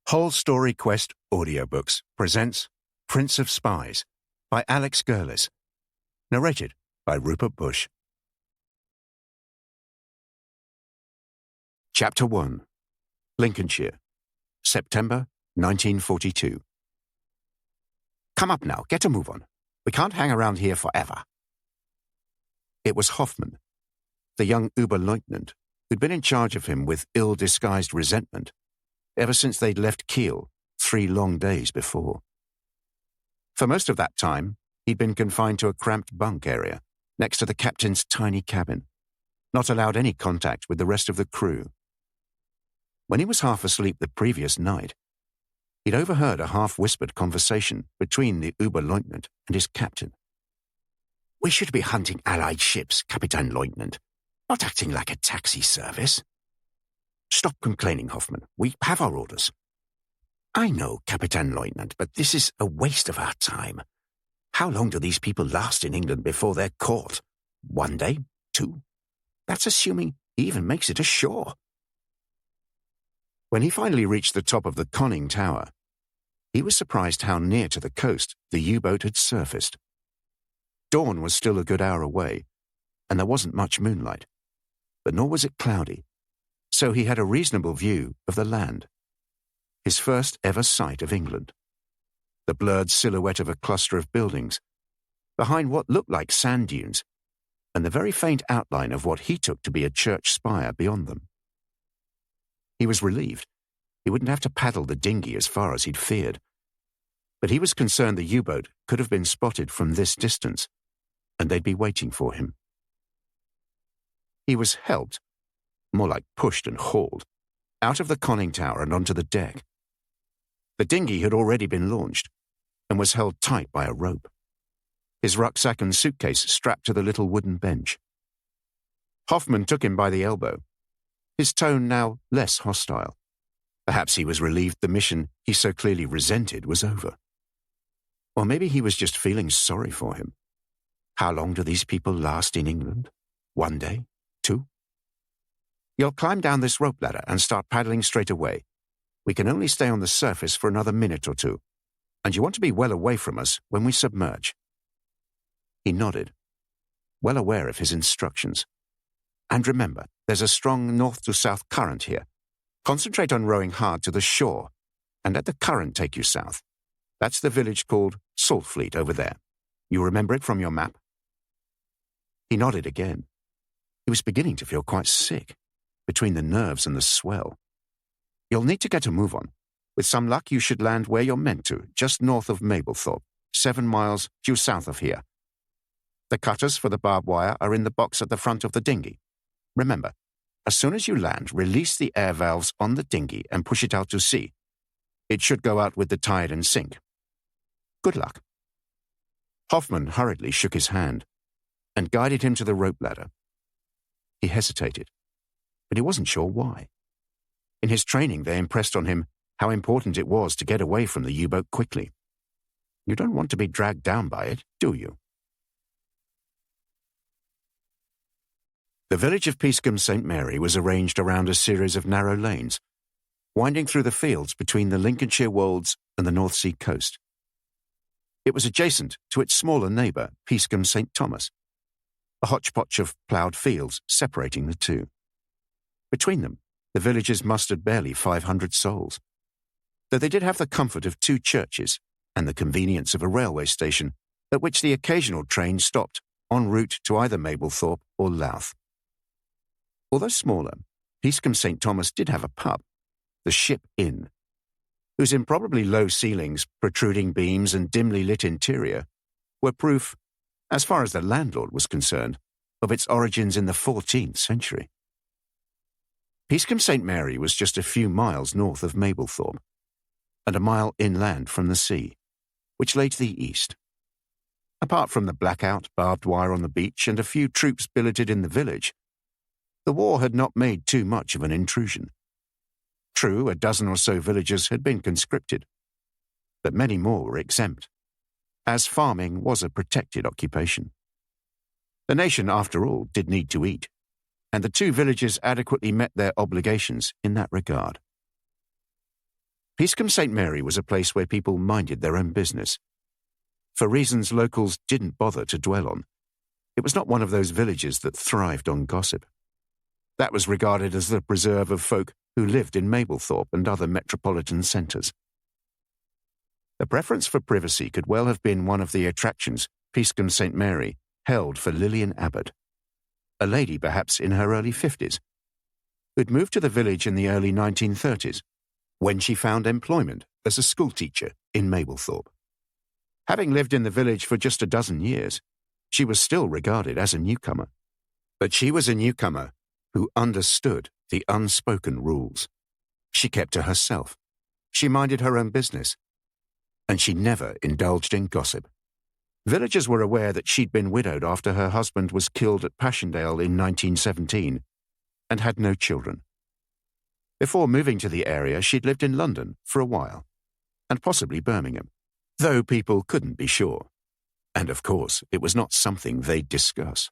Whole Story Quest Audiobooks presents Prince of Spies by Alex Gerlis. Narrated by Rupert Bush. Chapter 1. Lincolnshire, September 1942. Come up now, get a move on. We can't hang around here forever. It was Hoffman, the young Oberleutnant, who'd been in charge of him with ill-disguised resentment ever since they'd left Kiel 3 long days before. For most of that time, he'd been confined to a cramped bunk area next to the captain's tiny cabin, not allowed any contact with the rest of the crew. When he was half asleep the previous night, he'd overheard a half-whispered conversation between the Oberleutnant and his captain. "We should be hunting Allied ships, Captain Leutnant, not acting like a taxi service." "Stop complaining, Hoffman. We have our orders." "I know, Captain Leutnant, but this is a waste of our time. How long do these people last in England before they're caught? 1 day? 2? That's assuming he even makes it ashore." When he finally reached the top of the conning tower, he was surprised how near to the coast the U-boat had surfaced. Dawn was still a good hour away, and there wasn't much moonlight, but nor was it cloudy, so he had a reasonable view of the land. His first ever sight of England. The blurred silhouette of a cluster of buildings, behind what looked like sand dunes, and the very faint outline of what he took to be a church spire beyond them. He was relieved. He wouldn't have to paddle the dinghy as far as he'd feared. But he was concerned the U-boat could have been spotted from this distance, and they'd be waiting for him. He was helped, more like pushed and hauled, out of the conning tower and onto the deck. The dinghy had already been launched and was held tight by a rope, his rucksack and suitcase strapped to the little wooden bench. Hoffman took him by the elbow, his tone now less hostile. Perhaps he was relieved the mission he so clearly resented was over. Or maybe he was just feeling sorry for him. How long do these people last in England? 1 day? 2? "You'll climb down this rope ladder and start paddling straight away. We can only stay on the surface for another minute or 2, and you want to be well away from us when we submerge." He nodded, well aware of his instructions. "And remember, there's a strong north to south current here. Concentrate on rowing hard to the shore, and let the current take you south. That's the village called Saltfleet over there. You remember it from your map?" He nodded again. He was beginning to feel quite sick, between the nerves and the swell. "You'll need to get a move on. With some luck, you should land where you're meant to, just north of Mablethorpe, 7 miles due south of here. The cutters for the barbed wire are in the box at the front of the dinghy. Remember, as soon as you land, release the air valves on the dinghy and push it out to sea. It should go out with the tide and sink. Good luck." Hoffman hurriedly shook his hand and guided him to the rope ladder. He hesitated, but he wasn't sure why. In his training, they impressed on him how important it was to get away from the U-boat quickly. You don't want to be dragged down by it, do you? The village of Peascombe St. Mary was arranged around a series of narrow lanes, winding through the fields between the Lincolnshire wolds and the North Sea coast. It was adjacent to its smaller neighbour, Peascombe St. Thomas, a hodgepodge of ploughed fields separating the two. Between them, the villages mustered barely 500 souls, though they did have the comfort of 2 churches and the convenience of a railway station at which the occasional train stopped en route to either Mablethorpe or Louth. Although smaller, Peascombe St. Thomas did have a pub, the Ship Inn, whose improbably low ceilings, protruding beams and dimly lit interior were proof, as far as the landlord was concerned, of its origins in the 14th century. Peascombe St. Mary was just a few miles north of Mablethorpe, and a mile inland from the sea, which lay to the east. Apart from the blackout barbed wire on the beach and a few troops billeted in the village, the war had not made too much of an intrusion. True, a dozen or so villagers had been conscripted, but many more were exempt, as farming was a protected occupation. The nation, after all, did need to eat, and the 2 villages adequately met their obligations in that regard. Peascombe St. Mary was a place where people minded their own business. For reasons locals didn't bother to dwell on, it was not one of those villages that thrived on gossip. That was regarded as the preserve of folk who lived in Mablethorpe and other metropolitan centres. A preference for privacy could well have been one of the attractions Peascombe St. Mary held for Lillian Abbott, a lady perhaps in her early 50s, who'd moved to the village in the early 1930s, when she found employment as a schoolteacher in Mablethorpe. Having lived in the village for just a dozen years, she was still regarded as a newcomer. But she was a newcomer who understood the unspoken rules. She kept to herself. She minded her own business. And she never indulged in gossip. Villagers were aware that she'd been widowed after her husband was killed at Passchendaele in 1917 and had no children. Before moving to the area, she'd lived in London for a while, and possibly Birmingham, though people couldn't be sure. And of course, it was not something they'd discuss.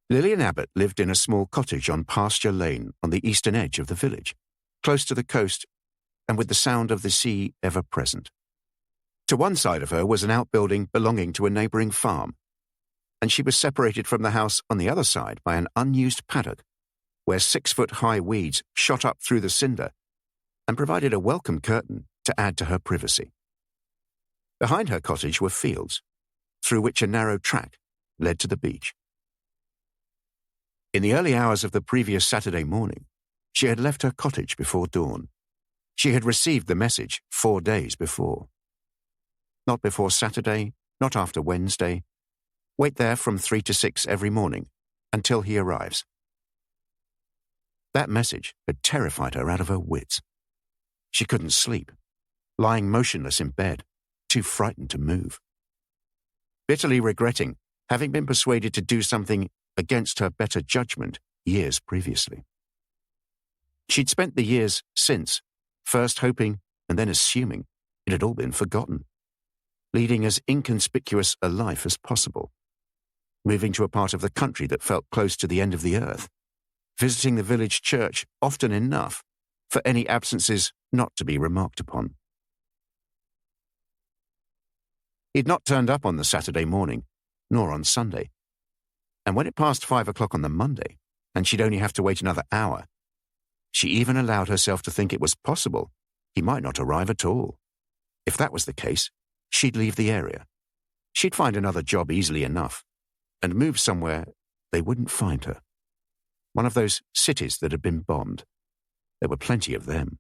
Lillian Abbott lived in a small cottage on Pasture Lane on the eastern edge of the village, close to the coast and with the sound of the sea ever present. To one side of her was an outbuilding belonging to a neighbouring farm, and she was separated from the house on the other side by an unused paddock, where 6-foot-high weeds shot up through the cinder and provided a welcome curtain to add to her privacy. Behind her cottage were fields, through which a narrow track led to the beach. In the early hours of the previous Saturday morning, she had left her cottage before dawn. She had received the message 4 days before. Not before Saturday, not after Wednesday. Wait there from 3 to 6 every morning until he arrives. That message had terrified her out of her wits. She couldn't sleep, lying motionless in bed, too frightened to move. Bitterly regretting having been persuaded to do something against her better judgment years previously. She'd spent the years since, first hoping and then assuming it had all been forgotten, leading as inconspicuous a life as possible, moving to a part of the country that felt close to the end of the earth, visiting the village church often enough for any absences not to be remarked upon. He'd not turned up on the Saturday morning, nor on Sunday. And when it passed 5 o'clock on the Monday, and she'd only have to wait another hour, she even allowed herself to think it was possible he might not arrive at all. If that was the case, she'd leave the area. She'd find another job easily enough, and move somewhere they wouldn't find her. One of those cities that had been bombed. There were plenty of them.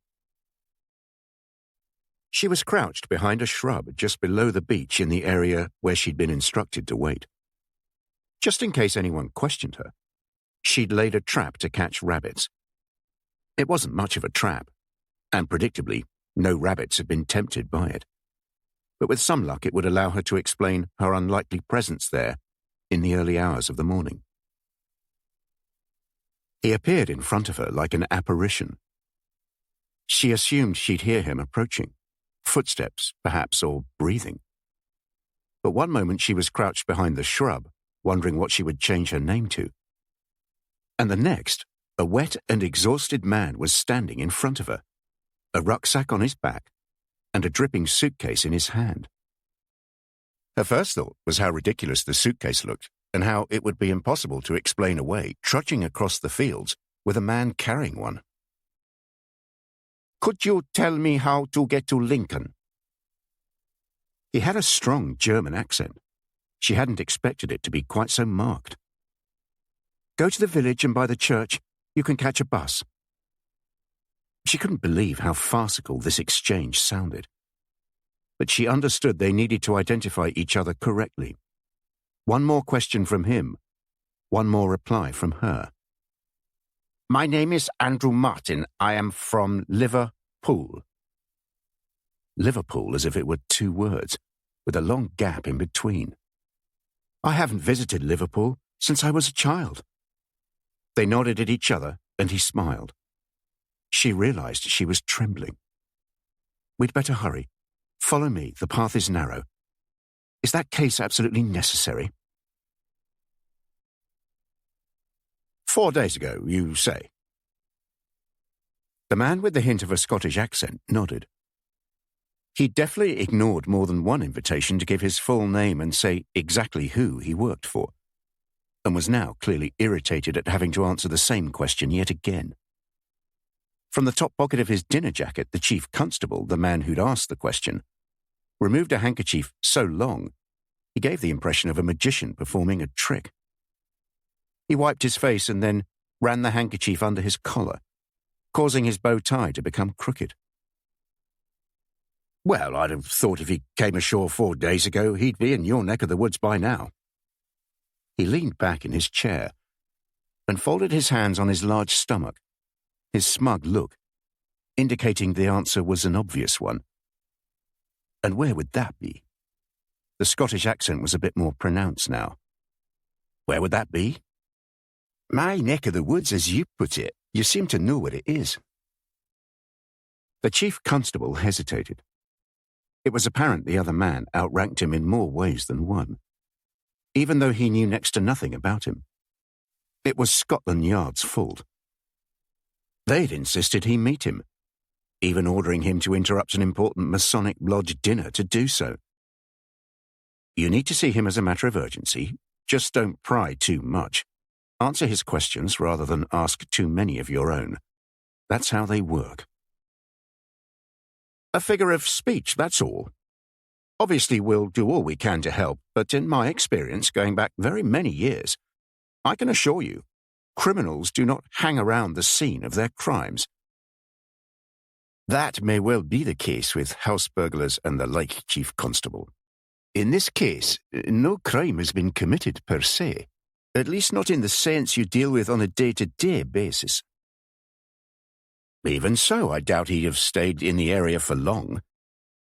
She was crouched behind a shrub just below the beach in the area where she'd been instructed to wait. Just in case anyone questioned her, she'd laid a trap to catch rabbits. It wasn't much of a trap, and predictably, no rabbits had been tempted by it. But with some luck, it would allow her to explain her unlikely presence there in the early hours of the morning. He appeared in front of her like an apparition. She assumed she'd hear him approaching, footsteps, perhaps, or breathing. But one moment she was crouched behind the shrub, wondering what she would change her name to. And the next, a wet and exhausted man was standing in front of her, a rucksack on his back and a dripping suitcase in his hand. Her first thought was how ridiculous the suitcase looked and how it would be impossible to explain away trudging across the fields with a man carrying one. "Could you tell me how to get to Lincoln?" He had a strong German accent. She hadn't expected it to be quite so marked. "Go to the village and by the church, you can catch a bus." She couldn't believe how farcical this exchange sounded. But she understood they needed to identify each other correctly. One more question from him, one more reply from her. "My name is Andrew Martin. I am from Liverpool." Liverpool, as if it were 2 words, with a long gap in between. "I haven't visited Liverpool since I was a child." They nodded at each other, and he smiled. She realized she was trembling. "We'd better hurry. Follow me, the path is narrow. Is that case absolutely necessary?" 4 days ago, you say? The man with the hint of a Scottish accent nodded. He'd definitely ignored more than one invitation to give his full name and say exactly who he worked for, and was now clearly irritated at having to answer the same question yet again. From the top pocket of his dinner jacket, the chief constable, the man who'd asked the question, removed a handkerchief so long he gave the impression of a magician performing a trick. He wiped his face and then ran the handkerchief under his collar, causing his bow tie to become crooked. "Well, I'd have thought if he came ashore 4 days ago, he'd be in your neck of the woods by now." He leaned back in his chair and folded his hands on his large stomach, his smug look indicating the answer was an obvious one. And where would that be? The Scottish accent was a bit more pronounced now. "Where would that be?" "My neck of the woods, as you put it. You seem to know what it is." The chief constable hesitated. It was apparent the other man outranked him in more ways than one, even though he knew next to nothing about him. It was Scotland Yard's fault. They'd insisted he meet him, even ordering him to interrupt an important Masonic Lodge dinner to do so. "You need to see him as a matter of urgency. Just don't pry too much. Answer his questions rather than ask too many of your own. That's how they work." "A figure of speech, that's all. Obviously, we'll do all we can to help, but in my experience, going back very many years, I can assure you, criminals do not hang around the scene of their crimes." "That may well be the case with house burglars and the like, Chief Constable. In this case, no crime has been committed per se, at least not in the sense you deal with on a day-to-day basis." "Even so, I doubt he'd have stayed in the area for long.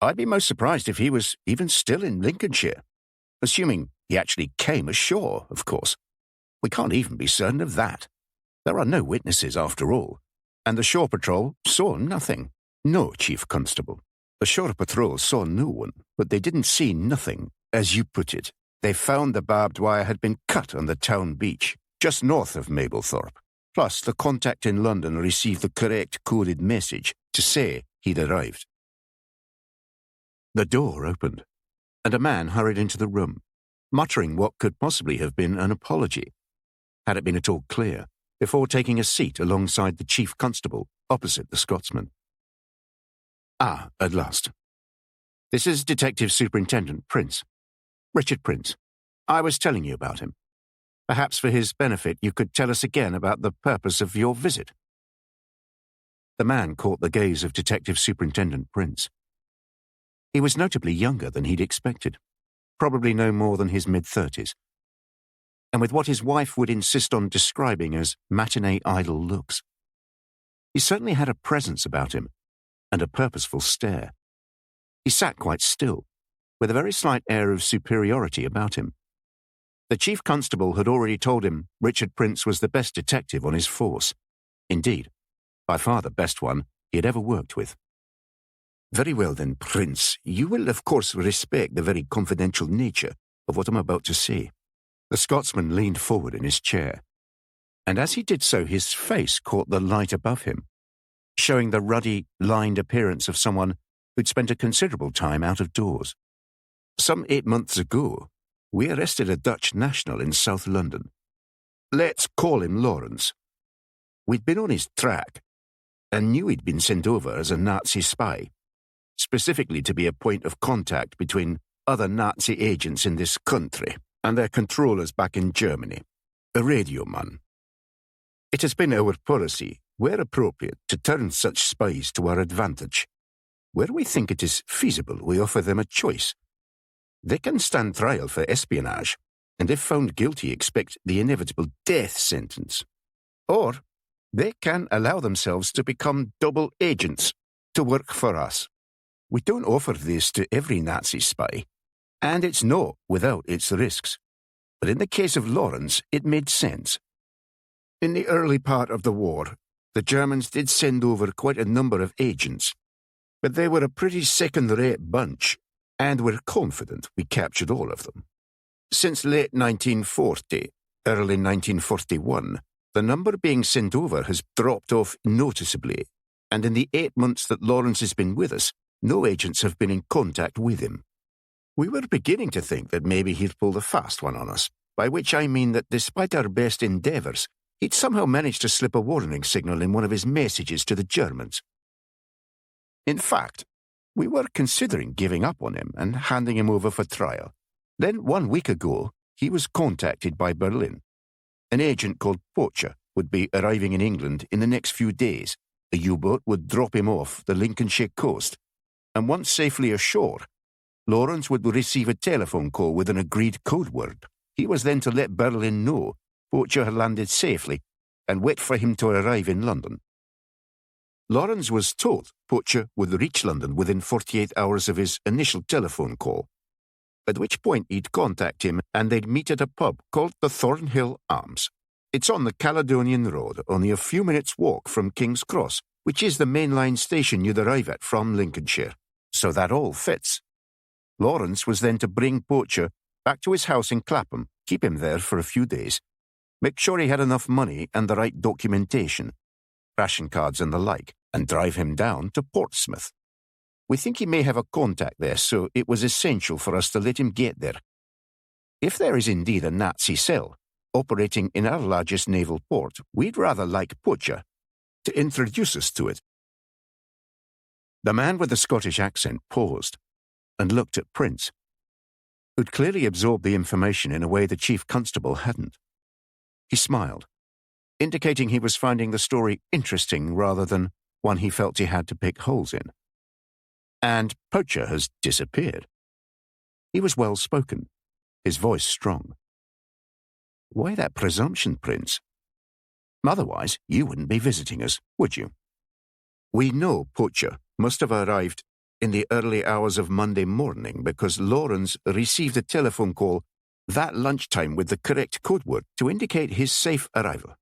I'd be most surprised if he was even still in Lincolnshire, assuming he actually came ashore, of course. We can't even be certain of that. There are no witnesses after all, and the shore patrol saw nothing." "No, Chief Constable. The shore patrol saw no one, but they didn't see nothing, as you put it. They found the barbed wire had been cut on the town beach, just north of Mablethorpe. Plus, the contact in London received the correct coded message to say he'd arrived." The door opened, and a man hurried into the room, muttering what could possibly have been an apology, had it been at all clear, before taking a seat alongside the chief constable opposite the Scotsman. "Ah, at last. This is Detective Superintendent Prince. Richard Prince. I was telling you about him. Perhaps for his benefit you could tell us again about the purpose of your visit." The man caught the gaze of Detective Superintendent Prince. He was notably younger than he'd expected, probably no more than his mid-30s, and with what his wife would insist on describing as matinee idol looks. He certainly had a presence about him, and a purposeful stare. He sat quite still, with a very slight air of superiority about him. The chief constable had already told him Richard Prince was the best detective on his force. Indeed, by far the best one he had ever worked with. "Very well then, Prince. You will of course respect the very confidential nature of what I'm about to say." The Scotsman leaned forward in his chair, and as he did so his face caught the light above him, showing the ruddy, lined appearance of someone who'd spent a considerable time out of doors. "Some 8 months ago, we arrested a Dutch national in South London. Let's call him Lawrence. We'd been on his track and knew he'd been sent over as a Nazi spy, specifically to be a point of contact between other Nazi agents in this country and their controllers back in Germany, a radio man. It has been our policy, where appropriate, to turn such spies to our advantage. Where we think it is feasible, we offer them a choice. They can stand trial for espionage, and if found guilty expect the inevitable death sentence. Or they can allow themselves to become double agents, to work for us. We don't offer this to every Nazi spy, and it's not without its risks. But in the case of Lawrence, it made sense. In the early part of the war, the Germans did send over quite a number of agents, but they were a pretty second-rate bunch, and we're confident we captured all of them. Since late 1940, early 1941, the number being sent over has dropped off noticeably, and in the 8 months that Lawrence has been with us, no agents have been in contact with him. We were beginning to think that maybe he'd pulled a fast one on us, by which I mean that despite our best endeavours, he'd somehow managed to slip a warning signal in one of his messages to the Germans. In fact, we were considering giving up on him and handing him over for trial. Then 1 week ago, he was contacted by Berlin. An agent called Poacher would be arriving in England in the next few days. A U-boat would drop him off the Lincolnshire coast, and once safely ashore, Lawrence would receive a telephone call with an agreed code word. He was then to let Berlin know Poacher had landed safely and wait for him to arrive in London. Lawrence was told Poacher would reach London within 48 hours of his initial telephone call, at which point he'd contact him and they'd meet at a pub called the Thornhill Arms. It's on the Caledonian Road, only a few minutes' walk from King's Cross, which is the main line station you'd arrive at from Lincolnshire. So that all fits. Lawrence was then to bring Poacher back to his house in Clapham, keep him there for a few days, make sure he had enough money and the right documentation, ration cards and the like, and drive him down to Portsmouth. We think he may have a contact there, so it was essential for us to let him get there. If there is indeed a Nazi cell operating in our largest naval port, we'd rather like Poacher to introduce us to it. The man with the Scottish accent paused and looked at Prince, who'd clearly absorbed the information in a way the chief constable hadn't. He smiled, indicating he was finding the story interesting rather than one he felt he had to pick holes in. And Poacher has disappeared. He was well-spoken, his voice strong. Why that presumption, Prince? Otherwise, you wouldn't be visiting us, would you? We know Poacher must have arrived in the early hours of Monday morning because Lawrence received a telephone call that lunchtime with the correct code word to indicate his safe arrival.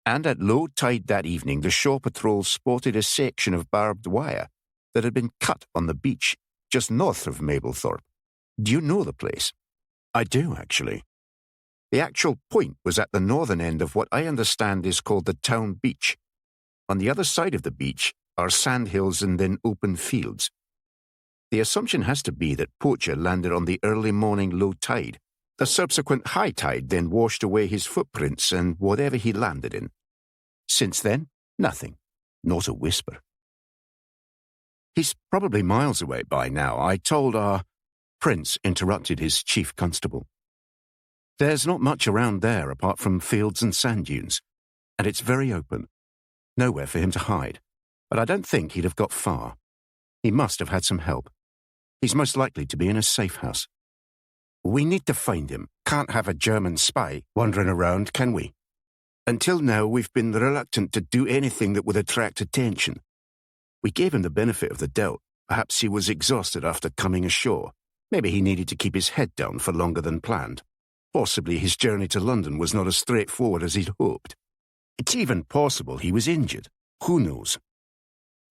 And at low tide that evening, the shore patrol spotted a section of barbed wire that had been cut on the beach just north of Mablethorpe. Do you know the place? I do, actually. The actual point was at the northern end of what I understand is called the town beach. On the other side of the beach are sandhills and then open fields. The assumption has to be that Poacher landed on the early morning low tide. The subsequent high tide then washed away his footprints and whatever he landed in. Since then, nothing. Not a whisper. He's probably miles away by now. I told our... Prince interrupted his chief constable. There's not much around there apart from fields and sand dunes, and it's very open. Nowhere for him to hide, but I don't think he'd have got far. He must have had some help. He's most likely to be in a safe house. We need to find him. Can't have a German spy wandering around, can we? Until now, we've been reluctant to do anything that would attract attention. We gave him the benefit of the doubt. Perhaps he was exhausted after coming ashore. Maybe he needed to keep his head down for longer than planned. Possibly his journey to London was not as straightforward as he'd hoped. It's even possible he was injured. Who knows?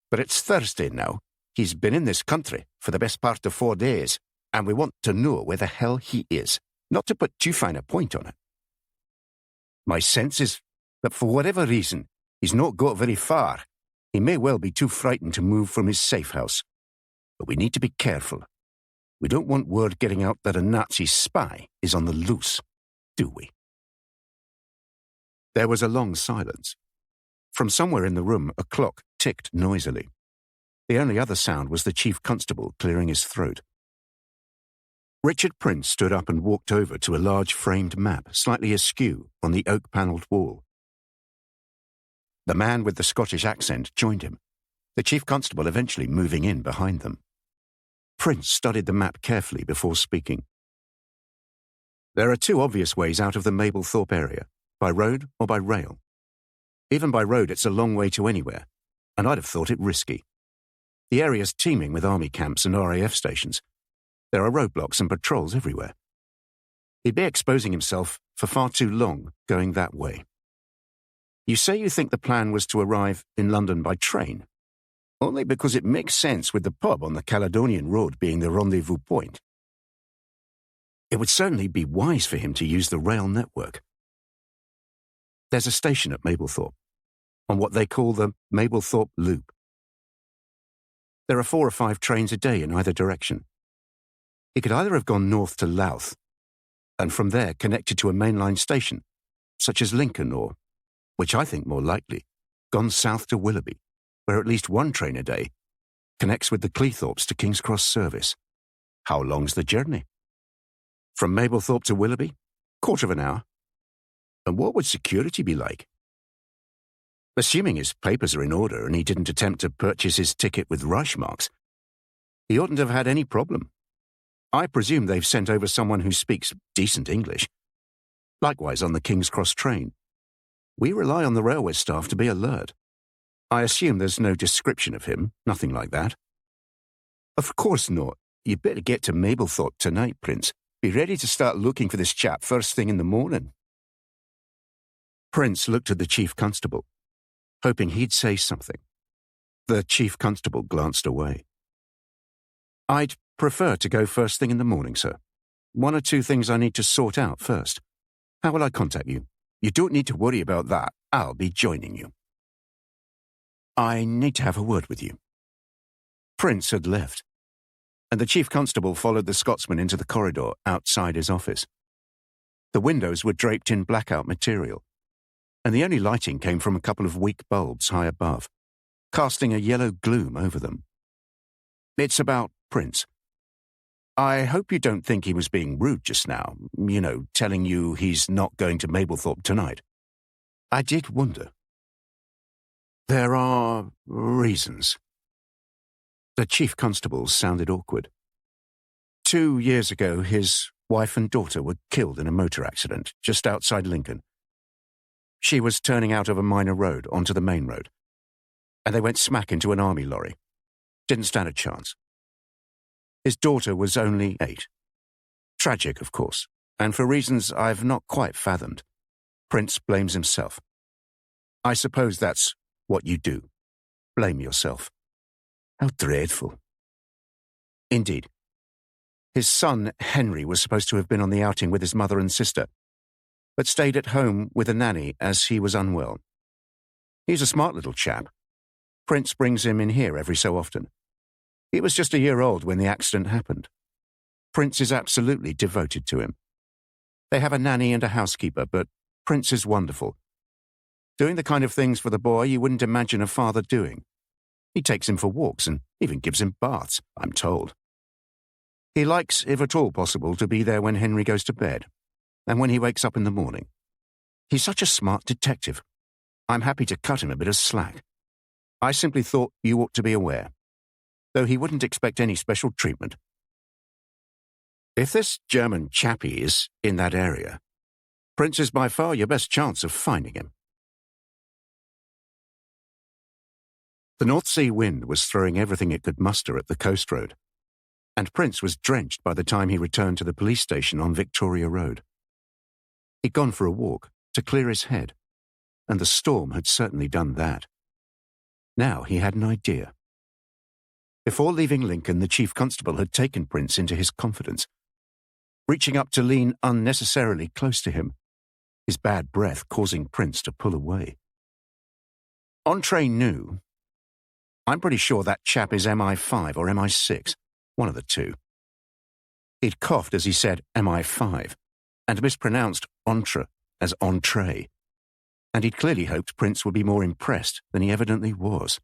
But it's Thursday now. He's been in this country for the best part of 4 days, and we want to know where the hell he is, not to put too fine a point on it. My sense is that for whatever reason, he's not got very far. He may well be too frightened to move from his safe house. But we need to be careful. We don't want word getting out that a Nazi spy is on the loose, do we? There was a long silence. From somewhere in the room, a clock ticked noisily. The only other sound was the chief constable clearing his throat. Richard Prince stood up and walked over to a large framed map, slightly askew, on the oak-panelled wall. The man with the Scottish accent joined him, the chief constable eventually moving in behind them. Prince studied the map carefully before speaking. There are 2 obvious ways out of the Mablethorpe area, by road or by rail. Even by road, it's a long way to anywhere, and I'd have thought it risky. The area's teeming with army camps and RAF stations. There are roadblocks and patrols everywhere. He'd be exposing himself for far too long going that way. You say you think the plan was to arrive in London by train? Only because it makes sense with the pub on the Caledonian Road being the rendezvous point. It would certainly be wise for him to use the rail network. There's a station at Mablethorpe, on what they call the Mablethorpe Loop. There are 4 or 5 trains a day in either direction. He could either have gone north to Louth, and from there connected to a mainline station, such as Lincoln, or, which I think more likely, gone south to Willoughby, where at least 1 train a day connects with the Cleethorpes to King's Cross service. How long's the journey? From Mablethorpe to Willoughby? Quarter of an hour. And what would security be like? Assuming his papers are in order and he didn't attempt to purchase his ticket with rush marks, he oughtn't to have had any problem. I presume they've sent over someone who speaks decent English. Likewise on the King's Cross train. We rely on the railway staff to be alert. I assume there's no description of him, nothing like that. Of course not. You'd better get to Mablethorpe tonight, Prince. Be ready to start looking for this chap first thing in the morning. Prince looked at the Chief Constable, hoping he'd say something. The Chief Constable glanced away. I'd prefer to go first thing in the morning, sir. 1 or 2 things I need to sort out first. How will I contact you? You don't need to worry about that. I'll be joining you. I need to have a word with you. Prince had left, and the Chief Constable followed the Scotsman into the corridor outside his office. The windows were draped in blackout material, and the only lighting came from a couple of weak bulbs high above, casting a yellow gloom over them. It's about Prince. I hope you don't think he was being rude just now, telling you he's not going to Mablethorpe tonight. I did wonder. There are reasons. The Chief Constable sounded awkward. 2 years ago, his wife and daughter were killed in a motor accident just outside Lincoln. She was turning out of a minor road onto the main road, and they went smack into an army lorry. Didn't stand a chance. His daughter was only 8. Tragic, of course, and for reasons I've not quite fathomed. Prince blames himself. I suppose that's what you do. Blame yourself. How dreadful. Indeed. His son, Henry, was supposed to have been on the outing with his mother and sister, but stayed at home with a nanny as he was unwell. He's a smart little chap. Prince brings him in here every so often. He was just a year old when the accident happened. Prince is absolutely devoted to him. They have a nanny and a housekeeper, but Prince is wonderful. Doing the kind of things for the boy you wouldn't imagine a father doing. He takes him for walks and even gives him baths, I'm told. He likes, if at all possible, to be there when Henry goes to bed, and when he wakes up in the morning. He's such a smart detective. I'm happy to cut him a bit of slack. I simply thought you ought to be aware, though he wouldn't expect any special treatment. If this German chappie is in that area, Prince is by far your best chance of finding him. The North Sea wind was throwing everything it could muster at the coast road, and Prince was drenched by the time he returned to the police station on Victoria Road. He'd gone for a walk to clear his head, and the storm had certainly done that. Now he had an idea. Before leaving Lincoln, the Chief Constable had taken Prince into his confidence, reaching up to lean unnecessarily close to him, his bad breath causing Prince to pull away. Entree knew. I'm pretty sure that chap is MI5 or MI6, one of the two. He'd coughed as he said MI5, and mispronounced entre as entree, and he'd clearly hoped Prince would be more impressed than he evidently was.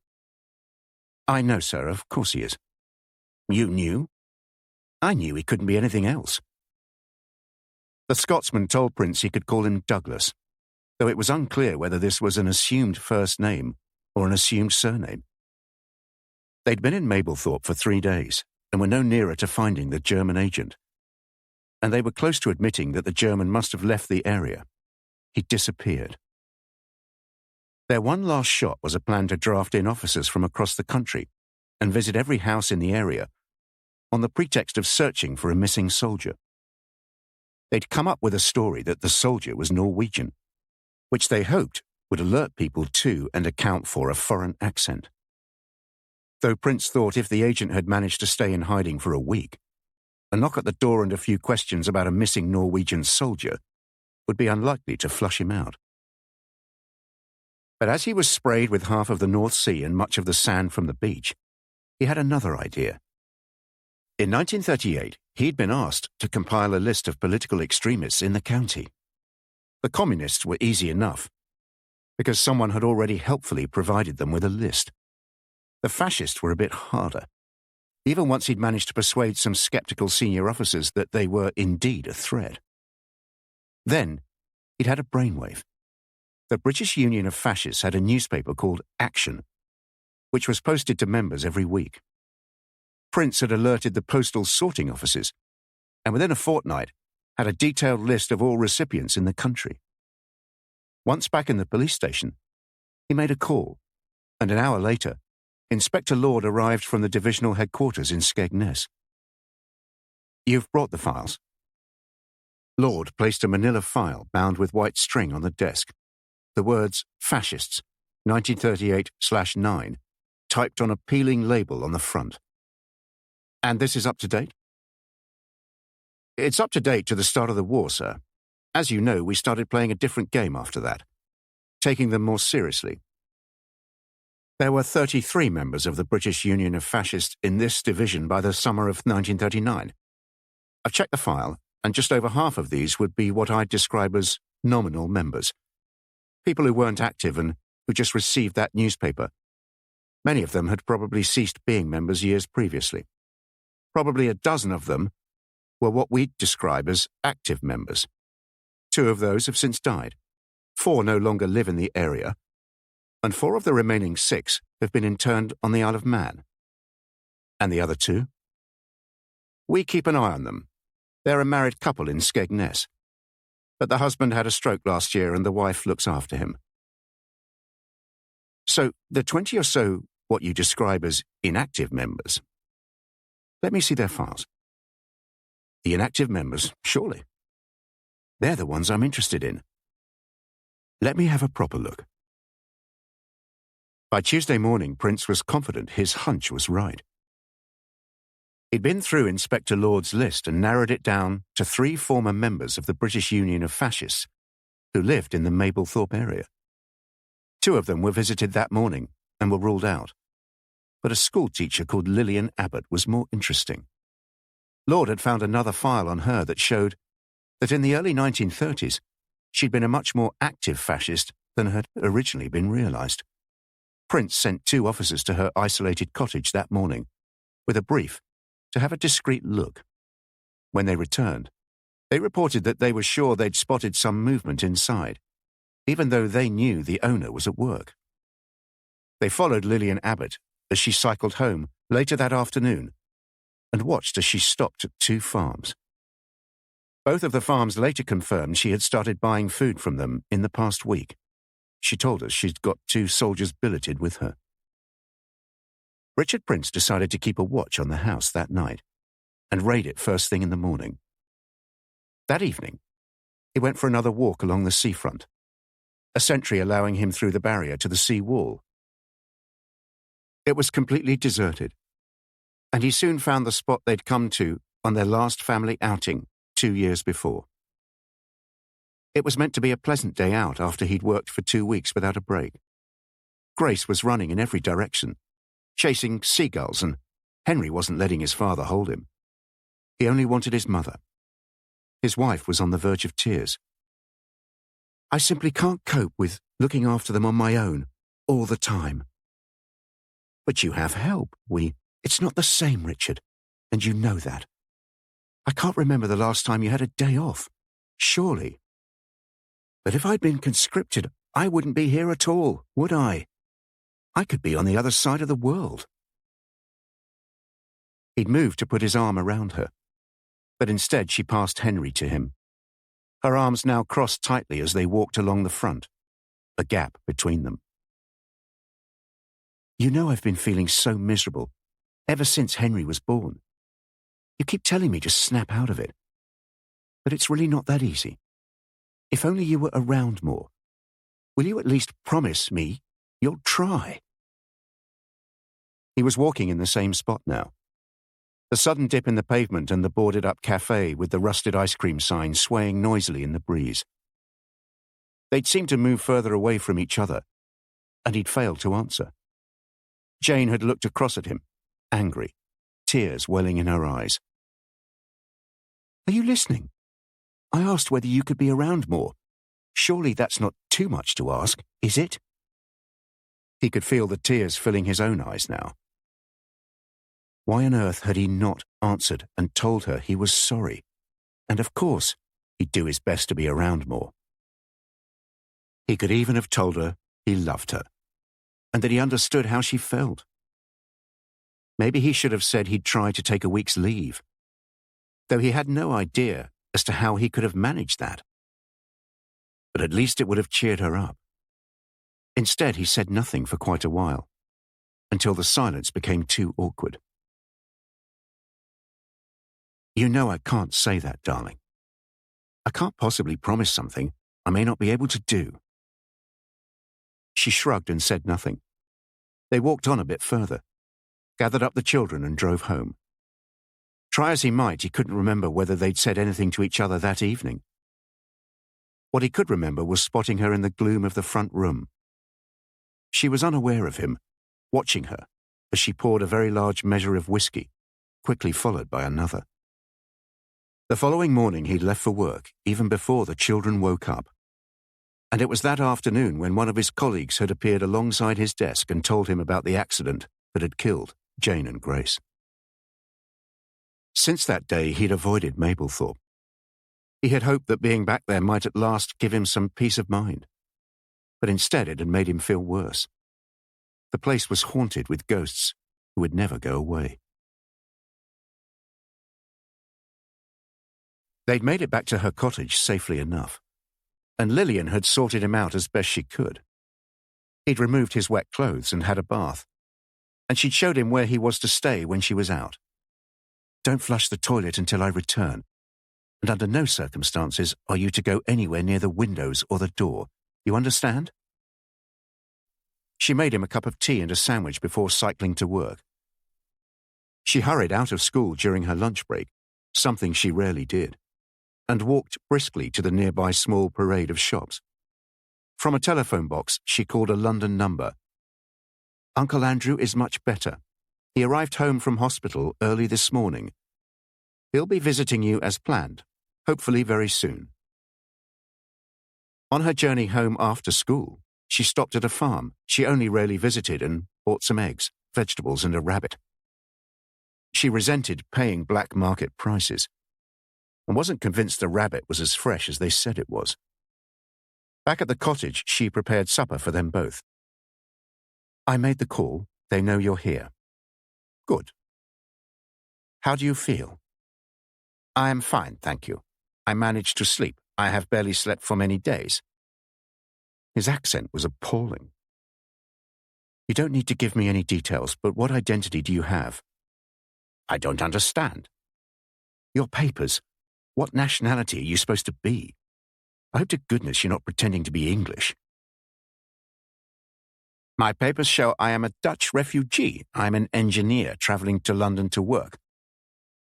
I know, sir, of course he is. You knew? I knew he couldn't be anything else. The Scotsman told Prince he could call him Douglas, though it was unclear whether this was an assumed first name or an assumed surname. They'd been in Mablethorpe for 3 days and were no nearer to finding the German agent, and they were close to admitting that the German must have left the area. He'd disappeared. Their one last shot was a plan to draft in officers from across the country and visit every house in the area on the pretext of searching for a missing soldier. They'd come up with a story that the soldier was Norwegian, which they hoped would alert people to and account for a foreign accent. Though Prince thought if the agent had managed to stay in hiding for a week, a knock at the door and a few questions about a missing Norwegian soldier would be unlikely to flush him out. But as he was sprayed with half of the North Sea and much of the sand from the beach, he had another idea. In 1938, he'd been asked to compile a list of political extremists in the county. The communists were easy enough, because someone had already helpfully provided them with a list. The fascists were a bit harder, even once he'd managed to persuade some skeptical senior officers that they were indeed a threat. Then, he'd had a brainwave. The British Union of Fascists had a newspaper called Action, which was posted to members every week. Prince had alerted the postal sorting offices, and within a fortnight had a detailed list of all recipients in the country. Once back in the police station, he made a call, and an hour later, Inspector Lord arrived from the divisional headquarters in Skegness. "You've brought the files?" Lord placed a manila file bound with white string on the desk. The words Fascists, 1938/9, typed on a peeling label on the front. "And this is up to date?" "It's up to date to the start of the war, sir. As you know, we started playing a different game after that, taking them more seriously. There were 33 members of the British Union of Fascists in this division by the summer of 1939. I've checked the file, and just over half of these would be what I'd describe as nominal members. People who weren't active and who just received that newspaper. Many of them had probably ceased being members years previously. Probably a dozen of them were what we'd describe as active members. 2 of those have since died. 4 no longer live in the area, and 4 of the remaining 6 have been interned on the Isle of Man. And the other 2? We keep an eye on them. They're a married couple in Skegness, but the husband had a stroke last year and the wife looks after him. So, the 20 or so what you describe as inactive members. Let me see their files. The inactive members, surely. They're the ones I'm interested in. Let me have a proper look." By Tuesday morning, Prince was confident his hunch was right. He'd been through Inspector Lord's list and narrowed it down to 3 former members of the British Union of Fascists who lived in the Mablethorpe area. 2 of them were visited that morning and were ruled out, but a schoolteacher called Lillian Abbott was more interesting. Lord had found another file on her that showed that in the early 1930s, she'd been a much more active fascist than had originally been realized. Prince sent 2 officers to her isolated cottage that morning with a brief to have a discreet look. When they returned, they reported that they were sure they'd spotted some movement inside, even though they knew the owner was at work. They followed Lillian Abbott as she cycled home later that afternoon and watched as she stopped at 2 farms. Both of the farms later confirmed she had started buying food from them in the past week. She told us she'd got 2 soldiers billeted with her. Richard Prince decided to keep a watch on the house that night and raid it first thing in the morning. That evening, he went for another walk along the seafront, a sentry allowing him through the barrier to the sea wall. It was completely deserted, and he soon found the spot they'd come to on their last family outing 2 years before. It was meant to be a pleasant day out after he'd worked for 2 weeks without a break. Grace was running in every direction, chasing seagulls, and Henry wasn't letting his father hold him. He only wanted his mother. His wife was on the verge of tears. "I simply can't cope with looking after them on my own all the time." "But you have help. It's not the same, Richard, and you know that. I can't remember the last time you had a day off, surely. But if I'd been conscripted, I wouldn't be here at all, would I? I could be on the other side of the world." He'd moved to put his arm around her, but instead she passed Henry to him. Her arms now crossed tightly as they walked along the front, a gap between them. "You know I've been feeling so miserable ever since Henry was born. You keep telling me to snap out of it. But it's really not that easy. If only you were around more. Will you at least promise me you'll try?" He was walking in the same spot now. The sudden dip in the pavement and the boarded-up cafe with the rusted ice cream sign swaying noisily in the breeze. They'd seemed to move further away from each other, and he'd failed to answer. Jane had looked across at him, angry, tears welling in her eyes. "Are you listening? I asked whether you could be around more. Surely that's not too much to ask, is it?" He could feel the tears filling his own eyes now. Why on earth had he not answered and told her he was sorry? And of course, he'd do his best to be around more. He could even have told her he loved her, and that he understood how she felt. Maybe he should have said he'd try to take a week's leave, though he had no idea as to how he could have managed that. But at least it would have cheered her up. Instead, he said nothing for quite a while, until the silence became too awkward. "You know I can't say that, darling. I can't possibly promise something I may not be able to do." She shrugged and said nothing. They walked on a bit further, gathered up the children and drove home. Try as he might, he couldn't remember whether they'd said anything to each other that evening. What he could remember was spotting her in the gloom of the front room. She was unaware of him, watching her as she poured a very large measure of whiskey, quickly followed by another. The following morning he'd left for work, even before the children woke up. And it was that afternoon when one of his colleagues had appeared alongside his desk and told him about the accident that had killed Jane and Grace. Since that day, he'd avoided Mablethorpe. He had hoped that being back there might at last give him some peace of mind. But instead it had made him feel worse. The place was haunted with ghosts who would never go away. They'd made it back to her cottage safely enough, and Lillian had sorted him out as best she could. He'd removed his wet clothes and had a bath, and she'd showed him where he was to stay when she was out. "Don't flush the toilet until I return, and under no circumstances are you to go anywhere near the windows or the door. You understand?" She made him a cup of tea and a sandwich before cycling to work. She hurried out of school during her lunch break, something she rarely did, and walked briskly to the nearby small parade of shops. From a telephone box, she called a London number. "Uncle Andrew is much better. He arrived home from hospital early this morning. He'll be visiting you as planned, hopefully very soon." On her journey home after school, she stopped at a farm she only rarely visited and bought some eggs, vegetables, and a rabbit. She resented paying black market prices, and wasn't convinced the rabbit was as fresh as they said it was. Back at the cottage, she prepared supper for them both. "I made the call. They know you're here." "Good. How do you feel?" "I am fine, thank you. I managed to sleep. I have barely slept for many days." His accent was appalling. "You don't need to give me any details, but what identity do you have?" "I don't understand." "Your papers. What nationality are you supposed to be? I hope to goodness you're not pretending to be English." "My papers show I am a Dutch refugee. I'm an engineer traveling to London to work.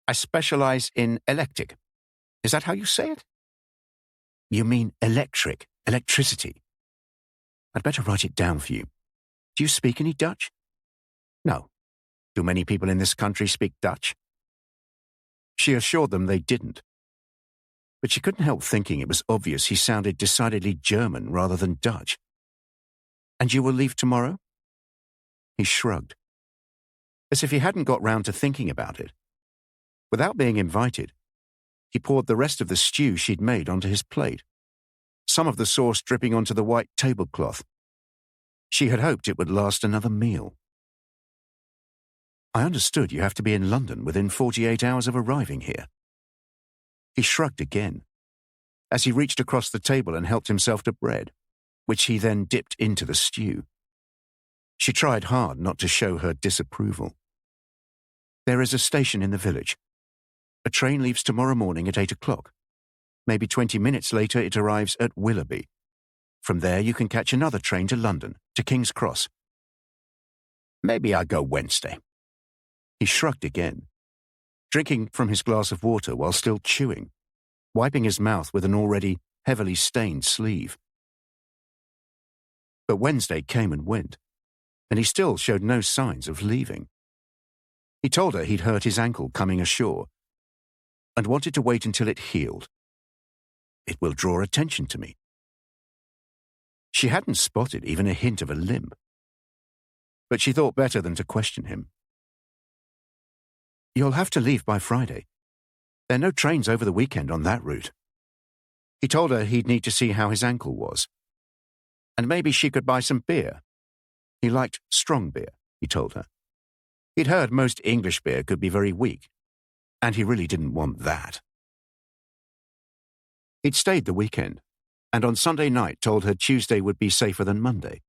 I specialize in electric. Is that how you say it?" "You mean electricity. I'd better write it down for you. Do you speak any Dutch?" "No. Do many people in this country speak Dutch?" She assured them they didn't. But she couldn't help thinking it was obvious he sounded decidedly German rather than Dutch. "And you will leave tomorrow?" He shrugged, as if he hadn't got round to thinking about it. Without being invited, he poured the rest of the stew she'd made onto his plate, some of the sauce dripping onto the white tablecloth. She had hoped it would last another meal. "I understood you have to be in London within 48 hours of arriving here." He shrugged again, as he reached across the table and helped himself to bread, which he then dipped into the stew. She tried hard not to show her disapproval. "There is a station in the village. A train leaves tomorrow morning at 8 o'clock. Maybe 20 minutes later it arrives at Willoughby. From there you can catch another train to London, to King's Cross." "Maybe I'll go Wednesday." He shrugged again, drinking from his glass of water while still chewing, wiping his mouth with an already heavily stained sleeve. But Wednesday came and went, and he still showed no signs of leaving. He told her he'd hurt his ankle coming ashore and wanted to wait until it healed. "It will draw attention to me." She hadn't spotted even a hint of a limp, but she thought better than to question him. "You'll have to leave by Friday. There are no trains over the weekend on that route." He told her he'd need to see how his ankle was, and maybe she could buy some beer. He liked strong beer, he told her. He'd heard most English beer could be very weak, and he really didn't want that. He'd stayed the weekend, and on Sunday night told her Tuesday would be safer than Monday.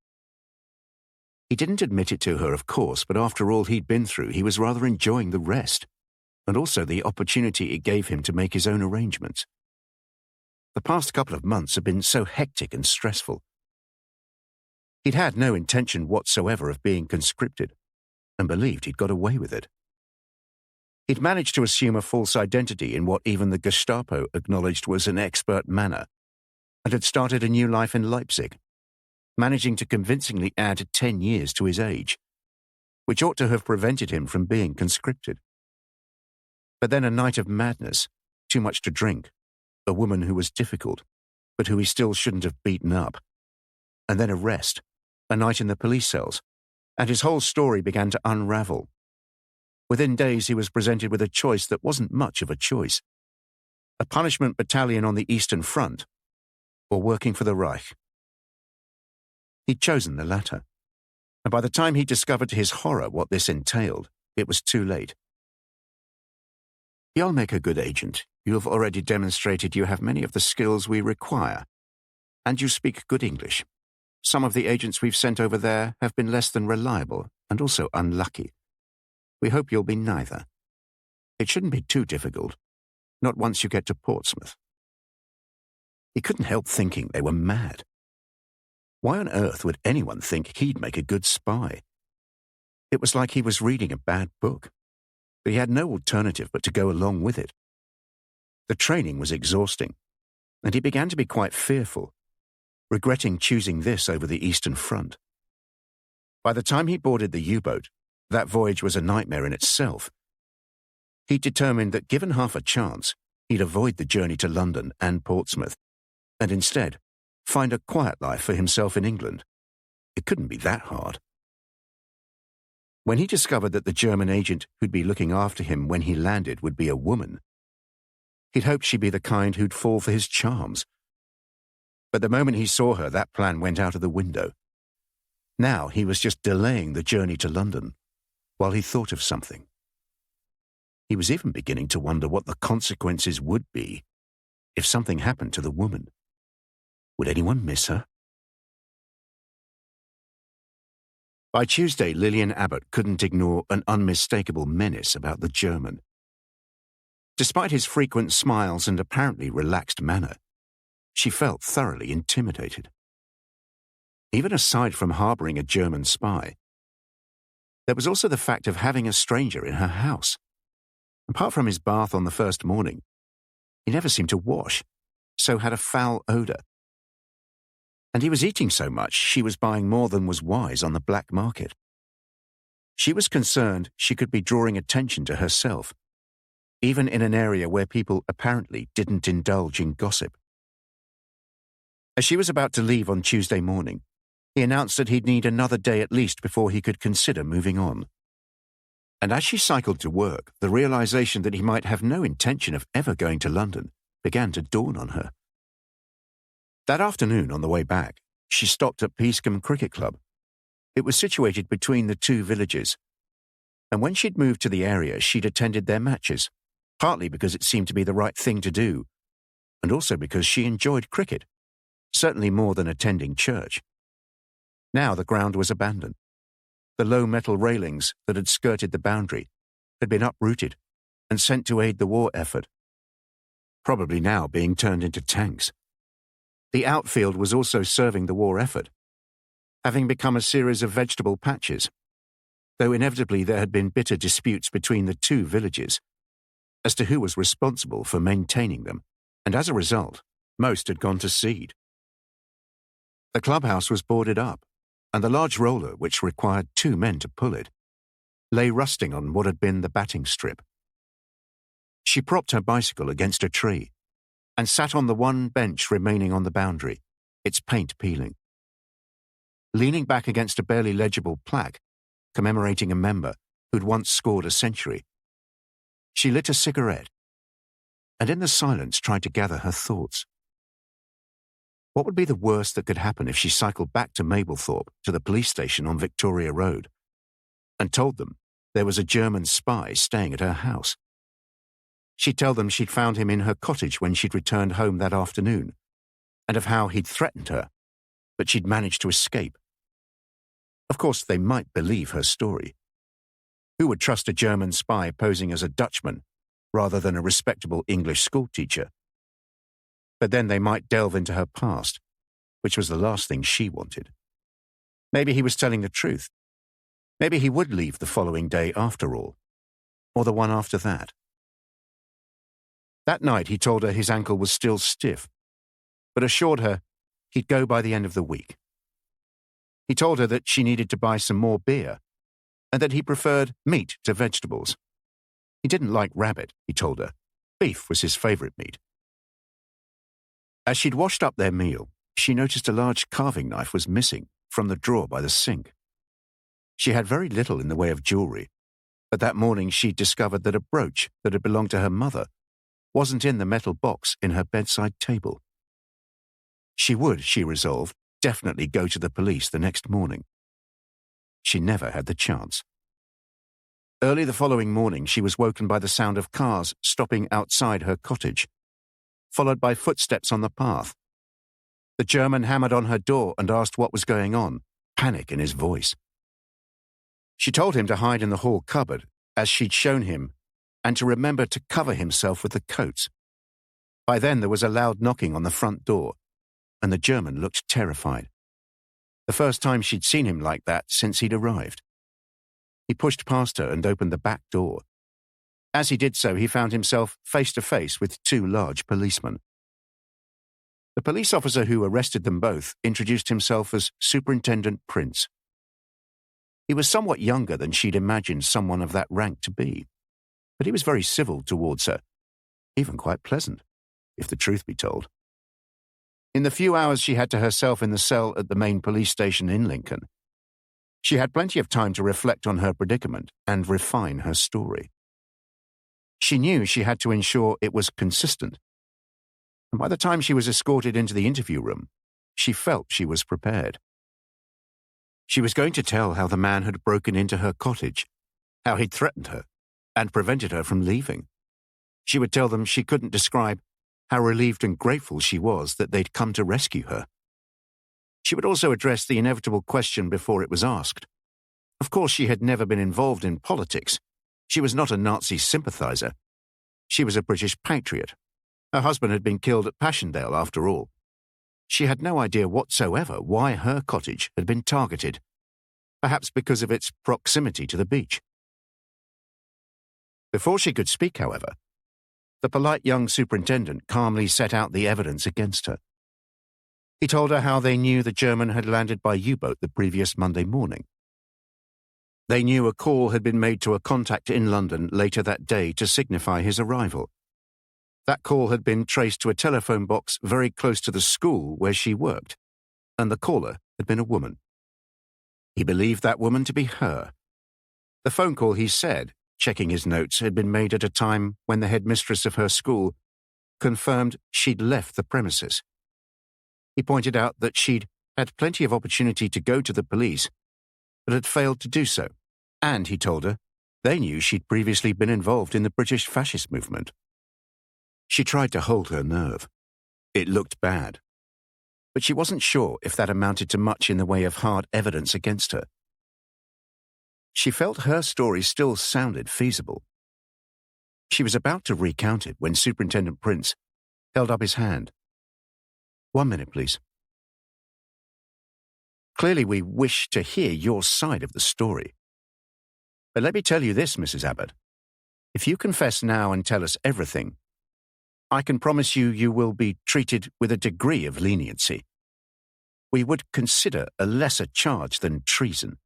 He didn't admit it to her, of course, but after all he'd been through, he was rather enjoying the rest, and also the opportunity it gave him to make his own arrangements. The past couple of months had been so hectic and stressful. He'd had no intention whatsoever of being conscripted, and believed he'd got away with it. He'd managed to assume a false identity in what even the Gestapo acknowledged was an expert manner, and had started a new life in Leipzig, managing to convincingly add 10 years to his age, which ought to have prevented him from being conscripted. But then a night of madness, too much to drink, a woman who was difficult, but who he still shouldn't have beaten up, and then arrest, a night in the police cells, and his whole story began to unravel. Within days he was presented with a choice that wasn't much of a choice: a punishment battalion on the Eastern Front, or working for the Reich. He'd chosen the latter, and by the time he discovered to his horror what this entailed, it was too late. "You'll make a good agent. You have already demonstrated you have many of the skills we require, and you speak good English. Some of the agents we've sent over there have been less than reliable and also unlucky. We hope you'll be neither. It shouldn't be too difficult, not once you get to Portsmouth." He couldn't help thinking they were mad. Why on earth would anyone think he'd make a good spy? It was like he was reading a bad book, but he had no alternative but to go along with it. The training was exhausting, and he began to be quite fearful, regretting choosing this over the Eastern Front. By the time he boarded the U-boat, that voyage was a nightmare in itself. He determined that given half a chance, he'd avoid the journey to London and Portsmouth, and instead find a quiet life for himself in England. It couldn't be that hard. When he discovered that the German agent who'd be looking after him when he landed would be a woman, he'd hoped she'd be the kind who'd fall for his charms. But the moment he saw her, that plan went out of the window. Now he was just delaying the journey to London while he thought of something. He was even beginning to wonder what the consequences would be if something happened to the woman. Would anyone miss her? By Tuesday, Lillian Abbott couldn't ignore an unmistakable menace about the German. Despite his frequent smiles and apparently relaxed manner, she felt thoroughly intimidated. Even aside from harboring a German spy, there was also the fact of having a stranger in her house. Apart from his bath on the first morning, he never seemed to wash, so had a foul odor. And he was eating so much she was buying more than was wise on the black market. She was concerned she could be drawing attention to herself, even in an area where people apparently didn't indulge in gossip. As she was about to leave on Tuesday morning, he announced that he'd need another day at least before he could consider moving on. And as she cycled to work, the realization that he might have no intention of ever going to London began to dawn on her. That afternoon, on the way back, she stopped at Peascombe Cricket Club. It was situated between the two villages, and when she'd moved to the area, she'd attended their matches, partly because it seemed to be the right thing to do, and also because she enjoyed cricket, certainly more than attending church. Now the ground was abandoned. The low metal railings that had skirted the boundary had been uprooted and sent to aid the war effort, probably now being turned into tanks. The outfield was also serving the war effort, having become a series of vegetable patches, though inevitably there had been bitter disputes between the two villages as to who was responsible for maintaining them, and as a result, most had gone to seed. The clubhouse was boarded up, and the large roller, which required 2 men to pull it, lay rusting on what had been the batting strip. She propped her bicycle against a tree and sat on the one bench remaining on the boundary, its paint peeling. Leaning back against a barely legible plaque commemorating a member who'd once scored a century, she lit a cigarette and in the silence tried to gather her thoughts. What would be the worst that could happen if she cycled back to Mablethorpe, to the police station on Victoria Road, and told them there was a German spy staying at her house? She'd tell them she'd found him in her cottage when she'd returned home that afternoon, and of how he'd threatened her, but she'd managed to escape. Of course, they might believe her story. Who would trust a German spy posing as a Dutchman rather than a respectable English schoolteacher? But then they might delve into her past, which was the last thing she wanted. Maybe he was telling the truth. Maybe he would leave the following day after all, or the one after that. That night he told her his ankle was still stiff, but assured her he'd go by the end of the week. He told her that she needed to buy some more beer, and that he preferred meat to vegetables. He didn't like rabbit, he told her. Beef was his favourite meat. As she'd washed up their meal, she noticed a large carving knife was missing from the drawer by the sink. She had very little in the way of jewellery, but that morning she'd discovered that a brooch that had belonged to her mother wasn't in the metal box in her bedside table. She would, she resolved, definitely go to the police the next morning. She never had the chance. Early the following morning, she was woken by the sound of cars stopping outside her cottage, followed by footsteps on the path. The German hammered on her door and asked what was going on, panic in his voice. She told him to hide in the hall cupboard, as she'd shown him, and to remember to cover himself with the coats. By then there was a loud knocking on the front door, and the German looked terrified. The first time she'd seen him like that since he'd arrived. He pushed past her and opened the back door. As he did so, he found himself face to face with two large policemen. The police officer who arrested them both introduced himself as Superintendent Prince. He was somewhat younger than she'd imagined someone of that rank to be, but he was very civil towards her, even quite pleasant, if the truth be told. In the few hours she had to herself in the cell at the main police station in Lincoln, she had plenty of time to reflect on her predicament and refine her story. She knew she had to ensure it was consistent, and by the time she was escorted into the interview room, she felt she was prepared. She was going to tell how the man had broken into her cottage, how he'd threatened her, and prevented her from leaving. She would tell them she couldn't describe how relieved and grateful she was that they'd come to rescue her. She would also address the inevitable question before it was asked. Of course, she had never been involved in politics. She was not a Nazi sympathizer. She was a British patriot. Her husband had been killed at Passchendaele, after all. She had no idea whatsoever why her cottage had been targeted, perhaps because of its proximity to the beach. Before she could speak, however, the polite young superintendent calmly set out the evidence against her. He told her how they knew the German had landed by U-boat the previous Monday morning. They knew a call had been made to a contact in London later that day to signify his arrival. That call had been traced to a telephone box very close to the school where she worked, and the caller had been a woman. He believed that woman to be her. The phone call, he said, checking his notes, had been made at a time when the headmistress of her school confirmed she'd left the premises. He pointed out that she'd had plenty of opportunity to go to the police, but had failed to do so, and, he told her, they knew she'd previously been involved in the British fascist movement. She tried to hold her nerve. It looked bad, but she wasn't sure if that amounted to much in the way of hard evidence against her. She felt her story still sounded feasible. She was about to recount it when Superintendent Prince held up his hand. 1 minute, please. Clearly we wish to hear your side of the story. But let me tell you this, Mrs. Abbott. If you confess now and tell us everything, I can promise you will be treated with a degree of leniency. We would consider a lesser charge than treason.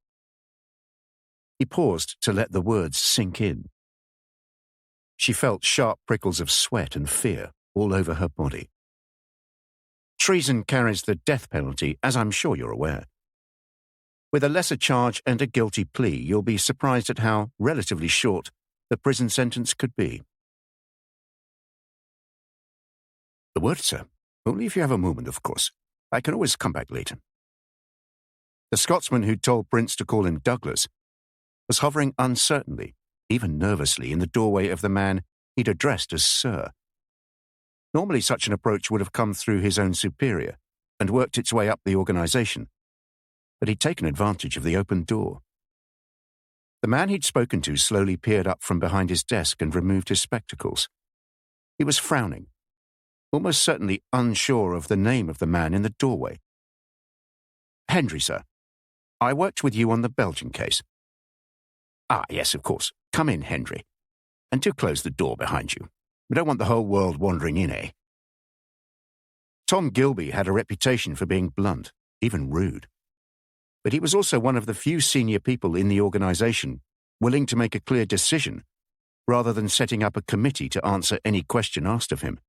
He paused to let the words sink in. She felt sharp prickles of sweat and fear all over her body. Treason carries the death penalty, as I'm sure you're aware. With a lesser charge and a guilty plea, you'll be surprised at how relatively short the prison sentence could be. The word, sir. Only if you have a moment, of course. I can always come back later. The Scotsman who'd told Prince to call him Douglas was hovering uncertainly, even nervously, in the doorway of the man he'd addressed as Sir. Normally such an approach would have come through his own superior and worked its way up the organization, but he'd taken advantage of the open door. The man he'd spoken to slowly peered up from behind his desk and removed his spectacles. He was frowning, almost certainly unsure of the name of the man in the doorway. Henry, sir. I worked with you on the Belgian case. Ah, yes, of course. Come in, Henry. And do close the door behind you. We don't want the whole world wandering in, eh? Tom Gilby had a reputation for being blunt, even rude. But he was also one of the few senior people in the organization willing to make a clear decision rather than setting up a committee to answer any question asked of him.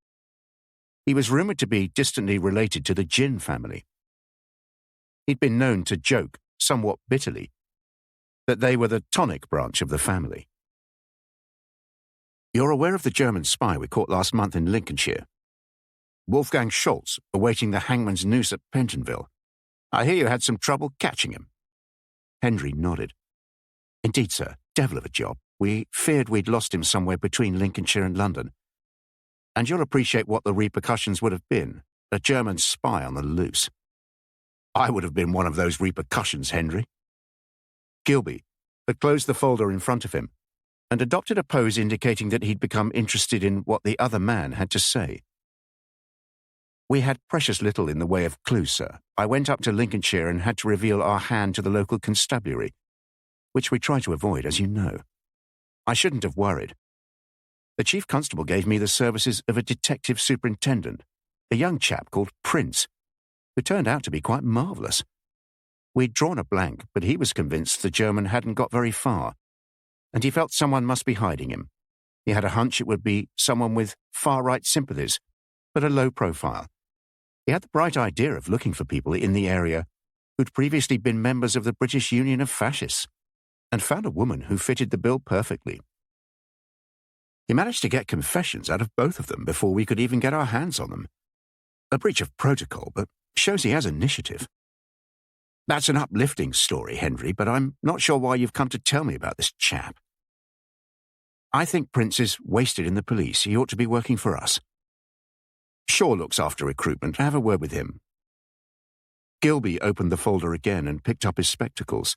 He was rumored to be distantly related to the Gin family. He'd been known to joke, somewhat bitterly, that they were the tonic branch of the family. You're aware of the German spy we caught last month in Lincolnshire? Wolfgang Schultz, awaiting the hangman's noose at Pentonville. I hear you had some trouble catching him. Henry nodded. Indeed, sir. Devil of a job. We feared we'd lost him somewhere between Lincolnshire and London. And you'll appreciate what the repercussions would have been. A German spy on the loose. I would have been one of those repercussions, Henry. Gilby had closed the folder in front of him and adopted a pose indicating that he'd become interested in what the other man had to say. We had precious little in the way of clues, sir. I went up to Lincolnshire and had to reveal our hand to the local constabulary, which we try to avoid, as you know. I shouldn't have worried. The chief constable gave me the services of a detective superintendent, a young chap called Prince, who turned out to be quite marvellous. We'd drawn a blank, but he was convinced the German hadn't got very far, and he felt someone must be hiding him. He had a hunch it would be someone with far-right sympathies, but a low profile. He had the bright idea of looking for people in the area who'd previously been members of the British Union of Fascists, and found a woman who fitted the bill perfectly. He managed to get confessions out of both of them before we could even get our hands on them. A breach of protocol, but shows he has initiative. That's an uplifting story, Henry, but I'm not sure why you've come to tell me about this chap. I think Prince is wasted in the police. He ought to be working for us. Shaw looks after recruitment. Have a word with him. Gilby opened the folder again and picked up his spectacles,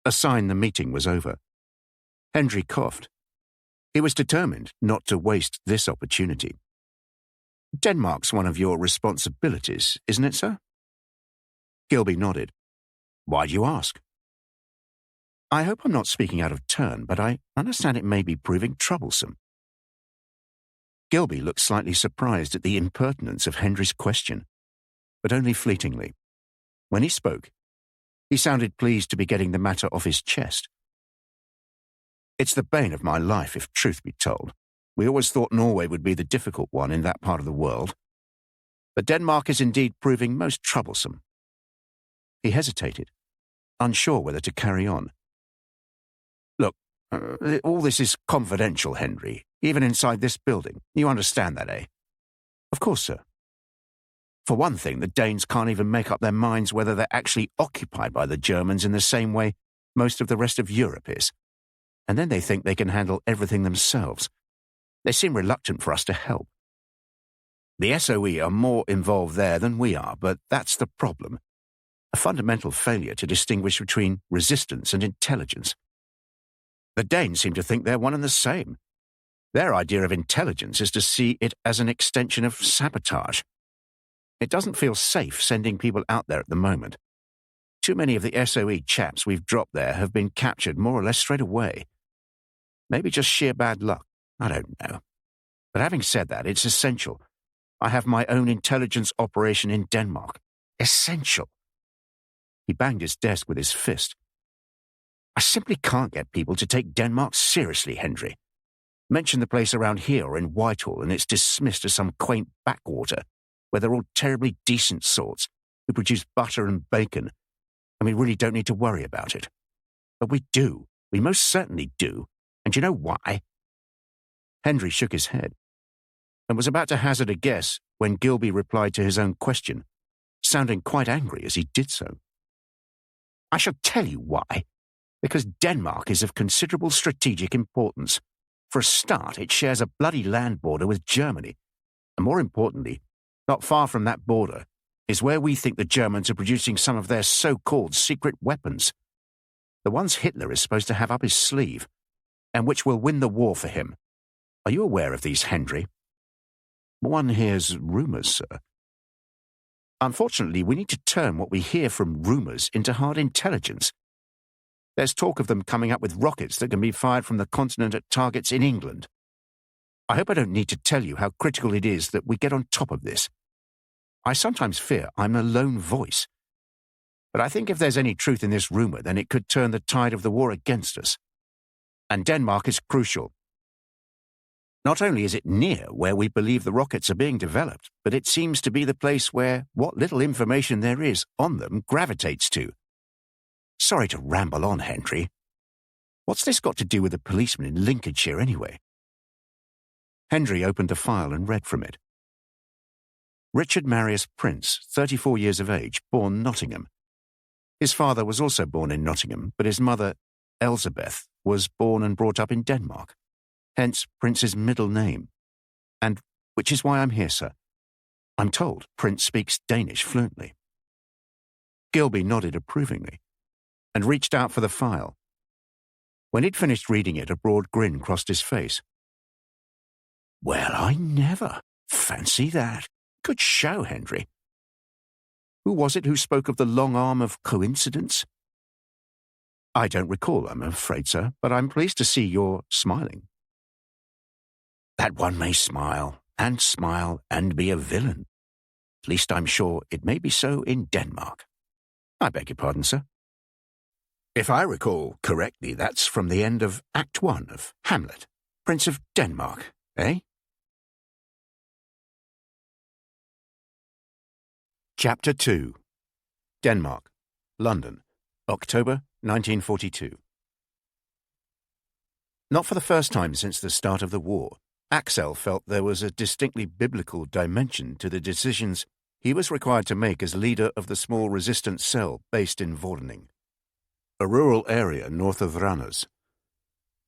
a sign the meeting was over. Henry coughed. He was determined not to waste this opportunity. Denmark's one of your responsibilities, isn't it, sir? Gilby nodded. Why do you ask? I hope I'm not speaking out of turn, but I understand it may be proving troublesome. Gilby looked slightly surprised at the impertinence of Henry's question, but only fleetingly. When he spoke, he sounded pleased to be getting the matter off his chest. It's the bane of my life, if truth be told. We always thought Norway would be the difficult one in that part of the world. But Denmark is indeed proving most troublesome. He hesitated, unsure whether to carry on. Look, all this is confidential, Henry, even inside this building. You understand that, eh? Of course, sir. For one thing, the Danes can't even make up their minds whether they're actually occupied by the Germans in the same way most of the rest of Europe is. And then they think they can handle everything themselves. They seem reluctant for us to help. The SOE are more involved there than we are, but that's the problem. A fundamental failure to distinguish between resistance and intelligence. The Danes seem to think they're one and the same. Their idea of intelligence is to see it as an extension of sabotage. It doesn't feel safe sending people out there at the moment. Too many of the SOE chaps we've dropped there have been captured more or less straight away. Maybe just sheer bad luck. I don't know. But having said that, it's essential. I have my own intelligence operation in Denmark. Essential. He banged his desk with his fist. I simply can't get people to take Denmark seriously, Hendry. Mention the place around here or in Whitehall and it's dismissed as some quaint backwater where they're all terribly decent sorts who produce butter and bacon, and we really don't need to worry about it. But we do. We most certainly do. And you know why? Hendry shook his head and was about to hazard a guess when Gilby replied to his own question, sounding quite angry as he did so. I shall tell you why. Because Denmark is of considerable strategic importance. For a start, it shares a bloody land border with Germany. And more importantly, not far from that border is where we think the Germans are producing some of their so-called secret weapons. The ones Hitler is supposed to have up his sleeve, and which will win the war for him. Are you aware of these, Hendry? One hears rumours, sir. Unfortunately, we need to turn what we hear from rumours into hard intelligence. There's talk of them coming up with rockets that can be fired from the continent at targets in England. I hope I don't need to tell you how critical it is that we get on top of this. I sometimes fear I'm a lone voice. But I think if there's any truth in this rumour, then it could turn the tide of the war against us. And Denmark is crucial. Not only is it near where we believe the rockets are being developed, but it seems to be the place where what little information there is on them gravitates to. Sorry to ramble on, Hendry. What's this got to do with a policeman in Lincolnshire, anyway? Hendry opened the file and read from it. Richard Marius Prince, 34 years of age, born Nottingham. His father was also born in Nottingham, but his mother, Elizabeth, was born and brought up in Denmark. Hence Prince's middle name. And which is why I'm here, sir. I'm told Prince speaks Danish fluently. Gilby nodded approvingly and reached out for the file. When he'd finished reading it, a broad grin crossed his face. Well, I never. Fancy that. Good show, Hendry. Who was it who spoke of the long arm of coincidence? I don't recall, I'm afraid, sir, but I'm pleased to see you're smiling. That one may smile and be a villain. At least I'm sure it may be so in Denmark. I beg your pardon, sir. If I recall correctly, that's from the end of Act 1 of Hamlet, Prince of Denmark, eh? Chapter 2. Denmark, London, October 1942. Not for the first time since the start of the war, Axel felt there was a distinctly biblical dimension to the decisions he was required to make as leader of the small resistance cell based in Vordingborg, a rural area north of Randers.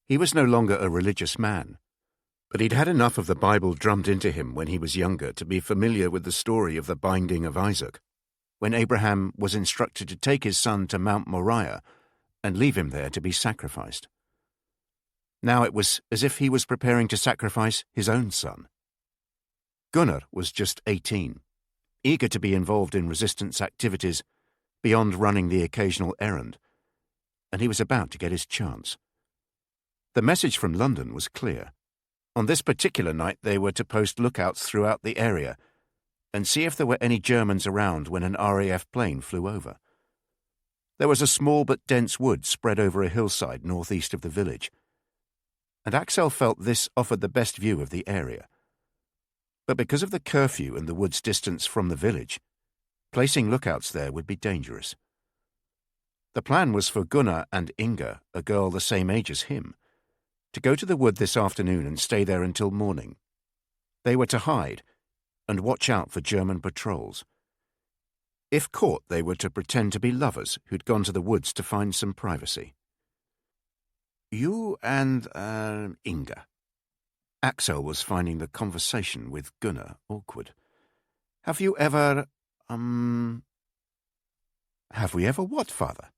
He was no longer a religious man, but he'd had enough of the Bible drummed into him when he was younger to be familiar with the story of the binding of Isaac, when Abraham was instructed to take his son to Mount Moriah and leave him there to be sacrificed. Now it was as if he was preparing to sacrifice his own son. Gunnar was just 18, eager to be involved in resistance activities beyond running the occasional errand, and he was about to get his chance. The message from London was clear. On this particular night they were to post lookouts throughout the area and see if there were any Germans around when an RAF plane flew over. There was a small but dense wood spread over a hillside northeast of the village, and Axel felt this offered the best view of the area. But because of the curfew and the wood's distance from the village, placing lookouts there would be dangerous. The plan was for Gunnar and Inga, a girl the same age as him, to go to the wood this afternoon and stay there until morning. They were to hide and watch out for German patrols. If caught, they were to pretend to be lovers who'd gone to the woods to find some privacy. You and, Inga. Axel was finding the conversation with Gunnar awkward. Have you ever, Have we ever what, father?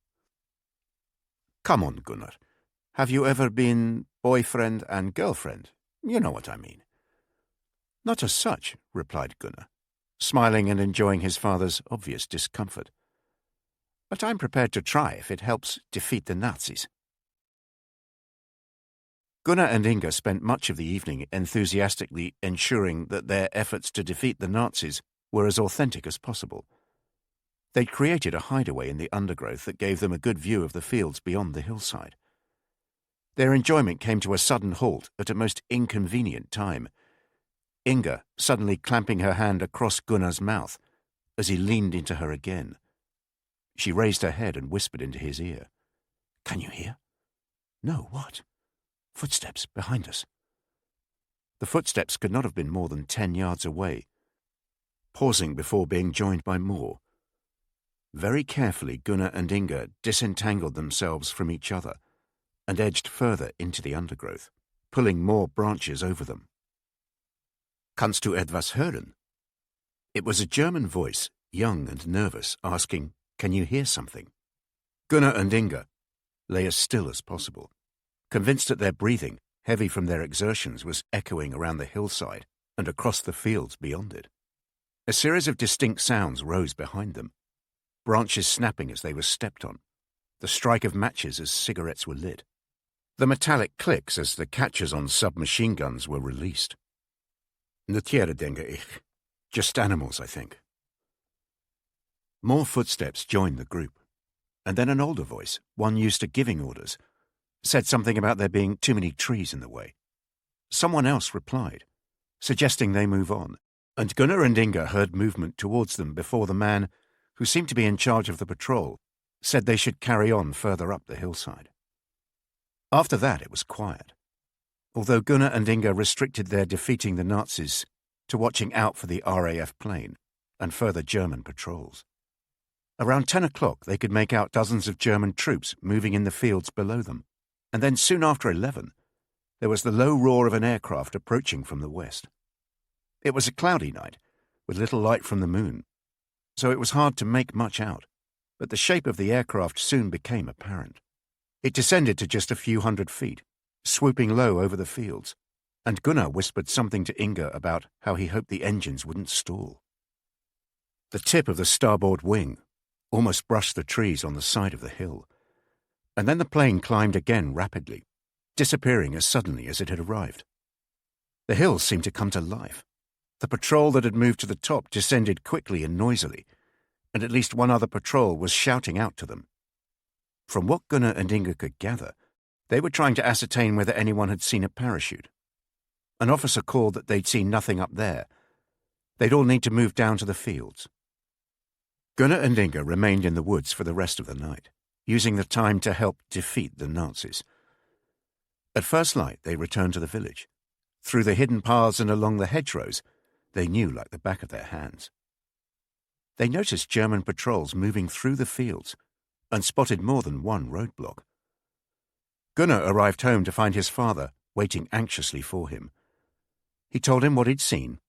Come on, Gunnar. Have you ever been boyfriend and girlfriend? You know what I mean. Not as such, replied Gunnar, smiling and enjoying his father's obvious discomfort. But I'm prepared to try if it helps defeat the Nazis. Gunnar and Inga spent much of the evening enthusiastically ensuring that their efforts to defeat the Nazis were as authentic as possible. They'd created a hideaway in the undergrowth that gave them a good view of the fields beyond the hillside. Their enjoyment came to a sudden halt at a most inconvenient time, Inga suddenly clamping her hand across Gunnar's mouth as he leaned into her again. She raised her head and whispered into his ear. "Can you hear?" "No, what?" "Footsteps behind us." The footsteps could not have been more than 10 yards away, pausing before being joined by more. Very carefully, Gunnar and Inga disentangled themselves from each other and edged further into the undergrowth, pulling more branches over them. "Kannst du etwas hören?" It was a German voice, young and nervous, asking, "Can you hear something?" Gunnar and Inga lay as still as possible, convinced that their breathing, heavy from their exertions, was echoing around the hillside and across the fields beyond it. A series of distinct sounds rose behind them, branches snapping as they were stepped on, the strike of matches as cigarettes were lit, the metallic clicks as the catches on submachine guns were released. "Tiere, denke ich. Just animals, I think." More footsteps joined the group, and then an older voice, one used to giving orders, said something about there being too many trees in the way. Someone else replied, suggesting they move on, and Gunnar and Inga heard movement towards them before the man, who seemed to be in charge of the patrol, said they should carry on further up the hillside. After that it was quiet, although Gunnar and Inga restricted their defeating the Nazis to watching out for the RAF plane and further German patrols. Around 10 o'clock they could make out dozens of German troops moving in the fields below them, and then soon after 11 there was the low roar of an aircraft approaching from the west. It was a cloudy night, with little light from the moon, so it was hard to make much out, but the shape of the aircraft soon became apparent. It descended to just a few hundred feet, swooping low over the fields, and Gunnar whispered something to Inga about how he hoped the engines wouldn't stall. The tip of the starboard wing almost brushed the trees on the side of the hill, and then the plane climbed again rapidly, disappearing as suddenly as it had arrived. The hill seemed to come to life. The patrol that had moved to the top descended quickly and noisily, and at least one other patrol was shouting out to them. From what Gunnar and Inga could gather, they were trying to ascertain whether anyone had seen a parachute. An officer called that they'd seen nothing up there. They'd all need to move down to the fields. Gunnar and Inga remained in the woods for the rest of the night, using the time to help defeat the Nazis. At first light, they returned to the village. Through the hidden paths and along the hedgerows, they knew like the back of their hands. They noticed German patrols moving through the fields and spotted more than one roadblock. Gunnar arrived home to find his father waiting anxiously for him. He told him what he'd seen,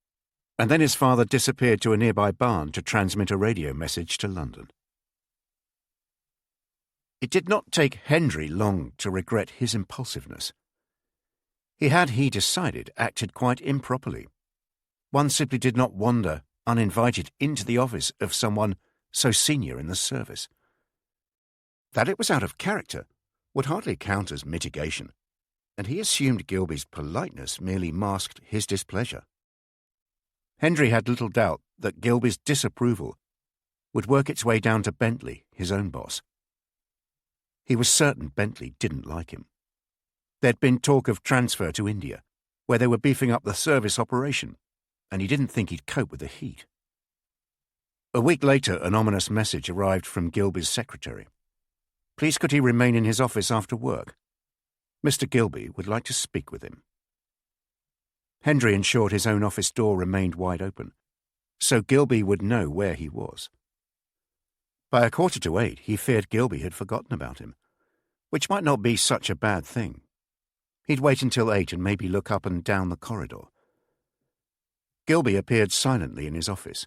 and then his father disappeared to a nearby barn to transmit a radio message to London. It did not take Hendry long to regret his impulsiveness. He had, he decided, acted quite improperly. One simply did not wander uninvited into the office of someone so senior in the service. That it was out of character would hardly count as mitigation, and he assumed Gilby's politeness merely masked his displeasure. Hendry had little doubt that Gilby's disapproval would work its way down to Bentley, his own boss. He was certain Bentley didn't like him. There'd been talk of transfer to India, where they were beefing up the service operation, and he didn't think he'd cope with the heat. A week later, an ominous message arrived from Gilby's secretary. Please could he remain in his office after work? Mr. Gilby would like to speak with him. Hendry ensured his own office door remained wide open, so Gilby would know where he was. By 7:45, he feared Gilby had forgotten about him, which might not be such a bad thing. He'd wait until 8 and maybe look up and down the corridor. Gilby appeared silently in his office,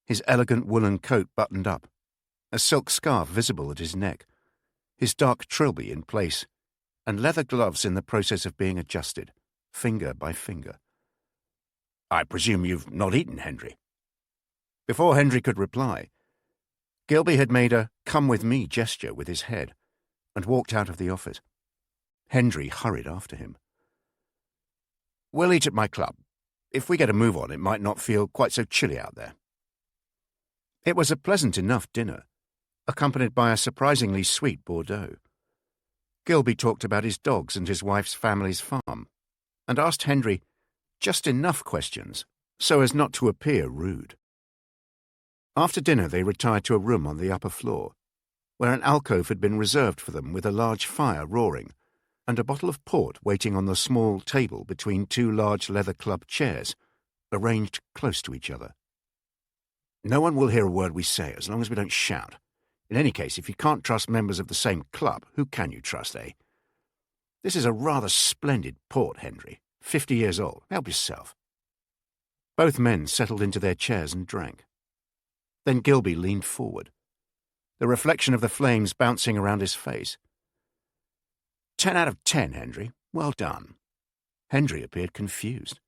his elegant woolen coat buttoned up, a silk scarf visible at his neck, his dark trilby in place, and leather gloves in the process of being adjusted, finger by finger. I presume you've not eaten, Hendry? Before Hendry could reply, Gilby had made a come-with-me gesture with his head and walked out of the office. Hendry hurried after him. We'll eat at my club. If we get a move on, it might not feel quite so chilly out there. It was a pleasant enough dinner, accompanied by a surprisingly sweet Bordeaux. Gilby talked about his dogs and his wife's family's farm, and asked Henry just enough questions so as not to appear rude. After dinner they retired to a room on the upper floor, where an alcove had been reserved for them with a large fire roaring, and a bottle of port waiting on the small table between two large leather club chairs, arranged close to each other. "No one will hear a word we say as long as we don't shout. In any case, if you can't trust members of the same club, who can you trust, eh? This is a rather splendid port, Henry. 50 years old. Help yourself." Both men settled into their chairs and drank. Then Gilby leaned forward, the reflection of the flames bouncing around his face. 10 out of 10, Henry. Well done." Henry appeared confused.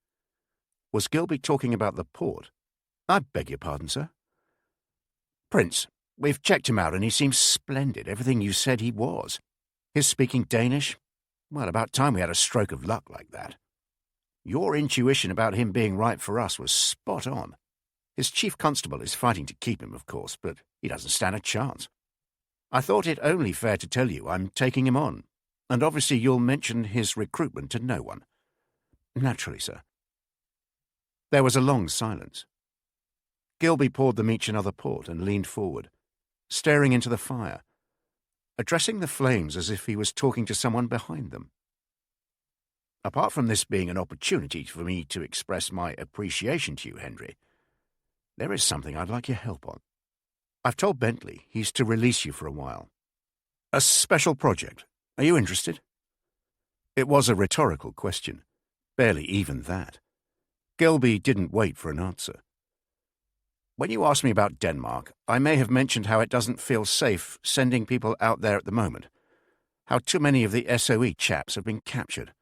Was Gilby talking about the port? "I beg your pardon, sir." "Prince, we've checked him out and he seems splendid, everything you said he was. His speaking Danish? Well, about time we had a stroke of luck like that. Your intuition about him being right for us was spot on. His chief constable is fighting to keep him, of course, but he doesn't stand a chance. I thought it only fair to tell you I'm taking him on, and obviously you'll mention his recruitment to no one." "Naturally, sir." There was a long silence. Gilby poured them each another port and leaned forward, staring into the fire, addressing the flames as if he was talking to someone behind them. "Apart from this being an opportunity for me to express my appreciation to you, Henry, there is something I'd like your help on. I've told Bentley he's to release you for a while. A special project. Are you interested?" It was a rhetorical question, barely even that. Gilby didn't wait for an answer. "When you asked me about Denmark, I may have mentioned how it doesn't feel safe sending people out there at the moment, how too many of the SOE chaps have been captured.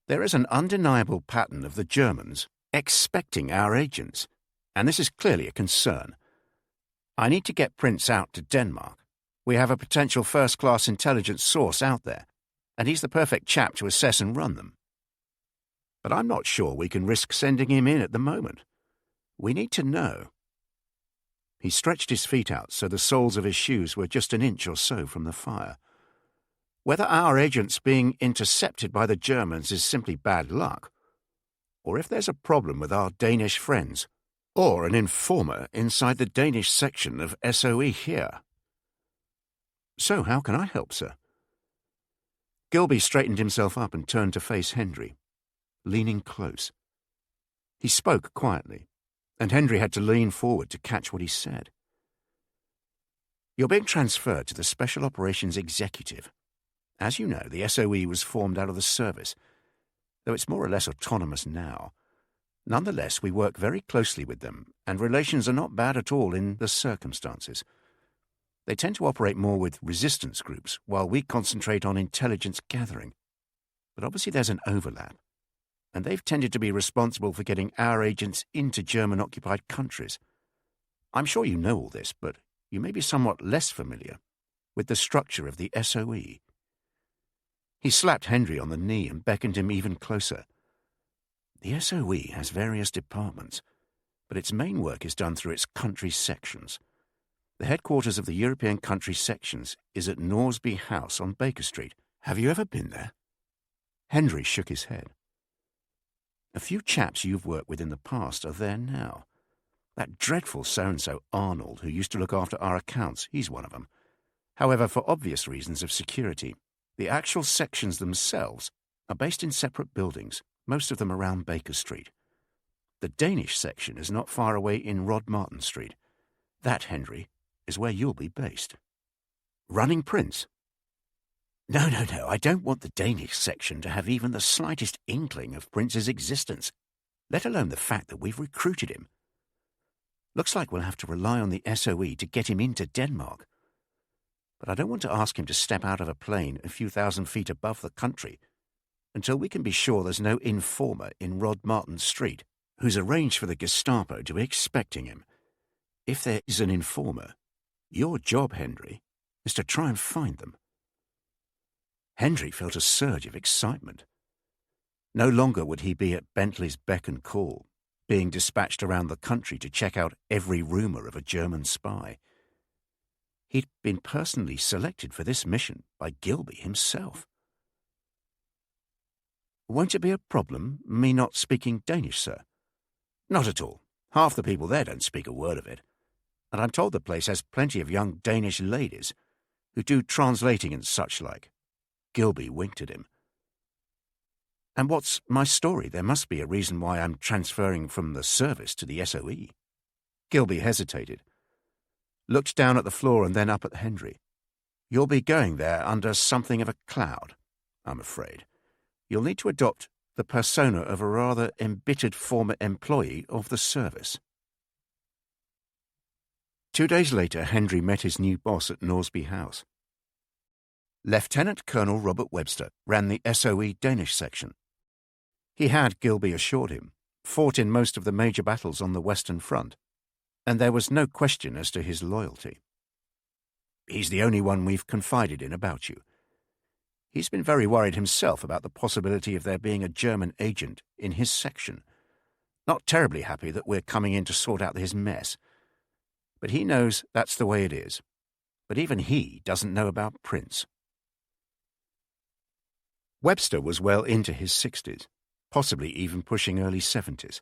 There is an undeniable pattern of the Germans expecting our agents, and this is clearly a concern. I need to get Prince out to Denmark. We have a potential first-class intelligence source out there, and he's the perfect chap to assess and run them. But I'm not sure we can risk sending him in at the moment. We need to know." He stretched his feet out so the soles of his shoes were just an inch or so from the fire. "Whether our agents being intercepted by the Germans is simply bad luck, or if there's a problem with our Danish friends, or an informer inside the Danish section of SOE here." "So how can I help, sir?" Gilby straightened himself up and turned to face Henry, leaning close. He spoke quietly, and Henry had to lean forward to catch what he said. "You're being transferred to the Special Operations Executive. As you know, the SOE was formed out of the service, though it's more or less autonomous now. Nonetheless, we work very closely with them, and relations are not bad at all in the circumstances. They tend to operate more with resistance groups, while we concentrate on intelligence gathering. But obviously there's an overlap, and they've tended to be responsible for getting our agents into German-occupied countries. I'm sure you know all this, but you may be somewhat less familiar with the structure of the SOE." He slapped Henry on the knee and beckoned him even closer. "The SOE has various departments, but its main work is done through its country sections. The headquarters of the European country sections is at Norsby House on Baker Street. Have you ever been there?" Henry shook his head. "A few chaps you've worked with in the past are there now. That dreadful so-and-so Arnold, who used to look after our accounts, he's one of them. However, for obvious reasons of security, the actual sections themselves are based in separate buildings, most of them around Baker Street. The Danish section is not far away in Rodmarten Street. That, Henry, is where you'll be based." "Running Prince?" No, I don't want the Danish section to have even the slightest inkling of Prince's existence, let alone the fact that we've recruited him. Looks like we'll have to rely on the SOE to get him into Denmark. But I don't want to ask him to step out of a plane a few thousand feet above the country until we can be sure there's no informer in Rodmarten Street who's arranged for the Gestapo to be expecting him. If there is an informer, your job, Henry, is to try and find them." Henry felt a surge of excitement. No longer would he be at Bentley's beck and call, being dispatched around the country to check out every rumour of a German spy. He'd been personally selected for this mission by Gilby himself. "Won't it be a problem, me not speaking Danish, sir?" "Not at all. Half the people there don't speak a word of it. And I'm told the place has plenty of young Danish ladies who do translating and such like." Gilby winked at him. "And what's my story? There must be a reason why I'm transferring from the service to the SOE." Gilby hesitated, looked down at the floor and then up at Hendry. "You'll be going there under something of a cloud, I'm afraid. You'll need to adopt the persona of a rather embittered former employee of the service." 2 days later, Hendry met his new boss at Norsby House. Lieutenant Colonel Robert Webster ran the SOE Danish section. He had, Gilby assured him, fought in most of the major battles on the Western Front, and there was no question as to his loyalty. "He's the only one we've confided in about you. He's been very worried himself about the possibility of there being a German agent in his section. Not terribly happy that we're coming in to sort out his mess. But he knows that's the way it is. But even he doesn't know about Prince." Webster was well into his 60s, possibly even pushing early 70s,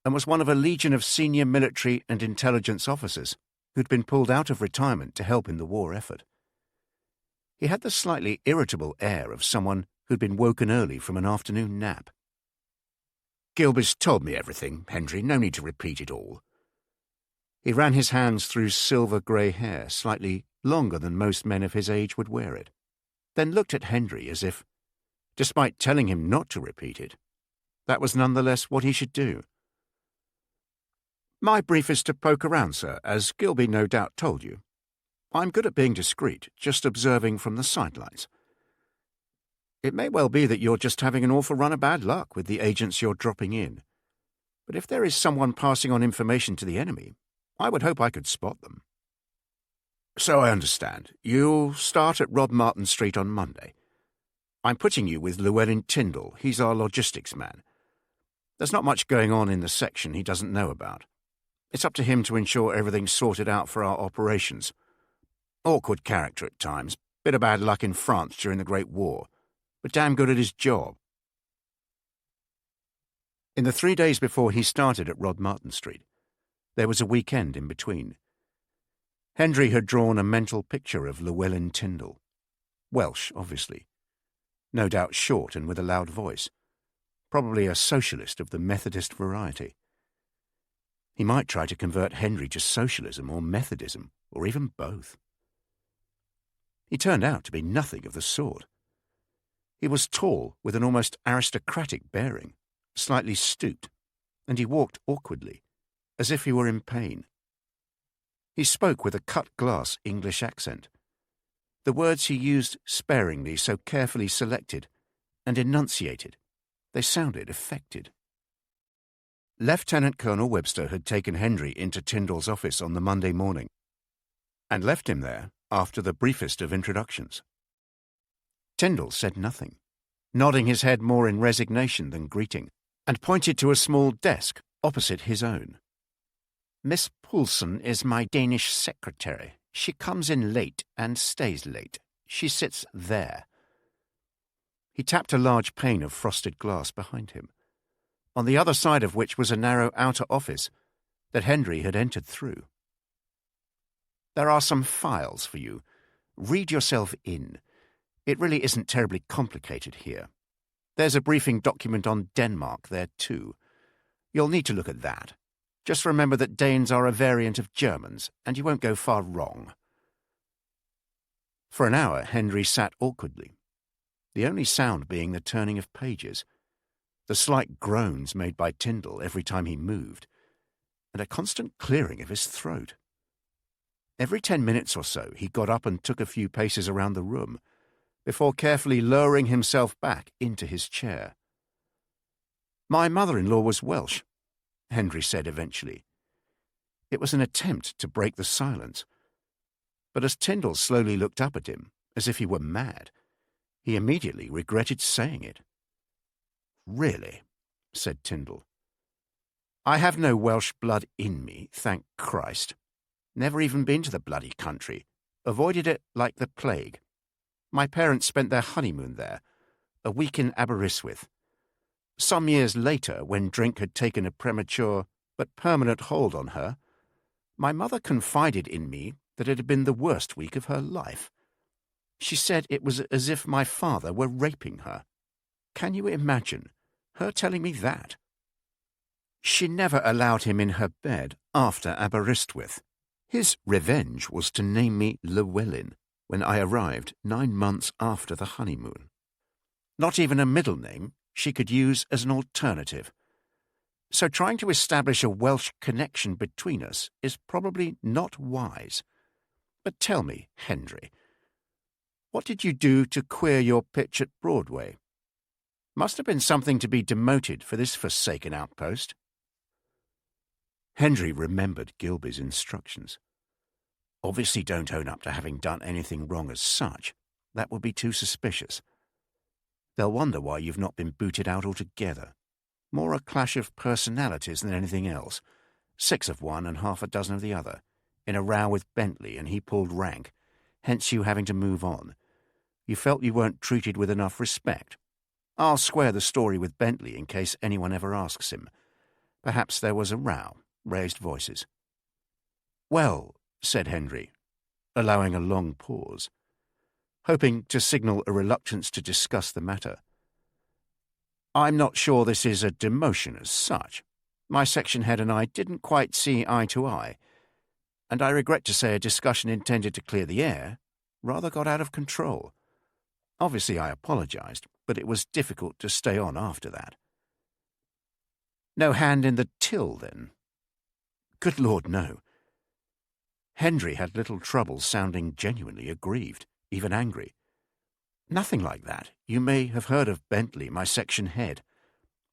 and was one of a legion of senior military and intelligence officers who'd been pulled out of retirement to help in the war effort. He had the slightly irritable air of someone who'd been woken early from an afternoon nap. "Gilby's told me everything, Hendry. No need to repeat it all." He ran his hands through silver-grey hair, slightly longer than most men of his age would wear it, then looked at Hendry as if, despite telling him not to repeat it, that was nonetheless what he should do. "My brief is to poke around, sir, as Gilby no doubt told you. I'm good at being discreet, just observing from the sidelines. It may well be that you're just having an awful run of bad luck with the agents you're dropping in. But if there is someone passing on information to the enemy, I would hope I could spot them." "So I understand. You'll start at Rob Martin Street on Monday. I'm putting you with Llewellyn Tyndall. He's our logistics man. There's not much going on in the section he doesn't know about. It's up to him to ensure everything's sorted out for our operations. Awkward character at times, bit of bad luck in France during the Great War, but damn good at his job." In the 3 days before he started at Rod Martin Street, there was a weekend in between. Hendry had drawn a mental picture of Llewellyn Tyndall. Welsh, obviously. No doubt short and with a loud voice. Probably a socialist of the Methodist variety. He might try to convert Hendry to socialism or Methodism, or even both. He turned out to be nothing of the sort. He was tall, with an almost aristocratic bearing, slightly stooped, and he walked awkwardly, as if he were in pain. He spoke with a cut-glass English accent. The words he used sparingly, so carefully selected and enunciated, they sounded affected. Lieutenant Colonel Webster had taken Hendry into Tyndall's office on the Monday morning and left him there after the briefest of introductions. Tyndall said nothing, nodding his head more in resignation than greeting, and pointed to a small desk opposite his own. "Miss Poulsen is my Danish secretary. She comes in late and stays late. She sits there." He tapped a large pane of frosted glass behind him, on the other side of which was a narrow outer office that Hendry had entered through. "There are some files for you. Read yourself in. It really isn't terribly complicated here. There's a briefing document on Denmark there too. You'll need to look at that. Just remember that Danes are a variant of Germans, and you won't go far wrong." For an hour, Hendry sat awkwardly, the only sound being the turning of pages, the slight groans made by Tyndall every time he moved, and a constant clearing of his throat. Every 10 minutes or so, he got up and took a few paces around the room, before carefully lowering himself back into his chair. "My mother-in-law was Welsh," Hendry said eventually. It was an attempt to break the silence, but as Tyndall slowly looked up at him, as if he were mad, he immediately regretted saying it. "Really?" said Tyndall. I have no Welsh blood in me, thank Christ. Never even been to the bloody country. Avoided it like the plague. My parents spent their honeymoon there, a week in Aberystwyth. Some years later, when drink had taken a premature but permanent hold on her, my mother confided in me that it had been the worst week of her life. She said it was as if my father were raping her. Can you imagine her telling me that? She never allowed him in her bed after Aberystwyth. His revenge was to name me Llewellyn when I arrived 9 months after the honeymoon. Not even a middle name she could use as an alternative. So trying to establish a Welsh connection between us is probably not wise. But tell me, Hendry, what did you do to queer your pitch at Broadway? Must have been something to be demoted for this forsaken outpost. Hendry remembered Gilby's instructions. Obviously don't own up to having done anything wrong as such. That would be too suspicious. They'll wonder why you've not been booted out altogether. More a clash of personalities than anything else. 6 of one and half a dozen of the other. In a row with Bentley and he pulled rank, hence you having to move on. You felt you weren't treated with enough respect. I'll square the story with Bentley in case anyone ever asks him. Perhaps there was a row, raised voices. Well, said Hendry, allowing a long pause, hoping to signal a reluctance to discuss the matter. I'm not sure this is a demotion as such. My section head and I didn't quite see eye to eye, and I regret to say a discussion intended to clear the air rather got out of control. Obviously I apologized, but it was difficult to stay on after that. No hand in the till, then? Good Lord, no. Hendry had little trouble sounding genuinely aggrieved, even angry. Nothing like that. You may have heard of Bentley, my section head.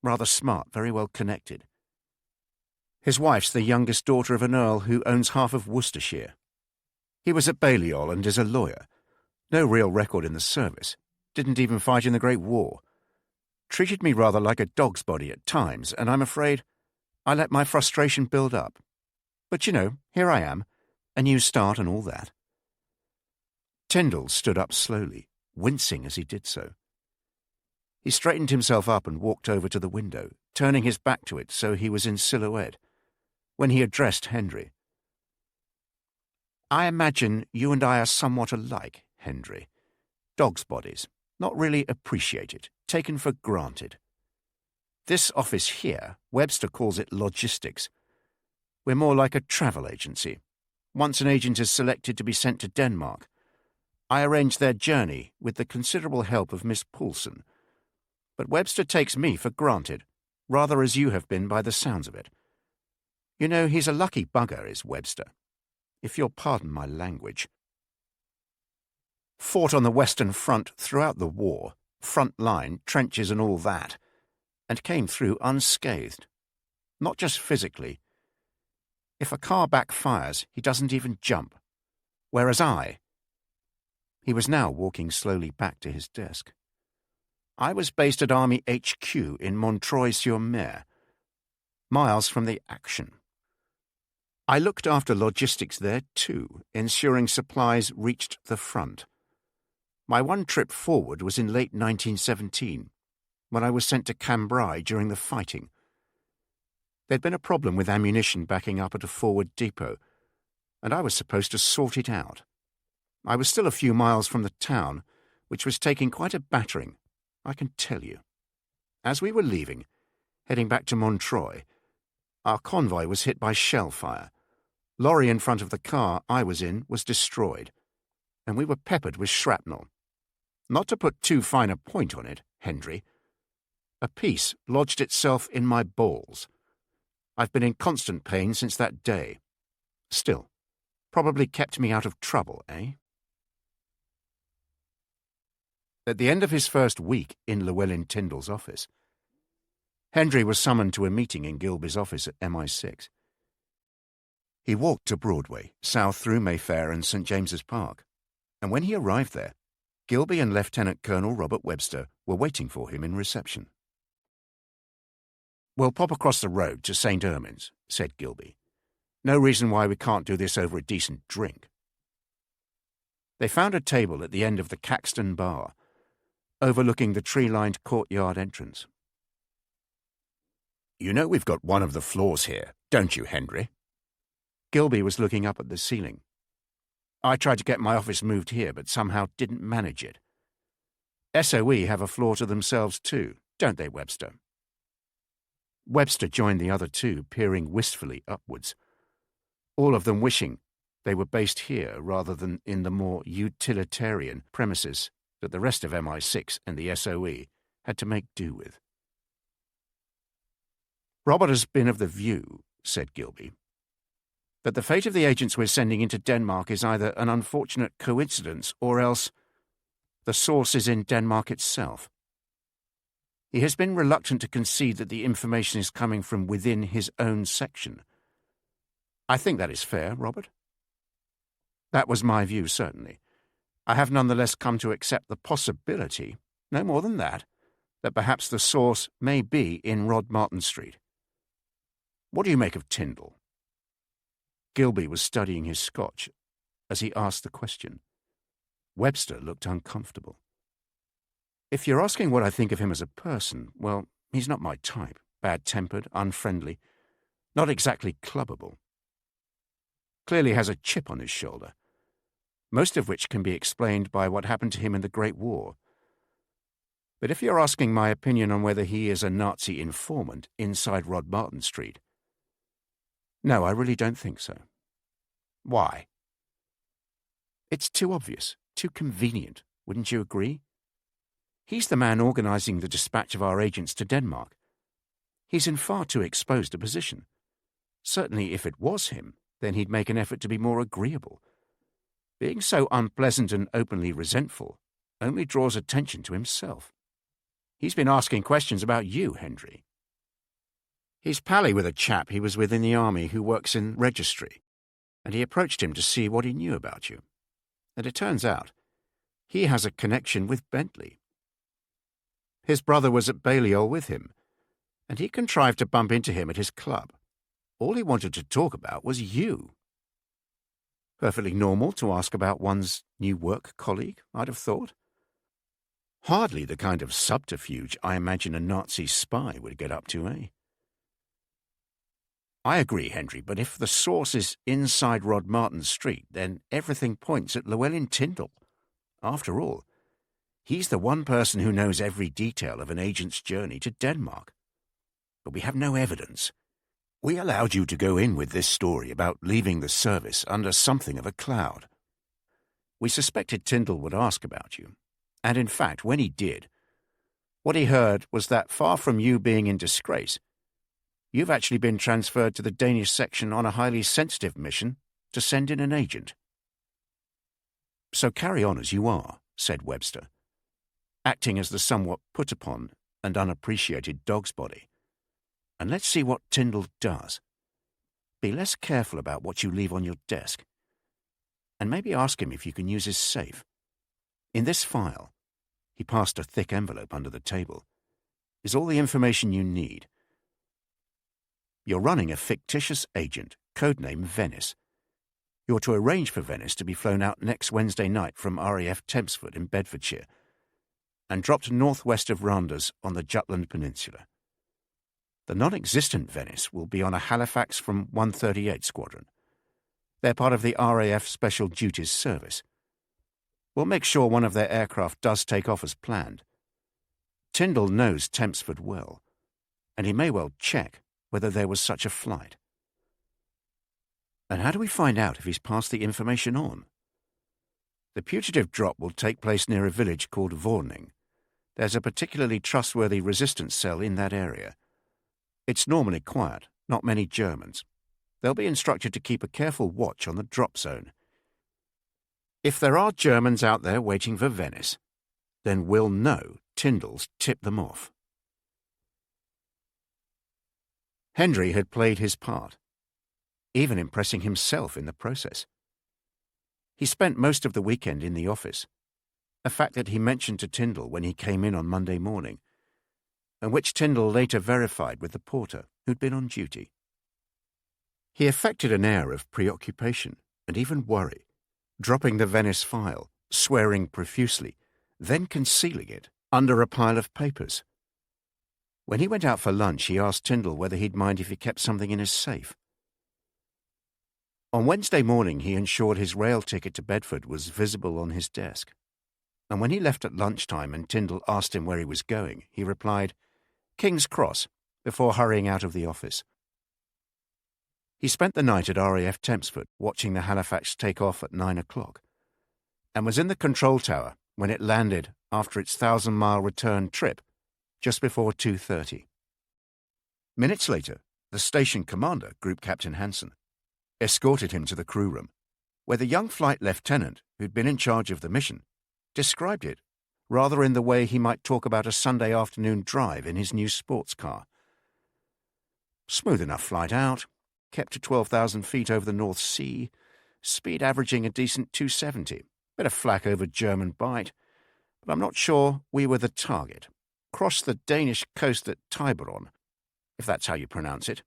Rather smart, very well connected. His wife's the youngest daughter of an earl who owns half of Worcestershire. He was at Balliol and is a lawyer. No real record in the service. Didn't even fight in the Great War. Treated me rather like a dog's body at times, and I'm afraid I let my frustration build up. But you know, here I am, a new start and all that. Tyndall stood up slowly, wincing as he did so. He straightened himself up and walked over to the window, turning his back to it so he was in silhouette, when he addressed Hendry. I imagine you and I are somewhat alike, Hendry. Dog's bodies, not really appreciated, taken for granted. This office here, Webster calls it logistics. We're more like a travel agency. Once an agent is selected to be sent to Denmark, I arrange their journey with the considerable help of Miss Poulsen. But Webster takes me for granted, rather as you have been by the sounds of it. You know, he's a lucky bugger, is Webster, if you'll pardon my language. Fought on the Western Front throughout the war, front line, trenches and all that, and came through unscathed. Not just physically. If a car backfires, he doesn't even jump. Whereas I... He was now walking slowly back to his desk. I was based at Army HQ in Montreuil-sur-Mer, miles from the action. I looked after logistics there too, ensuring supplies reached the front. My one trip forward was in late 1917, when I was sent to Cambrai during the fighting. There'd been a problem with ammunition backing up at a forward depot, and I was supposed to sort it out. I was still a few miles from the town, which was taking quite a battering, I can tell you. As we were leaving, heading back to Montreuil, our convoy was hit by shell fire. Lorry in front of the car I was in was destroyed, and we were peppered with shrapnel. Not to put too fine a point on it, Hendry, a piece lodged itself in my balls. I've been in constant pain since that day. Still, probably kept me out of trouble, eh? At the end of his first week in Llewellyn Tyndall's office, Hendry was summoned to a meeting in Gilby's office at MI6. He walked to Broadway, south through Mayfair and St. James's Park, and when he arrived there, Gilby and Lieutenant Colonel Robert Webster were waiting for him in reception. "We'll pop across the road to St. Ermine's," said Gilby. "No reason why we can't do this over a decent drink." They found a table at the end of the Caxton Bar, overlooking the tree-lined courtyard entrance. "You know we've got one of the floors here, don't you, Henry?" Gilby was looking up at the ceiling. "I tried to get my office moved here, but somehow didn't manage it. SOE have a floor to themselves too, don't they, Webster?" Webster joined the other two, peering wistfully upwards, all of them wishing they were based here rather than in the more utilitarian premises that the rest of MI6 and the SOE had to make do with. "Robert has been of the view," said Gilby, "that the fate of the agents we're sending into Denmark is either an unfortunate coincidence or else the source is in Denmark itself. He has been reluctant to concede that the information is coming from within his own section. I think that is fair, Robert." "That was my view, certainly. I have nonetheless come to accept the possibility, no more than that perhaps the source may be in Rodmartin Street. What do you make of Tyndall?" Gilby was studying his scotch as he asked the question. Webster looked uncomfortable. "If you're asking what I think of him as a person, well, he's not my type. Bad-tempered, unfriendly, not exactly clubbable. Clearly has a chip on his shoulder, most of which can be explained by what happened to him in the Great War. But if you're asking my opinion on whether he is a Nazi informant inside Rodmartin Street, no, I really don't think so." "Why?" "It's too obvious, too convenient, wouldn't you agree? He's the man organizing the dispatch of our agents to Denmark. He's in far too exposed a position. Certainly if it was him, then he'd make an effort to be more agreeable. Being so unpleasant and openly resentful only draws attention to himself. He's been asking questions about you, Henry. He's pally with a chap he was with in the army who works in registry, and he approached him to see what he knew about you. And it turns out he has a connection with Bentley. His brother was at Balliol with him, and he contrived to bump into him at his club. All he wanted to talk about was you. Perfectly normal to ask about one's new work colleague, I'd have thought. Hardly the kind of subterfuge I imagine a Nazi spy would get up to, eh?" "I agree, Henry, but if the source is inside Rodmartin Street, then everything points at Llewellyn Tyndall. After all, he's the one person who knows every detail of an agent's journey to Denmark. But we have no evidence. We allowed you to go in with this story about leaving the service under something of a cloud. We suspected Tyndall would ask about you, and in fact, when he did, what he heard was that far from you being in disgrace, you've actually been transferred to the Danish section on a highly sensitive mission to send in an agent." "So carry on as you are," said Webster, acting as the somewhat put-upon and unappreciated dog's body. "And let's see what Tyndall does. Be less careful about what you leave on your desk. And maybe ask him if you can use his safe. In this file," he passed a thick envelope under the table, "is all the information you need. You're running a fictitious agent, codename Venice. You're to arrange for Venice to be flown out next Wednesday night from RAF Tempsford in Bedfordshire and dropped northwest of Randers on the Jutland Peninsula. The non-existent Venice will be on a Halifax from 138 Squadron. They're part of the RAF Special Duties Service. We'll make sure one of their aircraft does take off as planned. Tyndall knows Tempsford well, and he may well check whether there was such a flight. And how do we find out if he's passed the information on? The putative drop will take place near a village called Vorning. There's a particularly trustworthy resistance cell in that area. It's normally quiet, not many Germans. They'll be instructed to keep a careful watch on the drop zone. If there are Germans out there waiting for Venice, then we'll know Tyndall's tipped them off." Henry had played his part, even impressing himself in the process. He spent most of the weekend in the office, a fact that he mentioned to Tyndall when he came in on Monday morning. and which Tyndall later verified with the porter who'd been on duty. He affected an air of preoccupation and even worry, dropping the Venice file, swearing profusely, then concealing it under a pile of papers. When he went out for lunch, he asked Tyndall whether he'd mind if he kept something in his safe. On Wednesday morning, he ensured his rail ticket to Bedford was visible on his desk. And when he left at lunchtime and Tyndall asked him where he was going, he replied, "King's Cross," before hurrying out of the office. He spent the night at RAF Tempsford, watching the Halifax take off at 9 o'clock, and was in the control tower when it landed after its 1,000-mile return trip, just before 2:30. Minutes later, the station commander, Group Captain Hanson, escorted him to the crew room, where the young flight lieutenant, who'd been in charge of the mission, described it rather in the way he might talk about a Sunday afternoon drive in his new sports car. Smooth enough flight out, kept to 12,000 feet over the North Sea, speed averaging a decent 270, bit of flack over German Bight, but I'm not sure we were the target. Crossed the Danish coast at Tiburon, if that's how you pronounce it,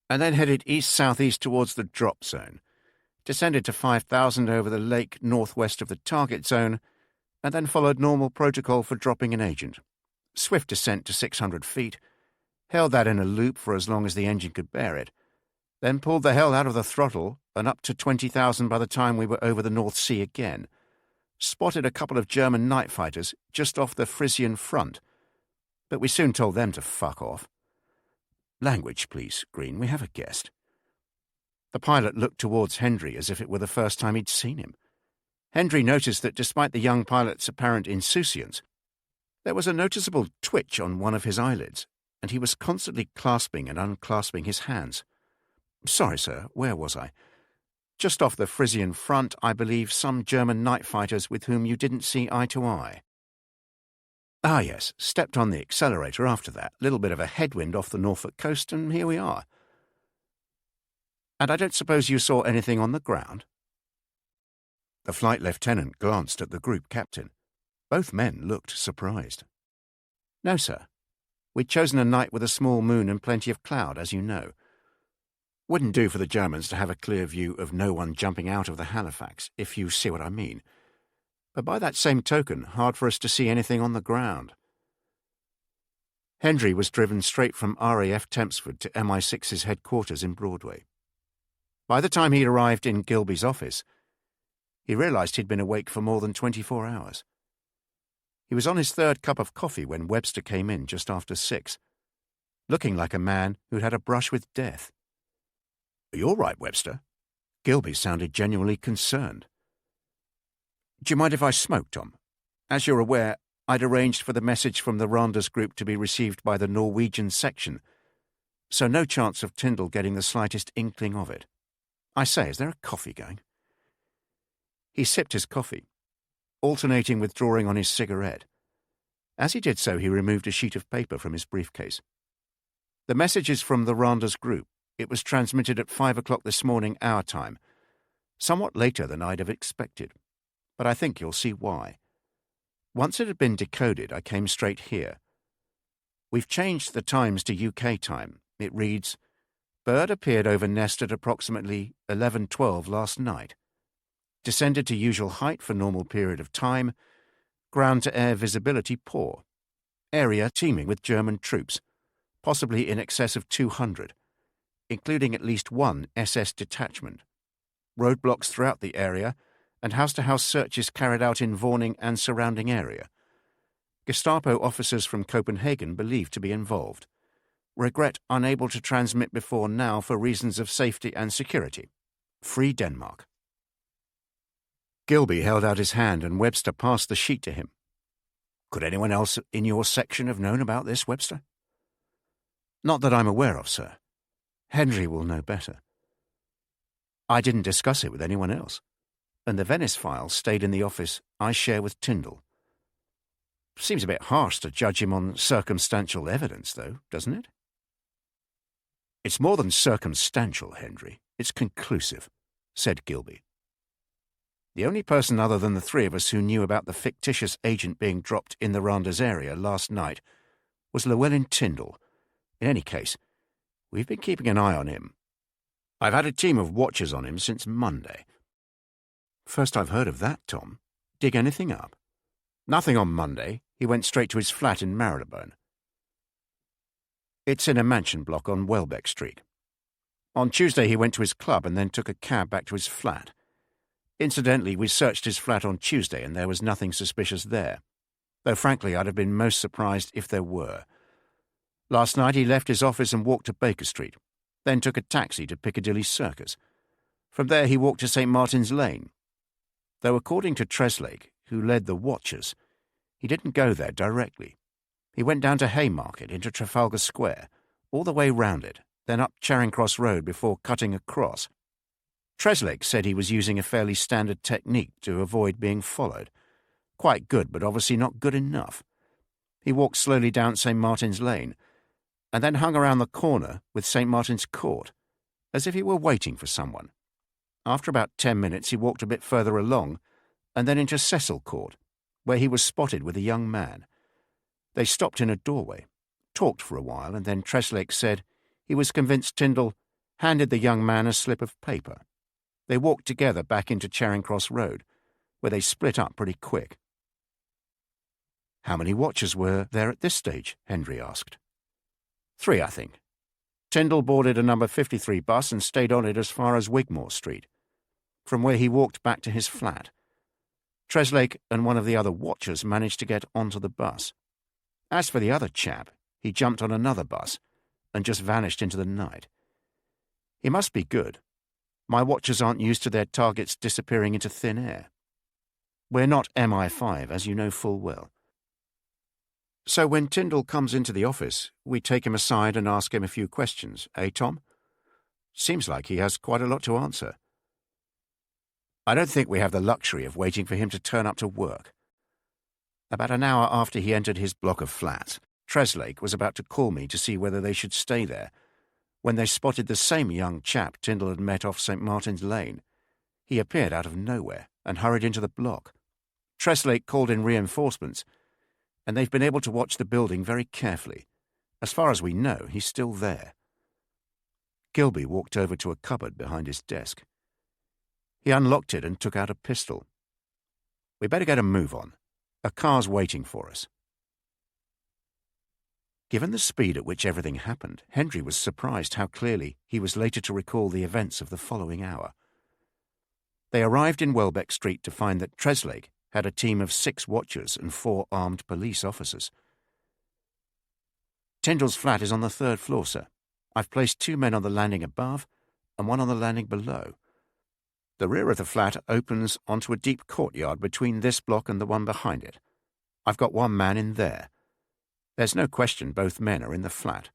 and then headed east-southeast towards the drop zone, descended to 5,000 over the lake northwest of the target zone, and then followed normal protocol for dropping an agent. Swift descent to 600 feet, held that in a loop for as long as the engine could bear it, then pulled the hell out of the throttle and up to 20,000 by the time we were over the North Sea again. Spotted a couple of German night fighters just off the Frisian front, but we soon told them to fuck off. Language, please, Green, we have a guest. The pilot looked towards Hendry as if it were the first time he'd seen him. Hendry noticed that despite the young pilot's apparent insouciance, there was a noticeable twitch on one of his eyelids, and he was constantly clasping and unclasping his hands. "Sorry, sir, where was I? Just off the Frisian front, I believe, some German night fighters with whom you didn't see eye to eye." "Ah, yes, stepped on the accelerator after that. Little bit of a headwind off the Norfolk coast, and here we are." "And I don't suppose you saw anything on the ground?" The flight lieutenant glanced at the group captain. Both men looked surprised. "No, sir. We'd chosen a night with a small moon and plenty of cloud, as you know. Wouldn't do for the Germans to have a clear view of no one jumping out of the Halifax, if you see what I mean. But by that same token, hard for us to see anything on the ground." Hendry was driven straight from RAF Tempsford to MI6's headquarters in Broadway. By the time he arrived in Gilby's office, he realized he'd been awake for more than 24 hours. He was on his third cup of coffee when Webster came in just after 6, looking like a man who'd had a brush with death. "Are you all right, Webster?" Gilby sounded genuinely concerned. "Do you mind if I smoke, Tom? As you're aware, I'd arranged for the message from the Randers group to be received by the Norwegian section, so no chance of Tyndall getting the slightest inkling of it. I say, is there a coffee going?" He sipped his coffee, alternating with drawing on his cigarette. As he did so, he removed a sheet of paper from his briefcase. "The message is from the Randers group. It was transmitted at 5 o'clock this morning, our time. Somewhat later than I'd have expected, but I think you'll see why. Once it had been decoded, I came straight here. We've changed the times to UK time. It reads, bird appeared over nest at approximately 11:12 last night. Descended to usual height for normal period of time. Ground-to-air visibility poor. Area teeming with German troops, possibly in excess of 200, including at least one SS detachment. Roadblocks throughout the area, and house-to-house searches carried out in Vorning and surrounding area. Gestapo officers from Copenhagen believed to be involved. Regret unable to transmit before now for reasons of safety and security. Free Denmark." Gilby held out his hand and Webster passed the sheet to him. "Could anyone else in your section have known about this, Webster?" "Not that I'm aware of, sir. Henry will know better. I didn't discuss it with anyone else, and the Venice file stayed in the office I share with Tyndall. Seems a bit harsh to judge him on circumstantial evidence, though, doesn't it?" "It's more than circumstantial, Henry. It's conclusive," said Gilby. "The only person other than the three of us who knew about the fictitious agent being dropped in the Randers area last night was Llewellyn Tyndall. In any case, we've been keeping an eye on him. I've had a team of watchers on him since Monday." "First I've heard of that, Tom. Dig anything up?" "Nothing on Monday. He went straight to his flat in Marylebone. It's in a mansion block on Welbeck Street. On Tuesday he went to his club and then took a cab back to his flat. Incidentally, we searched his flat on Tuesday and there was nothing suspicious there, though frankly I'd have been most surprised if there were. Last night he left his office and walked to Baker Street, then took a taxi to Piccadilly Circus. From there he walked to St. Martin's Lane. Though according to Treslake, who led the watchers, he didn't go there directly. He went down to Haymarket into Trafalgar Square, all the way round it, then up Charing Cross Road before cutting across. Treslake said he was using a fairly standard technique to avoid being followed. Quite good, but obviously not good enough. He walked slowly down St. Martin's Lane, and then hung around the corner with St. Martin's Court, as if he were waiting for someone. After about 10 minutes he walked a bit further along, and then into Cecil Court, where he was spotted with a young man. They stopped in a doorway, talked for a while, and then Treslake said he was convinced Tyndall handed the young man a slip of paper. They walked together back into Charing Cross Road, where they split up pretty quick. "How many watchers were there at this stage?" Hendry asked. 3, I think. Tyndall boarded a number 53 bus and stayed on it as far as Wigmore Street, from where he walked back to his flat. Treslake and one of the other watchers managed to get onto the bus. As for the other chap, he jumped on another bus and just vanished into the night. He must be good. My watchers aren't used to their targets disappearing into thin air. We're not MI5, as you know full well. So when Tyndall comes into the office, we take him aside and ask him a few questions, eh, Tom? Seems like he has quite a lot to answer. I don't think we have the luxury of waiting for him to turn up to work. About an hour after he entered his block of flats, Treslake was about to call me to see whether they should stay there, when they spotted the same young chap Tyndall had met off St. Martin's Lane. He appeared out of nowhere and hurried into the block. Treslake called in reinforcements, and they've been able to watch the building very carefully. As far as we know, he's still there. Gilby walked over to a cupboard behind his desk. He unlocked it and took out a pistol. "We better get a move on. A car's waiting for us." Given the speed at which everything happened, Hendry was surprised how clearly he was later to recall the events of the following hour. They arrived in Welbeck Street to find that Treslake had a team of 6 watchers and 4 armed police officers. "Tyndall's flat is on the 3rd floor, sir. I've placed 2 men on the landing above and 1 on the landing below. The rear of the flat opens onto a deep courtyard between this block and the one behind it. I've got 1 man in there. There's no question both men are in the flat.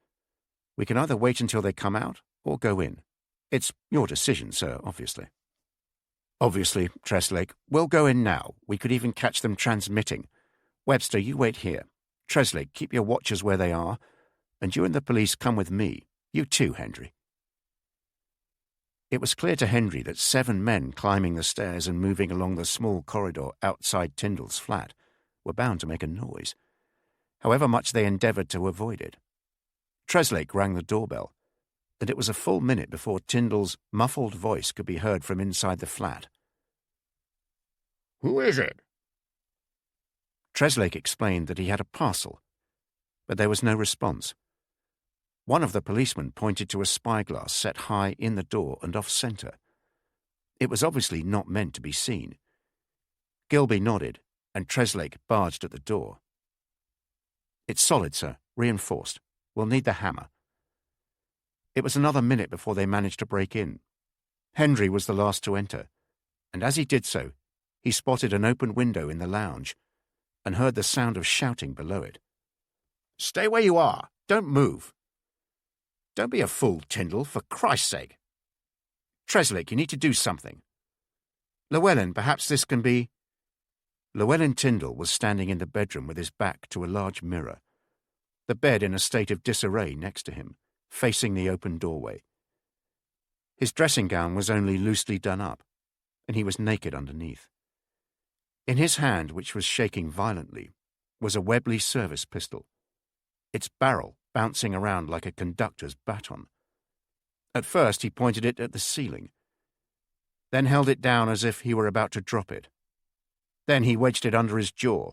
We can either wait until they come out or go in. It's your decision, sir, obviously." "Obviously, Treslake. We'll go in now. We could even catch them transmitting. Webster, you wait here. Treslake, keep your watchers where they are, and you and the police come with me. You too, Hendry." It was clear to Hendry that 7 men climbing the stairs and moving along the small corridor outside Tyndall's flat were bound to make a noise, however much they endeavoured to avoid it. Treslake rang the doorbell, and it was a full minute before Tyndall's muffled voice could be heard from inside the flat. "Who is it?" Treslake explained that he had a parcel, but there was no response. One of the policemen pointed to a spyglass set high in the door and off-centre. It was obviously not meant to be seen. Gilby nodded, and Treslake barged at the door. "It's solid, sir. Reinforced. We'll need the hammer." It was another minute before they managed to break in. Hendry was the last to enter, and as he did so, he spotted an open window in the lounge and heard the sound of shouting below it. "Stay where you are. Don't move." "Don't be a fool, Tyndall, for Christ's sake." "Treslake, you need to do something." "Llewellyn, perhaps this can be—" Llewellyn Tyndall was standing in the bedroom with his back to a large mirror, the bed in a state of disarray next to him, facing the open doorway. His dressing gown was only loosely done up, and he was naked underneath. In his hand, which was shaking violently, was a Webley service pistol. its barrel bouncing around like a conductor's baton. At first he pointed it at the ceiling, then held it down as if he were about to drop it. Then he wedged it under his jaw,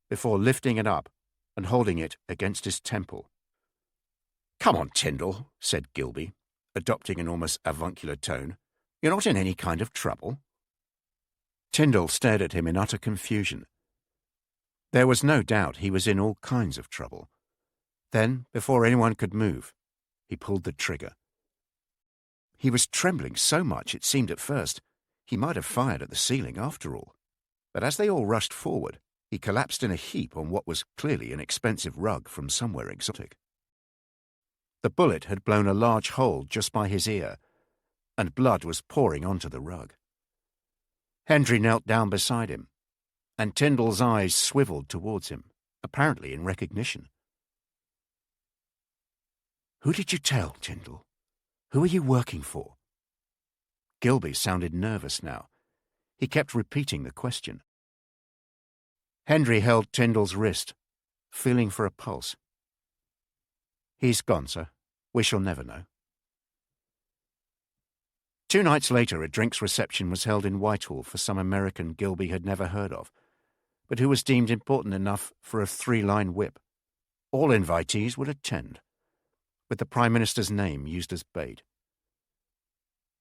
before lifting it up and holding it against his temple. "Come on, Tyndall," said Gilby, adopting an almost avuncular tone. "You're not in any kind of trouble." Tyndall stared at him in utter confusion. There was no doubt he was in all kinds of trouble. Then, before anyone could move, he pulled the trigger. He was trembling so much it seemed at first he might have fired at the ceiling after all. But as they all rushed forward, he collapsed in a heap on what was clearly an expensive rug from somewhere exotic. The bullet had blown a large hole just by his ear, and blood was pouring onto the rug. Hendry knelt down beside him, and Tyndall's eyes swiveled towards him, apparently in recognition. "Who did you tell, Tyndall? Who are you working for?" Gilby sounded nervous now. He kept repeating the question. Hendry held Tyndall's wrist, feeling for a pulse. "He's gone, sir. We shall never know." 2 nights later, a drinks reception was held in Whitehall for some American Gilby had never heard of, but who was deemed important enough for a 3-line whip. All invitees would attend, with the Prime Minister's name used as bait.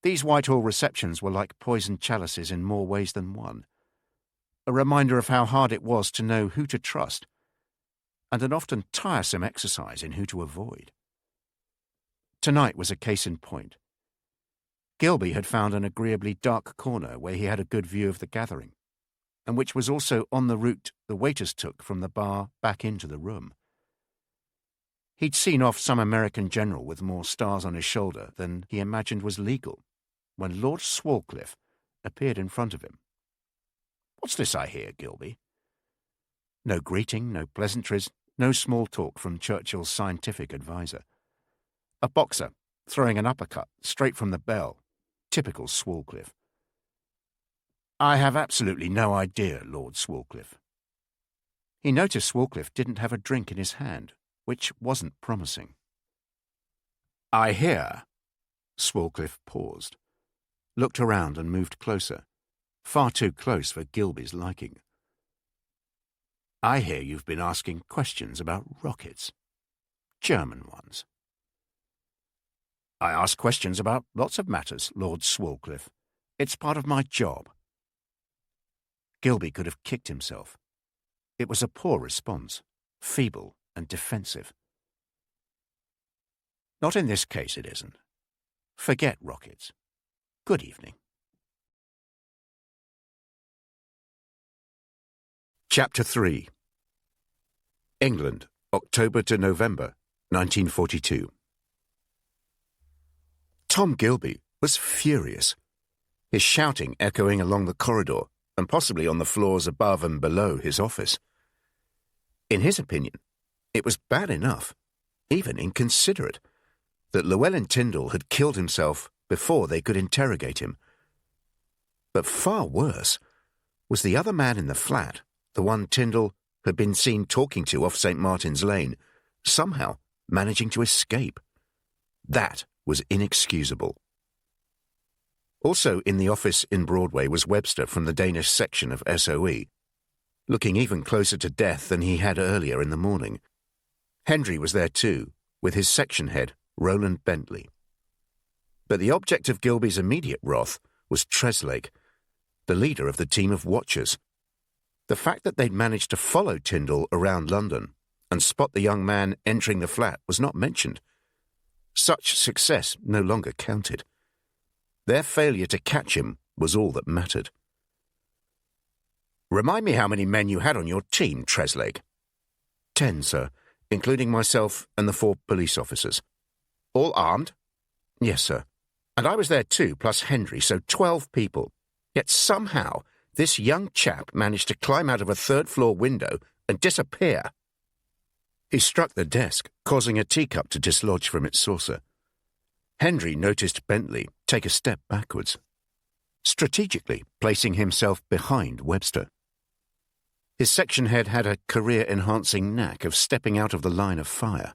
These Whitehall receptions were like poisoned chalices in more ways than one, a reminder of how hard it was to know who to trust, and an often tiresome exercise in who to avoid. Tonight was a case in point. Gilby had found an agreeably dark corner where he had a good view of the gathering, and which was also on the route the waiters took from the bar back into the room. He'd seen off some American general with more stars on his shoulder than he imagined was legal, when Lord Swalcliffe appeared in front of him. "What's this I hear, Gilby?" No greeting, no pleasantries, no small talk from Churchill's scientific adviser. A boxer, throwing an uppercut, straight from the bell. Typical Swalcliffe. "I have absolutely no idea, Lord Swalcliffe." He noticed Swalcliffe didn't have a drink in his hand, which wasn't promising. "I hear." Swalcliffe paused, looked around and moved closer, far too close for Gilby's liking. "I hear you've been asking questions about rockets. German ones." "I ask questions about lots of matters, Lord Swalcliffe. It's part of my job." Gilby could have kicked himself. It was a poor response, feeble and defensive. "Not in this case, it isn't. Forget rockets. Good evening." Chapter 3. England, October to November, 1942. Tom Gilby was furious, his shouting echoing along the corridor and possibly on the floors above and below his office. In his opinion, it was bad enough, even inconsiderate, that Llewellyn Tyndall had killed himself before they could interrogate him. But far worse was the other man in the flat, the one Tyndall had been seen talking to off St. Martin's Lane, somehow managing to escape. That was inexcusable. Also in the office in Broadway was Webster from the Danish section of SOE, looking even closer to death than he had earlier in the morning. Hendry was there too, with his section head, Roland Bentley. But the object of Gilby's immediate wrath was Treslake, the leader of the team of watchers. The fact that they'd managed to follow Tyndall around London and spot the young man entering the flat was not mentioned. Such success no longer counted. Their failure to catch him was all that mattered. "Remind me how many men you had on your team, Treslake." 10, sir, including myself and the 4 police officers." "All armed?" "Yes, sir. And I was there too, plus Hendry, so 12 people. Yet somehow this young chap managed to climb out of a 3rd-floor window and disappear." He struck the desk, causing a teacup to dislodge from its saucer. Hendry noticed Bentley take a step backwards, strategically placing himself behind Webster. His section head had a career-enhancing knack of stepping out of the line of fire.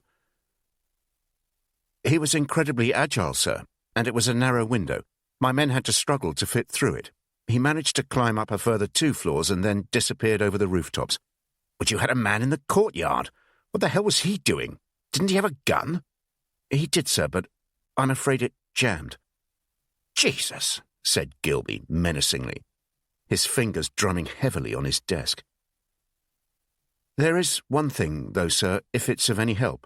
He was incredibly agile, sir, and it was a narrow window. My men had to struggle to fit through it. He managed to climb up a further 2 floors and then disappeared over the rooftops. But you had a man in the courtyard. What the hell was he doing? Didn't he have a gun? He did, sir, but I'm afraid it jammed. Jesus, said Gilby menacingly, his fingers drumming heavily on his desk. There is one thing, though, sir, if it's of any help.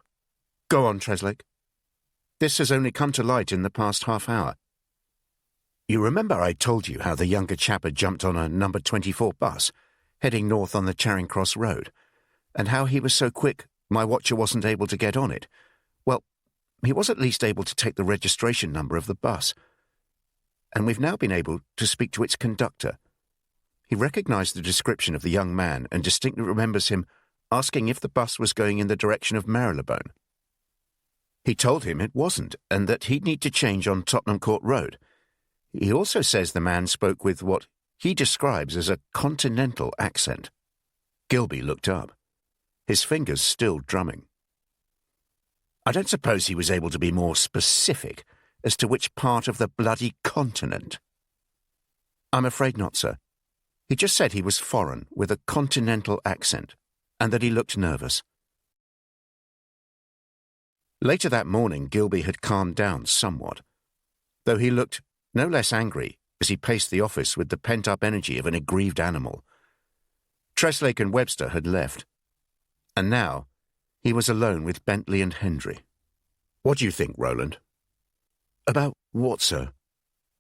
Go on, Treslake. This has only come to light in the past half hour. You remember I told you how the younger chap had jumped on a number 24 bus, heading north on the Charing Cross Road, and how he was so quick my watcher wasn't able to get on it? Well, he was at least able to take the registration number of the bus, and we've now been able to speak to its conductor. He recognized the description of the young man and distinctly remembers him asking if the bus was going in the direction of Marylebone. He told him it wasn't, and that he'd need to change on Tottenham Court Road. He also says the man spoke with what he describes as a continental accent. Gilby looked up, his fingers still drumming. I don't suppose he was able to be more specific as to which part of the bloody continent. I'm afraid not, sir. He just said he was foreign with a continental accent, and that he looked nervous. Later that morning, Gilby had calmed down somewhat, though he looked no less angry as he paced the office with the pent-up energy of an aggrieved animal. Treslake and Webster had left, and now he was alone with Bentley and Hendry. What do you think, Roland? About what, sir?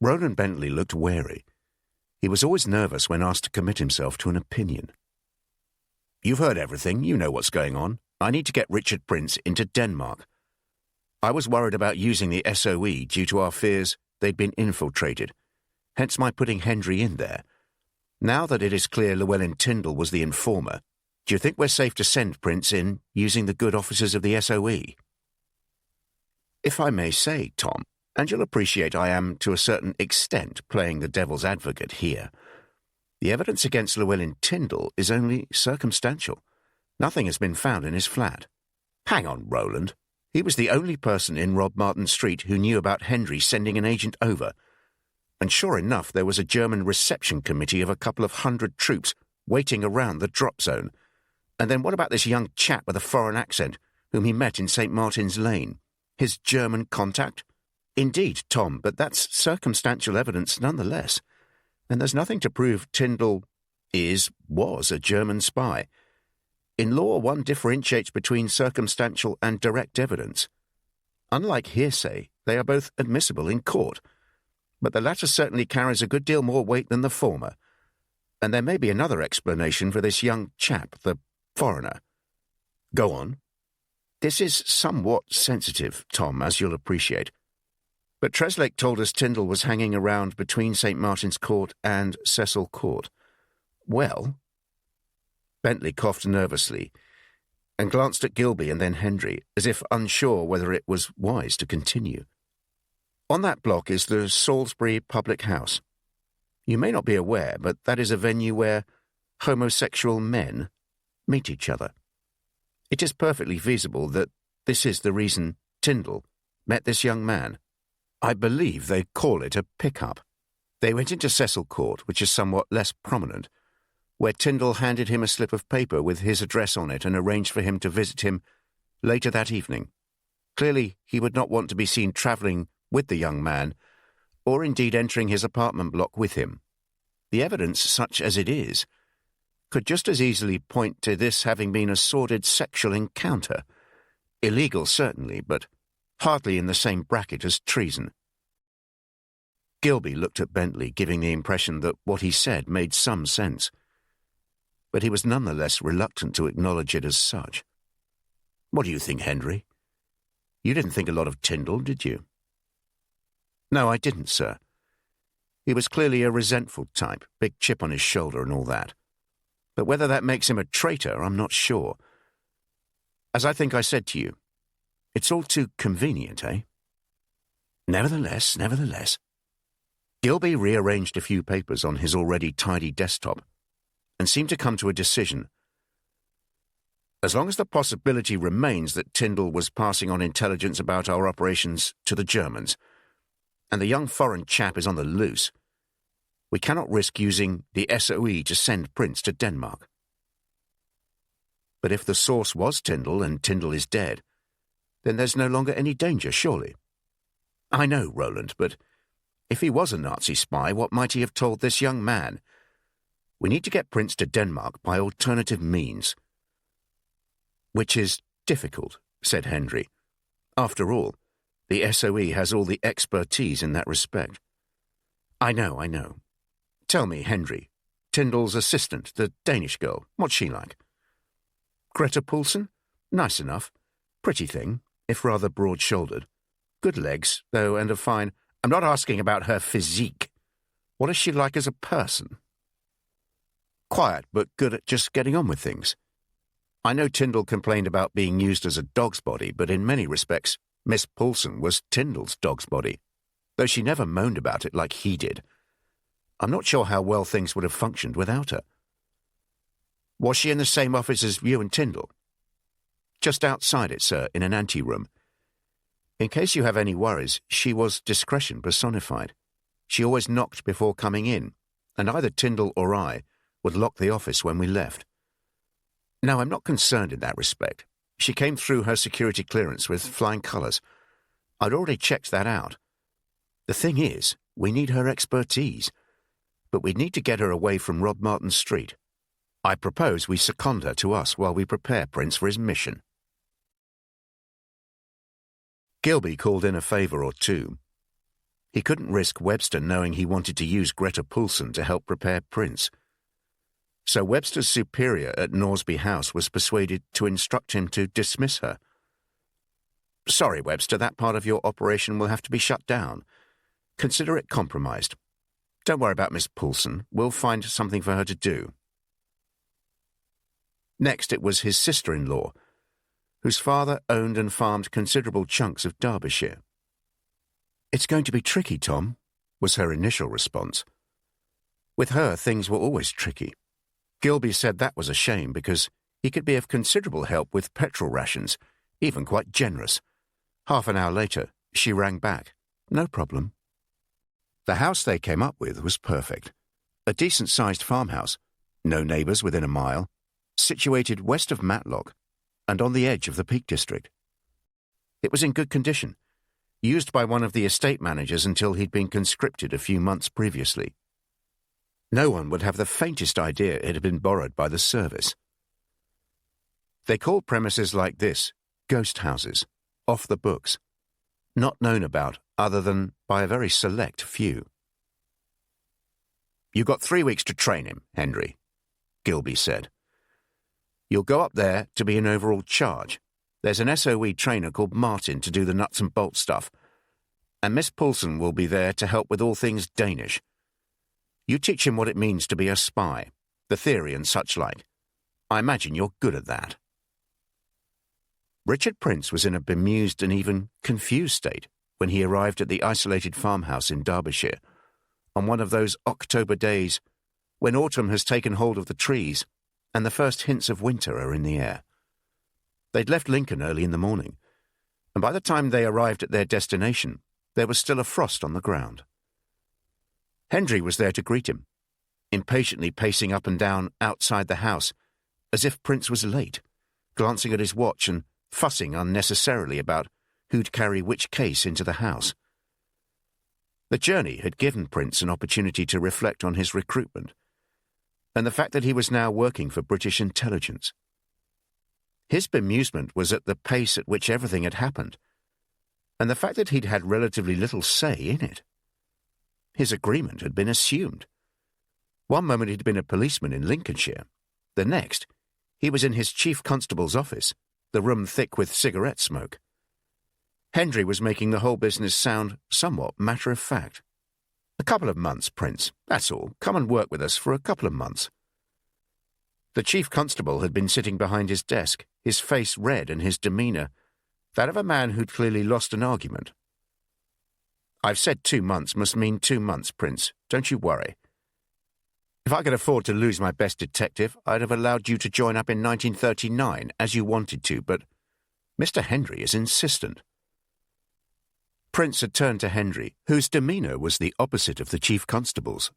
Roland Bentley looked wary. He was always nervous when asked to commit himself to an opinion. You've heard everything. You know what's going on. I need to get Richard Prince into Denmark. I was worried about using the SOE due to our fears they'd been infiltrated, hence my putting Hendry in there. Now that it is clear Llewellyn Tyndall was the informer, do you think we're safe to send Prince in using the good offices of the SOE? If I may say, Tom, and you'll appreciate I am to a certain extent playing the devil's advocate here, the evidence against Llewellyn Tyndall is only circumstantial. Nothing has been found in his flat. Hang on, Roland. He was the only person in Rob Martin Street who knew about Hendry sending an agent over. And sure enough, there was a German reception committee of a couple of 100 troops waiting around the drop zone. And then what about this young chap with a foreign accent, whom he met in St. Martin's Lane? His German contact? Indeed, Tom, but that's circumstantial evidence nonetheless. And there's nothing to prove Tyndall was a German spy. In law, one differentiates between circumstantial and direct evidence. Unlike hearsay, they are both admissible in court, but the latter certainly carries a good deal more weight than the former. And there may be another explanation for this young chap, the foreigner. Go on. This is somewhat sensitive, Tom, as you'll appreciate. But Treslake told us Tyndall was hanging around between St. Martin's Court and Cecil Court. Well... Bentley coughed nervously and glanced at Gilby and then Hendry, as if unsure whether it was wise to continue. On that block is the Salisbury Public House. You may not be aware, but that is a venue where homosexual men meet each other. It is perfectly feasible that this is the reason Tyndall met this young man. I believe they call it a pick-up. They went into Cecil Court, which is somewhat less prominent, where Tyndall handed him a slip of paper with his address on it and arranged for him to visit him later that evening. Clearly, he would not want to be seen travelling with the young man, or indeed entering his apartment block with him. The evidence, such as it is, could just as easily point to this having been a sordid sexual encounter. Illegal, certainly, but hardly in the same bracket as treason. Gilby looked at Bentley, giving the impression that what he said made some sense, but he was nonetheless reluctant to acknowledge it as such. What do you think, Hendry? You didn't think a lot of Tyndall, did you? No, I didn't, sir. He was clearly a resentful type, big chip on his shoulder and all that. But whether that makes him a traitor, I'm not sure. As I think I said to you, it's all too convenient, eh? Nevertheless. Gilby rearranged a few papers on his already tidy desktop. and seemed to come to a decision. As long as the possibility remains that Tyndall was passing on intelligence about our operations to the Germans, and the young foreign chap is on the loose, we cannot risk using the SOE to send Prince to Denmark. But if the source was Tyndall and Tyndall is dead, then there's no longer any danger, surely. I know, Roland, but if he was a Nazi spy, what might he have told this young man? We need to get Prince to Denmark by alternative means. Which is difficult, said Henry. After all, the SOE has all the expertise in that respect. I know. Tell me, Henry, Tyndall's assistant, the Danish girl, what's she like? Greta Poulsen? Nice enough. Pretty thing, if rather broad-shouldered. Good legs, though, and a fine... I'm not asking about her physique. What is she like as a person? Quiet, but good at just getting on with things. I know Tyndall complained about being used as a dog's body, but in many respects, Miss Poulsen was Tyndall's dog's body, though she never moaned about it like he did. I'm not sure how well things would have functioned without her. Was she in the same office as you and Tyndall? Just outside it, sir, in an anteroom. In case you have any worries, she was discretion personified. She always knocked before coming in, and either Tyndall or I would lock the office when we left. Now, I'm not concerned in that respect. She came through her security clearance with flying colours. I'd already checked that out. The thing is, we need her expertise, but we need to get her away from Rob Martin Street. I propose we second her to us while we prepare Prince for his mission. Gilby called in a favour or two. He couldn't risk Webster knowing he wanted to use Greta Poulsen to help prepare Prince. So Webster's superior at Norsby House was persuaded to instruct him to dismiss her. Sorry, Webster, that part of your operation will have to be shut down. Consider it compromised. Don't worry about Miss Poulsen. We'll find something for her to do. Next it was his sister-in-law, whose father owned and farmed considerable chunks of Derbyshire. It's going to be tricky, Tom, was her initial response. With her, things were always tricky. Gilby said that was a shame because he could be of considerable help with petrol rations, even quite generous. Half an hour later, she rang back. No problem. The house they came up with was perfect. A decent-sized farmhouse, no neighbours within a mile, situated west of Matlock and on the edge of the Peak District. It was in good condition, used by one of the estate managers until he'd been conscripted a few months previously. No one would have the faintest idea it had been borrowed by the service. They called premises like this ghost houses, off the books, not known about other than by a very select few. You've got 3 weeks to train him, Henry, Gilby said. You'll go up there to be in overall charge. There's an SOE trainer called Martin to do the nuts and bolts stuff, and Miss Poulsen will be there to help with all things Danish. You teach him what it means to be a spy, the theory and such like. I imagine you're good at that. Richard Prince was in a bemused and even confused state when he arrived at the isolated farmhouse in Derbyshire, on one of those October days when autumn has taken hold of the trees and the first hints of winter are in the air. They'd left Lincoln early in the morning, and by the time they arrived at their destination, there was still a frost on the ground. Hendry was there to greet him, impatiently pacing up and down outside the house, as if Prince was late, glancing at his watch and fussing unnecessarily about who'd carry which case into the house. The journey had given Prince an opportunity to reflect on his recruitment, and the fact that he was now working for British intelligence. His bemusement was at the pace at which everything had happened, and the fact that he'd had relatively little say in it. His agreement had been assumed. One moment he'd been a policeman in Lincolnshire. The next, he was in his chief constable's office, the room thick with cigarette smoke. Hendry was making the whole business sound somewhat matter-of-fact. A couple of months, Prince, that's all. Come and work with us for a couple of months. The chief constable had been sitting behind his desk, his face red and his demeanour that of a man who'd clearly lost an argument. I've said 2 months must mean 2 months, Prince. Don't you worry. If I could afford to lose my best detective, I'd have allowed you to join up in 1939, as you wanted to, but Mr. Henry is insistent." Prince had turned to Henry, whose demeanour was the opposite of the chief constable's.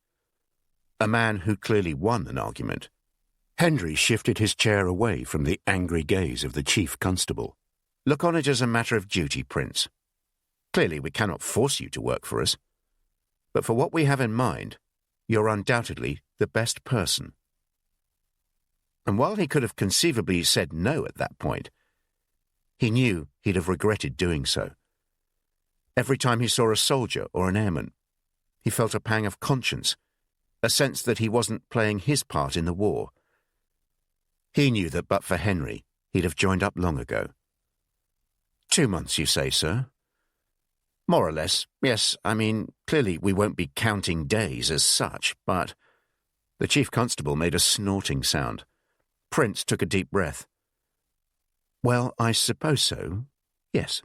A man who clearly won an argument. Henry shifted his chair away from the angry gaze of the chief constable. "Look on it as a matter of duty, Prince. Clearly we cannot force you to work for us. But for what we have in mind, you're undoubtedly the best person." And while he could have conceivably said no at that point, he knew he'd have regretted doing so. Every time he saw a soldier or an airman, he felt a pang of conscience, a sense that he wasn't playing his part in the war. He knew that but for Henry, he'd have joined up long ago. 2 months, you say, sir? More or less, yes. I mean, clearly we won't be counting days as such, but... The chief constable made a snorting sound. Prince took a deep breath. "Well, I suppose so, yes."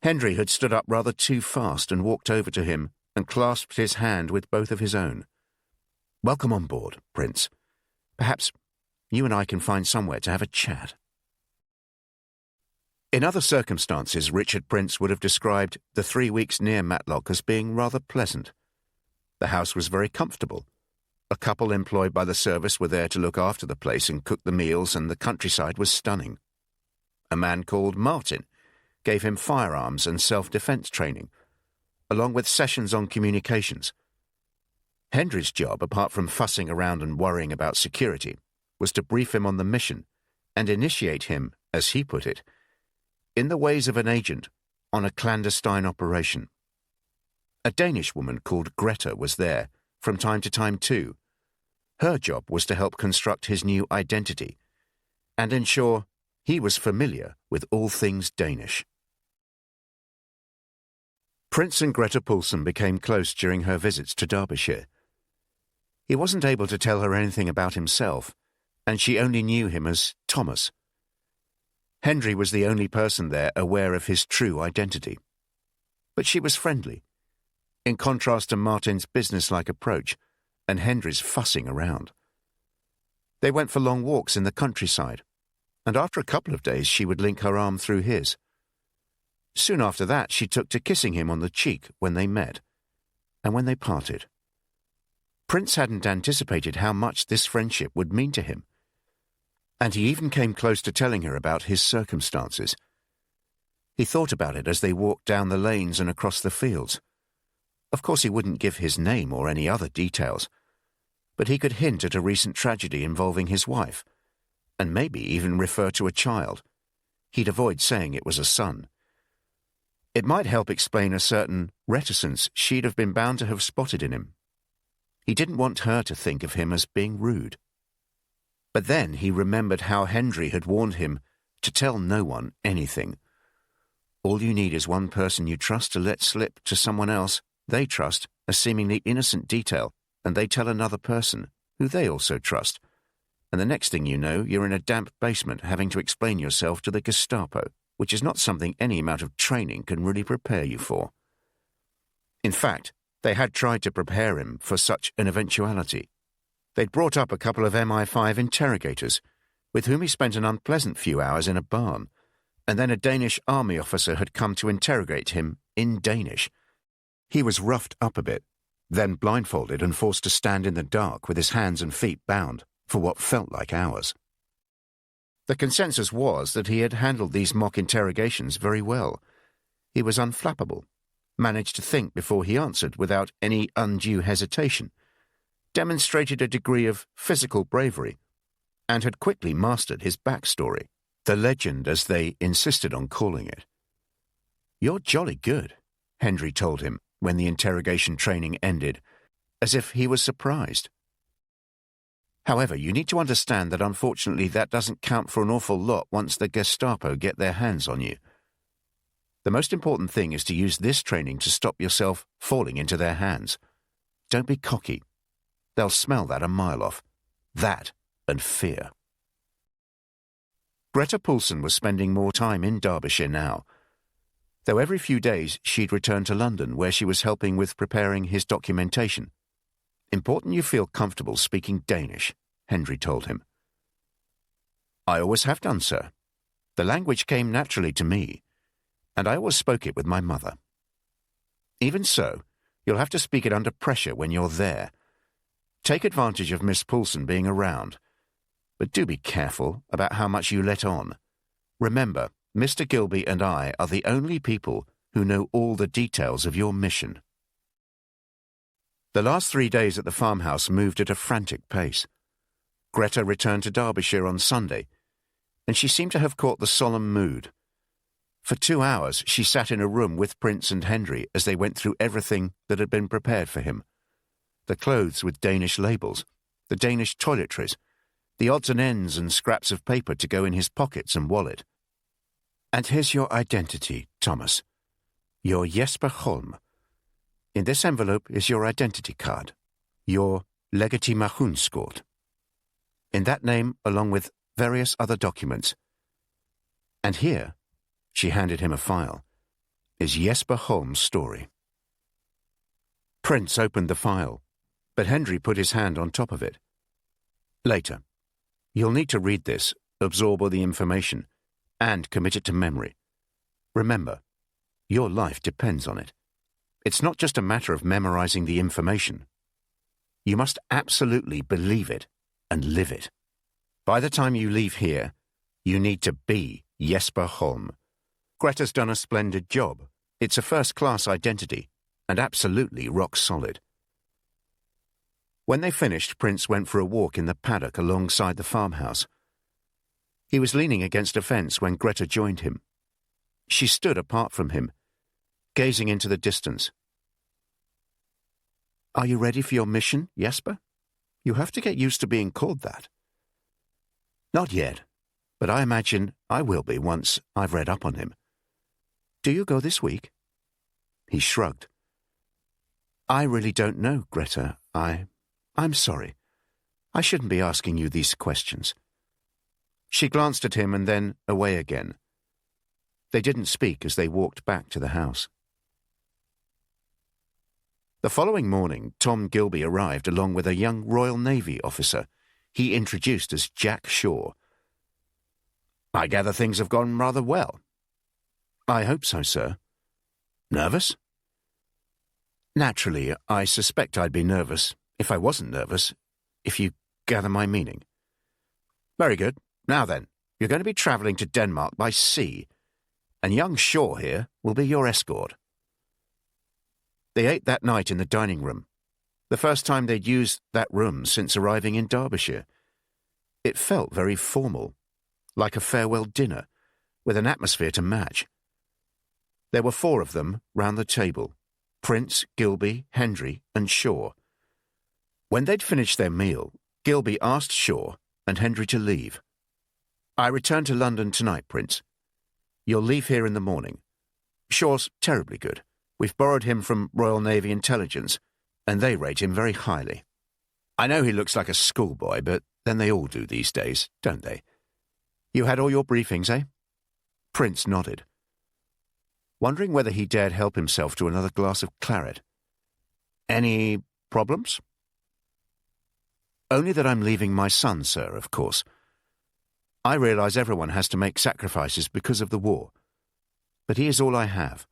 Henry had stood up rather too fast and walked over to him and clasped his hand with both of his own. "Welcome on board, Prince. Perhaps you and I can find somewhere to have a chat." In other circumstances, Richard Prince would have described the 3 weeks near Matlock as being rather pleasant. The house was very comfortable. A couple employed by the service were there to look after the place and cook the meals, and the countryside was stunning. A man called Martin gave him firearms and self-defense training, along with sessions on communications. Henry's job, apart from fussing around and worrying about security, was to brief him on the mission and initiate him, as he put it, in the ways of an agent on a clandestine operation. A Danish woman called Greta was there from time to time too. Her job was to help construct his new identity and ensure he was familiar with all things Danish. Prince and Greta Poulsen became close during her visits to Derbyshire. He wasn't able to tell her anything about himself, and she only knew him as Thomas. Henry was the only person there aware of his true identity. But she was friendly, in contrast to Martin's businesslike approach and Henry's fussing around. They went for long walks in the countryside, and after a couple of days she would link her arm through his. Soon after that she took to kissing him on the cheek when they met, and when they parted. Prince hadn't anticipated how much this friendship would mean to him, and he even came close to telling her about his circumstances. He thought about it as they walked down the lanes and across the fields. Of course he wouldn't give his name or any other details, but he could hint at a recent tragedy involving his wife, and maybe even refer to a child. He'd avoid saying it was a son. It might help explain a certain reticence she'd have been bound to have spotted in him. He didn't want her to think of him as being rude. But then he remembered how Henry had warned him to tell no one anything. All you need is one person you trust to let slip to someone else they trust a seemingly innocent detail, and they tell another person, who they also trust. And the next thing you know, you're in a damp basement having to explain yourself to the Gestapo, which is not something any amount of training can really prepare you for. In fact, they had tried to prepare him for such an eventuality. They'd brought up a couple of MI5 interrogators, with whom he spent an unpleasant few hours in a barn, and then a Danish army officer had come to interrogate him in Danish. He was roughed up a bit, then blindfolded and forced to stand in the dark with his hands and feet bound for what felt like hours. The consensus was that he had handled these mock interrogations very well. He was unflappable, managed to think before he answered without any undue hesitation, demonstrated a degree of physical bravery, and had quickly mastered his backstory, the legend as they insisted on calling it. "You're jolly good," Henry told him when the interrogation training ended, as if he was surprised. "However, you need to understand that unfortunately that doesn't count for an awful lot once the Gestapo get their hands on you. The most important thing is to use this training to stop yourself falling into their hands. Don't be cocky. They'll smell that a mile off. That and fear." Greta Poulsen was spending more time in Derbyshire now, though every few days she'd return to London where she was helping with preparing his documentation. Important you feel comfortable speaking Danish, Henry told him. I always have done, sir. The language came naturally to me, and I always spoke it with my mother. Even so, you'll have to speak it under pressure when you're there. Take advantage of Miss Poulsen being around, but do be careful about how much you let on. Remember, Mr. Gilby and I are the only people who know all the details of your mission. The last 3 days at the farmhouse moved at a frantic pace. Greta returned to Derbyshire on Sunday, and she seemed to have caught the solemn mood. For 2 hours she sat in a room with Prince and Henry as they went through everything that had been prepared for him. The clothes with Danish labels, the Danish toiletries, the odds and ends and scraps of paper to go in his pockets and wallet. And here's your identity, Thomas. You're Jesper Holm. In this envelope is your identity card, your legitimationsskort. In that name, along with various other documents. And here, she handed him a file, is Jesper Holm's story. Prince opened the file, but Henry put his hand on top of it. Later. You'll need to read this, absorb all the information, and commit it to memory. Remember, your life depends on it. It's not just a matter of memorizing the information. You must absolutely believe it and live it. By the time you leave here, you need to be Jesper Holm. Greta's done a splendid job. It's a first-class identity, and absolutely rock solid. When they finished, Prince went for a walk in the paddock alongside the farmhouse. He was leaning against a fence when Greta joined him. She stood apart from him, gazing into the distance. Are you ready for your mission, Jesper? You have to get used to being called that. Not yet, but I imagine I will be once I've read up on him. Do you go this week? He shrugged. I really don't know, Greta. I'm sorry. I shouldn't be asking you these questions. She glanced at him and then away again. They didn't speak as they walked back to the house. The following morning, Tom Gilby arrived along with a young Royal Navy officer he introduced as Jack Shaw. I gather things have gone rather well. I hope so, sir. Nervous? Naturally, I suspect I'd be nervous if I wasn't nervous, if you gather my meaning. Very good. Now then, you're going to be travelling to Denmark by sea, and young Shaw here will be your escort. They ate that night in the dining room, the first time they'd used that room since arriving in Derbyshire. It felt very formal, like a farewell dinner, with an atmosphere to match. There were 4 of them round the table, Prince, Gilby, Henry, and Shaw. When they'd finished their meal, Gilby asked Shaw and Henry to leave. I return to London tonight, Prince. You'll leave here in the morning. Shaw's terribly good. We've borrowed him from Royal Navy Intelligence, and they rate him very highly. I know he looks like a schoolboy, but then they all do these days, don't they? You had all your briefings, eh? Prince nodded, wondering whether he dared help himself to another glass of claret. Any problems? Only that I'm leaving my son, sir, of course. I realize everyone has to make sacrifices because of the war. But he is all I have.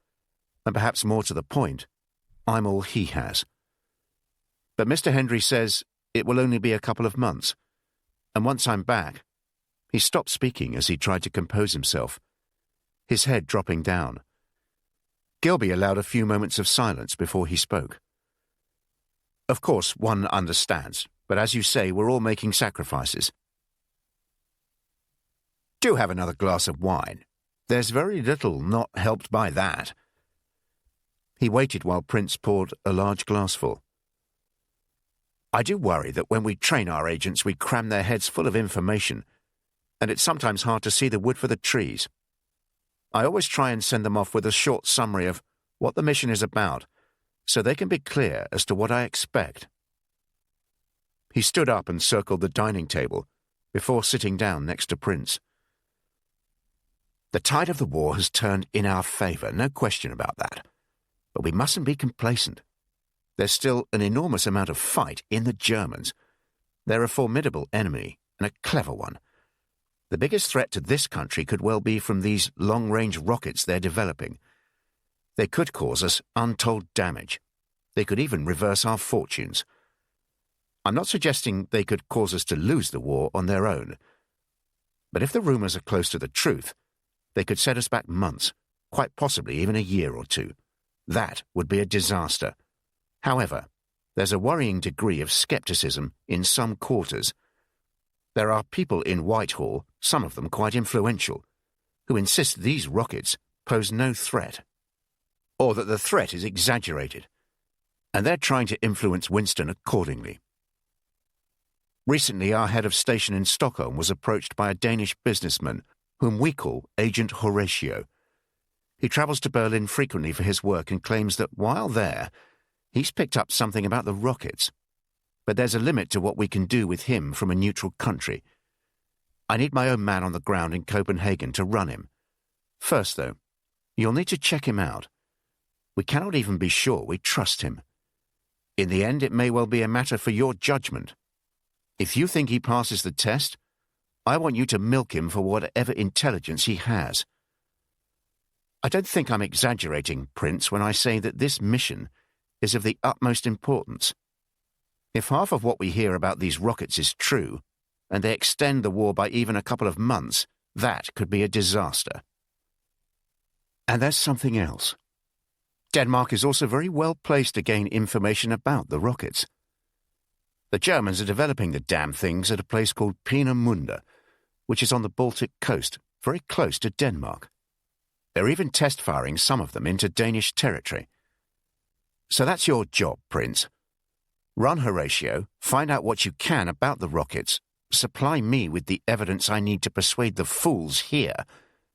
And perhaps more to the point, I'm all he has. But Mr. Henry says it will only be a couple of months. And once I'm back... He stopped speaking as he tried to compose himself, his head dropping down. Gilby allowed a few moments of silence before he spoke. Of course, one understands, but as you say, we're all making sacrifices. Do have another glass of wine. There's very little not helped by that. He waited while Prince poured a large glassful. I do worry that when we train our agents, we cram their heads full of information, and it's sometimes hard to see the wood for the trees. I always try and send them off with a short summary of what the mission is about, so they can be clear as to what I expect. He stood up and circled the dining table before sitting down next to Prince. The tide of the war has turned in our favour, no question about that. But we mustn't be complacent. there's still an enormous amount of fight in the Germans. They're a formidable enemy, and a clever one. The biggest threat to this country could well be from these long-range rockets they're developing. They could cause us untold damage. They could even reverse our fortunes. I'm not suggesting they could cause us to lose the war on their own. But if the rumours are close to the truth, they could set us back months, quite possibly even a year or two. That would be a disaster. However, there's a worrying degree of scepticism in some quarters. There are people in Whitehall, some of them quite influential, who insist these rockets pose no threat, or that the threat is exaggerated, and they're trying to influence Winston accordingly. Recently, our head of station in Stockholm was approached by a Danish businessman whom we call Agent Horatio. He travels to Berlin frequently for his work and claims that while there, he's picked up something about the rockets. But there's a limit to what we can do with him from a neutral country. I need my own man on the ground in Copenhagen to run him. First, though, you'll need to check him out. We cannot even be sure we trust him. In the end, it may well be a matter for your judgment. If you think he passes the test, I want you to milk him for whatever intelligence he has. I don't think I'm exaggerating, Prince, when I say that this mission is of the utmost importance. If half of what we hear about these rockets is true, and they extend the war by even a couple of months, that could be a disaster. And there's something else. Denmark is also very well placed to gain information about the rockets. The Germans are developing the damn things at a place called Peenemünde, which is on the Baltic coast, very close to Denmark. They're even test-firing some of them into Danish territory. So that's your job, Prince. Run Horatio, find out what you can about the rockets, supply me with the evidence I need to persuade the fools here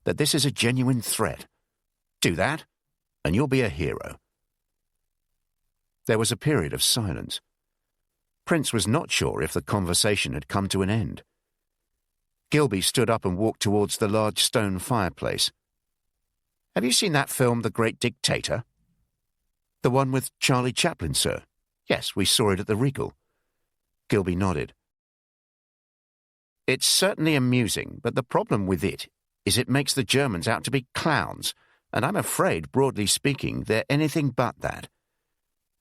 that this is a genuine threat. Do that, and you'll be a hero. There was a period of silence. Prince was not sure if the conversation had come to an end. Gilby stood up and walked towards the large stone fireplace. Have you seen that film, The Great Dictator? The one with Charlie Chaplin, sir. Yes, we saw it at the Regal. Gilby nodded. It's certainly amusing, but the problem with it is it makes the Germans out to be clowns, and I'm afraid, broadly speaking, they're anything but that.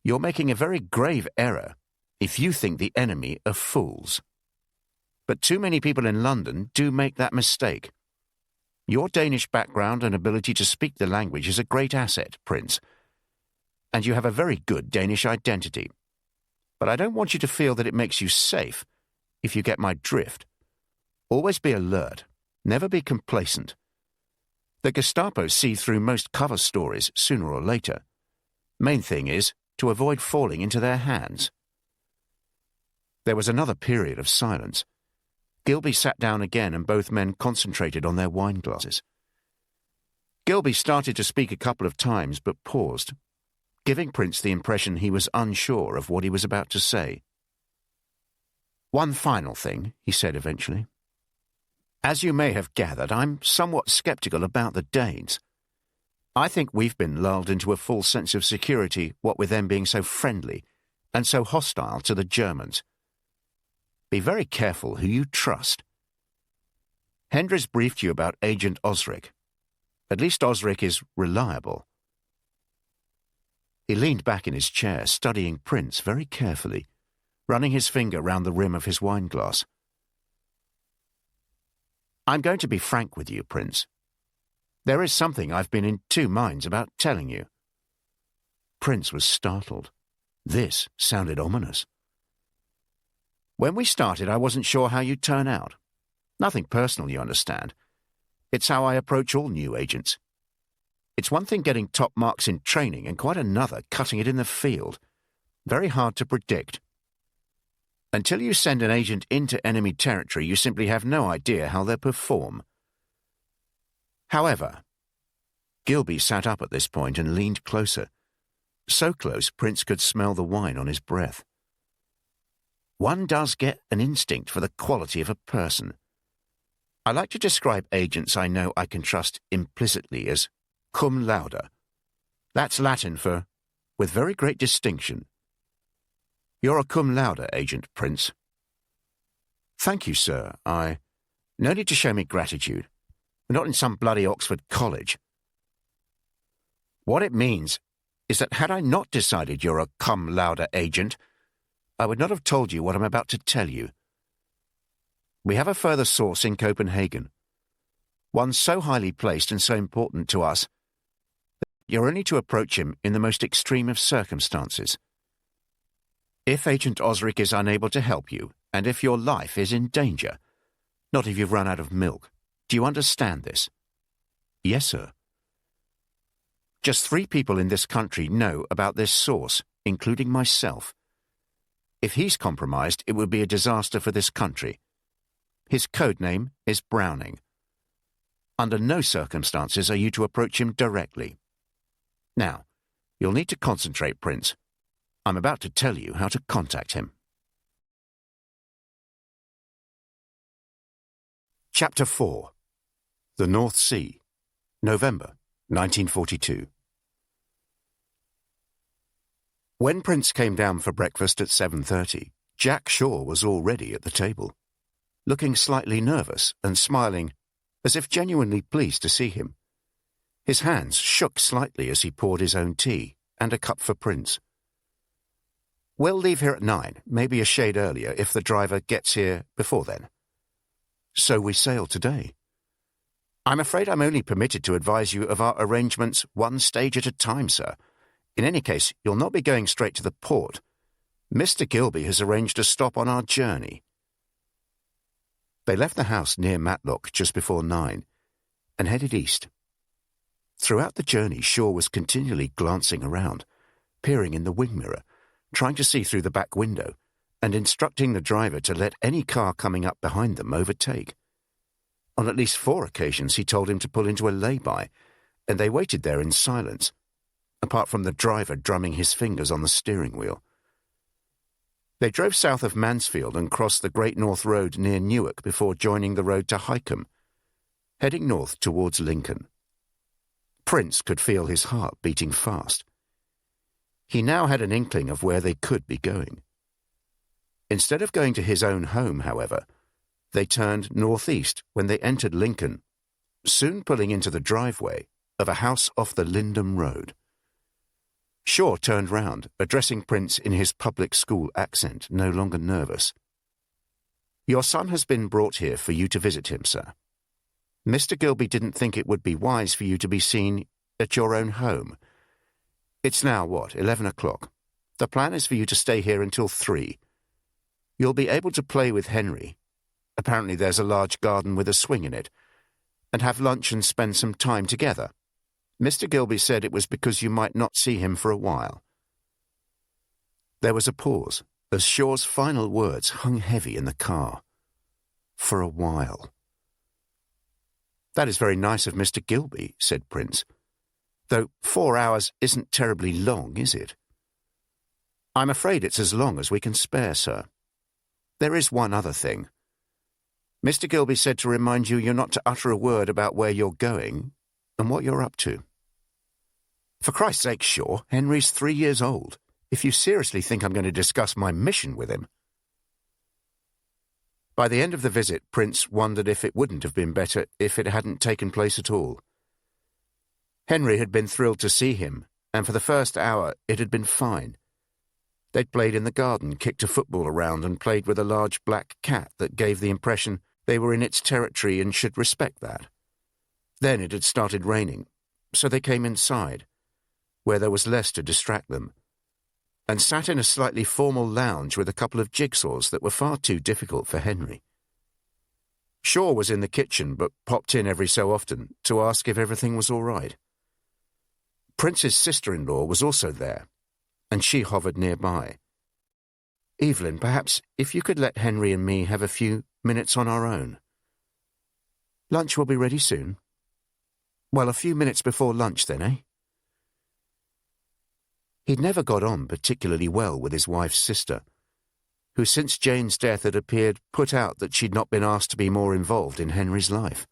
You're making a very grave error if you think the enemy are fools. But too many people in London do make that mistake. Your Danish background and ability to speak the language is a great asset, Prince. And you have a very good Danish identity. But I don't want you to feel that it makes you safe, if you get my drift. Always be alert. Never be complacent. The Gestapo see through most cover stories sooner or later. Main thing is to avoid falling into their hands. There was another period of silence. Gilby sat down again and both men concentrated on their wine glasses. Gilby started to speak a couple of times but paused, giving Prince the impression he was unsure of what he was about to say. One final thing, he said eventually. As you may have gathered, I'm somewhat sceptical about the Danes. I think we've been lulled into a false sense of security, what with them being so friendly and so hostile to the Germans. Be very careful who you trust. Hendris briefed you about Agent Osric. At least Osric is reliable. He leaned back in his chair, studying Prince very carefully, running his finger round the rim of his wineglass. I'm going to be frank with you, Prince. There is something I've been in two minds about telling you. Prince was startled. This sounded ominous. When we started, I wasn't sure how you'd turn out. Nothing personal, you understand. It's how I approach all new agents. It's one thing getting top marks in training and quite another cutting it in the field. Very hard to predict. Until you send an agent into enemy territory, you simply have no idea how they'll perform. However, Gilby sat up at this point and leaned closer. So close, Prince could smell the wine on his breath. One does get an instinct for the quality of a person. I like to describe agents I know I can trust implicitly as cum laude. That's Latin for with very great distinction, You're a cum laude agent, Prince. Thank you, sir. No need to show me gratitude. We're not in some bloody Oxford college. What it means is that had I not decided you're a cum laude agent, I would not have told you what I'm about to tell you. We have a further source in Copenhagen, one so highly placed and so important to us that you're only to approach him in the most extreme of circumstances. If Agent Osric is unable to help you, and if your life is in danger, not if you've run out of milk. Do you understand this? Yes, sir. Just 3 people in this country know about this source, including myself. If he's compromised, it would be a disaster for this country. His code name is Browning. Under no circumstances are you to approach him directly. Now, you'll need to concentrate, Prince. I'm about to tell you how to contact him. Chapter 4. The North Sea, November 1942. When Prince came down for breakfast at 7:30, Jack Shaw was already at the table, looking slightly nervous and smiling, as if genuinely pleased to see him. His hands shook slightly as he poured his own tea and a cup for Prince. We'll leave here at 9, maybe a shade earlier if the driver gets here before then. So we sail today. I'm afraid I'm only permitted to advise you of our arrangements one stage at a time, sir. In any case, you'll not be going straight to the port. Mr. Gilby has arranged a stop on our journey. They left the house near Matlock just before 9 and headed east. Throughout the journey, Shaw was continually glancing around, peering in the wing mirror, trying to see through the back window, and instructing the driver to let any car coming up behind them overtake. On at least 4 occasions he told him to pull into a lay-by, and they waited there in silence, apart from the driver drumming his fingers on the steering wheel. They drove south of Mansfield and crossed the Great North Road near Newark before joining the road to Highcombe, heading north towards Lincoln. Prince could feel his heart beating fast. He now had an inkling of where they could be going. Instead of going to his own home, however, they turned northeast when they entered Lincoln, soon pulling into the driveway of a house off the Lindham Road. Shaw turned round, addressing Prince in his public school accent, no longer nervous. Your son has been brought here for you to visit him, sir. Mr. Gilby didn't think it would be wise for you to be seen at your own home. It's now, 11 o'clock. The plan is for you to stay here until 3. You'll be able to play with Henry. Apparently there's a large garden with a swing in it, and have lunch and spend some time together. Mr. Gilby said it was because you might not see him for a while. There was a pause, as Shaw's final words hung heavy in the car. For a while. That is very nice of Mr. Gilby, said Prince. Though 4 hours isn't terribly long, is it? I'm afraid it's as long as we can spare, sir. There is one other thing. Mr. Gilby said to remind you you're not to utter a word about where you're going and what you're up to. For Christ's sake, Shaw, Henry's 3 years old. If you seriously think I'm going to discuss my mission with him. By the end of the visit, Prince wondered if it wouldn't have been better if it hadn't taken place at all. Henry had been thrilled to see him, and for the first hour it had been fine. They'd played in the garden, kicked a football around, and played with a large black cat that gave the impression they were in its territory and should respect that. Then it had started raining, so they came inside, where there was less to distract them, and sat in a slightly formal lounge with a couple of jigsaws that were far too difficult for Henry. Shaw was in the kitchen, but popped in every so often to ask if everything was all right. Prince's sister-in-law was also there, and she hovered nearby. Evelyn, perhaps if you could let Henry and me have a few minutes on our own. Lunch will be ready soon. Well, a few minutes before lunch then, eh? He'd never got on particularly well with his wife's sister, who since Jane's death had appeared put out that she'd not been asked to be more involved in Henry's life.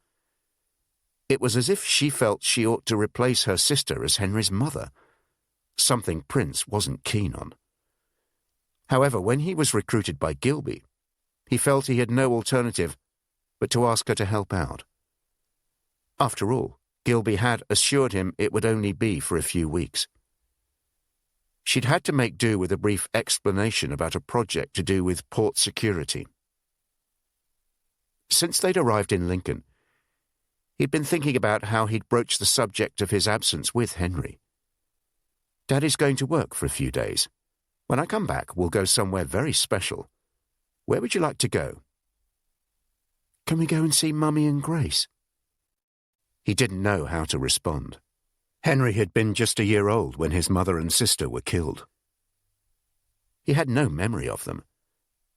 It was as if she felt she ought to replace her sister as Henry's mother, something Prince wasn't keen on. However, when he was recruited by Gilby, he felt he had no alternative but to ask her to help out. After all, Gilby had assured him it would only be for a few weeks. She'd had to make do with a brief explanation about a project to do with port security. Since they'd arrived in Lincoln, he'd been thinking about how he'd broach the subject of his absence with Henry. "Daddy's going to work for a few days. When I come back, we'll go somewhere very special. Where would you like to go?" "Can we go and see Mummy and Grace?" He didn't know how to respond. Henry had been just a year old when his mother and sister were killed. He had no memory of them,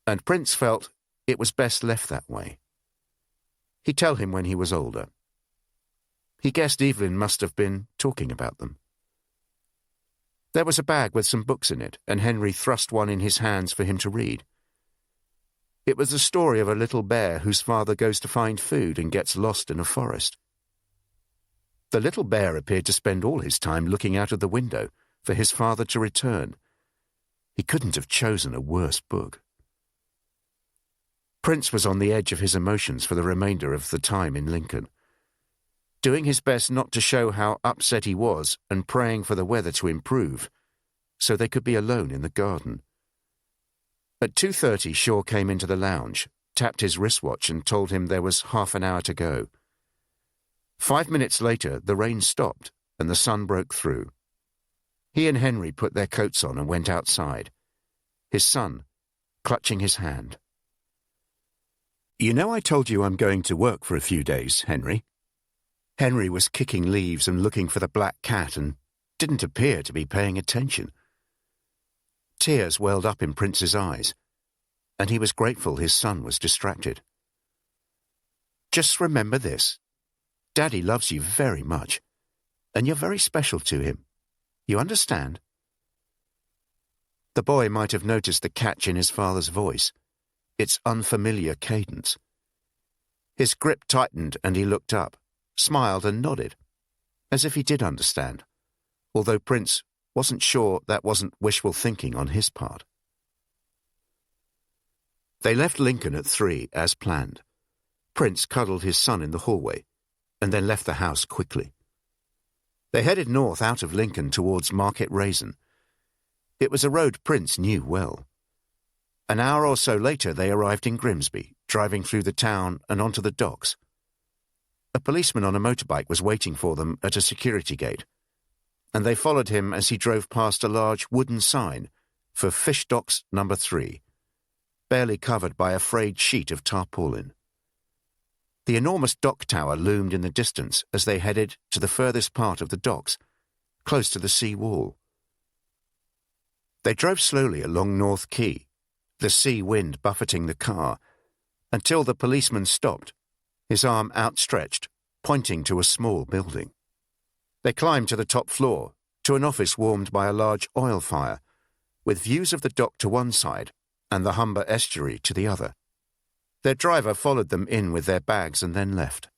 and Prince felt it was best left that way. He'd tell him when he was older. He guessed Evelyn must have been talking about them. There was a bag with some books in it, and Henry thrust one in his hands for him to read. It was the story of a little bear whose father goes to find food and gets lost in a forest. The little bear appeared to spend all his time looking out of the window for his father to return. He couldn't have chosen a worse book. Prince was on the edge of his emotions for the remainder of the time in Lincoln, doing his best not to show how upset he was and praying for the weather to improve so they could be alone in the garden. At 2:30, Shaw came into the lounge, tapped his wristwatch and told him there was half an hour to go. 5 minutes later, the rain stopped and the sun broke through. He and Henry put their coats on and went outside, his son clutching his hand. "You know I told you I'm going to work for a few days, Henry?" Henry was kicking leaves and looking for the black cat and didn't appear to be paying attention. Tears welled up in Prince's eyes, and he was grateful his son was distracted. "Just remember this. Daddy loves you very much, and you're very special to him. You understand?" The boy might have noticed the catch in his father's voice, its unfamiliar cadence. His grip tightened and he looked up, smiled and nodded, as if he did understand, although Prince wasn't sure that wasn't wishful thinking on his part. They left Lincoln at 3, as planned. Prince cuddled his son in the hallway, and then left the house quickly. They headed north out of Lincoln towards Market Raisin. It was a road Prince knew well. An hour or so later they arrived in Grimsby, driving through the town and onto the docks. A policeman on a motorbike was waiting for them at a security gate, and they followed him as he drove past a large wooden sign for Fish Docks No. 3, barely covered by a frayed sheet of tarpaulin. The enormous dock tower loomed in the distance as they headed to the furthest part of the docks, close to the sea wall. They drove slowly along North Quay, the sea wind buffeting the car, until the policeman stopped, his arm outstretched, pointing to a small building. They climbed to the top floor, to an office warmed by a large oil fire, with views of the dock to one side and the Humber estuary to the other. Their driver followed them in with their bags and then left.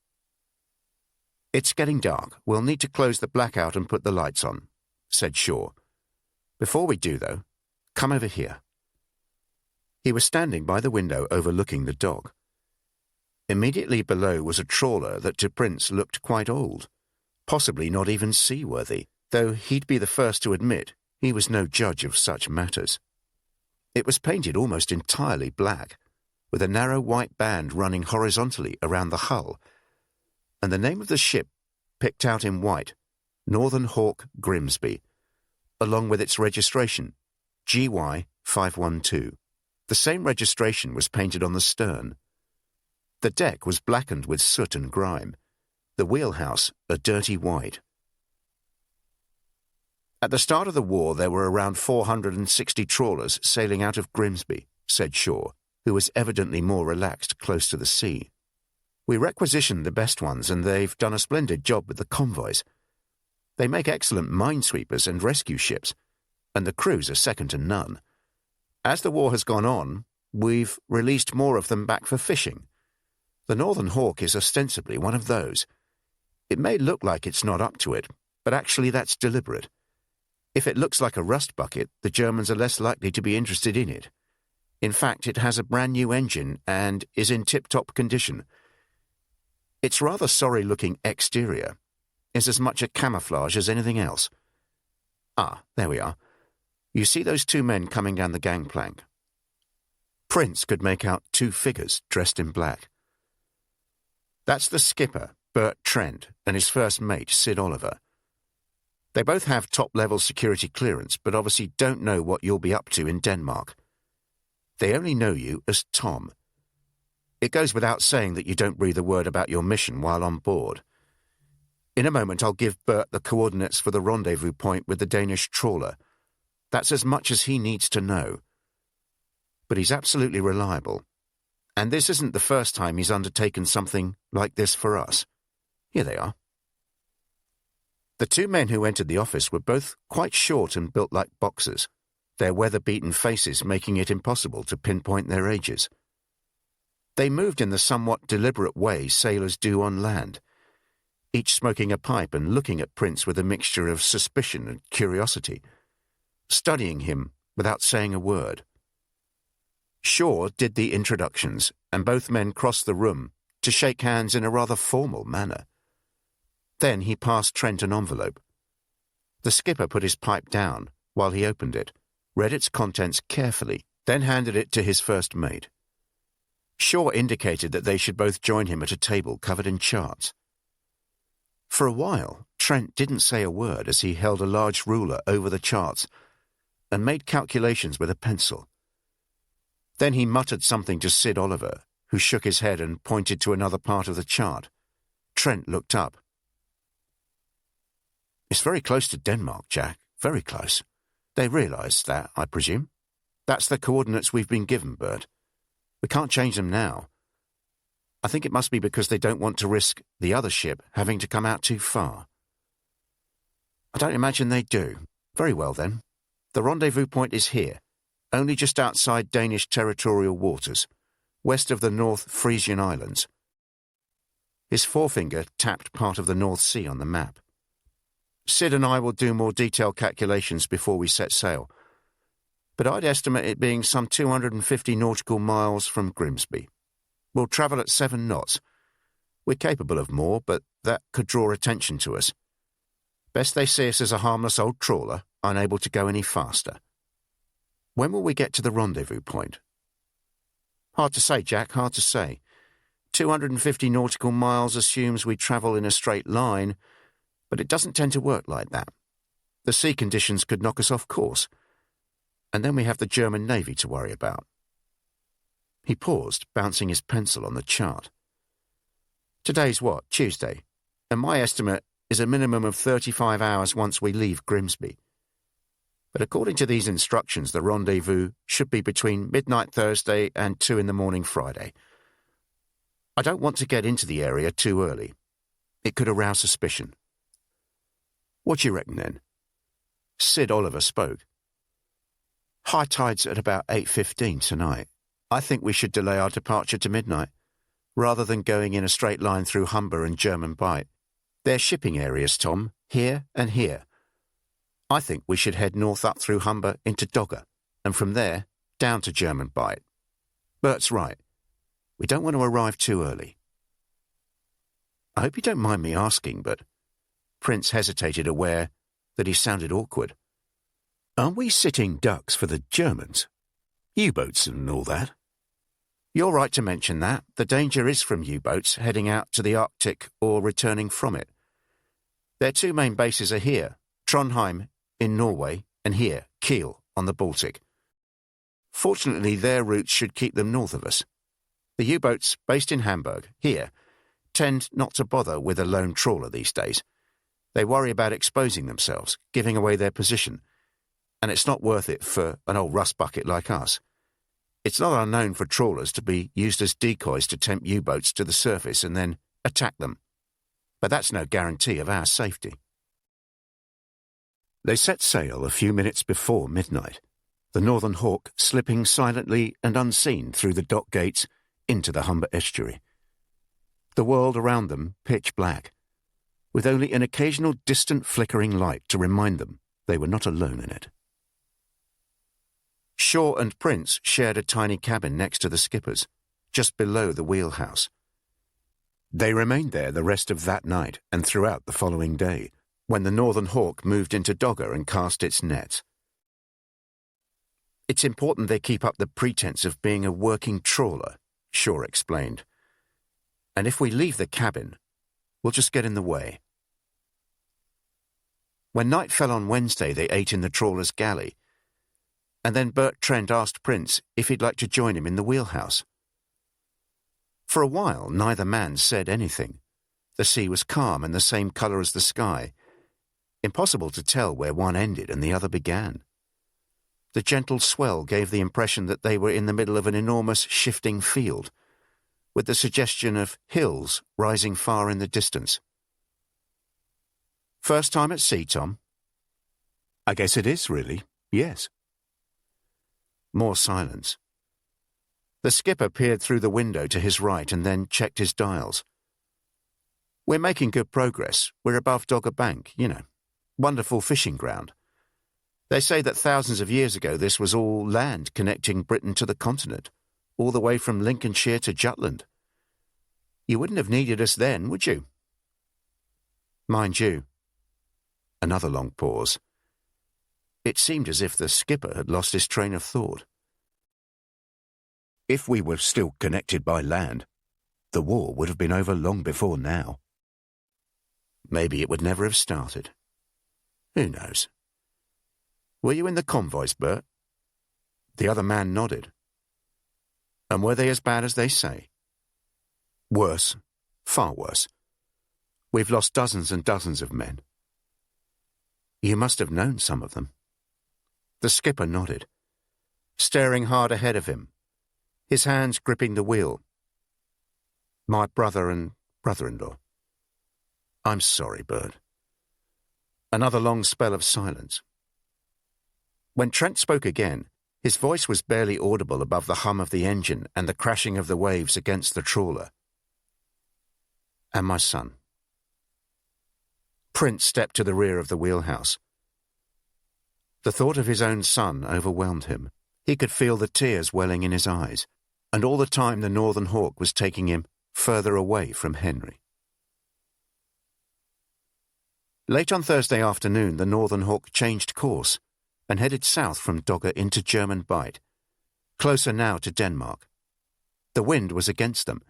"It's getting dark. We'll need to close the blackout and put the lights on," said Shaw. "Before we do, though, come over here." He was standing by the window overlooking the dock. Immediately below was a trawler that to Prince looked quite old, possibly not even seaworthy, though he'd be the first to admit he was no judge of such matters. It was painted almost entirely black, with a narrow white band running horizontally around the hull, and the name of the ship picked out in white, Northern Hawk Grimsby, along with its registration, GY 512. The same registration was painted on the stern. The deck was blackened with soot and grime, the wheelhouse a dirty white. "At the start of the war there were around 460 trawlers sailing out of Grimsby," said Shaw, who was evidently more relaxed close to the sea. "We requisitioned the best ones, and they've done a splendid job with the convoys. They make excellent minesweepers and rescue ships, and the crews are second to none. As the war has gone on, we've released more of them back for fishing. The Northern Hawk is ostensibly one of those. It may look like it's not up to it, but actually that's deliberate. If it looks like a rust bucket, the Germans are less likely to be interested in it. In fact, it has a brand new engine and is in tip-top condition. Its rather sorry-looking exterior is as much a camouflage as anything else. Ah, there we are. You see those two men coming down the gangplank? Prince could make out two figures dressed in black. That's the skipper, Bert Trent, and his first mate, Sid Oliver. They both have top-level security clearance, but obviously don't know what you'll be up to in Denmark. They only know you as Tom. It goes without saying that you don't breathe a word about your mission while on board. In a moment, I'll give Bert the coordinates for the rendezvous point with the Danish trawler. That's as much as he needs to know. But he's absolutely reliable. And this isn't the first time he's undertaken something like this for us. Here they are. The two men who entered the office were both quite short and built like boxers, their weather-beaten faces making it impossible to pinpoint their ages. They moved in the somewhat deliberate way sailors do on land, each smoking a pipe and looking at Prince with a mixture of suspicion and curiosity, studying him without saying a word. Shaw did the introductions, and both men crossed the room to shake hands in a rather formal manner. Then he passed Trent an envelope. The skipper put his pipe down while he opened it, read its contents carefully, then handed it to his first mate. Shaw indicated that they should both join him at a table covered in charts. For a while, Trent didn't say a word as he held a large ruler over the charts and made calculations with a pencil. Then he muttered something to Sid Oliver, who shook his head and pointed to another part of the chart. Trent looked up. "It's very close to Denmark, Jack, very close. They realise that, I presume? That's the coordinates we've been given, Bert. We can't change them now. I think it must be because they don't want to risk the other ship having to come out too far." "I don't imagine they do. Very well, then. The rendezvous point is here, only just outside Danish territorial waters, west of the North Frisian Islands." His forefinger tapped part of the North Sea on the map. "Sid and I will do more detailed calculations before we set sail, but I'd estimate it being some 250 nautical miles from Grimsby. We'll travel at 7 knots. We're capable of more, but that could draw attention to us. Best they see us as a harmless old trawler, unable to go any faster." "When will we get to the rendezvous point?" "Hard to say, Jack, hard to say. 250 nautical miles assumes we travel in a straight line, but it doesn't tend to work like that. The sea conditions could knock us off course. And then we have the German Navy to worry about." He paused, bouncing his pencil on the chart. "Today's what, Tuesday? And my estimate is a minimum of 35 hours once we leave Grimsby. But according to these instructions, the rendezvous should be between midnight Thursday and 2 in the morning Friday. I don't want to get into the area too early. It could arouse suspicion." "What do you reckon, then?" Sid Oliver spoke. "High tide's at about 8:15 tonight. I think we should delay our departure to midnight, rather than going in a straight line through Humber and German Bight. They're shipping areas, Tom, here and here. I think we should head north up through Humber into Dogger, and from there down to German Bight. Bert's right. We don't want to arrive too early." "I hope you don't mind me asking, but..." Prince hesitated, aware that he sounded awkward. "Aren't we sitting ducks for the Germans? U-boats and all that?" "You're right to mention that. The danger is from U-boats heading out to the Arctic or returning from it. Their two main bases are here, Trondheim in Norway, and here, Kiel, on the Baltic. Fortunately, their routes should keep them north of us. The U-boats, based in Hamburg, here, tend not to bother with a lone trawler these days. They worry about exposing themselves, giving away their position, and it's not worth it for an old rust bucket like us. It's not unknown for trawlers to be used as decoys to tempt U-boats to the surface and then attack them. But that's no guarantee of our safety." They set sail a few minutes before midnight, the Northern Hawk slipping silently and unseen through the dock gates into the Humber estuary. The world around them pitch black, with only an occasional distant flickering light to remind them They were not alone in it. Shaw and Prince shared a tiny cabin next to the skipper's, just below the wheelhouse. They remained there the rest of that night and throughout the following day, when the Northern Hawk moved into Dogger and cast its nets. "It's important they keep up the pretense of being a working trawler," Shaw explained. "And if we leave the cabin, we'll just get in the way." When night fell on Wednesday, they ate in the trawler's galley, and then Bert Trent asked Prince if he'd like to join him in the wheelhouse. For a while, neither man said anything. The sea was calm and the same colour as the sky. Impossible to tell where one ended and the other began. The gentle swell gave the impression that they were in the middle of an enormous shifting field, with the suggestion of hills rising far in the distance. "First time at sea, Tom?" "I guess it is, really, yes." More silence. The skipper peered through the window to his right and then checked his dials. "We're making good progress. We're above Dogger Bank, you know. Wonderful fishing ground. They say that thousands of years ago this was all land connecting Britain to the continent, all the way from Lincolnshire to Jutland. You wouldn't have needed us then, would you?" "Mind you." Another long pause. It seemed as if the skipper had lost his train of thought. "If we were still connected by land, the war would have been over long before now. Maybe it would never have started. Who knows? Were you in the convoys, Bert?" The other man nodded. "And were they as bad as they say?" "Worse. Far worse. We've lost dozens and dozens of men." "You must have known some of them." The skipper nodded, staring hard ahead of him, his hands gripping the wheel. "My brother and brother-in-law." "I'm sorry, Bert." Another long spell of silence. When Trent spoke again, his voice was barely audible above the hum of the engine and the crashing of the waves against the trawler. "And my son." Prince stepped to the rear of the wheelhouse. The thought of his own son overwhelmed him. He could feel the tears welling in his eyes, and all the time the Northern Hawk was taking him further away from Henry. Late on Thursday afternoon, the Northern Hawk changed course and headed south from Dogger into German Bight, closer now to Denmark. The wind was against them,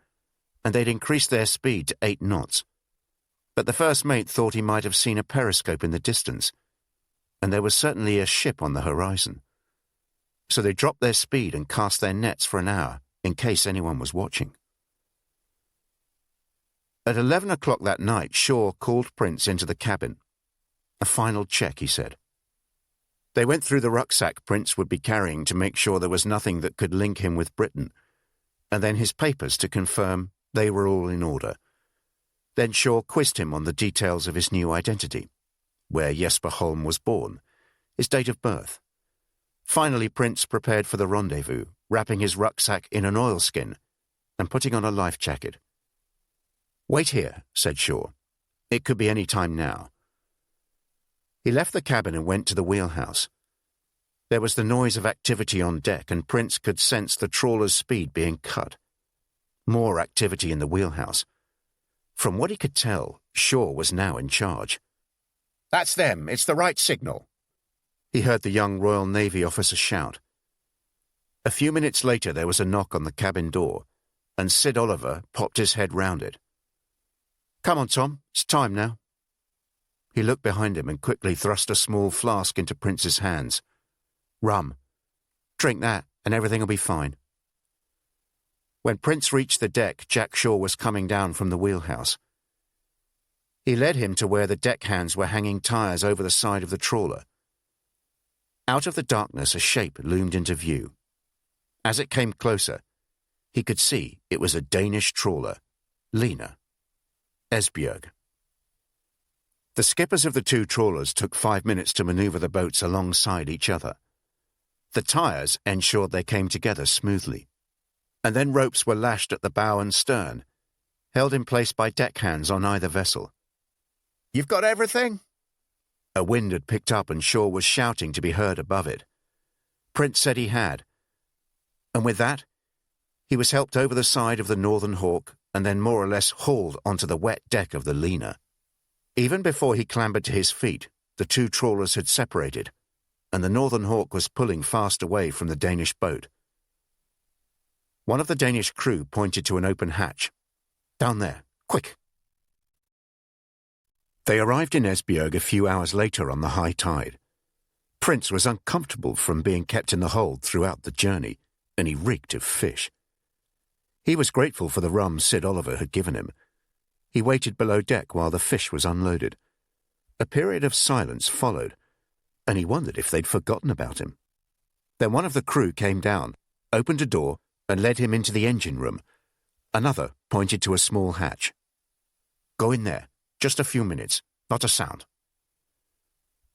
and they'd increased their speed to 8 knots. But the first mate thought he might have seen a periscope in the distance, and there was certainly a ship on the horizon. So they dropped their speed and cast their nets for an hour, in case anyone was watching. At 11 o'clock that night, Shaw called Prince into the cabin. "A final check," he said. They went through the rucksack Prince would be carrying to make sure there was nothing that could link him with Britain, and then his papers to confirm they were all in order. Then Shaw quizzed him on the details of his new identity, where Jesper Holm was born, his date of birth. Finally, Prince prepared for the rendezvous, wrapping his rucksack in an oilskin and putting on a life jacket. "Wait here," said Shaw. "It could be any time now." He left the cabin and went to the wheelhouse. There was the noise of activity on deck, and Prince could sense the trawler's speed being cut. More activity in the wheelhouse. From what he could tell, Shaw was now in charge. "That's them. It's the right signal," he heard the young Royal Navy officer shout. A few minutes later there was a knock on the cabin door, and Sid Oliver popped his head round it. "Come on, Tom. It's time now." He looked behind him and quickly thrust a small flask into Prince's hands. "Rum. Drink that, and everything will be fine." When Prince reached the deck, Jack Shaw was coming down from the wheelhouse. He led him to where the deckhands were hanging tires over the side of the trawler. Out of the darkness, a shape loomed into view. As it came closer, he could see it was a Danish trawler, Lena, Esbjerg. The skippers of the two trawlers took 5 minutes to maneuver the boats alongside each other. The tires ensured they came together smoothly, and then ropes were lashed at the bow and stern, held in place by deckhands on either vessel. "You've got everything?" A wind had picked up and Shaw was shouting to be heard above it. Prince said he had. And with that, he was helped over the side of the Northern Hawk and then more or less hauled onto the wet deck of the Lena. Even before he clambered to his feet, the two trawlers had separated, and the Northern Hawk was pulling fast away from the Danish boat. One of the Danish crew pointed to an open hatch. "Down there, quick!" They arrived in Esbjerg a few hours later on the high tide. Prince was uncomfortable from being kept in the hold throughout the journey, and he reeked of fish. He was grateful for the rum Sid Oliver had given him. He waited below deck while the fish was unloaded. A period of silence followed, and he wondered if they'd forgotten about him. Then one of the crew came down, opened a door, and led him into the engine room. Another pointed to a small hatch. "Go in there. Just a few minutes. Not a sound."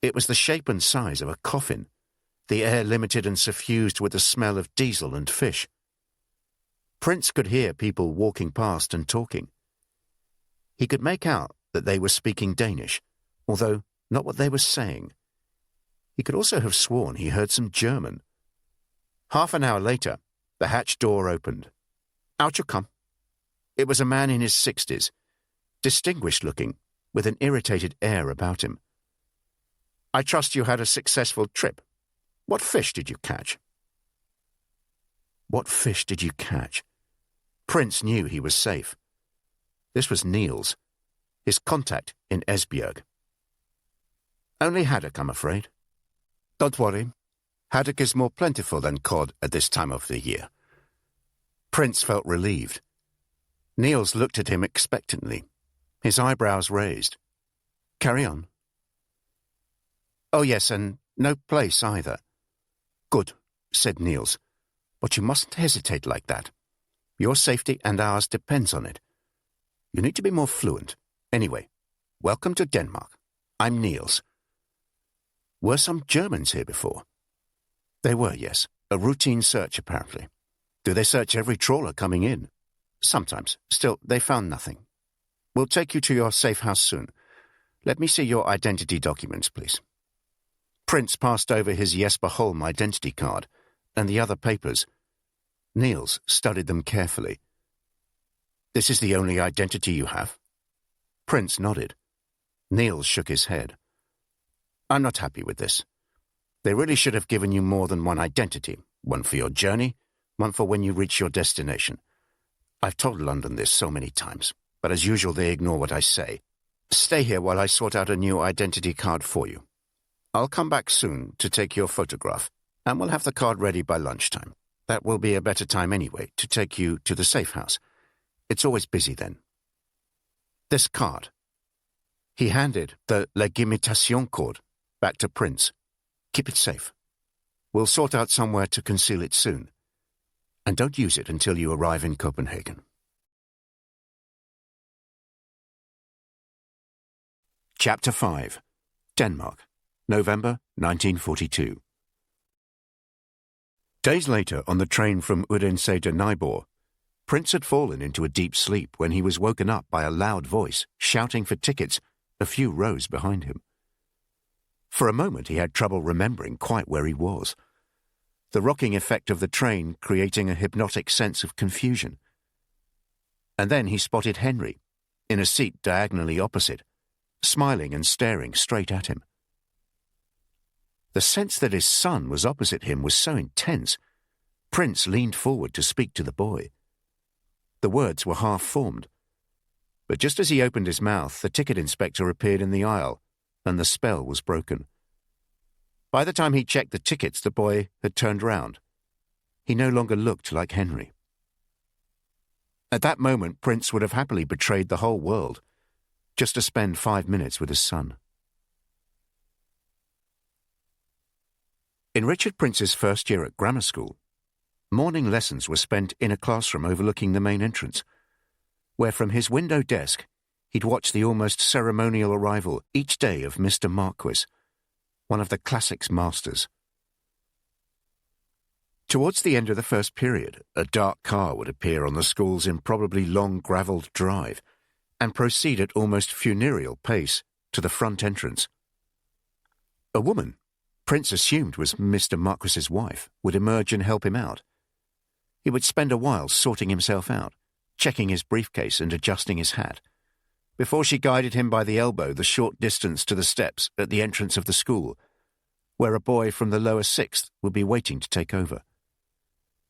It was the shape and size of a coffin, the air limited and suffused with the smell of diesel and fish. Prince could hear people walking past and talking. He could make out that they were speaking Danish, although not what they were saying. He could also have sworn he heard some German. Half an hour later, the hatch door opened. "Out you come." It was a man in his 60s, distinguished-looking, with an irritated air about him. "I trust you had a successful trip. What fish did you catch?" What fish did you catch? Prince knew he was safe. This was Niels, his contact in Esbjerg. "Only haddock, I'm afraid." "Don't worry. Haddock is more plentiful than cod at this time of the year." Prince felt relieved. Niels looked at him expectantly, his eyebrows raised. "Carry on." "Oh yes, and no place either." "Good," said Niels, "but you mustn't hesitate like that. Your safety and ours depends on it. You need to be more fluent. Anyway, welcome to Denmark. I'm Niels." Were some Germans here before? They were, yes. A routine search, apparently. Do they search every trawler coming in? Sometimes. Still, they found nothing. "We'll take you to your safe house soon. Let me see your identity documents, please." Prince passed over his Jesper Holm identity card and the other papers. Niels studied them carefully. "This is the only identity you have?" Prince nodded. Niels shook his head. "I'm not happy with this. They really should have given you more than one identity, one for your journey, one for when you reach your destination. I've told London this so many times, but as usual they ignore what I say. Stay here while I sort out a new identity card for you. I'll come back soon to take your photograph, and we'll have the card ready by lunchtime. That will be a better time anyway, to take you to the safe house. It's always busy then. This card." He handed the legitimation card back to Prince. "Keep it safe. We'll sort out somewhere to conceal it soon. And don't use it until you arrive in Copenhagen." Chapter 5. Denmark, November 1942. Days later, on the train from Odense to Nyborg, Prince had fallen into a deep sleep when he was woken up by a loud voice shouting for tickets a few rows behind him. For a moment he had trouble remembering quite where he was, the rocking effect of the train creating a hypnotic sense of confusion. And then he spotted Henry, in a seat diagonally opposite, smiling and staring straight at him. The sense that his son was opposite him was so intense, Prince leaned forward to speak to the boy. The words were half-formed, but just as he opened his mouth, the ticket inspector appeared in the aisle, and the spell was broken. By the time he checked the tickets, the boy had turned round. He no longer looked like Henry. At that moment, Prince would have happily betrayed the whole world, just to spend 5 minutes with his son. In Richard Prince's first year at grammar school, morning lessons were spent in a classroom overlooking the main entrance, where from his window desk he'd watch the almost ceremonial arrival each day of Mr. Marquis, one of the classics masters. Towards the end of the first period, a dark car would appear on the school's improbably long gravelled drive and proceed at almost funereal pace to the front entrance. A woman, Prince assumed was Mr. Marquis's wife, would emerge and help him out. He would spend a while sorting himself out, checking his briefcase and adjusting his hat, before she guided him by the elbow the short distance to the steps at the entrance of the school, where a boy from the lower sixth would be waiting to take over.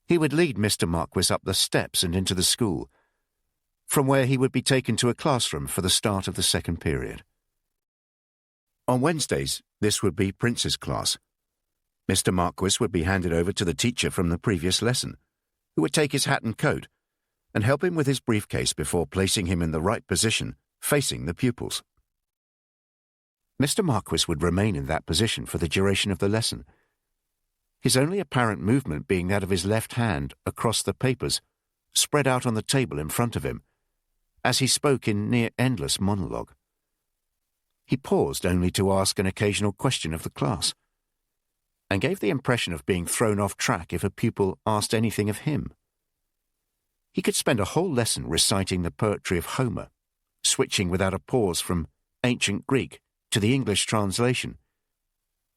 He would lead Mr. Marquis up the steps and into the school, from where he would be taken to a classroom for the start of the second period. On Wednesdays, this would be Prince's class. Mr. Marquis would be handed over to the teacher from the previous lesson, who would take his hat and coat and help him with his briefcase before placing him in the right position, facing the pupils. Mr. Marquis would remain in that position for the duration of the lesson, his only apparent movement being that of his left hand across the papers spread out on the table in front of him, as he spoke in near-endless monologue. He paused only to ask an occasional question of the class, and gave the impression of being thrown off track if a pupil asked anything of him. He could spend a whole lesson reciting the poetry of Homer, switching without a pause from ancient Greek to the English translation,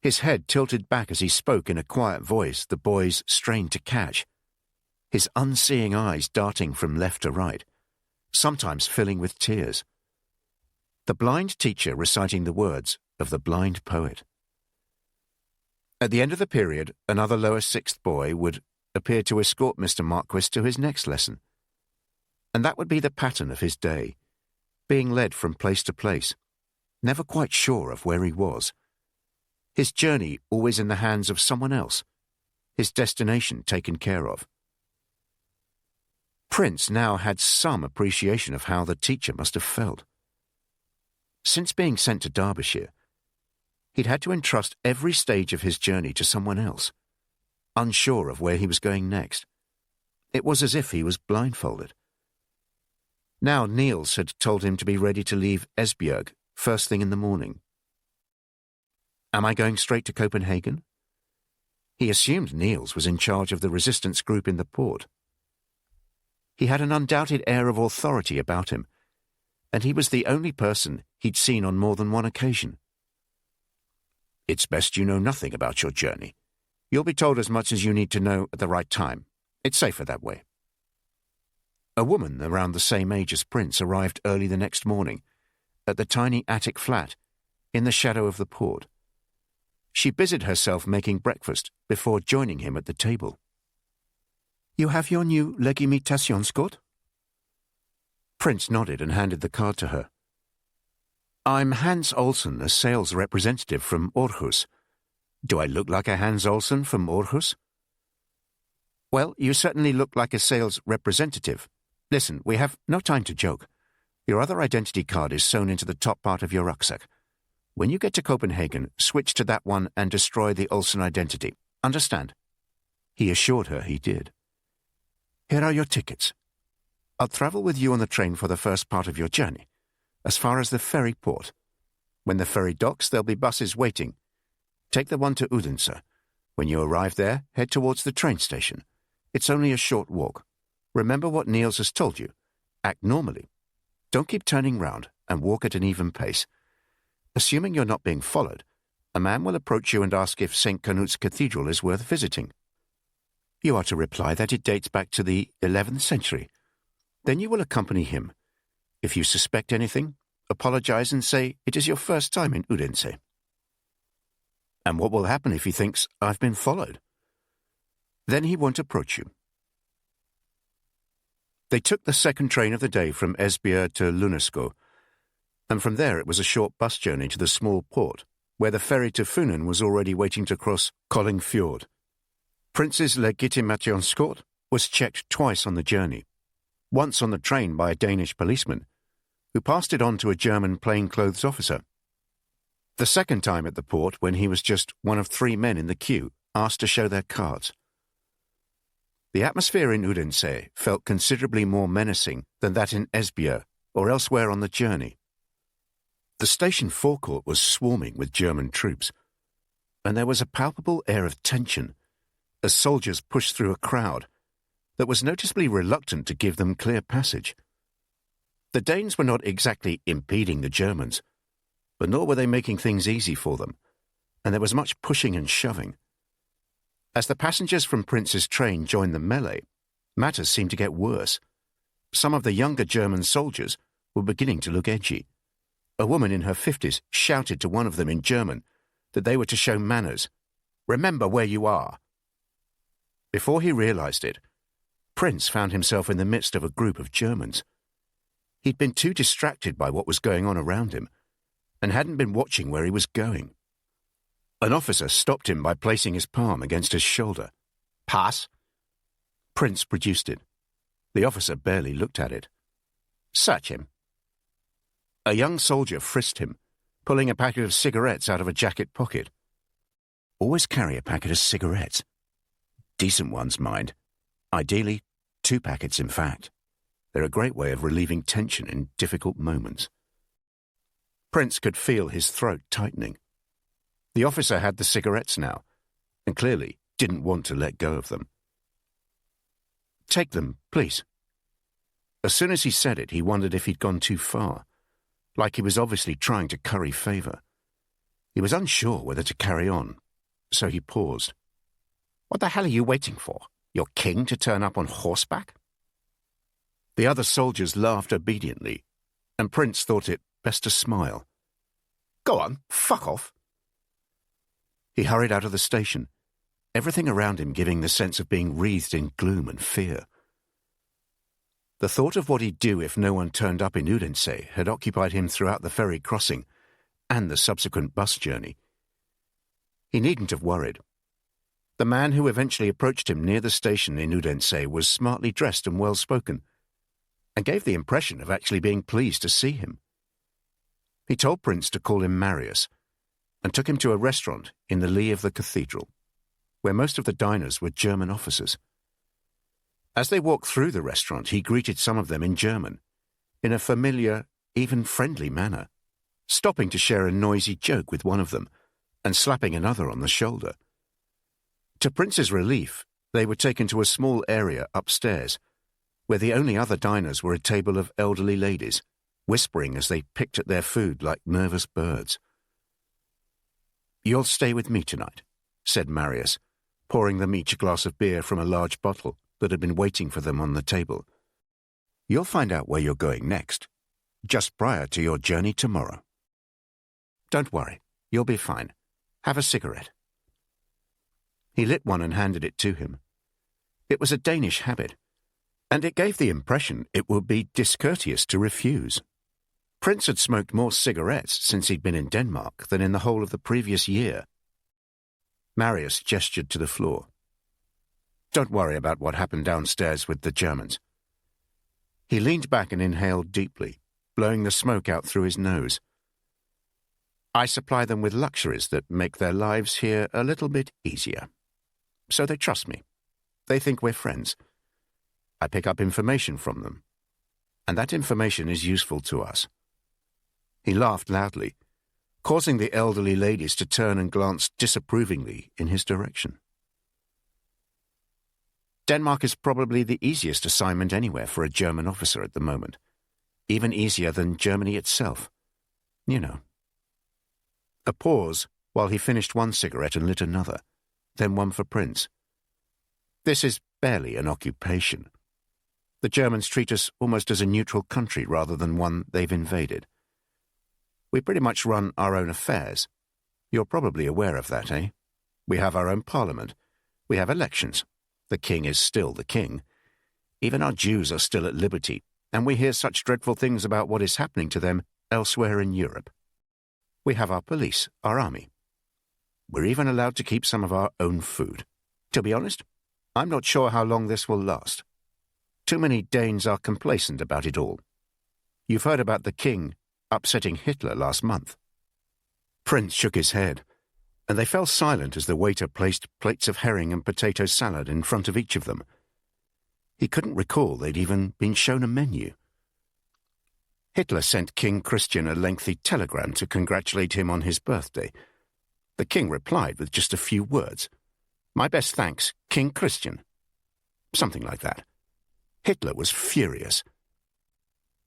his head tilted back as he spoke in a quiet voice the boys strained to catch, his unseeing eyes darting from left to right, sometimes filling with tears. The blind teacher reciting the words of the blind poet. At the end of the period, another lower sixth boy would appear to escort Mr. Marquis to his next lesson, and that would be the pattern of his day, being led from place to place, never quite sure of where he was. His journey always in the hands of someone else, his destination taken care of. Prince now had some appreciation of how the teacher must have felt. Since being sent to Derbyshire, he'd had to entrust every stage of his journey to someone else, unsure of where he was going next. It was as if he was blindfolded. Now Niels had told him to be ready to leave Esbjerg first thing in the morning. Am I going straight to Copenhagen? He assumed Niels was in charge of the resistance group in the port. He had an undoubted air of authority about him, and he was the only person he'd seen on more than one occasion. It's best you know nothing about your journey. You'll be told as much as you need to know at the right time. It's safer that way. A woman around the same age as Prince arrived early the next morning at the tiny attic flat in the shadow of the port. She busied herself making breakfast before joining him at the table. You have your new legitimationskort? Prince nodded and handed the card to her. I'm Hans Olsen, a sales representative from Aarhus. Do I look like a Hans Olsen from Aarhus? Well, you certainly look like a sales representative. Listen, we have no time to joke. Your other identity card is sewn into the top part of your rucksack. When you get to Copenhagen, switch to that one and destroy the Olsen identity. Understand? He assured her he did. Here are your tickets. I'll travel with you on the train for the first part of your journey, as far as the ferry port. When the ferry docks, there'll be buses waiting. Take the one to Odense. When you arrive there, head towards the train station. It's only a short walk. Remember what Niels has told you. Act normally. Don't keep turning round and walk at an even pace. Assuming you're not being followed, a man will approach you and ask if St. Canut's Cathedral is worth visiting. You are to reply that it dates back to the 11th century. Then you will accompany him. If you suspect anything, apologize and say it is your first time in Odense. And what will happen if he thinks I've been followed? Then he won't approach you. They took the second train of the day from Esbjerg to Lunderskov, and from there it was a short bus journey to the small port, where the ferry to Funen was already waiting to cross Kolding Fjord. Prince's legitimationskort was checked twice on the journey, once on the train by a Danish policeman, who passed it on to a German plainclothes officer. The second time at the port when he was just one of 3 men in the queue asked to show their cards. The atmosphere in Odense felt considerably more menacing than that in Esbjerg or elsewhere on the journey. The station forecourt was swarming with German troops, and there was a palpable air of tension as soldiers pushed through a crowd that was noticeably reluctant to give them clear passage. The Danes were not exactly impeding the Germans, but nor were they making things easy for them, and there was much pushing and shoving. As the passengers from Prince's train joined the melee, matters seemed to get worse. Some of the younger German soldiers were beginning to look edgy. A woman in her 50s shouted to one of them in German that they were to show manners. "Remember where you are." Before he realized it, Prince found himself in the midst of a group of Germans. He'd been too distracted by what was going on around him and hadn't been watching where he was going. An officer stopped him by placing his palm against his shoulder. "Pass." Prince produced it. The officer barely looked at it. "Search him." A young soldier frisked him, pulling a packet of cigarettes out of a jacket pocket. Always carry a packet of cigarettes. Decent ones, mind. Ideally, 2 packets, in fact. They're a great way of relieving tension in difficult moments. Prince could feel his throat tightening. The officer had the cigarettes now, and clearly didn't want to let go of them. "Take them, please." As soon as he said it, he wondered if he'd gone too far, like he was obviously trying to curry favor. He was unsure whether to carry on, so he paused. "What the hell are you waiting for? Your king to turn up on horseback?" The other soldiers laughed obediently, and Prince thought it best to smile. "Go on, fuck off." He hurried out of the station, everything around him giving the sense of being wreathed in gloom and fear. The thought of what he'd do if no one turned up in Odense had occupied him throughout the ferry crossing and the subsequent bus journey. He needn't have worried. The man who eventually approached him near the station in Odense was smartly dressed and well-spoken, and gave the impression of actually being pleased to see him. He told Prince to call him Marius, and took him to a restaurant in the lee of the cathedral, where most of the diners were German officers. As they walked through the restaurant, he greeted some of them in German, in a familiar, even friendly manner, stopping to share a noisy joke with one of them and slapping another on the shoulder. To Prince's relief, they were taken to a small area upstairs, where the only other diners were a table of elderly ladies, whispering as they picked at their food like nervous birds. "You'll stay with me tonight," said Marius, pouring them each a glass of beer from a large bottle that had been waiting for them on the table. "You'll find out where you're going next, just prior to your journey tomorrow. Don't worry, you'll be fine. Have a cigarette." He lit one and handed it to him. It was a Danish habit, and it gave the impression it would be discourteous to refuse. Prince had smoked more cigarettes since he'd been in Denmark than in the whole of the previous year. Marius gestured to the floor. "Don't worry about what happened downstairs with the Germans." He leaned back and inhaled deeply, blowing the smoke out through his nose. "I supply them with luxuries that make their lives here a little bit easier. So they trust me. They think we're friends. I pick up information from them, and that information is useful to us." He laughed loudly, causing the elderly ladies to turn and glance disapprovingly in his direction. Denmark is probably the easiest assignment anywhere for a German officer at the moment, even easier than Germany itself. You know. A pause while he finished one cigarette and lit another, then one for Prince. "This is barely an occupation. The Germans treat us almost as a neutral country rather than one they've invaded. We pretty much run our own affairs. You're probably aware of that, eh? We have our own parliament. We have elections. The king is still the king. Even our Jews are still at liberty, and we hear such dreadful things about what is happening to them elsewhere in Europe. We have our police, our army. We're even allowed to keep some of our own food. To be honest, I'm not sure how long this will last. Too many Danes are complacent about it all. You've heard about the king upsetting Hitler last month." Prince shook his head, and they fell silent as the waiter placed plates of herring and potato salad in front of each of them. He couldn't recall they'd even been shown a menu. Hitler sent King Christian a lengthy telegram to congratulate him on his birthday. The king replied with just a few words. "My best thanks, King Christian." Something like that. Hitler was furious.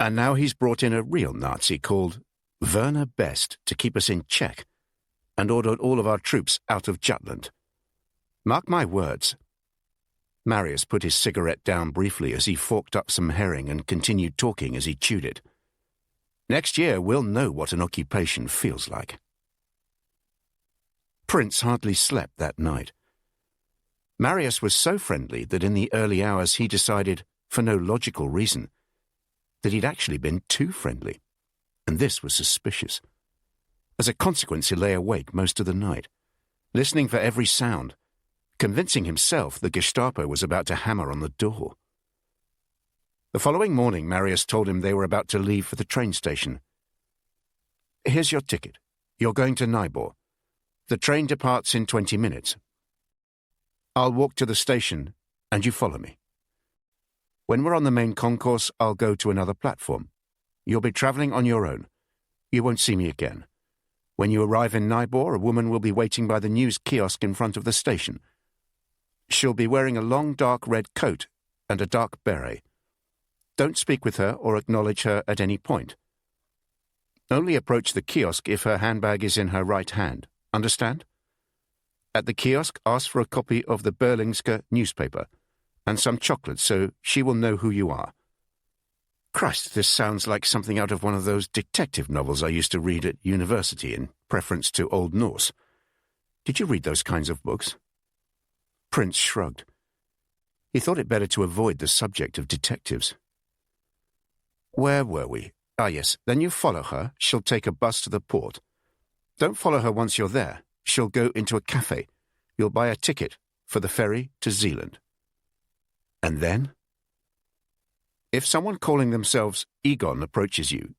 And now he's brought in a real Nazi called Werner Best to keep us in check. and ordered all of our troops out of Jutland. Mark my words." Marius put his cigarette down briefly as he forked up some herring and continued talking as he chewed it. "Next year we'll know what an occupation feels like." Prince hardly slept that night. Marius was so friendly that in the early hours he decided, for no logical reason, that he'd actually been too friendly, and this was suspicious. As a consequence, he lay awake most of the night, listening for every sound, convincing himself the Gestapo was about to hammer on the door. The following morning, Marius told him they were about to leave for the train station. "Here's your ticket. You're going to Nybor. The train departs in 20 minutes. I'll walk to the station, and you follow me. When we're on the main concourse, I'll go to another platform. You'll be travelling on your own. You won't see me again. When you arrive in Nybor, a woman will be waiting by the news kiosk in front of the station. She'll be wearing a long dark red coat and a dark beret. Don't speak with her or acknowledge her at any point. Only approach the kiosk if her handbag is in her right hand. Understand? At the kiosk, ask for a copy of the Berlingske newspaper and some chocolate so she will know who you are." Christ, this sounds like something out of one of those detective novels I used to read at university in preference to Old Norse. Did you read those kinds of books? Prince shrugged. He thought it better to avoid the subject of detectives. "Where were we? Ah, yes, then you follow her. She'll take a bus to the port. Don't follow her once you're there. She'll go into a cafe. You'll buy a ticket for the ferry to Zealand. And then? If someone calling themselves Egon approaches you,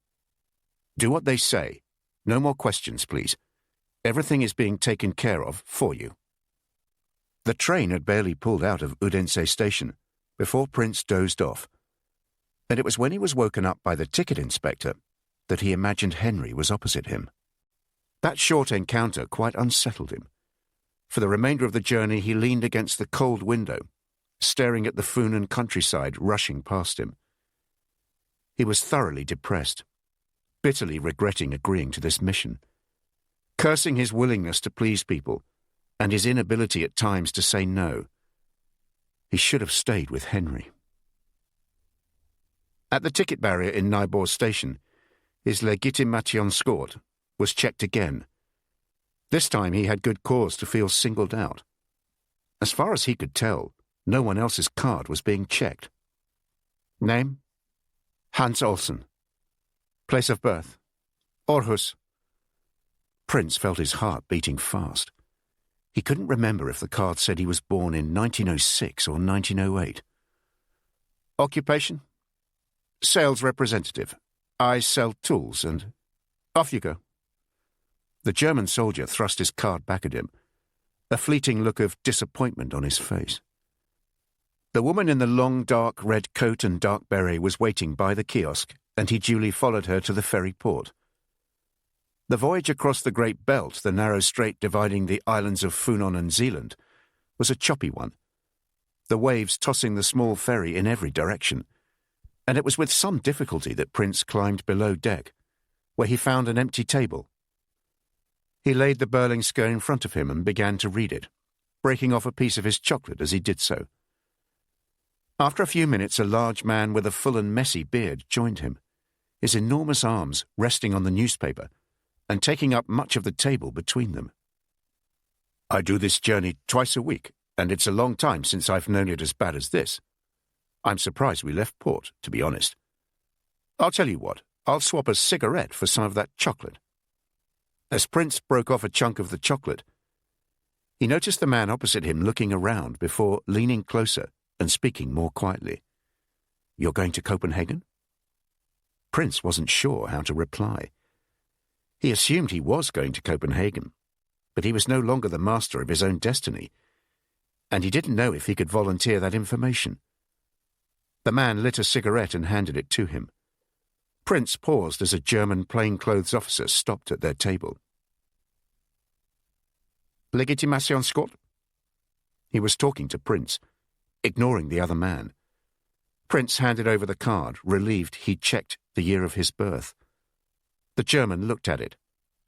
do what they say. No more questions, please. Everything is being taken care of for you." The train had barely pulled out of Odense station before Prince dozed off, and it was when he was woken up by the ticket inspector that he imagined Henry was opposite him. That short encounter quite unsettled him. For the remainder of the journey he leaned against the cold window, staring at the Funen countryside rushing past him. He was thoroughly depressed, bitterly regretting agreeing to this mission, cursing his willingness to please people and his inability at times to say no. He should have stayed with Henry. At the ticket barrier in Nybor station, his legitimationskort was checked again. This time he had good cause to feel singled out. As far as he could tell, no one else's card was being checked. Name? Hans Olsen. Place of birth? Aarhus. Prince felt his heart beating fast. He couldn't remember if the card said he was born in 1906 or 1908. Occupation? Sales representative. I sell tools and... Off you go. The German soldier thrust his card back at him, a fleeting look of disappointment on his face. The woman in the long, dark red coat and dark beret was waiting by the kiosk, and he duly followed her to the ferry port. The voyage across the Great Belt, the narrow strait dividing the islands of Funen and Zealand, was a choppy one, the waves tossing the small ferry in every direction, and it was with some difficulty that Prince climbed below deck, where he found an empty table. He laid the Berlingske in front of him and began to read it, breaking off a piece of his chocolate as he did so. After a few minutes, a large man with a full and messy beard joined him, his enormous arms resting on the newspaper and taking up much of the table between them. "I do this journey twice a week, and it's a long time since I've known it as bad as this. I'm surprised we left port, to be honest. I'll tell you what, I'll swap a cigarette for some of that chocolate." As Prince broke off a chunk of the chocolate, he noticed the man opposite him looking around before leaning closer and speaking more quietly. "You're going to Copenhagen?" Prince wasn't sure how to reply. He assumed he was going to Copenhagen, but he was no longer the master of his own destiny, and he didn't know if he could volunteer that information. The man lit a cigarette and handed it to him. Prince paused as a German plainclothes officer stopped at their table. "Legitimationskort?" He was talking to Prince, ignoring the other man. Prince handed over the card, relieved he'd checked the year of his birth. The German looked at it,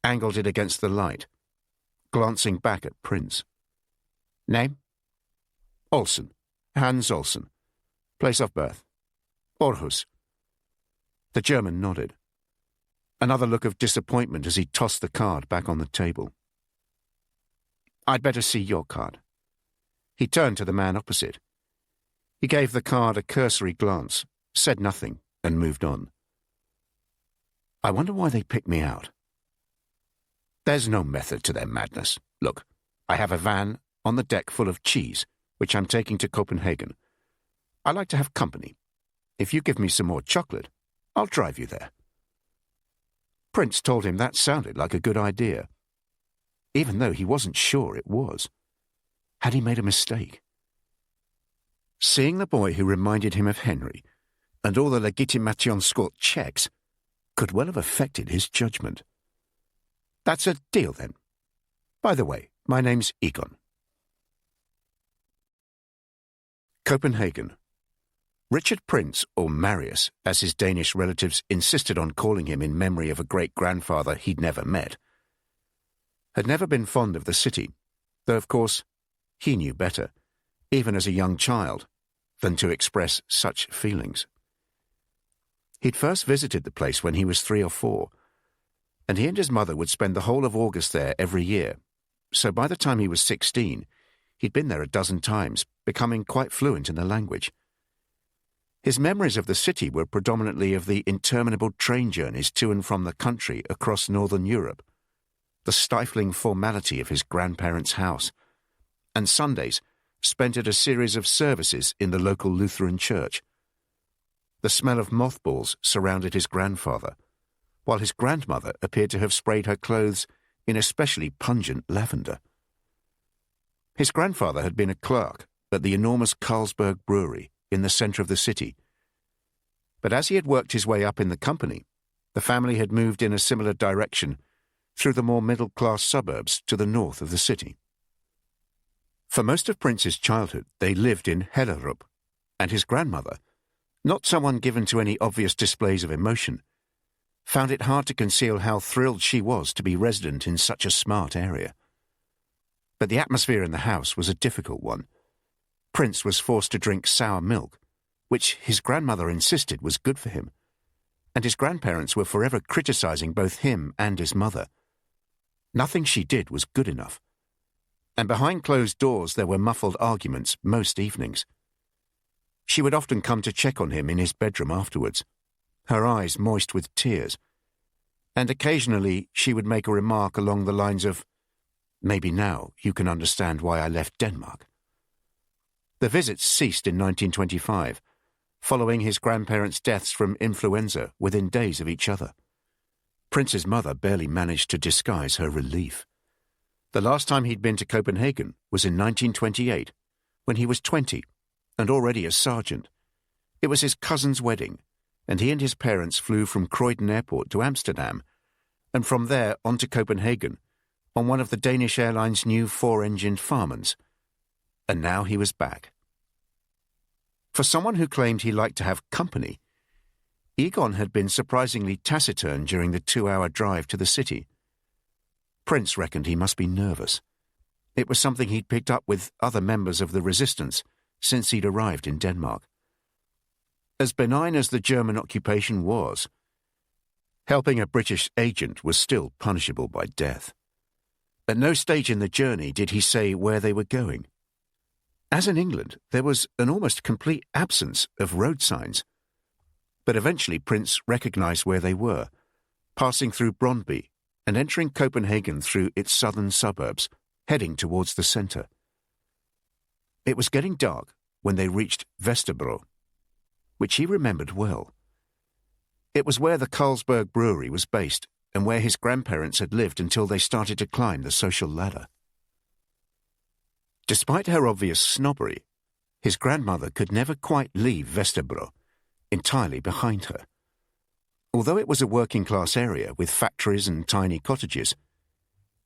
angled it against the light, glancing back at Prince. Name? Olsen. Hans Olsen. Place of birth? Aarhus. The German nodded. Another look of disappointment as he tossed the card back on the table. I'd better see your card. He turned to the man opposite. He gave the card a cursory glance, said nothing, and moved on. I wonder why they picked me out. There's no method to their madness. Look, I have a van on the deck full of cheese, which I'm taking to Copenhagen. I like to have company. If you give me some more chocolate, I'll drive you there. Prince told him that sounded like a good idea, even though he wasn't sure it was. Had he made a mistake? Seeing the boy who reminded him of Henry, and all the legitimationscourt checks, could well have affected his judgment. That's a deal, then. By the way, my name's Egon. Copenhagen. Richard Prince, or Marius, as his Danish relatives insisted on calling him in memory of a great-grandfather he'd never met, had never been fond of the city, though, of course, he knew better, even as a young child, than to express such feelings. He'd first visited the place when he was 3 or 4, and he and his mother would spend the whole of August there every year, so by the time he was 16, he'd been there a dozen times, becoming quite fluent in the language. His memories of the city were predominantly of the interminable train journeys to and from the country across northern Europe, the stifling formality of his grandparents' house, and Sundays spent at a series of services in the local Lutheran church. The smell of mothballs surrounded his grandfather, while his grandmother appeared to have sprayed her clothes in especially pungent lavender. His grandfather had been a clerk at the enormous Carlsberg brewery in the centre of the city. But as he had worked his way up in the company, the family had moved in a similar direction through the more middle-class suburbs to the north of the city. For most of Prince's childhood, they lived in Hellerup, and his grandmother, not someone given to any obvious displays of emotion, found it hard to conceal how thrilled she was to be resident in such a smart area. But the atmosphere in the house was a difficult one. Prince was forced to drink sour milk, which his grandmother insisted was good for him, and his grandparents were forever criticizing both him and his mother. Nothing she did was good enough, and behind closed doors there were muffled arguments most evenings. She would often come to check on him in his bedroom afterwards, her eyes moist with tears, and occasionally she would make a remark along the lines of, "Maybe now you can understand why I left Denmark." The visits ceased in 1925, following his grandparents' deaths from influenza within days of each other. Prince's mother barely managed to disguise her relief. The last time he'd been to Copenhagen was in 1928, when he was 20 and already a sergeant. It was his cousin's wedding, and he and his parents flew from Croydon Airport to Amsterdam, and from there on to Copenhagen on one of the Danish airline's new 4-engined Farmans. And now he was back. For someone who claimed he liked to have company, Egon had been surprisingly taciturn during the 2-hour drive to the city. Prince reckoned he must be nervous. It was something he'd picked up with other members of the resistance since he'd arrived in Denmark. As benign as the German occupation was, helping a British agent was still punishable by death. At no stage in the journey did he say where they were going. As in England, there was an almost complete absence of road signs. But eventually Prince recognized where they were, passing through Brøndby and entering Copenhagen through its southern suburbs, heading towards the centre. It was getting dark when they reached Vesterbro, which he remembered well. It was where the Carlsberg brewery was based and where his grandparents had lived until they started to climb the social ladder. Despite her obvious snobbery, his grandmother could never quite leave Vesterbro entirely behind her. Although it was a working-class area with factories and tiny cottages,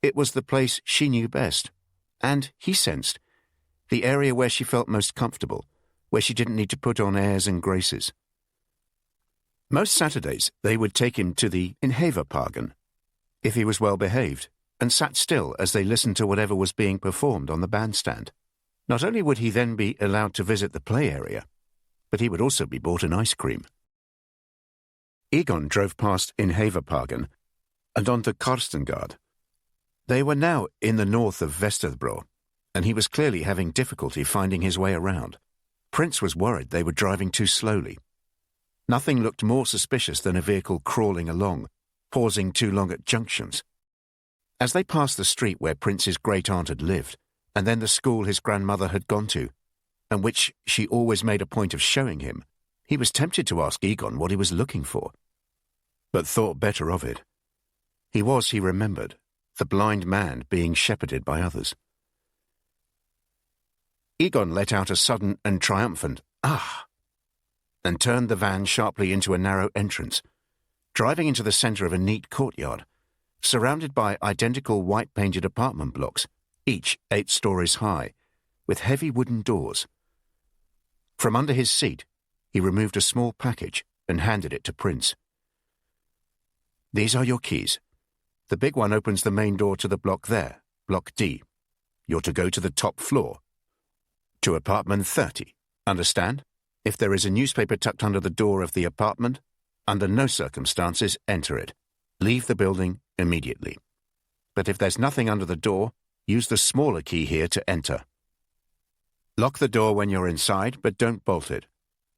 it was the place she knew best, and, he sensed, the area where she felt most comfortable, where she didn't need to put on airs and graces. Most Saturdays they would take him to the Inhaverparken, if he was well behaved, and sat still as they listened to whatever was being performed on the bandstand. Not only would he then be allowed to visit the play area, but he would also be bought an ice cream. Egon drove past Inhaverparken and on to Karstengard. They were now in the north of Vesterbro, and he was clearly having difficulty finding his way around. Prince was worried they were driving too slowly. Nothing looked more suspicious than a vehicle crawling along, pausing too long at junctions. As they passed the street where Prince's great-aunt had lived, and then the school his grandmother had gone to, and which she always made a point of showing him, he was tempted to ask Egon what he was looking for, but thought better of it. He was, he remembered, the blind man being shepherded by others. Egon let out a sudden and triumphant "Ah!" and turned the van sharply into a narrow entrance, driving into the centre of a neat courtyard, surrounded by identical white-painted apartment blocks, each 8 stories high, with heavy wooden doors. From under his seat, he removed a small package and handed it to Prince. "These are your keys. The big one opens the main door to the block there, Block D. You're to go to the top floor, to apartment 30. Understand? If there is a newspaper tucked under the door of the apartment, under no circumstances enter it. Leave the building immediately. But if there's nothing under the door, use the smaller key here to enter. Lock the door when you're inside, but don't bolt it.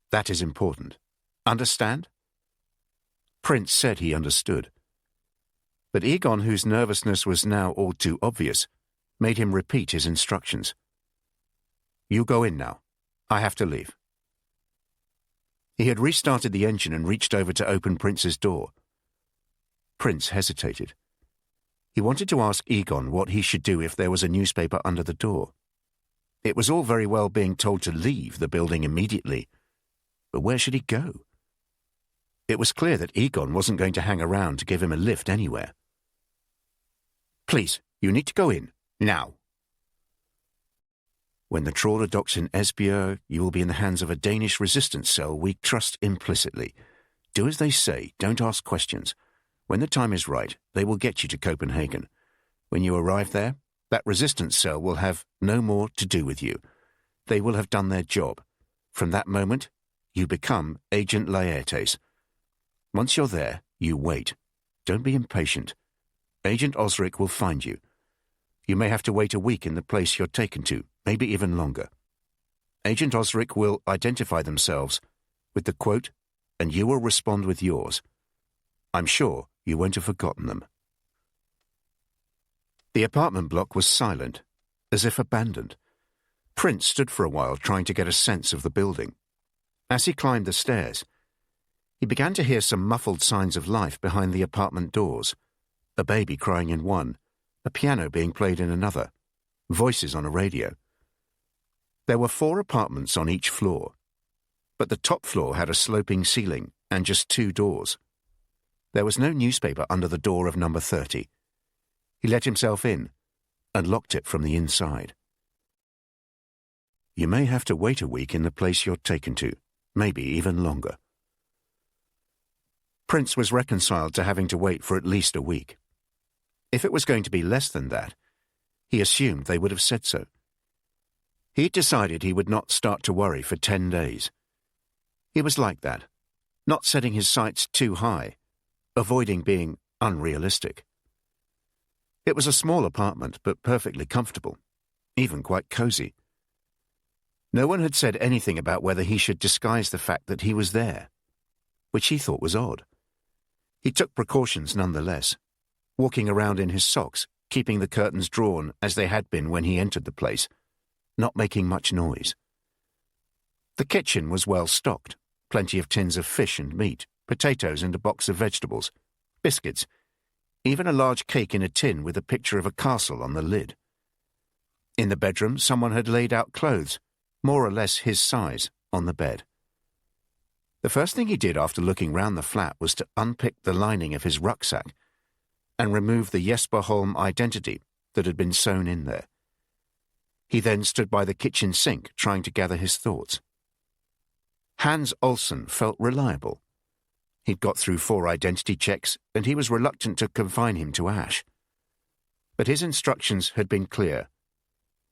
That is important. Understand?" Prince said he understood. But Egon, whose nervousness was now all too obvious, made him repeat his instructions. "You go in now. I have to leave." He had restarted the engine and reached over to open Prince's door. Prince hesitated. He wanted to ask Egon what he should do if there was a newspaper under the door. It was all very well being told to leave the building immediately, but where should he go? It was clear that Egon wasn't going to hang around to give him a lift anywhere. "Please, you need to go in, now." "When the trawler docks in Esbjerg, you will be in the hands of a Danish resistance cell we trust implicitly. Do as they say, don't ask questions. When the time is right, they will get you to Copenhagen. When you arrive there, that resistance cell will have no more to do with you. They will have done their job. From that moment, you become Agent Loyalties. Once you're there, you wait. Don't be impatient. Agent Osric will find you. You may have to wait a week in the place you're taken to, maybe even longer. Agent Osric will identify themselves with the quote, and you will respond with yours. I'm sure you won't have forgotten them." The apartment block was silent, as if abandoned. Prince stood for a while trying to get a sense of the building. As he climbed the stairs, he began to hear some muffled signs of life behind the apartment doors. A baby crying in one, a piano being played in another, voices on a radio. There were 4 apartments on each floor, but the top floor had a sloping ceiling and just 2 doors. There was no newspaper under the door of number 30. He let himself in and locked it from the inside. You may have to wait a week in the place you're taken to, maybe even longer. Prince was reconciled to having to wait for at least a week. If it was going to be less than that, he assumed they would have said so. He'd decided he would not start to worry for 10 days. He was like that, not setting his sights too high, avoiding being unrealistic. It was a small apartment, but perfectly comfortable, even quite cozy. No one had said anything about whether he should disguise the fact that he was there, which he thought was odd. He took precautions nonetheless, walking around in his socks, keeping the curtains drawn as they had been when he entered the place, not making much noise. The kitchen was well stocked, plenty of tins of fish and meat, potatoes and a box of vegetables, biscuits, even a large cake in a tin with a picture of a castle on the lid. In the bedroom, someone had laid out clothes, more or less his size, on the bed. The first thing he did after looking round the flat was to unpick the lining of his rucksack and remove the Jesper Holm identity that had been sewn in there. He then stood by the kitchen sink trying to gather his thoughts. Hans Olsen felt reliable. He'd got through 4 identity checks, and he was reluctant to confine him to Ash. But his instructions had been clear,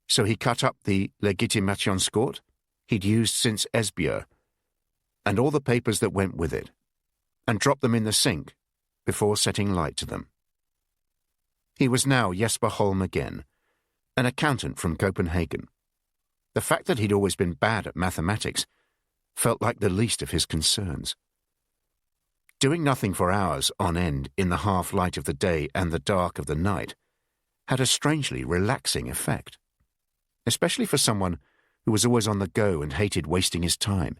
so he cut up the Legitimationscort he'd used since Esbjerg, and all the papers that went with it, and dropped them in the sink before setting light to them. He was now Jesper Holm again, an accountant from Copenhagen. The fact that he'd always been bad at mathematics felt like the least of his concerns. Doing nothing for hours on end in the half-light of the day and the dark of the night had a strangely relaxing effect, especially for someone who was always on the go and hated wasting his time.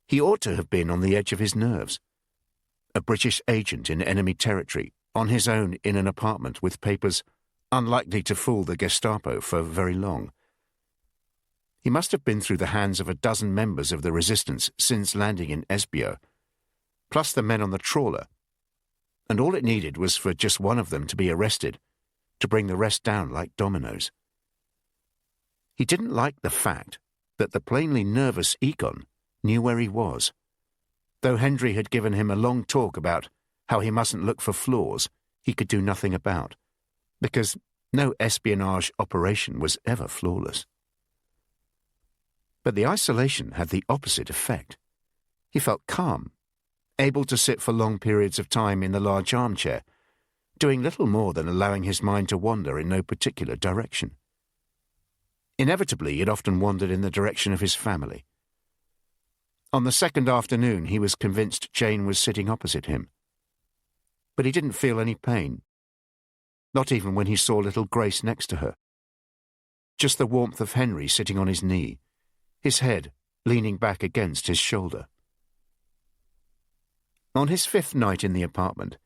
He ought to have been on the edge of his nerves. A British agent in enemy territory, on his own in an apartment with papers unlikely to fool the Gestapo for very long. He must have been through the hands of a dozen members of the resistance since landing in Esbjerg, plus the men on the trawler, and all it needed was for just one of them to be arrested to bring the rest down like dominoes. He didn't like the fact that the plainly nervous Egon knew where he was, though Hendry had given him a long talk about how he mustn't look for flaws he could do nothing about, because no espionage operation was ever flawless. But the isolation had the opposite effect. He felt calm, able to sit for long periods of time in the large armchair, doing little more than allowing his mind to wander in no particular direction. Inevitably, it often wandered in the direction of his family. On the second afternoon, he was convinced Jane was sitting opposite him. But he didn't feel any pain, not even when he saw little Grace next to her. Just the warmth of Henry sitting on his knee, his head leaning back against his shoulder. On his fifth night in the apartment,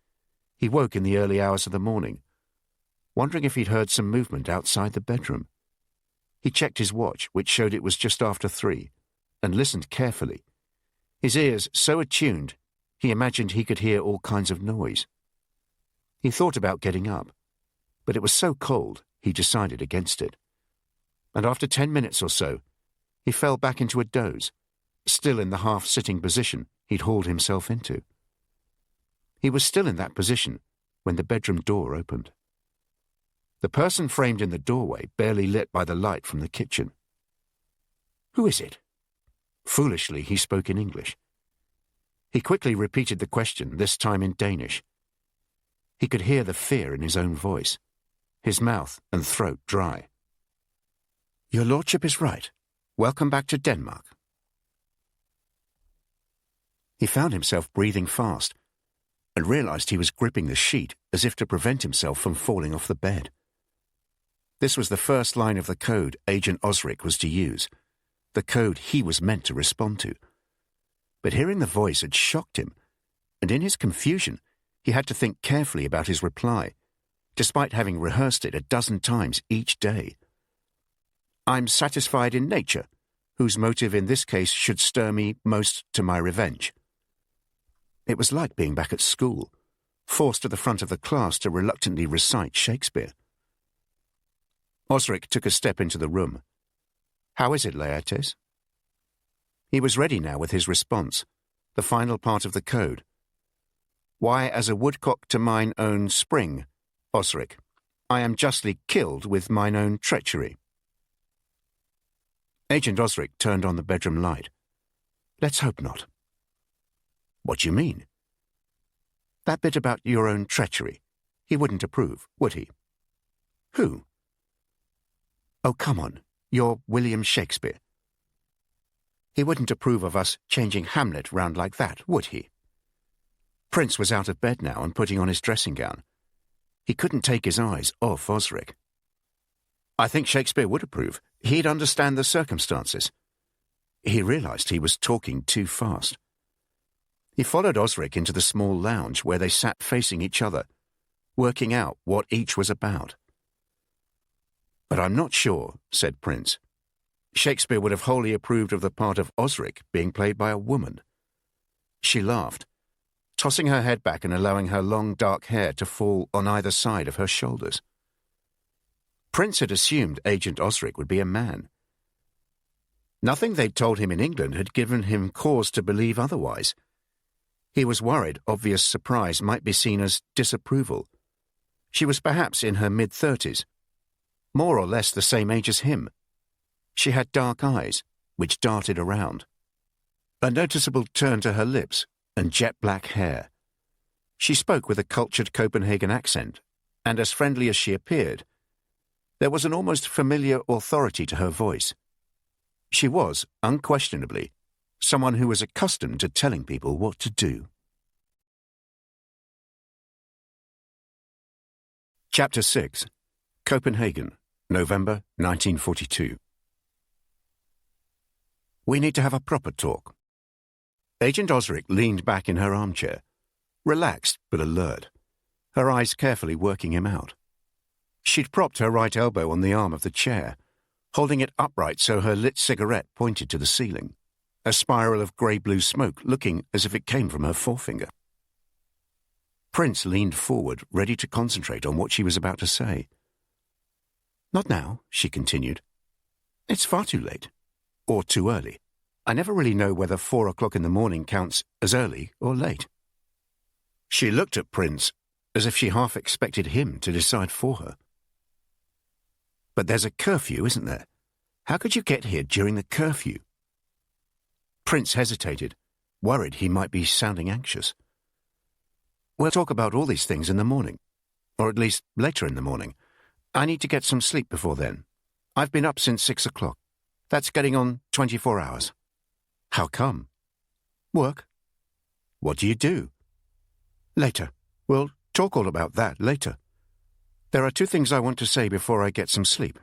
he woke in the early hours of the morning, wondering if he'd heard some movement outside the bedroom. He checked his watch, which showed it was just after 3, and listened carefully, his ears so attuned he imagined he could hear all kinds of noise. He thought about getting up, but it was so cold he decided against it. And after 10 minutes or so, he fell back into a doze, still in the half-sitting position he'd hauled himself into. He was still in that position when the bedroom door opened. The person framed in the doorway barely lit by the light from the kitchen. "Who is it?" Foolishly, he spoke in English. He quickly repeated the question, this time in Danish. He could hear the fear in his own voice, his mouth and throat dry. "Your lordship is right. Welcome back to Denmark." He found himself breathing fast and realized he was gripping the sheet as if to prevent himself from falling off the bed. This was the first line of the code Agent Osric was to use, the code he was meant to respond to. But hearing the voice had shocked him, and in his confusion, he had to think carefully about his reply, despite having rehearsed it a dozen times each day. "I'm satisfied in nature, whose motive in this case should stir me most to my revenge." It was like being back at school, forced to the front of the class to reluctantly recite Shakespeare. Osric took a step into the room. "How is it, Laertes?" He was ready now with his response, the final part of the code. "Why, as a woodcock to mine own spring, Osric, I am justly killed with mine own treachery." Agent Osric turned on the bedroom light. "Let's hope not." "What do you mean?" "That bit about your own treachery. He wouldn't approve, would he?" "Who?" "Oh, come on. You're William Shakespeare. He wouldn't approve of us changing Hamlet round like that, would he?" Prince was out of bed now and putting on his dressing gown. He couldn't take his eyes off Osric. "I think Shakespeare would approve. He'd understand the circumstances." He realized he was talking too fast. He followed Osric into the small lounge where they sat facing each other, working out what each was about. "But I'm not sure," said Prince. "Shakespeare would have wholly approved of the part of Osric being played by a woman." She laughed, tossing her head back and allowing her long dark hair to fall on either side of her shoulders. Prince had assumed Agent Osric would be a man. Nothing they'd told him in England had given him cause to believe otherwise. He was worried obvious surprise might be seen as disapproval. She was perhaps in her mid-30s, more or less the same age as him. She had dark eyes, which darted around, a noticeable turn to her lips, and jet-black hair. She spoke with a cultured Copenhagen accent, and as friendly as she appeared, there was an almost familiar authority to her voice. She was, unquestionably, someone who was accustomed to telling people what to do. Chapter 6. Copenhagen, November 1942. We need to have a proper talk. Agent Osric leaned back in her armchair, relaxed but alert, her eyes carefully working him out. She'd propped her right elbow on the arm of the chair, holding it upright so her lit cigarette pointed to the ceiling, a spiral of grey-blue smoke looking as if it came from her forefinger. Prince leaned forward, ready to concentrate on what she was about to say. "Not now," she continued. "It's far too late. Or too early. I never really know whether 4 o'clock in the morning counts as early or late." She looked at Prince as if she half expected him to decide for her. "But there's a curfew, isn't there? How could you get here during the curfew?" Prince hesitated, worried he might be sounding anxious. "We'll talk about all these things in the morning, or at least later in the morning. I need to get some sleep before then. I've been up since 6 o'clock. That's getting on 24 hours. "How come?" "Work." "What do you do?" "Later. We'll talk all about that later. There are 2 things I want to say before I get some sleep.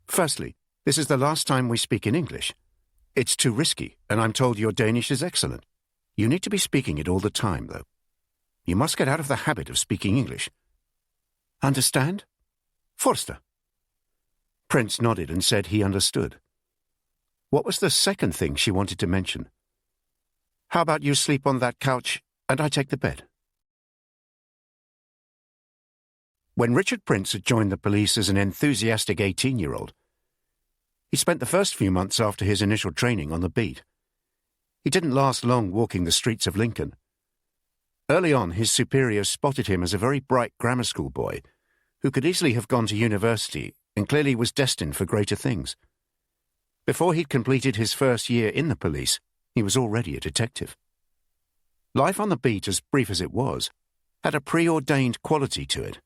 Firstly, this is the last time we speak in English. It's too risky, and I'm told your Danish is excellent. You need to be speaking it all the time, though. You must get out of the habit of speaking English. Understand? Forster." Prince nodded and said he understood. What was the second thing she wanted to mention? "How about you sleep on that couch and I take the bed?" When Richard Prince had joined the police as an enthusiastic 18-year-old, he spent the first few months after his initial training on the beat. He didn't last long walking the streets of Lincoln. Early on, his superiors spotted him as a very bright grammar school boy who could easily have gone to university and clearly was destined for greater things. Before he'd completed his first year in the police, he was already a detective. Life on the beat, as brief as it was, had a preordained quality to it.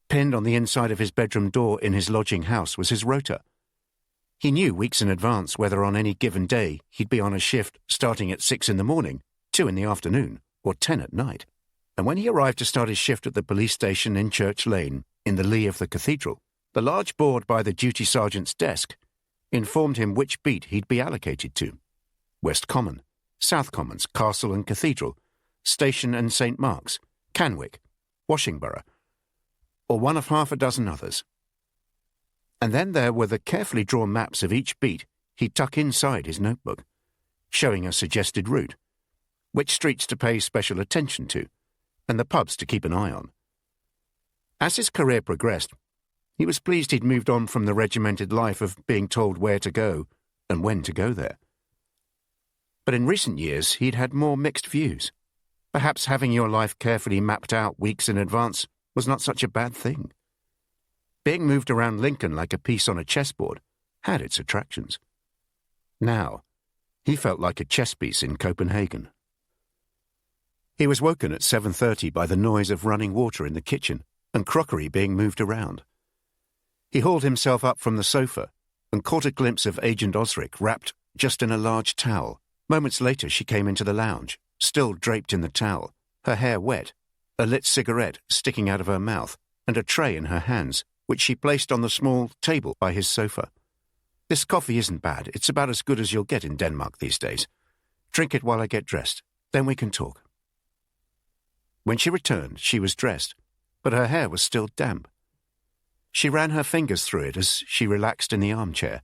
Pinned on the inside of his bedroom door in his lodging house was his rota. He knew weeks in advance whether on any given day he'd be on a shift starting at 6 in the morning, 2 in the afternoon, or 10 at night. And when he arrived to start his shift at the police station in Church Lane, in the lee of the cathedral, the large board by the duty sergeant's desk informed him which beat he'd be allocated to: West Common, South Commons, Castle and Cathedral, Station and St. Mark's, Canwick, Washington, or one of half a dozen others. And then there were the carefully drawn maps of each beat he'd tuck inside his notebook, showing a suggested route, which streets to pay special attention to, and the pubs to keep an eye on. As his career progressed, he was pleased he'd moved on from the regimented life of being told where to go and when to go there. But in recent years, he'd had more mixed views. Perhaps having your life carefully mapped out weeks in advance was not such a bad thing. Being moved around Lincoln like a piece on a chessboard had its attractions. Now, he felt like a chess piece in Copenhagen. He was woken at 7:30 by the noise of running water in the kitchen and crockery being moved around. He hauled himself up from the sofa and caught a glimpse of Agent Osric wrapped just in a large towel. Moments later she came into the lounge, still draped in the towel, her hair wet, a lit cigarette sticking out of her mouth, and a tray in her hands, which she placed on the small table by his sofa. "This coffee isn't bad. It's about as good as you'll get in Denmark these days. Drink it while I get dressed. Then we can talk." When she returned, she was dressed, but her hair was still damp. She ran her fingers through it as she relaxed in the armchair,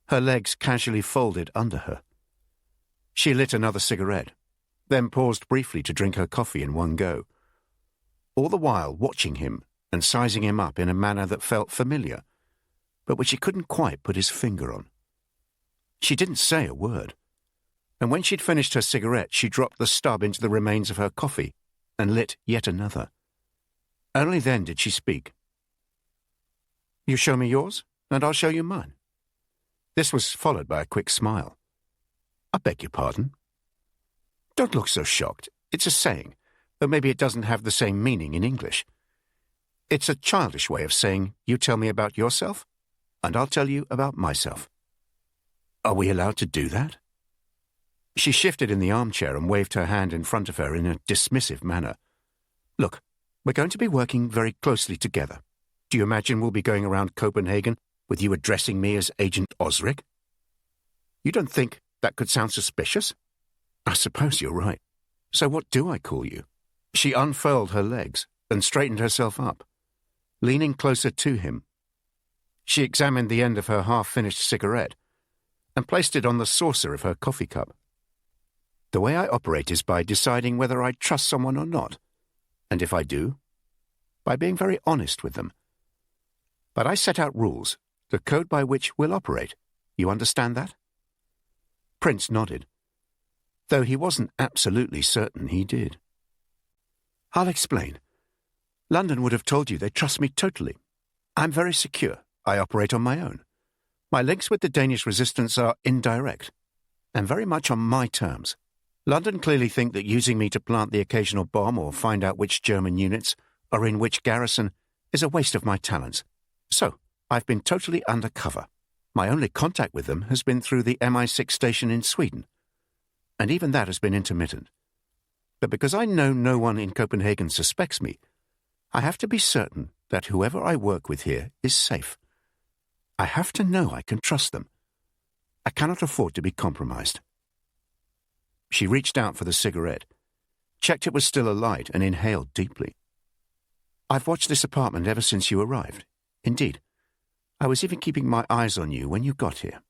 her legs casually folded under her. She lit another cigarette, then paused briefly to drink her coffee in one go, all the while watching him and sizing him up in a manner that felt familiar, but which he couldn't quite put his finger on. She didn't say a word, and when she'd finished her cigarette, she dropped the stub into the remains of her coffee and lit yet another. Only then did she speak. You show me yours, and I'll show you mine. This was followed by a quick smile. I beg your pardon? Don't look so shocked. It's a saying, though maybe it doesn't have the same meaning in English. It's a childish way of saying, you tell me about yourself, and I'll tell you about myself. Are we allowed to do that? She shifted in the armchair and waved her hand in front of her in a dismissive manner. Look, we're going to be working very closely together. Do you imagine we'll be going around Copenhagen with you addressing me as Agent Osric? You don't think that could sound suspicious? I suppose you're right. So what do I call you? She unfurled her legs and straightened herself up, leaning closer to him. She examined the end of her half-finished cigarette and placed it on the saucer of her coffee cup. The way I operate is by deciding whether I trust someone or not, and if I do, by being very honest with them. But I set out rules, the code by which we'll operate. You understand that? Prince nodded, though he wasn't absolutely certain he did. I'll explain. London would have told you they trust me totally. I'm very secure. I operate on my own. My links with the Danish resistance are indirect, and very much on my terms. London clearly think that using me to plant the occasional bomb or find out which German units are in which garrison is a waste of my talents. So, I've been totally undercover. My only contact with them has been through the MI6 station in Sweden, and even that has been intermittent. But because I know no one in Copenhagen suspects me, I have to be certain that whoever I work with here is safe. I have to know I can trust them. I cannot afford to be compromised. She reached out for the cigarette, checked it was still alight, and inhaled deeply. I've watched this apartment ever since you arrived. Indeed, I was even keeping my eyes on you when you got here.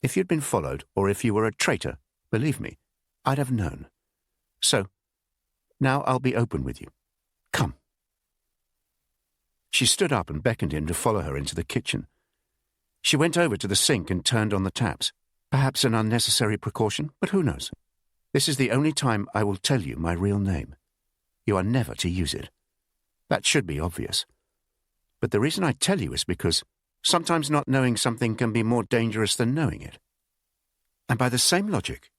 If you'd been followed, or if you were a traitor, believe me, I'd have known. So, now I'll be open with you. Come. She stood up and beckoned him to follow her into the kitchen. She went over to the sink and turned on the taps. Perhaps an unnecessary precaution, but who knows? This is the only time I will tell you my real name. You are never to use it. That should be obvious. But the reason I tell you is because sometimes not knowing something can be more dangerous than knowing it. And by the same logic,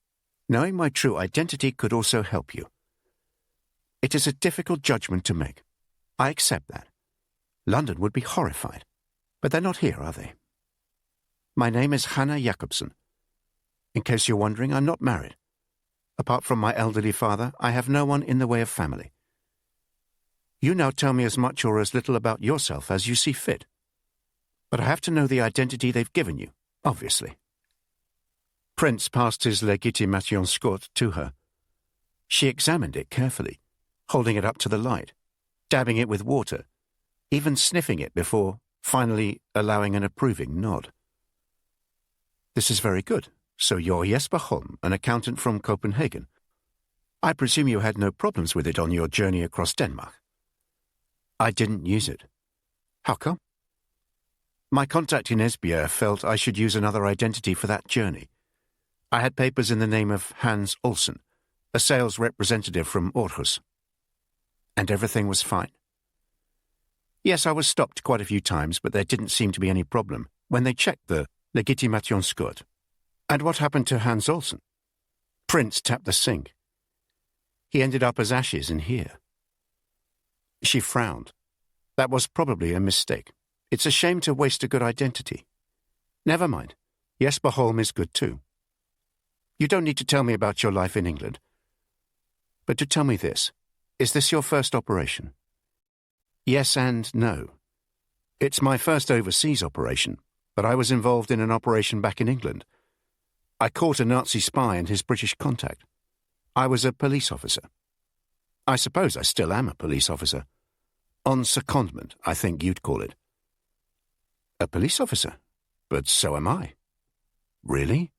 knowing my true identity could also help you. It is a difficult judgment to make. I accept that. London would be horrified. But they're not here, are they? My name is Hannah Jacobsen. In case you're wondering, I'm not married. Apart from my elderly father, I have no one in the way of family. You now tell me as much or as little about yourself as you see fit. But I have to know the identity they've given you, obviously. Prince passed his Legitimationskort to her. She examined it carefully, holding it up to the light, dabbing it with water, even sniffing it before finally allowing an approving nod. This is very good. So you're Jesper Holm, an accountant from Copenhagen. I presume you had no problems with it on your journey across Denmark. I didn't use it. How come? My contact in Esbjerg felt I should use another identity for that journey. I had papers in the name of Hans Olsen, a sales representative from Aarhus. And everything was fine? Yes, I was stopped quite a few times, but there didn't seem to be any problem when they checked the Legitimationskort. And what happened to Hans Olsen? Prince tapped the sink. He ended up as ashes in here. She frowned. That was probably a mistake. It's a shame to waste a good identity. Never mind. Jesper Holm is good too. You don't need to tell me about your life in England. But to tell me this, is this your first operation? Yes and no. It's my first overseas operation, but I was involved in an operation back in England. I caught a Nazi spy and his British contact. I was a police officer. I suppose I still am a police officer. On secondment, I think you'd call it. A police officer? But so am I. Really?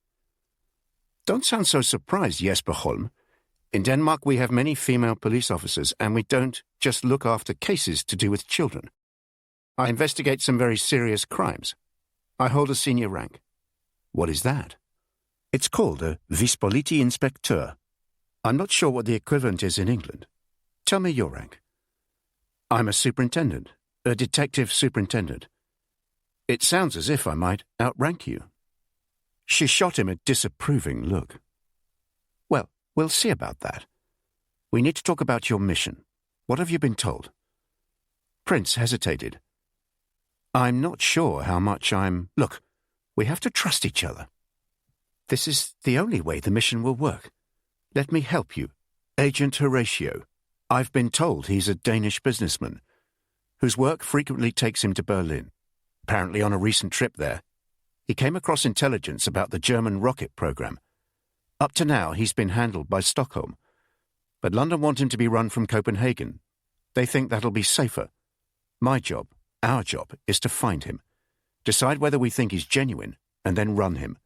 Don't sound so surprised, Jesper Holm. In Denmark we have many female police officers, and we don't just look after cases to do with children. I investigate some very serious crimes. I hold a senior rank. What is that? It's called a vicepoliti-inspecteur. I'm not sure what the equivalent is in England. Tell me your rank. I'm a superintendent, a detective superintendent. It sounds as if I might outrank you. She shot him a disapproving look. Well, we'll see about that. We need to talk about your mission. What have you been told? Prince hesitated. I'm not sure how much I'm... Look, we have to trust each other. This is the only way the mission will work. Let me help you. Agent Horatio. I've been told he's a Danish businessman whose work frequently takes him to Berlin. Apparently on a recent trip there, he came across intelligence about the German rocket program. Up to now, he's been handled by Stockholm. But London want him to be run from Copenhagen. They think that'll be safer. My job, our job, is to find him, decide whether we think he's genuine, and then run him.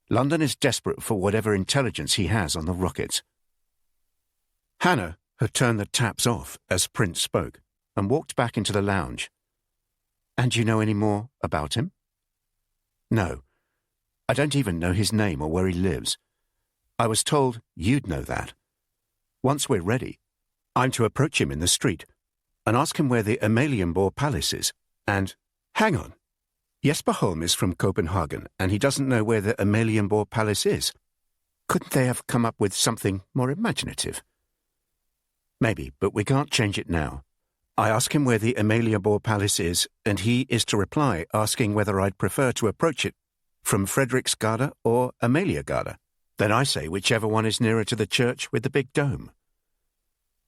London is desperate for whatever intelligence he has on the rockets. Hannah had turned the taps off as Prince spoke and walked back into the lounge. And do you know any more about him? No. I don't even know his name or where he lives. I was told you'd know that. Once we're ready, I'm to approach him in the street and ask him where the Amalienborg Palace is. And, hang on, Jesper Holm is from Copenhagen and he doesn't know where the Amalienborg Palace is. Couldn't they have come up with something more imaginative? Maybe, but we can't change it now. I ask him where the Amalienborg Palace is, and he is to reply asking whether I'd prefer to approach it from Frederiksgade or Amaliegade. Then I say whichever one is nearer to the church with the big dome.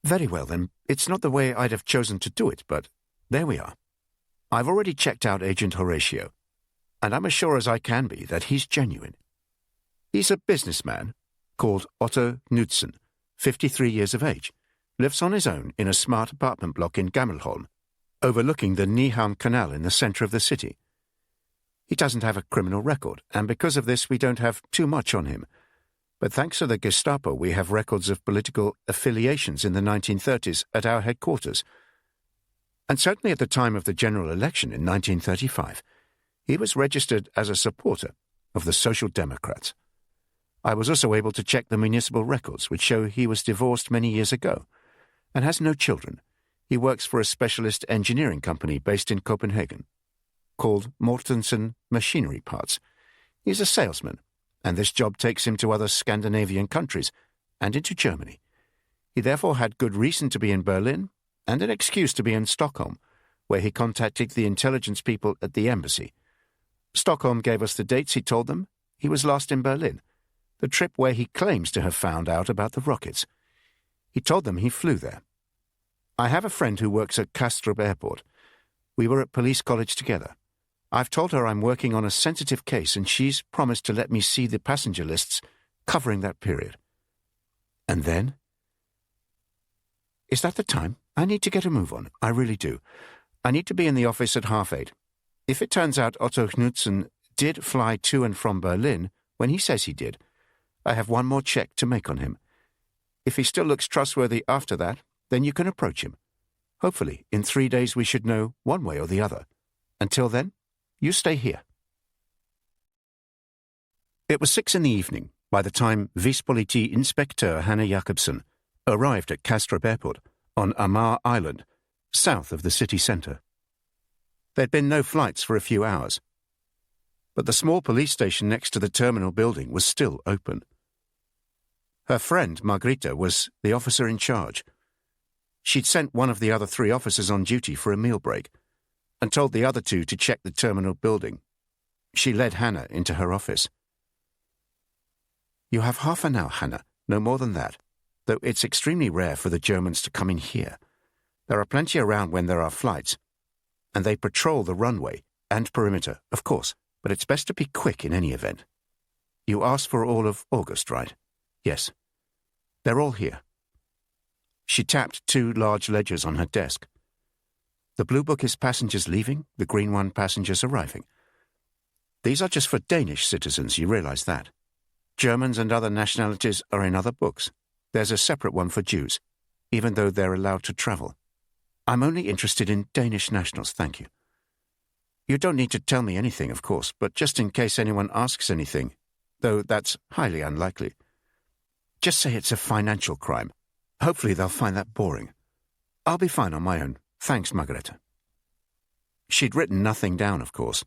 Very well then, it's not the way I'd have chosen to do it, but there we are. I've already checked out Agent Horatio, and I'm as sure as I can be that he's genuine. He's a businessman called Otto Knudsen, 53 years of age. Lives on his own in a smart apartment block in Gammelholm, overlooking the Nyhavn Canal in the centre of the city. He doesn't have a criminal record, and because of this we don't have too much on him. But thanks to the Gestapo we have records of political affiliations in the 1930s at our headquarters. And certainly at the time of the general election in 1935, he was registered as a supporter of the Social Democrats. I was also able to check the municipal records, which show he was divorced many years ago and has no children. He works for a specialist engineering company based in Copenhagen called Mortensen Machinery Parts. He's a salesman, and this job takes him to other Scandinavian countries and into Germany. He therefore had good reason to be in Berlin and an excuse to be in Stockholm, where he contacted the intelligence people at the embassy. Stockholm gave us the dates he told them. He was last in Berlin, the trip where he claims to have found out about the rockets. He told them he flew there. I have a friend who works at Kastrup Airport. We were at police college together. I've told her I'm working on a sensitive case and she's promised to let me see the passenger lists covering that period. And then? Is that the time? I need to get a move on. I really do. I need to be in the office at 8:30. If it turns out Otto Knudsen did fly to and from Berlin when he says he did, I have one more check to make on him. If he still looks trustworthy after that, then you can approach him. Hopefully, in 3 days we should know one way or the other. Until then, you stay here. It was 6 p.m. by the time Vicepoliti-inspektør Hanne Jacobsen arrived at Kastrup Airport on Amar Island, south of the city centre. There'd been no flights for a few hours, but the small police station next to the terminal building was still open. Her friend, Margrethe, was the officer in charge. She'd sent one of the other 3 officers on duty for a meal break and told the other 2 to check the terminal building. She led Hannah into her office. You have half an hour, Hannah, no more than that, though it's extremely rare for the Germans to come in here. There are plenty around when there are flights, and they patrol the runway and perimeter, of course, but it's best to be quick in any event. You asked for all of August, right? Yes. They're all here. She tapped 2 large ledgers on her desk. The blue book is passengers leaving, the green one passengers arriving. These are just for Danish citizens, you realize that. Germans and other nationalities are in other books. There's a separate one for Jews, even though they're allowed to travel. I'm only interested in Danish nationals, thank you. You don't need to tell me anything, of course, but just in case anyone asks anything, though that's highly unlikely. Just say it's a financial crime. Hopefully they'll find that boring. I'll be fine on my own. Thanks, Margareta. She'd written nothing down, of course,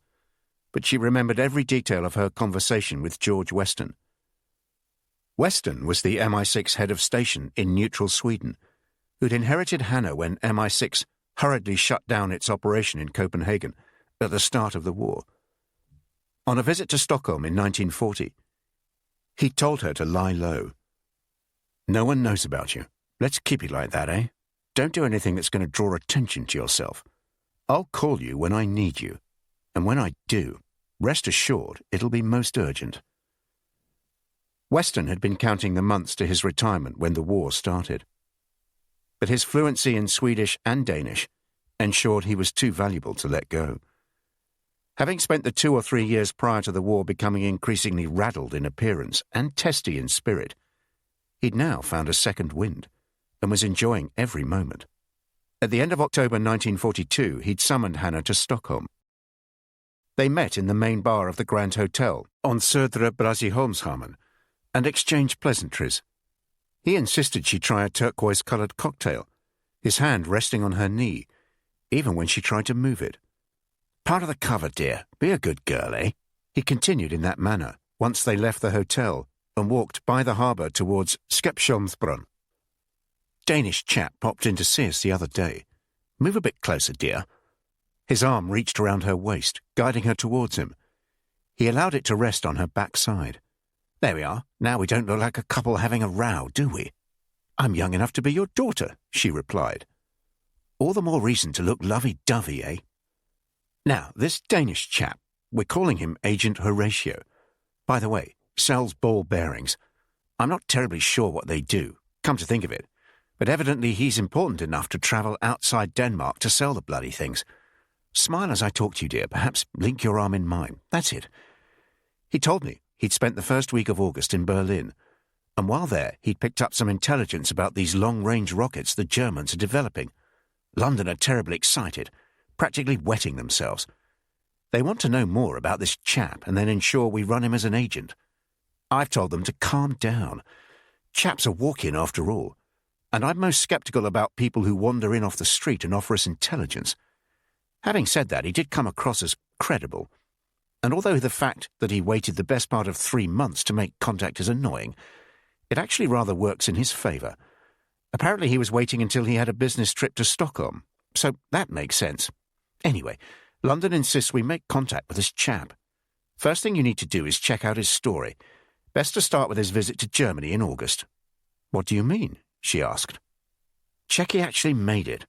but she remembered every detail of her conversation with George Weston. Weston was the MI6 head of station in neutral Sweden, who'd inherited Hannah when MI6 hurriedly shut down its operation in Copenhagen at the start of the war. On a visit to Stockholm in 1940, he told her to lie low. No one knows about you. Let's keep it like that, eh? Don't do anything that's going to draw attention to yourself. I'll call you when I need you, and when I do, rest assured it'll be most urgent. Weston had been counting the months to his retirement when the war started. But his fluency in Swedish and Danish ensured he was too valuable to let go. Having spent the 2 or 3 years prior to the war becoming increasingly raddled in appearance and testy in spirit, he'd now found a second wind and was enjoying every moment. At the end of October 1942, he'd summoned Hannah to Stockholm. They met in the main bar of the Grand Hotel on Södra Blasieholmshamn and exchanged pleasantries. He insisted she try a turquoise-coloured cocktail, his hand resting on her knee, even when she tried to move it. Part of the cover, dear. Be a good girl, eh? He continued in that manner once they left the hotel and walked by the harbour towards Skeppsholmsbrunn. Danish chap popped in to see us the other day. Move a bit closer, dear. His arm reached around her waist, guiding her towards him. He allowed it to rest on her backside. There we are. Now we don't look like a couple having a row, do we? I'm young enough to be your daughter, she replied. All the more reason to look lovey-dovey, eh? Now, this Danish chap, we're calling him Agent Horatio. By the way, sells ball bearings. I'm not terribly sure what they do, come to think of it, but evidently he's important enough to travel outside Denmark to sell the bloody things. Smile as I talk to you, dear. Perhaps link your arm in mine. That's it. He told me he'd spent the first week of August in Berlin, and while there he'd picked up some intelligence about these long-range rockets the Germans are developing. London are terribly excited, practically wetting themselves. They want to know more about this chap and then ensure we run him as an agent. I've told them to calm down. Chap's a walk-in after all, and I'm most sceptical about people who wander in off the street and offer us intelligence. Having said that, he did come across as credible, and although the fact that he waited the best part of 3 months to make contact is annoying, it actually rather works in his favour. Apparently he was waiting until he had a business trip to Stockholm, so that makes sense. Anyway, London insists we make contact with this chap. First thing you need to do is check out his story. Best to start with his visit to Germany in August. What do you mean? She asked. Check he actually made it.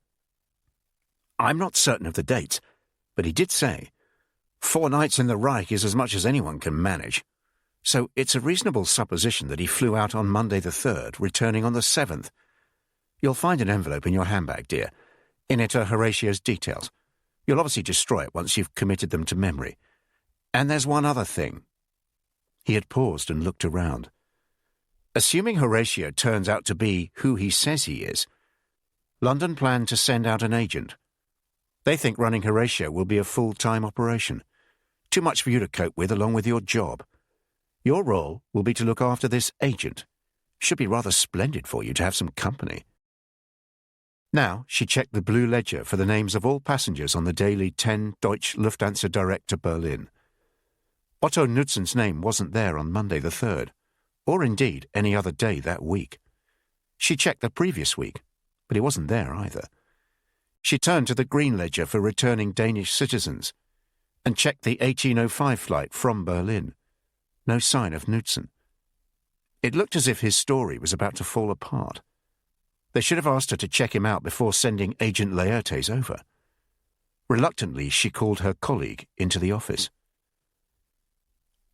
I'm not certain of the dates, but he did say 4 nights in the Reich is as much as anyone can manage. So it's a reasonable supposition that he flew out on Monday the 3rd, returning on the 7th. You'll find an envelope in your handbag, dear. In it are Horatio's details. You'll obviously destroy it once you've committed them to memory. And there's one other thing. He had paused and looked around. Assuming Horatio turns out to be who he says he is, London plan to send out an agent. They think running Horatio will be a full-time operation. Too much for you to cope with along with your job. Your role will be to look after this agent. Should be rather splendid for you to have some company. Now she checked the blue ledger for the names of all passengers on the daily 10 Deutsche Lufthansa direct to Berlin. Otto Knudsen's name wasn't there on Monday the 3rd, or indeed any other day that week. She checked the previous week, but he wasn't there either. She turned to the green ledger for returning Danish citizens and checked the 1805 flight from Berlin. No sign of Knudsen. It looked as if his story was about to fall apart. They should have asked her to check him out before sending Agent Laertes over. Reluctantly, she called her colleague into the office.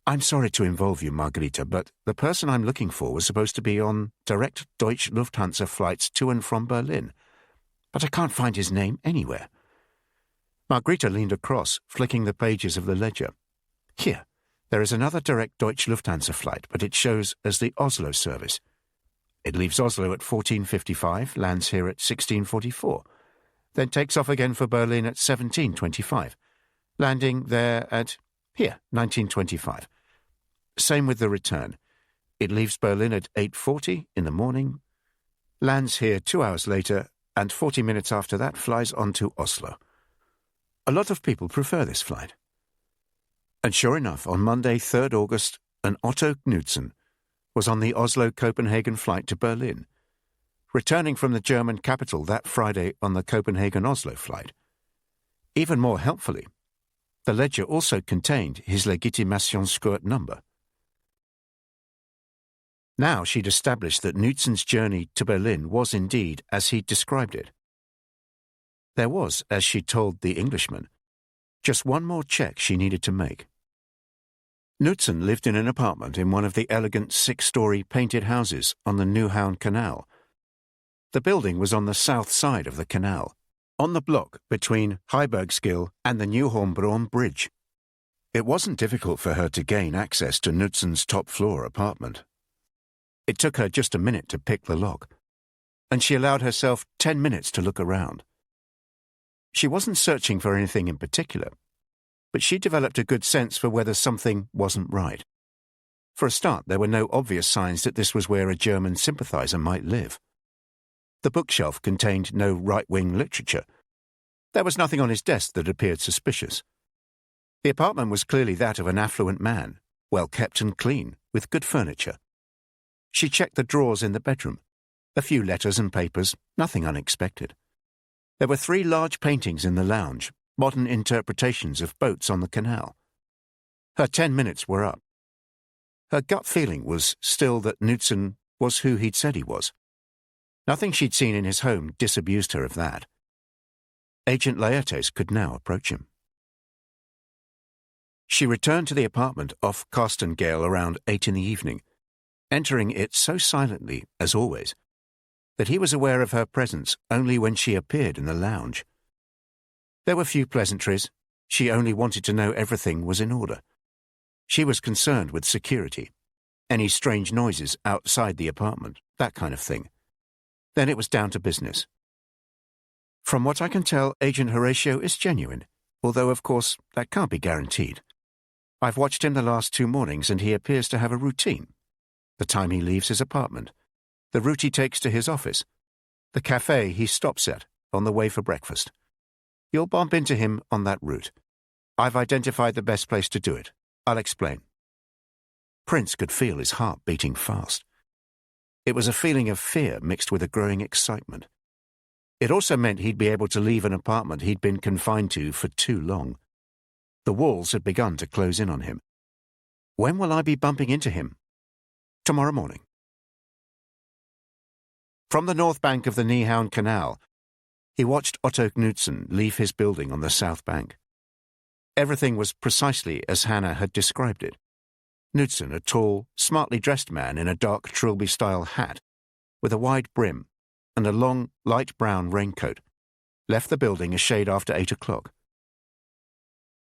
I'm sorry to involve you, Margarita, but the person I'm looking for was supposed to be on direct Deutsche Lufthansa flights to and from Berlin, but I can't find his name anywhere. Margarita leaned across, flicking the pages of the ledger. Here, there is another direct Deutsche Lufthansa flight, but it shows as the Oslo service. It leaves Oslo at 14:55, lands here at 16:44, then takes off again for Berlin at 17:25, landing there at, here, 19:25. Same with the return. It leaves Berlin at 8:40 in the morning, lands here 2 hours later and 40 minutes after that flies on to Oslo. A lot of people prefer this flight. And sure enough, on Monday, 3rd August, an Otto Knudsen was on the Oslo-Copenhagen flight to Berlin, returning from the German capital that Friday on the Copenhagen-Oslo flight. Even more helpfully, the ledger also contained his Legitimationskort number. Now she'd established that Knudsen's journey to Berlin was indeed as he'd described it. There was, as she told the Englishman, just one more check she needed to make. Knudsen lived in an apartment in one of the elegant 6-story painted houses on the Nyhavn Canal. The building was on the south side of the canal, on the block between Heibergsgil and the Nyhavnbron Bridge. It wasn't difficult for her to gain access to Knudsen's top-floor apartment. It took her just a minute to pick the lock, and she allowed herself 10 minutes to look around. She wasn't searching for anything in particular, but she developed a good sense for whether something wasn't right. For a start, there were no obvious signs that this was where a German sympathizer might live. The bookshelf contained no right-wing literature. There was nothing on his desk that appeared suspicious. The apartment was clearly that of an affluent man, well kept and clean, with good furniture. She checked the drawers in the bedroom. A few letters and papers, nothing unexpected. There were 3 large paintings in the lounge, modern interpretations of boats on the canal. Her 10 minutes were up. Her gut feeling was still that Knudsen was who he'd said he was. Nothing she'd seen in his home disabused her of that. Agent Laertes could now approach him. She returned to the apartment off Karstengale around 8 in the evening, entering it so silently, as always, that he was aware of her presence only when she appeared in the lounge. There were few pleasantries. She only wanted to know everything was in order. She was concerned with security, any strange noises outside the apartment, that kind of thing. Then it was down to business. From what I can tell, Agent Horatio is genuine, although, of course, that can't be guaranteed. I've watched him the last 2 mornings, and he appears to have a routine. The time he leaves his apartment, the route he takes to his office, the cafe he stops at on the way for breakfast. You'll bump into him on that route. I've identified the best place to do it. I'll explain. Prince could feel his heart beating fast. It was a feeling of fear mixed with a growing excitement. It also meant he'd be able to leave an apartment he'd been confined to for too long. The walls had begun to close in on him. When will I be bumping into him? Tomorrow morning. From the north bank of the Nyhavn Canal, he watched Otto Knudsen leave his building on the south bank. Everything was precisely as Hannah had described it. Knudsen, a tall, smartly dressed man in a dark Trilby-style hat, with a wide brim and a long, light brown raincoat, left the building a shade after 8 o'clock.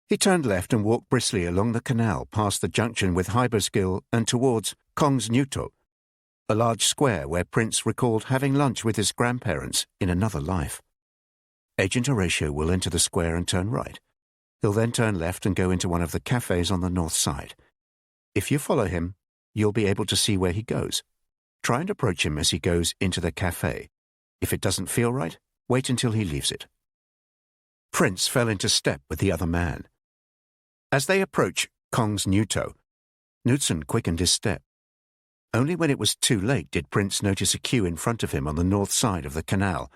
He turned left and walked briskly along the canal past the junction with Heibergsgil and towards Kongsnyuto, a large square where Prince recalled having lunch with his grandparents in another life. Agent Horatio will enter the square and turn right. He'll then turn left and go into one of the cafes on the north side. If you follow him, you'll be able to see where he goes. Try and approach him as he goes into the cafe. If it doesn't feel right, wait until he leaves it. Prince fell into step with the other man. As they approached Kongsnyuto, Knudsen quickened his step. Only when it was too late did Prince notice a queue in front of him on the north side of the canal,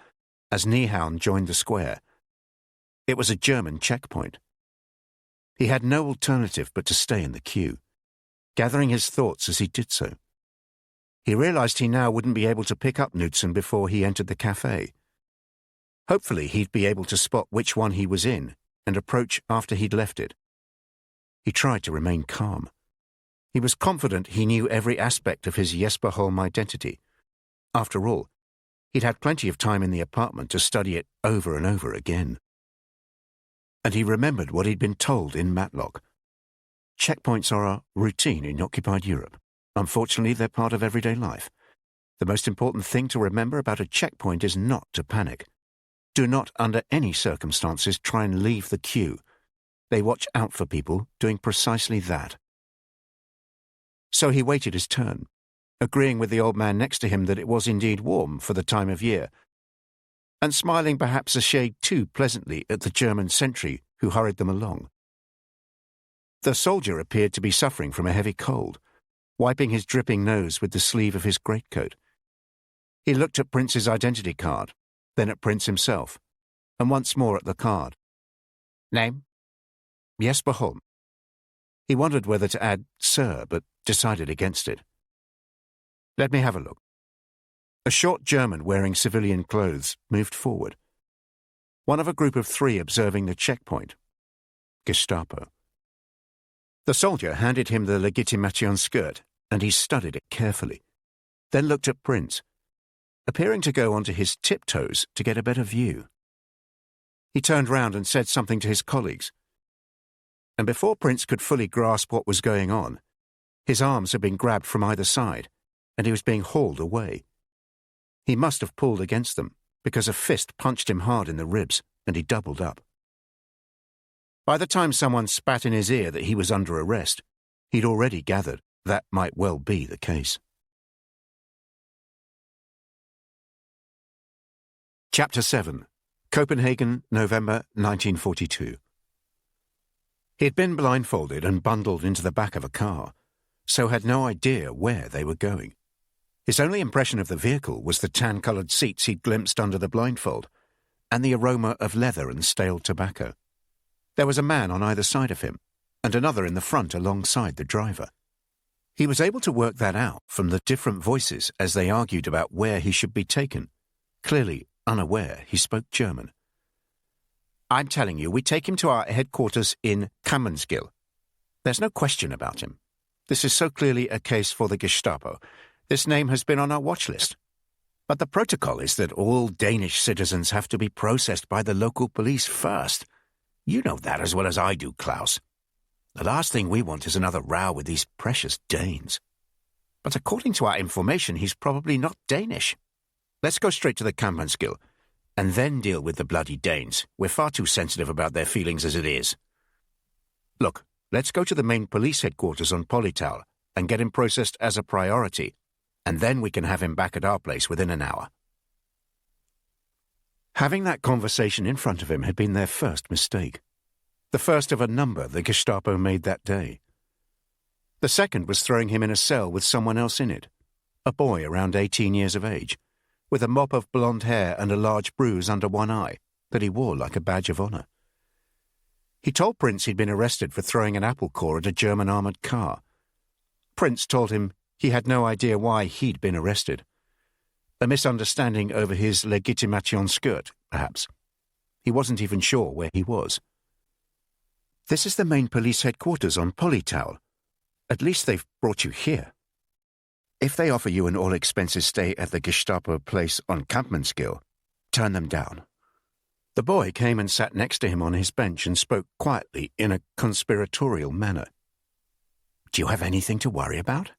as Nyhavn joined the square. It was a German checkpoint. He had no alternative but to stay in the queue, gathering his thoughts as he did so. He realized he now wouldn't be able to pick up Knudsen before he entered the cafe. Hopefully he'd be able to spot which one he was in and approach after he'd left it. He tried to remain calm. He was confident he knew every aspect of his Jesper Holm identity. After all, he'd had plenty of time in the apartment to study it over and over again. And he remembered what he'd been told in Matlock. Checkpoints are a routine in occupied Europe. Unfortunately, they're part of everyday life. The most important thing to remember about a checkpoint is not to panic. Do not, under any circumstances, try and leave the queue. They watch out for people doing precisely that. So he waited his turn, agreeing with the old man next to him that it was indeed warm for the time of year. and smiling perhaps a shade too pleasantly at the German sentry who hurried them along. The soldier appeared to be suffering from a heavy cold, wiping his dripping nose with the sleeve of his greatcoat. He looked at Prince's identity card, then at Prince himself, and once more at the card. Name? Jesper Holm. He wondered whether to add Sir, but decided against it. Let me have a look. A short German wearing civilian clothes moved forward. One of a group of 3 observing the checkpoint. Gestapo. The soldier handed him the Legitimation skirt, and he studied it carefully, then looked at Prince, appearing to go onto his tiptoes to get a better view. He turned round and said something to his colleagues, and before Prince could fully grasp what was going on, his arms had been grabbed from either side, and he was being hauled away. He must have pulled against them, because a fist punched him hard in the ribs, and he doubled up. By the time someone spat in his ear that he was under arrest, he'd already gathered that might well be the case. Chapter 7. Copenhagen, November 1942. He had been blindfolded and bundled into the back of a car, so had no idea where they were going. His only impression of the vehicle was the tan-coloured seats he'd glimpsed under the blindfold, and the aroma of leather and stale tobacco. There was a man on either side of him, and another in the front alongside the driver. He was able to work that out from the different voices as they argued about where he should be taken. Clearly unaware, he spoke German. I'm telling you, we take him to our headquarters in Kammenskill. There's no question about him. This is so clearly a case for the Gestapo. This name has been on our watch list. But the protocol is that all Danish citizens have to be processed by the local police first. You know that as well as I do, Klaus. The last thing we want is another row with these precious Danes. But according to our information, he's probably not Danish. Let's go straight to the Kampenskill, and then deal with the bloody Danes. We're far too sensitive about their feelings as it is. Look, let's go to the main police headquarters on Polytal and get him processed as a priority, and then we can have him back at our place within an hour. Having that conversation in front of him had been their first mistake. The first of a number the Gestapo made that day. The second was throwing him in a cell with someone else in it, a boy around 18 years of age, with a mop of blonde hair and a large bruise under one eye that he wore like a badge of honor. He told Prince he'd been arrested for throwing an apple core at a German armored car. Prince told him he had no idea why he'd been arrested. A misunderstanding over his Legitimation skirt, perhaps. He wasn't even sure where he was. This is the main police headquarters on Polytal. At least they've brought you here. If they offer you an all-expenses stay at the Gestapo place on Kampenskill, turn them down. The boy came and sat next to him on his bench and spoke quietly in a conspiratorial manner. Do you have anything to worry about?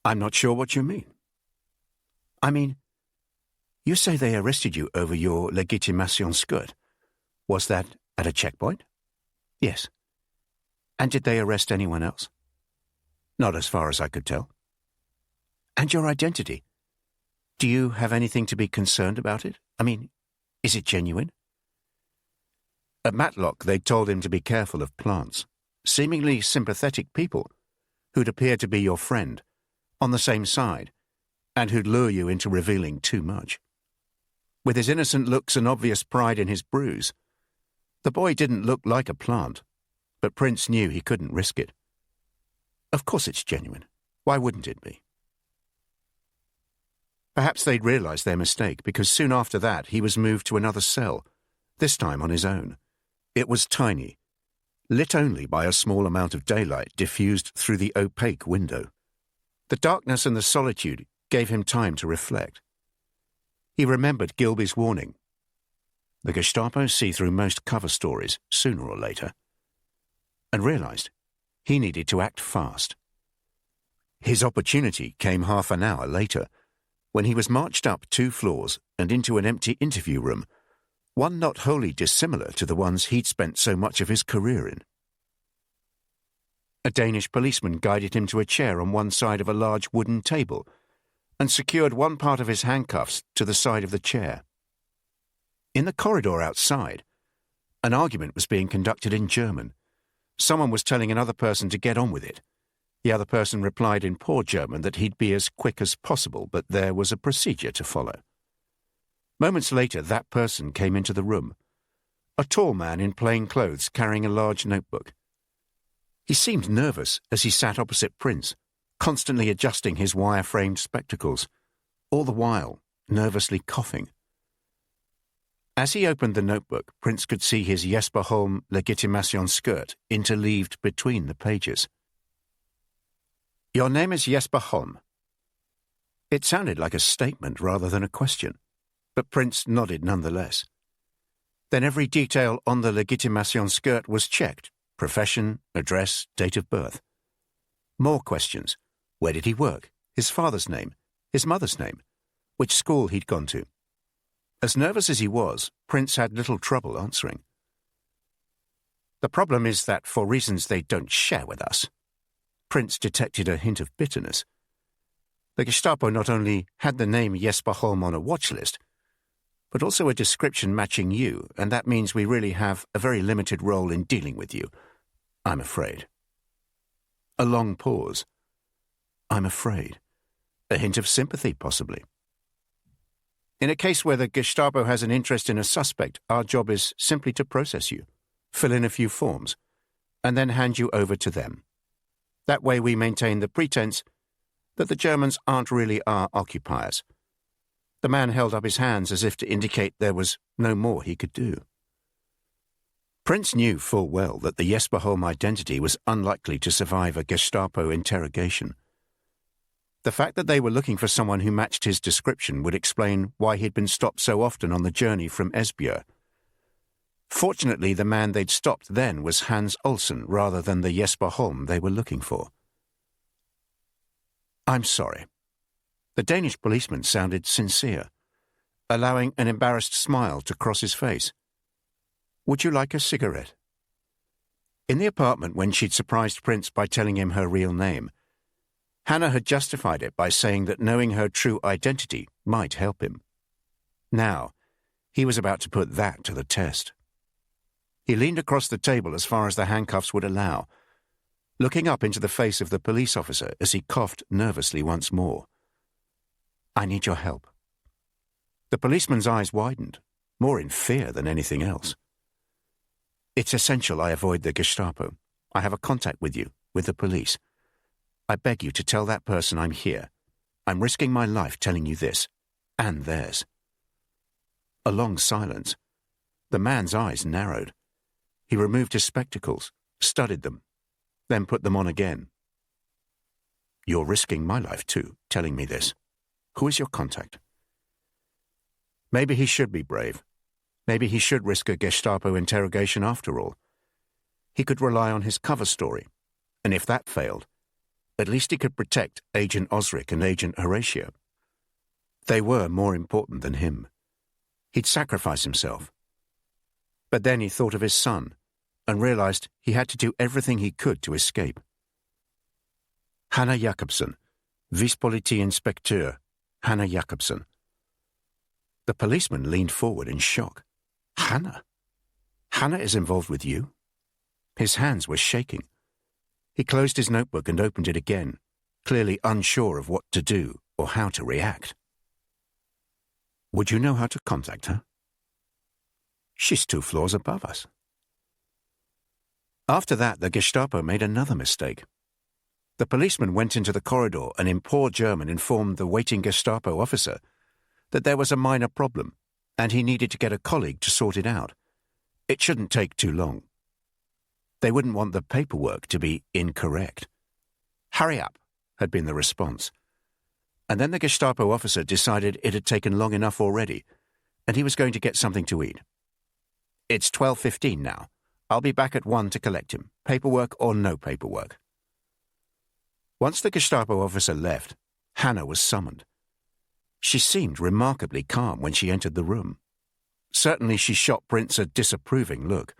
I'm not sure what you mean. I mean, you say they arrested you over your Legitimation skirt. Was that at a checkpoint? Yes. And did they arrest anyone else? Not as far as I could tell. And your identity? Do you have anything to be concerned about it? I mean, is it genuine? At Matlock, they told him to be careful of plants, seemingly sympathetic people, who'd appear to be your friend, on the same side, and who'd lure you into revealing too much. With his innocent looks and obvious pride in his bruise, the boy didn't look like a plant, but Prince knew he couldn't risk it. Of course it's genuine. Why wouldn't it be? Perhaps they'd realized their mistake, because soon after that he was moved to another cell, this time on his own. It was tiny, lit only by a small amount of daylight diffused through the opaque window. The darkness and the solitude gave him time to reflect. He remembered Gilby's warning. The Gestapo see through most cover stories, sooner or later, and realized he needed to act fast. His opportunity came half an hour later, when he was marched up 2 floors and into an empty interview room, one not wholly dissimilar to the ones he'd spent so much of his career in. A Danish policeman guided him to a chair on one side of a large wooden table and secured one part of his handcuffs to the side of the chair. In the corridor outside, an argument was being conducted in German. Someone was telling another person to get on with it. The other person replied in poor German that he'd be as quick as possible, but there was a procedure to follow. Moments later, that person came into the room. A tall man in plain clothes carrying a large notebook. He seemed nervous as he sat opposite Prince, constantly adjusting his wire-framed spectacles, all the while nervously coughing. As he opened the notebook, Prince could see his Jesper Holm legitimation skirt interleaved between the pages. "Your name is Jesper Holm." It sounded like a statement rather than a question, but Prince nodded nonetheless. Then every detail on the legitimation skirt was checked: profession, address, date of birth. More questions. Where did he work? His father's name? His mother's name? Which school he'd gone to? As nervous as he was, Prince had little trouble answering. "The problem is that for reasons they don't share with us." Prince detected a hint of bitterness. The Gestapo not only had the name Jesper Holm on a watch list, but also a description matching you, and that means we really have a very limited role in dealing with you, I'm afraid. A long pause. I'm afraid. A hint of sympathy, possibly. In a case where the Gestapo has an interest in a suspect, our job is simply to process you, fill in a few forms, and then hand you over to them. That way we maintain the pretense that the Germans aren't really our occupiers. The man held up his hands as if to indicate there was no more he could do. Prince knew full well that the Jesper Holm identity was unlikely to survive a Gestapo interrogation. The fact that they were looking for someone who matched his description would explain why he'd been stopped so often on the journey from Esbjerg. Fortunately, the man they'd stopped then was Hans Olsen rather than the Jesper Holm they were looking for. "I'm sorry." The Danish policeman sounded sincere, allowing an embarrassed smile to cross his face. "Would you like a cigarette?" In the apartment, when she'd surprised Prince by telling him her real name, Hannah had justified it by saying that knowing her true identity might help him. Now, he was about to put that to the test. He leaned across the table as far as the handcuffs would allow, looking up into the face of the police officer as he coughed nervously once more. "I need your help." The policeman's eyes widened, more in fear than anything else. "It's essential I avoid the Gestapo. I have a contact with you, with the police. I beg you to tell that person I'm here. I'm risking my life telling you this, and theirs." A long silence. The man's eyes narrowed. He removed his spectacles, studied them, then put them on again. "You're risking my life too, telling me this. Who is your contact?" Maybe he should be brave. Maybe he should risk a Gestapo interrogation after all. He could rely on his cover story, and if that failed, at least he could protect Agent Osric and Agent Horatio. They were more important than him. He'd sacrifice himself. But then he thought of his son and realized he had to do everything he could to escape. Hannah Jacobsen, Vice-Politi-Inspecteur Hannah Jacobsen. The policeman leaned forward in shock. "Hannah? Hannah is involved with you?" His hands were shaking. He closed his notebook and opened it again, clearly unsure of what to do or how to react. "Would you know how to contact her?" "She's 2 floors above us." After that, the Gestapo made another mistake. The policeman went into the corridor and in poor German informed the waiting Gestapo officer that there was a minor problem and he needed to get a colleague to sort it out. It shouldn't take too long. They wouldn't want the paperwork to be incorrect. "Hurry up," had been the response. And then the Gestapo officer decided it had taken long enough already, and he was going to get something to eat. "It's 12:15 now. I'll be back at 1 to collect him, paperwork or no paperwork." Once the Gestapo officer left, Hannah was summoned. She seemed remarkably calm when she entered the room. Certainly she shot Prince a disapproving look,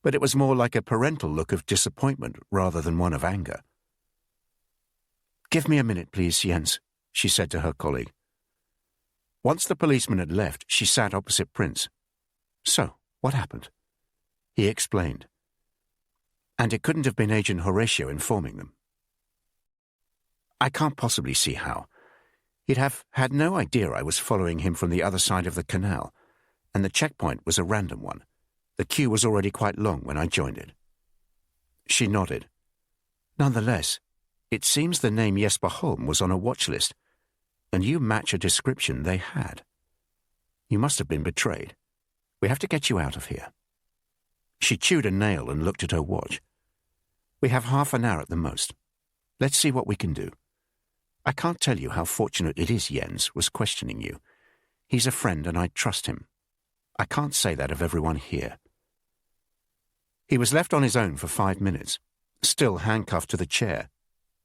but it was more like a parental look of disappointment rather than one of anger. "Give me a minute, please, Jens," she said to her colleague. Once the policeman had left, she sat opposite Prince, So, what happened? He explained. And it couldn't have been Agent Horatio informing them. I can't possibly see how. He'd have had no idea I was following him from the other side of the canal, and the checkpoint was a random one. The queue was already quite long when I joined it. She nodded. Nonetheless, it seems the name Jesper Holm was on a watch list, and you match a description they had. You must have been betrayed. We have to get you out of here. She chewed a nail and looked at her watch. We have half an hour at the most. Let's see what we can do. I can't tell you how fortunate it is Jens was questioning you. He's a friend and I trust him. I can't say that of everyone here. He was left on his own for 5 minutes, still handcuffed to the chair.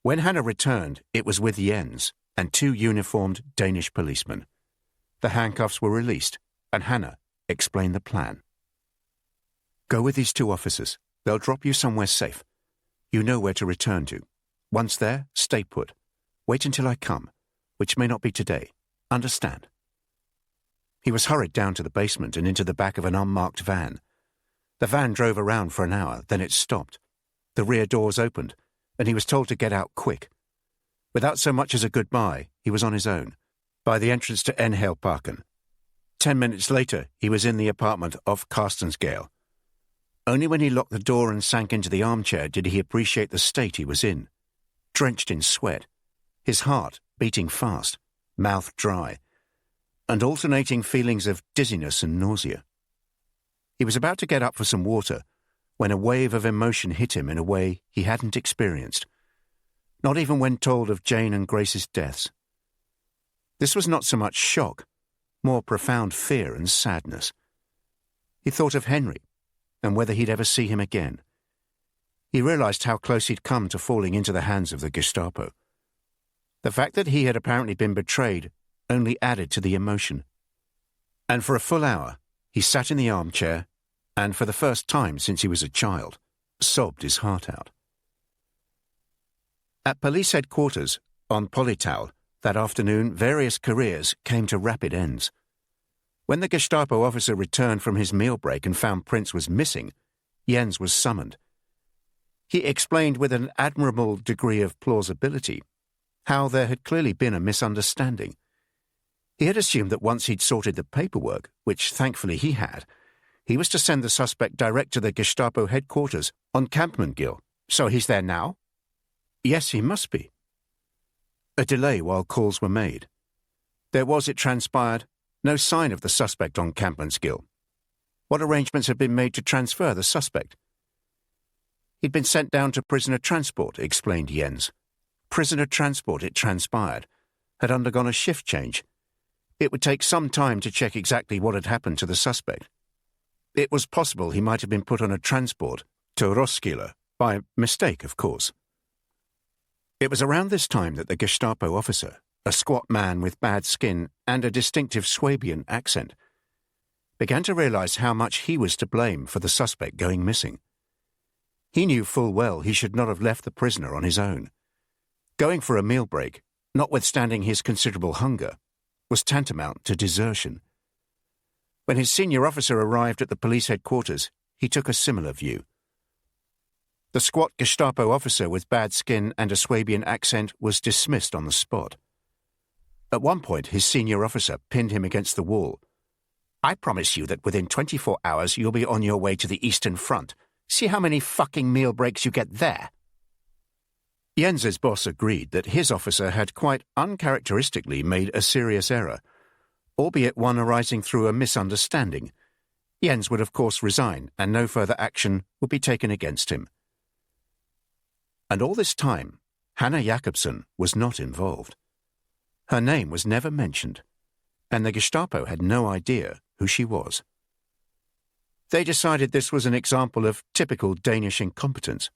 When Hannah returned, it was with Jens and 2 uniformed Danish policemen. The handcuffs were released, and Hannah explained the plan. Go with these 2 officers. They'll drop you somewhere safe. You know where to return to. Once there, stay put. Wait until I come, which may not be today. Understand? He was hurried down to the basement and into the back of an unmarked van. The van drove around for an hour, then it stopped. The rear doors opened, and he was told to get out quick. Without so much as a goodbye, he was on his own, by the entrance to Enhaleparken. 10 minutes later, he was in the apartment off Carstensgale. Only when he locked the door and sank into the armchair did he appreciate the state he was in. Drenched in sweat, his heart beating fast, mouth dry, and alternating feelings of dizziness and nausea. He was about to get up for some water when a wave of emotion hit him in a way he hadn't experienced, not even when told of Jane and Grace's deaths. This was not so much shock, more profound fear and sadness. He thought of Henry and whether he'd ever see him again. He realized how close he'd come to falling into the hands of the Gestapo. The fact that he had apparently been betrayed only added to the emotion. And for a full hour, he sat in the armchair and, for the first time since he was a child, sobbed his heart out. At police headquarters, on Polytal, that afternoon various careers came to rapid ends. When the Gestapo officer returned from his meal break and found Prince was missing, Jens was summoned. He explained with an admirable degree of plausibility how there had clearly been a misunderstanding. He had assumed that once he'd sorted the paperwork, which thankfully he had, he was to send the suspect direct to the Gestapo headquarters on Kampmannsgil. So he's there now? Yes, he must be. A delay while calls were made. There was, it transpired, no sign of the suspect on Kampmannsgil. What arrangements had been made to transfer the suspect? He'd been sent down to prisoner transport, explained Jens. Prisoner transport, it transpired, had undergone a shift change. It would take some time to check exactly what had happened to the suspect. It was possible he might have been put on a transport to Roskilde, by mistake, of course. It was around this time that the Gestapo officer, a squat man with bad skin and a distinctive Swabian accent, began to realize how much he was to blame for the suspect going missing. He knew full well he should not have left the prisoner on his own. Going for a meal break, notwithstanding his considerable hunger, was tantamount to desertion. When his senior officer arrived at the police headquarters, he took a similar view. The squat Gestapo officer with bad skin and a Swabian accent was dismissed on the spot. At one point, his senior officer pinned him against the wall. I promise you that within 24 hours you'll be on your way to the Eastern Front. See how many fucking meal breaks you get there. Jens's boss agreed that his officer had quite uncharacteristically made a serious error, albeit one arising through a misunderstanding. Jens would of course resign, and no further action would be taken against him. And all this time, Hannah Jakobsen was not involved. Her name was never mentioned, and the Gestapo had no idea who she was. They decided this was an example of typical Danish incompetence.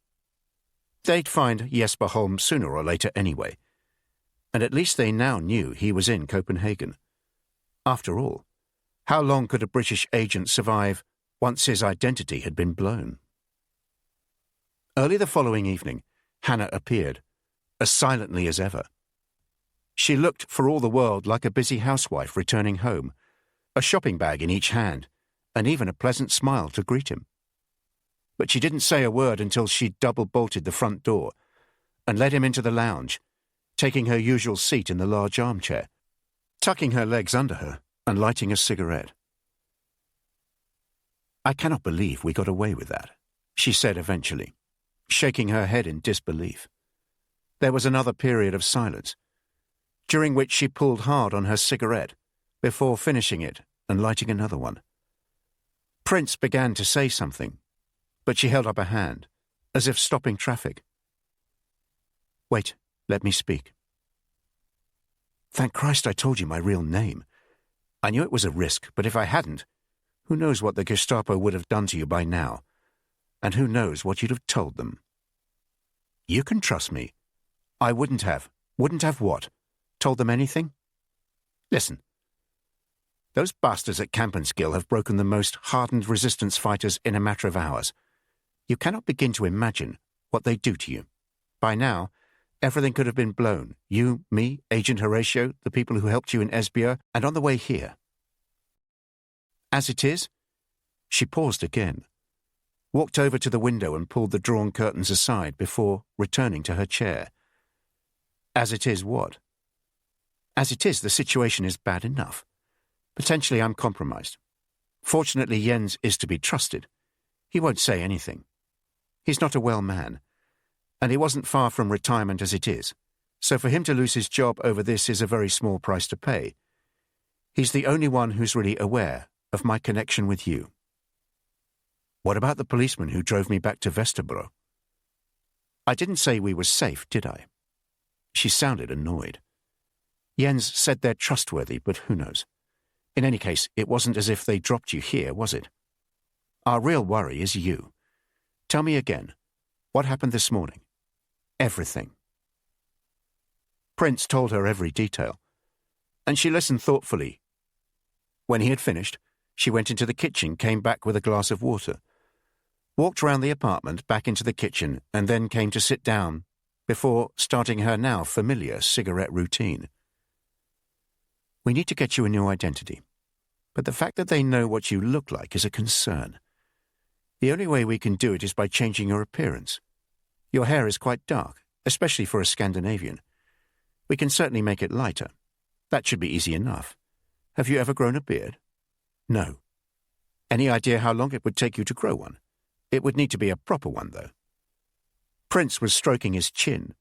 They'd find Jesper Holm sooner or later anyway, and at least they now knew he was in Copenhagen. After all, how long could a British agent survive once his identity had been blown? Early the following evening, Hannah appeared, as silently as ever. She looked for all the world like a busy housewife returning home, a shopping bag in each hand, and even a pleasant smile to greet him. But she didn't say a word until she'd double-bolted the front door and led him into the lounge, taking her usual seat in the large armchair, tucking her legs under her and lighting a cigarette. "I cannot believe we got away with that," she said eventually, shaking her head in disbelief. There was another period of silence, during which she pulled hard on her cigarette before finishing it and lighting another one. Prince began to say something, but she held up a hand, as if stopping traffic. "Wait, let me speak. Thank Christ I told you my real name. I knew it was a risk, but if I hadn't, who knows what the Gestapo would have done to you by now, and who knows what you'd have told them. You can trust me. I wouldn't have what? Told them anything? Listen. Those bastards at Campenskill have broken the most hardened resistance fighters in a matter of hours. You cannot begin to imagine what they do to you. By now, everything could have been blown. You, me, Agent Horatio, the people who helped you in Esbjerg, and on the way here. As it is," she paused again, walked over to the window and pulled the drawn curtains aside before returning to her chair. "As it is what? As it is, the situation is bad enough. Potentially I'm compromised. Fortunately, Jens is to be trusted. He won't say anything. He's not a well man, and he wasn't far from retirement as it is, so for him to lose his job over this is a very small price to pay. He's the only one who's really aware of my connection with you." "What about the policeman who drove me back to Vesterbro?" "I didn't say we were safe, did I?" She sounded annoyed. "Jens said they're trustworthy, but who knows? In any case, it wasn't as if they dropped you here, was it? Our real worry is you. Tell me again, what happened this morning? Everything." Prince told her every detail, and she listened thoughtfully. When he had finished, she went into the kitchen, came back with a glass of water, walked round the apartment, back into the kitchen, and then came to sit down before starting her now familiar cigarette routine. "We need to get you a new identity, but the fact that they know what you look like is a concern. The only way we can do it is by changing your appearance. Your hair is quite dark, especially for a Scandinavian. We can certainly make it lighter. That should be easy enough. Have you ever grown a beard?" "No." "Any idea how long it would take you to grow one? It would need to be a proper one, though." Prince was stroking his chin,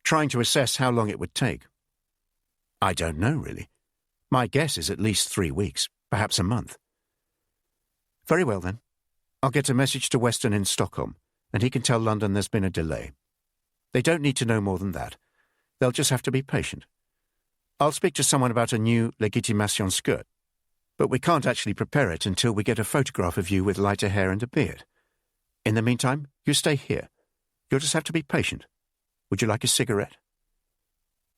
trying to assess how long it would take. "I don't know, really. My guess is at least 3 weeks, perhaps a month." "Very well, then. I'll get a message to Weston in Stockholm, and he can tell London there's been a delay. They don't need to know more than that. They'll just have to be patient. I'll speak to someone about a new legitimation skirt, but we can't actually prepare it until we get a photograph of you with lighter hair and a beard. In the meantime, you stay here. You'll just have to be patient. Would you like a cigarette?"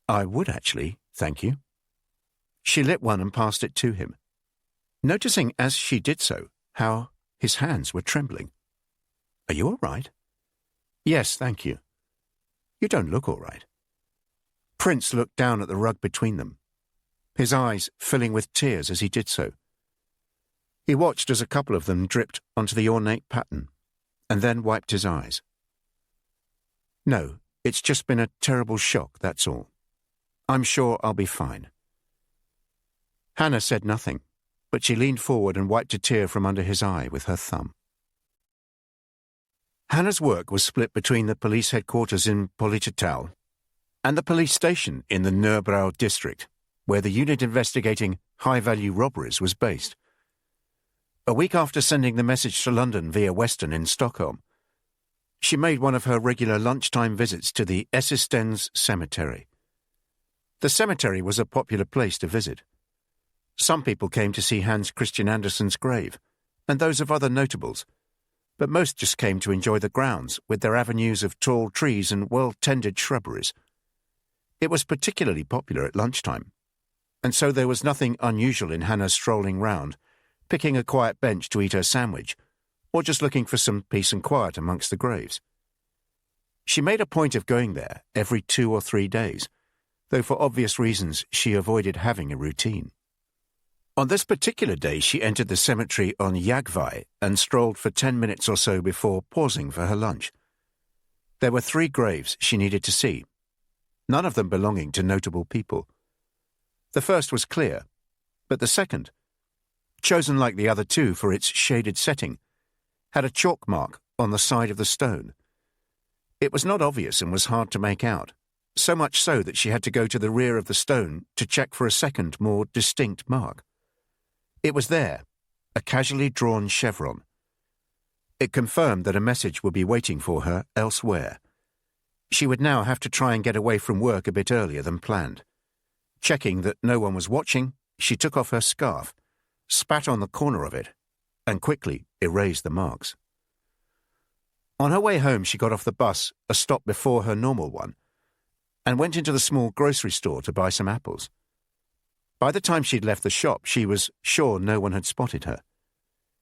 "I would, actually, thank you." She lit one and passed it to him, noticing as she did so how his hands were trembling. "Are you all right?" "Yes, thank you." "You don't look all right." Prince looked down at the rug between them, his eyes filling with tears as he did so. He watched as a couple of them dripped onto the ornate pattern, and then wiped his eyes. "No, it's just been a terrible shock, that's all. I'm sure I'll be fine." Hannah said nothing, but she leaned forward and wiped a tear from under his eye with her thumb. Hannah's work was split between the police headquarters in Politetal and the police station in the Nörbrow district, where the unit investigating high-value robberies was based. A week after sending the message to London via Weston in Stockholm, she made one of her regular lunchtime visits to the Existens cemetery. The cemetery was a popular place to visit. Some people came to see Hans Christian Andersen's grave, and those of other notables, but most just came to enjoy the grounds with their avenues of tall trees and well-tended shrubberies. It was particularly popular at lunchtime, and so there was nothing unusual in Hannah strolling round, picking a quiet bench to eat her sandwich, or just looking for some peace and quiet amongst the graves. She made a point of going there every 2 or 3 days, though for obvious reasons she avoided having a routine. On this particular day, she entered the cemetery on WWII and strolled for 10 minutes or so before pausing for her lunch. There were 3 graves she needed to see, none of them belonging to notable people. The first was clear, but the second, chosen like the other 2 for its shaded setting, had a chalk mark on the side of the stone. It was not obvious and was hard to make out, so much so that she had to go to the rear of the stone to check for a second, more distinct mark. It was there, a casually drawn chevron. It confirmed that a message would be waiting for her elsewhere. She would now have to try and get away from work a bit earlier than planned. Checking that no one was watching, she took off her scarf, spat on the corner of it, and quickly erased the marks. On her way home, she got off the bus, a stop before her normal one, and went into the small grocery store to buy some apples. By the time she'd left the shop, she was sure no one had spotted her.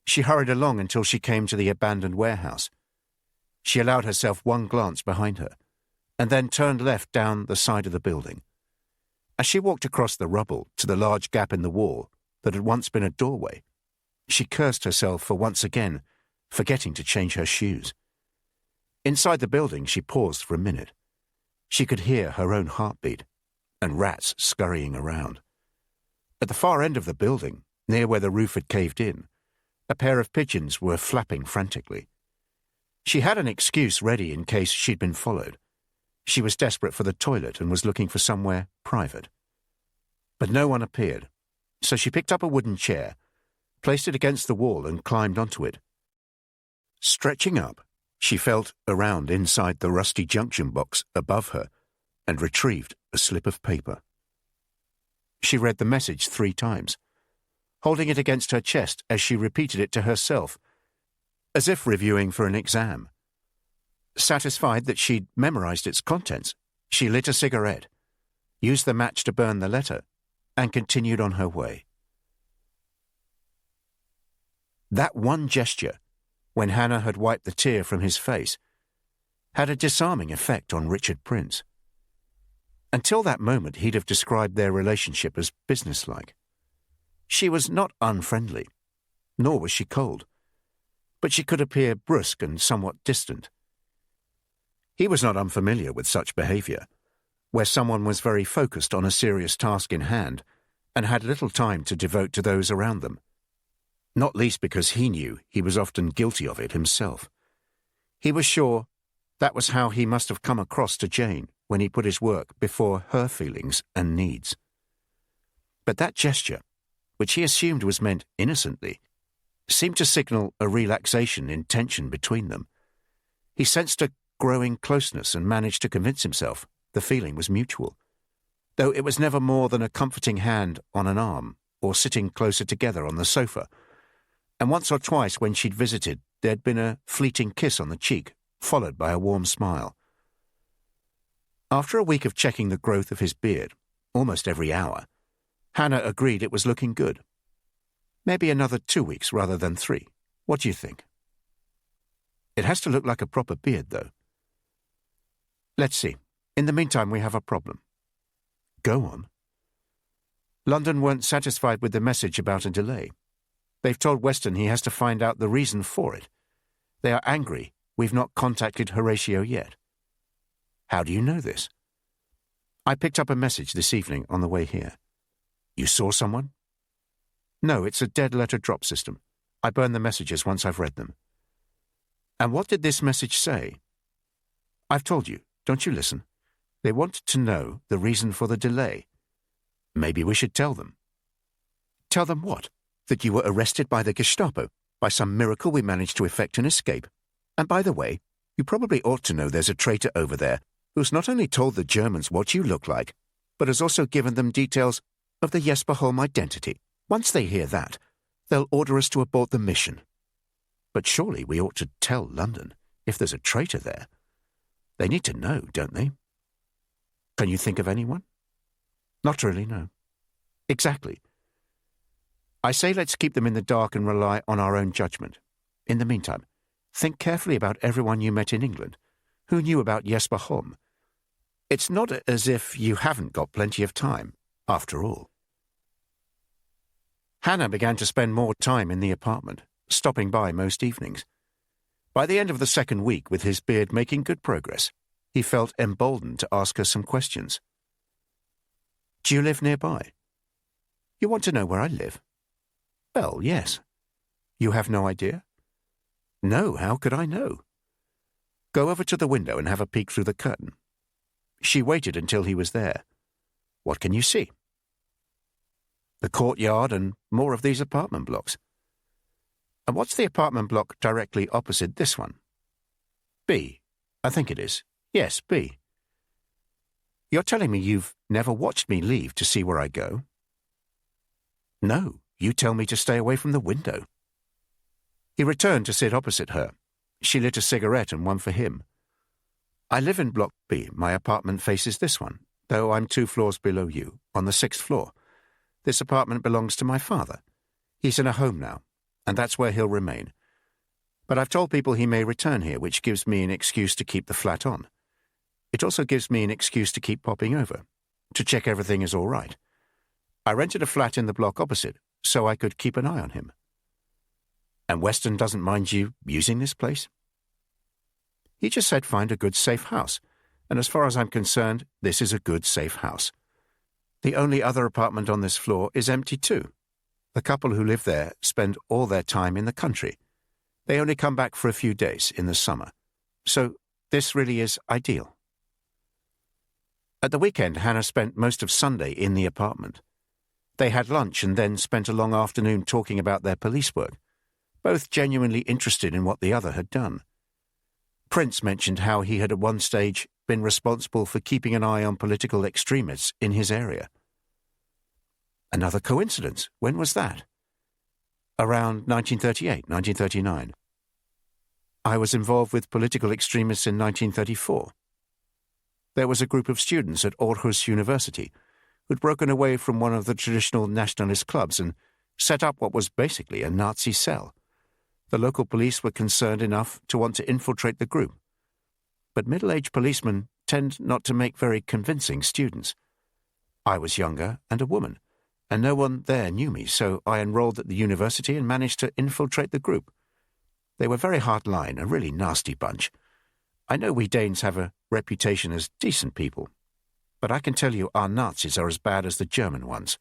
She hurried along until she came to the abandoned warehouse. She allowed herself one glance behind her, and then turned left down the side of the building. As she walked across the rubble to the large gap in the wall that had once been a doorway, she cursed herself for once again forgetting to change her shoes. Inside the building, she paused for a minute. She could hear her own heartbeat and rats scurrying around. At the far end of the building, near where the roof had caved in, a pair of pigeons were flapping frantically. She had an excuse ready in case she'd been followed. She was desperate for the toilet and was looking for somewhere private. But no one appeared, so she picked up a wooden chair, placed it against the wall and climbed onto it. Stretching up, she felt around inside the rusty junction box above her and retrieved a slip of paper. She read the message 3 times, holding it against her chest as she repeated it to herself, as if reviewing for an exam. Satisfied that she'd memorized its contents, she lit a cigarette, used the match to burn the letter, and continued on her way. That one gesture, when Hannah had wiped the tear from his face, had a disarming effect on Richard Prince. Until that moment, he'd have described their relationship as businesslike. She was not unfriendly, nor was she cold, but she could appear brusque and somewhat distant. He was not unfamiliar with such behavior, where someone was very focused on a serious task in hand and had little time to devote to those around them, not least because he knew he was often guilty of it himself. He was sure that was how he must have come across to Jane when he put his work before her feelings and needs. But that gesture, which he assumed was meant innocently, seemed to signal a relaxation in tension between them. He sensed a growing closeness and managed to convince himself the feeling was mutual, though it was never more than a comforting hand on an arm or sitting closer together on the sofa, and once or twice when she'd visited there'd been a fleeting kiss on the cheek, followed by a warm smile. After a week of checking the growth of his beard, almost every hour, Hannah agreed it was looking good. Maybe another 2 weeks rather than 3. What do you think? It has to look like a proper beard, though. Let's see. In the meantime, we have a problem. Go on. London weren't satisfied with the message about a delay. They've told Weston he has to find out the reason for it. They are angry we've not contacted Horatio yet. How do you know this? I picked up a message this evening on the way here. You saw someone? No, it's a dead letter drop system. I burn the messages once I've read them. And what did this message say? I've told you. Don't you listen? They want to know the reason for the delay. Maybe we should tell them. Tell them what? That you were arrested by the Gestapo. By some miracle we managed to effect an escape. And by the way, you probably ought to know there's a traitor over there who's not only told the Germans what you look like, but has also given them details of the Jesper Holm identity. Once they hear that, they'll order us to abort the mission. But surely we ought to tell London if there's a traitor there. They need to know, don't they? Can you think of anyone? Not really, no. Exactly. I say let's keep them in the dark and rely on our own judgment. In the meantime, think carefully about everyone you met in England. Who knew about Jesper Holm? It's not as if you haven't got plenty of time, after all. Hannah began to spend more time in the apartment, stopping by most evenings. By the end of the second week, with his beard making good progress, he felt emboldened to ask her some questions. "Do you live nearby?" "You want to know where I live?" "Well, yes." "You have no idea?" "No, how could I know?" "Go over to the window and have a peek through the curtain." She waited until he was there. "What can you see?" "The courtyard and more of these apartment blocks." "And what's the apartment block directly opposite this one?" "B. I think it is. Yes, B." "You're telling me you've never watched me leave to see where I go?" "No, you tell me to stay away from the window." He returned to sit opposite her. She lit a cigarette and one for him. "I live in Block B. My apartment faces this one, though I'm 2 floors below you, on the 6th floor. This apartment belongs to my father. He's in a home now, and that's where he'll remain. But I've told people he may return here, which gives me an excuse to keep the flat on. It also gives me an excuse to keep popping over, to check everything is all right. I rented a flat in the block opposite, so I could keep an eye on him." "And Weston doesn't mind you using this place?" "He just said find a good, safe house, and as far as I'm concerned, this is a good, safe house. The only other apartment on this floor is empty too. The couple who live there spend all their time in the country. They only come back for a few days in the summer. So this really is ideal." At the weekend, Hannah spent most of Sunday in the apartment. They had lunch and then spent a long afternoon talking about their police work, both genuinely interested in what the other had done. Prince mentioned how he had at one stage been responsible for keeping an eye on political extremists in his area. "Another coincidence. When was that?" "Around 1938, 1939. I was involved with political extremists in 1934. There was a group of students at Aarhus University who'd broken away from one of the traditional nationalist clubs and set up what was basically a Nazi cell. The local police were concerned enough to want to infiltrate the group. But middle-aged policemen tend not to make very convincing students. I was younger and a woman, and no one there knew me, so I enrolled at the university and managed to infiltrate the group. They were very hard-line, a really nasty bunch. I know we Danes have a reputation as decent people, but I can tell you our Nazis are as bad as the German ones.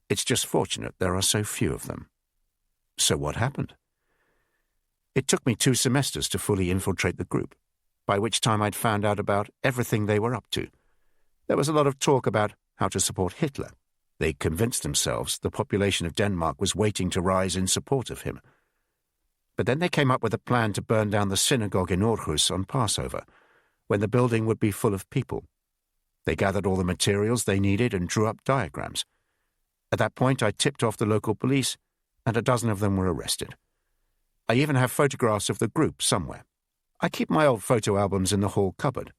It's just fortunate there are so few of them." "So what happened?" "It took me 2 semesters to fully infiltrate the group, by which time I'd found out about everything they were up to. There was a lot of talk about how to support Hitler. They convinced themselves the population of Denmark was waiting to rise in support of him. But then they came up with a plan to burn down the synagogue in Aarhus on Passover, when the building would be full of people. They gathered all the materials they needed and drew up diagrams. At that point, I tipped off the local police, and a dozen of them were arrested. I even have photographs of the group somewhere. I keep my old photo albums in the hall cupboard.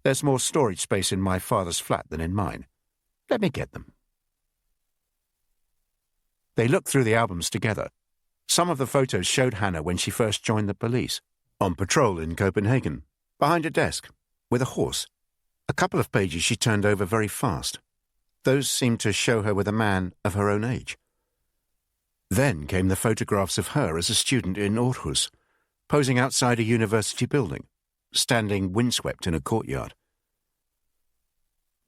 There's more storage space in my father's flat than in mine. Let me get them." They looked through the albums together. Some of the photos showed Hannah when she first joined the police, on patrol in Copenhagen, behind a desk, with a horse. A couple of pages she turned over very fast. Those seemed to show her with a man of her own age. Then came the photographs of her as a student in Aarhus, posing outside a university building, standing windswept in a courtyard.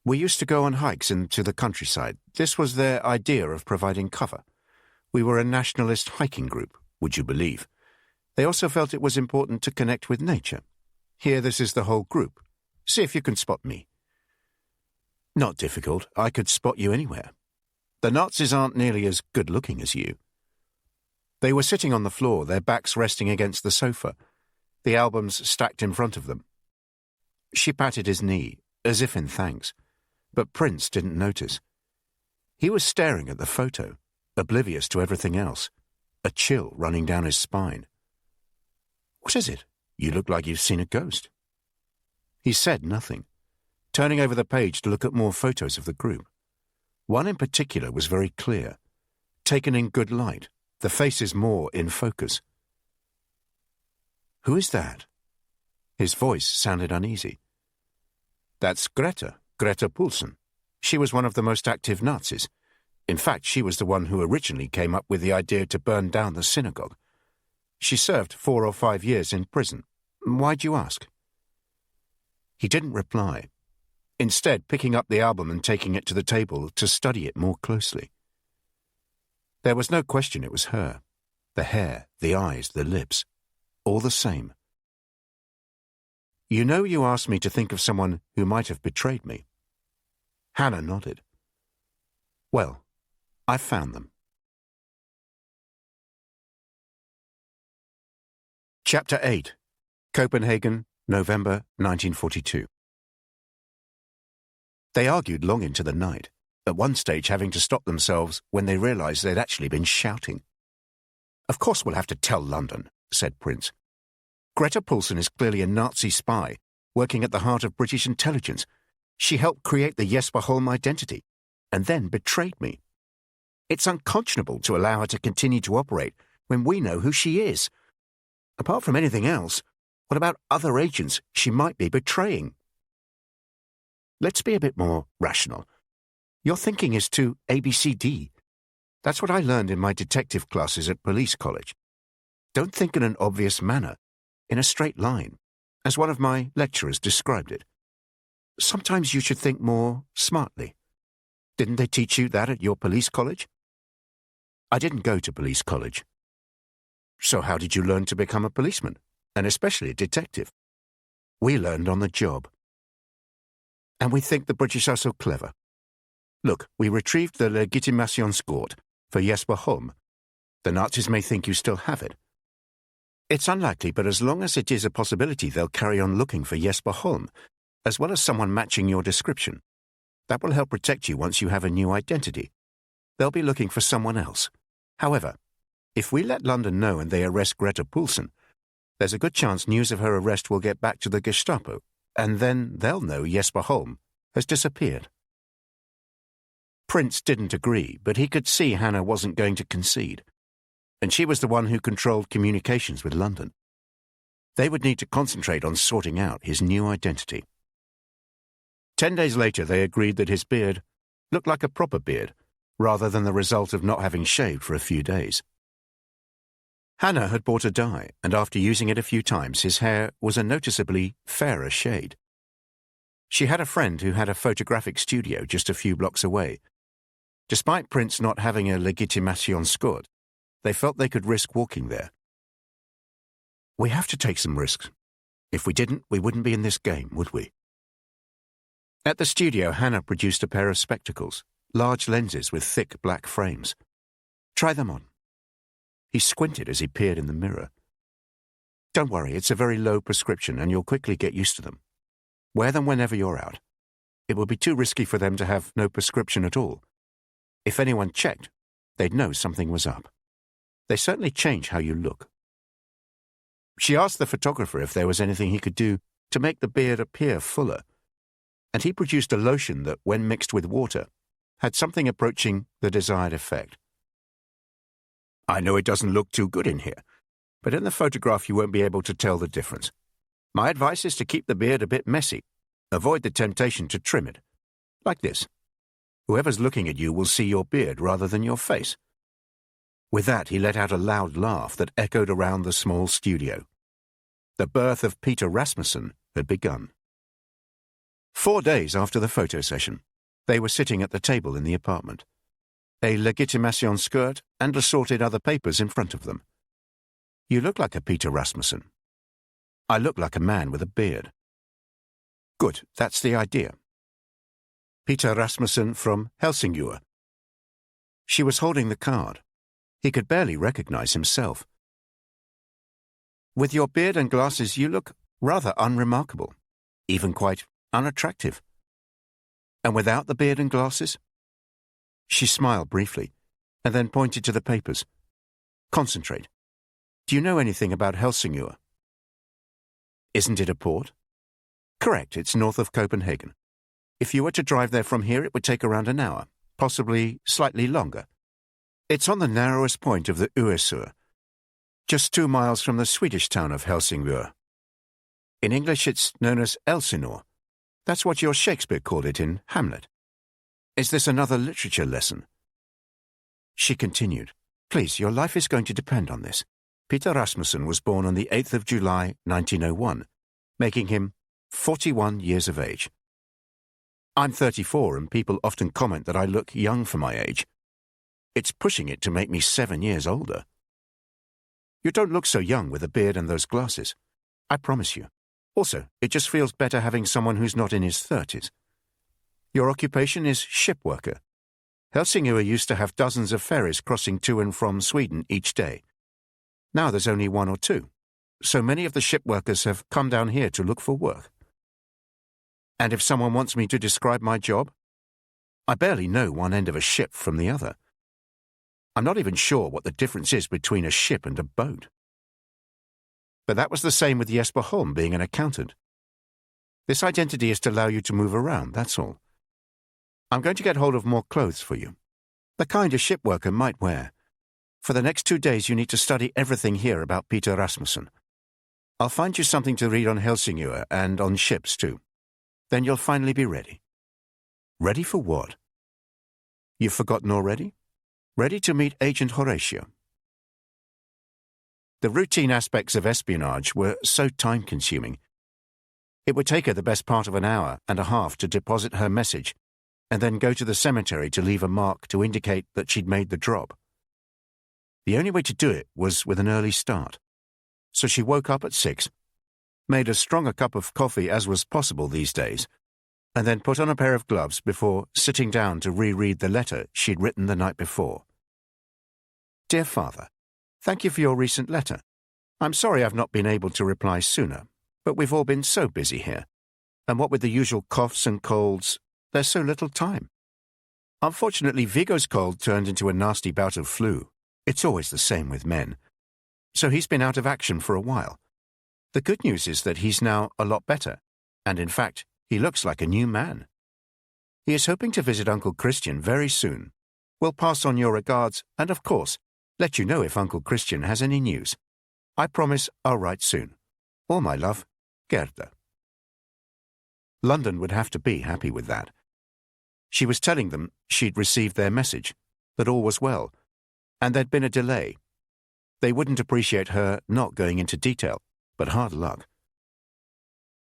"We used to go on hikes into the countryside. This was their idea of providing cover. We were a nationalist hiking group, would you believe? They also felt it was important to connect with nature. Here, this is the whole group. See if you can spot me." "Not difficult. I could spot you anywhere. The Nazis aren't nearly as good-looking as you." They were sitting on the floor, their backs resting against the sofa, the albums stacked in front of them. She patted his knee, as if in thanks, but Prince didn't notice. He was staring at the photo, oblivious to everything else, a chill running down his spine. "What is it? You look like you've seen a ghost." He said nothing, turning over the page to look at more photos of the group. One in particular was very clear, taken in good light, the faces more in focus. "Who is that?" His voice sounded uneasy. "That's Greta Poulsen. She was one of the most active Nazis. In fact, she was the one who originally came up with the idea to burn down the synagogue. She served 4 or 5 years in prison. Why'd you ask? He didn't reply, instead picking up the album and taking it to the table to study it more closely. There was no question it was her. The hair, the eyes, the lips, all the same. You know, you asked me to think of someone who might have betrayed me. Hannah nodded. Well, I found them. Chapter 8. Copenhagen, November 1942. They argued long into the night, at one stage having to stop themselves when they realized they'd actually been shouting. Of course we'll have to tell London, said Prince. Greta Poulsen is clearly a Nazi spy, working at the heart of British intelligence. She helped create the Jesper Holm identity, and then betrayed me. It's unconscionable to allow her to continue to operate when we know who she is. Apart from anything else, what about other agents she might be betraying? Let's be a bit more rational. Your thinking is too ABCD. That's what I learned in my detective classes at police college. Don't think in an obvious manner, in a straight line, as one of my lecturers described it. Sometimes you should think more smartly. Didn't they teach you that at your police college? I didn't go to police college. So how did you learn to become a policeman, and especially a detective? We learned on the job. And we think the British are so clever. Look, we retrieved the Legitimationscode for Jesper Holm. The Nazis may think you still have it. It's unlikely, but as long as it is a possibility, they'll carry on looking for Jesper Holm, as well as someone matching your description. That will help protect you once you have a new identity. They'll be looking for someone else. However, if we let London know and they arrest Greta Poulsen, there's a good chance news of her arrest will get back to the Gestapo, and then they'll know Jesper Holm has disappeared. Prince didn't agree, but he could see Hannah wasn't going to concede, and she was the one who controlled communications with London. They would need to concentrate on sorting out his new identity. 10 days later, they agreed that his beard looked like a proper beard, rather than the result of not having shaved for a few days. Hannah had bought a dye, and after using it a few times, his hair was a noticeably fairer shade. She had a friend who had a photographic studio just a few blocks away. Despite Prince not having a Legitimationscode, they felt they could risk walking there. We have to take some risks. If we didn't, we wouldn't be in this game, would we? At the studio, Hannah produced a pair of spectacles, large lenses with thick black frames. Try them on. He squinted as he peered in the mirror. Don't worry, it's a very low prescription and you'll quickly get used to them. Wear them whenever you're out. It would be too risky for them to have no prescription at all. If anyone checked, they'd know something was up. They certainly change how you look. She asked the photographer if there was anything he could do to make the beard appear fuller, and he produced a lotion that, when mixed with water, had something approaching the desired effect. I know it doesn't look too good in here, but in the photograph you won't be able to tell the difference. My advice is to keep the beard a bit messy. Avoid the temptation to trim it. Like this. Whoever's looking at you will see your beard rather than your face. With that, he let out a loud laugh that echoed around the small studio. The birth of Peter Rasmussen had begun. 4 days after the photo session, they were sitting at the table in the apartment. A Legitimationscode and assorted other papers in front of them. You look like a Peter Rasmussen. I look like a man with a beard. Good, that's the idea. Peter Rasmussen from Helsingør. She was holding the card. He could barely recognize himself. With your beard and glasses, you look rather unremarkable, even quite unattractive. And without the beard and glasses? She smiled briefly, and then pointed to the papers. Concentrate. Do you know anything about Helsingør? Isn't it a port? Correct, it's north of Copenhagen. If you were to drive there from here, it would take around an hour, possibly slightly longer. It's on the narrowest point of the Øresund, just 2 miles from the Swedish town of Helsingør. In English, it's known as Elsinore. That's what your Shakespeare called it in Hamlet. Is this another literature lesson? She continued, "Please, your life is going to depend on this. Peter Rasmussen was born on the 8th of July, 1901, making him 41 years of age. I'm 34 and people often comment that I look young for my age. It's pushing it to make me 7 years older. You don't look so young with a beard and those glasses. I promise you. Also, it just feels better having someone who's not in his 30s. Your occupation is ship worker. Helsingør used to have dozens of ferries crossing to and from Sweden each day. Now there's only one or two, so many of the ship workers have come down here to look for work. And if someone wants me to describe my job, I barely know one end of a ship from the other. I'm not even sure what the difference is between a ship and a boat. But that was the same with Jesper Holm being an accountant. This identity is to allow you to move around, that's all. I'm going to get hold of more clothes for you, the kind a ship worker might wear. For the next 2 days you need to study everything here about Peter Rasmussen. I'll find you something to read on Helsingør and on ships too. Then you'll finally be ready. Ready for what? You've forgotten already? Ready to meet Agent Horatio. The routine aspects of espionage were so time-consuming. It would take her the best part of an hour and a half to deposit her message and then go to the cemetery to leave a mark to indicate that she'd made the drop. The only way to do it was with an early start. So she woke up at 6, made as strong a cup of coffee as was possible these days, and then put on a pair of gloves before sitting down to reread the letter she'd written the night before. Dear Father, thank you for your recent letter. I'm sorry I've not been able to reply sooner, but we've all been so busy here. And what with the usual coughs and colds, there's so little time. Unfortunately, Viggo's cold turned into a nasty bout of flu. It's always the same with men. So he's been out of action for a while. The good news is that he's now a lot better, and in fact, he looks like a new man. He is hoping to visit Uncle Christian very soon. We'll pass on your regards and, of course, let you know if Uncle Christian has any news. I promise I'll write soon. All my love, Gerda. London would have to be happy with that. She was telling them she'd received their message, that all was well, and there'd been a delay. They wouldn't appreciate her not going into detail, but hard luck.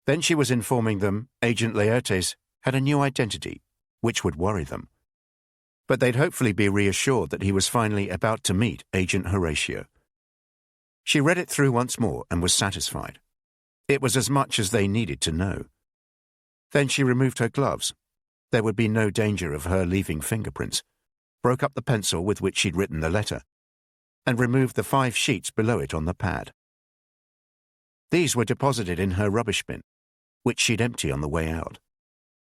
Then she was informing them Agent Laertes had a new identity, which would worry them. But they'd hopefully be reassured that he was finally about to meet Agent Horatio. She read it through once more and was satisfied. It was as much as they needed to know. Then she removed her gloves. There would be no danger of her leaving fingerprints, broke up the pencil with which she'd written the letter, and removed the 5 sheets below it on the pad. These were deposited in her rubbish bin, which she'd empty on the way out.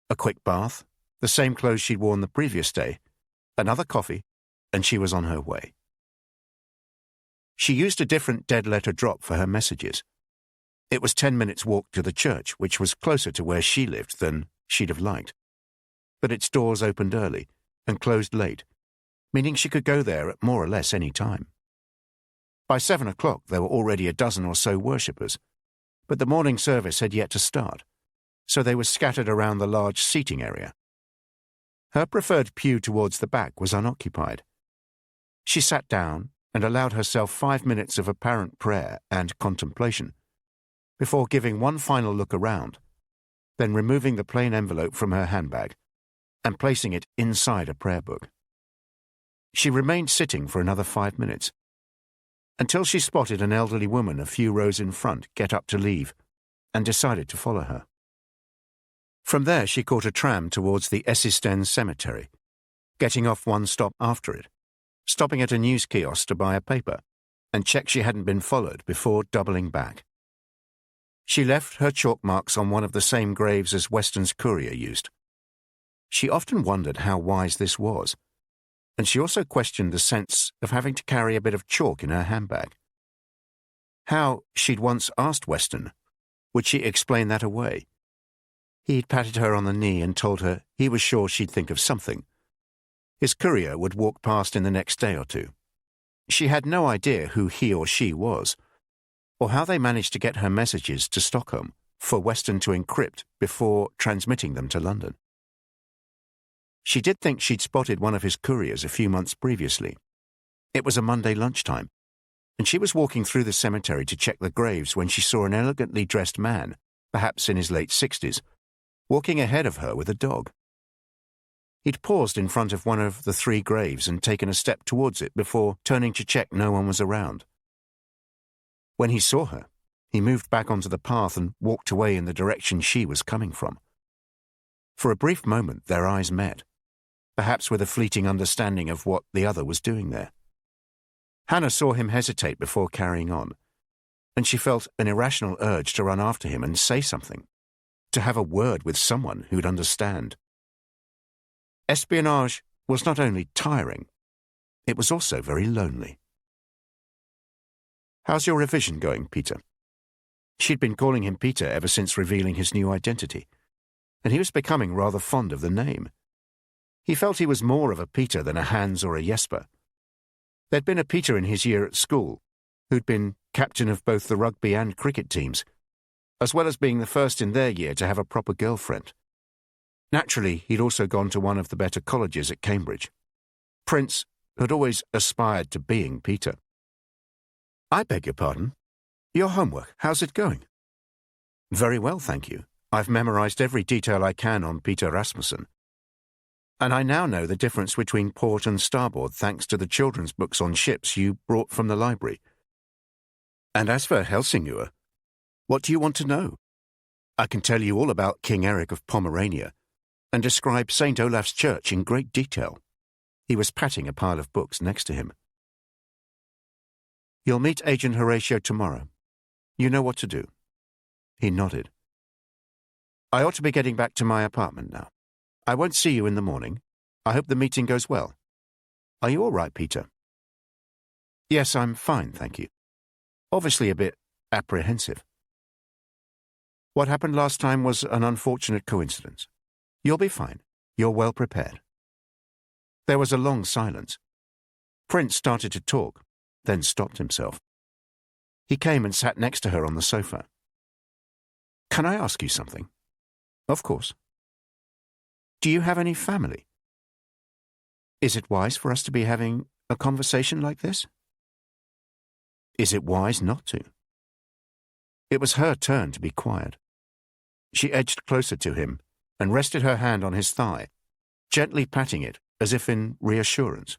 A quick bath, the same clothes she'd worn the previous day, another coffee, and she was on her way. She used a different dead letter drop for her messages. It was 10 minutes' walk to the church, which was closer to where she lived than she'd have liked. But its doors opened early and closed late, meaning she could go there at more or less any time. By 7 o'clock there were already a dozen or so worshippers, but the morning service had yet to start, so they were scattered around the large seating area. Her preferred pew towards the back was unoccupied. She sat down and allowed herself 5 minutes of apparent prayer and contemplation, before giving one final look around, then removing the plain envelope from her handbag and placing it inside a prayer book. She remained sitting for another 5 minutes, until she spotted an elderly woman a few rows in front get up to leave, and decided to follow her. From there she caught a tram towards the Esisten cemetery, getting off one stop after it, stopping at a news kiosk to buy a paper, and check she hadn't been followed before doubling back. She left her chalk marks on one of the same graves as Weston's courier used. She often wondered how wise this was, and she also questioned the sense of having to carry a bit of chalk in her handbag. How, she'd once asked Weston, would she explain that away? He'd patted her on the knee and told her he was sure she'd think of something. His courier would walk past in the next day or two. She had no idea who he or she was, or how they managed to get her messages to Stockholm for Weston to encrypt before transmitting them to London. She did think she'd spotted one of his couriers a few months previously, It was a Monday lunchtime, and she was walking through the cemetery to check the graves when she saw an elegantly dressed man, perhaps in his late 60s, walking ahead of her with a dog. He'd paused in front of one of the 3 graves and taken a step towards it before turning to check no one was around. When he saw her, he moved back onto the path and walked away in the direction she was coming from. For a brief moment, their eyes met, perhaps with a fleeting understanding of what the other was doing there. Hannah saw him hesitate before carrying on, and she felt an irrational urge to run after him and say something, to have a word with someone who'd understand. Espionage was not only tiring, it was also very lonely. "How's your revision going, Peter?" She'd been calling him Peter ever since revealing his new identity, and he was becoming rather fond of the name. He felt he was more of a Peter than a Hans or a Jesper. There'd been a Peter in his year at school, who'd been captain of both the rugby and cricket teams, as well as being the first in their year to have a proper girlfriend. Naturally, he'd also gone to one of the better colleges at Cambridge. Prince had always aspired to being Peter. "I beg your pardon? Your homework, how's it going?" "Very well, thank you. I've memorized every detail I can on Peter Rasmussen. And I now know the difference between port and starboard thanks to the children's books on ships you brought from the library. And as for Helsingør, what do you want to know? I can tell you all about King Eric of Pomerania and describe St. Olaf's Church in great detail." He was patting a pile of books next to him. "You'll meet Agent Horatio tomorrow. You know what to do." He nodded. "I ought to be getting back to my apartment now. I won't see you in the morning. I hope the meeting goes well. Are you all right, Peter?" "Yes, I'm fine, thank you. Obviously a bit apprehensive. What happened last time was an unfortunate coincidence. You'll be fine. You're well prepared." There was a long silence. Prince started to talk, then stopped himself. He came and sat next to her on the sofa. "Can I ask you something?" "Of course." "Do you have any family? Is it wise for us to be having a conversation like this? Is it wise not to?" It was her turn to be quiet. She edged closer to him and rested her hand on his thigh, gently patting it as if in reassurance.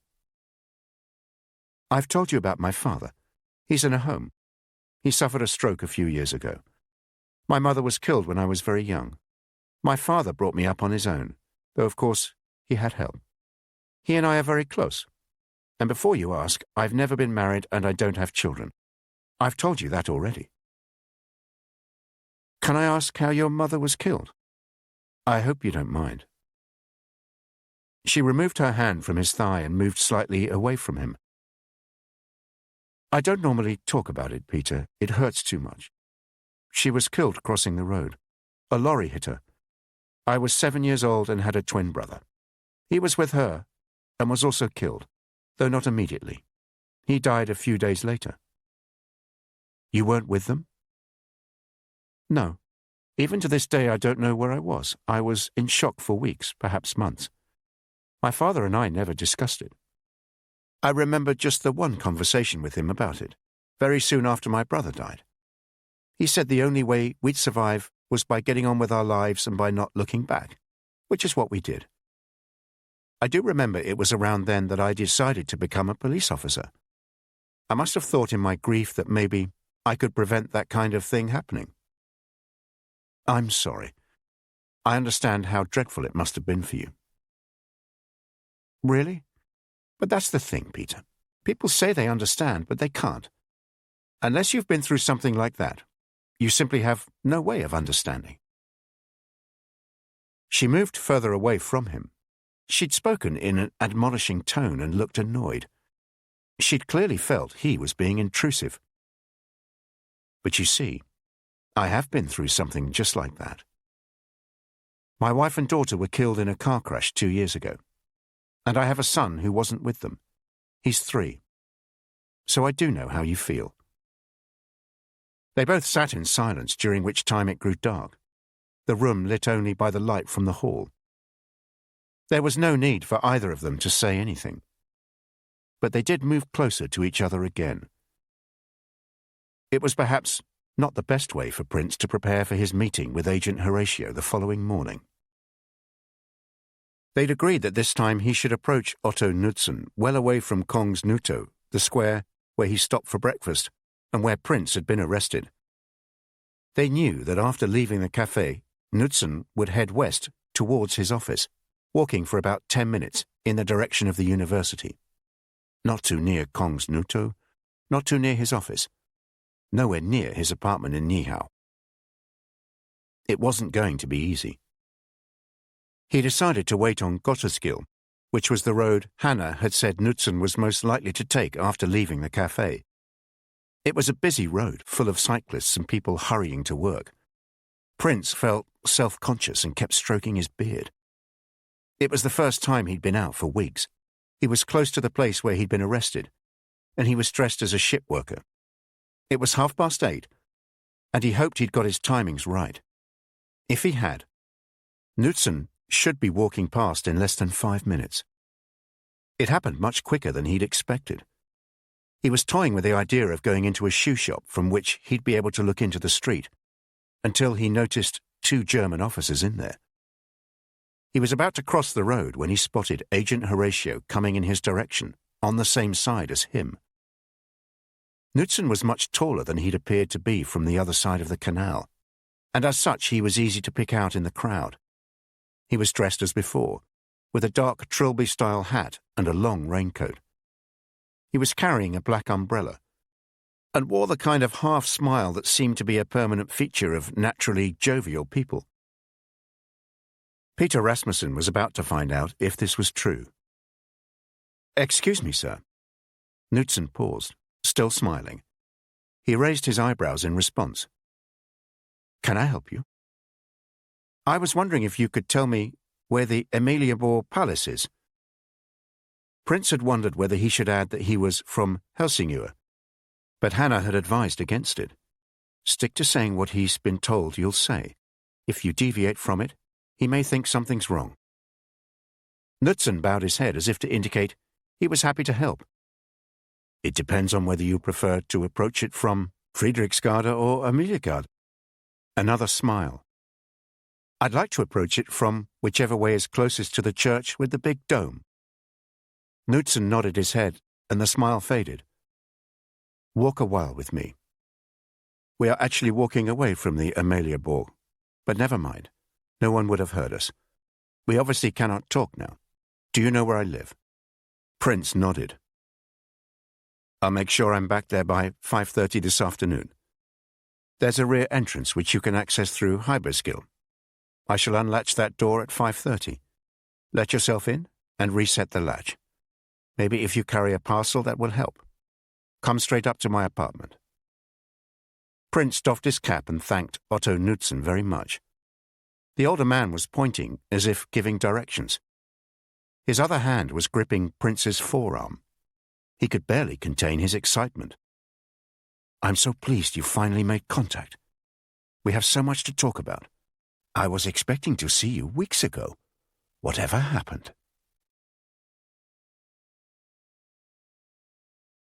"I've told you about my father. He's in a home. He suffered a stroke a few years ago. My mother was killed when I was very young. My father brought me up on his own, though of course he had help. He and I are very close. And before you ask, I've never been married and I don't have children. I've told you that already." "Can I ask how your mother was killed? I hope you don't mind." She removed her hand from his thigh and moved slightly away from him. "I don't normally talk about it, Peter. It hurts too much. She was killed crossing the road. A lorry hit her. I was 7 years old and had a twin brother. He was with her and was also killed, though not immediately. He died a few days later." "You weren't with them?" "No. Even to this day I don't know where I was. I was in shock for weeks, perhaps months. My father and I never discussed it. I remember just the one conversation with him about it, very soon after my brother died. He said the only way we'd survive was by getting on with our lives and by not looking back, which is what we did. I do remember it was around then that I decided to become a police officer. I must have thought in my grief that maybe I could prevent that kind of thing happening." "I'm sorry. I understand how dreadful it must have been for you." "Really? But that's the thing, Peter. People say they understand, but they can't. Unless you've been through something like that, you simply have no way of understanding." She moved further away from him. She'd spoken in an admonishing tone and looked annoyed. She'd clearly felt he was being intrusive. "But you see, I have been through something just like that. My wife and daughter were killed in a car crash 2 years ago, and I have a son who wasn't with them. He's 3. So I do know how you feel." They both sat in silence, during which time it grew dark, the room lit only by the light from the hall. There was no need for either of them to say anything. but they did move closer to each other again. It was perhaps not the best way for Prince to prepare for his meeting with Agent Horatio the following morning. They'd agreed that this time he should approach Otto Knudsen well away from Kongens Nytorv, the square where he stopped for breakfast and where Prince had been arrested. They knew that after leaving the cafe, Knudsen would head west towards his office, walking for about 10 minutes in the direction of the university. Not too near Kongens Nytorv, not too near his office, nowhere near his apartment in Nyhavn. It wasn't going to be easy. He decided to wait on Gottersgill, which was the road Hannah had said Knudsen was most likely to take after leaving the cafe. It was a busy road, full of cyclists and people hurrying to work. Prince felt self-conscious and kept stroking his beard. It was the first time he'd been out for weeks. He was close to the place where he'd been arrested, and he was dressed as a ship worker. It was 8:30, and he hoped he'd got his timings right. If he had, Knudsen should be walking past in less than 5 minutes. It happened much quicker than he'd expected. He was toying with the idea of going into a shoe shop from which he'd be able to look into the street, until he noticed 2 German officers in there. He was about to cross the road when he spotted Agent Horatio coming in his direction, on the same side as him. Knudsen was much taller than he'd appeared to be from the other side of the canal, and as such he was easy to pick out in the crowd. He was dressed as before, with a dark Trilby-style hat and a long raincoat. He was carrying a black umbrella, and wore the kind of half-smile that seemed to be a permanent feature of naturally jovial people. Peter Rasmussen was about to find out if this was true. "Excuse me, sir." Knudsen paused, still smiling. He raised his eyebrows in response. "Can I help you?" "I was wondering if you could tell me where the Amalienborg Palace is." Prince had wondered whether he should add that he was from Helsingør, but Hannah had advised against it. Stick to saying what he's been told you'll say. If you deviate from it, he may think something's wrong. Knudsen bowed his head as if to indicate he was happy to help. "It depends on whether you prefer to approach it from Frederiksgade or Amaliegade." Another smile. "I'd like to approach it from whichever way is closest to the church with the big dome." Knudsen nodded his head, and the smile faded. "Walk a while with me. We are actually walking away from the Amalienborg, but never mind. No one would have heard us. We obviously cannot talk now. Do you know where I live?" Prince nodded. "I'll make sure I'm back there by 5:30 this afternoon. There's a rear entrance which you can access through Heiberskill. I shall unlatch that door at 5:30. Let yourself in and reset the latch. Maybe if you carry a parcel, that will help. Come straight up to my apartment." Prince doffed his cap and thanked Otto Knudsen very much. The older man was pointing as if giving directions. His other hand was gripping Prince's forearm. He could barely contain his excitement. "I'm so pleased you finally made contact. We have so much to talk about. I was expecting to see you weeks ago. Whatever happened?"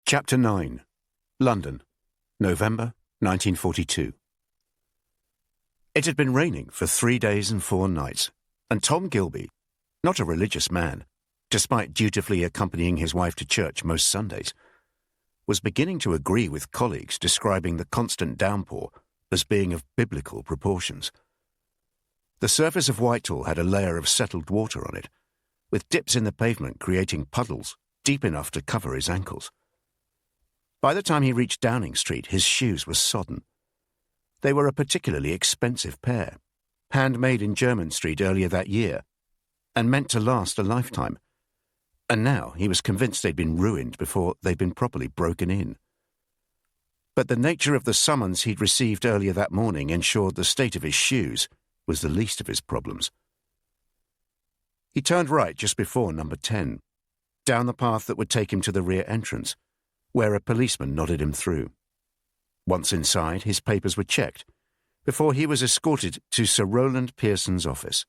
Chapter 9. London, November 1942. It had been raining for 3 days and 4 nights, and Tom Gilby, not a religious man, despite dutifully accompanying his wife to church most Sundays, was beginning to agree with colleagues describing the constant downpour as being of biblical proportions. The surface of Whitehall had a layer of settled water on it, with dips in the pavement creating puddles deep enough to cover his ankles. By the time he reached Downing Street, his shoes were sodden. They were a particularly expensive pair, handmade in Jermyn Street earlier that year, and meant to last a lifetime. And now he was convinced they'd been ruined before they'd been properly broken in. But the nature of the summons he'd received earlier that morning ensured the state of his shoes was the least of his problems. He turned right just before number 10, down the path that would take him to the rear entrance, where a policeman nodded him through. Once inside, his papers were checked, before he was escorted to Sir Rowland Pearson's office.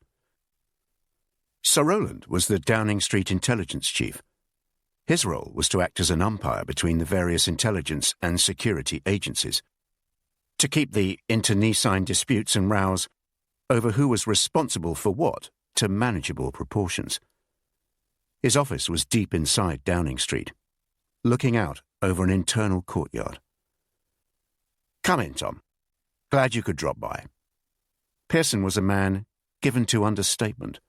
Sir Rowland was the Downing Street intelligence chief. His role was to act as an umpire between the various intelligence and security agencies, to keep the internecine disputes and rows over who was responsible for what to manageable proportions. His office was deep inside Downing Street, looking out over an internal courtyard. "Come in, Tom. Glad you could drop by." Pearson was a man given to understatement.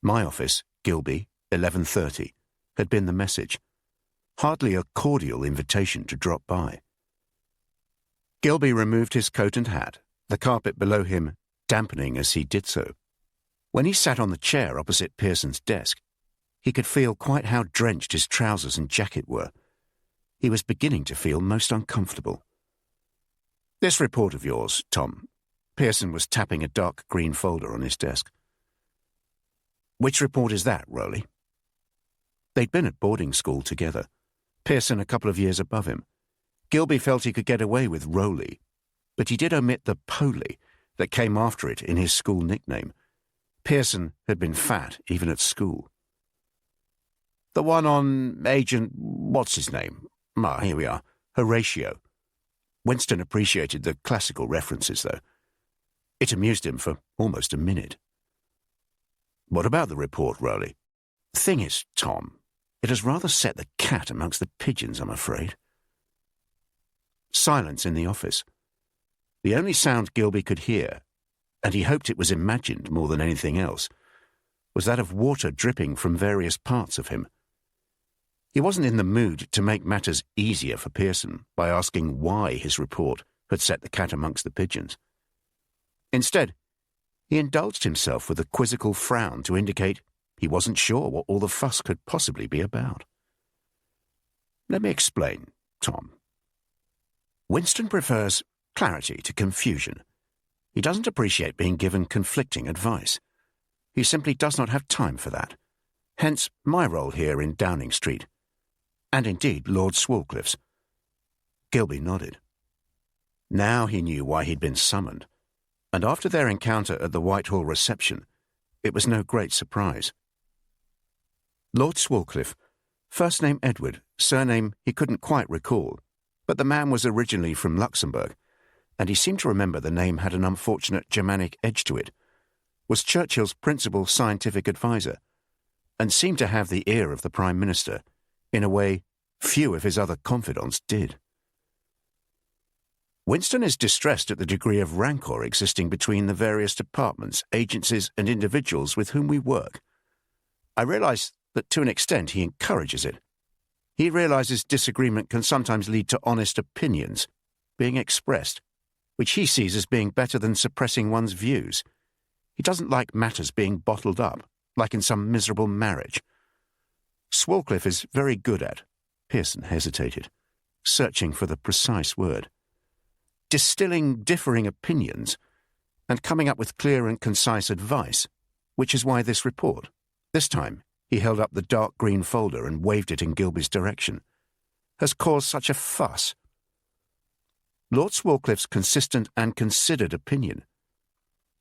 My office, Gilby, 11:30, had been the message. Hardly a cordial invitation to drop by. Gilby removed his coat and hat, the carpet below him dampening as he did so. When he sat on the chair opposite Pearson's desk, he could feel quite how drenched his trousers and jacket were. He was beginning to feel most uncomfortable. "This report of yours, Tom." Pearson was tapping a dark green folder on his desk. "Which report is that, Rowley?" They'd been at boarding school together, Pearson a couple of years above him. Gilby felt he could get away with Rowley, but he did omit the Poley that came after it in his school nickname. Pearson had been fat even at school. "The one on Agent what's-his-name? Here we are, Horatio." Winston appreciated the classical references, though. It amused him for almost a minute. "What about the report, Rowley?" "Thing is, Tom, it has rather set the cat amongst the pigeons, I'm afraid." Silence in the office. The only sound Gilby could hear, and he hoped it was imagined more than anything else, was that of water dripping from various parts of him. He wasn't in the mood to make matters easier for Pearson by asking why his report had set the cat amongst the pigeons. Instead, he indulged himself with a quizzical frown to indicate he wasn't sure what all the fuss could possibly be about. "Let me explain, Tom. Winston prefers clarity to confusion. He doesn't appreciate being given conflicting advice. He simply does not have time for that. Hence my role here in Downing Street. And indeed Lord Swalcliffe's." Gilby nodded. Now he knew why he'd been summoned, and after their encounter at the Whitehall reception, it was no great surprise. Lord Swalcliffe, first name Edward, surname he couldn't quite recall, but the man was originally from Luxembourg, and he seemed to remember the name had an unfortunate Germanic edge to it, was Churchill's principal scientific adviser, and seemed to have the ear of the Prime Minister, in a way few of his other confidants did. "Winston is distressed at the degree of rancour existing between the various departments, agencies, and individuals with whom we work. I realize that to an extent he encourages it. He realizes disagreement can sometimes lead to honest opinions being expressed, which he sees as being better than suppressing one's views. He doesn't like matters being bottled up, like in some miserable marriage. Swalcliffe is very good at," Pearson hesitated, searching for the precise word, "distilling differing opinions and coming up with clear and concise advice, which is why this report," this time he held up the dark green folder and waved it in Gilby's direction, "has caused such a fuss. Lord Swalcliffe's consistent and considered opinion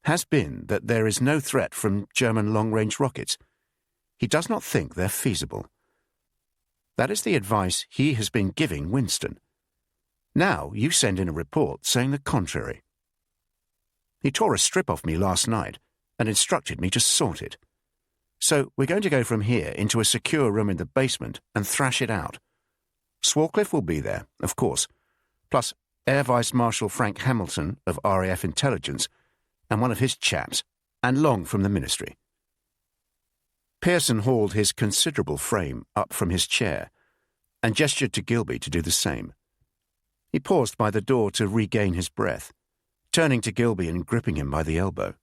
has been that there is no threat from German long-range rockets. He does not think they're feasible. That is the advice he has been giving Winston. Now you send in a report saying the contrary. He tore a strip off me last night and instructed me to sort it. So we're going to go from here into a secure room in the basement and thrash it out. Swalcliffe will be there, of course, plus Air Vice Marshal Frank Hamilton of RAF Intelligence and one of his chaps, and Long from the Ministry." Pearson hauled his considerable frame up from his chair and gestured to Gilby to do the same. He paused by the door to regain his breath, turning to Gilby and gripping him by the elbow.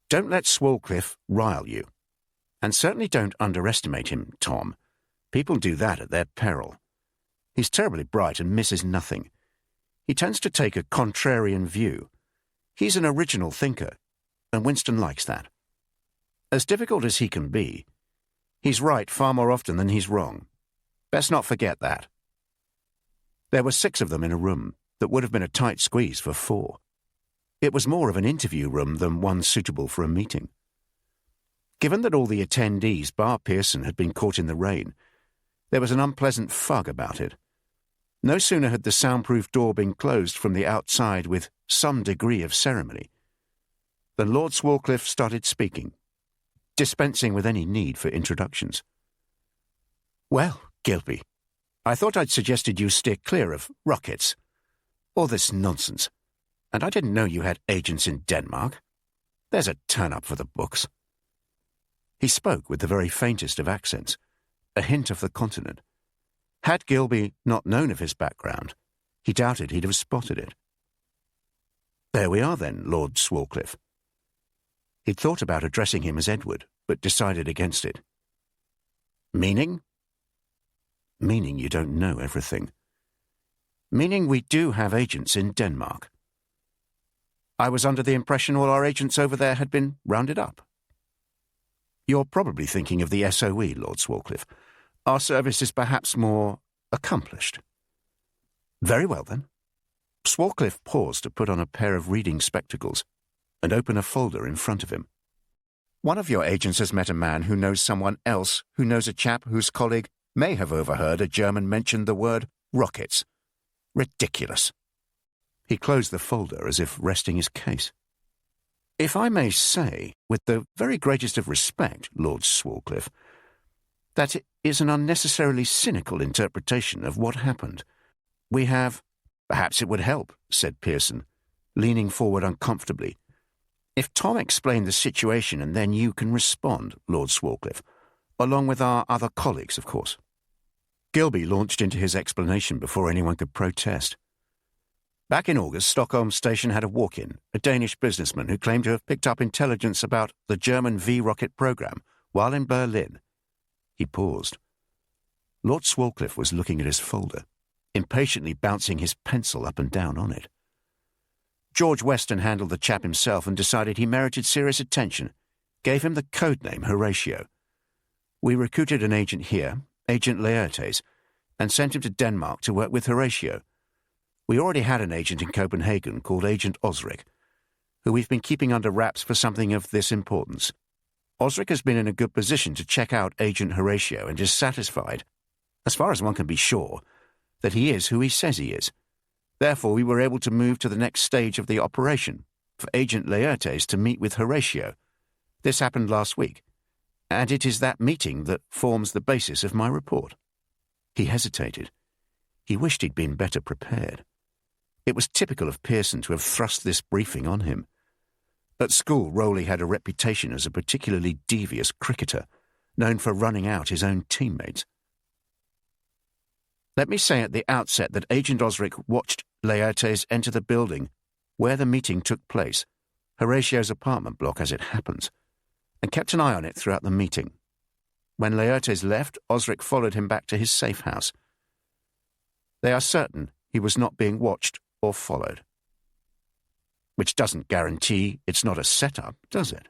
"Don't let Swalcliffe rile you, and certainly don't underestimate him, Tom. People do that at their peril. He's terribly bright and misses nothing. He tends to take a contrarian view. He's an original thinker, and Winston likes that. As difficult as he can be, he's right far more often than he's wrong. Best not forget that." There were 6 of them in a room that would have been a tight squeeze for 4. It was more of an interview room than one suitable for a meeting. Given that all the attendees, bar Pearson, had been caught in the rain, there was an unpleasant fug about it. No sooner had the soundproof door been closed from the outside with some degree of ceremony than Lord Swarcliffe started speaking, dispensing with any need for introductions. "Well, Gilby, I thought I'd suggested you steer clear of rockets. All this nonsense. And I didn't know you had agents in Denmark. There's a turn-up for the books." He spoke with the very faintest of accents, a hint of the continent. Had Gilby not known of his background, he doubted he'd have spotted it. "There we are then, Lord Swarcliffe." He'd thought about addressing him as Edward, but decided against it. "Meaning?" "Meaning you don't know everything. Meaning we do have agents in Denmark. I was under the impression all our agents over there had been rounded up." "You're probably thinking of the SOE, Lord Swarcliffe. Our service is perhaps more accomplished." "Very well, then." Swarcliffe paused to put on a pair of reading spectacles and open a folder in front of him. "One of your agents has met a man who knows someone else who knows a chap whose colleague may have overheard a German mention the word rockets. Ridiculous." He closed the folder as if resting his case. "If I may say, with the very greatest of respect, Lord Swarcliffe, that it is an unnecessarily cynical interpretation of what happened. We have—" "Perhaps it would help," said Pearson, leaning forward uncomfortably, "if Tom explained the situation and then you can respond, Lord Swarcliffe, along with our other colleagues, of course." Gilby launched into his explanation before anyone could protest. Back in August, Stockholm Station had a walk-in, a Danish businessman who claimed to have picked up intelligence about the German V-rocket program while in Berlin. He paused. Lord Swarcliffe was looking at his folder, impatiently bouncing his pencil up and down on it. George Weston handled the chap himself and decided he merited serious attention, gave him the codename Horatio. We recruited an agent here, Agent Laertes, and sent him to Denmark to work with Horatio. We already had an agent in Copenhagen called Agent Osric, who we've been keeping under wraps for something of this importance. Osric has been in a good position to check out Agent Horatio and is satisfied, as far as one can be sure, that he is who he says he is. Therefore, we were able to move to the next stage of the operation, for Agent Laertes to meet with Horatio. This happened last week, and it is that meeting that forms the basis of my report." He hesitated. He wished he'd been better prepared. It was typical of Pearson to have thrust this briefing on him. At school, Rowley had a reputation as a particularly devious cricketer, known for running out his own teammates. "Let me say at the outset that Agent Osric watched Laertes enter the building where the meeting took place, Horatio's apartment block as it happens, and kept an eye on it throughout the meeting. When Laertes left, Osric followed him back to his safe house. They are certain he was not being watched or followed. Which doesn't guarantee it's not a setup, does it?"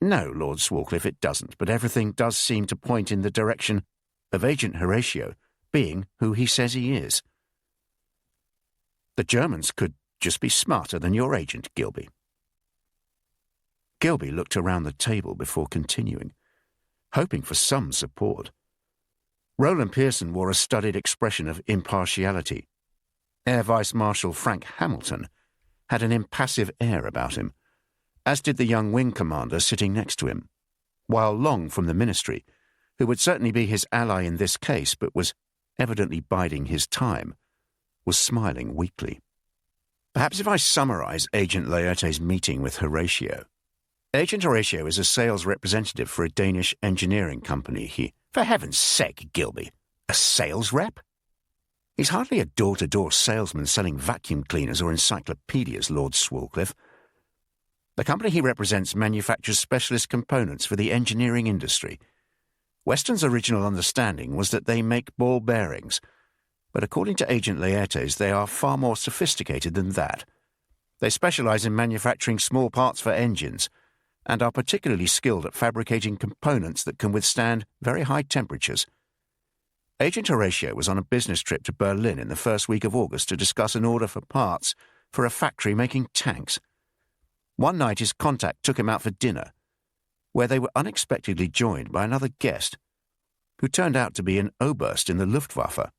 "No, Lord Swarcliffe, it doesn't, but everything does seem to point in the direction of Agent Horatio being who he says he is." "The Germans could just be smarter than your agent, Gilby." Gilby looked around the table before continuing, hoping for some support. Roland Pearson wore a studied expression of impartiality. Air Vice Marshal Frank Hamilton had an impassive air about him, as did the young wing commander sitting next to him, while Long from the ministry, who would certainly be his ally in this case but was evidently biding his time, was smiling weakly. Perhaps if I summarize Agent Laertes' meeting with Horatio. Agent Horatio is a sales representative for a Danish engineering company. For heaven's sake, Gilby, a sales rep? He's hardly a door-to-door salesman selling vacuum cleaners or encyclopedias, Lord Swarcliffe. The company he represents manufactures specialist components for the engineering industry. Weston's original understanding was that they make ball bearings, but according to Agent Laertes, they are far more sophisticated than that. They specialize in manufacturing small parts for engines, and are particularly skilled at fabricating components that can withstand very high temperatures. Agent Horatio was on a business trip to Berlin in the first week of August to discuss an order for parts for a factory making tanks. One night his contact took him out for dinner. where they were unexpectedly joined by another guest, who turned out to be an Oberst in the Luftwaffe.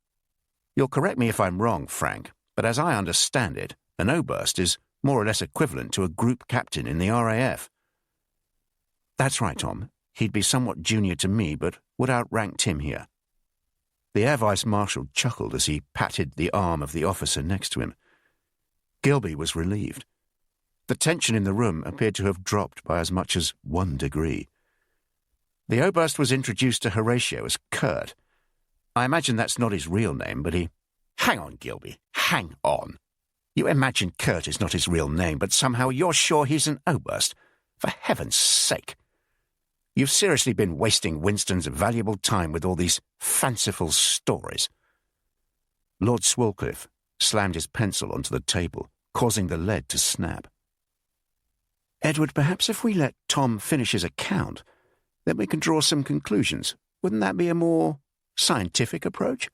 You'll correct me if I'm wrong, Frank, but as I understand it, an Oberst is more or less equivalent to a group captain in the RAF. That's right, Tom. He'd be somewhat junior to me, but would outrank Tim here. The Air Vice Marshal chuckled as he patted the arm of the officer next to him. Gilby was relieved. The tension in the room appeared to have dropped by as much as 1 degree. The Oberst was introduced to Horatio as Kurt. I imagine that's not his real name, but he... Hang on, Gilby, hang on. You imagine Kurt is not his real name, but somehow you're sure he's an Oberst? For heaven's sake! You've seriously been wasting Winston's valuable time with all these fanciful stories. Lord Swalcliffe slammed his pencil onto the table, causing the lead to snap. Edward, perhaps if we let Tom finish his account, then we can draw some conclusions. Wouldn't that be a more scientific approach?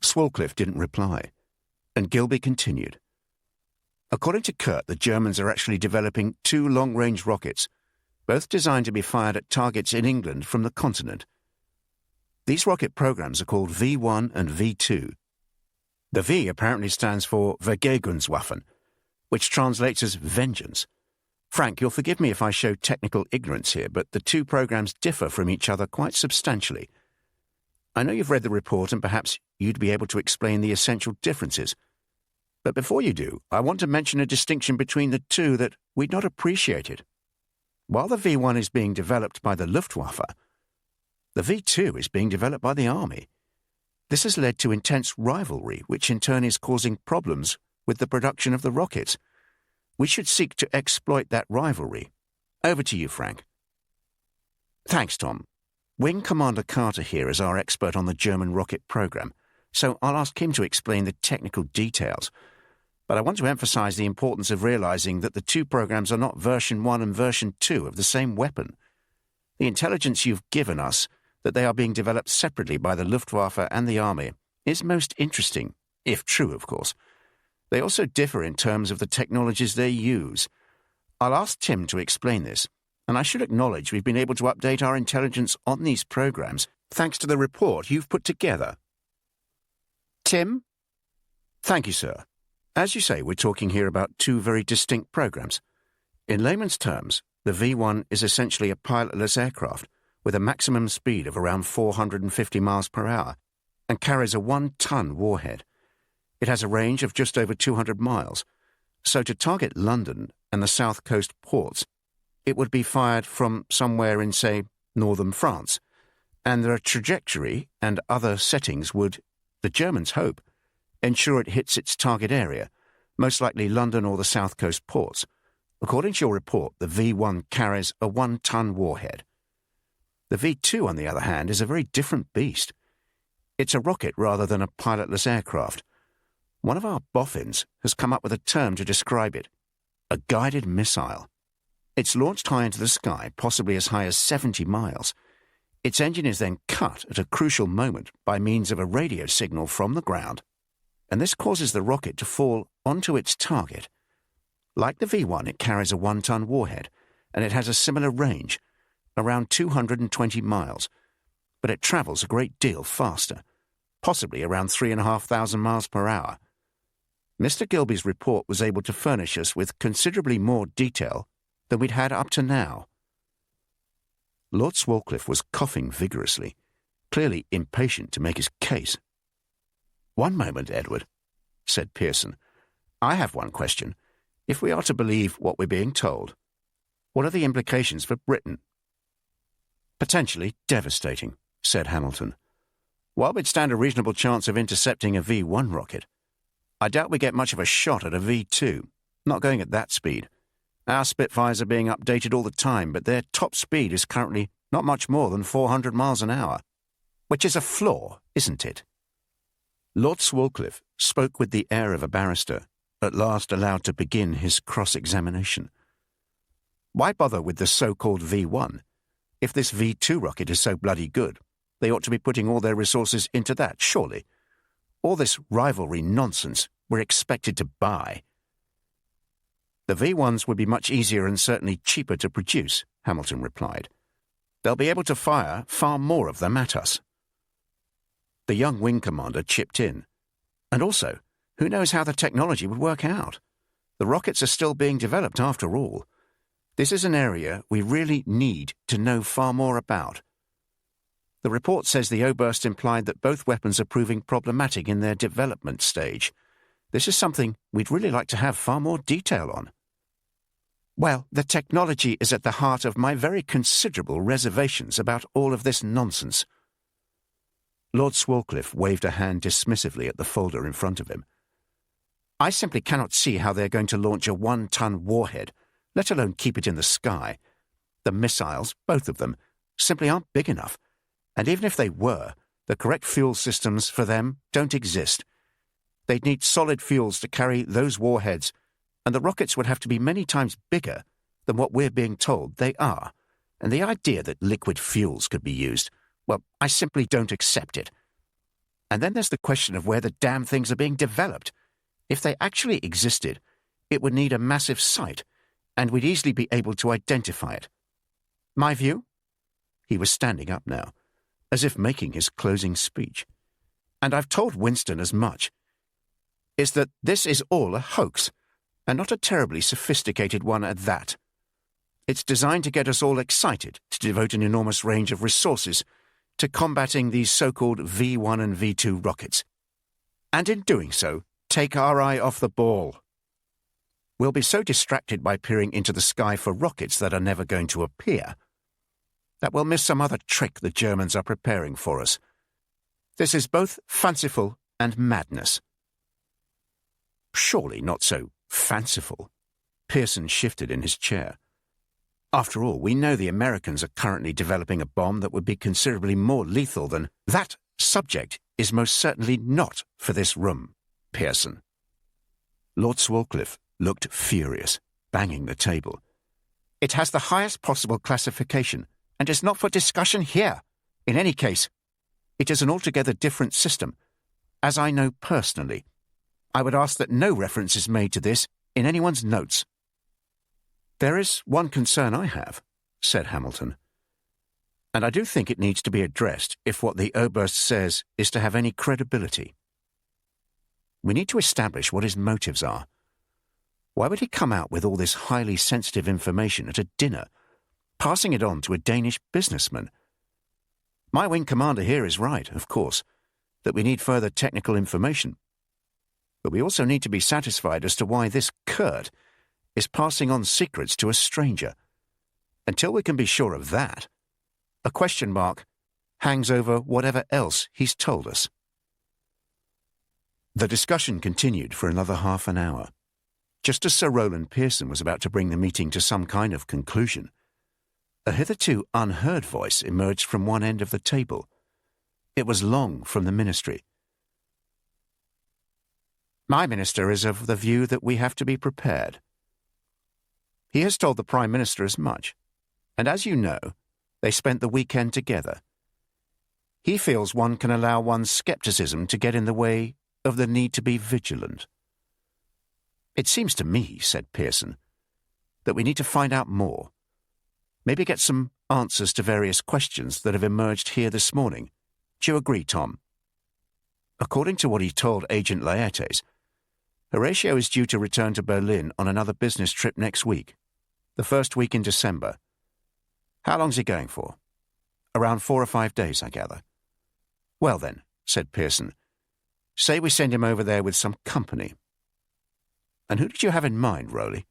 Swalcliffe didn't reply, and Gilby continued. According to Kurt, the Germans are actually developing 2 long-range rockets, both designed to be fired at targets in England from the continent. These rocket programs are called V1 and V2. The V apparently stands for Vergeltungswaffen, which translates as vengeance. Frank, you'll forgive me if I show technical ignorance here, but the 2 programs differ from each other quite substantially. I know you've read the report and perhaps you'd be able to explain the essential differences. But before you do, I want to mention a distinction between the 2 that we'd not appreciated. While the V1 is being developed by the Luftwaffe, the V2 is being developed by the Army. This has led to intense rivalry, which in turn is causing problems with the production of the rockets. We should seek to exploit that rivalry. Over to you, Frank. Thanks, Tom. Wing Commander Carter here is our expert on the German rocket program, so I'll ask him to explain the technical details. But I want to emphasize the importance of realizing that the 2 programs are not version 1 and version 2 of the same weapon. The intelligence you've given us, that they are being developed separately by the Luftwaffe and the Army, is most interesting, if true, of course. They also differ in terms of the technologies they use. I'll ask Tim to explain this, and I should acknowledge we've been able to update our intelligence on these programs thanks to the report you've put together. Tim? Thank you, sir. As you say, we're talking here about 2 very distinct programs. In layman's terms, the V1 is essentially a pilotless aircraft with a maximum speed of around 450 miles per hour and carries a 1-ton warhead. It has a range of just over 200 miles, so to target London and the south coast ports, it would be fired from somewhere in, say, northern France, and their trajectory and other settings would, the Germans hope, ensure it hits its target area, most likely London or the south coast ports. According to your report, the V1 carries a 1-ton warhead. The V2, on the other hand, is a very different beast. It's a rocket rather than a pilotless aircraft. One of our boffins has come up with a term to describe it: a guided missile. It's launched high into the sky, possibly as high as 70 miles. Its engine is then cut at a crucial moment by means of a radio signal from the ground, and this causes the rocket to fall onto its target. Like the V1, it carries a 1-ton warhead, and it has a similar range, around 220 miles, but it travels a great deal faster, possibly around 3,500 miles per hour. Mr. Gilby's report was able to furnish us with considerably more detail than we'd had up to now. Lord Swalcliffe was coughing vigorously, clearly impatient to make his case. "One moment, Edward," said Pearson. "I have one question. If we are to believe what we're being told, what are the implications for Britain?" "Potentially devastating," said Hamilton. "While we'd stand a reasonable chance of intercepting a V1 rocket, I doubt we get much of a shot at a V2, not going at that speed. Our Spitfires are being updated all the time, but their top speed is currently not much more than 400 miles an hour, which is a flaw, isn't it?" Lord Swalcliffe spoke with the air of a barrister, at last allowed to begin his cross-examination. "Why bother with the so-called V1? If this V2 rocket is so bloody good, they ought to be putting all their resources into that, surely. All this rivalry nonsense we're expected to buy." The V1s would be much easier and certainly cheaper to produce, Hamilton replied. They'll be able to fire far more of them at us. The young wing commander chipped in. And also, who knows how the technology would work out? The rockets are still being developed after all. This is an area we really need to know far more about. The report says the O-burst implied that both weapons are proving problematic in their development stage. This is something we'd really like to have far more detail on. Well, the technology is at the heart of my very considerable reservations about all of this nonsense. Lord Swalcliffe waved a hand dismissively at the folder in front of him. I simply cannot see how they're going to launch a 1-ton warhead, let alone keep it in the sky. The missiles, both of them, simply aren't big enough. And even if they were, the correct fuel systems for them don't exist. They'd need solid fuels to carry those warheads, and the rockets would have to be many times bigger than what we're being told they are. And the idea that liquid fuels could be used, well, I simply don't accept it. And then there's the question of where the damn things are being developed. If they actually existed, it would need a massive site, and we'd easily be able to identify it. My view? He was standing up now, as if making his closing speech. And I've told Winston as much, is that this is all a hoax, and not a terribly sophisticated one at that. It's designed to get us all excited to devote an enormous range of resources to combating these so-called V1 and V2 rockets. And in doing so, take our eye off the ball. We'll be so distracted by peering into the sky for rockets that are never going to appear that we'll miss some other trick the Germans are preparing for us. This is both fanciful and madness. Surely not so fanciful. Pearson shifted in his chair. After all, we know the Americans are currently developing a bomb that would be considerably more lethal than... That subject is most certainly not for this room, Pearson. Lord Swalcliffe looked furious, banging the table. It has the highest possible classification, and is not for discussion here. In any case, it is an altogether different system. As I know personally, I would ask that no reference is made to this in anyone's notes. There is one concern I have, said Hamilton, and I do think it needs to be addressed if what the O-burst says is to have any credibility. We need to establish what his motives are. Why would he come out with all this highly sensitive information at a dinner, passing it on to a Danish businessman? My wing commander here is right, of course, that we need further technical information. But we also need to be satisfied as to why this Kurt is passing on secrets to a stranger. Until we can be sure of that, a question mark hangs over whatever else he's told us. The discussion continued for another half an hour. Just as Sir Rowland Pearson was about to bring the meeting to some kind of conclusion, a hitherto unheard voice emerged from one end of the table. It was Long from the ministry. My minister is of the view that we have to be prepared. He has told the Prime Minister as much, and as you know, they spent the weekend together. He feels one can allow one's scepticism to get in the way of the need to be vigilant. It seems to me, said Pearson, that we need to find out more. Maybe get some answers to various questions that have emerged here this morning. Do you agree, Tom? According to what he told Agent Laertes, Horatio is due to return to Berlin on another business trip next week, the first week in December. How long's he going for? Around 4 or 5 days, I gather. Well then, said Pearson, say we send him over there with some company. And who did you have in mind, Rowley?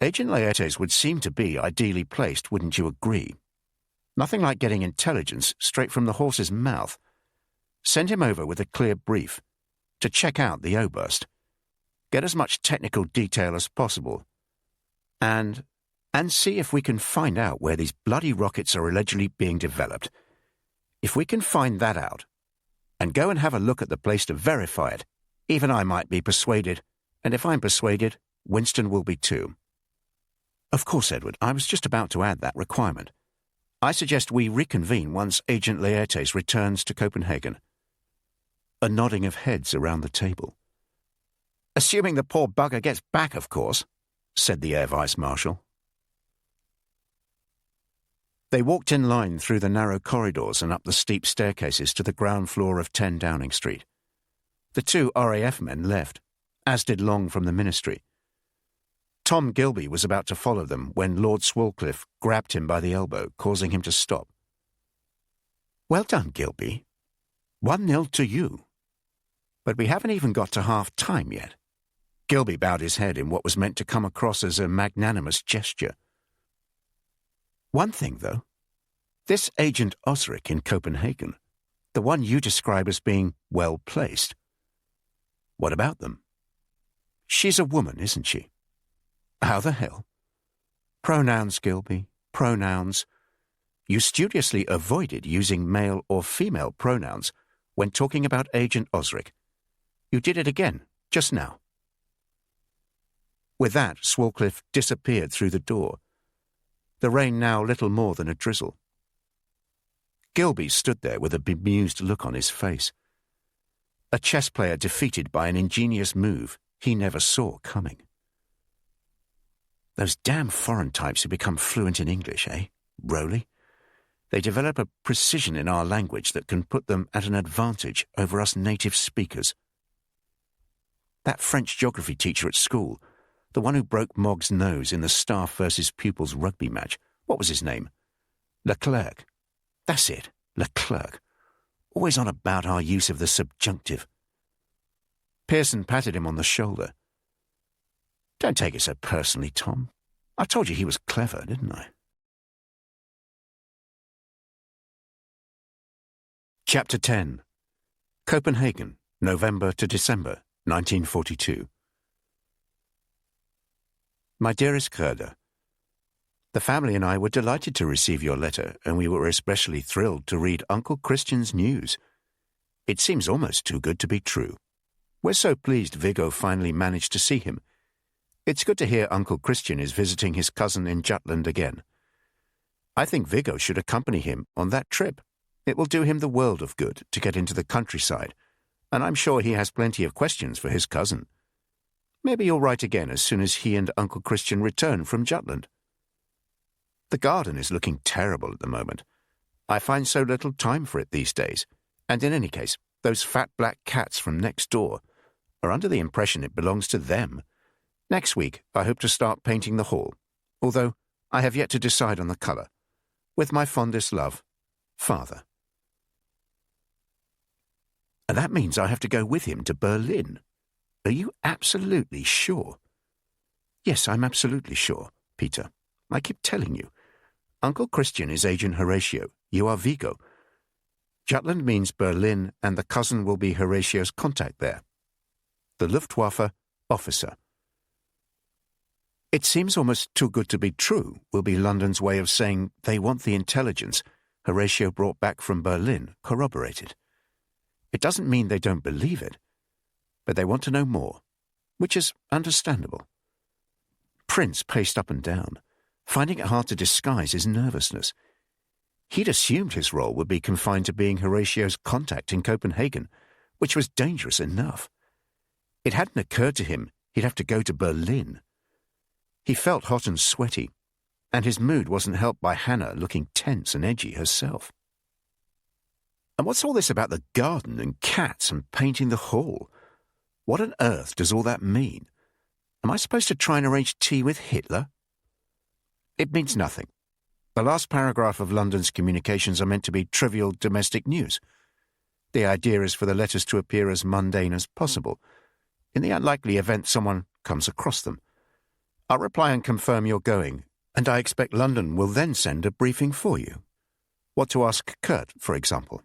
Agent Laertes would seem to be ideally placed, wouldn't you agree? Nothing like getting intelligence straight from the horse's mouth. Send him over with a clear brief to check out the O-burst. Get as much technical detail as possible. And see if we can find out where these bloody rockets are allegedly being developed. If we can find that out, and go and have a look at the place to verify it, even I might be persuaded, and if I'm persuaded, Winston will be too. Of course, Edward, I was just about to add that requirement. I suggest we reconvene once Agent Laertes returns to Copenhagen. A nodding of heads around the table. Assuming the poor bugger gets back, of course, said the Air Vice Marshal. They walked in line through the narrow corridors and up the steep staircases to the ground floor of 10 Downing Street. The 2 RAF men left, as did Long from the Ministry. Tom Gilby was about to follow them when Lord Swalcliffe grabbed him by the elbow, causing him to stop. "Well done, Gilby. 1-0 to you. But we haven't even got to half-time yet." Gilby bowed his head in what was meant to come across as a magnanimous gesture. "One thing, though. This Agent Osric in Copenhagen, the one you describe as being well-placed. What about them? She's a woman, isn't she? How the hell? Pronouns, Gilby, pronouns. You studiously avoided using male or female pronouns when talking about Agent Osric. You did it again, just now." With that, Swalcliffe disappeared through the door, the rain now little more than a drizzle. Gilby stood there with a bemused look on his face. A chess player defeated by an ingenious move he never saw coming. Those damn foreign types who become fluent in English, eh? Rowley? They develop a precision in our language that can put them at an advantage over us native speakers. That French geography teacher at school, the one who broke Mog's nose in the staff versus pupils rugby match, what was his name? Leclerc. That's it, Leclerc. Always on about our use of the subjunctive. Pearson patted him on the shoulder. "Don't take it so personally, Tom. I told you he was clever, didn't I?" Chapter 10. Copenhagen, November to December, 1942. My dearest Gerda, the family and I were delighted to receive your letter, and we were especially thrilled to read Uncle Christian's news. It seems almost too good to be true. We're so pleased Viggo finally managed to see him. It's good to hear Uncle Christian is visiting his cousin in Jutland again. I think Viggo should accompany him on that trip. It will do him the world of good to get into the countryside, and I'm sure he has plenty of questions for his cousin. Maybe you'll write again as soon as he and Uncle Christian return from Jutland. The garden is looking terrible at the moment. I find so little time for it these days, and in any case, those fat black cats from next door are under the impression it belongs to them. Next week, I hope to start painting the hall, although I have yet to decide on the colour. With my fondest love, Father. And that means I have to go with him to Berlin. Are you absolutely sure? Yes, I'm absolutely sure, Peter. I keep telling you. Uncle Christian is Agent Horatio. You are Viggo. Jutland means Berlin, and the cousin will be Horatio's contact there. The Luftwaffe officer. It seems almost too good to be true will be London's way of saying they want the intelligence Horatio brought back from Berlin corroborated. It doesn't mean they don't believe it, but they want to know more, which is understandable. Prince paced up and down, finding it hard to disguise his nervousness. He'd assumed his role would be confined to being Horatio's contact in Copenhagen, which was dangerous enough. It hadn't occurred to him he'd have to go to Berlin. He felt hot and sweaty, and his mood wasn't helped by Hannah looking tense and edgy herself. And what's all this about the garden and cats and painting the hall? What on earth does all that mean? Am I supposed to try and arrange tea with Hitler? It means nothing. The last paragraph of London's communications are meant to be trivial domestic news. The idea is for the letters to appear as mundane as possible, in the unlikely event someone comes across them. I'll reply and confirm you're going, and I expect London will then send a briefing for you. What to ask Kurt, for example.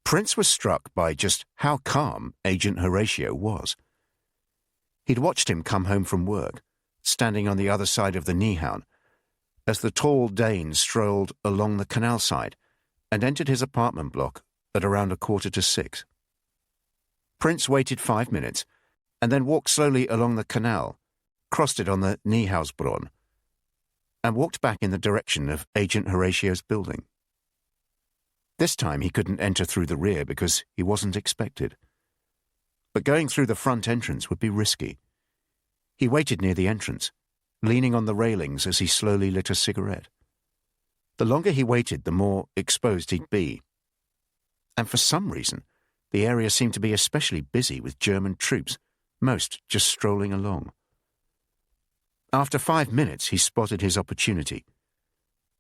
Prince was struck by just how calm Agent Horatio was. He'd watched him come home from work, standing on the other side of the Nyhavn, as the tall Dane strolled along the canal side and entered his apartment block at around 5:45. Prince waited 5 minutes and then walked slowly along the canal, crossed it on the Nyhavnsbron, and walked back in the direction of Agent Horatio's building. This time he couldn't enter through the rear because he wasn't expected. but going through the front entrance would be risky. He waited near the entrance, leaning on the railings as he slowly lit a cigarette. The longer he waited, the more exposed he'd be. And for some reason, the area seemed to be especially busy with German troops, most just strolling along. After 5 minutes, he spotted his opportunity.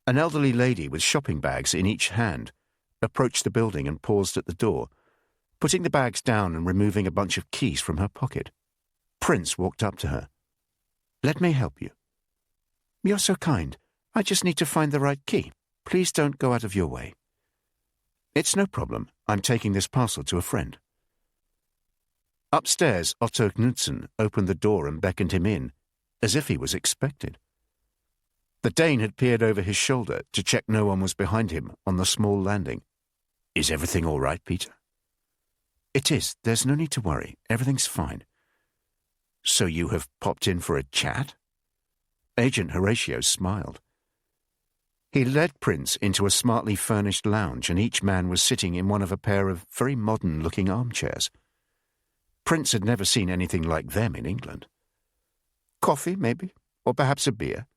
An elderly lady with shopping bags in each hand approached the building and paused at the door, putting the bags down and removing a bunch of keys from her pocket. Prince walked up to her. "Let me help you." "You're so kind. I just need to find the right key. Please don't go out of your way." "It's no problem. I'm taking this parcel to a friend." Upstairs, Otto Knudsen opened the door and beckoned him in, as if he was expected. The Dane had peered over his shoulder to check no one was behind him on the small landing. "Is everything all right, Peter?" "It is. There's no need to worry. Everything's fine." "So you have popped in for a chat?" Agent Horatio smiled. He led Prince into a smartly furnished lounge, and each man was sitting in one of a pair of very modern-looking armchairs. Prince had never seen anything like them in England. "Coffee, maybe? Or perhaps a beer?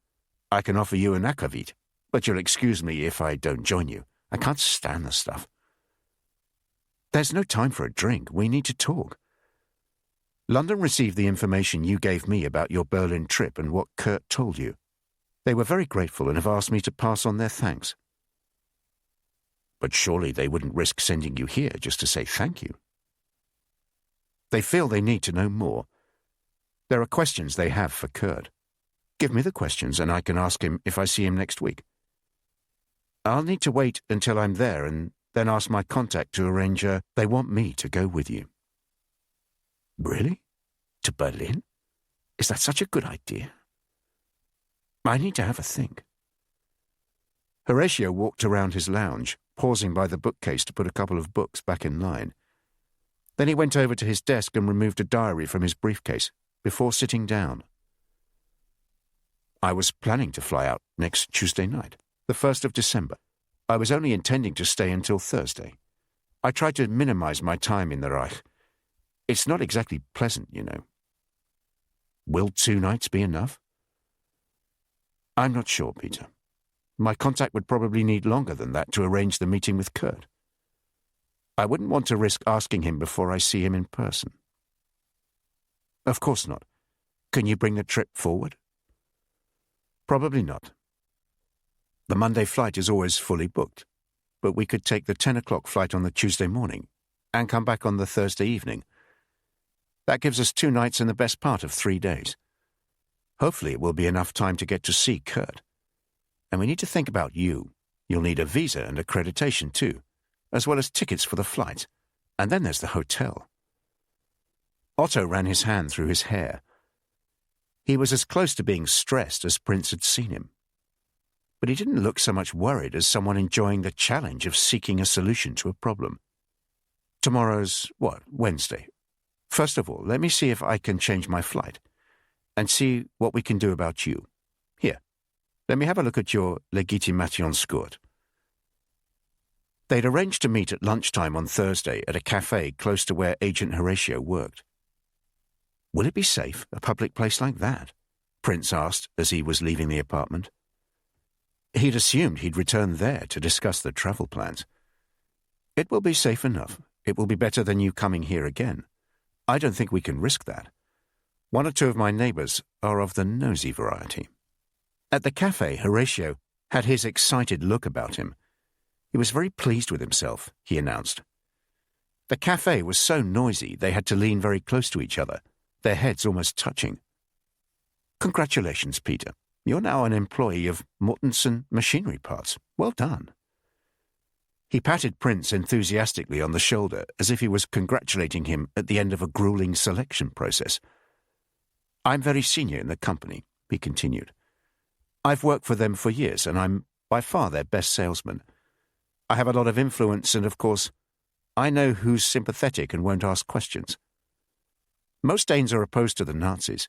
I can offer you an akavit, but you'll excuse me if I don't join you. I can't stand the stuff." "There's no time for a drink. We need to talk. London received the information you gave me about your Berlin trip and what Kurt told you. They were very grateful and have asked me to pass on their thanks." "But surely they wouldn't risk sending you here just to say thank you." "They feel they need to know more. There are questions they have for Kurt. Give me the questions and I can ask him if I see him next week. I'll need to wait until I'm there and then ask my contact to arrange they want me to go with you." "Really? To Berlin? Is that such a good idea?" "I need to have a think." Horatio walked around his lounge, pausing by the bookcase to put a couple of books back in line. Then he went over to his desk and removed a diary from his briefcase before sitting down. "I was planning to fly out next Tuesday night, the 1st of December. I was only intending to stay until Thursday. I tried to minimize my time in the Reich. It's not exactly pleasant, you know." "Will 2 nights be enough?" "I'm not sure, Peter. My contact would probably need longer than that to arrange the meeting with Kurt. I wouldn't want to risk asking him before I see him in person." "Of course not. Can you bring the trip forward?" "Probably not. The Monday flight is always fully booked, but we could take the 10 o'clock flight on the Tuesday morning and come back on the Thursday evening. That gives us 2 nights and the best part of 3 days. Hopefully it will be enough time to get to see Kurt. And we need to think about you. You'll need a visa and accreditation too, as well as tickets for the flight. And then there's the hotel." Otto ran his hand through his hair. He was as close to being stressed as Prince had seen him. But he didn't look so much worried as someone enjoying the challenge of seeking a solution to a problem. "Tomorrow's, Wednesday. First of all, let me see if I can change my flight, and see what we can do about you. Here, let me have a look at your Legitimationsgurt." They'd arranged to meet at lunchtime on Thursday at a cafe close to where Agent Horatio worked. "Will it be safe, a public place like that?" Prince asked as he was leaving the apartment. He'd assumed he'd return there to discuss the travel plans. "It will be safe enough. It will be better than you coming here again. I don't think we can risk that. 1 or 2 of my neighbors are of the nosy variety." At the cafe, Horatio had his excited look about him. He was very pleased with himself, he announced. The cafe was so noisy they had to lean very close to each other, their heads almost touching. "Congratulations, Peter. You're now an employee of Mortensen Machinery Parts. Well done." He patted Prince enthusiastically on the shoulder as if he was congratulating him at the end of a grueling selection process. "I'm very senior in the company," he continued. "I've worked for them for years, and I'm by far their best salesman. I have a lot of influence, and of course, I know who's sympathetic and won't ask questions. Most Danes are opposed to the Nazis.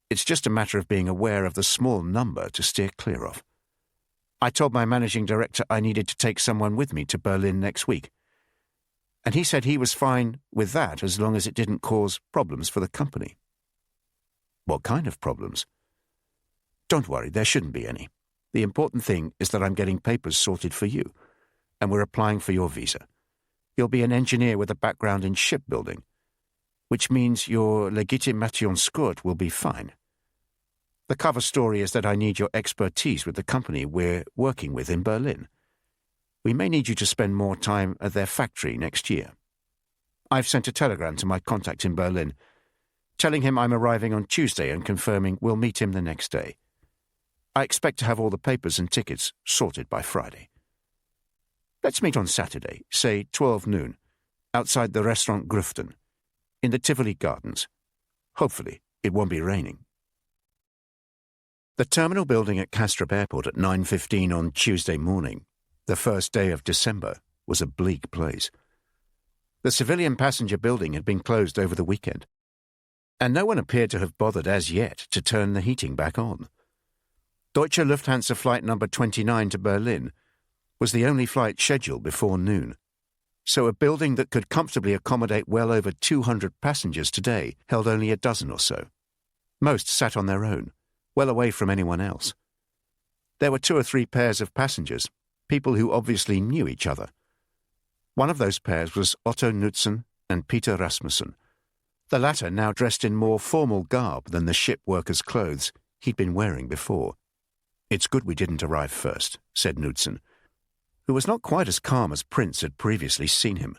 It's just a matter of being aware of the small number to steer clear of. I told my managing director I needed to take someone with me to Berlin next week. and he said he was fine with that as long as it didn't cause problems for the company. What kind of problems? Don't worry, there shouldn't be any. The important thing is that I'm getting papers sorted for you, and we're applying for your visa. You'll be an engineer with a background in shipbuilding, which means your Legitimationscurt will be fine. The cover story is that I need your expertise with the company we're working with in Berlin. We may need you to spend more time at their factory next year. I've sent a telegram to my contact in Berlin, telling him I'm arriving on Tuesday and confirming we'll meet him the next day. I expect to have all the papers and tickets sorted by Friday. Let's meet on Saturday, say 12 noon, outside the restaurant Gruften, in the Tivoli Gardens. Hopefully, it won't be raining. The terminal building at Kastrup Airport at 9:15 on Tuesday morning, the first day of December, was a bleak place. The civilian passenger building had been closed over the weekend, and no one appeared to have bothered as yet to turn the heating back on. Deutsche Lufthansa flight number 29 to Berlin was the only flight scheduled before noon, so a building that could comfortably accommodate well over 200 passengers today held only a dozen or so. Most sat on their own, well away from anyone else. There were 2 or 3 pairs of passengers, people who obviously knew each other. One of those pairs was Otto Knudsen and Peter Rasmussen, the latter now dressed in more formal garb than the ship workers' clothes he'd been wearing before. "It's good we didn't arrive first," said Knudsen, who was not quite as calm as Prince had previously seen him.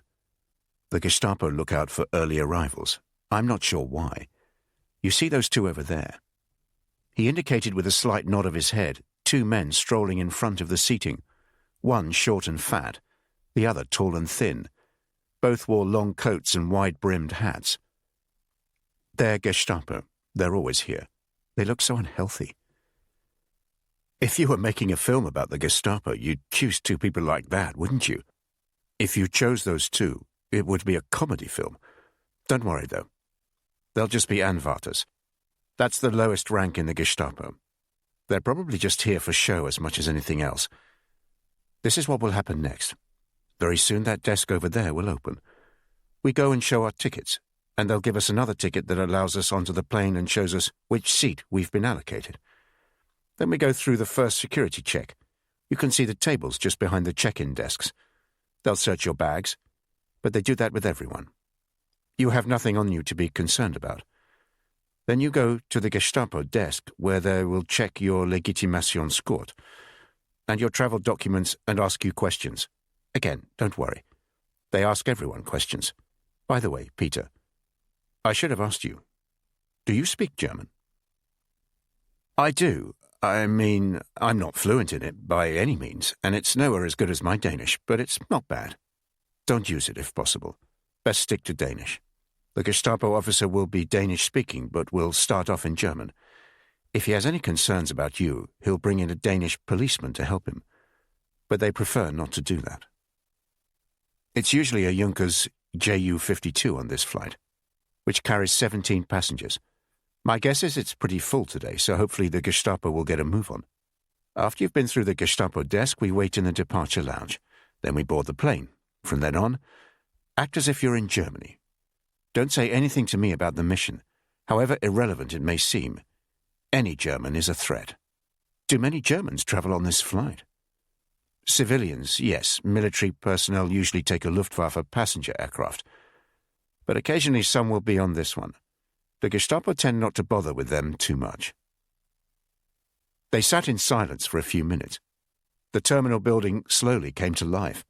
"The Gestapo look out for early arrivals. I'm not sure why. You see those 2 over there?" He indicated with a slight nod of his head 2 men strolling in front of the seating, one short and fat, the other tall and thin. Both wore long coats and wide-brimmed hats. "They're Gestapo. They're always here. They look so unhealthy." "If you were making a film about the Gestapo, you'd choose 2 people like that, wouldn't you? If you chose those 2, it would be a comedy film. Don't worry, though. They'll just be Anwärters. That's the lowest rank in the Gestapo. They're probably just here for show as much as anything else. This is what will happen next. Very soon that desk over there will open. We go and show our tickets, and they'll give us another ticket that allows us onto the plane and shows us which seat we've been allocated. Then we go through the first security check. You can see the tables just behind the check-in desks. They'll search your bags, but they do that with everyone. You have nothing on you to be concerned about. Then you go to the Gestapo desk where they will check your Legitimationscurt and your travel documents and ask you questions. Again, don't worry. They ask everyone questions. By the way, Peter, I should have asked you, do you speak German? I do. I mean, I'm not fluent in it by any means, and it's nowhere as good as my Danish, but it's not bad. Don't use it if possible. Best stick to Danish. The Gestapo officer will be Danish-speaking, but will start off in German. If he has any concerns about you, he'll bring in a Danish policeman to help him. But they prefer not to do that. It's usually a Junkers Ju-52 on this flight, which carries 17 passengers. My guess is it's pretty full today, so hopefully the Gestapo will get a move on. After you've been through the Gestapo desk, we wait in the departure lounge. Then we board the plane. From then on, act as if you're in Germany. Don't say anything to me about the mission, however irrelevant it may seem. Any German is a threat. Do many Germans travel on this flight? Civilians, yes. Military personnel usually take a Luftwaffe passenger aircraft. But occasionally some will be on this one. The Gestapo tend not to bother with them too much. They sat in silence for a few minutes. The terminal building slowly came to life.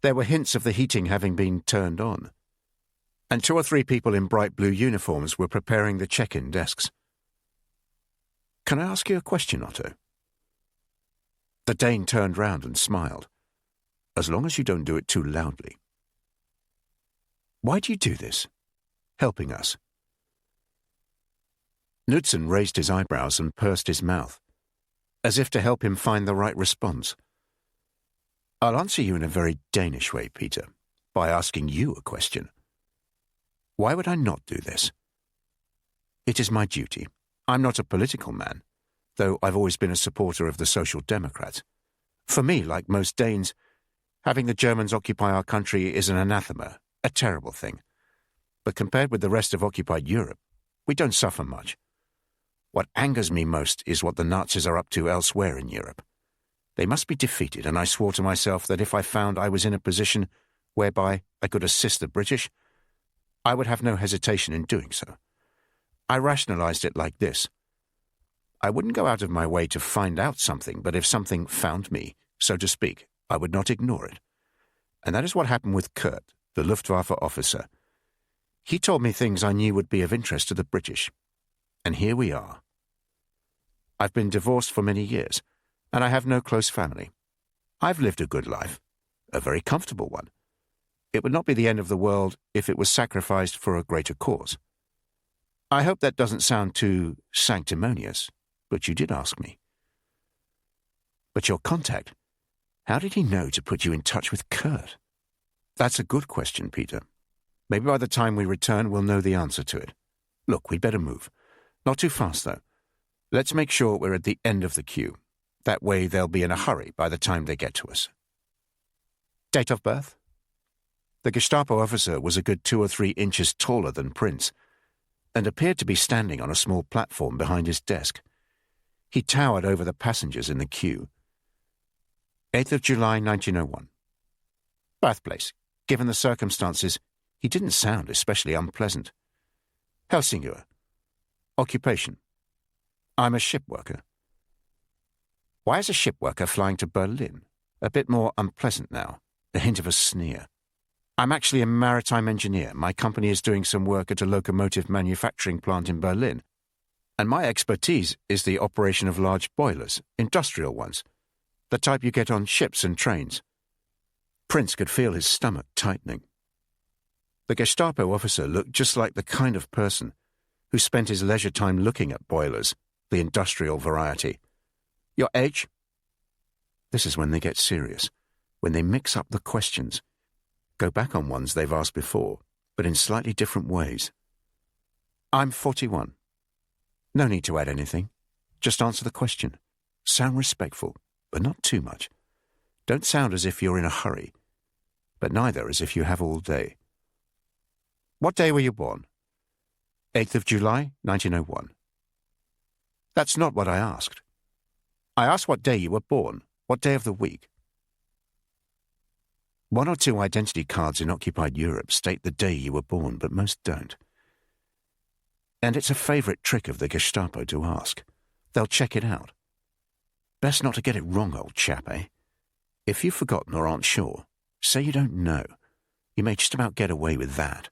There were hints of the heating having been turned on, and 2 or 3 people in bright blue uniforms were preparing the check-in desks. "Can I ask you a question, Otto?" The Dane turned round and smiled. "As long as you don't do it too loudly." "Why do you do this? Helping us?" Knudsen raised his eyebrows and pursed his mouth, as if to help him find the right response. "I'll answer you in a very Danish way, Peter, by asking you a question. Why would I not do this? It is my duty. I'm not a political man, though I've always been a supporter of the Social Democrats. For me, like most Danes, Having the Germans occupy our country is an anathema, a terrible thing. But compared with the rest of occupied Europe, we don't suffer much. What angers me most is what the Nazis are up to elsewhere in Europe. They must be defeated, and I swore to myself that if I found I was in a position whereby I could assist the British, I would have no hesitation in doing so. I rationalized it like this. I wouldn't go out of my way to find out something, but if something found me, so to speak, I would not ignore it. And that is what happened with Kurt, the Luftwaffe officer. He told me things I knew would be of interest to the British. And here we are. I've been divorced for many years, and I have no close family. I've lived a good life, a very comfortable one. It would not be the end of the world if it was sacrificed for a greater cause. I hope that doesn't sound too sanctimonious, but you did ask me. But your contact, how did he know to put you in touch with Kurt? That's a good question, Peter. Maybe by the time we return, we'll know the answer to it. Look, we'd better move. Not too fast, though. Let's make sure we're at the end of the queue. That way they'll be in a hurry by the time they get to us. Date of birth? The Gestapo officer was a good 2 or 3 inches taller than Prince, and appeared to be standing on a small platform behind his desk. He towered over the passengers in the queue. 8th of July, 1901. Birthplace. Given the circumstances, he didn't sound especially unpleasant. Helsingør. Occupation. I'm a ship worker. Why is a ship worker flying to Berlin? A bit more unpleasant now. A hint of a sneer. I'm actually a maritime engineer. My company is doing some work at a locomotive manufacturing plant in Berlin. And my expertise is the operation of large boilers, industrial ones, the type you get on ships and trains. Prince could feel his stomach tightening. The Gestapo officer looked just like the kind of person who spent his leisure time looking at boilers, the industrial variety. Your age? This is when they get serious, when they mix up the questions, go back on ones they've asked before, but in slightly different ways. I'm 41. No need to add anything. Just answer the question. Sound respectful, but not too much. Don't sound as if you're in a hurry, but neither as if you have all day. What day were you born? 8th of July, 1901. That's not what I asked. I asked what day you were born, what day of the week. 1 or 2 identity cards in occupied Europe state the day you were born, but most don't. And it's a favorite trick of the Gestapo to ask. They'll check it out. Best not to get it wrong, old chap, eh? If you've forgotten or aren't sure, say you don't know. You may just about get away with that.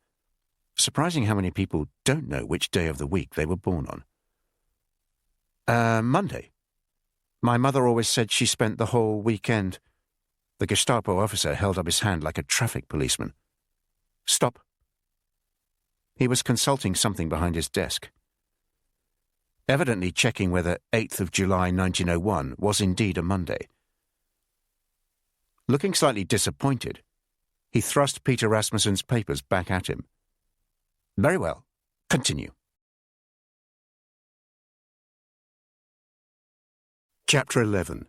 Surprising how many people don't know which day of the week they were born on. Monday. My mother always said she spent the whole weekend. The Gestapo officer held up his hand like a traffic policeman. Stop. He was consulting something behind his desk. Evidently checking whether 8th of July 1901 was indeed a Monday. Looking slightly disappointed, he thrust Peter Rasmussen's papers back at him. Very well. Continue. Chapter 11.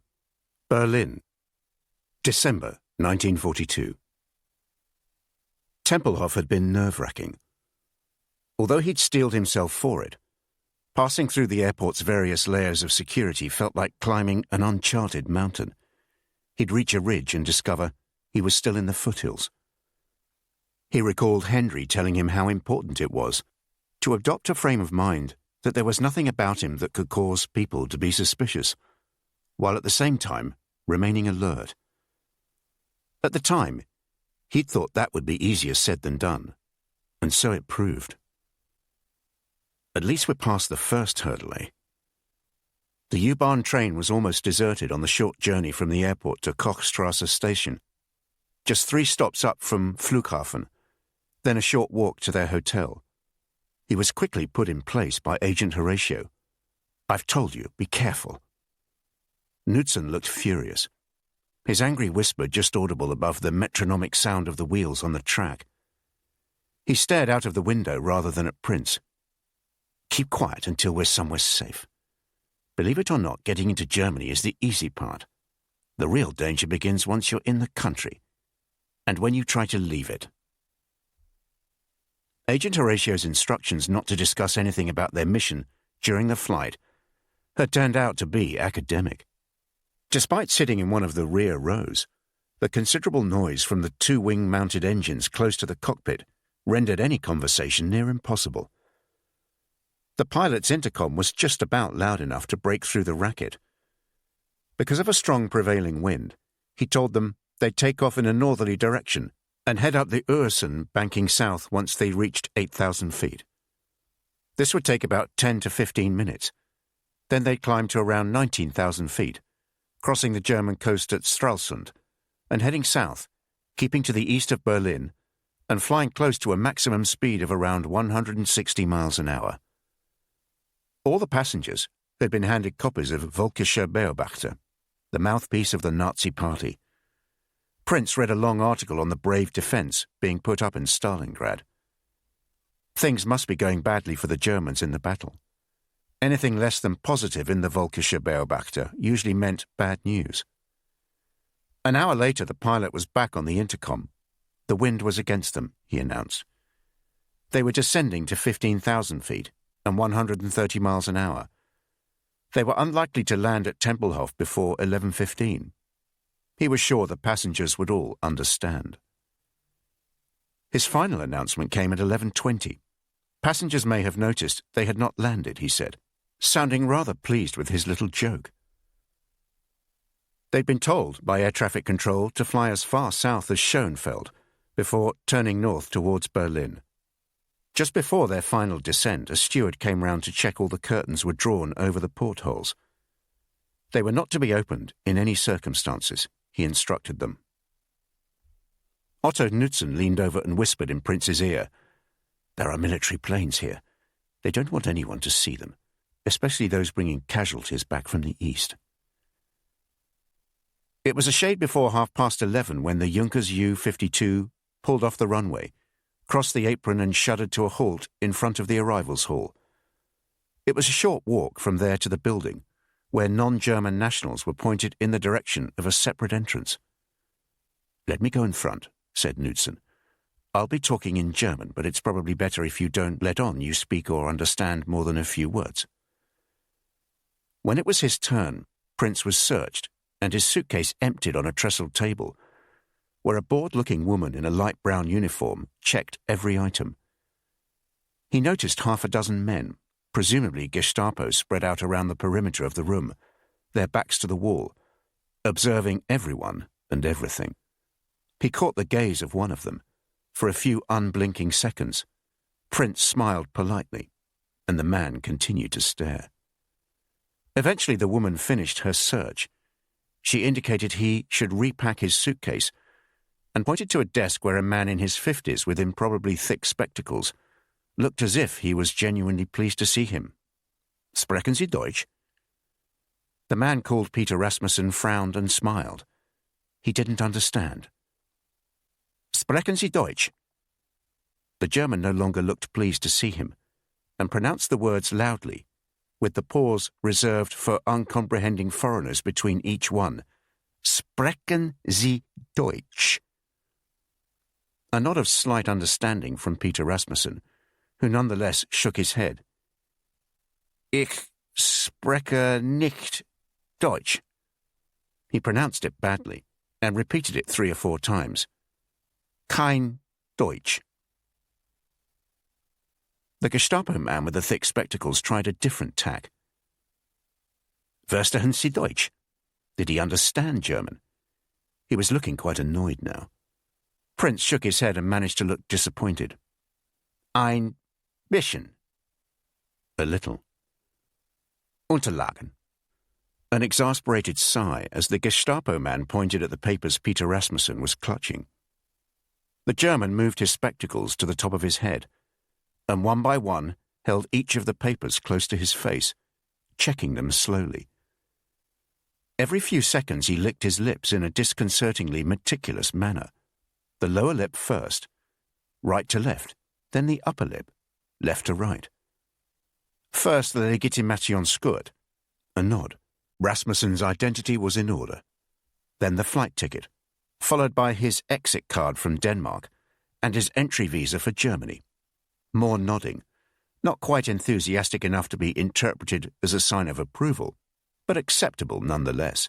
Berlin. December 1942. Tempelhof had been nerve-wracking. Although he'd steeled himself for it, passing through the airport's various layers of security felt like climbing an uncharted mountain. He'd reach a ridge and discover he was still in the foothills. He recalled Henry telling him how important it was to adopt a frame of mind that there was nothing about him that could cause people to be suspicious, while at the same time remaining alert. At the time, he'd thought that would be easier said than done, and so it proved. At least we're past the first hurdle, eh? The U-Bahn train was almost deserted on the short journey from the airport to Kochstrasse station, just 3 stops up from Flughafen, then a short walk to their hotel. He was quickly put in place by Agent Horatio. I've told you, be careful. Knudsen looked furious, his angry whisper just audible above the metronomic sound of the wheels on the track. He stared out of the window rather than at Prince. Keep quiet until we're somewhere safe. Believe it or not, getting into Germany is the easy part. The real danger begins once you're in the country. and when you try to leave it. Agent Horatio's instructions not to discuss anything about their mission during the flight had turned out to be academic. Despite sitting in one of the rear rows, the considerable noise from the two wing-mounted engines close to the cockpit rendered any conversation near impossible. The pilot's intercom was just about loud enough to break through the racket. Because of a strong prevailing wind, he told them they'd take off in a northerly direction and head up the Öresund, banking south once they reached 8,000 feet. This would take about 10 to 15 minutes. Then they'd climb to around 19,000 feet, crossing the German coast at Stralsund, and heading south, keeping to the east of Berlin, and flying close to a maximum speed of around 160 miles an hour. All the passengers had been handed copies of Völkischer Beobachter, the mouthpiece of the Nazi Party. Prince read a long article on the brave defense being put up in Stalingrad. Things must be going badly for the Germans in the battle. Anything less than positive in the Völkischer Beobachter usually meant bad news. An hour later, the pilot was back on the intercom. The wind was against them, he announced. They were descending to 15,000 feet and 130 miles an hour. They were unlikely to land at Tempelhof before 11:15. He was sure the passengers would all understand. His final announcement came at 11:20. Passengers may have noticed they had not landed, he said, sounding rather pleased with his little joke. They'd been told by air traffic control to fly as far south as Schoenfeld before turning north towards Berlin. Just before their final descent, a steward came round to check all the curtains were drawn over the portholes. They were not to be opened in any circumstances, he instructed them. Otto Knudsen leaned over and whispered in Prince's ear, "There are military planes here. They don't want anyone to see them, especially those bringing casualties back from the east." It was a shade before 11:30 when the Junkers Ju-52 pulled off the runway, crossed the apron and shuddered to a halt in front of the arrivals hall. It was a short walk from there to the building, where non-German nationals were pointed in the direction of a separate entrance. "Let me go in front," said Knudsen. "I'll be talking in German, but it's probably better if you don't let on you speak or understand more than a few words." When it was his turn, Prince was searched and his suitcase emptied on a trestled table, where a bored-looking woman in a light brown uniform checked every item. He noticed half a dozen men, presumably Gestapo, spread out around the perimeter of the room, their backs to the wall, observing everyone and everything. He caught the gaze of one of them. For a few unblinking seconds, Prince smiled politely, and the man continued to stare. Eventually the woman finished her search. She indicated he should repack his suitcase and pointed to a desk where a man in his 50s with improbably thick spectacles looked as if he was genuinely pleased to see him. "Sprechen Sie Deutsch?" The man called Peter Rasmussen frowned and smiled. He didn't understand. "Sprechen Sie Deutsch?" The German no longer looked pleased to see him, and pronounced the words loudly, with the pause reserved for uncomprehending foreigners between each one. "Sprechen Sie Deutsch?" A nod of slight understanding from Peter Rasmussen, who nonetheless shook his head. "Ich spreche nicht Deutsch." He pronounced it badly, and repeated it 3 or 4 times. "Kein Deutsch." The Gestapo man with the thick spectacles tried a different tack. "Verstehen Sie Deutsch?" Did he understand German? He was looking quite annoyed now. Prince shook his head and managed to look disappointed. "Ein bisschen." A little. "Unterlagen." An exasperated sigh as the Gestapo man pointed at the papers Peter Rasmussen was clutching. The German moved his spectacles to the top of his head, and one by one held each of the papers close to his face, checking them slowly. Every few seconds he licked his lips in a disconcertingly meticulous manner. The lower lip first, right to left, then the upper lip, left to right. First the Legitimationsgurt, a nod. Rasmussen's identity was in order. Then the flight ticket, followed by his exit card from Denmark and his entry visa for Germany. More nodding, not quite enthusiastic enough to be interpreted as a sign of approval, but acceptable nonetheless.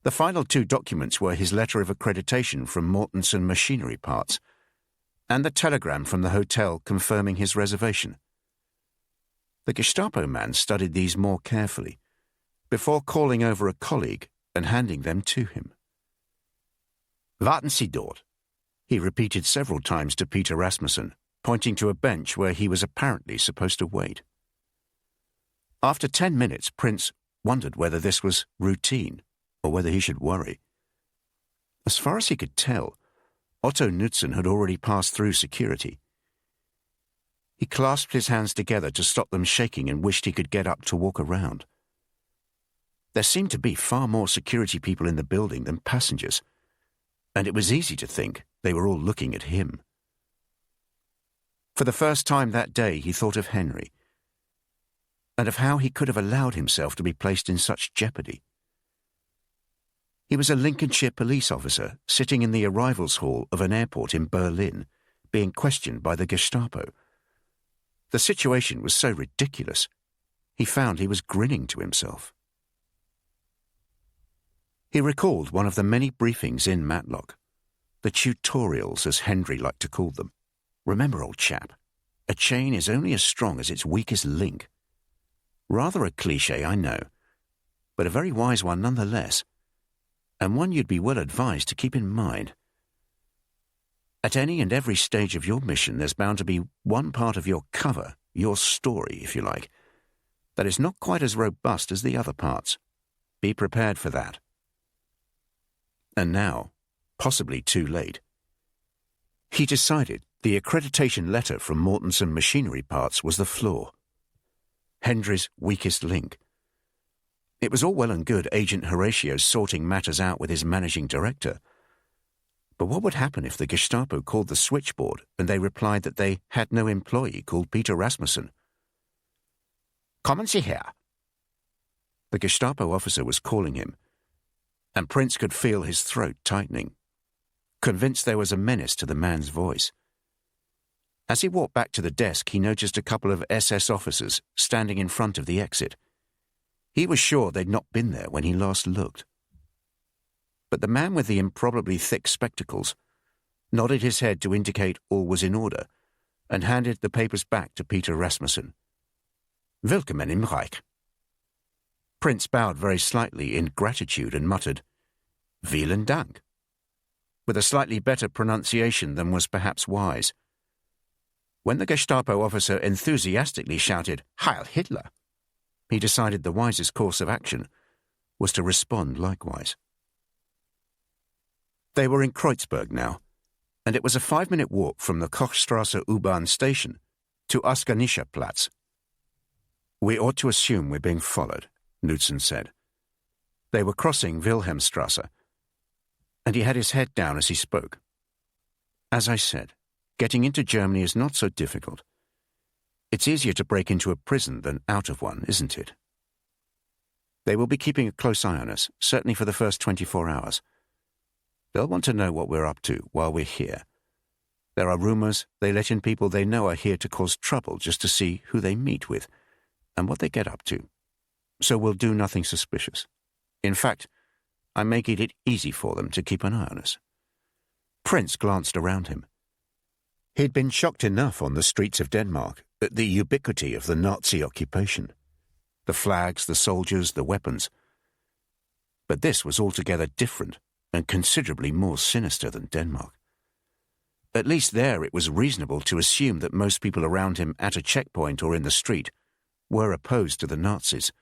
The final 2 documents were his letter of accreditation from Mortensen Machinery Parts and the telegram from the hotel confirming his reservation. The Gestapo man studied these more carefully before calling over a colleague and handing them to him. "Warten Sie dort," he repeated several times to Peter Rasmussen, pointing to a bench where he was apparently supposed to wait. After 10 minutes, Prince wondered whether this was routine or whether he should worry. As far as he could tell, Otto Knudsen had already passed through security. He clasped his hands together to stop them shaking and wished he could get up to walk around. There seemed to be far more security people in the building than passengers, and it was easy to think they were all looking at him. For the first time that day, he thought of Henry, and of how he could have allowed himself to be placed in such jeopardy. He was a Lincolnshire police officer sitting in the arrivals hall of an airport in Berlin, being questioned by the Gestapo. The situation was so ridiculous, he found he was grinning to himself. He recalled one of the many briefings in Matlock, the tutorials as Henry liked to call them. "Remember, old chap, a chain is only as strong as its weakest link." Rather a cliché, I know, but a very wise one nonetheless, and one you'd be well advised to keep in mind. At any and every stage of your mission, there's bound to be one part of your cover, your story, if you like, that is not quite as robust as the other parts. Be prepared for that. And now, possibly too late, he decided the accreditation letter from Mortensen Machinery Parts was the flaw. Henry's weakest link. It was all well and good Agent Horatio sorting matters out with his managing director. But what would happen if the Gestapo called the switchboard and they replied that they had no employee called Peter Rasmussen? "Kommen Sie her." The Gestapo officer was calling him, and Prince could feel his throat tightening, convinced there was a menace to the man's voice. As he walked back to the desk, he noticed a couple of SS officers standing in front of the exit. He was sure they'd not been there when he last looked. But the man with the improbably thick spectacles nodded his head to indicate all was in order and handed the papers back to Peter Rasmussen. "Willkommen im Reich." Prince bowed very slightly in gratitude and muttered, "Vielen Dank," with a slightly better pronunciation than was perhaps wise. When the Gestapo officer enthusiastically shouted, "Heil Hitler!" he decided the wisest course of action was to respond likewise. They were in Kreuzberg now, and it was a 5-minute walk from the Kochstrasse U-Bahn station to Askernischer Platz. "We ought to assume we're being followed," Knudsen said. They were crossing Wilhelmstrasse, and he had his head down as he spoke. "As I said, getting into Germany is not so difficult. It's easier to break into a prison than out of one, isn't it? They will be keeping a close eye on us, certainly for the first 24 hours. They'll want to know what we're up to while we're here. There are rumors they let in people they know are here to cause trouble just to see who they meet with and what they get up to. So we'll do nothing suspicious. In fact, I'm making it easy for them to keep an eye on us." Prince glanced around him. He'd been shocked enough on the streets of Denmark at the ubiquity of the Nazi occupation. The flags, the soldiers, the weapons. But this was altogether different and considerably more sinister than Denmark. At least there it was reasonable to assume that most people around him at a checkpoint or in the street were opposed to the Nazis.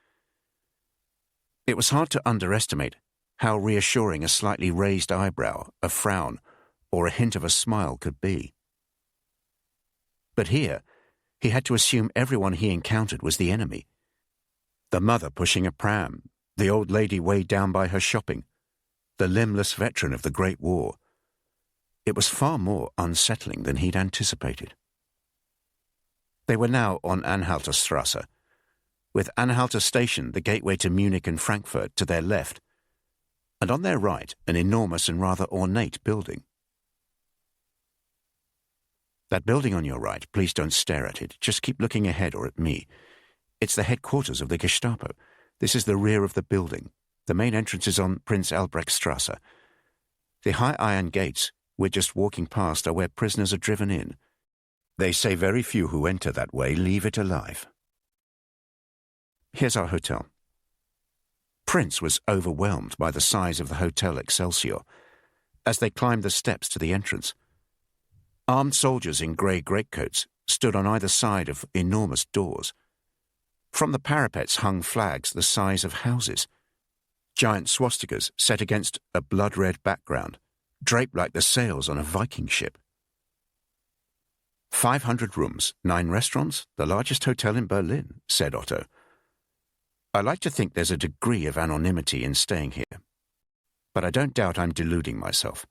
It was hard to underestimate how reassuring a slightly raised eyebrow, a frown, or a hint of a smile could be. But here, he had to assume everyone he encountered was the enemy. The mother pushing a pram, the old lady weighed down by her shopping, the limbless veteran of the Great War. It was far more unsettling than he'd anticipated. They were now on and on their right, an enormous and rather ornate building. That building on your right, please don't stare at it. Just keep looking ahead or at me. It's the headquarters of the Gestapo. This is the rear of the building. The main entrance is on Prince Albrechtstrasse. The high iron gates we're just walking past are where prisoners are driven in. They say very few who enter that way leave it alive. Here's our hotel. Prince was overwhelmed by the size of the Hotel Excelsior as they climbed the steps to the entrance. Armed soldiers in grey greatcoats stood on either side of enormous doors. From the parapets hung flags the size of houses, giant swastikas set against a blood-red background, draped like the sails on a Viking ship. 500 rooms, 9 restaurants, the largest hotel in Berlin, said Otto. I like to think there's a degree of anonymity in staying here, but I don't doubt I'm deluding myself.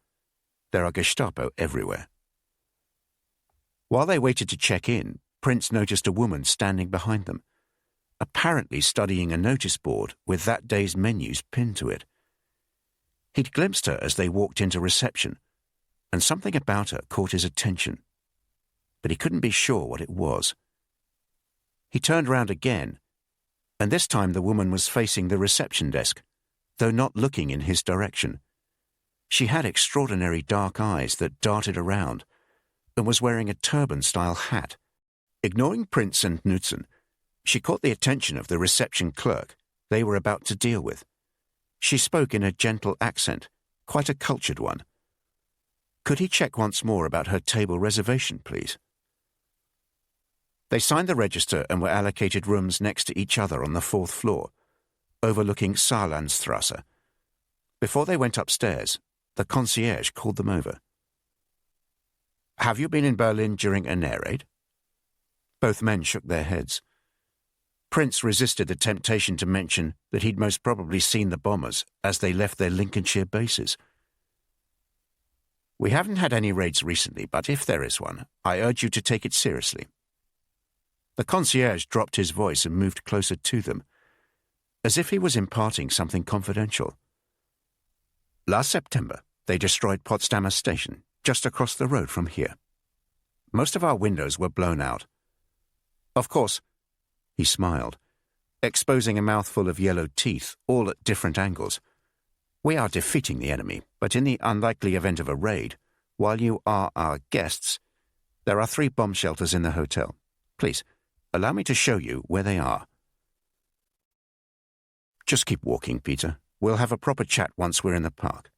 There are Gestapo everywhere. While they waited to check in, Prince noticed a woman standing behind them, apparently studying a notice board with that day's menus pinned to it. He'd glimpsed her as they walked into reception, and something about her caught his attention, but he couldn't be sure what it was. He turned round again, and this time the woman was facing the reception desk, though not looking in his direction. She had extraordinary dark eyes that darted around, and was wearing a turban-style hat. Ignoring Prince and Knudsen, she caught the attention of the reception clerk they were about to deal with. She spoke in a gentle accent, quite a cultured one. Could he check once more about her table reservation, please? They signed the register and were allocated rooms next to each other on the 4th floor, overlooking Saarlandstrasse. Before they went upstairs, the concierge called them over. Have you been in Berlin during an air raid? Both men shook their heads. Prince resisted the temptation to mention that he'd most probably seen the bombers as they left their Lincolnshire bases. We haven't had any raids recently, but if there is one, I urge you to take it seriously. The concierge dropped his voice and moved closer to them, as if he was imparting something confidential. Last September, they destroyed Potsdamer Station, just across the road from here. Most of our windows were blown out. Of course, he smiled, exposing a mouthful of yellow teeth, all at different angles. We are defeating the enemy, but in the unlikely event of a raid, while you are our guests, there are 3 bomb shelters in the hotel. Please, allow me to show you where they are. Just keep walking, Peter. We'll have a proper chat once we're in the park.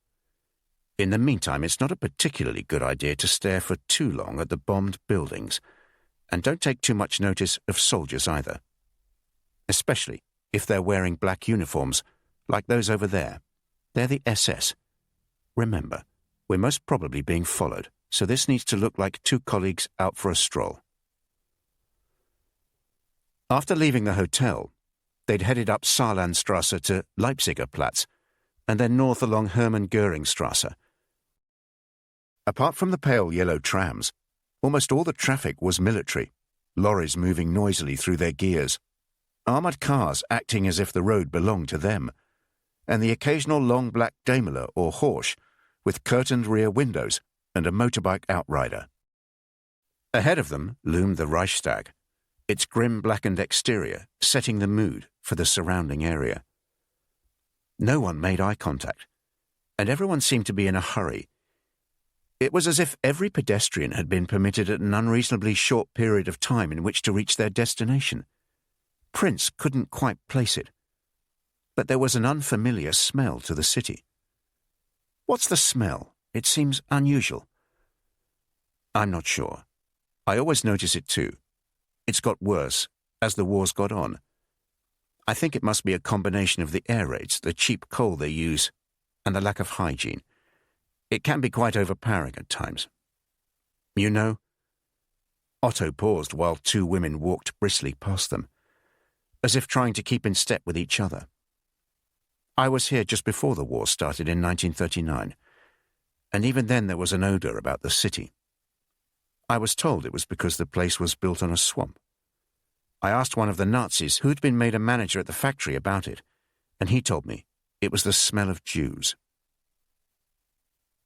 In the meantime, it's not a particularly good idea to stare for too long at the bombed buildings, and don't take too much notice of soldiers either, especially if they're wearing black uniforms like those over there. They're the SS. Remember, we're most probably being followed, so this needs to look like 2 colleagues out for a stroll. After leaving the hotel, they'd headed up Saarlandstrasse to Leipziger Platz, and then north along Hermann Göringstrasse. Apart from the pale yellow trams, almost all the traffic was military, lorries moving noisily through their gears, armoured cars acting as if the road belonged to them, and the occasional long black Daimler or Horsch with curtained rear windows and a motorbike outrider. Ahead of them loomed the Reichstag, its grim blackened exterior setting the mood for the surrounding area. No one made eye contact, and everyone seemed to be in a hurry. It was as if every pedestrian had been permitted at an unreasonably short period of time in which to reach their destination. Prince couldn't quite place it, but there was an unfamiliar smell to the city. What's the smell? It seems unusual. I'm not sure. I always notice it too. It's got worse as the war's got on. I think it must be a combination of the air raids, the cheap coal they use, and the lack of hygiene. It can be quite overpowering at times. You know? Otto paused while 2 women walked briskly past them, as if trying to keep in step with each other. I was here just before the war started in 1939, and even then there was an odour about the city. I was told it was because the place was built on a swamp. I asked one of the Nazis who'd been made a manager at the factory about it, and he told me It was the smell of Jews.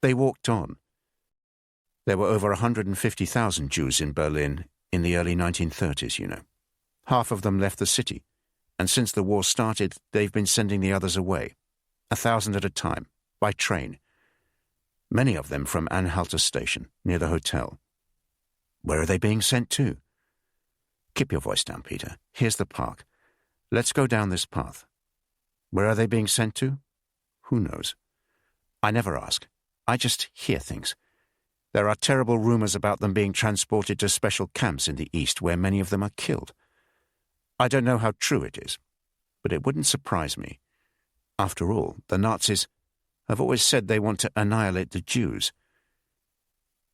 They walked on. There were over 150,000 Jews in Berlin in the early 1930s, you know. Half of them left the city, and since the war started, they've been sending the others away, 1,000 at a time, by train. Many of them from Anhalter station, near the hotel. Where are they being sent to? Keep your voice down, Peter. Here's the park. Let's go down this path. Where are they being sent to? Who knows? I never ask. I just hear things. There are terrible rumors about them being transported to special camps in the East where many of them are killed. I don't know how true it is, but it wouldn't surprise me. After all, the Nazis have always said they want to annihilate the Jews.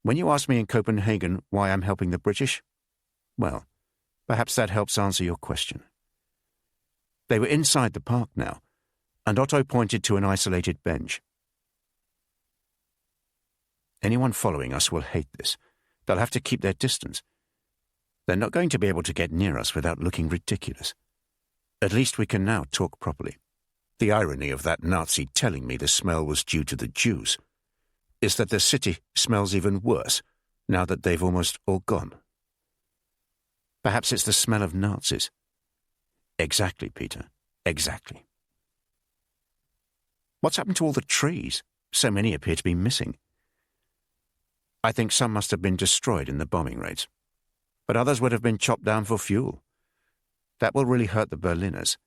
When you ask me in Copenhagen why I'm helping the British, well, perhaps that helps answer your question. They were inside the park now, and Otto pointed to an isolated bench. Anyone following us will hate this. They'll have to keep their distance. They're not going to be able to get near us without looking ridiculous. At least we can now talk properly. The irony of that Nazi telling me the smell was due to the Jews is that the city smells even worse now that they've almost all gone. Perhaps it's the smell of Nazis. Exactly, Peter. Exactly. What's happened to all the trees? So many appear to be missing. I think some must have been destroyed in the bombing raids, but others would have been chopped down for fuel. That will really hurt the Berliners,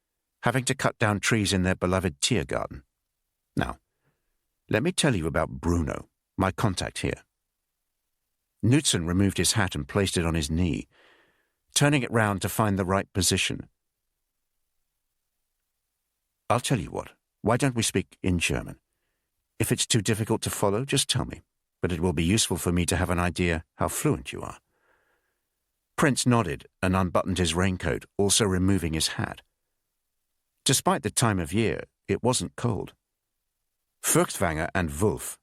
having to cut down trees in their beloved Tiergarten. Now, let me tell you about Bruno, my contact here. Knudsen removed his hat and placed it on his knee, turning it round to find the right position. I'll tell you what, why don't we speak in German? If it's too difficult to follow, just tell me, but it will be useful for me to have an idea how fluent you are. Prince nodded and unbuttoned his raincoat, also removing his hat. Despite the time of year, it wasn't cold. Furchtwanger and Wolf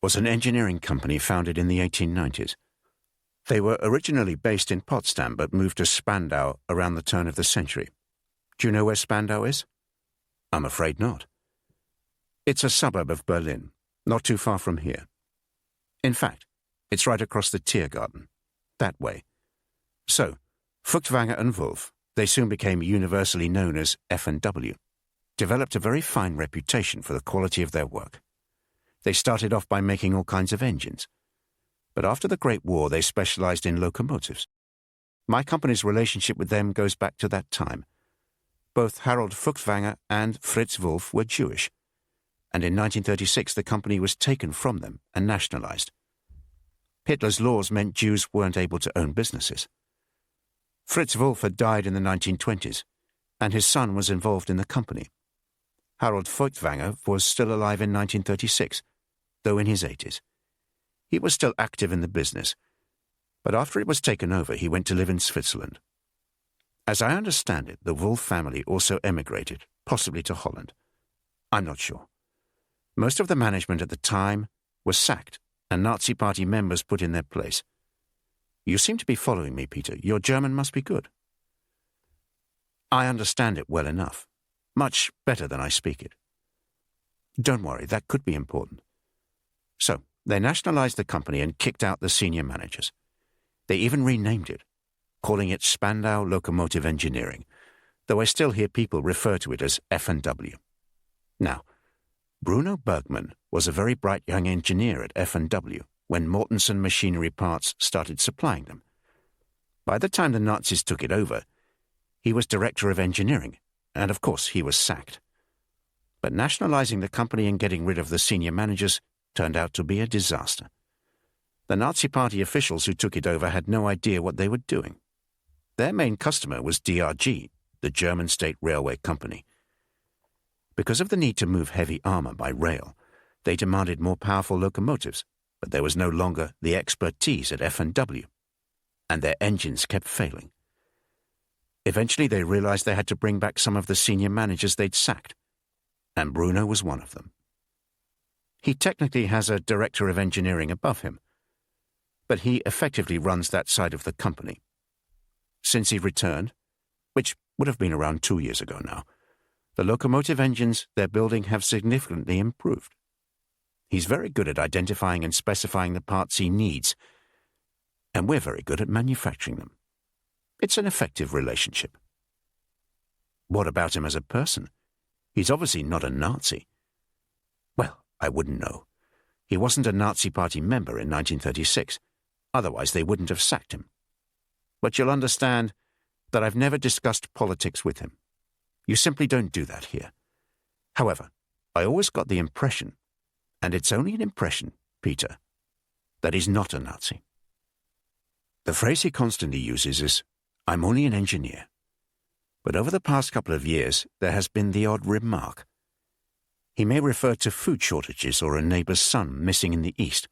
was an engineering company founded in the 1890s. They were originally based in Potsdam but moved to Spandau around the turn of the century. Do you know where Spandau is? I'm afraid not. It's a suburb of Berlin, not too far from here. In fact, it's right across the Tiergarten, that way. So, Furchtwanger and Wolf, they soon became universally known as F&W, developed a very fine reputation for the quality of their work. They started off by making all kinds of engines, but after the Great War they specialized in locomotives. My company's relationship with them goes back to that time. Both Harold Furchtwanger and Fritz Wolf were Jewish, and in 1936 the company was taken from them and nationalized. Hitler's laws meant Jews weren't able to own businesses. Fritz Wolf had died in the 1920s, and his son was involved in the company. Harold Furchtwanger was still alive in 1936, though in his 80s. He was still active in the business, but after it was taken over, he went to live in Switzerland. As I understand it, the Wolf family also emigrated, possibly to Holland. I'm not sure. Most of the management at the time was sacked, and Nazi Party members put in their place. You seem to be following me, Peter. Your German must be good. I understand it well enough, much better than I speak it. Don't worry, that could be important. So, they nationalized the company and kicked out the senior managers. They even renamed it, calling it Spandau Locomotive Engineering, though I still hear people refer to it as F&W. Now, Bruno Bergmann was a very bright young engineer at F&W when Mortensen Machinery Parts started supplying them. By the time the Nazis took it over, he was director of engineering, and of course he was sacked. But nationalizing the company and getting rid of the senior managers turned out to be a disaster. The Nazi Party officials who took it over had no idea what they were doing. Their main customer was DRG, the German state railway company. Because of the need to move heavy armor by rail, they demanded more powerful locomotives, but there was no longer the expertise at F&W, and their engines kept failing. Eventually they realized they had to bring back some of the senior managers they'd sacked, and Bruno was one of them. He technically has a director of engineering above him, but he effectively runs that side of the company. Since he returned, which would have been around 2 years ago now, The locomotive engines they're building have significantly improved. He's very good at identifying and specifying the parts he needs, and we're very good at manufacturing them. It's an effective relationship. What about him as a person? He's obviously not a Nazi. Well, I wouldn't know. He wasn't a Nazi Party member in 1936. Otherwise, they wouldn't have sacked him. But you'll understand that I've never discussed politics with him. You simply don't do that here. However, I always got the impression, and it's only an impression, Peter, that he's not a Nazi. The phrase he constantly uses is, "I'm only an engineer." But over the past couple of years, there has been the odd remark. He may refer to food shortages or a neighbour's son missing in the East,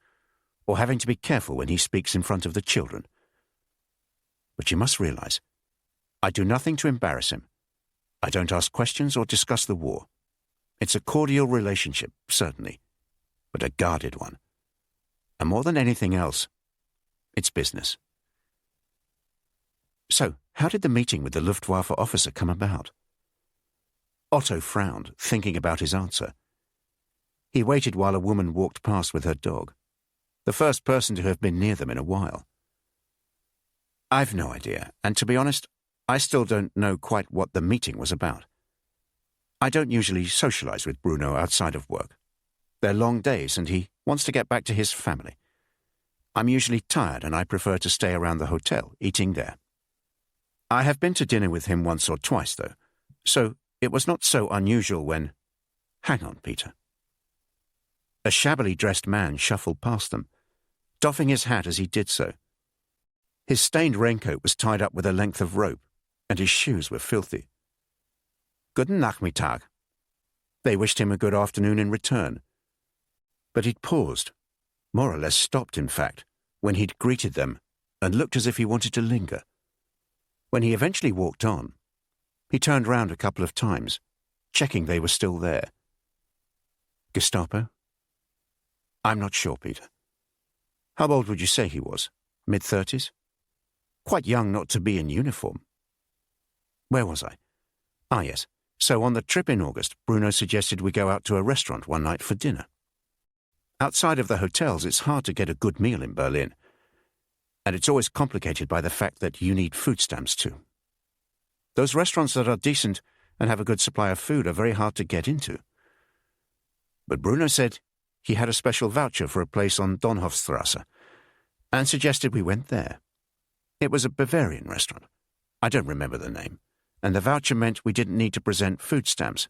or having to be careful when he speaks in front of the children. But you must realize, I do nothing to embarrass him. I don't ask questions or discuss the war. It's a cordial relationship, certainly, but a guarded one. And more than anything else, it's business. So, how did the meeting with the Luftwaffe officer come about? Otto frowned, thinking about his answer. He waited while a woman walked past with her dog, the first person to have been near them in a while. I've no idea, and to be honest, I still don't know quite what the meeting was about. I don't usually socialize with Bruno outside of work. They're long days, and he wants to get back to his family. I'm usually tired, and I prefer to stay around the hotel, eating there. I have been to dinner with him once or twice, though, so it was not so unusual when— Hang on, Peter. A shabbily dressed man shuffled past them, doffing his hat as he did so. His stained raincoat was tied up with a length of rope, and his shoes were filthy. Guten Nachmittag. They wished him a good afternoon in return. But he'd paused, more or less stopped, in fact, when he'd greeted them and looked as if he wanted to linger. When he eventually walked on, he turned round a couple of times, checking they were still there. Gestapo? I'm not sure, Peter. How old would you say he was? Mid-30s? Quite young not to be in uniform. Where was I? Ah, yes. So on the trip in August, Bruno suggested we go out to a restaurant one night for dinner. Outside of the hotels, it's hard to get a good meal in Berlin. And it's always complicated by the fact that you need food stamps too. Those restaurants that are decent and have a good supply of food are very hard to get into. But Bruno said he had a special voucher for a place on Donhofstrasse and suggested we went there. It was a Bavarian restaurant. I don't remember the name, and the voucher meant we didn't need to present food stamps.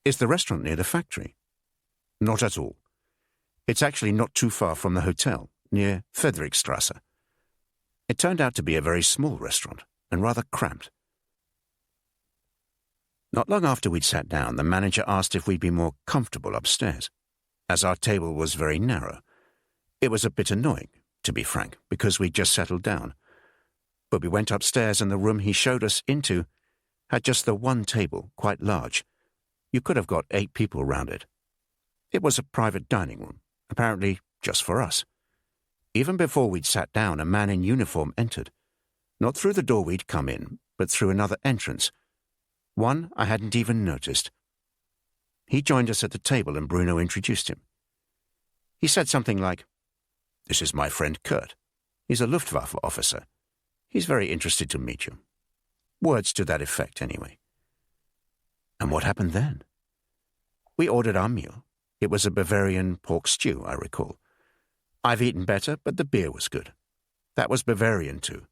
Is the restaurant near the factory? Not at all. It's actually not too far from the hotel, near Friedrichstrasse. It turned out to be a very small restaurant, and rather cramped. Not long after we'd sat down, the manager asked if we'd be more comfortable upstairs, as our table was very narrow. It was a bit annoying, to be frank, because we'd just settled down. But we went upstairs, and the room he showed us into had just the one table, quite large. You could have got 8 people round it. It was a private dining room, apparently just for us. Even before we'd sat down, a man in uniform entered. Not through the door we'd come in, but through another entrance. One I hadn't even noticed. He joined us at the table, and Bruno introduced him. He said something like, "This is my friend Kurt. He's a Luftwaffe officer. He's very interested to meet you." Words to that effect, anyway. And what happened then? We ordered our meal. It was a Bavarian pork stew, I recall. I've eaten better, but the beer was good. That was Bavarian, too.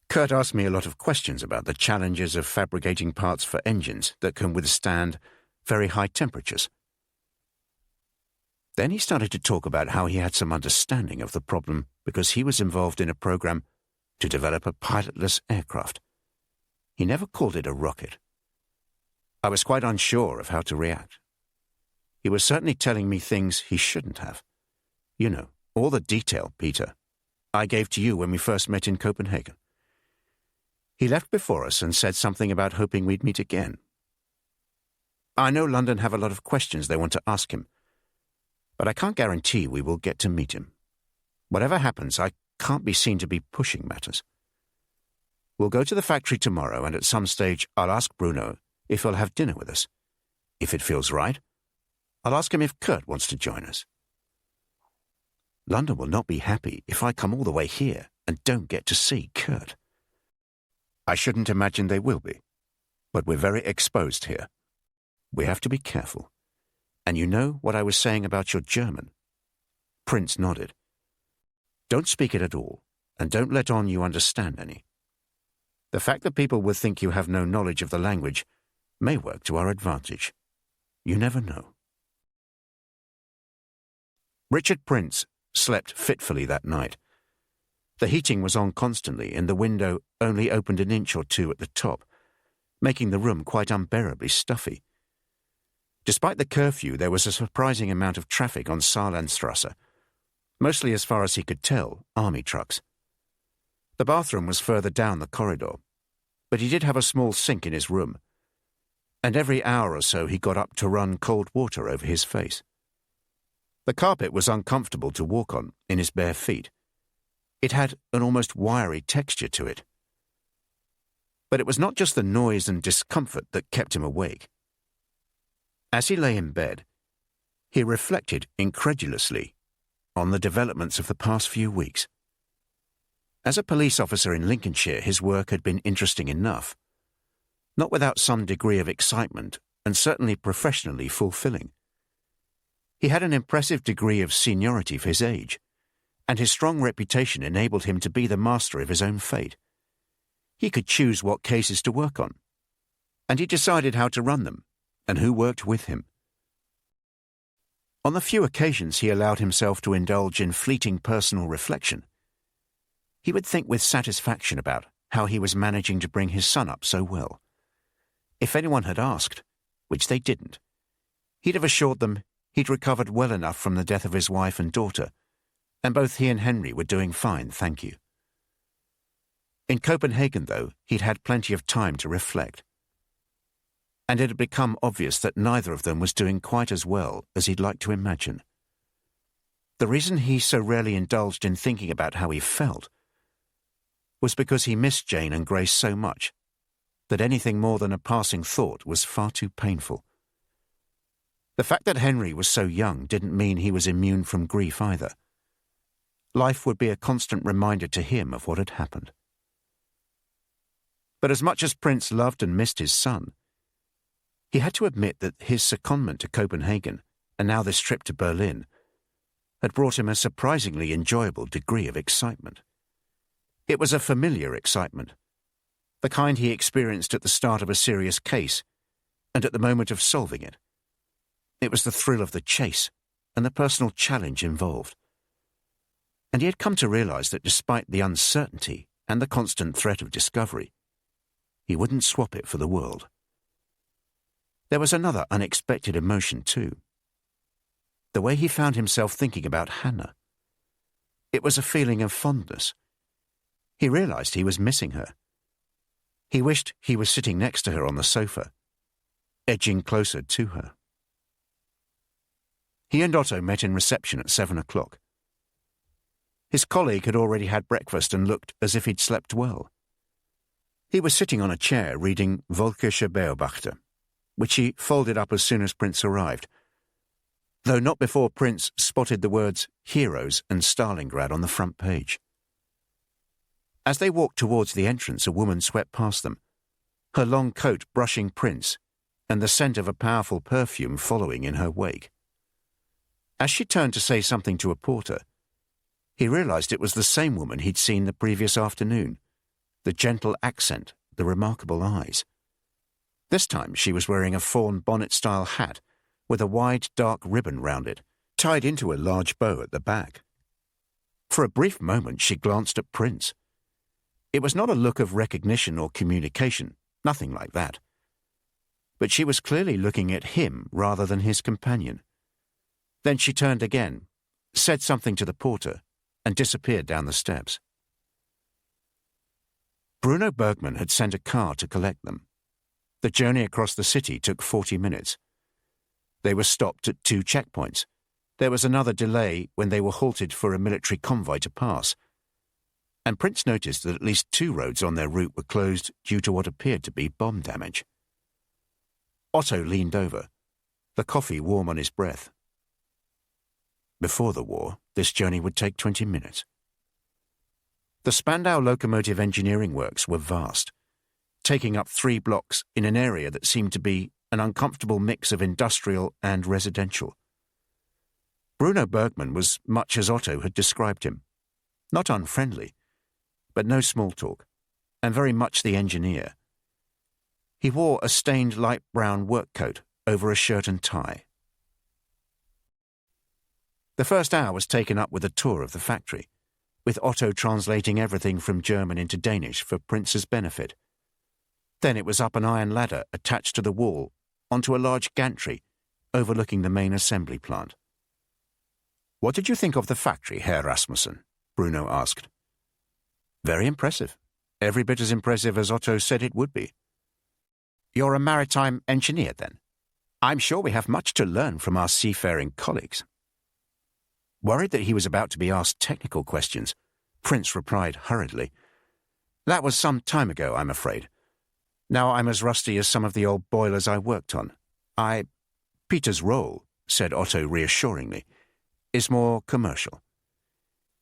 Kurt asked me a lot of questions about the challenges of fabricating parts for engines that can withstand very high temperatures. Then he started to talk about how he had some understanding of the problem because he was involved in a program to develop a pilotless aircraft. He never called it a rocket. I was quite unsure of how to react. He was certainly telling me things he shouldn't have. You know, all the detail, Peter, I gave to you when we first met in Copenhagen. He left before us and said something about hoping we'd meet again. I know London have a lot of questions they want to ask him, but I can't guarantee we will get to meet him. Whatever happens, I can't be seen to be pushing matters. We'll go to the factory tomorrow, and at some stage I'll ask Bruno if he'll have dinner with us. If it feels right, I'll ask him if Kurt wants to join us. London will not be happy if I come all the way here and don't get to see Kurt. I shouldn't imagine they will be, but we're very exposed here. We have to be careful. And you know what I was saying about your German? Prince nodded. Don't speak it at all, and don't let on you understand any. The fact that people will think you have no knowledge of the language may work to our advantage. You never know. Richard Prince slept fitfully that night. The heating was on constantly, and the window only opened an inch or two at the top, making the room quite unbearably stuffy. Despite the curfew, there was a surprising amount of traffic on Saarlandstrasse, mostly, as far as he could tell, army trucks. The bathroom was further down the corridor, but he did have a small sink in his room, and every hour or so he got up to run cold water over his face. The carpet was uncomfortable to walk on in his bare feet. It had an almost wiry texture to it. But it was not just the noise and discomfort that kept him awake. As he lay in bed, he reflected incredulously on the developments of the past few weeks. As a police officer in Lincolnshire, his work had been interesting enough, not without some degree of excitement and certainly professionally fulfilling. He had an impressive degree of seniority for his age, and his strong reputation enabled him to be the master of his own fate. He could choose what cases to work on, and he decided how to run them and who worked with him. On the few occasions he allowed himself to indulge in fleeting personal reflection, he would think with satisfaction about how he was managing to bring his son up so well. If anyone had asked, which they didn't, he'd have assured them he'd recovered well enough from the death of his wife and daughter, and both he and Henry were doing fine, thank you. In Copenhagen, though, he'd had plenty of time to reflect, and it had become obvious that neither of them was doing quite as well as he'd like to imagine. The reason he so rarely indulged in thinking about how he felt was because he missed Jane and Grace so much that anything more than a passing thought was far too painful. The fact that Henry was so young didn't mean he was immune from grief either. Life would be a constant reminder to him of what had happened. But as much as Prince loved and missed his son, he had to admit that his secondment to Copenhagen, and now this trip to Berlin, had brought him a surprisingly enjoyable degree of excitement. It was a familiar excitement, the kind he experienced at the start of a serious case and at the moment of solving it. It was the thrill of the chase and the personal challenge involved. And he had come to realize that despite the uncertainty and the constant threat of discovery, he wouldn't swap it for the world. There was another unexpected emotion, too. The way he found himself thinking about Hannah. It was a feeling of fondness. He realized he was missing her. He wished he was sitting next to her on the sofa, edging closer to her. He and Otto met in reception at 7 o'clock. His colleague had already had breakfast and looked as if he'd slept well. He was sitting on a chair reading Volkische Beobachter, which he folded up as soon as Prince arrived, though not before Prince spotted the words Heroes and Stalingrad on the front page. As they walked towards the entrance, a woman swept past them, her long coat brushing Prince and the scent of a powerful perfume following in her wake. As she turned to say something to a porter, he realized it was the same woman he'd seen the previous afternoon, the gentle accent, the remarkable eyes. This time she was wearing a fawn bonnet-style hat with a wide dark ribbon round it, tied into a large bow at the back. For a brief moment she glanced at Prince. It was not a look of recognition or communication, nothing like that. But she was clearly looking at him rather than his companion. Then she turned again, said something to the porter, and disappeared down the steps. Bruno Bergman had sent a car to collect them. The journey across the city took 40 minutes. They were stopped at 2 checkpoints. There was another delay when they were halted for a military convoy to pass, and Prince noticed that at least 2 roads on their route were closed due to what appeared to be bomb damage. Otto leaned over, the coffee warm on his breath. Before the war, this journey would take 20 minutes. The Spandau locomotive engineering works were vast, taking up 3 blocks in an area that seemed to be an uncomfortable mix of industrial and residential. Bruno Bergman was much as Otto had described him. Not unfriendly, but no small talk, and very much the engineer. He wore a stained light brown work coat over a shirt and tie. The first hour was taken up with a tour of the factory, with Otto translating everything from German into Danish for Prince's benefit. Then it was up an iron ladder attached to the wall onto a large gantry overlooking the main assembly plant. "What did you think of the factory, Herr Rasmussen?" Bruno asked. "Very impressive. Every bit as impressive as Otto said it would be." "You're a maritime engineer, then? I'm sure we have much to learn from our seafaring colleagues." Worried that he was about to be asked technical questions, Prince replied hurriedly, "That was some time ago, I'm afraid. Now I'm as rusty as some of the old boilers I worked on. Peter's role," said Otto reassuringly, "is more commercial.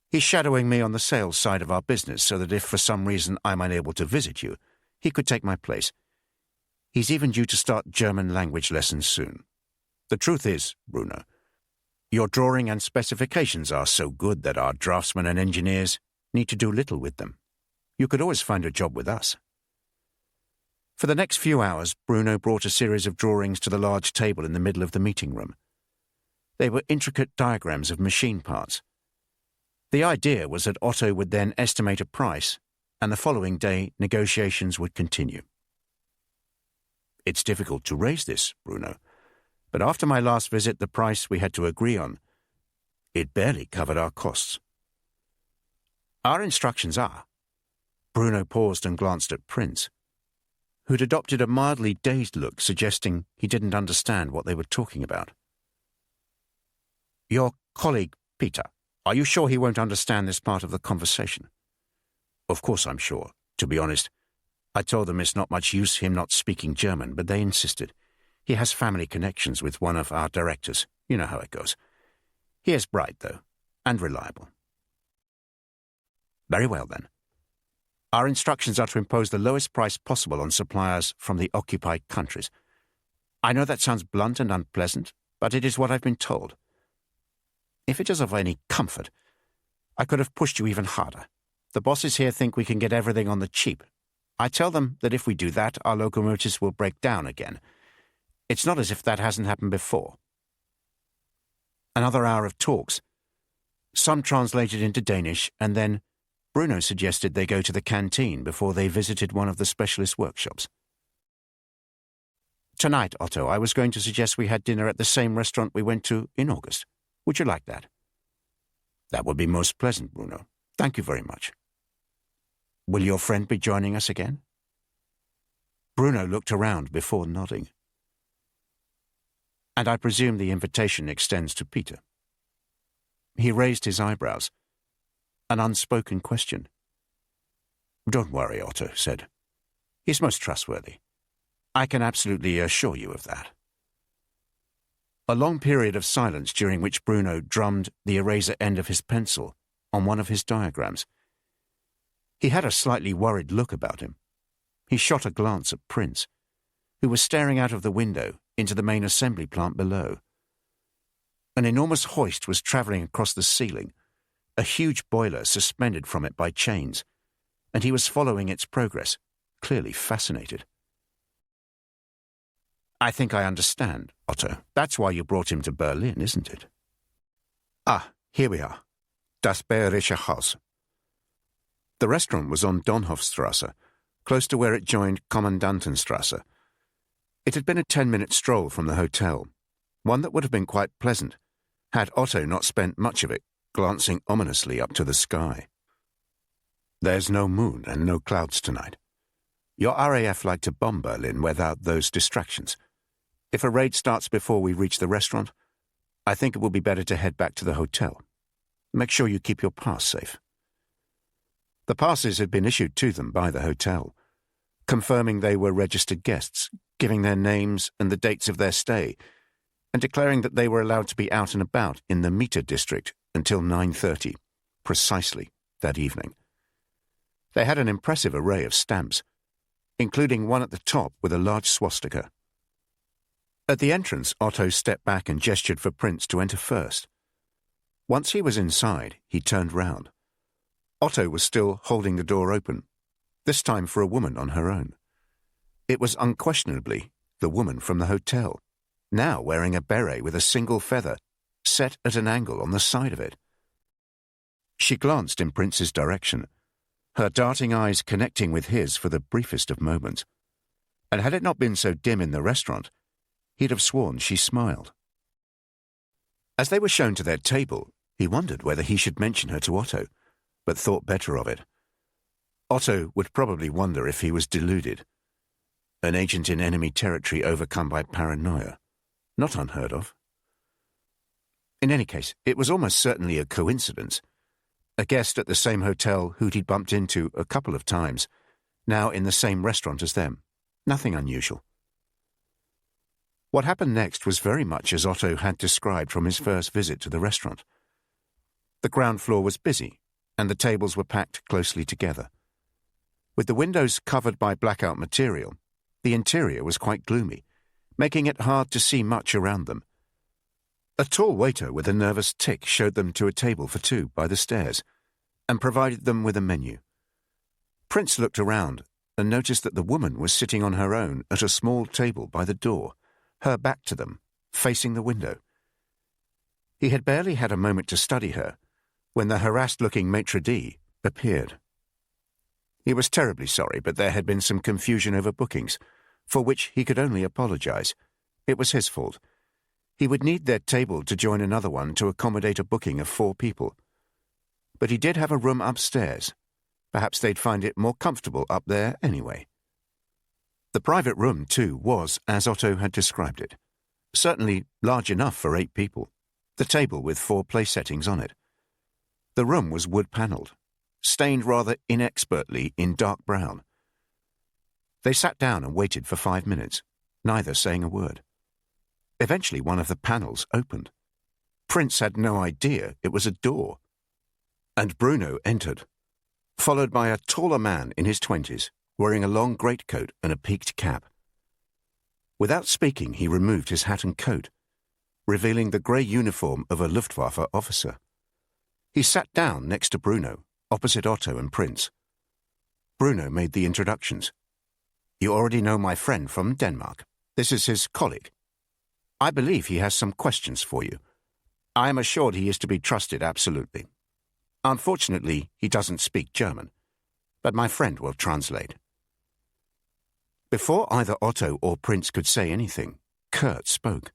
He's shadowing me on the sales side of our business so that if for some reason I'm unable to visit you, he could take my place. He's even due to start German language lessons soon. The truth is, Bruno, your drawing and specifications are so good that our draftsmen and engineers need to do little with them. You could always find a job with us." For the next few hours, Bruno brought a series of drawings to the large table in the middle of the meeting room. They were intricate diagrams of machine parts. The idea was that Otto would then estimate a price, and the following day negotiations would continue. "It's difficult to raise this, Bruno, but after my last visit, the price we had to agree on, it barely covered our costs." "Our instructions are—" Bruno paused and glanced at Prince, who'd adopted a mildly dazed look suggesting he didn't understand what they were talking about. "Your colleague, Peter, are you sure he won't understand this part of the conversation?" "Of course I'm sure. To be honest, I told them it's not much use him not speaking German, but they insisted. He has family connections with one of our directors. You know how it goes. He is bright, though, and reliable." "Very well, then. Our instructions are to impose the lowest price possible on suppliers from the occupied countries. I know that sounds blunt and unpleasant, but it is what I've been told. If it is of any comfort, I could have pushed you even harder. The bosses here think we can get everything on the cheap. I tell them that if we do that, our locomotives will break down again. It's not as if that hasn't happened before." Another hour of talks, some translated into Danish, and then Bruno suggested they go to the canteen before they visited one of the specialist workshops. "Tonight, Otto, I was going to suggest we had dinner at the same restaurant we went to in August. Would you like that?" "That would be most pleasant, Bruno. Thank you very much." "Will your friend be joining us again?" Bruno looked around before nodding. "And I presume the invitation extends to Peter?" He raised his eyebrows. An unspoken question. "Don't worry," Otto said. "He's most trustworthy. I can absolutely assure you of that." A long period of silence during which Bruno drummed the eraser end of his pencil on one of his diagrams. He had a slightly worried look about him. He shot a glance at Prince, who was staring out of the window into the main assembly plant below. An enormous hoist was travelling across the ceiling, a huge boiler suspended from it by chains, and he was following its progress, clearly fascinated. "I think I understand, Otto. That's why you brought him to Berlin, isn't it?" "Ah, here we are. Das Bayerische Haus." The restaurant was on Donhofstrasse, close to where it joined Kommandantenstrasse. It had been a 10-minute stroll from the hotel, one that would have been quite pleasant, had Otto not spent much of it glancing ominously up to the sky. "There's no moon and no clouds tonight. Your RAF like to bomb Berlin without those distractions. If a raid starts before we reach the restaurant, I think it will be better to head back to the hotel. Make sure you keep your pass safe." The passes had been issued to them by the hotel. confirming they were registered guests, giving their names and the dates of their stay, and declaring that they were allowed to be out and about in the meter district until 9:30, precisely, that evening. They had an impressive array of stamps, including one at the top with a large swastika. At the entrance, Otto stepped back and gestured for Prince to enter first. Once he was inside, he turned round. Otto was still holding the door open, this time for a woman on her own. It was unquestionably the woman from the hotel, now wearing a beret with a single feather set at an angle on the side of it. She glanced in Prince's direction, her darting eyes connecting with his for the briefest of moments. And had it not been so dim in the restaurant, he'd have sworn she smiled. As they were shown to their table, he wondered whether he should mention her to Otto, but thought better of it. Otto would probably wonder if he was deluded. An agent in enemy territory overcome by paranoia. Not unheard of. In any case, it was almost certainly a coincidence. A guest at the same hotel who he'd bumped into a couple of times, now in the same restaurant as them. Nothing unusual. What happened next was very much as Otto had described from his first visit to the restaurant. The ground floor was busy, and the tables were packed closely together. With the windows covered by blackout material, the interior was quite gloomy, making it hard to see much around them. A tall waiter with a nervous tic showed them to a table for two by the stairs, and provided them with a menu. Prince looked around and noticed that the woman was sitting on her own at a small table by the door, her back to them, facing the window. He had barely had a moment to study her when the harassed-looking maitre d' appeared. He was terribly sorry, but there had been some confusion over bookings, for which he could only apologize. It was his fault. He would need their table to join another one to accommodate a booking of 4 people. But he did have a room upstairs. Perhaps they'd find it more comfortable up there anyway. The private room, too, was as Otto had described it. Certainly large enough for 8 people. The table with 4 place settings on it. The room was wood-panelled, stained rather inexpertly in dark brown. They sat down and waited for 5 minutes, neither saying a word. Eventually one of the panels opened. Prince had no idea it was a door. And Bruno entered, followed by a taller man in his 20s, wearing a long greatcoat and a peaked cap. Without speaking, he removed his hat and coat, revealing the grey uniform of a Luftwaffe officer. He sat down next to Bruno, opposite Otto and Prince. Bruno made the introductions. "You already know my friend from Denmark. This is his colleague. I believe he has some questions for you. I am assured he is to be trusted absolutely. Unfortunately, he doesn't speak German, but my friend will translate." Before either Otto or Prince could say anything, Kurt spoke,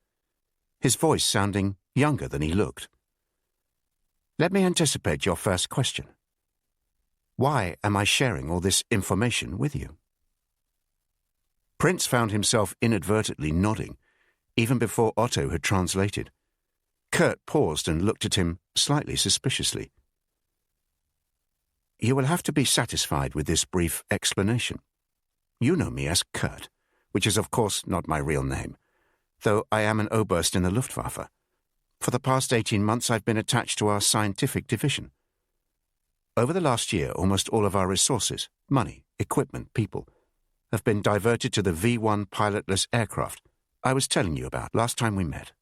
his voice sounding younger than he looked. "Let me anticipate your first question. Why am I sharing all this information with you?" Prince found himself inadvertently nodding, even before Otto had translated. Kurt paused and looked at him slightly suspiciously. "You will have to be satisfied with this brief explanation. You know me as Kurt, which is of course not my real name, though I am an Oberst in the Luftwaffe. For the past 18 months I've been attached to our scientific division. Over the last year, almost all of our resources, money, equipment, people, have been diverted to the V1 pilotless aircraft I was telling you about last time we met."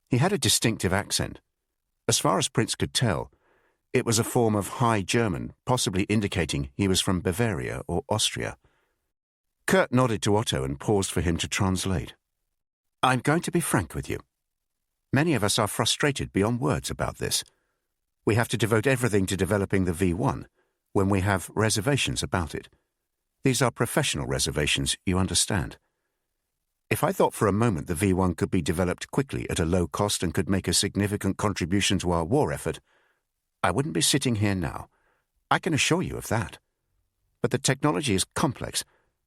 He had a distinctive accent. As far as Prince could tell, it was a form of High German, possibly indicating he was from Bavaria or Austria. Kurt nodded to Otto and paused for him to translate. "I'm going to be frank with you. Many of us are frustrated beyond words about this. We have to devote everything to developing the V1 when we have reservations about it. These are professional reservations, you understand. If I thought for a moment the V1 could be developed quickly at a low cost and could make a significant contribution to our war effort, I wouldn't be sitting here now. I can assure you of that. But the technology is complex,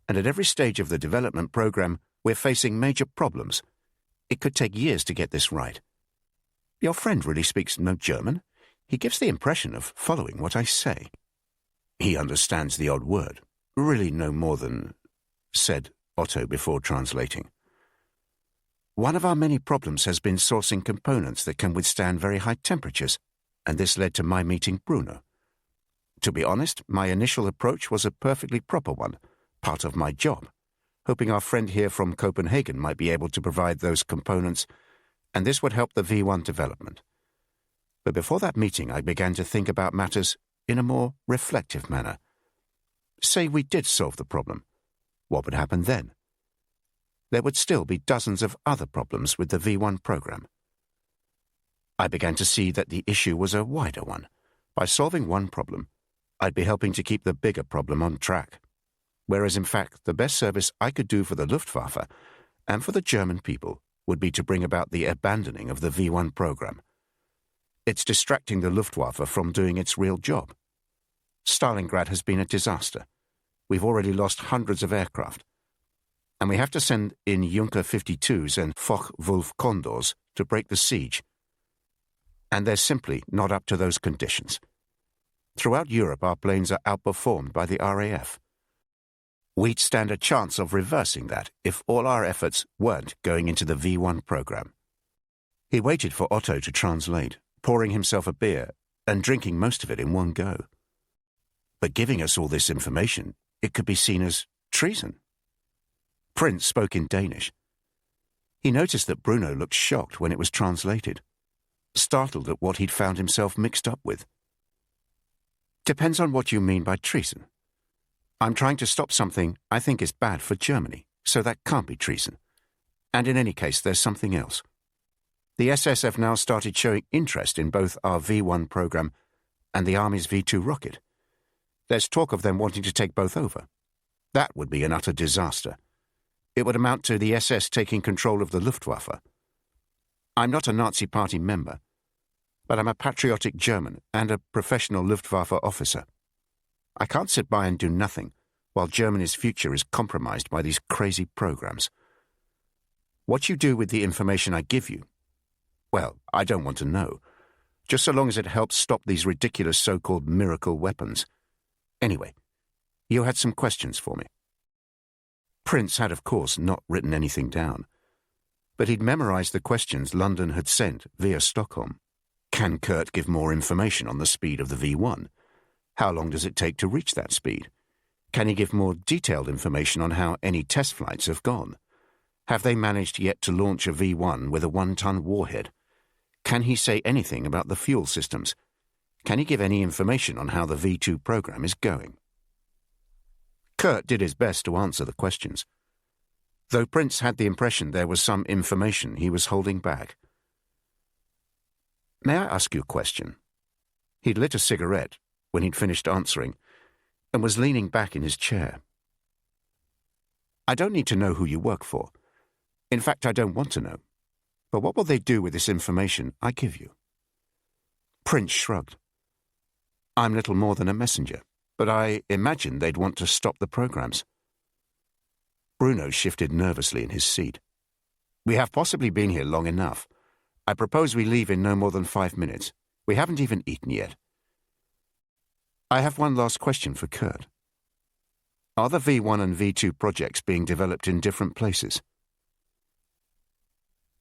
and at every stage of the development program, we're facing major problems. It could take years to get this right. Your friend really speaks no German? He gives the impression of following what I say." "He understands the odd word," Really no more than, said Otto before translating. One of our many problems has been sourcing components that can withstand very high temperatures, and this led to my meeting Bruno. To be honest, my initial approach was a perfectly proper one, part of my job, hoping our friend here from Copenhagen might be able to provide those components, and this would help the V1 development. But before that meeting, I began to think about matters in a more reflective manner. Say we did solve the problem. What would happen then? There would still be dozens of other problems with the V1 program. I began to see that the issue was a wider one. By solving one problem, I'd be helping to keep the bigger problem on track. Whereas, in fact, the best service I could do for the Luftwaffe and for the German people would be to bring about the abandoning of the V1 program. It's distracting the Luftwaffe from doing its real job. Stalingrad has been a disaster. We've already lost hundreds of aircraft. And we have to send in Junker 52s and Focke-Wulf Condors to break the siege. And they're simply not up to those conditions. Throughout Europe, our planes are outperformed by the RAF. We'd stand a chance of reversing that if all our efforts weren't going into the V1 program. He waited for Otto to translate, pouring himself a beer and drinking most of it in one go. But giving us all this information, it could be seen as treason. Prince spoke in Danish. He noticed that Bruno looked shocked when it was translated, startled at what he'd found himself mixed up with. Depends on what you mean by treason. I'm trying to stop something I think is bad for Germany, so that can't be treason. And in any case, there's something else. The SS have now started showing interest in both our V1 program and the Army's V2 rocket. There's talk of them wanting to take both over. That would be an utter disaster. It would amount to the SS taking control of the Luftwaffe. I'm not a Nazi Party member, but I'm a patriotic German and a professional Luftwaffe officer. I can't sit by and do nothing while Germany's future is compromised by these crazy programs. What you do with the information I give you, well, I don't want to know, just so long as it helps stop these ridiculous so-called miracle weapons. Anyway, you had some questions for me. Prince had, of course, not written anything down, but he'd memorized the questions London had sent via Stockholm. Can Kurt give more information on the speed of the V1? How long does it take to reach that speed? Can he give more detailed information on how any test flights have gone? Have they managed yet to launch a V1 with a 1-ton warhead? Can he say anything about the fuel systems? Can he give any information on how the V2 program is going? Kurt did his best to answer the questions, though Prince had the impression there was some information he was holding back. May I ask you a question? He'd lit a cigarette when he'd finished answering and was leaning back in his chair. I don't need to know who you work for. In fact, I don't want to know. But what will they do with this information I give you? Prince shrugged. I'm little more than a messenger, but I imagine they'd want to stop the programs. Bruno shifted nervously in his seat. We have possibly been here long enough. I propose we leave in no more than 5 minutes. We haven't even eaten yet. I have one last question for Kurt. Are the V1 and V2 projects being developed in different places?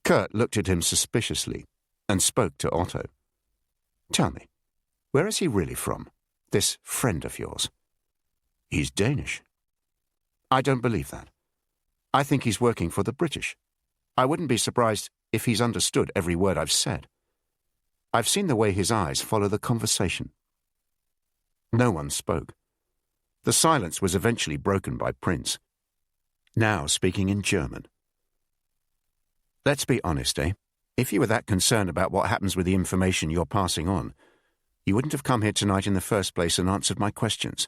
Kurt looked at him suspiciously and spoke to Otto. Tell me, where is he really from, this friend of yours? He's Danish. I don't believe that. I think he's working for the British. I wouldn't be surprised if he's understood every word I've said. I've seen the way his eyes follow the conversation. No one spoke. The silence was eventually broken by Prince, now speaking in German. Let's be honest, eh? If you were that concerned about what happens with the information you're passing on, you wouldn't have come here tonight in the first place and answered my questions.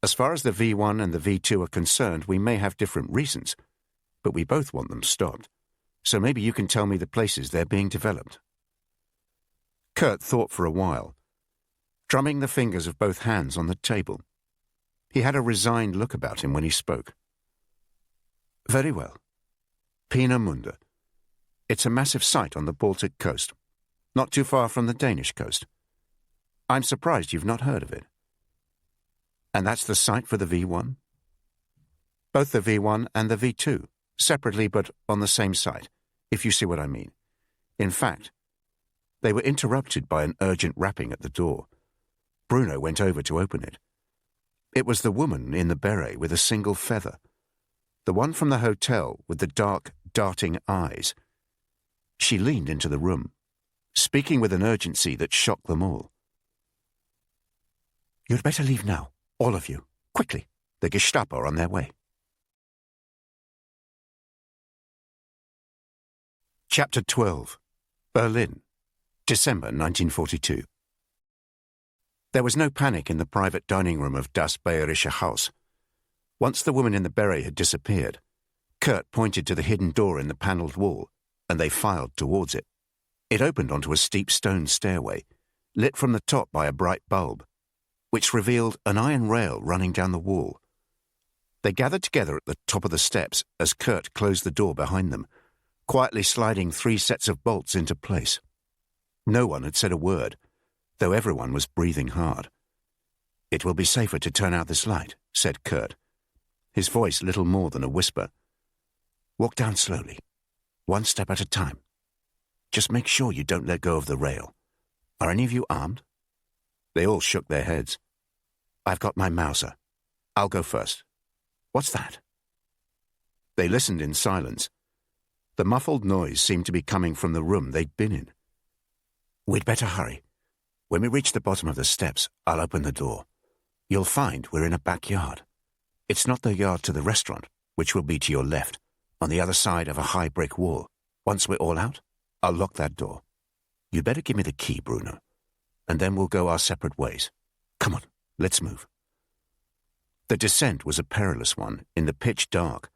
As far as the V1 and the V2 are concerned, we may have different reasons, but we both want them stopped. So maybe you can tell me the places they're being developed. Kurt thought for a while, drumming the fingers of both hands on the table. He had a resigned look about him when he spoke. Very well. Peenemünde. It's a massive site on the Baltic coast, not too far from the Danish coast. I'm surprised you've not heard of it. And that's the site for the V1? Both the V1 and the V2, separately but on the same site, if you see what I mean. In fact, they were interrupted by an urgent rapping at the door. Bruno went over to open it. It was the woman in the beret with a single feather, the one from the hotel with the dark, darting eyes. She leaned into the room, speaking with an urgency that shocked them all. "You'd better leave now, all of you. Quickly. The Gestapo are on their way." Chapter 12. Berlin, December 1942. There was no panic in the private dining room of Das Bayerische Haus. Once the woman in the beret had disappeared, Kurt pointed to the hidden door in the panelled wall, and they filed towards it. It opened onto a steep stone stairway, lit from the top by a bright bulb, which revealed an iron rail running down the wall. They gathered together at the top of the steps as Kurt closed the door behind them, quietly sliding 3 sets of bolts into place. No one had said a word, though everyone was breathing hard. "It will be safer to turn out this light," said Kurt, his voice little more than a whisper. "Walk down slowly, 1 step at a time. Just make sure you don't let go of the rail. Are any of you armed?" They all shook their heads. "I've got my Mauser. I'll go first. What's that?" They listened in silence. The muffled noise seemed to be coming from the room they'd been in. "We'd better hurry. When we reach the bottom of the steps, I'll open the door. You'll find we're in a backyard. It's not the yard to the restaurant, which will be to your left, on the other side of a high brick wall. Once we're all out, I'll lock that door. You'd better give me the key, Bruno, and then we'll go our separate ways. Come on, let's move." The descent was a perilous one in the pitch dark.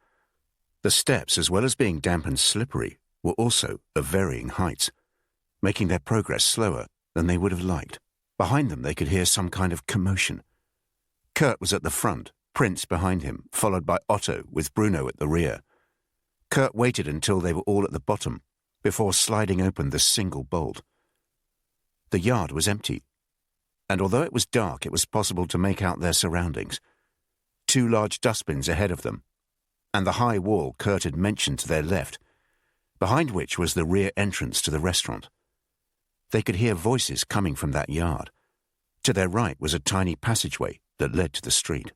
The steps, as well as being damp and slippery, were also of varying heights, making their progress slower than they would have liked. Behind them they could hear some kind of commotion. Kurt was at the front, Prince behind him, followed by Otto with Bruno at the rear. Kurt waited until they were all at the bottom, before sliding open the single bolt. The yard was empty, and although it was dark, it was possible to make out their surroundings. 2 large dustbins ahead of them, and the high wall Kurt had mentioned to their left, behind which was the rear entrance to the restaurant. They could hear voices coming from that yard. To their right was a tiny passageway that led to the street.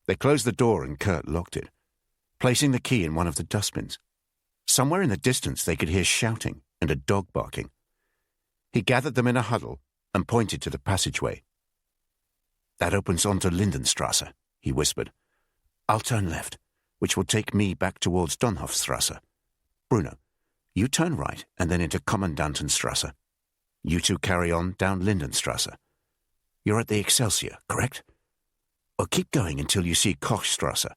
They closed the door and Kurt locked it, placing the key in one of the dustbins. Somewhere in the distance they could hear shouting and a dog barking. He gathered them in a huddle and pointed to the passageway. "That opens onto Lindenstrasse," he whispered. "I'll turn left, which will take me back towards Donhofstrasse. Bruno, you turn right and then into Kommandantenstrasse. You 2 carry on down Lindenstrasse. You're at the Excelsior, correct? Or keep going until you see Kochstrasse.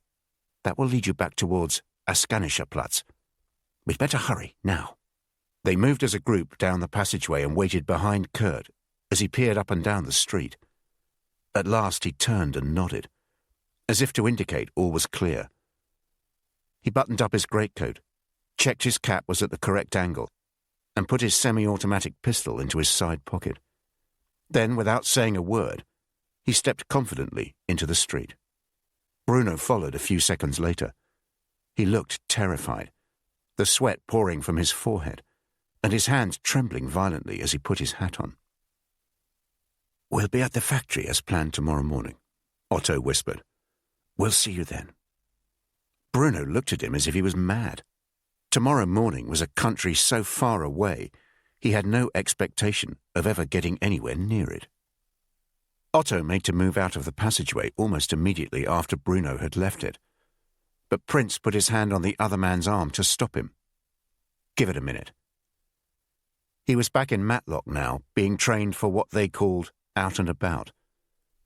That will lead you back towards Askanischer Platz. We'd better hurry, now." They moved as a group down the passageway and waited behind Kurt as he peered up and down the street. At last he turned and nodded, as if to indicate all was clear. He buttoned up his greatcoat, checked his cap was at the correct angle, and put his semi-automatic pistol into his side pocket. Then, without saying a word, he stepped confidently into the street. Bruno followed a few seconds later. He looked terrified, the sweat pouring from his forehead, and his hands trembling violently as he put his hat on. "We'll be at the factory as planned tomorrow morning," Otto whispered. "We'll see you then." Bruno looked at him as if he was mad. Tomorrow morning was a country so far away, he had no expectation of ever getting anywhere near it. Otto made to move out of the passageway almost immediately after Bruno had left it, but Prince put his hand on the other man's arm to stop him. "Give it a minute." He was back in Matlock now, being trained for what they called out and about,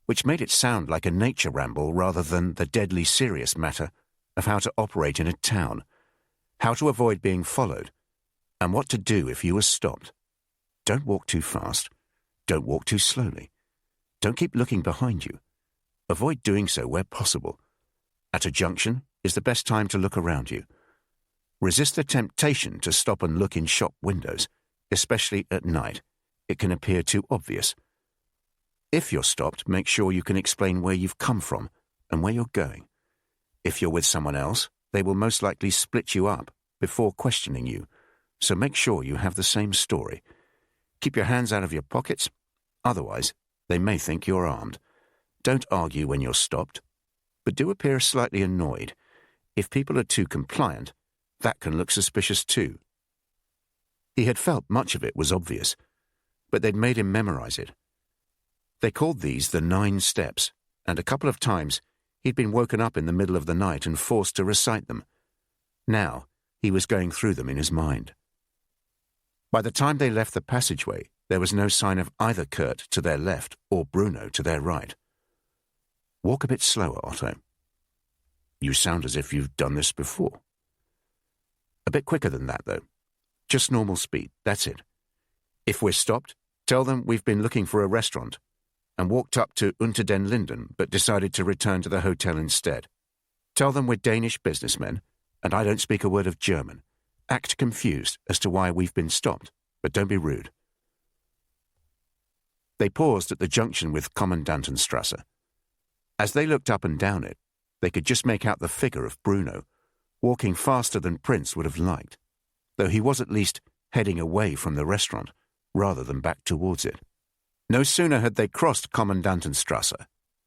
which made it sound like a nature ramble rather than the deadly serious matter of how to operate in a town, how to avoid being followed, and what to do if you were stopped. Don't walk too fast. Don't walk too slowly. Don't keep looking behind you. Avoid doing so where possible. At a junction is the best time to look around you. Resist the temptation to stop and look in shop windows, especially at night. It can appear too obvious. If you're stopped, make sure you can explain where you've come from and where you're going. If you're with someone else, they will most likely split you up before questioning you, so make sure you have the same story. Keep your hands out of your pockets, otherwise they may think you're armed. Don't argue when you're stopped, but do appear slightly annoyed. If people are too compliant, that can look suspicious too. He had felt much of it was obvious, but they'd made him memorize it. They called these the 9 steps, and a couple of times he'd been woken up in the middle of the night and forced to recite them. Now he was going through them in his mind. By the time they left the passageway, there was no sign of either Kurt to their left or Bruno to their right. Walk a bit slower, Otto. You sound as if you've done this before. A bit quicker than that, though. Just normal speed, that's it. If we're stopped, tell them we've been looking for a restaurant and walked up to Unter den Linden but decided to return to the hotel instead. Tell them we're Danish businessmen and I don't speak a word of German. Act confused as to why we've been stopped, but don't be rude. They paused at the junction with Kommandantenstrasse. As they looked up and down it, they could just make out the figure of Bruno, walking faster than Prince would have liked, though he was at least heading away from the restaurant rather than back towards it. No sooner had they crossed Kommandantenstrasse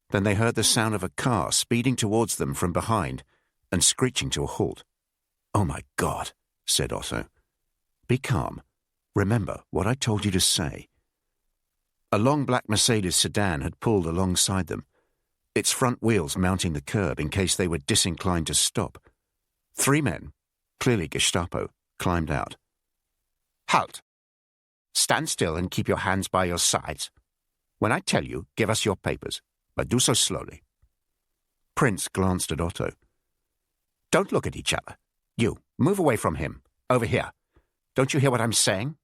than they heard the sound of a car speeding towards them from behind and screeching to a halt. "Oh my God," said Otto. "Be calm. Remember what I told you to say." A long black Mercedes sedan had pulled alongside them, its front wheels mounting the curb in case they were disinclined to stop. 3 men, clearly Gestapo, climbed out. "Halt! Stand still and keep your hands by your sides. When I tell you, give us your papers, but do so slowly." Prince glanced at Otto. "Don't look at each other. You, move away from him. Over here. Don't you hear what I'm saying?"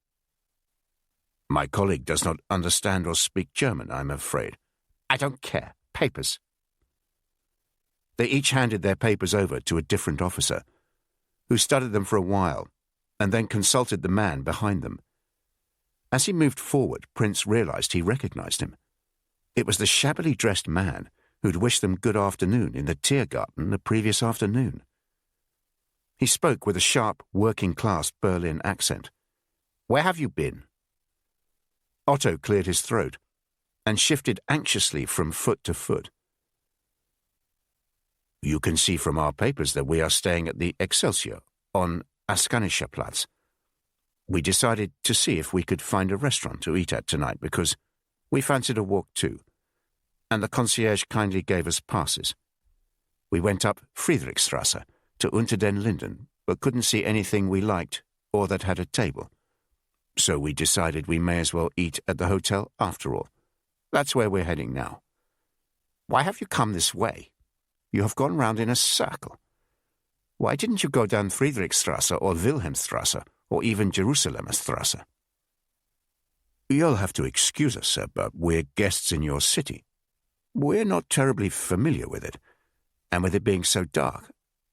"My colleague does not understand or speak German, I'm afraid." "I don't care. Papers." They each handed their papers over to a different officer, who studied them for a while and then consulted the man behind them. As he moved forward, Prince realized he recognized him. It was the shabbily dressed man who'd wished them good afternoon in the Tiergarten the previous afternoon. He spoke with a sharp, working-class Berlin accent. "Where have you been?" Otto cleared his throat and shifted anxiously from foot to foot. "You can see from our papers that we are staying at the Excelsior on Askanischer Platz. We decided to see if we could find a restaurant to eat at tonight because we fancied a walk too, and the concierge kindly gave us passes. We went up Friedrichstrasse to Unter den Linden, but couldn't see anything we liked or that had a table. So we decided we may as well eat at the hotel after all. That's where we're heading now." "Why have you come this way? You have gone round in a circle. Why didn't you go down Friedrichstrasse or Wilhelmstrasse or even Jerusalemstrasse?" "You'll have to excuse us, sir, but we're guests in your city. We're not terribly familiar with it, and with it being so dark,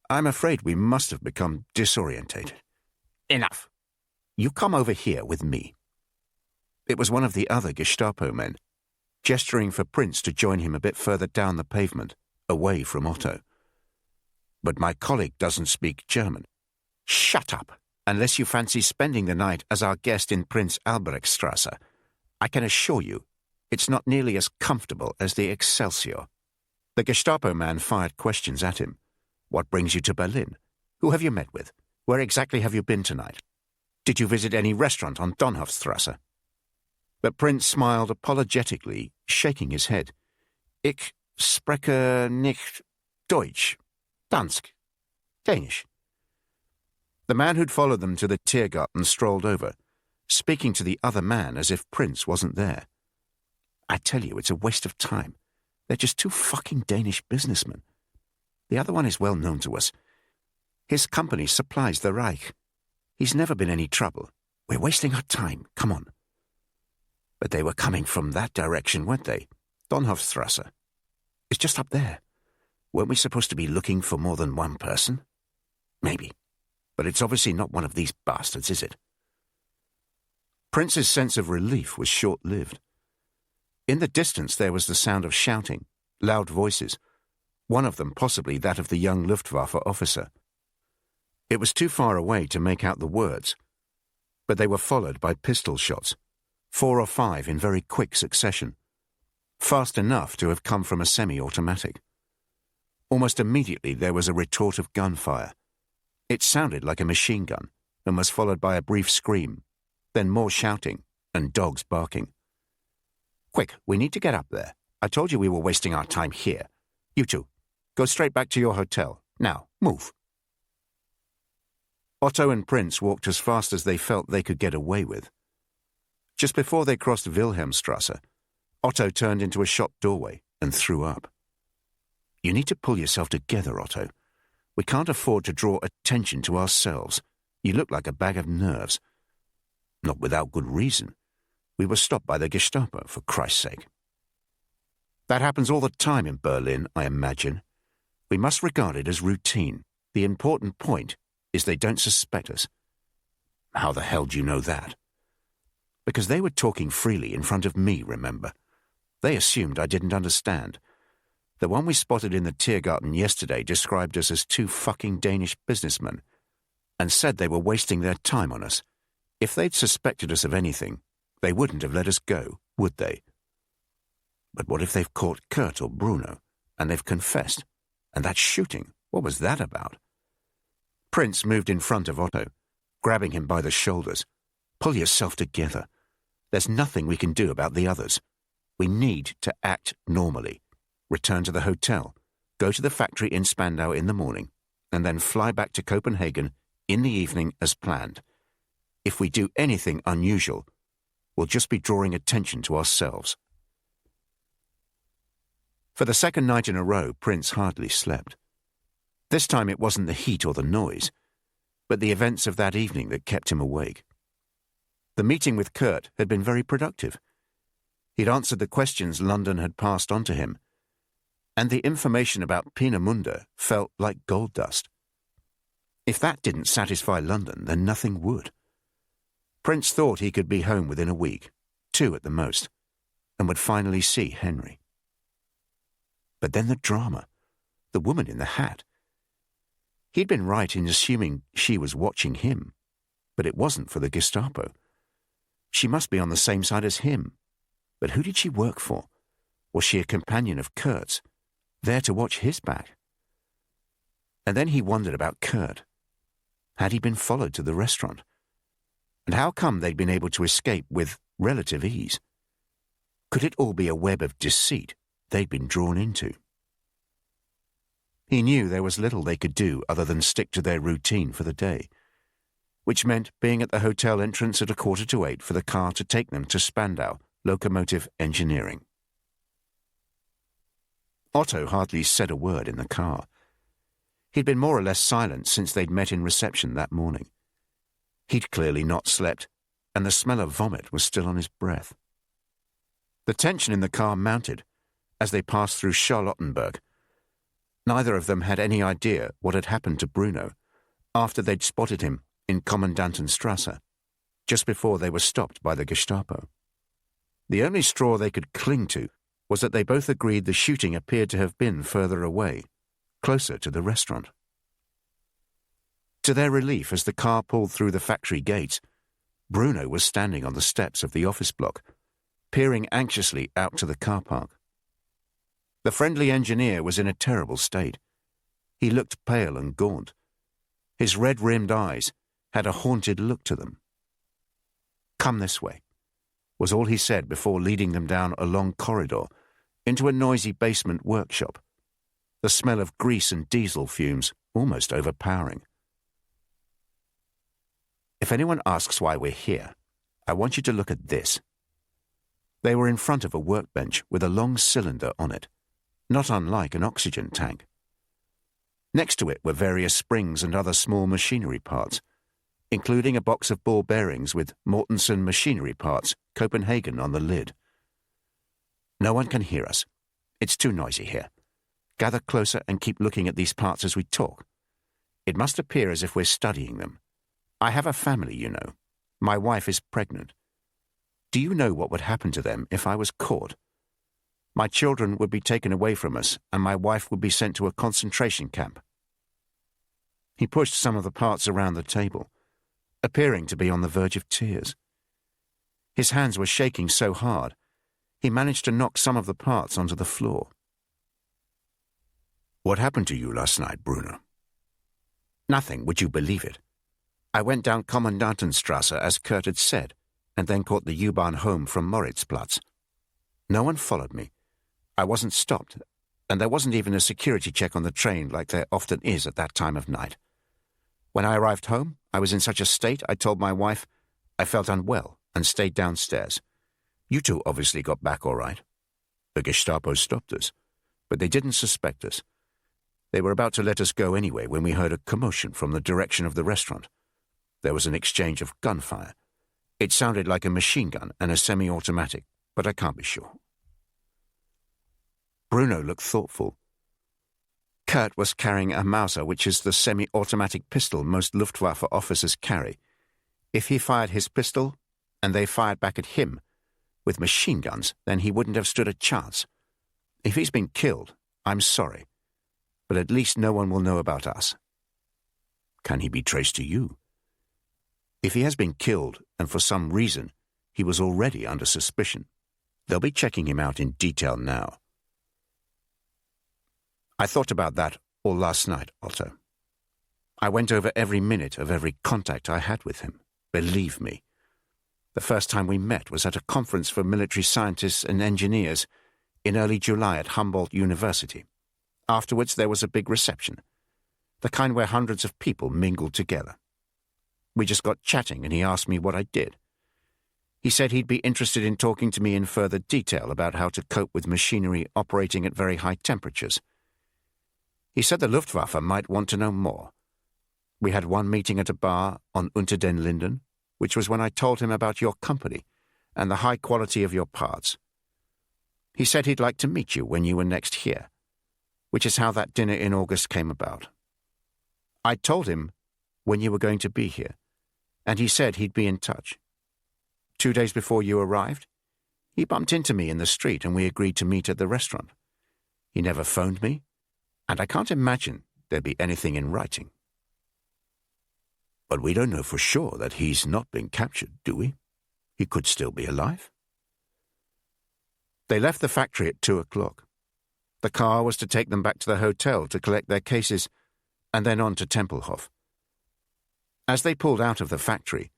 I'm afraid we must have become disorientated." "Enough. You come over here with me." It was one of the other Gestapo men, gesturing for Prince to join him a bit further down the pavement, away from Otto. "But my colleague doesn't speak German." "Shut up, unless you fancy spending the night as our guest in Prince Albrechtstrasse. I can assure you, it's not nearly as comfortable as the Excelsior." The Gestapo man fired questions at him. "What brings you to Berlin? Who have you met with? Where exactly have you been tonight? Did you visit any restaurant on Donhofstrasse?" But Prince smiled apologetically, shaking his head. "Ich spreche nicht Deutsch. Dansk. Danish." The man who'd followed them to the Tiergarten strolled over, speaking to the other man as if Prince wasn't there. "I tell you, it's a waste of time. They're just 2 fucking Danish businessmen. The other one is well known to us. His company supplies the Reich. He's never been any trouble. We're wasting our time. Come on." But they were coming from that direction, weren't they? Donhofstrasse. It's just up there. Weren't we supposed to be looking for more than one person? Maybe. But it's obviously not one of these bastards, is it? Prince's sense of relief was short-lived. In the distance there was the sound of shouting, loud voices, one of them possibly that of the young Luftwaffe officer. It was too far away to make out the words, but they were followed by pistol shots, 4 or 5 in very quick succession, fast enough to have come from a semi-automatic. Almost immediately there was a retort of gunfire. It sounded like a machine gun and was followed by a brief scream, then more shouting and dogs barking. "Quick, we need to get up there. I told you we were wasting our time here. You two, go straight back to your hotel. Now, move." Otto and Prince walked as fast as they felt they could get away with. Just before they crossed Wilhelmstrasse, Otto turned into a shop doorway and threw up. "You need to pull yourself together, Otto. We can't afford to draw attention to ourselves. You look like a bag of nerves." "Not without good reason. We were stopped by the Gestapo, for Christ's sake." "That happens all the time in Berlin, I imagine. We must regard it as routine. The important point is they don't suspect us." "How the hell do you know that?" "Because they were talking freely in front of me, remember. They assumed I didn't understand. The one we spotted in the Tiergarten yesterday described us as 2 fucking Danish businessmen and said they were wasting their time on us. If they'd suspected us of anything, they wouldn't have let us go, would they?" "But what if they've caught Kurt or Bruno, and they've confessed? And that shooting, what was that about?" Prince moved in front of Otto, grabbing him by the shoulders. "Pull yourself together. There's nothing we can do about the others. We need to act normally. Return to the hotel, go to the factory in Spandau in the morning, and then fly back to Copenhagen in the evening as planned. If we do anything unusual, we'll just be drawing attention to ourselves." For the second night in a row, Prince hardly slept. This time it wasn't the heat or the noise, but the events of that evening that kept him awake. The meeting with Kurt had been very productive. He'd answered the questions London had passed on to him, and the information about Peenemünde felt like gold dust. If that didn't satisfy London, then nothing would. Prince thought he could be home within a week, 2 at the most, and would finally see Henry. But then the drama, the woman in the hat. He'd been right in assuming she was watching him, but it wasn't for the Gestapo. She must be on the same side as him. But who did she work for? Was she a companion of Kurt's, there to watch his back? And then he wondered about Kurt. Had he been followed to the restaurant? And how come they'd been able to escape with relative ease? Could it all be a web of deceit they'd been drawn into? He knew there was little they could do other than stick to their routine for the day, which meant being at the hotel entrance at 7:45 for the car to take them to Spandau, locomotive engineering. Otto hardly said a word in the car. He'd been more or less silent since they'd met in reception that morning. He'd clearly not slept, and the smell of vomit was still on his breath. The tension in the car mounted as they passed through Charlottenburg. Neither of them had any idea what had happened to Bruno after they'd spotted him in Kommandantenstrasse, just before they were stopped by the Gestapo. The only straw they could cling to was that they both agreed the shooting appeared to have been further away, closer to the restaurant. To their relief, as the car pulled through the factory gates, Bruno was standing on the steps of the office block, peering anxiously out to the car park. The friendly engineer was in a terrible state. He looked pale and gaunt. His red-rimmed eyes had a haunted look to them. "Come this way," was all he said before leading them down a long corridor into a noisy basement workshop, the smell of grease and diesel fumes almost overpowering. "If anyone asks why we're here, I want you to look at this." They were in front of a workbench with a long cylinder on it, not unlike an oxygen tank. Next to it were various springs and other small machinery parts, including a box of ball bearings with Mortensen Machinery Parts, Copenhagen on the lid. "No one can hear us. It's too noisy here. Gather closer and keep looking at these parts as we talk. It must appear as if we're studying them. I have a family, you know. My wife is pregnant. Do you know what would happen to them if I was caught? My children would be taken away from us, and my wife would be sent to a concentration camp. He pushed some of the parts around the table, appearing to be on the verge of tears. His hands were shaking so hard, he managed to knock some of the parts onto the floor. "What happened to you last night, Bruno?" "Nothing, would you believe it? I went down Kommandantenstrasse as Kurt had said, and then caught the U-Bahn home from Moritzplatz. No one followed me. I wasn't stopped, and there wasn't even a security check on the train like there often is at that time of night. When I arrived home, I was in such a state I told my wife I felt unwell and stayed downstairs. You two obviously got back all right. The Gestapo stopped us, but they didn't suspect us. They were about to let us go anyway when we heard a commotion from the direction of the restaurant. There was an exchange of gunfire. It sounded like a machine gun and a semi-automatic, but I can't be sure." Bruno looked thoughtful. Kurt was carrying a Mauser, which is the semi-automatic pistol most Luftwaffe officers carry. If he fired his pistol, and they fired back at him, with machine guns, then he wouldn't have stood a chance. If he's been killed, I'm sorry, but at least no one will know about us. Can he be traced to you? If he has been killed, and for some reason, he was already under suspicion, they'll be checking him out in detail now. I thought about that all last night, Otto. I went over every minute of every contact I had with him. Believe me. The first time we met was at a conference for military scientists and engineers in early July at Humboldt University. Afterwards, there was a big reception, the kind where hundreds of people mingled together. We just got chatting and he asked me what I did. He said he'd be interested in talking to me in further detail about how to cope with machinery operating at very high temperatures. He said the Luftwaffe might want to know more. We had one meeting at a bar on Unter den Linden, which was when I told him about your company and the high quality of your parts. He said he'd like to meet you when you were next here, which is how that dinner in August came about. I told him when you were going to be here, and he said he'd be in touch. 2 days before you arrived, he bumped into me in the street and we agreed to meet at the restaurant. He never phoned me, and I can't imagine there'd be anything in writing. But we don't know for sure that he's not been captured, do we? He could still be alive. They left the factory at 2 o'clock. The car was to take them back to the hotel to collect their cases and then on to Tempelhof. As they pulled out of the factory,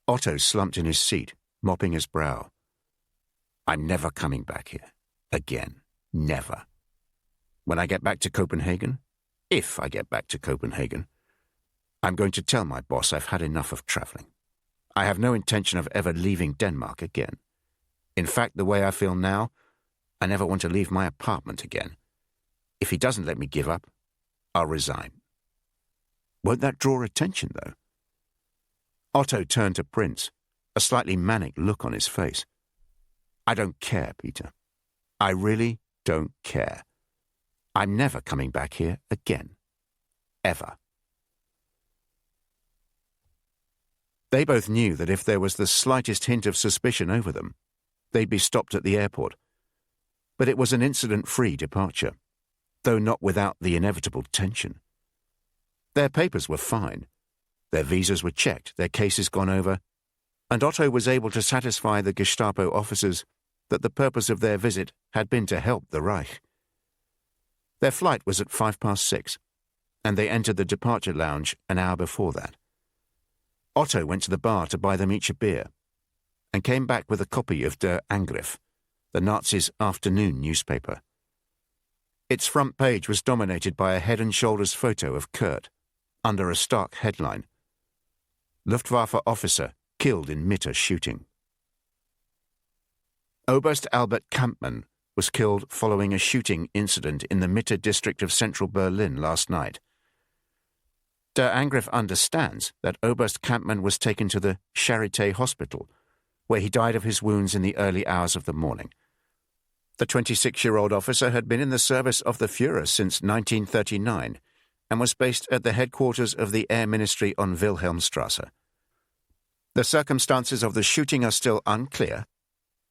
Otto slumped in his seat, mopping his brow. I'm never coming back here. Again. Never. When I get back to Copenhagen, if I get back to Copenhagen, I'm going to tell my boss I've had enough of traveling. I have no intention of ever leaving Denmark again. In fact, the way I feel now, I never want to leave my apartment again. If he doesn't let me give up, I'll resign. Won't that draw attention, though? Otto turned to Prince, a slightly manic look on his face. I don't care, Peter. I really don't care. I'm never coming back here again. Ever. They both knew that if there was the slightest hint of suspicion over them, they'd be stopped at the airport. But it was an incident-free departure, though not without the inevitable tension. Their papers were fine. Their visas were checked, their cases gone over, and Otto was able to satisfy the Gestapo officers that the purpose of their visit had been to help the Reich. Their flight was at 6:05, and they entered the departure lounge an hour before that. Otto went to the bar to buy them each a beer, and came back with a copy of Der Angriff, the Nazis' afternoon newspaper. Its front page was dominated by a head-and-shoulders photo of Kurt, under a stark headline, Luftwaffe officer killed in Mitte shooting. Oberst Albert Kampmann was killed following a shooting incident in the Mitte district of central Berlin last night. Der Angriff understands that Oberst Kampmann was taken to the Charité hospital, where he died of his wounds in the early hours of the morning. The 26-year-old officer had been in the service of the Führer since 1939 and was based at the headquarters of the Air Ministry on Wilhelmstrasse. The circumstances of the shooting are still unclear,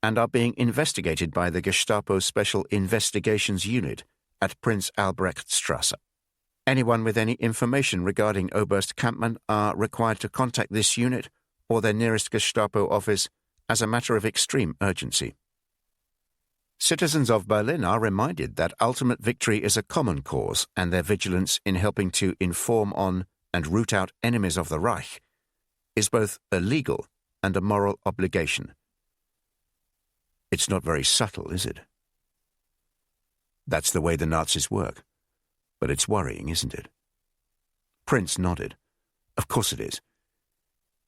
and are being investigated by the Gestapo Special Investigations Unit at Prince Albrechtstrasse. Anyone with any information regarding Oberst Kampmann are required to contact this unit or their nearest Gestapo office as a matter of extreme urgency. Citizens of Berlin are reminded that ultimate victory is a common cause, and their vigilance in helping to inform on and root out enemies of the Reich is both a legal and a moral obligation. It's not very subtle, is it? That's the way the Nazis work. But it's worrying, isn't it? Prince nodded. Of course it is.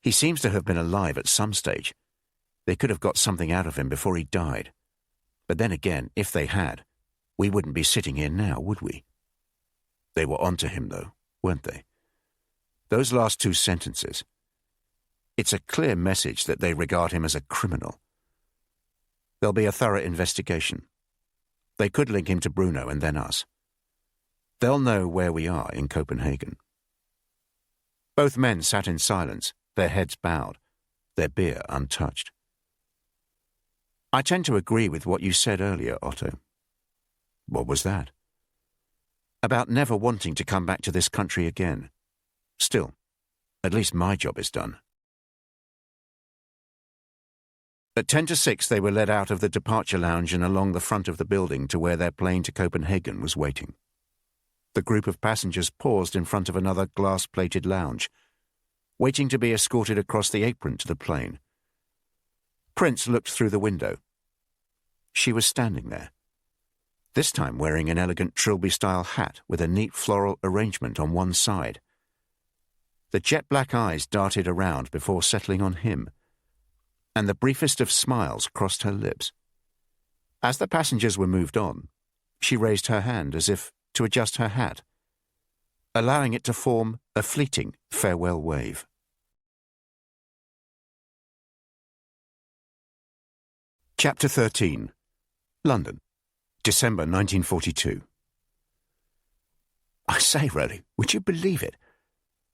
He seems to have been alive at some stage. They could have got something out of him before he died. But then again, if they had, we wouldn't be sitting here now, would we? They were onto him, though, weren't they? Those last two sentences. It's a clear message that they regard him as a criminal. There'll be a thorough investigation. They could link him to Bruno and then us. They'll know where we are in Copenhagen. Both men sat in silence, their heads bowed, their beer untouched. I tend to agree with what you said earlier, Otto. What was that? About never wanting to come back to this country again. Still, at least my job is done. At 6:10 they were led out of the departure lounge and along the front of the building to where their plane to Copenhagen was waiting. The group of passengers paused in front of another glass-plated lounge, waiting to be escorted across the apron to the plane. Prince looked through the window. She was standing there, this time wearing an elegant Trilby-style hat with a neat floral arrangement on one side. The jet-black eyes darted around before settling on him, and the briefest of smiles crossed her lips. As the passengers were moved on, she raised her hand as if to adjust her hat, allowing it to form a fleeting farewell wave. Chapter 13. London, December 1942. I say, Rolly, would you believe it?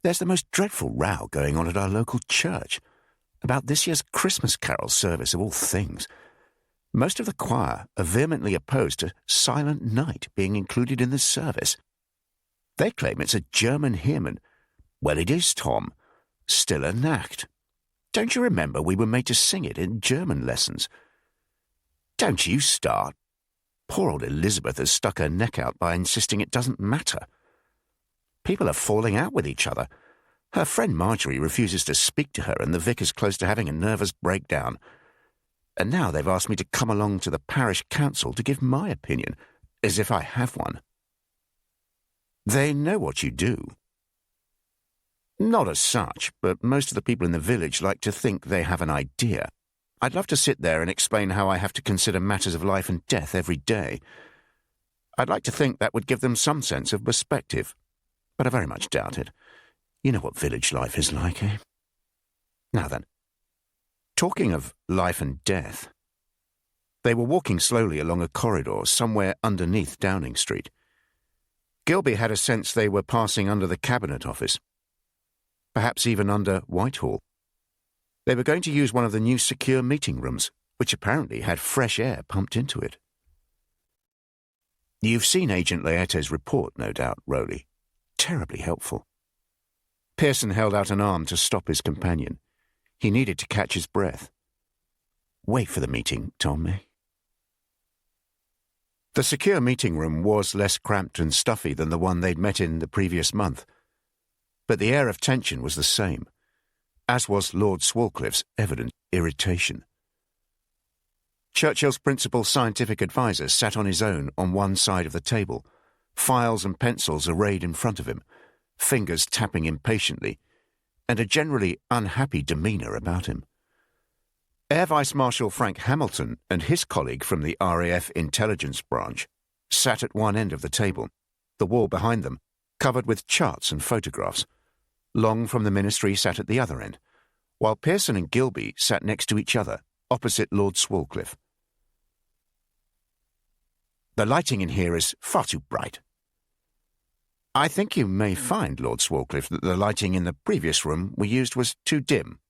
There's the most dreadful row going on at our local church about this year's Christmas carol service of all things. Most of the choir are vehemently opposed to Silent Night being included in the service. They claim it's a German hymn and, well, it is, Tom. Stille Nacht. Don't you remember we were made to sing it in German lessons? Don't you start. Poor old Elizabeth has stuck her neck out by insisting it doesn't matter. People are falling out with each other. Her friend Marjorie refuses to speak to her and the vicar's close to having a nervous breakdown. And now they've asked me to come along to the parish council to give my opinion, as if I have one. They know what you do. Not as such, but most of the people in the village like to think they have an idea. I'd love to sit there and explain how I have to consider matters of life and death every day. I'd like to think that would give them some sense of perspective, but I very much doubt it. You know what village life is like, eh? Now then, talking of life and death, they were walking slowly along a corridor somewhere underneath Downing Street. Gilby had a sense they were passing under the Cabinet Office, perhaps even under Whitehall. They were going to use one of the new secure meeting rooms, which apparently had fresh air pumped into it. You've seen Agent Laette's report, no doubt, Rowley. Terribly helpful. Pearson held out an arm to stop his companion. He needed to catch his breath. Wait for the meeting, Tom. The secure meeting room was less cramped and stuffy than the one they'd met in the previous month, but the air of tension was the same, as was Lord Swalcliffe's evident irritation. Churchill's principal scientific adviser sat on his own on one side of the table, files and pencils arrayed in front of him, fingers tapping impatiently, and a generally unhappy demeanour about him. Air Vice Marshal Frank Hamilton and his colleague from the RAF Intelligence Branch sat at one end of the table, the wall behind them covered with charts and photographs. Long from the Ministry sat at the other end, while Pearson and Gilby sat next to each other, opposite Lord Swalcliffe. The lighting in here is far too bright. I think you may find, Lord Swalcliffe, that the lighting in the previous room we used was too dim.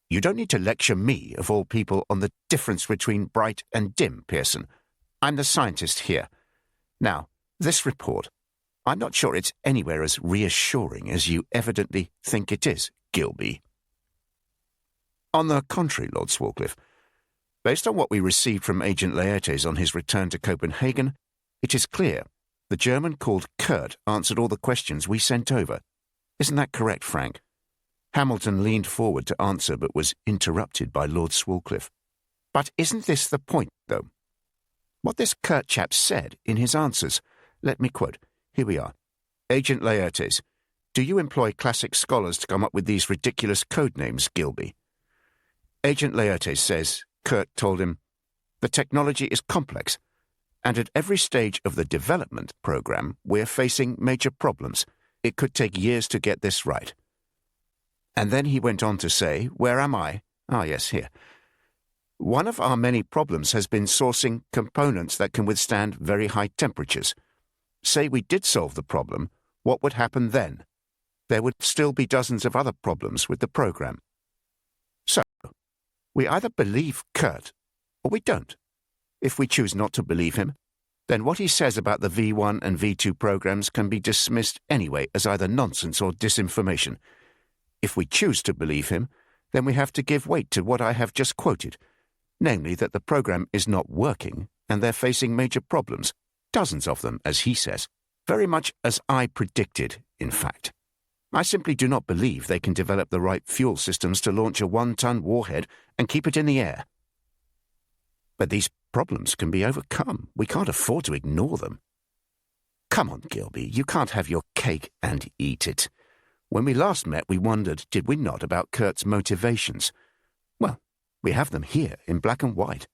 You don't need to lecture me, of all people, on the difference between bright and dim, Pearson. I'm the scientist here. Now, this report, I'm not sure it's anywhere as reassuring as you evidently think it is, Gilby. On the contrary, Lord Swarcliffe, based on what we received from Agent Laertes on his return to Copenhagen, it is clear the German called Kurt answered all the questions we sent over. Isn't that correct, Frank? Hamilton leaned forward to answer but was interrupted by Lord Swarcliffe. But isn't this the point, though? What this Kurt chap said in his answers, let me quote. Here we are. Agent Laertes, do you employ classic scholars to come up with these ridiculous code names, Gilby? Agent Laertes says, Kurt told him, the technology is complex, and at every stage of the development program, we're facing major problems. It could take years to get this right. And then he went on to say, where am I? Ah, yes, here. One of our many problems has been sourcing components that can withstand very high temperatures. Say we did solve the problem, what would happen then? There would still be dozens of other problems with the program. So, we either believe Kurt, or we don't. If we choose not to believe him, then what he says about the V1 and V2 programs can be dismissed anyway as either nonsense or disinformation. If we choose to believe him, then we have to give weight to what I have just quoted, namely that the program is not working and they're facing major problems, dozens of them, as he says, very much as I predicted, in fact. I simply do not believe they can develop the right fuel systems to launch a 1-ton warhead and keep it in the air. But these problems can be overcome. We can't afford to ignore them. Come on, Gilby, you can't have your cake and eat it. When we last met, we wondered, did we not, about Kurt's motivations? Well, we have them here in black and white,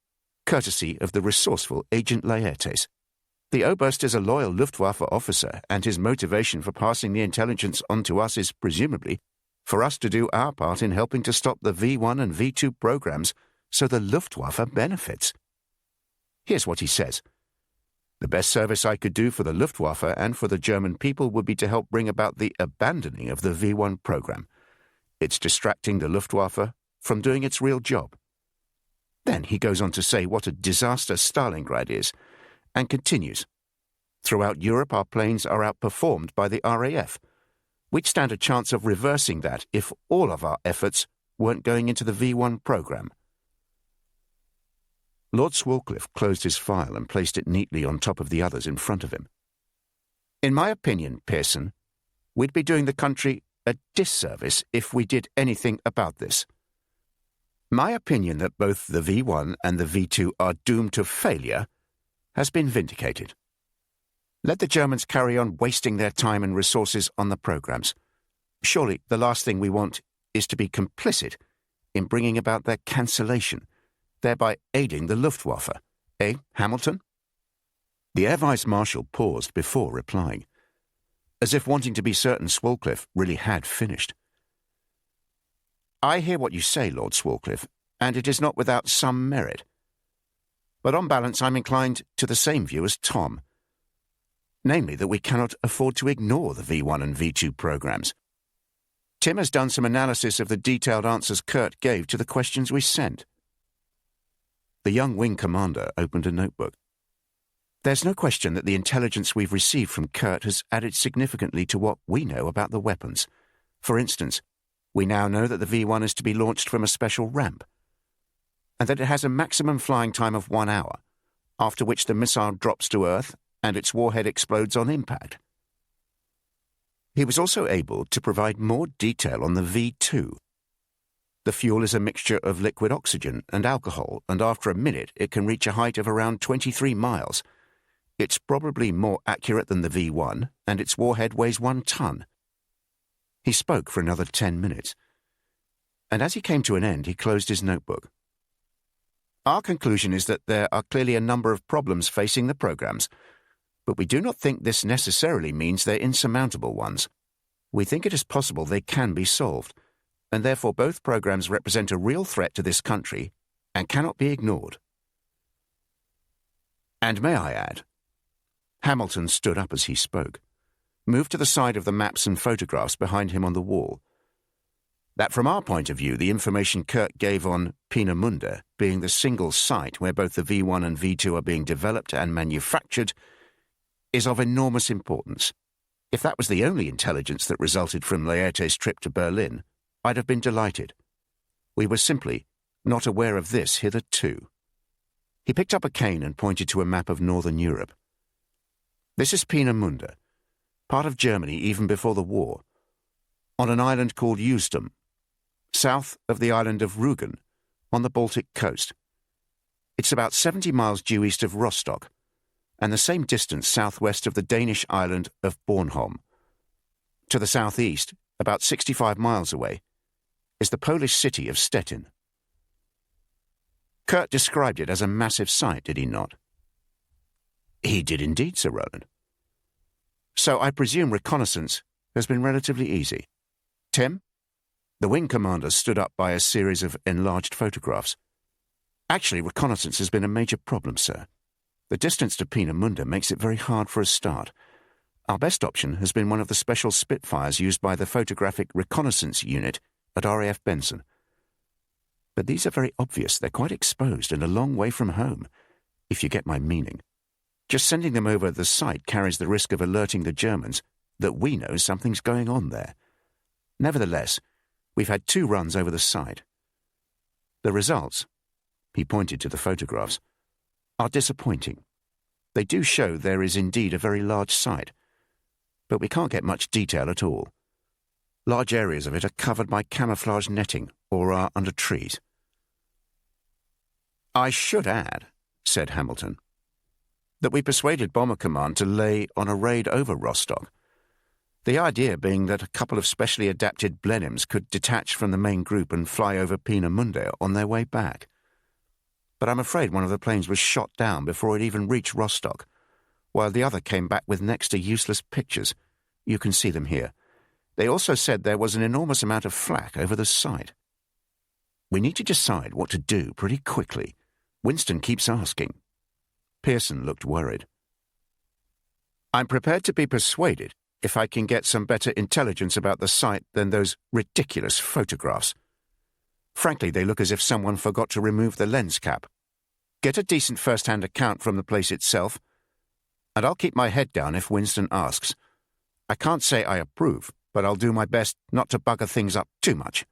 courtesy of the resourceful Agent Laertes. The Oberst is a loyal Luftwaffe officer, and his motivation for passing the intelligence on to us is, presumably, for us to do our part in helping to stop the V1 and V2 programs so the Luftwaffe benefits. Here's what he says. The best service I could do for the Luftwaffe and for the German people would be to help bring about the abandoning of the V1 program. It's distracting the Luftwaffe from doing its real job. Then he goes on to say what a disaster Stalingrad is, and continues. Throughout Europe, our planes are outperformed by the RAF. We'd stand a chance of reversing that if all of our efforts weren't going into the V1 program. Lord Swarcliffe closed his file and placed it neatly on top of the others in front of him. In my opinion, Pearson, we'd be doing the country a disservice if we did anything about this. My opinion that both the V1 and the V2 are doomed to failure has been vindicated. Let the Germans carry on wasting their time and resources on the programs. Surely the last thing we want is to be complicit in bringing about their cancellation, thereby aiding the Luftwaffe. Eh, Hamilton? The Air Vice Marshal paused before replying, as if wanting to be certain Swarcliffe really had finished. I hear what you say, Lord Swarcliffe, and it is not without some merit. But on balance I'm inclined to the same view as Tom, namely that we cannot afford to ignore the V1 and V2 programs. Tim has done some analysis of the detailed answers Kurt gave to the questions we sent. The young wing commander opened a notebook. There's no question that the intelligence we've received from Kurt has added significantly to what we know about the weapons. For instance, we now know that the V1 is to be launched from a special ramp, and that it has a maximum flying time of 1 hour, after which the missile drops to Earth and its warhead explodes on impact. He was also able to provide more detail on the V2. The fuel is a mixture of liquid oxygen and alcohol, and after a minute it can reach a height of around 23 miles. It's probably more accurate than the V1, and its warhead weighs 1 ton. He spoke for another 10 minutes, and as he came to an end, he closed his notebook. Our conclusion is that there are clearly a number of problems facing the programs, but we do not think this necessarily means they're insurmountable ones. We think it is possible they can be solved, and therefore both programs represent a real threat to this country and cannot be ignored. And may I add, Hamilton stood up as he spoke, moved to the side of the maps and photographs behind him on the wall. That from our point of view, the information Kurt gave on Peenemünde being the single site where both the V1 and V2 are being developed and manufactured is of enormous importance. If that was the only intelligence that resulted from Laerte's trip to Berlin, I'd have been delighted. We were simply not aware of this hitherto. He picked up a cane and pointed to a map of northern Europe. This is Peenemünde, part of Germany even before the war, on an island called Usedom, south of the island of Rügen, on the Baltic coast. It's about 70 miles due east of Rostock, and the same distance southwest of the Danish island of Bornholm. To the southeast, about 65 miles away, is the Polish city of Stettin. Kurt described it as a massive site, did he not? He did indeed, Sir Roland. So I presume reconnaissance has been relatively easy. Tim? The wing commander stood up by a series of enlarged photographs. Actually, reconnaissance has been a major problem, sir. The distance to Peenemünde makes it very hard for a start. Our best option has been one of the special Spitfires used by the Photographic Reconnaissance Unit at RAF Benson. But these are very obvious. They're quite exposed and a long way from home, if you get my meaning. Just sending them over the site carries the risk of alerting the Germans that we know something's going on there. Nevertheless, we've had 2 runs over the site. The results, he pointed to the photographs, are disappointing. They do show there is indeed a very large site, but we can't get much detail at all. Large areas of it are covered by camouflage netting or are under trees. I should add, said Hamilton, that we persuaded Bomber Command to lay on a raid over Rostock, the idea being that a couple of specially adapted Blenheims could detach from the main group and fly over Peenemünde on their way back. But I'm afraid one of the planes was shot down before it even reached Rostock, while the other came back with next to useless pictures. You can see them here. They also said there was an enormous amount of flak over the site. We need to decide what to do pretty quickly. Winston keeps asking. Pearson looked worried. I'm prepared to be persuaded if I can get some better intelligence about the site than those ridiculous photographs. Frankly, they look as if someone forgot to remove the lens cap. Get a decent first-hand account from the place itself, and I'll keep my head down if Winston asks. I can't say I approve, but I'll do my best not to bugger things up too much.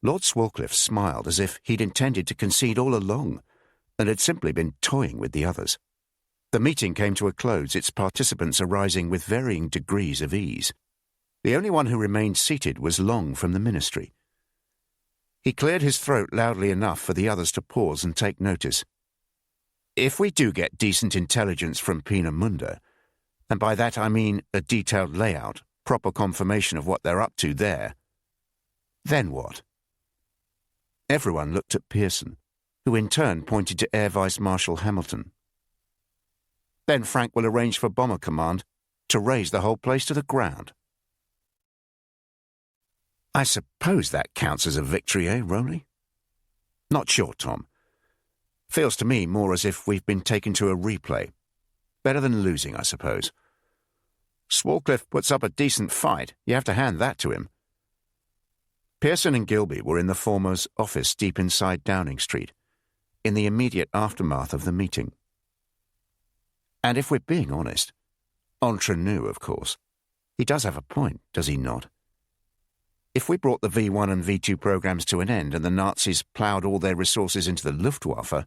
Lord Swarcliffe smiled as if he'd intended to concede all along, and had simply been toying with the others. The meeting came to a close, its participants arising with varying degrees of ease. The only one who remained seated was Long from the Ministry. He cleared his throat loudly enough for the others to pause and take notice. If we do get decent intelligence from Peenemünde, and by that I mean a detailed layout, proper confirmation of what they're up to there, then what? Everyone looked at Pearson, who in turn pointed to Air Vice Marshal Hamilton. Then Frank will arrange for Bomber Command to raise the whole place to the ground. I suppose that counts as a victory, eh, Rowley? Not sure, Tom. Feels to me more as if we've been taken to a replay. Better than losing, I suppose. Swarcliffe puts up a decent fight. You have to hand that to him. Pearson and Gilby were in the former's office deep inside Downing Street, in the immediate aftermath of the meeting. And if we're being honest, entre nous, of course, he does have a point, does he not? If we brought the V1 and V2 programs to an end and the Nazis ploughed all their resources into the Luftwaffe,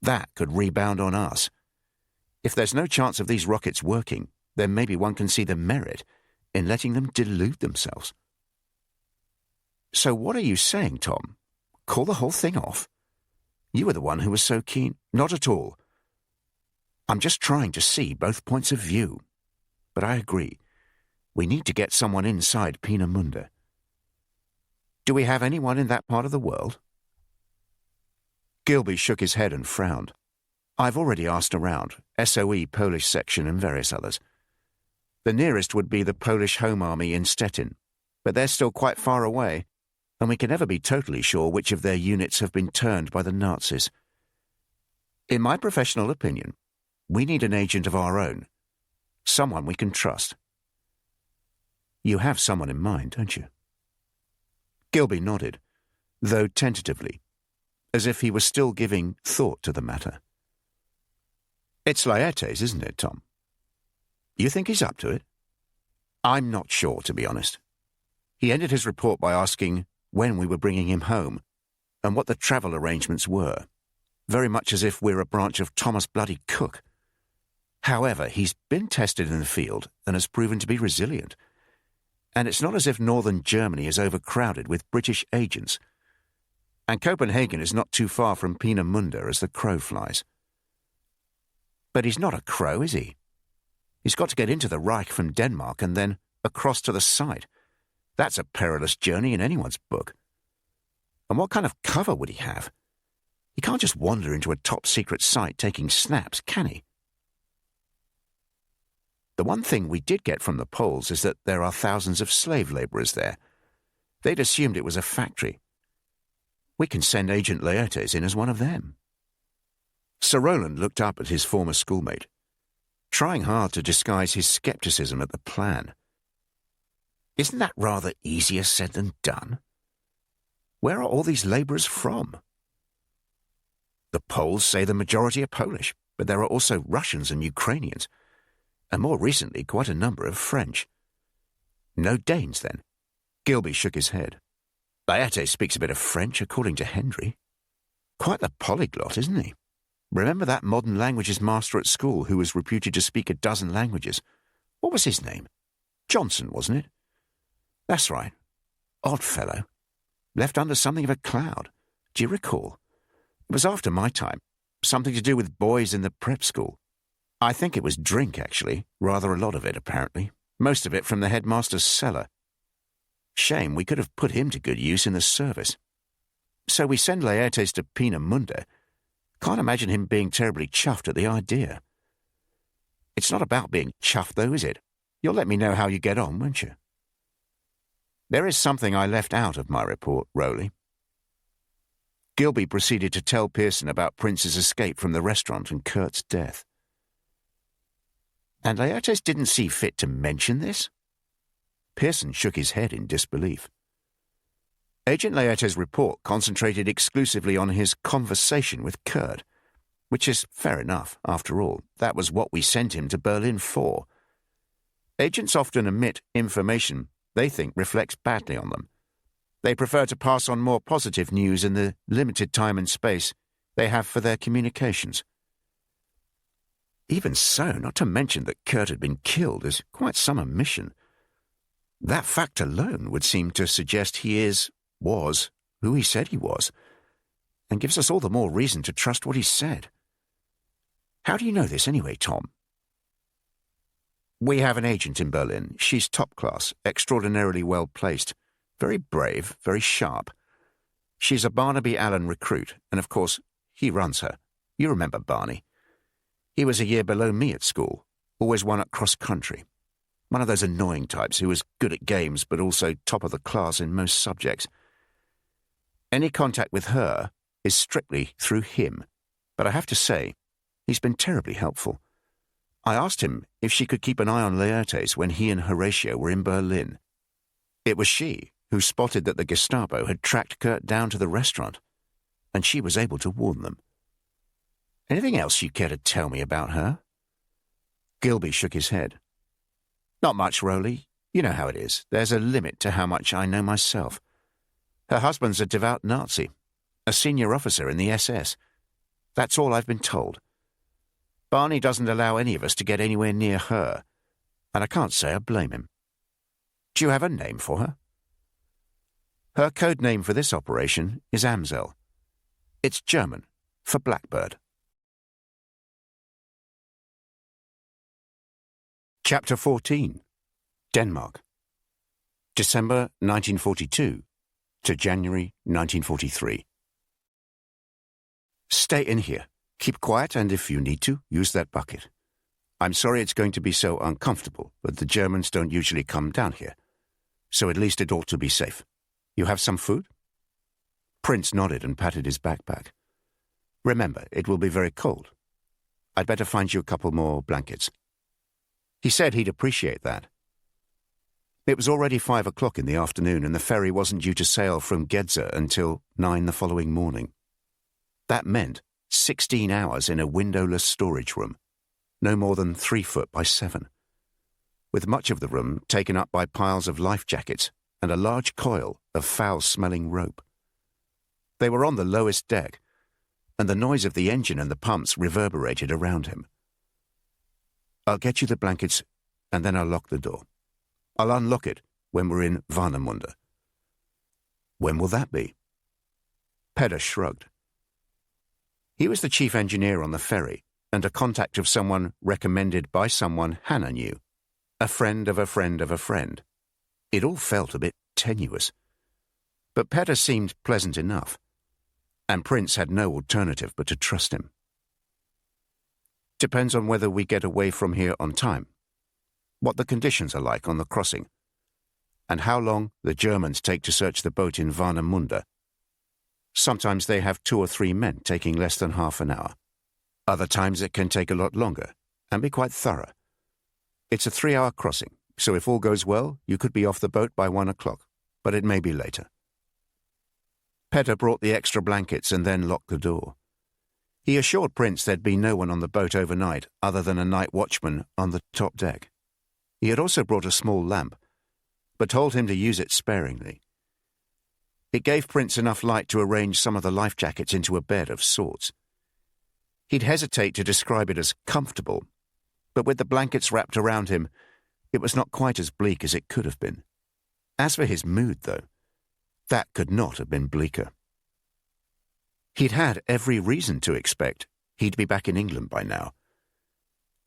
that could rebound on us. If there's no chance of these rockets working, then maybe one can see the merit in letting them delude themselves. So what are you saying, Tom? Call the whole thing off? You were the one who was so keen. Not at all. I'm just trying to see both points of view. But I agree. We need to get someone inside Peenemünde. Do we have anyone in that part of the world? Gilby shook his head and frowned. I've already asked around, SOE Polish section and various others. The nearest would be the Polish Home Army in Stettin, but they're still quite far away, and we can never be totally sure which of their units have been turned by the Nazis. In my professional opinion, we need an agent of our own, someone we can trust. You have someone in mind, don't you? Gilby nodded, though tentatively, as if he was still giving thought to the matter. It's Laertes, isn't it, Tom? You think he's up to it? I'm not sure, to be honest. He ended his report by asking when we were bringing him home and what the travel arrangements were, very much as if we're a branch of Thomas Bloody Cook. However, he's been tested in the field and has proven to be resilient. And it's not as if northern Germany is overcrowded with British agents. And Copenhagen is not too far from Peenemünde as the crow flies. But he's not a crow, is he? He's got to get into the Reich from Denmark and then across to the site. That's a perilous journey in anyone's book. And what kind of cover would he have? He can't just wander into a top-secret site taking snaps, can he? The one thing we did get from the Poles is that there are thousands of slave labourers there. They'd assumed it was a factory. We can send Agent Laertes in as one of them. Sir Roland looked up at his former schoolmate, trying hard to disguise his scepticism at the plan. Isn't that rather easier said than done? Where are all these labourers from? The Poles say the majority are Polish, but there are also Russians and Ukrainians, and more recently quite a number of French. No Danes, then? Gilby shook his head. Laertes speaks a bit of French, according to Hendry. Quite the polyglot, isn't he? Remember that modern languages master at school who was reputed to speak a dozen languages? What was his name? Johnson, wasn't it? That's right. Odd fellow. Left under something of a cloud. Do you recall? It was after my time. Something to do with boys in the prep school. I think it was drink, actually. Rather a lot of it, apparently. Most of it from the headmaster's cellar. Shame we could have put him to good use in the service. So we send Laertes to Peenemünde. Can't imagine him being terribly chuffed at the idea. It's not about being chuffed, though, is it? You'll let me know how you get on, won't you? There is something I left out of my report, Rowley. Gilby proceeded to tell Pearson about Prince's escape from the restaurant and Kurt's death. And Laertes didn't see fit to mention this? Pearson shook his head in disbelief. Agent Laertes' report concentrated exclusively on his conversation with Kurt, which is fair enough, after all. That was what we sent him to Berlin for. Agents often omit information they think reflects badly on them. They prefer to pass on more positive news in the limited time and space they have for their communications. Even so, not to mention that Kurt had been killed is quite some omission. That fact alone would seem to suggest he was who he said he was, and gives us all the more reason to trust what he said. How do you know this anyway, Tom? We have an agent in Berlin. She's top class, extraordinarily well placed, very brave, very sharp. She's a Barnaby Allen recruit, and of course, he runs her. You remember Barney. He was a year below me at school, always won at cross-country. One of those annoying types who was good at games but also top of the class in most subjects. Any contact with her is strictly through him, but I have to say, he's been terribly helpful. I asked him if she could keep an eye on Laertes when he and Horatio were in Berlin. It was she who spotted that the Gestapo had tracked Kurt down to the restaurant, and she was able to warn them. Anything else you care to tell me about her? Gilby shook his head. Not much, Rowley. You know how it is. There's a limit to how much I know myself. Her husband's a devout Nazi, a senior officer in the SS. That's all I've been told. Barney doesn't allow any of us to get anywhere near her, and I can't say I blame him. Do you have a name for her? Her code name for this operation is Amsel. It's German, for blackbird. Chapter 14. Denmark. December 1942 to January 1943. Stay in here. Keep quiet, and if you need to, use that bucket. I'm sorry it's going to be so uncomfortable, but the Germans don't usually come down here. So at least it ought to be safe. You have some food? Prince nodded and patted his backpack. Remember, it will be very cold. I'd better find you a couple more blankets. He said he'd appreciate that. It was already 5 o'clock in the afternoon, and the ferry wasn't due to sail from Gedser until 9 the following morning. That meant 16 hours in a windowless storage room, no more than 3 foot by 7, with much of the room taken up by piles of life jackets and a large coil of foul-smelling rope. They were on the lowest deck, and the noise of the engine and the pumps reverberated around him. "I'll get you the blankets, and then I'll lock the door. I'll unlock it when we're in Warnemünde." "When will that be?" Peder shrugged. He was the chief engineer on the ferry and a contact of someone recommended by someone Hannah knew, a friend of a friend of a friend. It all felt a bit tenuous. But Peder seemed pleasant enough, and Prince had no alternative but to trust him. "Depends on whether we get away from here on time, what the conditions are like on the crossing, and how long the Germans take to search the boat in Warnemünde. Sometimes they have 2 or 3 men taking less than half an hour. Other times it can take a lot longer and be quite thorough. It's a 3-hour crossing, so if all goes well, you could be off the boat by 1 o'clock, but it may be later." Peder brought the extra blankets and then locked the door. He assured Prince there'd be no one on the boat overnight other than a night watchman on the top deck. He had also brought a small lamp, but told him to use it sparingly. It gave Prince enough light to arrange some of the life jackets into a bed of sorts. He'd hesitate to describe it as comfortable, but with the blankets wrapped around him, it was not quite as bleak as it could have been. As for his mood, though, that could not have been bleaker. He'd had every reason to expect he'd be back in England by now.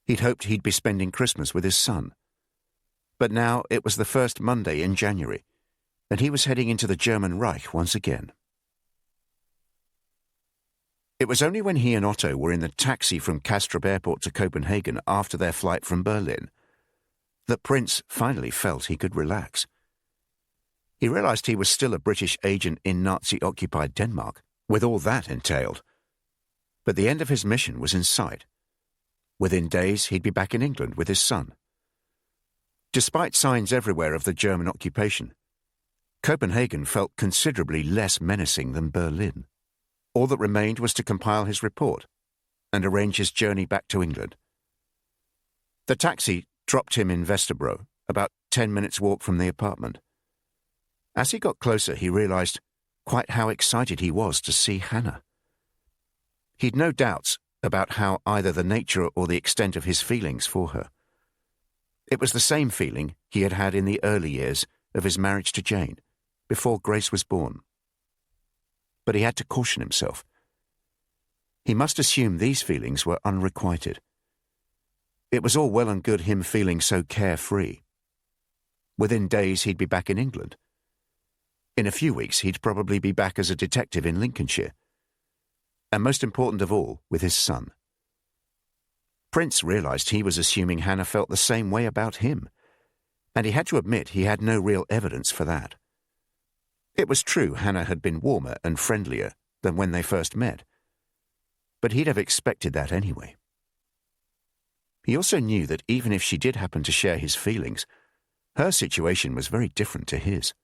He'd hoped he'd be spending Christmas with his son. But now it was the first Monday in January, and he was heading into the German Reich once again. It was only when he and Otto were in the taxi from Kastrup Airport to Copenhagen after their flight from Berlin that Prince finally felt he could relax. He realized he was still a British agent in Nazi-occupied Denmark, with all that entailed. But the end of his mission was in sight. Within days, he'd be back in England with his son. Despite signs everywhere of the German occupation, Copenhagen felt considerably less menacing than Berlin. All that remained was to compile his report and arrange his journey back to England. The taxi dropped him in Vesterbro, about 10 minutes' walk from the apartment. As he got closer, he realized quite how excited he was to see Hannah. He'd no doubts about how either the nature or the extent of his feelings for her. It was the same feeling he had had in the early years of his marriage to Jane, before Grace was born. But he had to caution himself. He must assume these feelings were unrequited. It was all well and good him feeling so carefree. Within days he'd be back in England. In a few weeks he'd probably be back as a detective in Lincolnshire. And most important of all, with his son. Prince realized he was assuming Hannah felt the same way about him, and he had to admit he had no real evidence for that. It was true Hannah had been warmer and friendlier than when they first met, but he'd have expected that anyway. He also knew that even if she did happen to share his feelings, her situation was very different to his.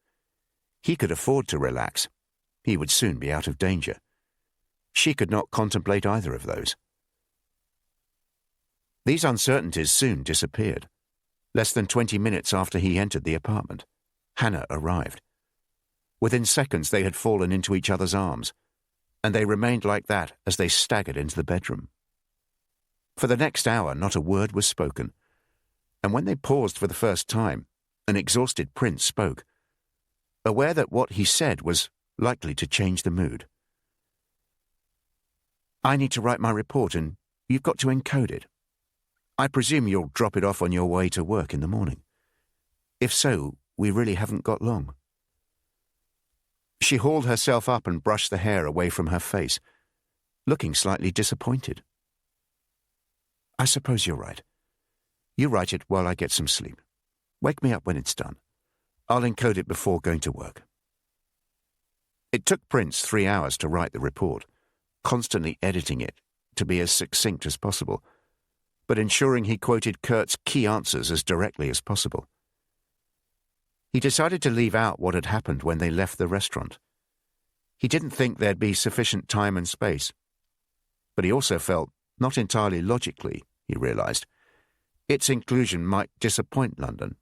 He could afford to relax. He would soon be out of danger. She could not contemplate either of those. These uncertainties soon disappeared. Less than 20 minutes after he entered the apartment, Hannah arrived. Within seconds they had fallen into each other's arms, and they remained like that as they staggered into the bedroom. For the next hour not a word was spoken, and when they paused for the first time, an exhausted Prince spoke, aware that what he said was likely to change the mood. "I need to write my report, and you've got to encode it. I presume you'll drop it off on your way to work in the morning. If so, we really haven't got long." She hauled herself up and brushed the hair away from her face, looking slightly disappointed. "I suppose you're right. You write it while I get some sleep. Wake me up when it's done. I'll encode it before going to work." It took Prince 3 hours to write the report, constantly editing it to be as succinct as possible, but ensuring he quoted Kurt's key answers as directly as possible. He decided to leave out what had happened when they left the restaurant. He didn't think there'd be sufficient time and space. But he also felt, not entirely logically, he realized, its inclusion might disappoint London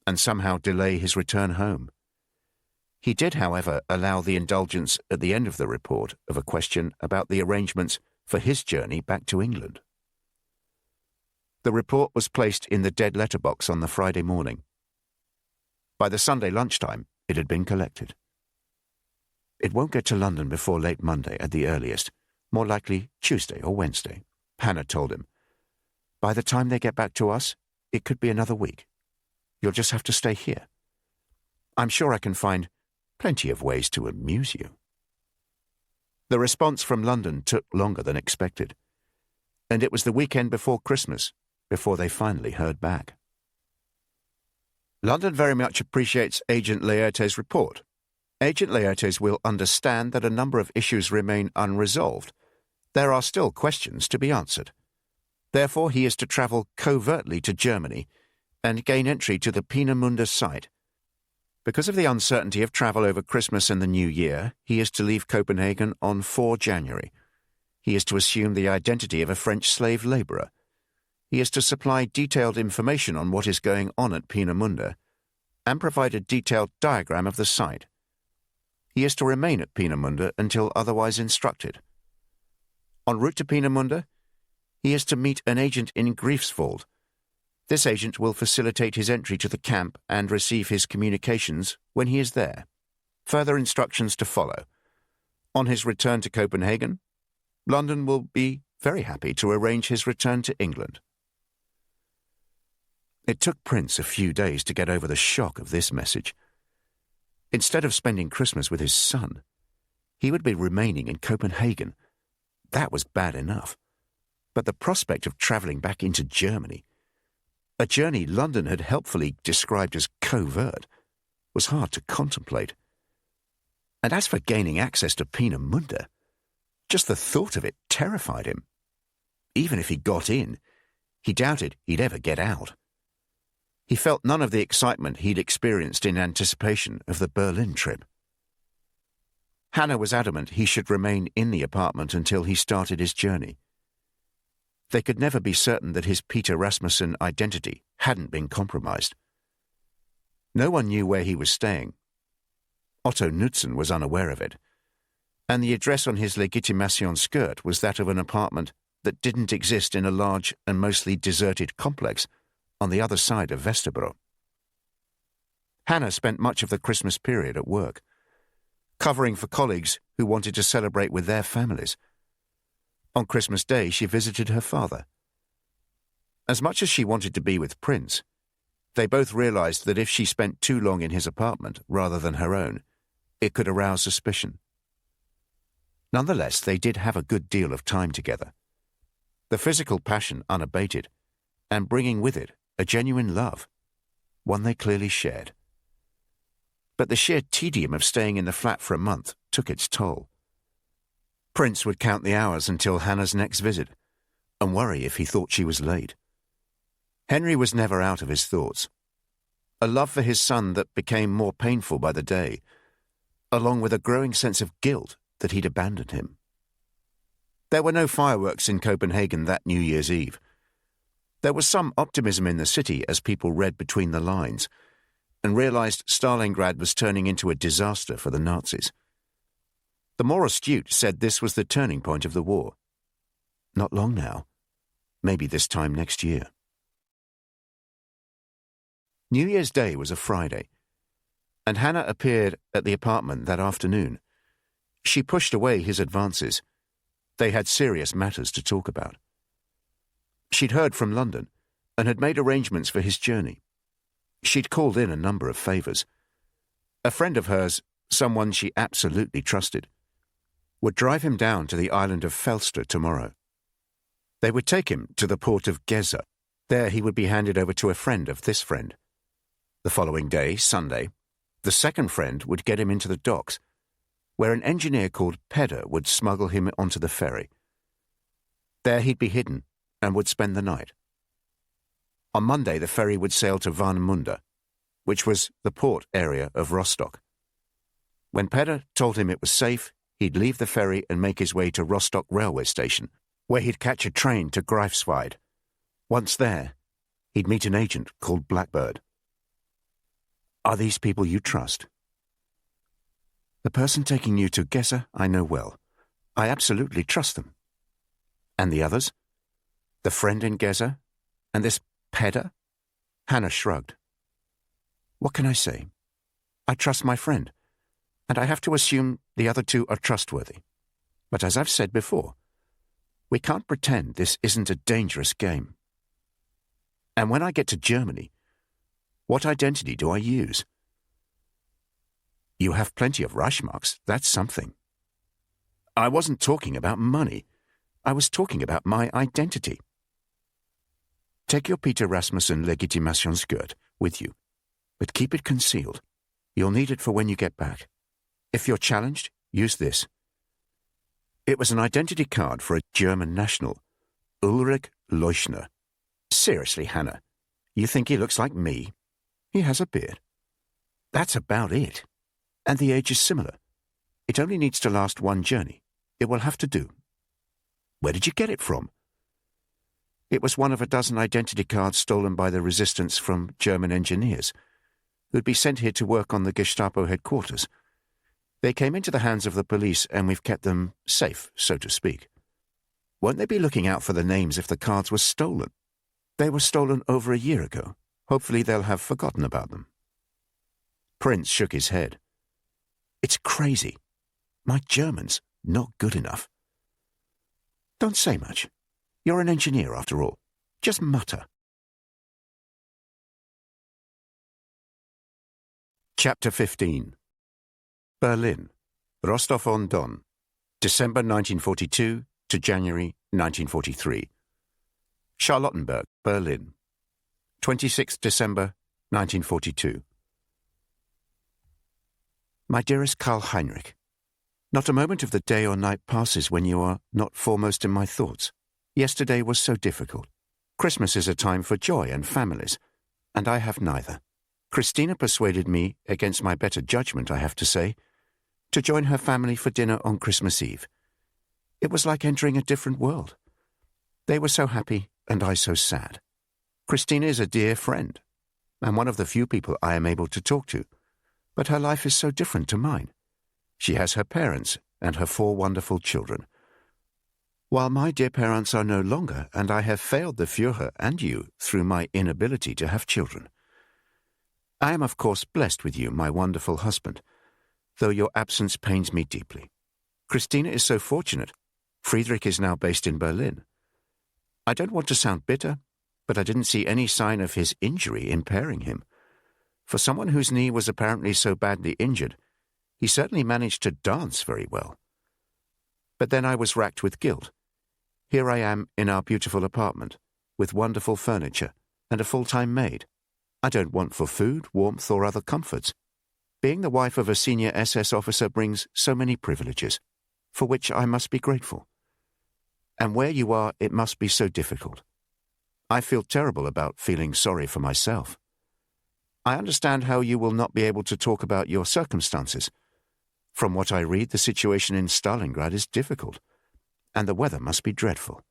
and somehow delay his return home. He did, however, allow the indulgence at the end of the report of a question about the arrangements for his journey back to England. The report was placed in the dead letter box on the Friday morning. By the Sunday lunchtime, it had been collected. It won't get to London before late Monday at the earliest, more likely Tuesday or Wednesday, Hannah told him. By the time they get back to us, it could be another week. You'll just have to stay here. I'm sure I can find plenty of ways to amuse you. The response from London took longer than expected, and it was the weekend before Christmas before they finally heard back. London very much appreciates Agent Laertes' report. Agent Laertes will understand that a number of issues remain unresolved. There are still questions to be answered. Therefore, he is to travel covertly to Germany and gain entry to the Peenemünde site. Because of the uncertainty of travel over Christmas and the New Year, he is to leave Copenhagen on 4 January. He is to assume the identity of a French slave labourer. He is to supply detailed information on what is going on at Peenemünde and provide a detailed diagram of the site. He is to remain at Peenemünde until otherwise instructed. En route to Peenemünde, he is to meet an agent in Greifswald. This agent will facilitate his entry to the camp and receive his communications when he is there. Further instructions to follow. On his return to Copenhagen, London will be very happy to arrange his return to England. It took Prince a few days to get over the shock of this message. Instead of spending Christmas with his son, he would be remaining in Copenhagen. That was bad enough. But the prospect of travelling back into Germany, a journey London had helpfully described as covert, was hard to contemplate. And as for gaining access to Peenemünde, just the thought of it terrified him. Even if he got in, he doubted he'd ever get out. He felt none of the excitement he'd experienced in anticipation of the Berlin trip. Hannah was adamant he should remain in the apartment until he started his journey. They could never be certain that his Peter Rasmussen identity hadn't been compromised. No one knew where he was staying. Otto Knudsen was unaware of it, and the address on his legitimation skirt was that of an apartment that didn't exist in a large and mostly deserted complex on the other side of Vesterbro. Hannah spent much of the Christmas period at work, covering for colleagues who wanted to celebrate with their families. On Christmas Day, she visited her father. As much as she wanted to be with Prince, they both realized that if she spent too long in his apartment rather than her own, it could arouse suspicion. Nonetheless, they did have a good deal of time together, the physical passion unabated, and bringing with it a genuine love, one they clearly shared. But the sheer tedium of staying in the flat for a month took its toll. Prince would count the hours until Hannah's next visit, and worry if he thought she was late. Henry was never out of his thoughts. A love for his son that became more painful by the day, along with a growing sense of guilt that he'd abandoned him. There were no fireworks in Copenhagen that New Year's Eve. There was some optimism in the city as people read between the lines and realized Stalingrad was turning into a disaster for the Nazis. The more astute said this was the turning point of the war. Not long now. Maybe this time next year. New Year's Day was a Friday, and Hannah appeared at the apartment that afternoon. She pushed away his advances. They had serious matters to talk about. She'd heard from London and had made arrangements for his journey. She'd called in a number of favours. A friend of hers, someone she absolutely trusted, would drive him down to the island of Falster tomorrow. They would take him to the port of Gedser. There he would be handed over to a friend of this friend. The following day, Sunday, the second friend would get him into the docks, where an engineer called Peder would smuggle him onto the ferry. There he'd be hidden and would spend the night. On Monday, the ferry would sail to Warnemünde. which was the port area of Rostock. When Peder told him it was safe, he'd leave the ferry and make his way to Rostock railway station, where he'd catch a train to Greifswald. Once there, he'd meet an agent called Blackbird. Are these people you trust? The person taking you to Gesa I know well. I absolutely trust them. And the others? The friend in Gesa? And this Peder? Hannah shrugged. What can I say? I trust my friend, and I have to assume the other two are trustworthy. But as I've said before, we can't pretend this isn't a dangerous game. And when I get to Germany, what identity do I use? You have plenty of Reichsmarks, that's something. I wasn't talking about money. I was talking about my identity. Take your Peter Rasmussen Legitimationsgurt with you, but keep it concealed. You'll need it for when you get back. If you're challenged, use this. It was an identity card for a German national, Ulrich Leuschner. Seriously, Hannah, you think he looks like me? He has a beard. That's about it. And the age is similar. It only needs to last one journey. It will have to do. Where did you get it from? It was one of a dozen identity cards stolen by the resistance from German engineers, who'd be sent here to work on the Gestapo headquarters. They came into the hands of the police, and we've kept them safe, so to speak. Won't they be looking out for the names if the cards were stolen? They were stolen over a year ago. Hopefully they'll have forgotten about them. Prince shook his head. It's crazy. My German's not good enough. Don't say much. You're an engineer, after all. Just mutter. Chapter 15. Berlin, Rostov-on-Don, December 1942 to January 1943. Charlottenburg, Berlin, 26th December 1942. My dearest Karl Heinrich, not a moment of the day or night passes when you are not foremost in my thoughts. Yesterday was so difficult. Christmas is a time for joy and families, and I have neither. Christina persuaded me, against my better judgment, I have to say, to join her family for dinner on Christmas Eve. It was like entering a different world. They were so happy, and I so sad. Christina is a dear friend, and one of the few people I am able to talk to, but her life is so different to mine. She has her parents and her 4 wonderful children, while my dear parents are no longer, and I have failed the Führer and you through my inability to have children. I am, of course, blessed with you, my wonderful husband, though your absence pains me deeply. Christina is so fortunate. Friedrich is now based in Berlin. I don't want to sound bitter, but I didn't see any sign of his injury impairing him. For someone whose knee was apparently so badly injured, he certainly managed to dance very well. But then I was racked with guilt. Here I am in our beautiful apartment, with wonderful furniture and a full-time maid. I don't want for food, warmth, or other comforts. Being the wife of a senior SS officer brings so many privileges, for which I must be grateful. And where you are, it must be so difficult. I feel terrible about feeling sorry for myself. I understand how you will not be able to talk about your circumstances. From what I read, the situation in Stalingrad is difficult, and the weather must be dreadful.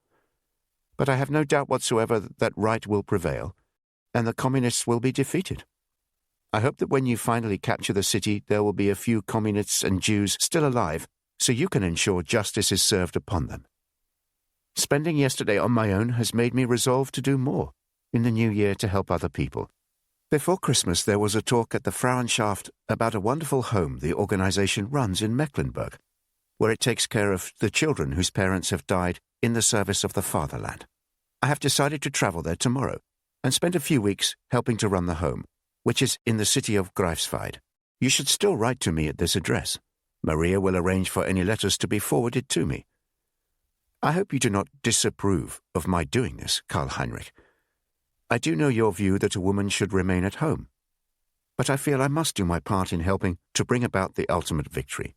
But I have no doubt whatsoever that right will prevail, and the communists will be defeated. I hope that when you finally capture the city, there will be a few communists and Jews still alive, so you can ensure justice is served upon them. Spending yesterday on my own has made me resolve to do more in the new year to help other people. Before Christmas, there was a talk at the Frauenschaft about a wonderful home the organization runs in Mecklenburg, where it takes care of the children whose parents have died in the service of the fatherland. I have decided to travel there tomorrow and spend a few weeks helping to run the home, which is in the city of Greifswald. You should still write to me at this address. Maria will arrange for any letters to be forwarded to me. I hope you do not disapprove of my doing this, Karl Heinrich. I do know your view that a woman should remain at home, but I feel I must do my part in helping to bring about the ultimate victory.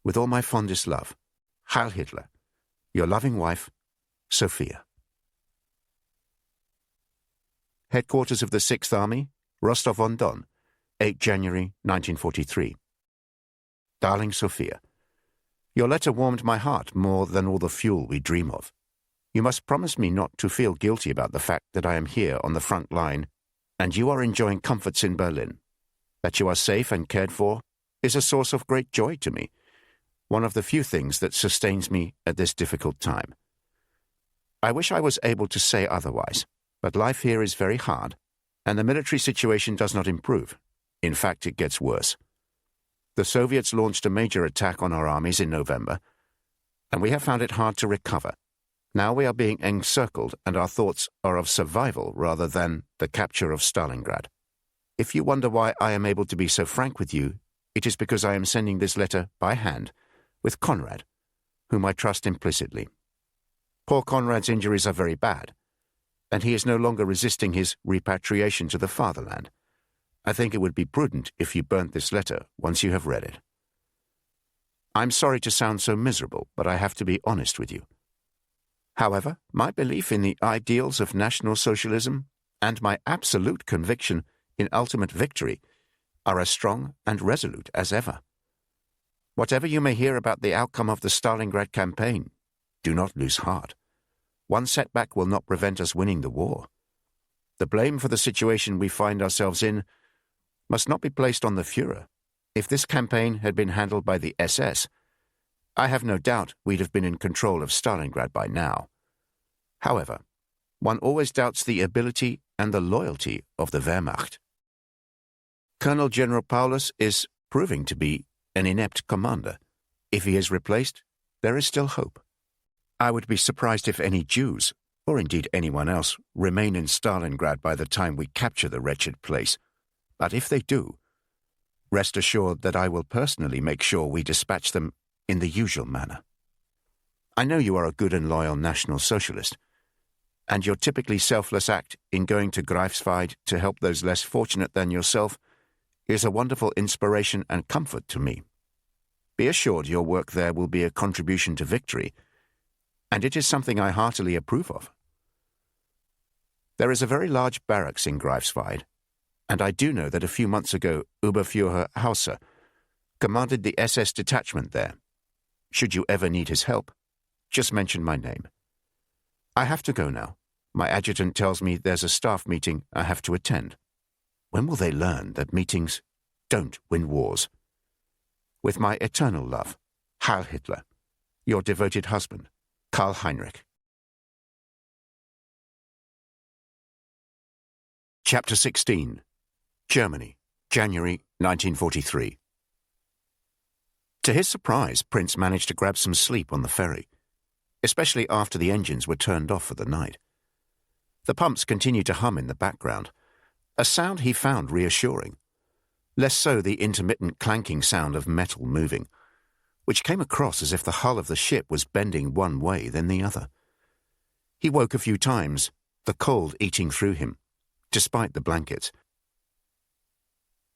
With all my fondest love, Heil Hitler, your loving wife, Sophia. Headquarters of the 6th Army, Rostov-on-Don, 8 January 1943. Darling Sophia, your letter warmed my heart more than all the fuel we dream of. You must promise me not to feel guilty about the fact that I am here on the front line and you are enjoying comforts in Berlin. That you are safe and cared for is a source of great joy to me, one of the few things that sustains me at this difficult time. I wish I was able to say otherwise, but life here is very hard, and the military situation does not improve. In fact, it gets worse. The Soviets launched a major attack on our armies in November, and we have found it hard to recover. Now we are being encircled, and our thoughts are of survival rather than the capture of Stalingrad. If you wonder why I am able to be so frank with you, it is because I am sending this letter by hand with Conrad, whom I trust implicitly. Poor Conrad's injuries are very bad, and he is no longer resisting his repatriation to the fatherland. I think it would be prudent if you burnt this letter once you have read it. I'm sorry to sound so miserable, but I have to be honest with you. However, my belief in the ideals of National Socialism and my absolute conviction in ultimate victory are as strong and resolute as ever. Whatever you may hear about the outcome of the Stalingrad campaign, do not lose heart. One setback will not prevent us winning the war. The blame for the situation we find ourselves in must not be placed on the Führer. If this campaign had been handled by the SS, I have no doubt we'd have been in control of Stalingrad by now. However, one always doubts the ability and the loyalty of the Wehrmacht. Colonel General Paulus is proving to be an inept commander. If he is replaced, there is still hope. I would be surprised if any Jews, or indeed anyone else, remain in Stalingrad by the time we capture the wretched place. But if they do, rest assured that I will personally make sure we dispatch them in the usual manner. I know you are a good and loyal National Socialist, and your typically selfless act in going to Greifswald to help those less fortunate than yourself is a wonderful inspiration and comfort to me. Be assured your work there will be a contribution to victory, and it is something I heartily approve of. There is a very large barracks in Greifswald, and I do know that a few months ago Oberfuhrer Hauser commanded the SS detachment there. Should you ever need his help, just mention my name. I have to go now. My adjutant tells me there's a staff meeting I have to attend. When will they learn that meetings don't win wars? With my eternal love, Heil Hitler, your devoted husband, Karl Heinrich. Chapter 16. Germany, January 1943. To his surprise, Prince managed to grab some sleep on the ferry, especially after the engines were turned off for the night. The pumps continued to hum in the background, a sound he found reassuring, less so the intermittent clanking sound of metal moving, which came across as if the hull of the ship was bending one way then the other. He woke a few times, the cold eating through him, despite the blankets.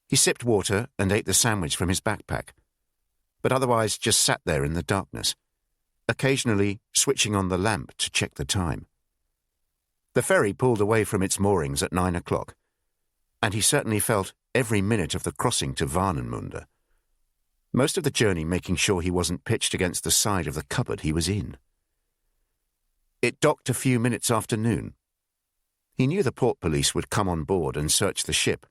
He sipped water and ate the sandwich from his backpack, but otherwise just sat there in the darkness, occasionally switching on the lamp to check the time. The ferry pulled away from its moorings at 9 o'clock, and he certainly felt every minute of the crossing to Warnemünde, most of the journey making sure he wasn't pitched against the side of the cupboard he was in. It docked a few minutes after noon. He knew the port police would come on board and search the ship,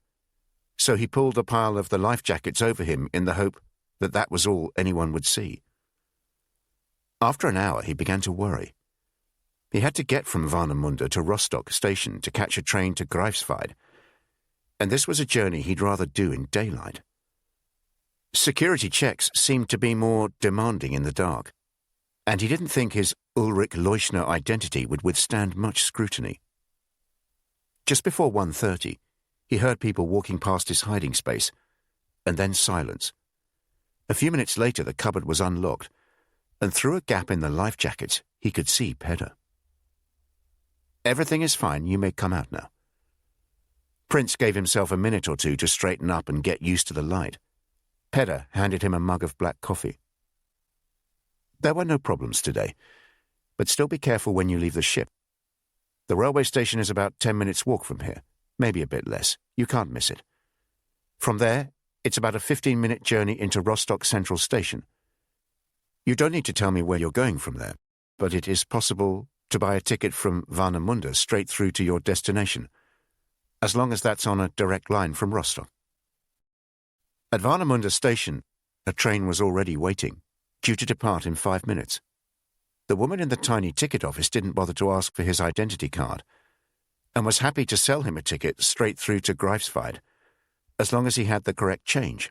so he pulled a pile of the life jackets over him in the hope that that was all anyone would see. After an hour, he began to worry. He had to get from Warnemünde to Rostock station to catch a train to Greifswald, and this was a journey he'd rather do in daylight. Security checks seemed to be more demanding in the dark, and he didn't think his Ulrich Leuschner identity would withstand much scrutiny. Just before 1:30, he heard people walking past his hiding space, and then silence. A few minutes later, the cupboard was unlocked, and through a gap in the life jackets, he could see Pedder. "Everything is fine, you may come out now." Prince gave himself a minute or two to straighten up and get used to the light. Pedder handed him a mug of black coffee. "There were no problems today, but still be careful when you leave the ship. The railway station is about 10 minutes' walk from here. maybe a bit less. You can't miss it. From there, it's about a 15-minute journey into Rostock Central Station. You don't need to tell me where you're going from there, but it is possible to buy a ticket from Warnemünde straight through to your destination, as long as that's on a direct line from Rostock. At Warnemünde Station, a train was already waiting, due to depart in 5 minutes. The woman in the tiny ticket office didn't bother to ask for his identity card, and was happy to sell him a ticket straight through to Greifswald, as long as he had the correct change.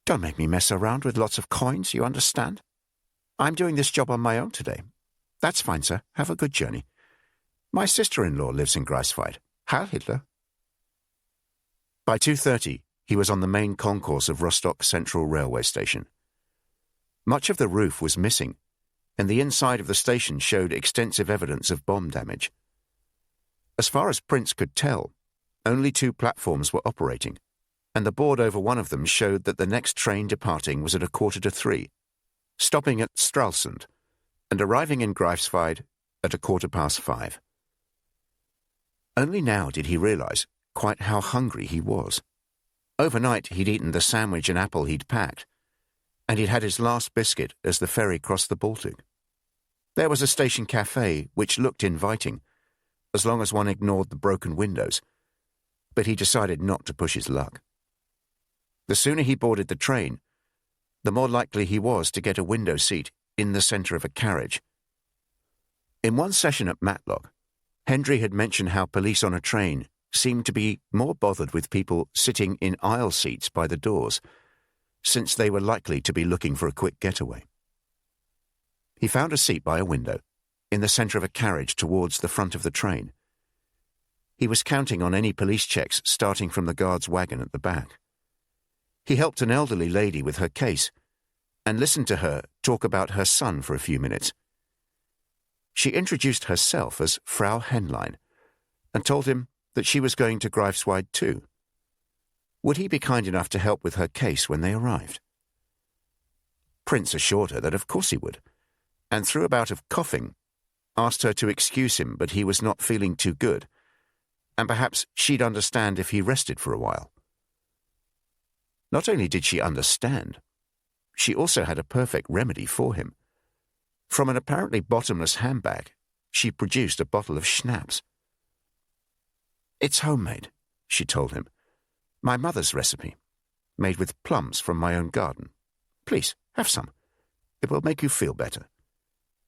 Don't make me mess around with lots of coins, you understand? I'm doing this job on my own today. That's fine, sir. Have a good journey. My sister-in-law lives in Greifswald. Heil Hitler. By 2:30, he was on the main concourse of Rostock Central Railway Station. Much of the roof was missing, and the inside of the station showed extensive evidence of bomb damage. As far as Prince could tell, only 2 platforms were operating, and the board over one of them showed that the next train departing was at 2:45, stopping at Stralsund, and arriving in Greifswald at 5:15. Only now did he realize quite how hungry he was. Overnight he'd eaten the sandwich and apple he'd packed, and he'd had his last biscuit as the ferry crossed the Baltic. There was a station cafe which looked inviting, as long as one ignored the broken windows, but he decided not to push his luck. The sooner he boarded the train, the more likely he was to get a window seat in the centre of a carriage. In one session at Matlock, Hendry had mentioned how police on a train seemed to be more bothered with people sitting in aisle seats by the doors, since they were likely to be looking for a quick getaway. He found a seat by a window, in the centre of a carriage towards the front of the train. He was counting on any police checks starting from the guard's wagon at the back. He helped an elderly lady with her case, and listened to her talk about her son for a few minutes. She introduced herself as Frau Henlein, and told him that she was going to Greifswald too. Would he be kind enough to help with her case when they arrived? Prince assured her that of course he would, and through a bout of coughing, asked her to excuse him, but he was not feeling too good, and perhaps she'd understand if he rested for a while. Not only did she understand, she also had a perfect remedy for him. From an apparently bottomless handbag, she produced a bottle of schnapps. "It's homemade," she told him. "My mother's recipe, made with plums from my own garden. Please, have some. It will make you feel better.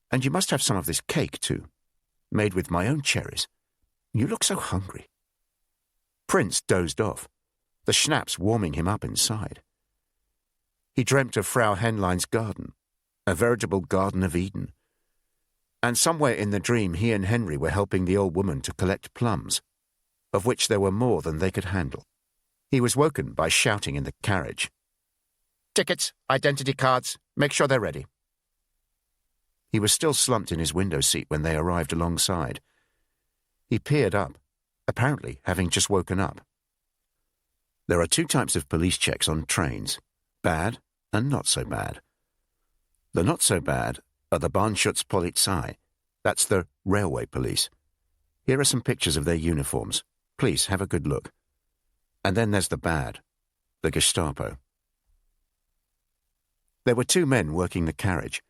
And you must have some of this cake, too, made with my own cherries. You look so hungry." Prince dozed off, the schnapps warming him up inside. He dreamt of Frau Henlein's garden, a veritable Garden of Eden. And somewhere in the dream he and Henry were helping the old woman to collect plums, of which there were more than they could handle. He was woken by shouting in the carriage. "Tickets, identity cards, make sure they're ready." He was still slumped in his window seat when they arrived alongside. He peered up, apparently having just woken up. There are 2 types of police checks on trains, bad and not so bad. The not so bad are the Bahnschutzpolizei, that's the railway police. Here are some pictures of their uniforms. Please have a good look. And then there's the bad, the Gestapo. There were 2 men working the carriage,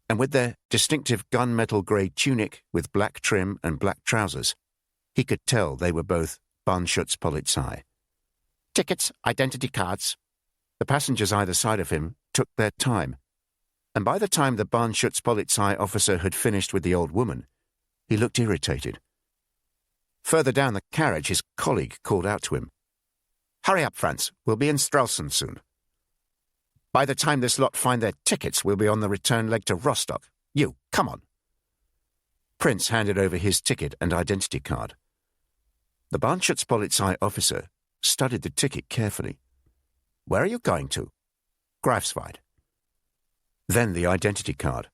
and with their distinctive gunmetal grey tunic with black trim and black trousers, he could tell they were both Bahnschutzpolizei. "Tickets, identity cards." The passengers either side of him took their time, and by the time the Bahnschutzpolizei officer had finished with the old woman, he looked irritated. Further down the carriage, his colleague called out to him, "Hurry up, Franz, we'll be in Stralsund soon. By the time this lot find their tickets, we'll be on the return leg to Rostock. You, come on." Prince handed over his ticket and identity card. The Bahnschutzpolizei officer studied the ticket carefully. "Where are you going to?" "Greifswald." Then the identity card.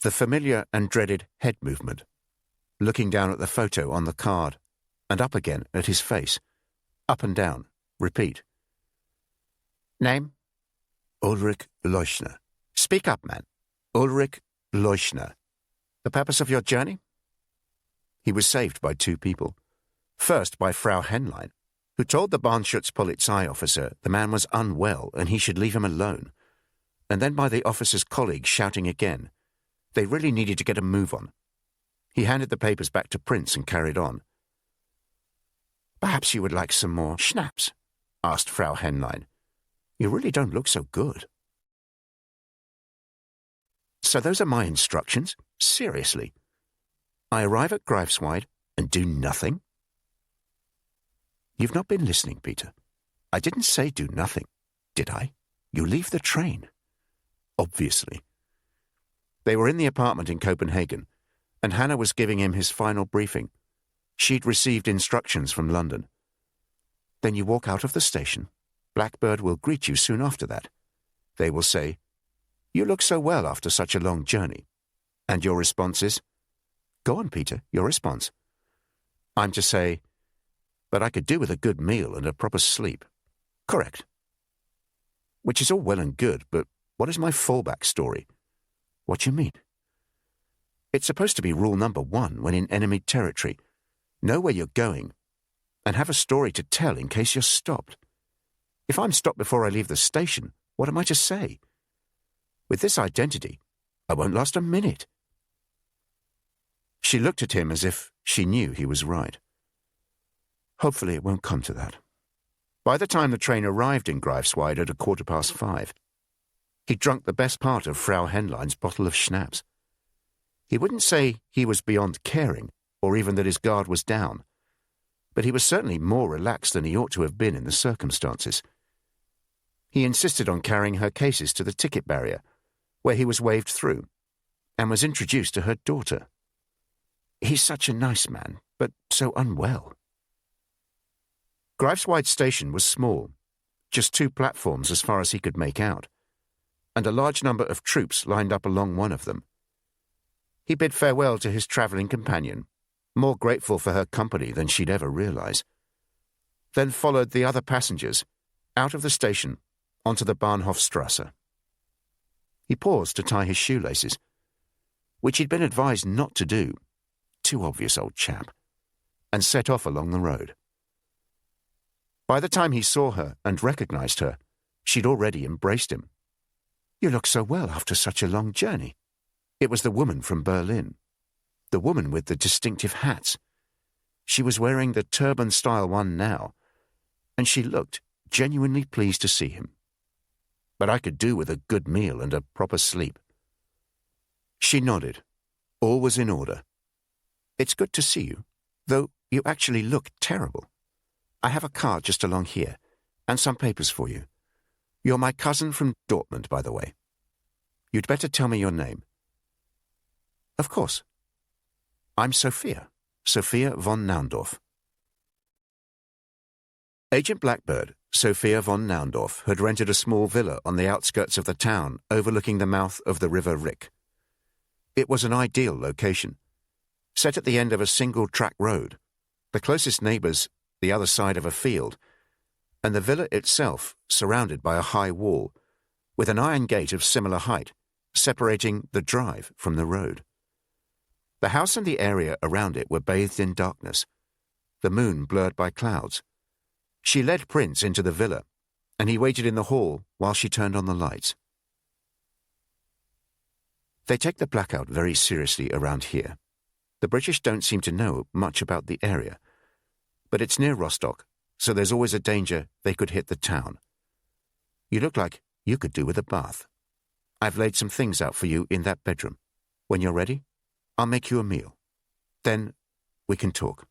The familiar and dreaded head movement, looking down at the photo on the card, and up again at his face. Up and down. Repeat. "Name?" "Ulrich Leuschner." "Speak up, man." "Ulrich Leuschner." "The purpose of your journey?" He was saved by 2 people. First by Frau Henlein, who told the Bahnschutzpolizei officer the man was unwell and he should leave him alone, and then by the officer's colleague shouting again. They really needed to get a move on. He handed the papers back to Prince and carried on. "Perhaps you would like some more schnapps?" asked Frau Henlein. "You really don't look so good." So those are my instructions? Seriously? I arrive at Greifswald and do nothing? You've not been listening, Peter. I didn't say do nothing, did I? You leave the train. Obviously. They were in the apartment in Copenhagen, and Hannah was giving him his final briefing. She'd received instructions from London. Then you walk out of the station. Blackbird will greet you soon after that. They will say, "You look so well after such a long journey." And your response is, "Go on, Peter, your response." I'm to say, "But I could do with a good meal and a proper sleep." Correct. Which is all well and good, but what is my fallback story? What do you mean? It's supposed to be rule number 1 when in enemy territory. Know where you're going, and have a story to tell in case you're stopped. If I'm stopped before I leave the station, what am I to say? With this identity, I won't last a minute. She looked at him as if she knew he was right. Hopefully it won't come to that. By the time the train arrived in Greifswald at 5:15, he'd drunk the best part of Frau Henlein's bottle of schnapps. He wouldn't say he was beyond caring, or even that his guard was down, but he was certainly more relaxed than he ought to have been in the circumstances. He insisted on carrying her cases to the ticket barrier, where he was waved through, and was introduced to her daughter. He's such a nice man, but so unwell. Greifswald station was small, just 2 platforms as far as he could make out, and a large number of troops lined up along one of them. He bid farewell to his travelling companion, more grateful for her company than she'd ever realize. Then followed the other passengers, out of the station, onto the Bahnhofstrasse. He paused to tie his shoelaces, which he'd been advised not to do, too obvious old chap, and set off along the road. By the time he saw her and recognized her, she'd already embraced him. "You look so well after such a long journey." It was the woman from Berlin, the woman with the distinctive hats. She was wearing the turban-style one now, and she looked genuinely pleased to see him. "But I could do with a good meal and a proper sleep." She nodded. All was in order. "It's good to see you, though you actually look terrible. I have a card just along here, and some papers for you. You're my cousin from Dortmund, by the way. You'd better tell me your name." "Of course. I'm Sophia von Naundorf." Agent Blackbird, Sophia von Naundorf, had rented a small villa on the outskirts of the town overlooking the mouth of the River Rick. It was an ideal location. Set at the end of a single-track road, the closest neighbours the other side of a field, and the villa itself surrounded by a high wall, with an iron gate of similar height, separating the drive from the road. The house and the area around it were bathed in darkness, the moon blurred by clouds. She led Prince into the villa, and he waited in the hall while she turned on the lights. They take the blackout very seriously around here. The British don't seem to know much about the area, but it's near Rostock, so there's always a danger they could hit the town. You look like you could do with a bath. I've laid some things out for you in that bedroom. When you're ready, I'll make you a meal. Then we can talk."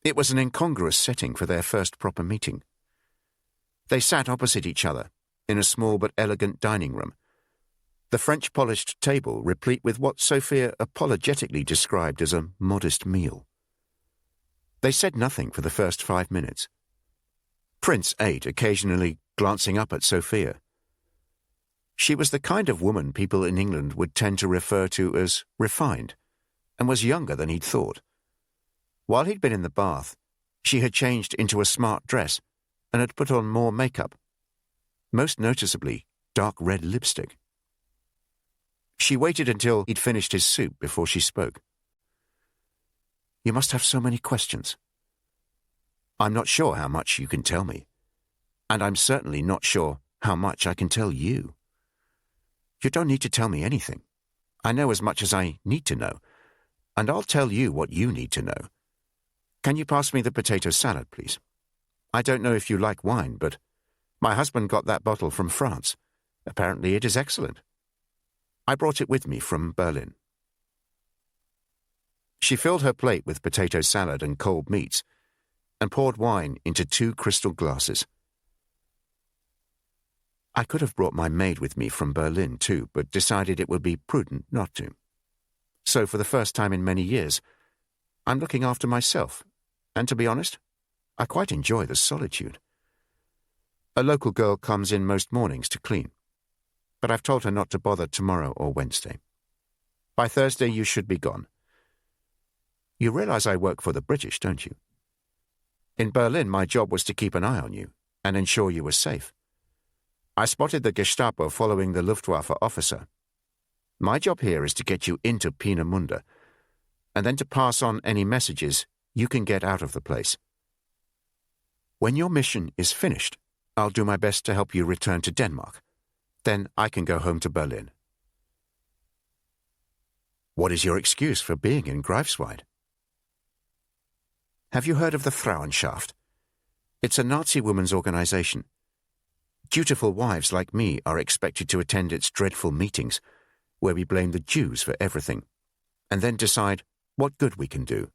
It was an incongruous setting for their first proper meeting. They sat opposite each other in a small but elegant dining room, the French-polished table replete with what Sophia apologetically described as a modest meal. They said nothing for the first 5 minutes. Prince ate, occasionally glancing up at Sophia. She was the kind of woman people in England would tend to refer to as refined, and was younger than he'd thought. While he'd been in the bath, she had changed into a smart dress and had put on more makeup, most noticeably dark red lipstick. She waited until he'd finished his soup before she spoke. You must have so many questions. I'm not sure how much you can tell me, and I'm certainly not sure how much I can tell you. You don't need to tell me anything. I know as much as I need to know, and I'll tell you what you need to know. Can you pass me the potato salad, please? I don't know if you like wine, but my husband got that bottle from France. Apparently it is excellent. I brought it with me from Berlin. She filled her plate with potato salad and cold meats and poured wine into 2 crystal glasses. I could have brought my maid with me from Berlin too, but decided it would be prudent not to. So for the first time in many years, I'm looking after myself, and to be honest, I quite enjoy the solitude. A local girl comes in most mornings to clean, but I've told her not to bother tomorrow or Wednesday. By Thursday you should be gone. You realize I work for the British, don't you? In Berlin, my job was to keep an eye on you and ensure you were safe. I spotted the Gestapo following the Luftwaffe officer. My job here is to get you into Peenemünde, and then to pass on any messages you can get out of the place. When your mission is finished, I'll do my best to help you return to Denmark. Then I can go home to Berlin. What is your excuse for being in Greifswald? Have you heard of the Frauenschaft? It's a Nazi women's organization. Dutiful wives like me are expected to attend its dreadful meetings, where we blame the Jews for everything, and then decide what good we can do.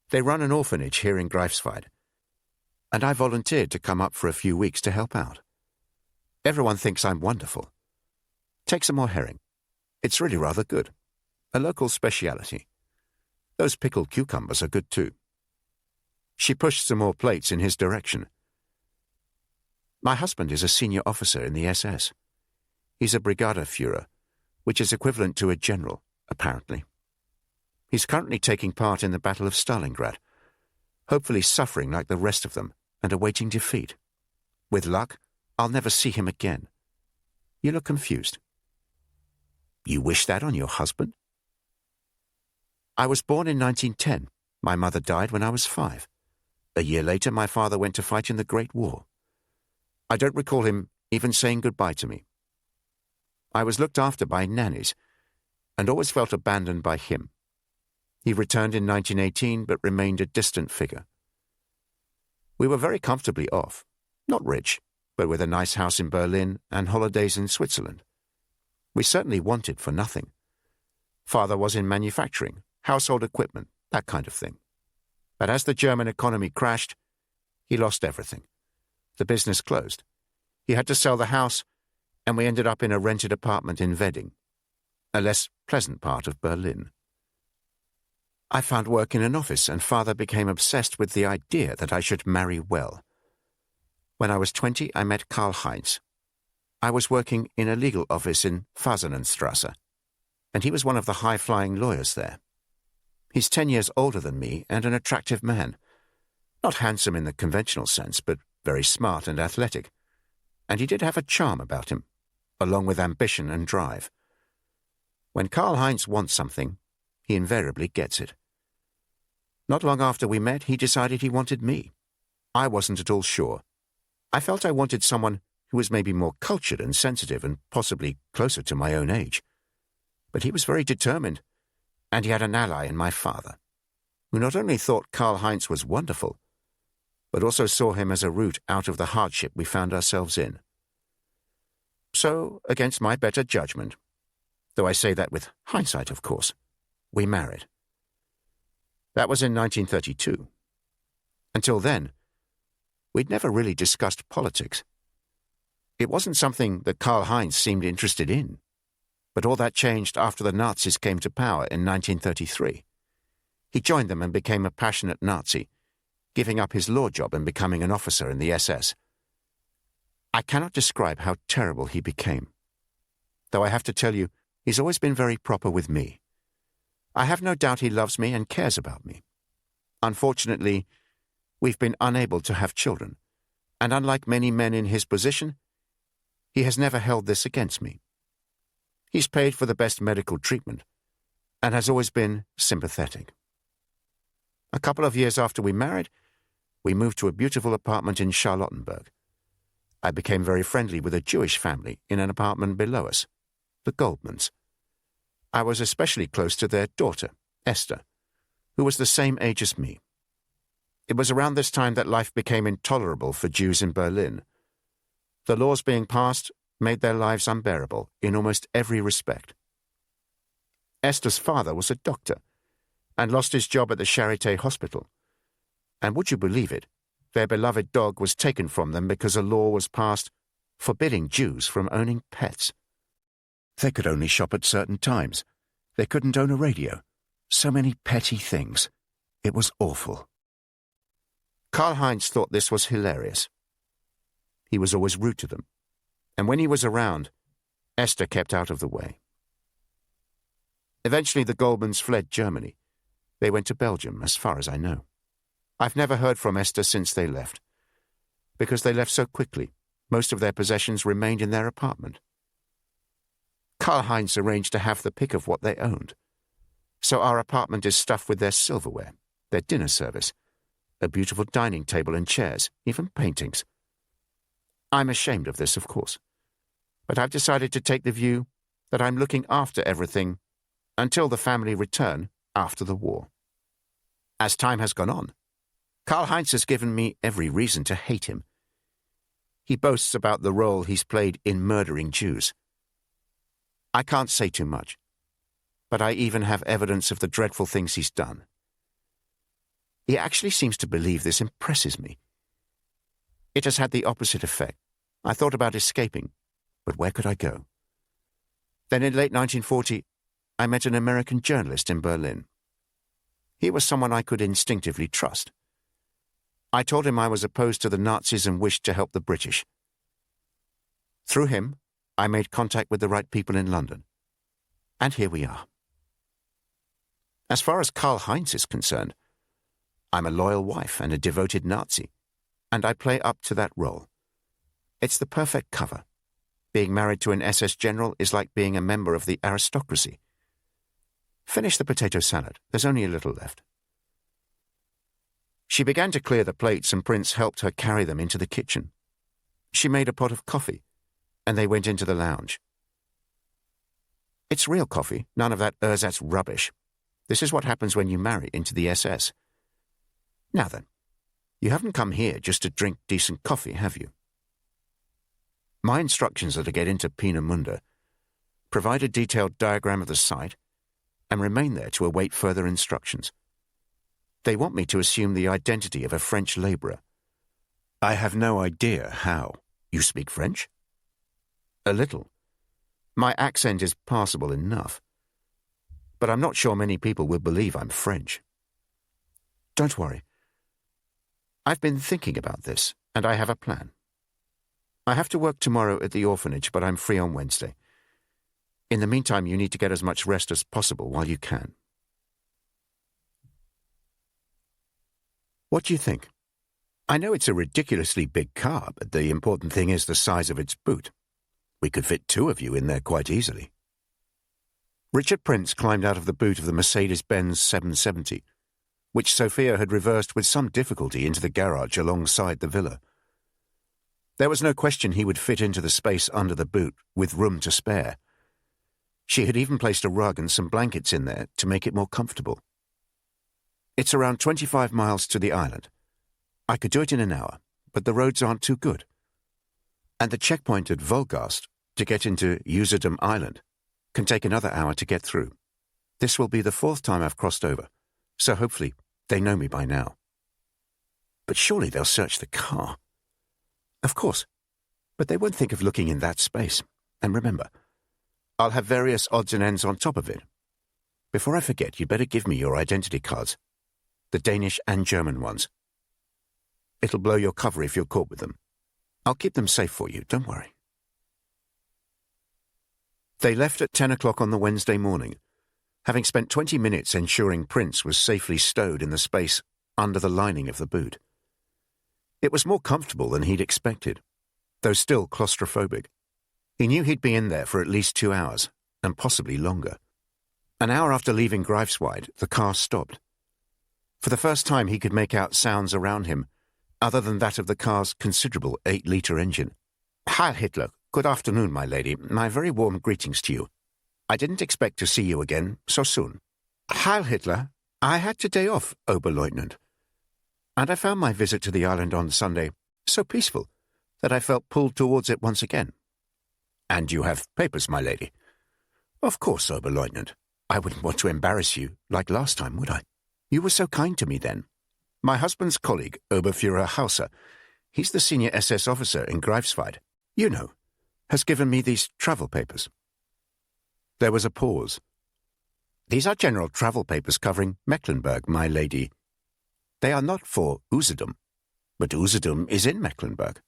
They run an orphanage here in Greifswald, and I volunteered to come up for a few weeks to help out. Everyone thinks I'm wonderful. Take some more herring. It's really rather good. A local speciality. Those pickled cucumbers are good too. She pushed some more plates in his direction. My husband is a senior officer in the SS. He's a Brigadeführer, which is equivalent to a general, apparently. He's currently taking part in the Battle of Stalingrad, hopefully suffering like the rest of them and awaiting defeat. With luck, I'll never see him again. You look confused. You wish that on your husband? I was born in 1910. My mother died when I was 5. A year later, my father went to fight in the Great War. I don't recall him even saying goodbye to me. I was looked after by nannies, and always felt abandoned by him. He returned in 1918, but remained a distant figure. We were very comfortably off, not rich, but with a nice house in Berlin and holidays in Switzerland. We certainly wanted for nothing. Father was in manufacturing, household equipment, that kind of thing. But as the German economy crashed, he lost everything. The business closed. He had to sell the house, and we ended up in a rented apartment in Wedding, a less pleasant part of Berlin. I found work in an office, and Father became obsessed with the idea that I should marry well. When I was 20, I met Karl-Heinz. I was working in a legal office in Fasanenstrasse, and he was one of the high-flying lawyers there. He's 10 years older than me and an attractive man. Not handsome in the conventional sense, but very smart and athletic. And he did have a charm about him, along with ambition and drive. When Karl-Heinz wants something, he invariably gets it. Not long after we met, he decided he wanted me. I wasn't at all sure. I felt I wanted someone who was maybe more cultured and sensitive and possibly closer to my own age. But he was very determined, and he had an ally in my father, who not only thought Karl-Heinz was wonderful, but also saw him as a route out of the hardship we found ourselves in. So, against my better judgment, though I say that with hindsight, of course, we married. That was in 1932. Until then, we'd never really discussed politics. It wasn't something that Karl-Heinz seemed interested in, but all that changed after the Nazis came to power in 1933. He joined them and became a passionate Nazi, giving up his law job and becoming an officer in the SS. I cannot describe how terrible he became, though I have to tell you, he's always been very proper with me. I have no doubt he loves me and cares about me. Unfortunately, we've been unable to have children, and unlike many men in his position, he has never held this against me. He's paid for the best medical treatment, and has always been sympathetic. A couple of years after we married, we moved to a beautiful apartment in Charlottenburg. I became very friendly with a Jewish family in an apartment below us, the Goldmans. I was especially close to their daughter, Esther, who was the same age as me. It was around this time that life became intolerable for Jews in Berlin. The laws being passed made their lives unbearable in almost every respect. Esther's father was a doctor and lost his job at the Charité hospital. And would you believe it, their beloved dog was taken from them because a law was passed forbidding Jews from owning pets. They could only shop at certain times. They couldn't own a radio. So many petty things. It was awful. Karl-Heinz thought this was hilarious. He was always rude to them, and when he was around, Esther kept out of the way. Eventually the Goldmans fled Germany. They went to Belgium, as far as I know. I've never heard from Esther since they left. Because they left so quickly, most of their possessions remained in their apartment. Karl-Heinz arranged to have the pick of what they owned. So our apartment is stuffed with their silverware, their dinner service, a beautiful dining table and chairs, even paintings. I'm ashamed of this, of course, but I've decided to take the view that I'm looking after everything until the family return after the war. As time has gone on, Karl-Heinz has given me every reason to hate him. He boasts about the role he's played in murdering Jews. I can't say too much, but I even have evidence of the dreadful things he's done. He actually seems to believe this impresses me. It has had the opposite effect. I thought about escaping, but where could I go? Then in late 1940, I met an American journalist in Berlin. He was someone I could instinctively trust. I told him I was opposed to the Nazis and wished to help the British. Through him, I made contact with the right people in London. And here we are. As far as Karl-Heinz is concerned, I'm a loyal wife and a devoted Nazi, and I play up to that role. It's the perfect cover. Being married to an SS general is like being a member of the aristocracy. Finish the potato salad. There's only a little left. She began to clear the plates and Prince helped her carry them into the kitchen. She made a pot of coffee, and they went into the lounge. It's real coffee, none of that ersatz rubbish. This is what happens when you marry into the SS. Now then, you haven't come here just to drink decent coffee, have you? My instructions are to get into Peenemünde, provide a detailed diagram of the site, and remain there to await further instructions. They want me to assume the identity of a French labourer. I have no idea how. You speak French? A little. My accent is passable enough. But I'm not sure many people will believe I'm French. Don't worry. I've been thinking about this, and I have a plan. I have to work tomorrow at the orphanage, but I'm free on Wednesday. In the meantime, you need to get as much rest as possible while you can. What do you think? I know it's a ridiculously big car, but the important thing is the size of its boot. We could fit two of you in there quite easily. Richard Prince climbed out of the boot of the Mercedes-Benz 770, which Sophia had reversed with some difficulty into the garage alongside the villa. There was no question he would fit into the space under the boot, with room to spare. She had even placed a rug and some blankets in there to make it more comfortable. It's around 25 miles to the island. I could do it in an hour, but the roads aren't too good. And the checkpoint at Volgast, to get into Usedom Island, can take another hour to get through. This will be the 4th time I've crossed over, so hopefully they know me by now. But surely they'll search the car. Of course, but they won't think of looking in that space. And remember, I'll have various odds and ends on top of it. Before I forget, you'd better give me your identity cards, the Danish and German ones. It'll blow your cover if you're caught with them. I'll keep them safe for you, don't worry. They left at 10 o'clock on the Wednesday morning, having spent 20 minutes ensuring Prince was safely stowed in the space under the lining of the boot. It was more comfortable than he'd expected, though still claustrophobic. He knew he'd be in there for at least 2 hours, and possibly longer. An hour after leaving Greifswald, the car stopped. For the first time he could make out sounds around him, other than that of the car's considerable 8-litre engine. "Heil Hitler, good afternoon, my lady. My very warm greetings to you. I didn't expect to see you again so soon." "Heil Hitler, I had today off, Oberleutnant. And I found my visit to the island on Sunday so peaceful that I felt pulled towards it once again." "And you have papers, my lady?" "Of course, Oberleutnant. I wouldn't want to embarrass you like last time, would I? You were so kind to me then. My husband's colleague, Oberfuhrer Hauser, he's the senior SS officer in Greifswald, you know, has given me these travel papers." There was a pause. "These are general travel papers covering Mecklenburg, my lady. They are not for Usedom, but Usedom is in Mecklenburg."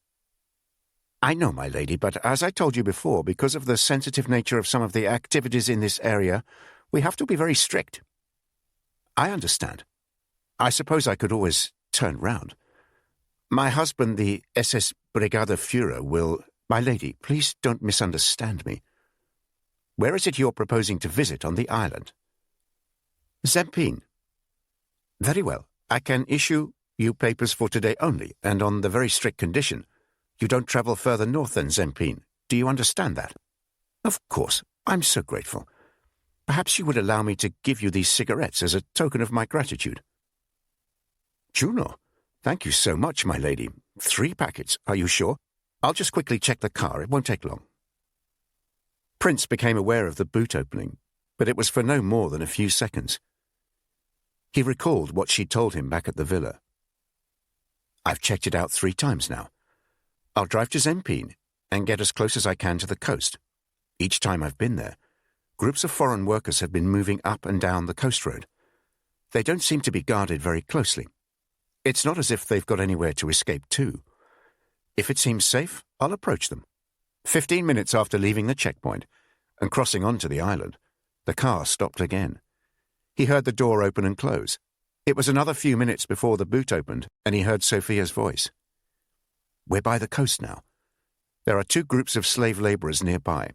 "I know, my lady, but as I told you before, because of the sensitive nature of some of the activities in this area, we have to be very strict." "I understand. I suppose I could always turn round. My husband, the SS Brigadeführer, will—" "My lady, please don't misunderstand me. Where is it you're proposing to visit on the island?" "Zempin." "Very well. I can issue you papers for today only, and on the very strict condition you don't travel further north than Zempin. Do you understand that?" "Of course. I'm so grateful. Perhaps you would allow me to give you these cigarettes as a token of my gratitude." "Juno, thank you so much, my lady. 3 packets, are you sure? I'll just quickly check the car. It won't take long." Prince became aware of the boot opening, but it was for no more than a few seconds. He recalled what she'd told him back at the villa. "I've checked it out 3 times now. I'll drive to Zempin and get as close as I can to the coast. Each time I've been there, groups of foreign workers have been moving up and down the coast road. They don't seem to be guarded very closely. It's not as if they've got anywhere to escape to. If it seems safe, I'll approach them." 15 minutes after leaving the checkpoint and crossing onto the island, the car stopped again. He heard the door open and close. It was another few minutes before the boot opened, and he heard Sophia's voice. "We're by the coast now. There are 2 groups of slave laborers nearby.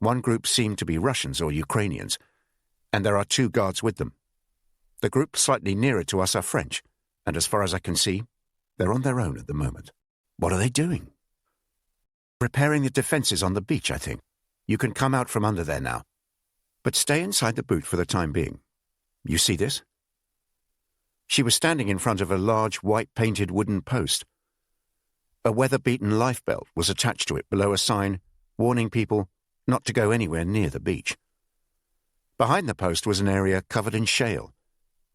One group seemed to be Russians or Ukrainians, and there are 2 guards with them. The group slightly nearer to us are French, and as far as I can see, they're on their own at the moment." "What are they doing?" "Repairing the defenses on the beach, I think. You can come out from under there now. But stay inside the boot for the time being. You see this?" She was standing in front of a large white-painted wooden post. A weather-beaten lifebelt was attached to it below a sign warning people not to go anywhere near the beach. Behind the post was an area covered in shale.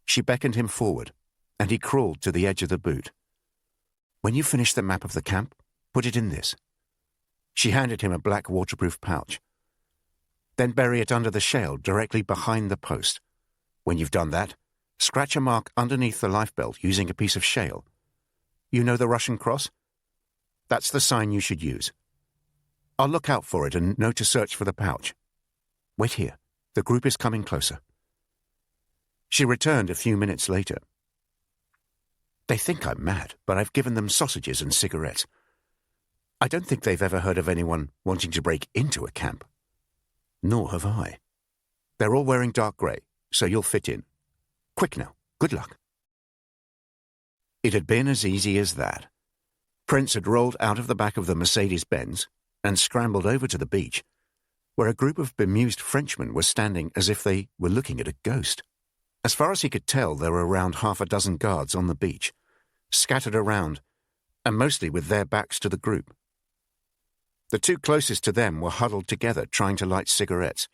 She beckoned him forward, and he crawled to the edge of the boot. "When you finish the map of the camp, put it in this." She handed him a black waterproof pouch. "Then bury it under the shale directly behind the post. When you've done that, scratch a mark underneath the lifebelt using a piece of shale. You know the Russian cross? That's the sign you should use. I'll look out for it and know to search for the pouch. Wait here. The group is coming closer." She returned a few minutes later. "They think I'm mad, but I've given them sausages and cigarettes. I don't think they've ever heard of anyone wanting to break into a camp. Nor have I. They're all wearing dark grey, so you'll fit in. Quick now. Good luck." It had been as easy as that. Prince had rolled out of the back of the Mercedes-Benz and scrambled over to the beach, where a group of bemused Frenchmen were standing as if they were looking at a ghost. As far as he could tell, there were around 6 guards on the beach, scattered around, and mostly with their backs to the group. The 2 closest to them were huddled together, trying to light cigarettes.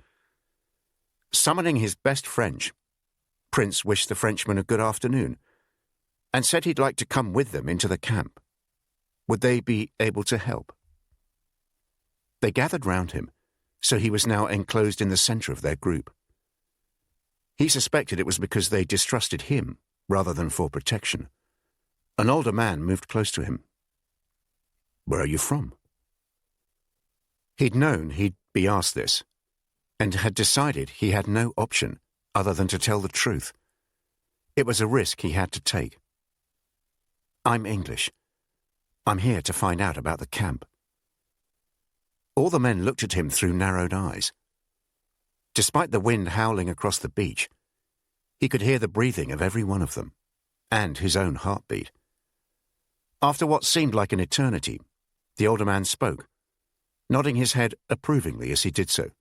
Summoning his best French, Prince wished the Frenchmen a good afternoon, and said he'd like to come with them into the camp. Would they be able to help? They gathered round him, so he was now enclosed in the centre of their group. He suspected it was because they distrusted him rather than for protection. An older man moved close to him. "Where are you from?" He'd known he'd be asked this, and had decided he had no option other than to tell the truth. It was a risk he had to take. "I'm English. I'm here to find out about the camp." All the men looked at him through narrowed eyes. Despite the wind howling across the beach, he could hear the breathing of every one of them. and his own heartbeat. After what seemed like an eternity, the older man spoke, nodding his head approvingly as he did so.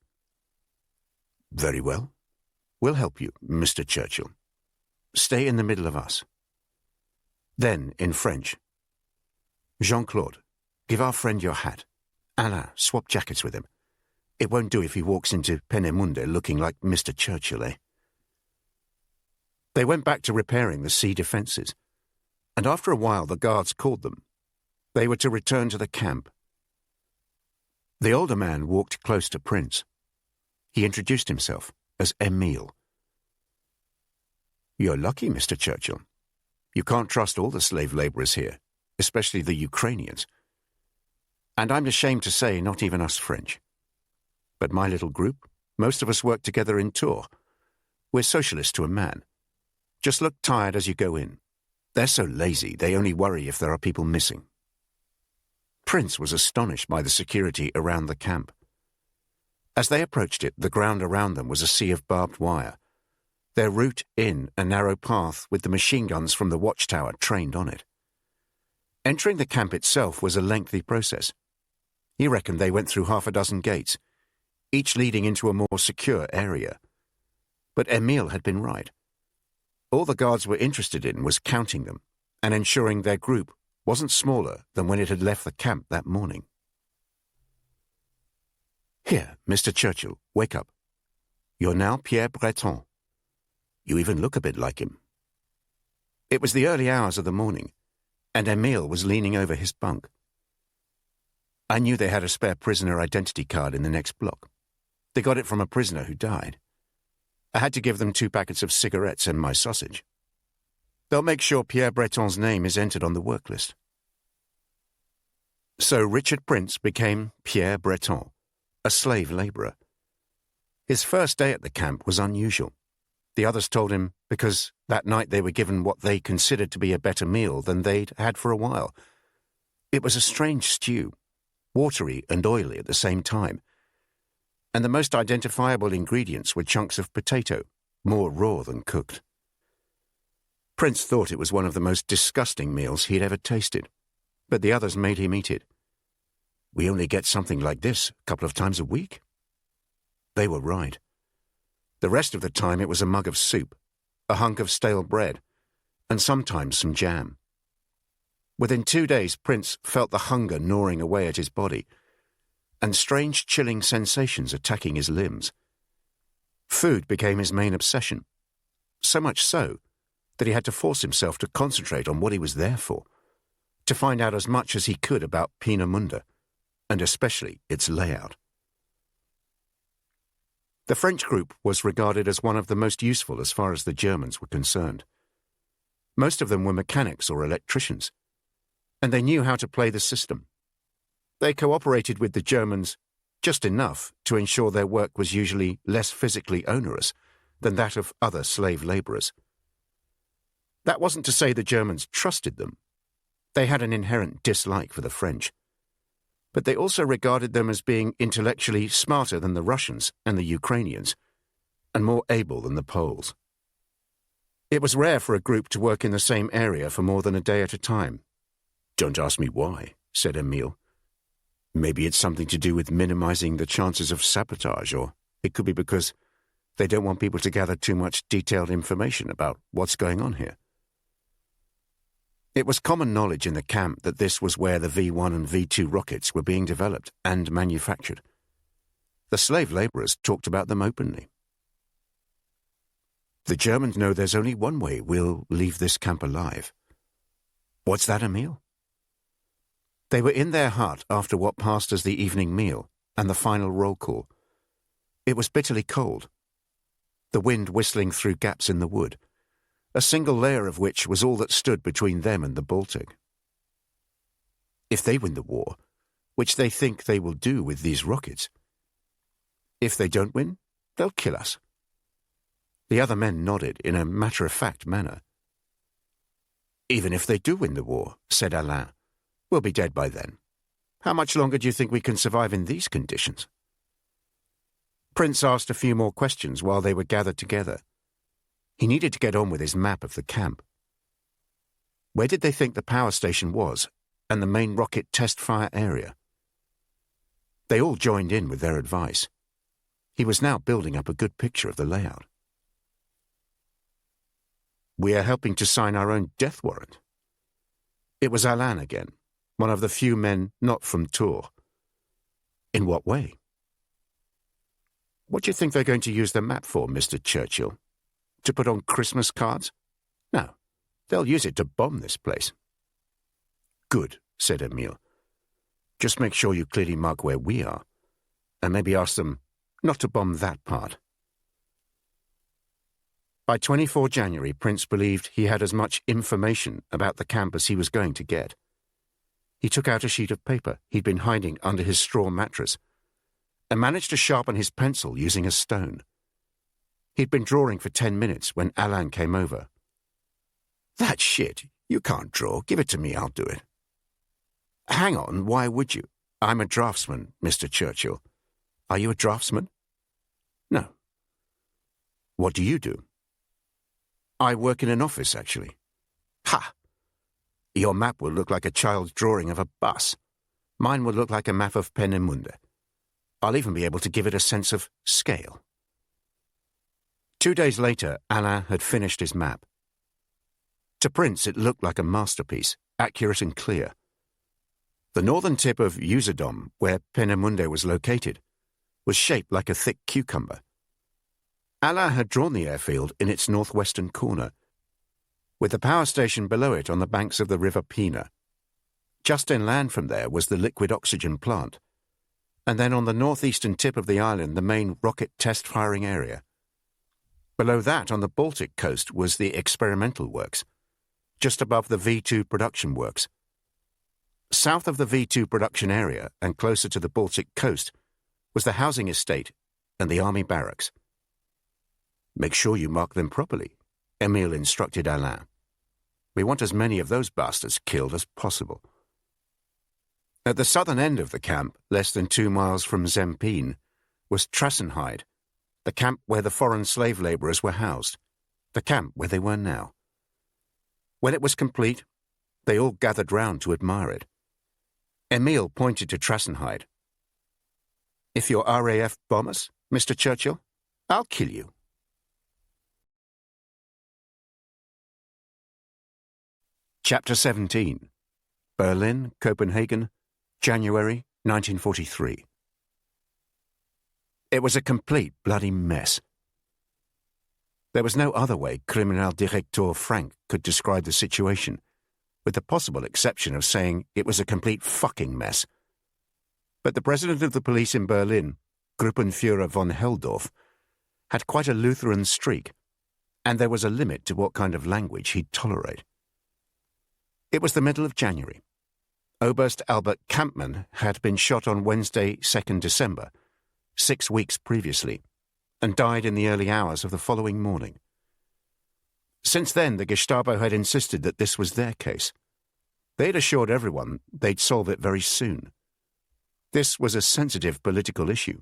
"Very well. We'll help you, Mr. Churchill. Stay in the middle of us." Then, in French, "Jean-Claude, give our friend your hat. Alain, swap jackets with him. It won't do if he walks into Peenemünde looking like Mr. Churchill, eh?" They went back to repairing the sea defences, and after a while the guards called them. They were to return to the camp. The older man walked close to Prince. He introduced himself as Emile. "You're lucky, Mr. Churchill. You can't trust all the slave labourers here, especially the Ukrainians. And I'm ashamed to say not even us French. But my little group, most of us work together in Tours. We're socialists to a man. Just look tired as you go in. They're so lazy, they only worry if there are people missing." Prince was astonished by the security around the camp. As they approached it, the ground around them was a sea of barbed wire, their route in a narrow path with the machine guns from the watchtower trained on it. Entering the camp itself was a lengthy process. He reckoned they went through half a dozen gates, each leading into a more secure area. But Emile had been right. All the guards were interested in was counting them and ensuring their group wasn't smaller than when it had left the camp that morning. "Here, Mr. Churchill, wake up. You're now Pierre Breton. You even look a bit like him." It was the early hours of the morning, and Emile was leaning over his bunk. "I knew they had a spare prisoner identity card in the next block. They got it from a prisoner who died. I had to give them 2 packets of cigarettes and my sausage. They'll make sure Pierre Breton's name is entered on the work list." So Richard Prince became Pierre Breton, a slave labourer. His first day at the camp was unusual. The others told him because that night they were given what they considered to be a better meal than they'd had for a while. It was a strange stew, watery and oily at the same time, and the most identifiable ingredients were chunks of potato, more raw than cooked. Prince thought it was one of the most disgusting meals he'd ever tasted, but the others made him eat it. "We only get something like this a couple of times a week." They were right. The rest of the time it was a mug of soup, a hunk of stale bread, and sometimes some jam. Within 2 days, Prince felt the hunger gnawing away at his body, and strange chilling sensations attacking his limbs. Food became his main obsession, so much so that he had to force himself to concentrate on what he was there for, to find out as much as he could about Peenemünde, and especially its layout. The French group was regarded as one of the most useful as far as the Germans were concerned. Most of them were mechanics or electricians, and they knew how to play the system. They cooperated with the Germans just enough to ensure their work was usually less physically onerous than that of other slave labourers. That wasn't to say the Germans trusted them. They had an inherent dislike for the French. But they also regarded them as being intellectually smarter than the Russians and the Ukrainians, and more able than the Poles. It was rare for a group to work in the same area for more than a day at a time. "Don't ask me why," said Emile. "Maybe it's something to do with minimizing the chances of sabotage, or it could be because they don't want people to gather too much detailed information about what's going on here." It was common knowledge in the camp that this was where the V1 and V2 rockets were being developed and manufactured. The slave labourers talked about them openly. "The Germans know there's only one way we'll leave this camp alive." "What's that, Emile?" They were in their hut after what passed as the evening meal and the final roll call. It was bitterly cold, the wind whistling through gaps in the wood, a single layer of which was all that stood between them and the Baltic. "If they win the war, which they think they will do with these rockets, if they don't win, they'll kill us." The other men nodded in a matter-of-fact manner. "Even if they do win the war," said Alain, "we'll be dead by then. How much longer do you think we can survive in these conditions?" Prince asked a few more questions while they were gathered together. He needed to get on with his map of the camp. Where did they think the power station was and the main rocket test fire area? They all joined in with their advice. He was now building up a good picture of the layout. We are helping to sign our own death warrant. It was Alain again, one of the few men not from Tours. In what way? What do you think they're going to use the map for, Mr. Churchill? To put on Christmas cards? No, they'll use it to bomb this place. Good, said Emile. Just make sure you clearly mark where we are, and maybe ask them not to bomb that part. By 24 January, Prince believed he had as much information about the camp as he was going to get. He took out a sheet of paper he'd been hiding under his straw mattress and managed to sharpen his pencil using a stone. He'd been drawing for 10 minutes when Alain came over. That shit, you can't draw. Give it to me, I'll do it. Hang on, why would you? I'm a draftsman, Mr. Churchill. Are you a draftsman? No. What do you do? I work in an office, actually. Ha! Your map will look like a child's drawing of a bus. Mine will look like a map of Peenemünde. I'll even be able to give it a sense of scale. 2 days later, Alain had finished his map. To Prince, it looked like a masterpiece, accurate and clear. The northern tip of Usedom, where Peenemünde was located, was shaped like a thick cucumber. Alain had drawn the airfield in its northwestern corner, with the power station below it on the banks of the River Pena. Just inland from there was the liquid oxygen plant, and then on the northeastern tip of the island the main rocket test firing area. Below that, on the Baltic coast, was the experimental works, just above the V2 production works. South of the V2 production area and closer to the Baltic coast was the housing estate and the army barracks. Make sure you mark them properly, Emile instructed Alain. We want as many of those bastards killed as possible. At the southern end of the camp, less than 2 miles from Zempine, was Trassenheide, the camp where the foreign slave labourers were housed, the camp where they were now. When it was complete, they all gathered round to admire it. Emile pointed to Trassenheide. If your RAF bomb us, Mr. Churchill, I'll kill you. Chapter 17. Berlin, Copenhagen, January 1943. It was a complete bloody mess. There was no other way Kriminaldirektor Frank could describe the situation, with the possible exception of saying it was a complete fucking mess. But the president of the police in Berlin, Gruppenführer von Helldorf, had quite a Lutheran streak, and there was a limit to what kind of language he'd tolerate. It was the middle of January. Oberst Albert Kampmann had been shot on Wednesday, 2nd December, 6 weeks previously, and died in the early hours of the following morning. Since then, the Gestapo had insisted that this was their case. They'd assured everyone they'd solve it very soon. This was a sensitive political issue,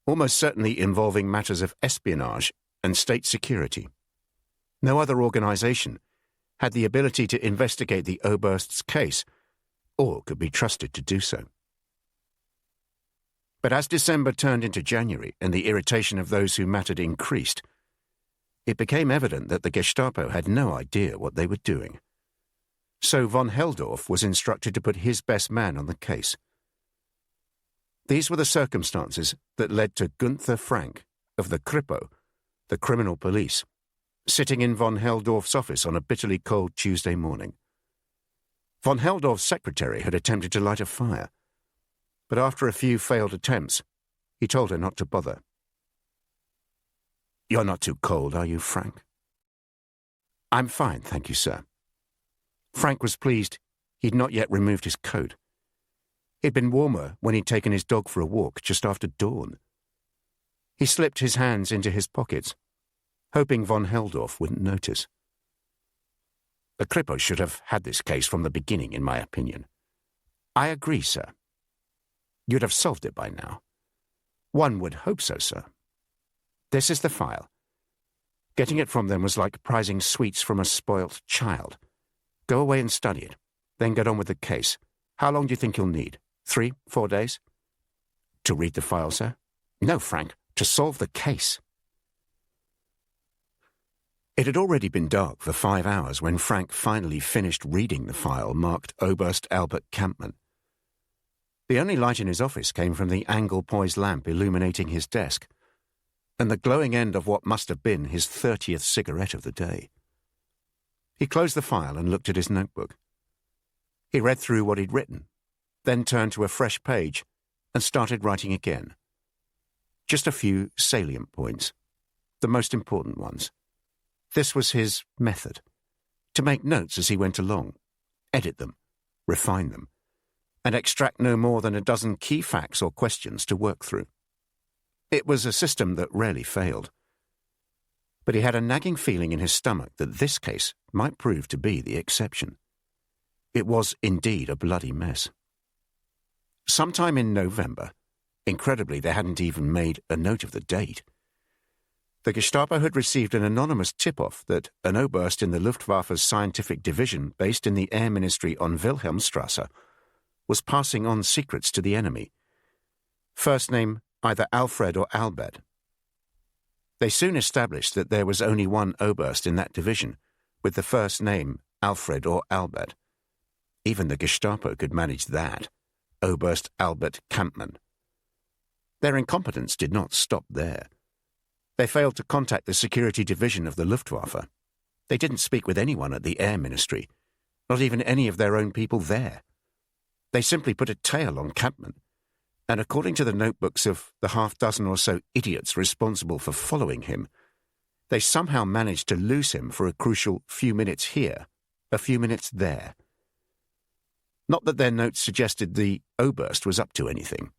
almost certainly involving matters of espionage and state security. No other organization had the ability to investigate the Oberst's case, or could be trusted to do so. But as December turned into January and the irritation of those who mattered increased, it became evident that the Gestapo had no idea what they were doing. So von Helldorf was instructed to put his best man on the case. These were the circumstances that led to Gunther Frank of the Kripo, the criminal police, sitting in von Helldorf's office on a bitterly cold Tuesday morning. Von Helldorf's secretary had attempted to light a fire, but after a few failed attempts, he told her not to bother. "You're not too cold, are you, Frank?" "I'm fine, thank you, sir." Frank was pleased he'd not yet removed his coat. It'd been warmer when he'd taken his dog for a walk just after dawn. He slipped his hands into his pockets, hoping von Helldorf wouldn't notice. The Kripo should have had this case from the beginning, in my opinion. "I agree, sir." "You'd have solved it by now." "One would hope so, sir." "This is the file." Getting it from them was like prizing sweets from a spoilt child. Go away and study it. Then get on with the case. How long do you think you'll need? 3, 4 days? To read the file, sir? No, Frank, to solve the case. It had already been dark for 5 hours when Frank finally finished reading the file marked Oberst Albert Kampmann. The only light in his office came from the angle-poised lamp illuminating his desk, and the glowing end of what must have been his 30th cigarette of the day. He closed the file and looked at his notebook. He read through what he'd written, then turned to a fresh page and started writing again. Just a few salient points, the most important ones. This was his method, to make notes as he went along, edit them, refine them, and extract no more than a dozen key facts or questions to work through. It was a system that rarely failed. But he had a nagging feeling in his stomach that this case might prove to be the exception. It was indeed a bloody mess. Sometime in November, incredibly they hadn't even made a note of the date, the Gestapo had received an anonymous tip-off that an Oberst in the Luftwaffe's scientific division based in the Air Ministry on Wilhelmstrasse was passing on secrets to the enemy. First name either Alfred or Albert. They soon established that there was only one Oberst in that division, with the first name Alfred or Albert. Even the Gestapo could manage that, Oberst Albert Kampmann. Their incompetence did not stop there. They failed to contact the security division of the Luftwaffe. They didn't speak with anyone at the Air Ministry, not even any of their own people there. They simply put a tail on Kampmann, and according to the notebooks of the half-dozen or so idiots responsible for following him, they somehow managed to lose him for a crucial few minutes here, a few minutes there. Not that their notes suggested the Oberst was up to anything.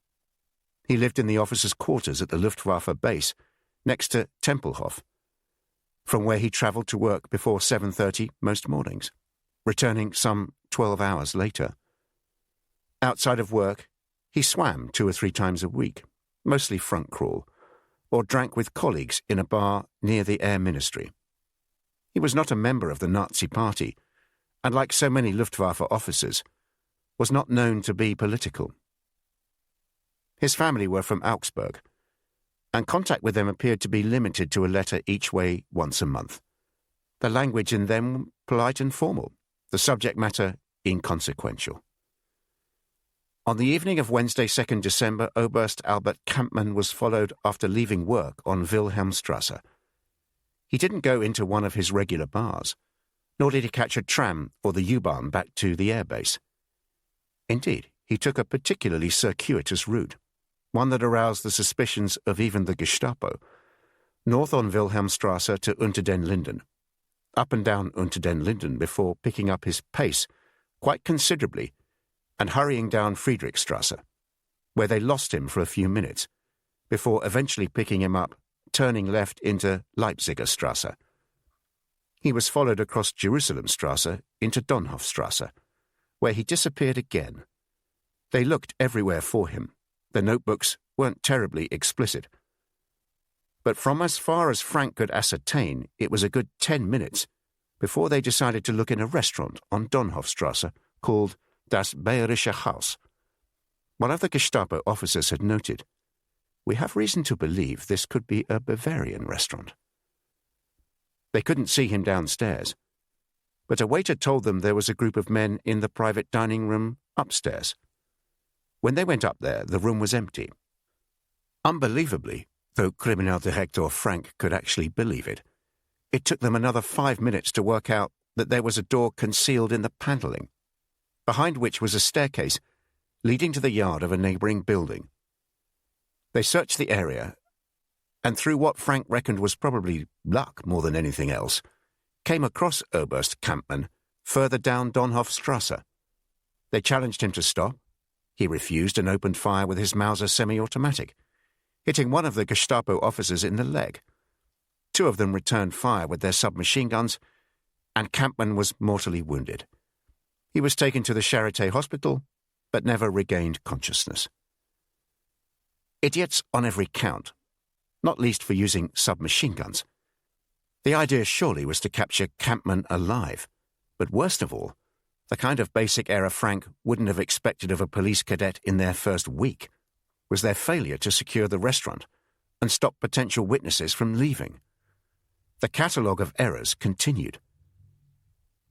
He lived in the officers' quarters at the Luftwaffe base, next to Tempelhof, from where he travelled to work before 7:30 most mornings, returning some 12 hours later. Outside of work, he swam 2 or 3 times a week, mostly front crawl, or drank with colleagues in a bar near the Air Ministry. He was not a member of the Nazi Party, and like so many Luftwaffe officers, was not known to be political. His family were from Augsburg, and contact with them appeared to be limited to a letter each way once a month. The language in them polite and formal, the subject matter inconsequential. On the evening of Wednesday, 2nd December, Oberst Albert Kampmann was followed after leaving work on Wilhelmstrasse. He didn't go into one of his regular bars, nor did he catch a tram or the U-Bahn back to the airbase. Indeed, he took a particularly circuitous route, one that aroused the suspicions of even the Gestapo, north on Wilhelmstrasse to Unter den Linden, up and down Unter den Linden before picking up his pace quite considerably and hurrying down Friedrichstrasse, where they lost him for a few minutes, before eventually picking him up, turning left into Leipziger Strasse. He was followed across Jerusalemstrasse into Donhofstrasse, where he disappeared again. They looked everywhere for him. The notebooks weren't terribly explicit. But from as far as Frank could ascertain, it was a good 10 minutes before they decided to look in a restaurant on Donhofstrasse called Das Bayerische Haus. One of the Gestapo officers had noted, "We have reason to believe this could be a Bavarian restaurant." They couldn't see him downstairs, but a waiter told them there was a group of men in the private dining room upstairs. When they went up there, the room was empty. Unbelievably, though Kriminaldirektor Frank could actually believe it, it took them another 5 minutes to work out that there was a door concealed in the panelling, behind which was a staircase leading to the yard of a neighbouring building. They searched the area, and through what Frank reckoned was probably luck more than anything else, came across Oberst Kampmann further down Donhofstrasse. They challenged him to stop. He refused and opened fire with his Mauser semi-automatic, hitting one of the Gestapo officers in the leg. 2 of them returned fire with their submachine guns, and Kampmann was mortally wounded. He was taken to the Charité hospital, but never regained consciousness. Idiots on every count, not least for using submachine guns. The idea surely was to capture Kampmann alive, but worst of all, The kind of basic error Frank wouldn't have expected of a police cadet in their first week was their failure to secure the restaurant and stop potential witnesses from leaving. The catalogue of errors continued.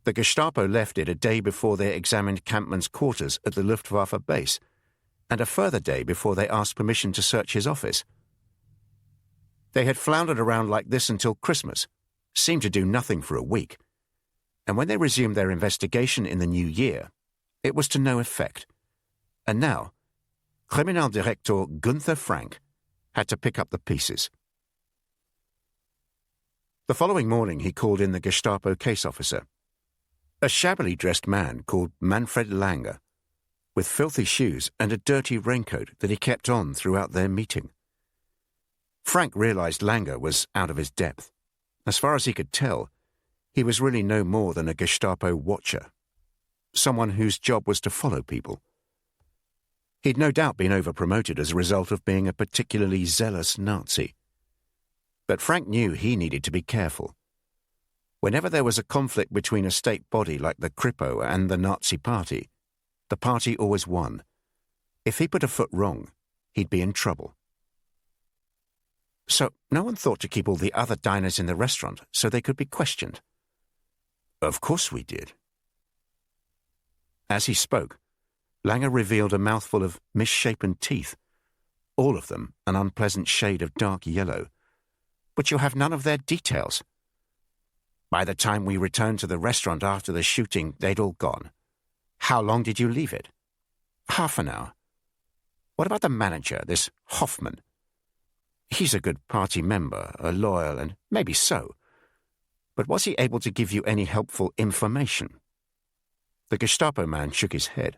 The Gestapo left it a day before they examined Campman's quarters at the Luftwaffe base, and a further day before they asked permission to search his office. They had floundered around like this until Christmas, seemed to do nothing for a week, and when they resumed their investigation in the new year, it was to no effect. And now, Kriminaldirektor Gunther Frank had to pick up the pieces. The following morning he called in the Gestapo case officer, a shabbily dressed man called Manfred Lange, with filthy shoes and a dirty raincoat that he kept on throughout their meeting. Frank realized Lange was out of his depth. As far as he could tell, he was really no more than a Gestapo watcher, someone whose job was to follow people. He'd no doubt been over-promoted as a result of being a particularly zealous Nazi. But Frank knew he needed to be careful. Whenever there was a conflict between a state body like the Kripo and the Nazi Party, the party always won. If he put a foot wrong, he'd be in trouble. So no one thought to keep all the other diners in the restaurant so they could be questioned. Of course we did. As he spoke, Lange revealed a mouthful of misshapen teeth, all of them an unpleasant shade of dark yellow. But you have none of their details. By the time we returned to the restaurant after the shooting, they'd all gone. How long did you leave it? Half an hour. What about the manager, this Hoffman? He's a good party member, a loyal, and maybe so. But was he able to give you any helpful information? The Gestapo man shook his head,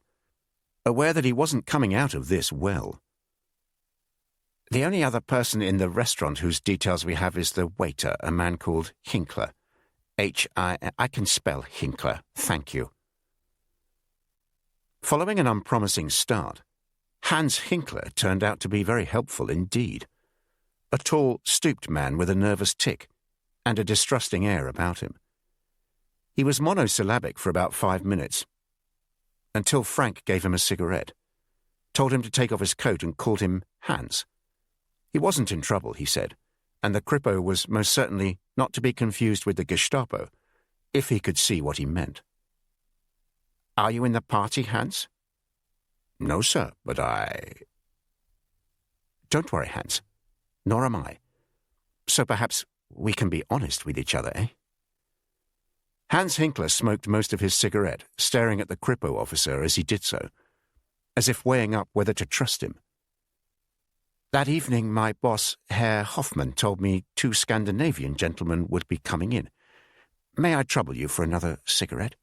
aware that he wasn't coming out of this well. The only other person in the restaurant whose details we have is the waiter, a man called Hinkler. I can spell Hinkler, thank you. Following an unpromising start, Hans Hinkler turned out to be very helpful indeed. A tall, stooped man with a nervous tic and a distrusting air about him. He was monosyllabic for about 5 minutes, until Frank gave him a cigarette, told him to take off his coat and called him Hans. He wasn't in trouble, he said, and the Kripo was most certainly not to be confused with the Gestapo, if he could see what he meant. Are you in the party, Hans? No, sir, but Don't worry, Hans. Nor am I. So perhaps we can be honest with each other, eh? Hans Hinkler smoked most of his cigarette, staring at the Kripo officer as he did so, as if weighing up whether to trust him. That evening my boss, Herr Hoffmann, told me 2 Scandinavian gentlemen would be coming in. May I trouble you for another cigarette?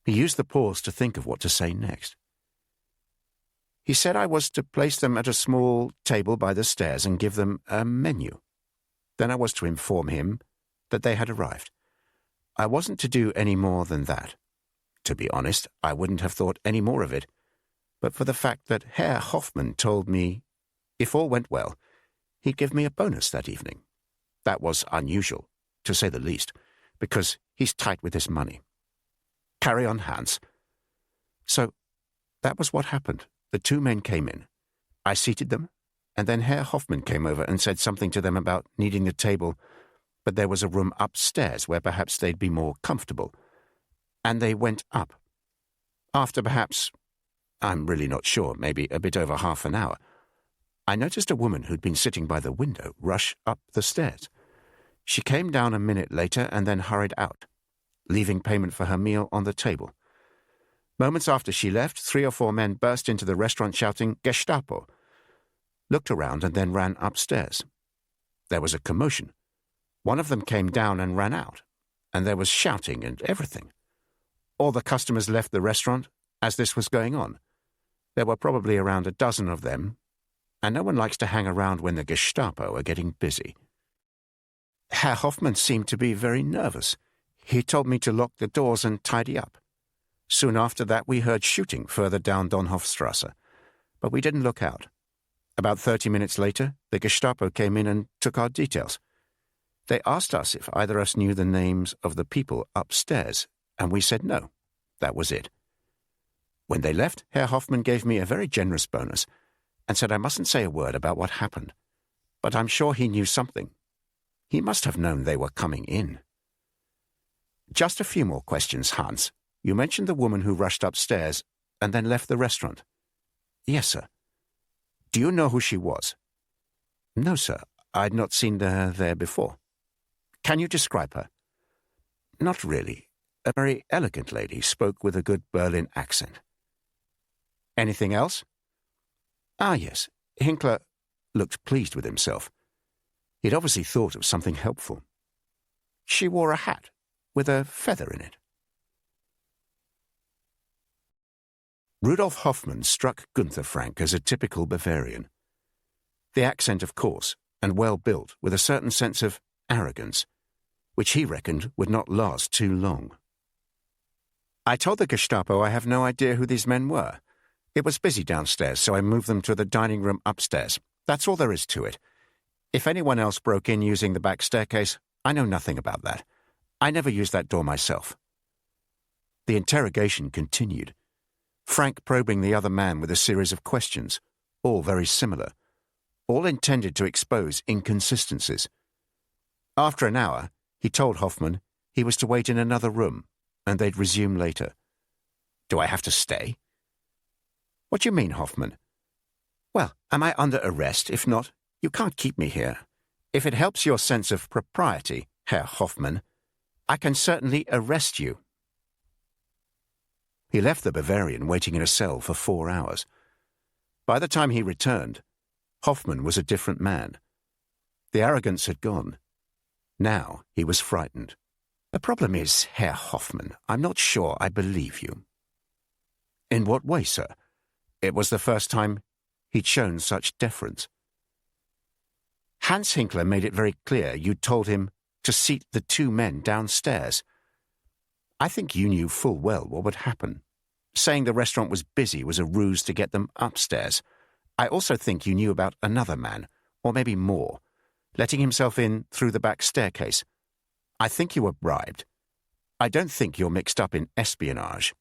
He used the pause to think of what to say next. He said I was to place them at a small table by the stairs and give them a menu. Then I was to inform him that they had arrived. I wasn't to do any more than that. To be honest, I wouldn't have thought any more of it, but for the fact that Herr Hoffmann told me, if all went well, he'd give me a bonus that evening. That was unusual, to say the least, because he's tight with his money. Carry on, Hans. So, that was what happened. The 2 men came in. I seated them, and then Herr Hoffmann came over and said something to them about needing the table, but there was a room upstairs where perhaps they'd be more comfortable. And they went up. After perhaps, I'm really not sure, maybe a bit over half an hour, I noticed a woman who'd been sitting by the window rush up the stairs. She came down a minute later and then hurried out, leaving payment for her meal on the table. Moments after she left, 3 or 4 men burst into the restaurant shouting, Gestapo, looked around and then ran upstairs. There was a commotion. One of them came down and ran out, and there was shouting and everything. All the customers left the restaurant as this was going on. There were probably around a dozen of them, and no one likes to hang around when the Gestapo are getting busy. Herr Hoffmann seemed to be very nervous. He told me to lock the doors and tidy up. Soon after that we heard shooting further down Donhofstrasse, but we didn't look out. About 30 minutes later, the Gestapo came in and took our details. They asked us if either of us knew the names of the people upstairs, and we said no. That was it. When they left, Herr Hoffmann gave me a very generous bonus and said I mustn't say a word about what happened. But I'm sure he knew something. He must have known they were coming in. Just a few more questions, Hans. You mentioned the woman who rushed upstairs and then left the restaurant. Yes, sir. Do you know who she was? No, sir. I'd not seen her there before. Can you describe her? Not really. A very elegant lady, spoke with a good Berlin accent. Anything else? Ah, yes. Hinkler looked pleased with himself. He'd obviously thought of something helpful. She wore a hat with a feather in it. Rudolf Hoffmann struck Gunther Frank as a typical Bavarian. The accent, of course, and well-built, with a certain sense of arrogance, which he reckoned would not last too long. I told the Gestapo I have no idea who these men were. It was busy downstairs, so I moved them to the dining room upstairs. That's all there is to it. If anyone else broke in using the back staircase, I know nothing about that. I never used that door myself. The interrogation continued, Frank probing the other man with a series of questions, all very similar, all intended to expose inconsistencies. After an hour, he told Hoffmann he was to wait in another room, and they'd resume later. Do I have to stay? What do you mean, Hoffmann? Well, am I under arrest? If not, you can't keep me here. If it helps your sense of propriety, Herr Hoffmann, I can certainly arrest you. He left the Bavarian waiting in a cell for 4 hours. By the time he returned, Hoffmann was a different man. The arrogance had gone. Now he was frightened. The problem is, Herr Hoffmann, I'm not sure I believe you. In what way, sir? It was the first time he'd shown such deference. Hans Hinkler made it very clear you'd told him to seat the 2 men downstairs. I think you knew full well what would happen. Saying the restaurant was busy was a ruse to get them upstairs. I also think you knew about another man, or maybe more, letting himself in through the back staircase. I think you were bribed. I don't think you're mixed up in espionage.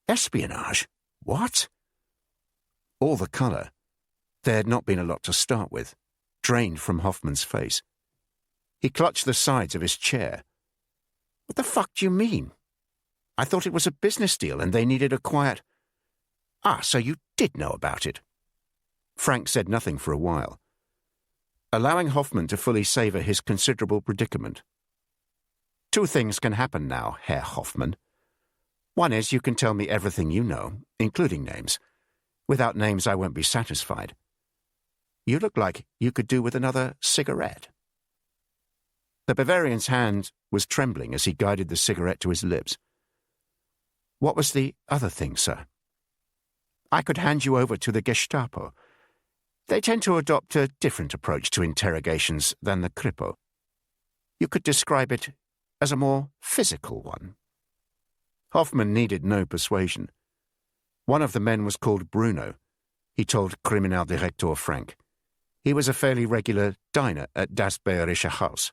Espionage? What? All the colour. There had not been a lot to start with, drained from Hoffmann's face. He clutched the sides of his chair. What the fuck do you mean? I thought it was a business deal and they needed a quiet... Ah, so you did know about it. Frank said nothing for a while, allowing Hoffmann to fully savour his considerable predicament. 2 things can happen now, Herr Hoffmann. One is you can tell me everything you know, including names. Without names, I won't be satisfied. You look like you could do with another cigarette. The Bavarian's hand was trembling as he guided the cigarette to his lips. What was the other thing, sir? I could hand you over to the Gestapo. They tend to adopt a different approach to interrogations than the Kripo. You could describe it as a more physical one. Hoffmann needed no persuasion. One of the men was called Bruno, he told Kriminaldirektor Frank. He was a fairly regular diner at Das Bayerische Haus.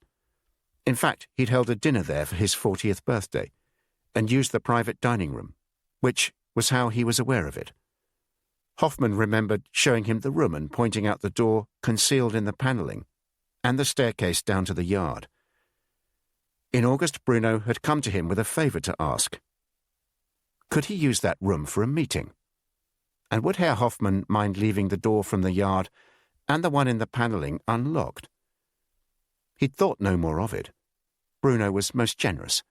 In fact, he'd held a dinner there for his 40th birthday, and used the private dining room, which was how he was aware of it. Hoffmann remembered showing him the room and pointing out the door concealed in the panelling, and the staircase down to the yard. In August, Bruno had come to him with a favour to ask. Could he use that room for a meeting? And would Herr Hoffmann mind leaving the door from the yard and the one in the panelling unlocked? He'd thought no more of it. Bruno was most generous.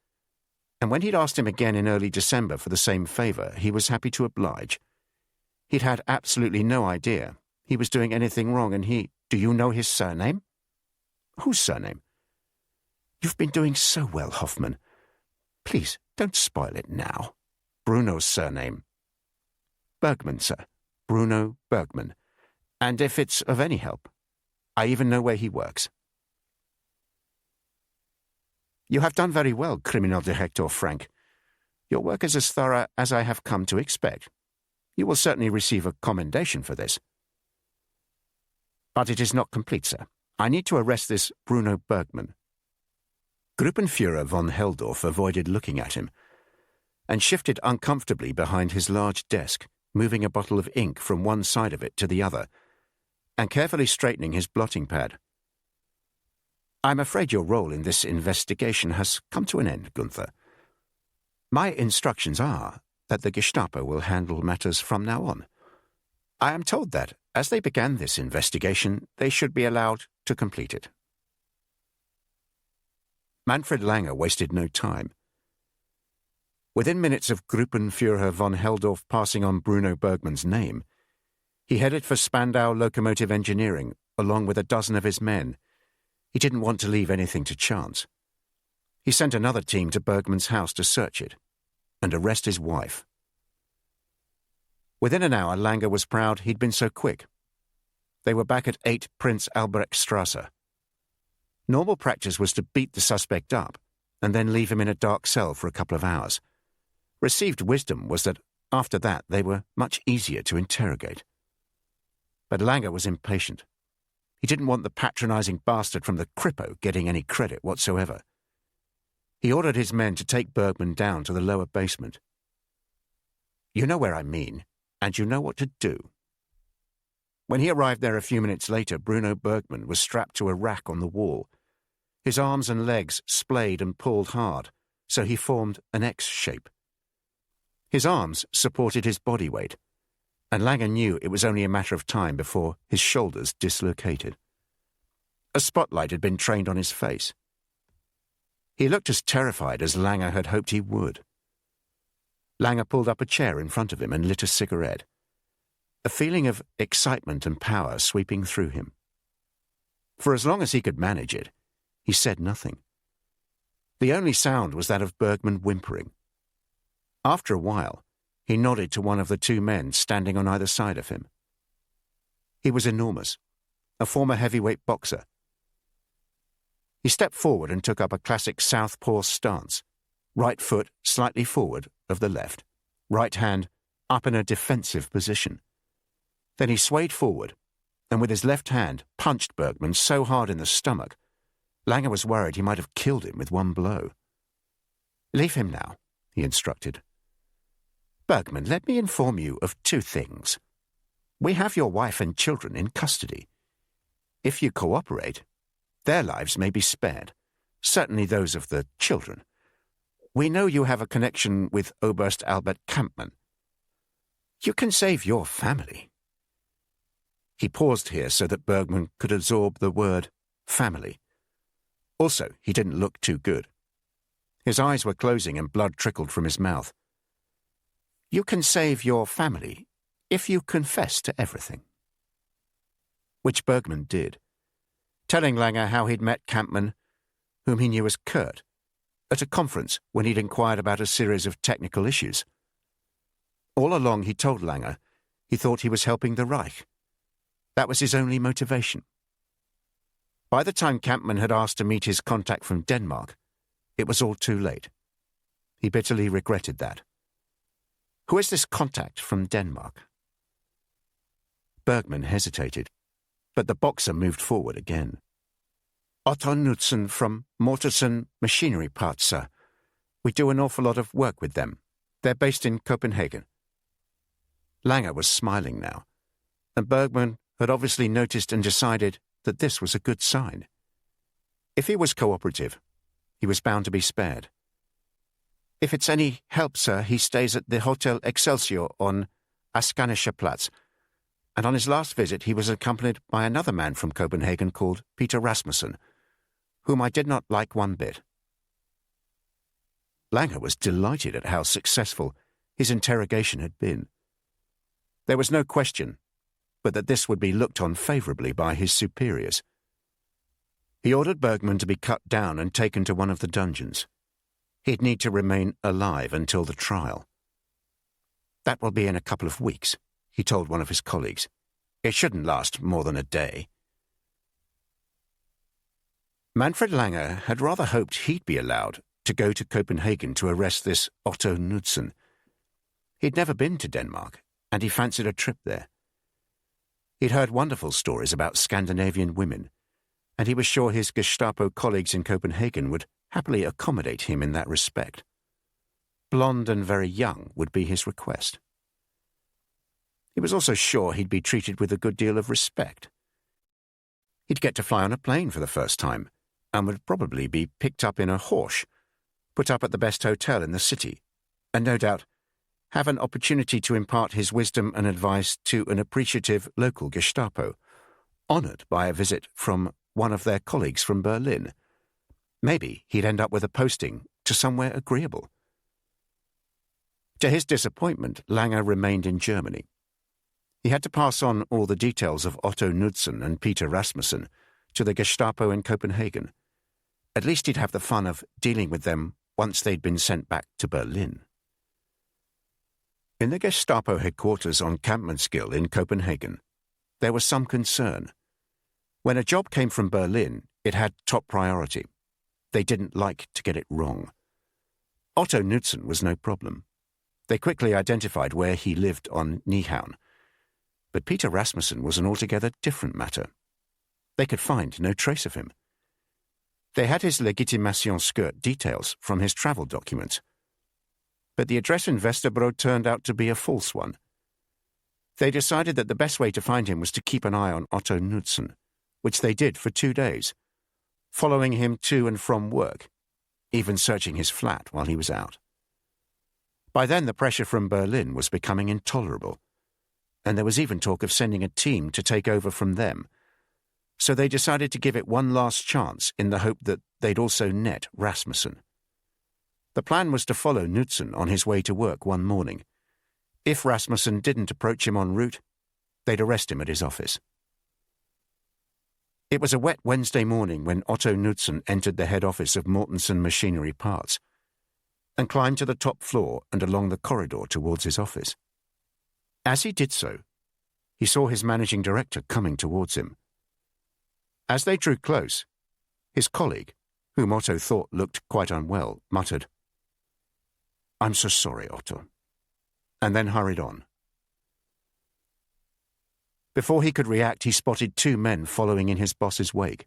And when he'd asked him again in early December for the same favour, he was happy to oblige. He'd had absolutely no idea he was doing anything wrong, and he... Do you know his surname? Whose surname? You've been doing so well, Hoffmann. Please, don't spoil it now. Bruno's surname. Bergman, sir. Bruno Bergman. And if it's of any help, I even know where he works. You have done very well, Kriminaldirektor Frank. Your work is as thorough as I have come to expect. You will certainly receive a commendation for this. But it is not complete, sir. I need to arrest this Bruno Bergman. Gruppenführer von Helldorf avoided looking at him, and shifted uncomfortably behind his large desk, moving a bottle of ink from one side of it to the other, and carefully straightening his blotting pad. "I'm afraid your role in this investigation has come to an end, Gunther. My instructions are that the Gestapo will handle matters from now on. I am told that, as they began this investigation, they should be allowed to complete it." Manfred Lange wasted no time. Within minutes of Gruppenführer von Heldorf passing on Bruno Bergmann's name, he headed for Spandau Locomotive Engineering, along with a dozen of his men. He didn't want to leave anything to chance. He sent another team to Bergmann's house to search it and arrest his wife. Within an hour, Lange was proud he'd been so quick. They were back at 8 Prince Albrechtstrasse. Normal practice was to beat the suspect up and then leave him in a dark cell for a couple of hours. Received wisdom was that after that they were much easier to interrogate. But Lange was impatient. He didn't want the patronizing bastard from the Kripo getting any credit whatsoever. He ordered his men to take Bergmann down to the lower basement. "You know where I mean, and you know what to do." When he arrived there a few minutes later, Bruno Bergmann was strapped to a rack on the wall. His arms and legs splayed and pulled hard, so he formed an X shape. His arms supported his body weight, and Lange knew it was only a matter of time before his shoulders dislocated. A spotlight had been trained on his face. He looked as terrified as Lange had hoped he would. Lange pulled up a chair in front of him and lit a cigarette, a feeling of excitement and power sweeping through him. For as long as he could manage it, he said nothing. The only sound was that of Bergmann whimpering. After a while, he nodded to one of the two men standing on either side of him. He was enormous, a former heavyweight boxer. He stepped forward and took up a classic southpaw stance, right foot slightly forward of the left, right hand up in a defensive position. Then he swayed forward, and with his left hand punched Bergmann so hard in the stomach, Lange was worried he might have killed him with one blow. "Leave him now," he instructed. "Bergmann, let me inform you of two things. We have your wife and children in custody. If you cooperate, their lives may be spared, certainly those of the children. We know you have a connection with Oberst Albert Kampmann. You can save your family." He paused here so that Bergmann could absorb the word family. Also, he didn't look too good. His eyes were closing and blood trickled from his mouth. "You can save your family if you confess to everything." Which Bergmann did, telling Lange how he'd met Kampmann, whom he knew as Kurt, at a conference when he'd inquired about a series of technical issues. All along he told Lange he thought he was helping the Reich. That was his only motivation. By the time Kampmann had asked to meet his contact from Denmark, it was all too late. He bitterly regretted that. "Who is this contact from Denmark?" Bergmann hesitated, but the boxer moved forward again. "Otto Knudsen from Mortensen Machinery Parts, sir. We do an awful lot of work with them. They're based in Copenhagen." Lange was smiling now, and Bergmann had obviously noticed and decided that this was a good sign. If he was cooperative, he was bound to be spared. "If it's any help, sir, he stays at the Hotel Excelsior on Askanischer Platz, and on his last visit he was accompanied by another man from Copenhagen called Peter Rasmussen, whom I did not like one bit." Lange was delighted at how successful his interrogation had been. There was no question but that this would be looked on favourably by his superiors. He ordered Bergmann to be cut down and taken to one of the dungeons. He'd need to remain alive until the trial. "That will be in a couple of weeks," he told one of his colleagues. "It shouldn't last more than a day." Manfred Lange had rather hoped he'd be allowed to go to Copenhagen to arrest this Otto Knudsen. He'd never been to Denmark, and he fancied a trip there. He'd heard wonderful stories about Scandinavian women, and he was sure his Gestapo colleagues in Copenhagen would happily accommodate him in that respect. blonde and very young would be his request. He was also sure he'd be treated with a good deal of respect. He'd get to fly on a plane for the first time, and would probably be picked up in a Porsche, put up at the best hotel in the city, and no doubt have an opportunity to impart his wisdom and advice to an appreciative local Gestapo, honoured by a visit from one of their colleagues from Berlin. Maybe he'd end up with a posting to somewhere agreeable. To his disappointment, Langer remained in Germany. He had to pass on all the details of Otto Knudsen and Peter Rasmussen to the Gestapo in Copenhagen. At least he'd have the fun of dealing with them once they'd been sent back to Berlin. In the Gestapo headquarters on Kampmannsgil in Copenhagen, there was some concern. When a job came from Berlin, it had top priority. They didn't like to get it wrong. Otto Knudsen was no problem. They quickly identified where he lived on Nyhavn. But Peter Rasmussen was an altogether different matter. They could find no trace of him. They had his legitimation skirt details from his travel documents. But the address in Vesterbro turned out to be a false one. They decided that the best way to find him was to keep an eye on Otto Knudsen, which they did for 2 days, following him to and from work, even searching his flat while he was out. By then the pressure from Berlin was becoming intolerable, and there was even talk of sending a team to take over from them. So they decided to give it one last chance in the hope that they'd also net Rasmussen. The plan was to follow Knudsen on his way to work one morning. If Rasmussen didn't approach him en route, they'd arrest him at his office. It was a wet Wednesday morning when Otto Knudsen entered the head office of Mortensen Machinery Parts and climbed to the top floor and along the corridor towards his office. As he did so, he saw his managing director coming towards him. As they drew close, his colleague, whom Otto thought looked quite unwell, muttered, "I'm so sorry, Otto," and then hurried on. Before he could react, he spotted 2 men following in his boss's wake.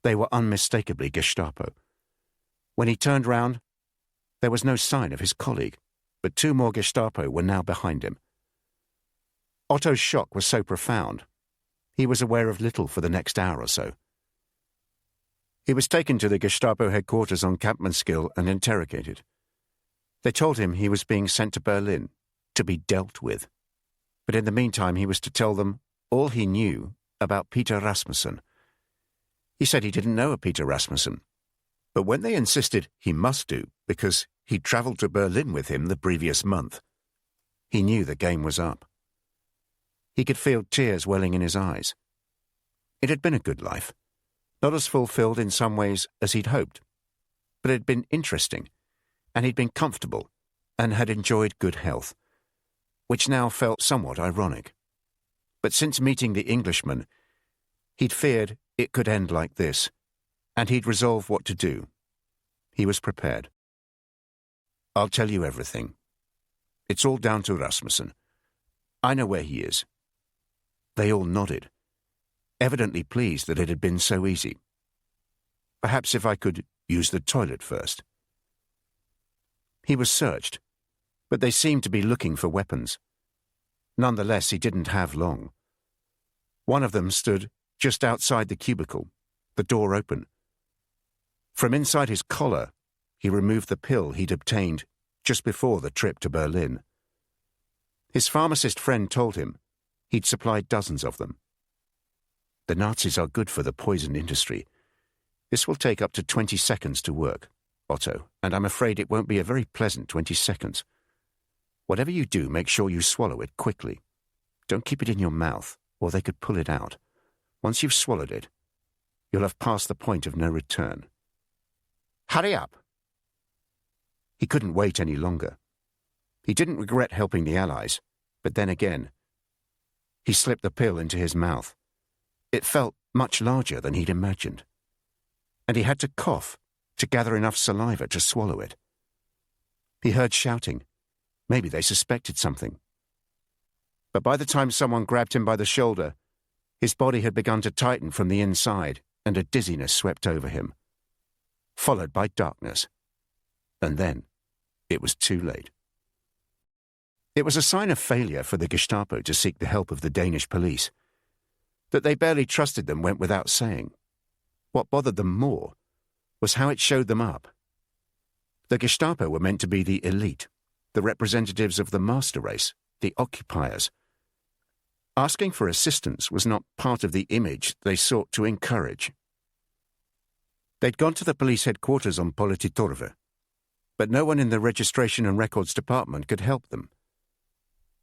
They were unmistakably Gestapo. When he turned round, there was no sign of his colleague, but 2 more Gestapo were now behind him. Otto's shock was so profound, he was aware of little for the next hour or so. He was taken to the Gestapo headquarters on Kampmannsgil and interrogated. They told him he was being sent to Berlin to be dealt with. But in the meantime he was to tell them all he knew about Peter Rasmussen. He said he didn't know a Peter Rasmussen, but when they insisted he must do because he'd travelled to Berlin with him the previous month, he knew the game was up. He could feel tears welling in his eyes. It had been a good life, not as fulfilled in some ways as he'd hoped, but it had been interesting, and he'd been comfortable and had enjoyed good health, which now felt somewhat ironic. But since meeting the Englishman, he'd feared it could end like this, and he'd resolved what to do. He was prepared. "I'll tell you everything. It's all down to Rasmussen. I know where he is." They all nodded, evidently pleased that it had been so easy. "Perhaps if I could use the toilet first." He was searched, but they seemed to be looking for weapons. Nonetheless, he didn't have long. One of them stood just outside the cubicle, the door open. From inside his collar, he removed the pill he'd obtained just before the trip to Berlin. His pharmacist friend told him he'd supplied dozens of them. "The Nazis are good for the poison industry. This will take up to 20 seconds to work, Otto, and I'm afraid it won't be a very pleasant 20 seconds. Whatever you do, make sure you swallow it quickly. Don't keep it in your mouth, or they could pull it out. Once you've swallowed it, you'll have passed the point of no return. Hurry up!" He couldn't wait any longer. He didn't regret helping the Allies, but then again, he slipped the pill into his mouth. It felt much larger than he'd imagined, and he had to cough to gather enough saliva to swallow it. He heard shouting. Maybe they suspected something. But by the time someone grabbed him by the shoulder, his body had begun to tighten from the inside, and a dizziness swept over him, followed by darkness. And then it was too late. It was a sign of failure for the Gestapo to seek the help of the Danish police. That they barely trusted them went without saying. What bothered them more was how it showed them up. The Gestapo were meant to be the elite, the representatives of the master race, the occupiers. Asking for assistance was not part of the image they sought to encourage. They'd gone to the police headquarters on Polititorve, but no one in the registration and records department could help them.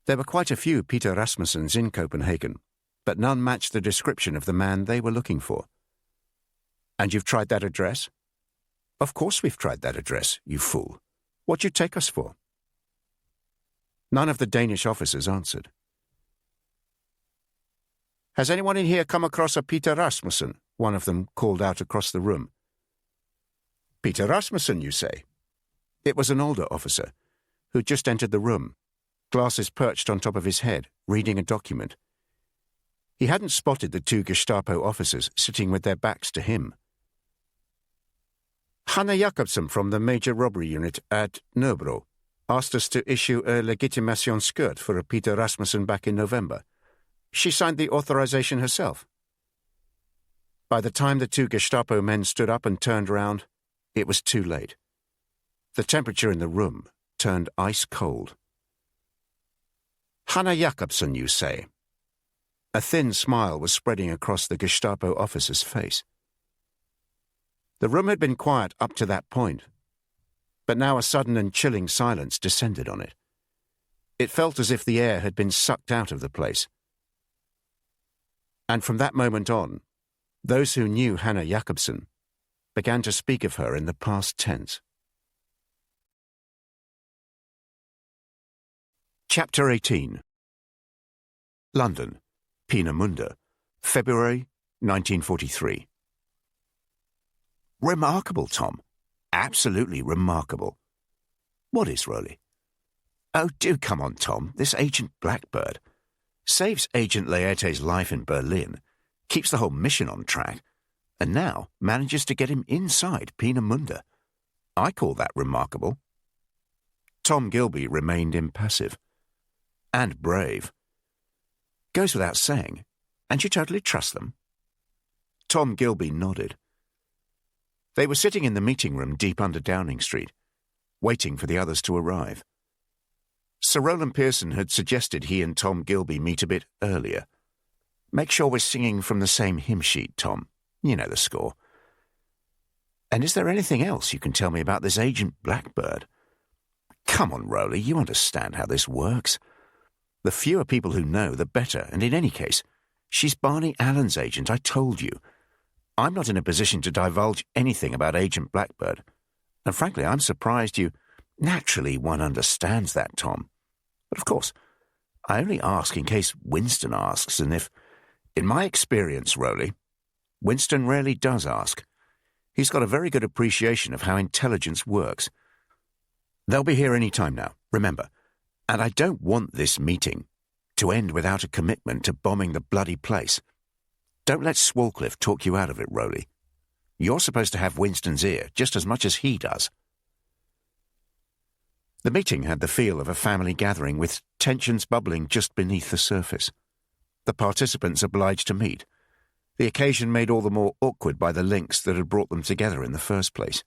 There were quite a few Peter Rasmussens in Copenhagen, but none matched the description of the man they were looking for. "And you've tried that address?" "Of course we've tried that address, you fool. What'd you take us for?" None of the Danish officers answered. "Has anyone in here come across a Peter Rasmussen?" one of them called out across the room. "Peter Rasmussen, you say?" It was an older officer, who'd just entered the room, glasses perched on top of his head, reading a document. He hadn't spotted the two Gestapo officers sitting with their backs to him. "Hanna Jakobsen from the Major Robbery Unit at Nobro asked us to issue a legitimation skirt for a Peter Rasmussen back in November. She signed the authorization herself." By the time the two Gestapo men stood up and turned round, it was too late. The temperature in the room turned ice cold. "Hanna Jakobsen, you say?" A thin smile was spreading across the Gestapo officer's face. The room had been quiet up to that point, but now a sudden and chilling silence descended on it. It felt as if the air had been sucked out of the place. And from that moment on, those who knew Hanna Jakobsen began to speak of her in the past tense. Chapter 18. London, Peenemünde, February 1943. "Remarkable, Tom. Absolutely remarkable." "What is, Rowley?" "Oh, do come on, Tom. This Agent Blackbird saves Agent Laerte's life in Berlin, keeps the whole mission on track, and now manages to get him inside Peenemünde. I call that remarkable." Tom Gilby remained impassive. "And brave." "Goes without saying. And you totally trust them?" Tom Gilby nodded. They were sitting in the meeting room deep under Downing Street, waiting for the others to arrive. Sir Rowland Pearson had suggested he and Tom Gilby meet a bit earlier. "Make sure we're singing from the same hymn sheet, Tom. You know the score. And is there anything else you can tell me about this Agent Blackbird?" "Come on, Rowley, you understand how this works. The fewer people who know, the better, and in any case, she's Barney Allen's agent, I told you. I'm not in a position to divulge anything about Agent Blackbird, and frankly, I'm surprised you—" "Naturally, one understands that, Tom. But of course, I only ask in case Winston asks, and if—" "In my experience, Rowley, Winston rarely does ask. He's got a very good appreciation of how intelligence works. They'll be here any time now, remember, and I don't want this meeting to end without a commitment to bombing the bloody place. Don't let Swalcliffe talk you out of it, Rowley. You're supposed to have Winston's ear just as much as he does." The meeting had the feel of a family gathering with tensions bubbling just beneath the surface. The participants obliged to meet. The occasion made all the more awkward by the links that had brought them together in the first place.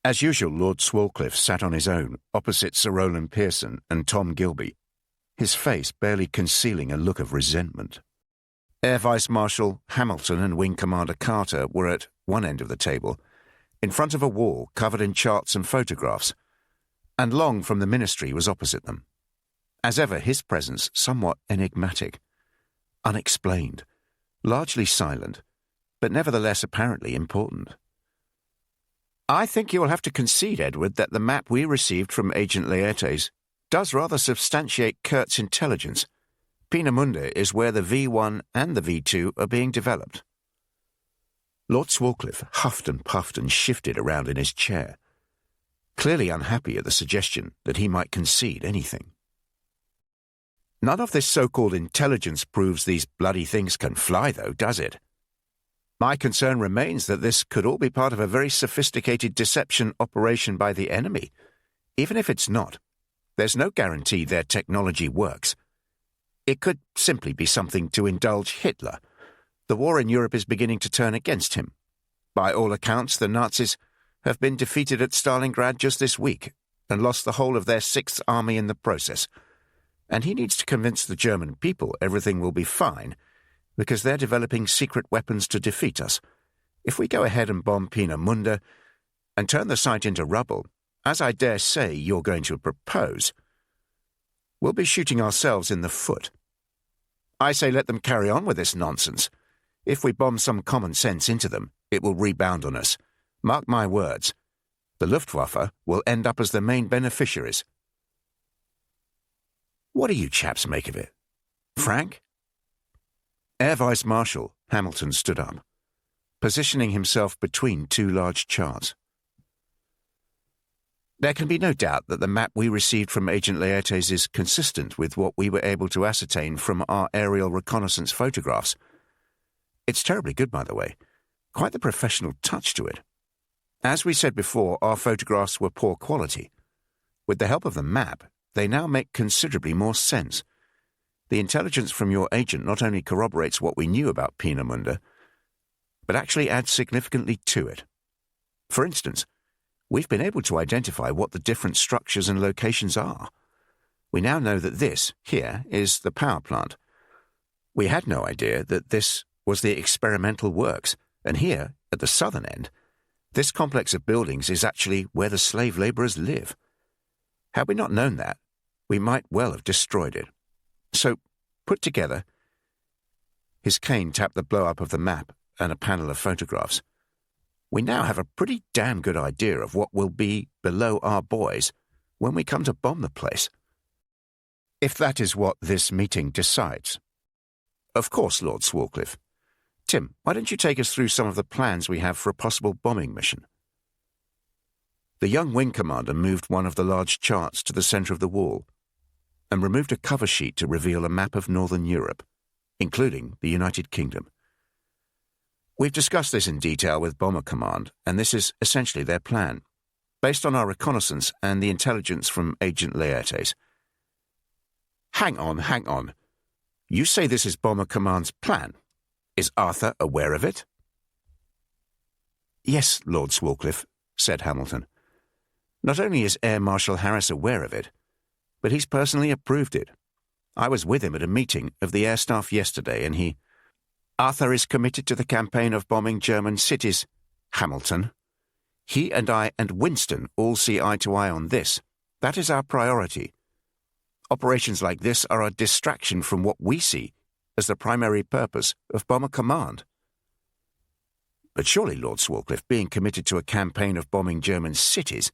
As usual, Lord Swalcliffe sat on his own, opposite Sir Rowland Pearson and Tom Gilby, his face barely concealing a look of resentment. Air Vice Marshal Hamilton and Wing Commander Carter were at one end of the table, in front of a wall covered in charts and photographs, and Long from the Ministry was opposite them. As ever, his presence somewhat enigmatic, unexplained, largely silent, but nevertheless apparently important. "I think you will have to concede, Edward, that the map we received from Agent Laertes does rather substantiate Kurt's intelligence. Peenemünde is where the V1 and the V2 are being developed." Lord Swalcliffe huffed and puffed and shifted around in his chair, clearly unhappy at the suggestion that he might concede anything. "None of this so-called intelligence proves these bloody things can fly, though, does it? My concern remains that this could all be part of a very sophisticated deception operation by the enemy, Even if it's not, there's no guarantee their technology works. It could simply be something to indulge Hitler. The war in Europe is beginning to turn against him. By all accounts, the Nazis have been defeated at Stalingrad just this week and lost the whole of their Sixth Army in the process. And he needs to convince the German people everything will be fine because they're developing secret weapons to defeat us. If we go ahead and bomb Peenemünde and turn the site into rubble, as I dare say you're going to propose, we'll be shooting ourselves in the foot. I say let them carry on with this nonsense. If we bomb some common sense into them, it will rebound on us. Mark my words. The Luftwaffe will end up as the main beneficiaries. What do you chaps make of it? Frank? Air Vice Marshal Hamilton stood up, positioning himself between two large charts. There can be no doubt that the map we received from Agent Laertes is consistent with what we were able to ascertain from our aerial reconnaissance photographs. It's terribly good, by the way. Quite the professional touch to it. As we said before, our photographs were poor quality. With the help of the map, they now make considerably more sense. The intelligence from your agent not only corroborates what we knew about Peenemünde, but actually adds significantly to it. For instance, we've been able to identify what the different structures and locations are. We now know that this, here, is the power plant. We had no idea that this was the experimental works, and here, at the southern end, this complex of buildings is actually where the slave labourers live. Had we not known that, we might well have destroyed it. So, put together, his cane tapped the blow-up of the map and a panel of photographs. We now have a pretty damn good idea of what will be below our boys when we come to bomb the place. If that is what this meeting decides. Of course, Lord Swarcliffe. Tim, why don't you take us through some of the plans we have for a possible bombing mission? The young wing commander moved one of the large charts to the centre of the wall and removed a cover sheet to reveal a map of Northern Europe, including the United Kingdom. We've discussed this in detail with Bomber Command, and this is essentially their plan, based on our reconnaissance and the intelligence from Agent Laertes. Hang on. You say this is Bomber Command's plan. Is Arthur aware of it? Yes, Lord Swarcliffe, said Hamilton. Not only is Air Marshal Harris aware of it, but he's personally approved it. I was with him at a meeting of the air staff yesterday, and he... Arthur is committed to the campaign of bombing German cities, Hamilton. He and I and Winston all see eye to eye on this. That is our priority. Operations like this are a distraction from what we see as the primary purpose of Bomber Command. But surely, Lord Swarcliffe, being committed to a campaign of bombing German cities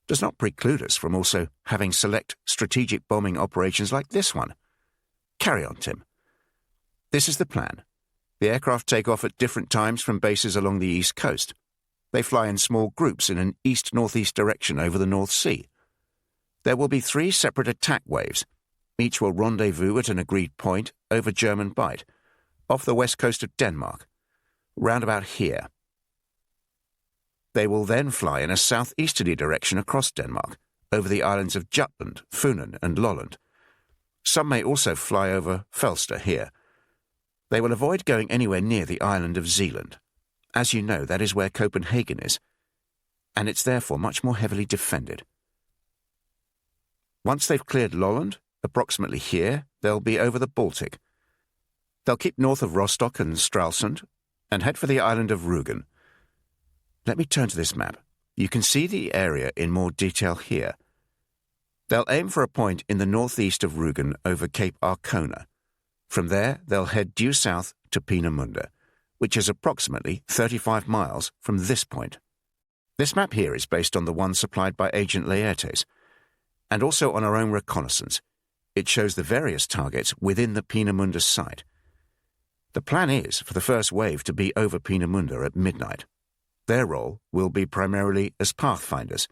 does not preclude us from also having select strategic bombing operations like this one. Carry on, Tim. This is the plan. The aircraft take off at different times from bases along the east coast. They fly in small groups in an east-northeast direction over the North Sea. There will be 3 separate attack waves. Each will rendezvous at an agreed point over German Bight, off the west coast of Denmark, round about here. They will then fly in a southeasterly direction across Denmark, over the islands of Jutland, Funen and Lolland. Some may also fly over Falster here. They will avoid going anywhere near the island of Zealand. As you know, that is where Copenhagen is, and it's therefore much more heavily defended. Once they've cleared Lolland, approximately here, they'll be over the Baltic. They'll keep north of Rostock and Stralsund and head for the island of Rügen. Let me turn to this map. You can see the area in more detail here. They'll aim for a point in the northeast of Rügen over Cape Arcona. From there, they'll head due south to Peenemünde, which is approximately 35 miles from this point. This map here is based on the one supplied by Agent Laertes, and also on our own reconnaissance. It shows the various targets within the Peenemünde site. The plan is for the first wave to be over Peenemünde at midnight. Their role will be primarily as pathfinders,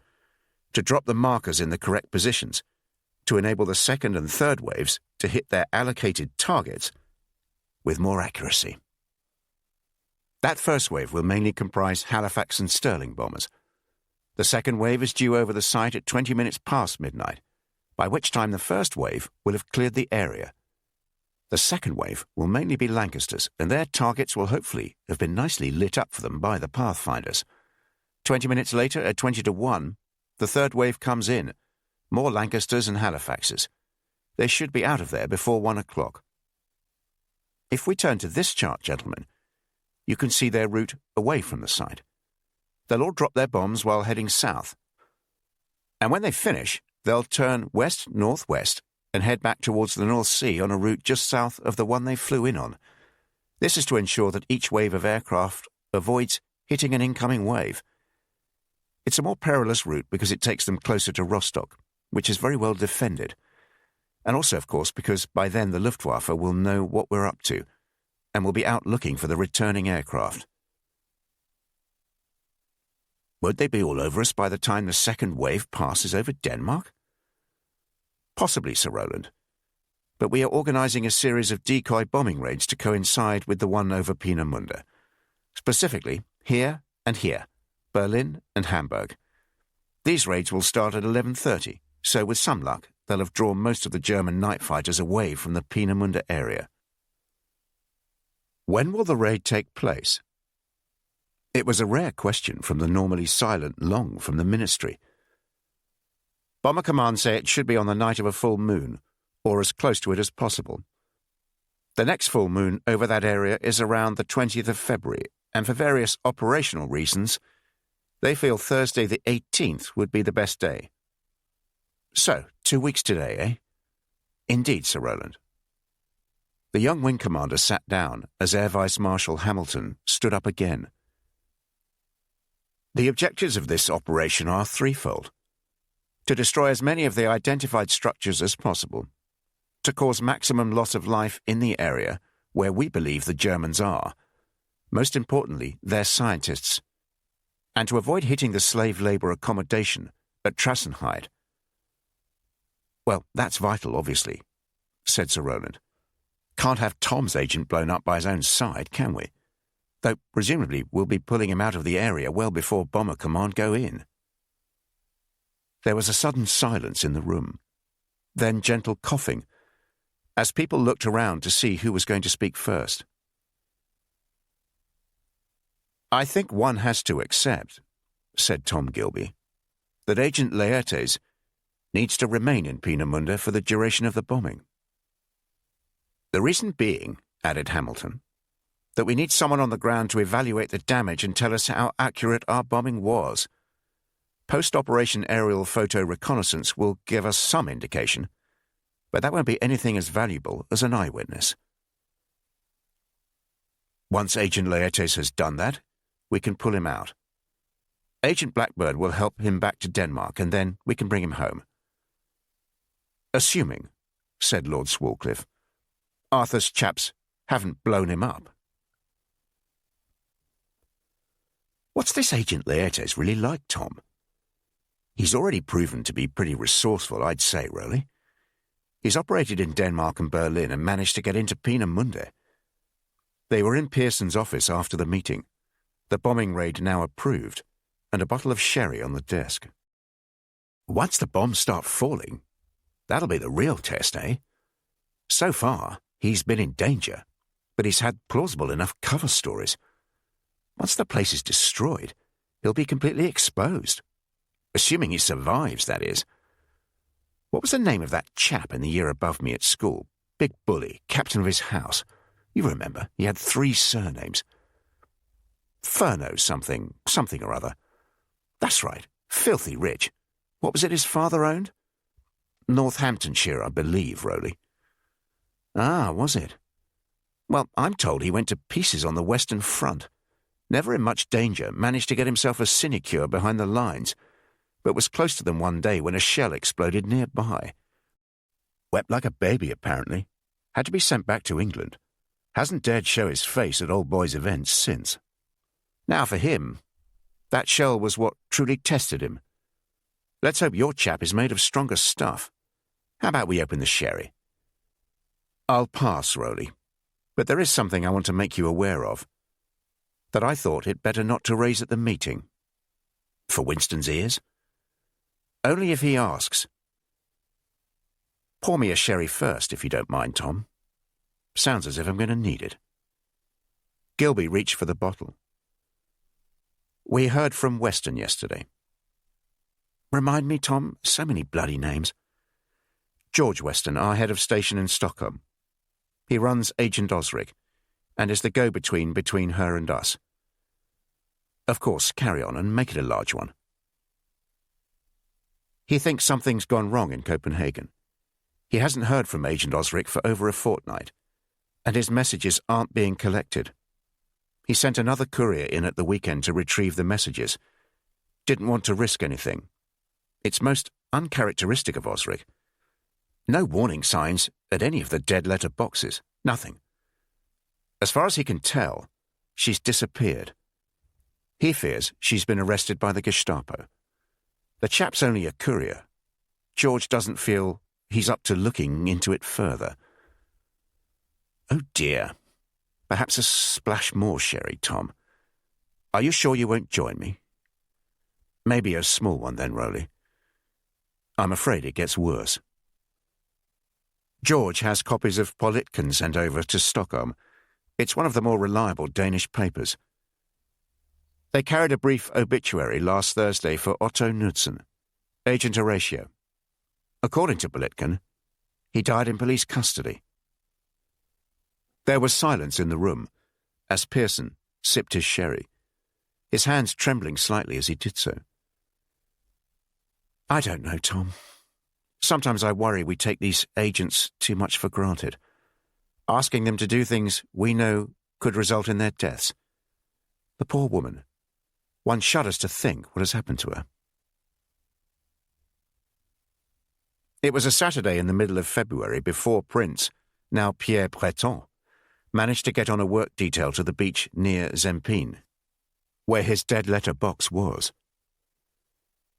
to drop the markers in the correct positions, to enable the second and third waves to hit their allocated targets with more accuracy. That first wave will mainly comprise Halifax and Stirling bombers. The second wave is due over the site at 20 minutes past midnight, by which time the first wave will have cleared the area. The second wave will mainly be Lancasters, and their targets will hopefully have been nicely lit up for them by the Pathfinders. 20 minutes later, at 20 to 1, the third wave comes in. More Lancasters and Halifaxes. They should be out of there before 1 o'clock. If we turn to this chart, gentlemen, you can see their route away from the site. They'll all drop their bombs while heading south. And when they finish, they'll turn west-northwest and head back towards the North Sea on a route just south of the one they flew in on. This is to ensure that each wave of aircraft avoids hitting an incoming wave. It's a more perilous route because it takes them closer to Rostock, which is very well defended. And also, of course, because by then the Luftwaffe will know what we're up to and will be out looking for the returning aircraft. Won't they be all over us by the time the second wave passes over Denmark? Possibly, Sir Roland. But we are organising a series of decoy bombing raids to coincide with the one over Peenemünde. Specifically, here and here, Berlin and Hamburg. These raids will start at 11:30, so with some luck, they'll have drawn most of the German night fighters away from the Peenemünde area. When will the raid take place? It was a rare question from the normally silent Long from the Ministry. Bomber Command say it should be on the night of a full moon, or as close to it as possible. The next full moon over that area is around the 20th of February, and for various operational reasons, they feel Thursday the 18th would be the best day. So, 2 weeks today, eh? Indeed, Sir Roland. The young wing commander sat down as Air Vice Marshal Hamilton stood up again. The objectives of this operation are threefold. To destroy as many of the identified structures as possible, to cause maximum loss of life in the area where we believe the Germans are, most importantly, their scientists, and to avoid hitting the slave labour accommodation at Trassenheide. Well, that's vital, obviously, said Sir Roland. Can't have Tom's agent blown up by his own side, can we? Though presumably we'll be pulling him out of the area well before Bomber Command go in. There was a sudden silence in the room, then gentle coughing, as people looked around to see who was going to speak first. I think one has to accept, said Tom Gilby, that Agent Laertes needs to remain in Peenemünde for the duration of the bombing. The reason being, added Hamilton, that we need someone on the ground to evaluate the damage and tell us how accurate our bombing was. Post-operation aerial photo reconnaissance will give us some indication, but that won't be anything as valuable as an eyewitness. Once Agent Laertes has done that, we can pull him out. Agent Blackbird will help him back to Denmark, and then we can bring him home. Assuming, said Lord Swalcliffe, Arthur's chaps haven't blown him up. What's this Agent Laertes really like, Tom? He's already proven to be pretty resourceful, I'd say, Rowley. He's operated in Denmark and Berlin and managed to get into Peenemünde. They were in Pearson's office after the meeting, the bombing raid now approved, and a bottle of sherry on the desk. Once the bombs start falling, that'll be the real test, eh? So far, he's been in danger, but he's had plausible enough cover stories. Once the place is destroyed, he'll be completely exposed. Assuming he survives, that is. What was the name of that chap in the year above me at school? Big bully, captain of his house. You remember, he had 3 surnames. Furno something or other. That's right, filthy rich. What was it his father owned? Northamptonshire, I believe, Rowley. Ah, was it? Well, I'm told he went to pieces on the Western Front. Never in much danger, managed to get himself a sinecure behind the lines, but was close to them one day when a shell exploded nearby. Wept like a baby, apparently. Had to be sent back to England. Hasn't dared show his face at old boys' events since. Now for him, that shell was what truly tested him. Let's hope your chap is made of stronger stuff. How about we open the sherry? I'll pass, Rowley, but there is something I want to make you aware of, that I thought it better not to raise at the meeting. For Winston's ears? Only if he asks. Pour me a sherry first, if you don't mind, Tom. Sounds as if I'm going to need it. Gilby reached for the bottle. We heard from Weston yesterday. Remind me, Tom, so many bloody names. George Weston, our head of station in Stockholm. He runs Agent Osric, and is the go-between between her and us. Of course, carry on and make it a large one. He thinks something's gone wrong in Copenhagen. He hasn't heard from Agent Osric for over a fortnight, and his messages aren't being collected. He sent another courier in at the weekend to retrieve the messages. Didn't want to risk anything. It's most uncharacteristic of Osric. No warning signs at any of the dead letter boxes. Nothing. As far as he can tell, she's disappeared. He fears she's been arrested by the Gestapo. The chap's only a courier. George doesn't feel he's up to looking into it further. Oh dear. Perhaps a splash more sherry, Tom. Are you sure you won't join me? Maybe a small one then, Rowley. I'm afraid it gets worse. George has copies of Politiken sent over to Stockholm. It's one of the more reliable Danish papers. They carried a brief obituary last Thursday for Otto Knudsen, Agent Horatio. According to Politiken, he died in police custody. There was silence in the room as Pearson sipped his sherry, his hands trembling slightly as he did so. I don't know, Tom. Sometimes I worry we take these agents too much for granted, asking them to do things we know could result in their deaths. The poor woman. One shudders to think what has happened to her. It was a Saturday in the middle of February before Prince, now Pierre Breton, managed to get on a work detail to the beach near Zempine, where his dead letter box was.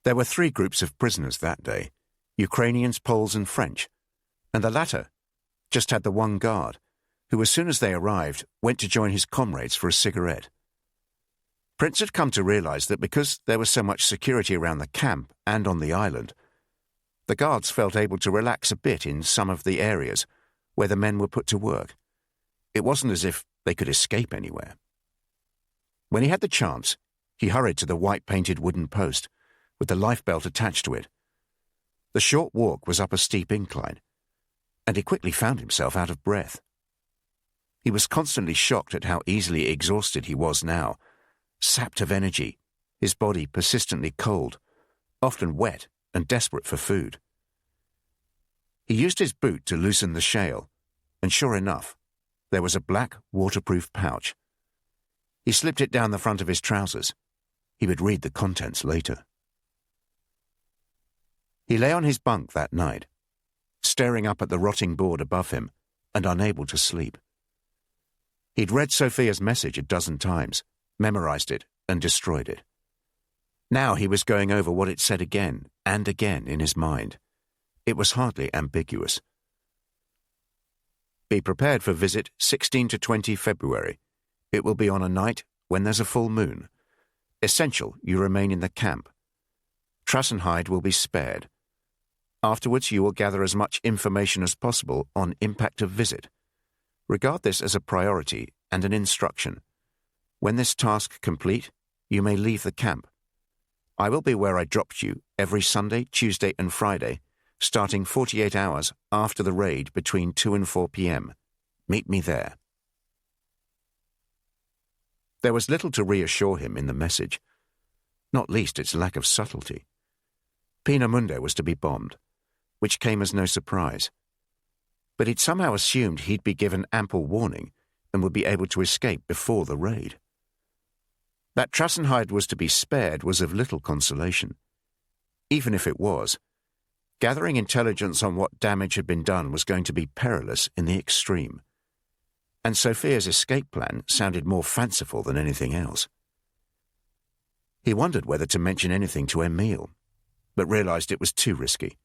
There were 3 groups of prisoners that day, Ukrainians, Poles and French, and the latter just had the one guard, who as soon as they arrived went to join his comrades for a cigarette. Prince had come to realize that because there was so much security around the camp and on the island, the guards felt able to relax a bit in some of the areas where the men were put to work. It wasn't as if they could escape anywhere. When he had the chance, he hurried to the white-painted wooden post, with the lifebelt attached to it. The short walk was up a steep incline, and he quickly found himself out of breath. He was constantly shocked at how easily exhausted he was now, sapped of energy, his body persistently cold, often wet and desperate for food. He used his boot to loosen the shale, and sure enough, there was a black, waterproof pouch. He slipped it down the front of his trousers. He would read the contents later. He lay on his bunk that night, staring up at the rotting board above him and unable to sleep. He'd read Sophia's message a dozen times, memorized it and destroyed it. Now he was going over what it said again and again in his mind. It was hardly ambiguous. Be prepared for visit 16 to 20 February. It will be on a night when there's a full moon. Essential you remain in the camp. Trassenheide will be spared. Afterwards you will gather as much information as possible on impact of visit. Regard this as a priority and an instruction. When this task complete, you may leave the camp. I will be where I dropped you every Sunday, Tuesday and Friday, starting 48 hours after the raid between 2 and 4 p.m. Meet me there. There was little to reassure him in the message, not least its lack of subtlety. Peenemünde was to be bombed, which came as no surprise. But he'd somehow assumed he'd be given ample warning and would be able to escape before the raid. That Trassenheide was to be spared was of little consolation. Even if it was, gathering intelligence on what damage had been done was going to be perilous in the extreme. And Sophia's escape plan sounded more fanciful than anything else. He wondered whether to mention anything to Emile, but realized it was too risky.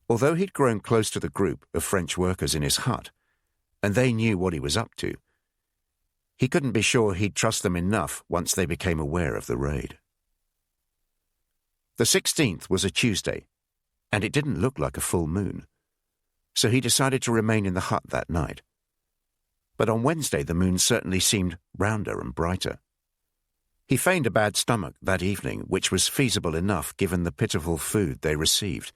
Although he'd grown close to the group of French workers in his hut, and they knew what he was up to, he couldn't be sure he'd trust them enough once they became aware of the raid. The 16th was a Tuesday, and it didn't look like a full moon, so he decided to remain in the hut that night. But on Wednesday the moon certainly seemed rounder and brighter. He feigned a bad stomach that evening, which was feasible enough given the pitiful food they received.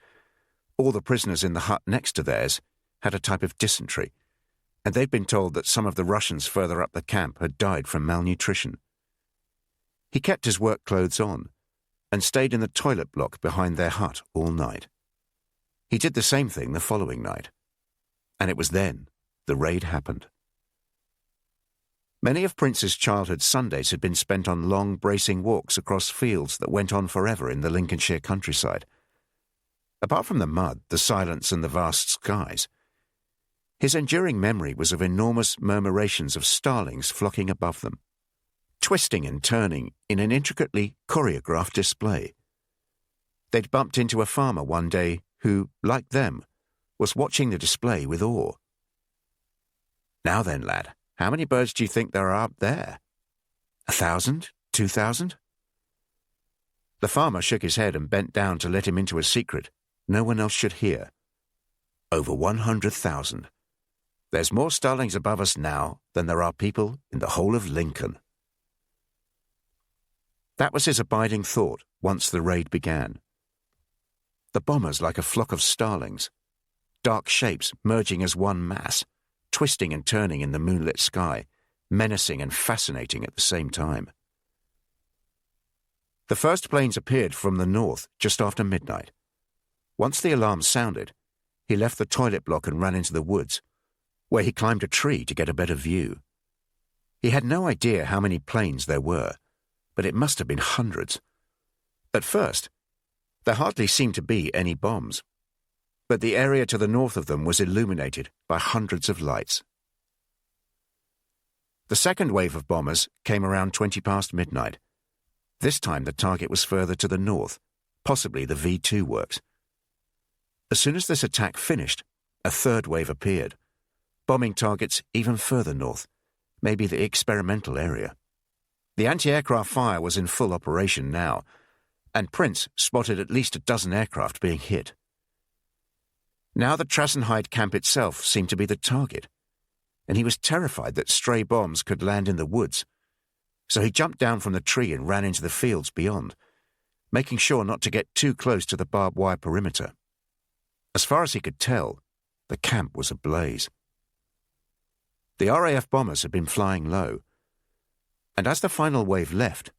All the prisoners in the hut next to theirs had a type of dysentery, and they'd been told that some of the Russians further up the camp had died from malnutrition. He kept his work clothes on and stayed in the toilet block behind their hut all night. He did the same thing the following night, and it was then the raid happened. Many of Prince's childhood Sundays had been spent on long, bracing walks across fields that went on forever in the Lincolnshire countryside. Apart from the mud, the silence and the vast skies, his enduring memory was of enormous murmurations of starlings flocking above them, twisting and turning in an intricately choreographed display. They'd bumped into a farmer one day who, like them, was watching the display with awe. "Now then, lad, how many birds do you think there are up there? 1,000? 2,000? The farmer shook his head and bent down to let him into a secret no one else should hear. "Over 100,000. There's more starlings above us now than there are people in the whole of Lincoln." That was his abiding thought once the raid began. The bombers like a flock of starlings, dark shapes merging as one mass, twisting and turning in the moonlit sky, menacing and fascinating at the same time. The first planes appeared from the north just after midnight. Once the alarm sounded, he left the toilet block and ran into the woods, where he climbed a tree to get a better view. He had no idea how many planes there were, but it must have been hundreds. At first, there hardly seemed to be any bombs, but the area to the north of them was illuminated by hundreds of lights. The second wave of bombers came around 20 past midnight. This time the target was further to the north, possibly the V2 works. As soon as this attack finished, a third wave appeared, bombing targets even further north, maybe the experimental area. The anti-aircraft fire was in full operation now, and Prince spotted at least a dozen aircraft being hit. Now the Trassenheide camp itself seemed to be the target, and he was terrified that stray bombs could land in the woods, so he jumped down from the tree and ran into the fields beyond, making sure not to get too close to the barbed wire perimeter. As far as he could tell, the camp was ablaze. The RAF bombers had been flying low, and as the final wave left,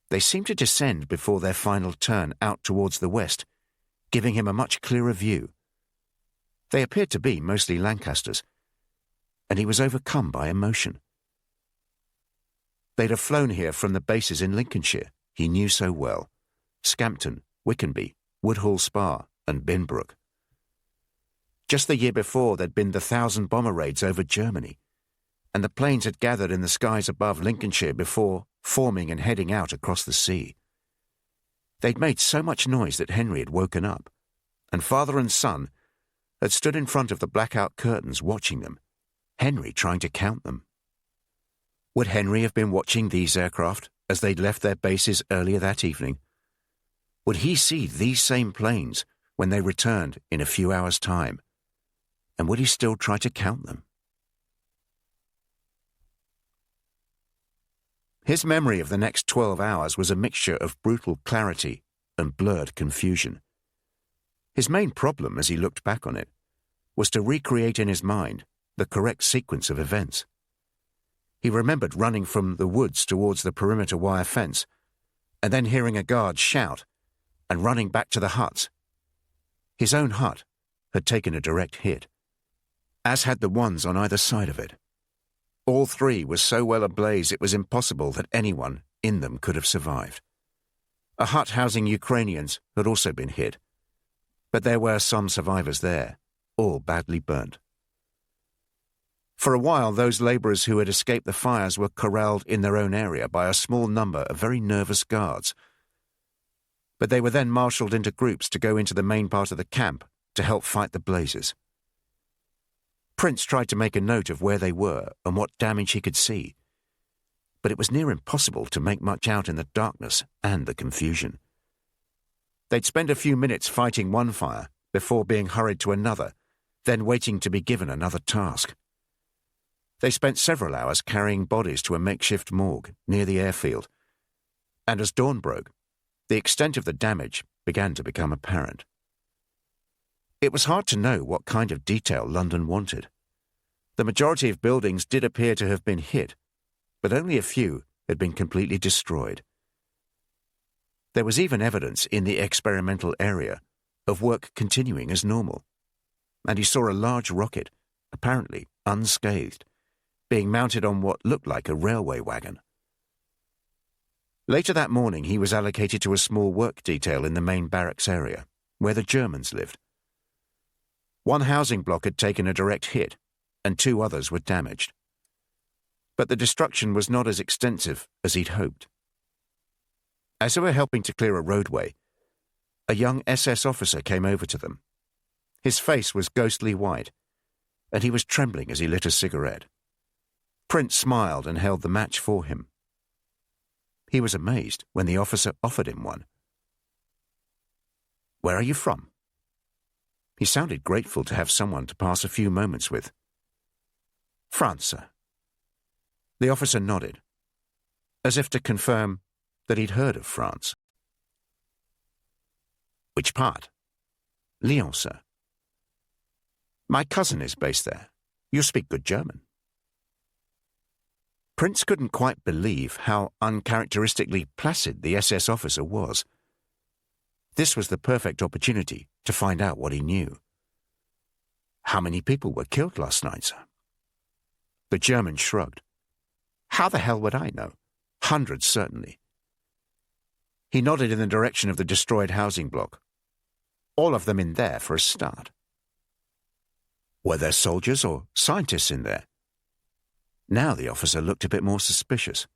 they seemed to descend before their final turn out towards the west, giving him a much clearer view. They appeared to be mostly Lancasters, and he was overcome by emotion. They'd have flown here from the bases in Lincolnshire he knew so well: Scampton, Wickenby, Woodhall Spa, and Binbrook. Just the year before, there'd been the 1,000 bomber raids over Germany, and the planes had gathered in the skies above Lincolnshire before forming and heading out across the sea. They'd made so much noise that Henry had woken up, and father and son had stood in front of the blackout curtains watching them, Henry trying to count them. Would Henry have been watching these aircraft as they'd left their bases earlier that evening? Would he see these same planes when they returned in a few hours' time? And would he still try to count them? His memory of the next 12 hours was a mixture of brutal clarity and blurred confusion. His main problem, as he looked back on it, was to recreate in his mind the correct sequence of events. He remembered running from the woods towards the perimeter wire fence, and then hearing a guard shout, and running back to the huts. His own hut had taken a direct hit, as had the ones on either side of it. All three were so well ablaze it was impossible that anyone in them could have survived. A hut housing Ukrainians had also been hit, but there were some survivors there, all badly burnt. For a while, those labourers who had escaped the fires were corralled in their own area by a small number of very nervous guards, but they were then marshalled into groups to go into the main part of the camp to help fight the blazes. Prince tried to make a note of where they were and what damage he could see, but it was near impossible to make much out in the darkness and the confusion. They'd spend a few minutes fighting one fire before being hurried to another, then waiting to be given another task. They spent several hours carrying bodies to a makeshift morgue near the airfield, and as dawn broke, the extent of the damage began to become apparent. It was hard to know what kind of detail London wanted. The majority of buildings did appear to have been hit, but only a few had been completely destroyed. There was even evidence in the experimental area of work continuing as normal, and he saw a large rocket, apparently unscathed, being mounted on what looked like a railway wagon. Later that morning, he was allocated to a small work detail in the main barracks area, where the Germans lived. One housing block had taken a direct hit, and 2 others were damaged. But the destruction was not as extensive as he'd hoped. As they were helping to clear a roadway, a young SS officer came over to them. His face was ghostly white, and he was trembling as he lit a cigarette. Prince smiled and held the match for him. He was amazed when the officer offered him one. "Where are you from?" He sounded grateful to have someone to pass a few moments with. "France, sir." The officer nodded, as if to confirm that he'd heard of France. "Which part?" "Lyon, sir." "My cousin is based there. You speak good German." Prince couldn't quite believe how uncharacteristically placid the SS officer was. This was the perfect opportunity to find out what he knew. "How many people were killed last night, sir?" The German shrugged. "How the hell would I know? Hundreds, certainly." He nodded in the direction of the destroyed housing block. "All of them in there for a start." "Were there soldiers or scientists in there?" Now the officer looked a bit more suspicious.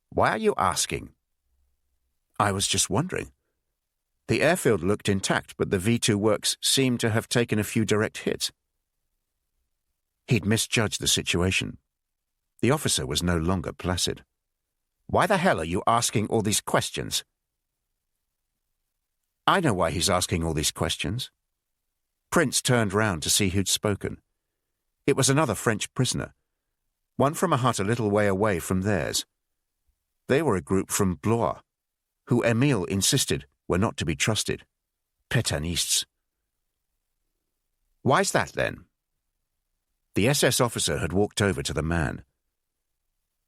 "Why are you asking?" "I was just wondering. The airfield looked intact, but the V2 works seemed to have taken a few direct hits." He'd misjudged the situation. The officer was no longer placid. "Why the hell are you asking all these questions?" "I know why he's asking all these questions." Prince turned round to see who'd spoken. It was another French prisoner, one from a hut a little way away from theirs. They were a group from Blois, who Emile insisted were not to be trusted. Pétainistes. "Why's that, then?" The SS officer had walked over to the man.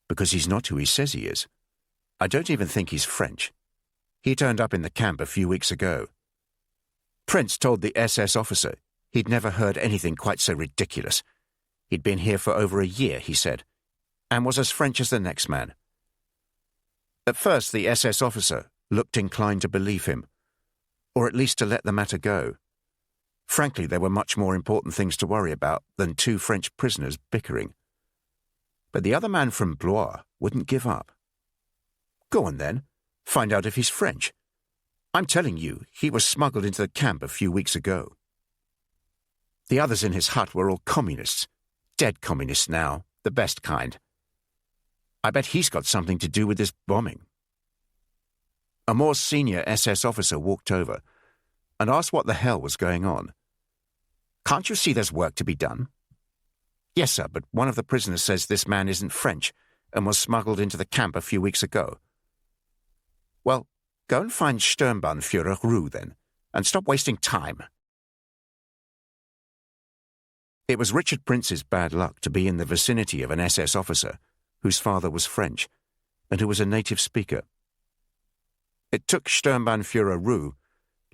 "Because he's not who he says he is. I don't even think he's French. He turned up in the camp a few weeks ago." Prince told the SS officer he'd never heard anything quite so ridiculous. He'd been here for over a year, he said, and was as French as the next man. At first, the SS officer looked inclined to believe him, or at least to let the matter go. Frankly, there were much more important things to worry about than 2 French prisoners bickering. But the other man from Blois wouldn't give up. "Go on then, find out if he's French. I'm telling you, he was smuggled into the camp a few weeks ago." The others in his hut were all communists. Dead communists now, the best kind. "I bet he's got something to do with this bombing." A more senior SS officer walked over and asked what the hell was going on. "Can't you see there's work to be done?" "Yes, sir, but one of the prisoners says this man isn't French and was smuggled into the camp a few weeks ago." "Well, go and find Sturmbannführer Roux then, and stop wasting time." It was Richard Prince's bad luck to be in the vicinity of an SS officer whose father was French and who was a native speaker. It took Sturmbannführer Roux